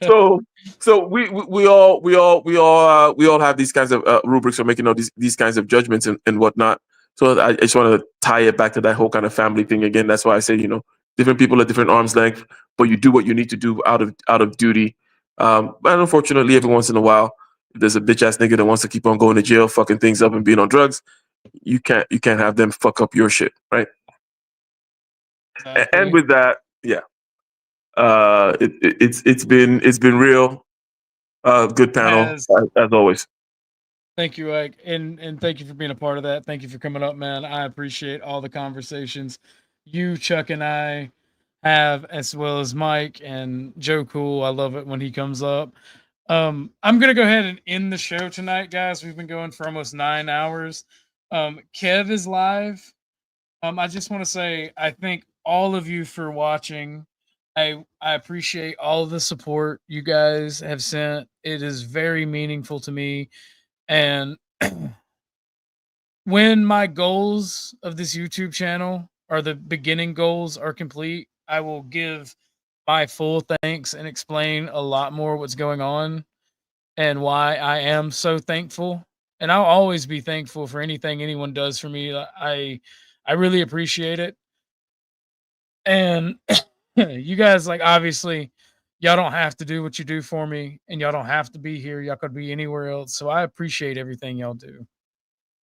So we all have these kinds of rubrics for making all these kinds of judgments and whatnot. So I just want to tie it back to that whole kind of family thing again. That's why I say, different people at different arm's length, but you do what you need to do out of duty. But unfortunately, every once in a while, If there's a bitch ass nigga that wants to keep on going to jail, fucking things up, and being on drugs, you can't have them fuck up your shit, right? And with that, yeah, it's been real. Good panel as always. Thank you, Ike, and thank you for being a part of that. Thank you for coming up, man. I appreciate all the conversations you, Chuck, and I have, as well as Mike and Joe Cool. I love it when he comes up. I'm gonna go ahead and end the show tonight, guys. We've been going for almost 9 hours. Kev is live. I just want to say I thank all of you for watching. I appreciate all the support you guys have sent. It is very meaningful to me. And when my goals of this YouTube channel, or the beginning goals, are complete, I will give my full thanks and explain a lot more what's going on and why I am so thankful. And I'll always be thankful for anything anyone does for me. I really appreciate it. And you guys, like, obviously, y'all don't have to do what you do for me, and y'all don't have to be here. Y'all could be anywhere else. So I appreciate everything y'all do.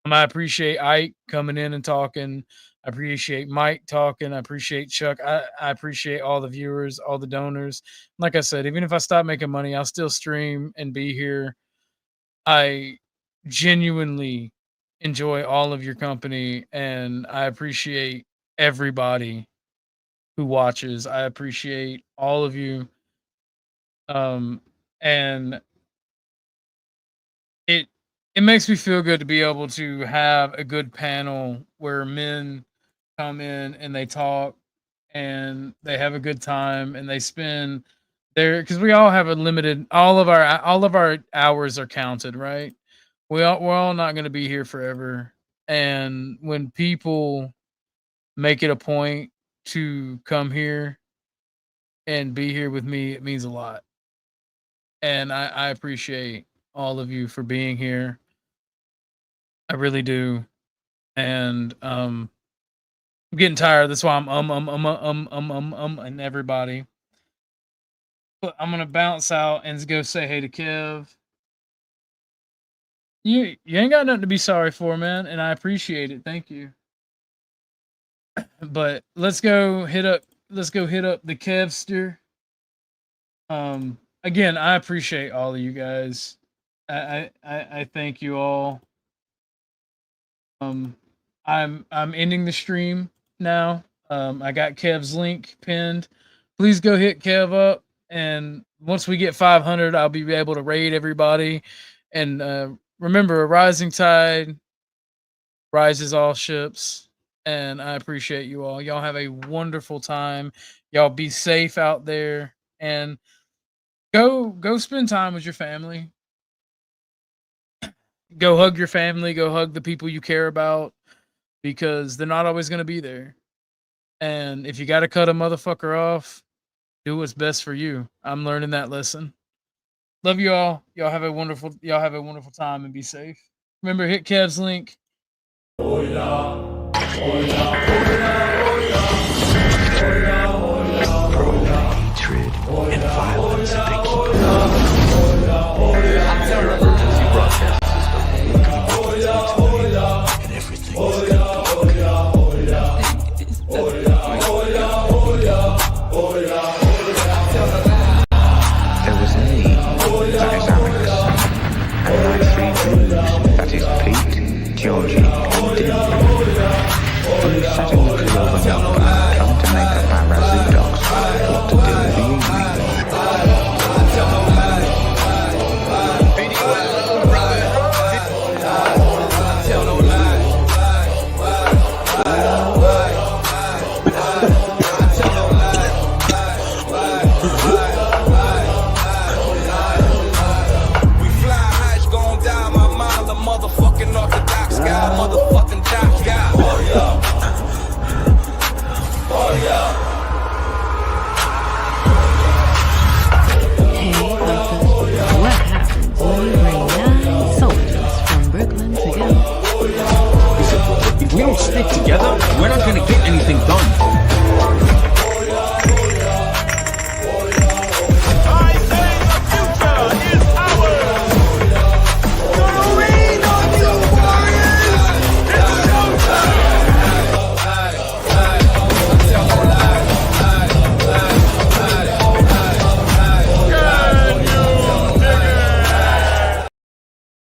I appreciate Ike coming in and talking. I appreciate Mike talking. I appreciate Chuck. I appreciate all the viewers, all the donors. Like I said, even if I stop making money, I'll still stream and be here. I genuinely enjoy all of your company, and I appreciate everybody who watches. I appreciate all of you. And it makes me feel good to be able to have a good panel where men come in and they talk and they have a good time and they spend their, because we all have a limited, all of our hours are counted, right? We're all not going to be here forever. And when people make it a point to come here and be here with me, it means a lot. And I appreciate all of you for being here. I really do. And I'm getting tired. That's why I'm and everybody. But I'm gonna bounce out and go say hey to Kev. You ain't got nothing to be sorry for, man, and I appreciate it. Thank you. But let's go hit up the Kevster. Again, I appreciate all of you guys. I thank you all. I'm ending the stream now. I got Kev's link pinned. Please go hit Kev up, and once we get 500, I'll be able to raid everybody. And remember, a rising tide rises all ships. And I appreciate you all. Y'all have a wonderful time. Y'all be safe out there, and go spend time with your family. Go hug your family. Go hug the people you care about, because they're not always going to be there. And if you got to cut a motherfucker off, do what's best for you. I'm learning that lesson. Love you all. Y'all have a wonderful time and be safe. Remember, hit Kev's link. Oh yeah. Oh yeah. Hatred and violence that they keep and everything is there was me, that is Alex, and my three blues, that is Pete, Georgie, and Dylan. We sat in the clover milk bar trying to make up our razoo dogs what to do with the evening. Motherfucking Orthodox Guy, motherfucking Jock Guy. Oh yeah. Oh yeah. Hey, what happens when you bring 9 soldiers from Brooklyn together? If we don't stick together, we're not gonna get anything done.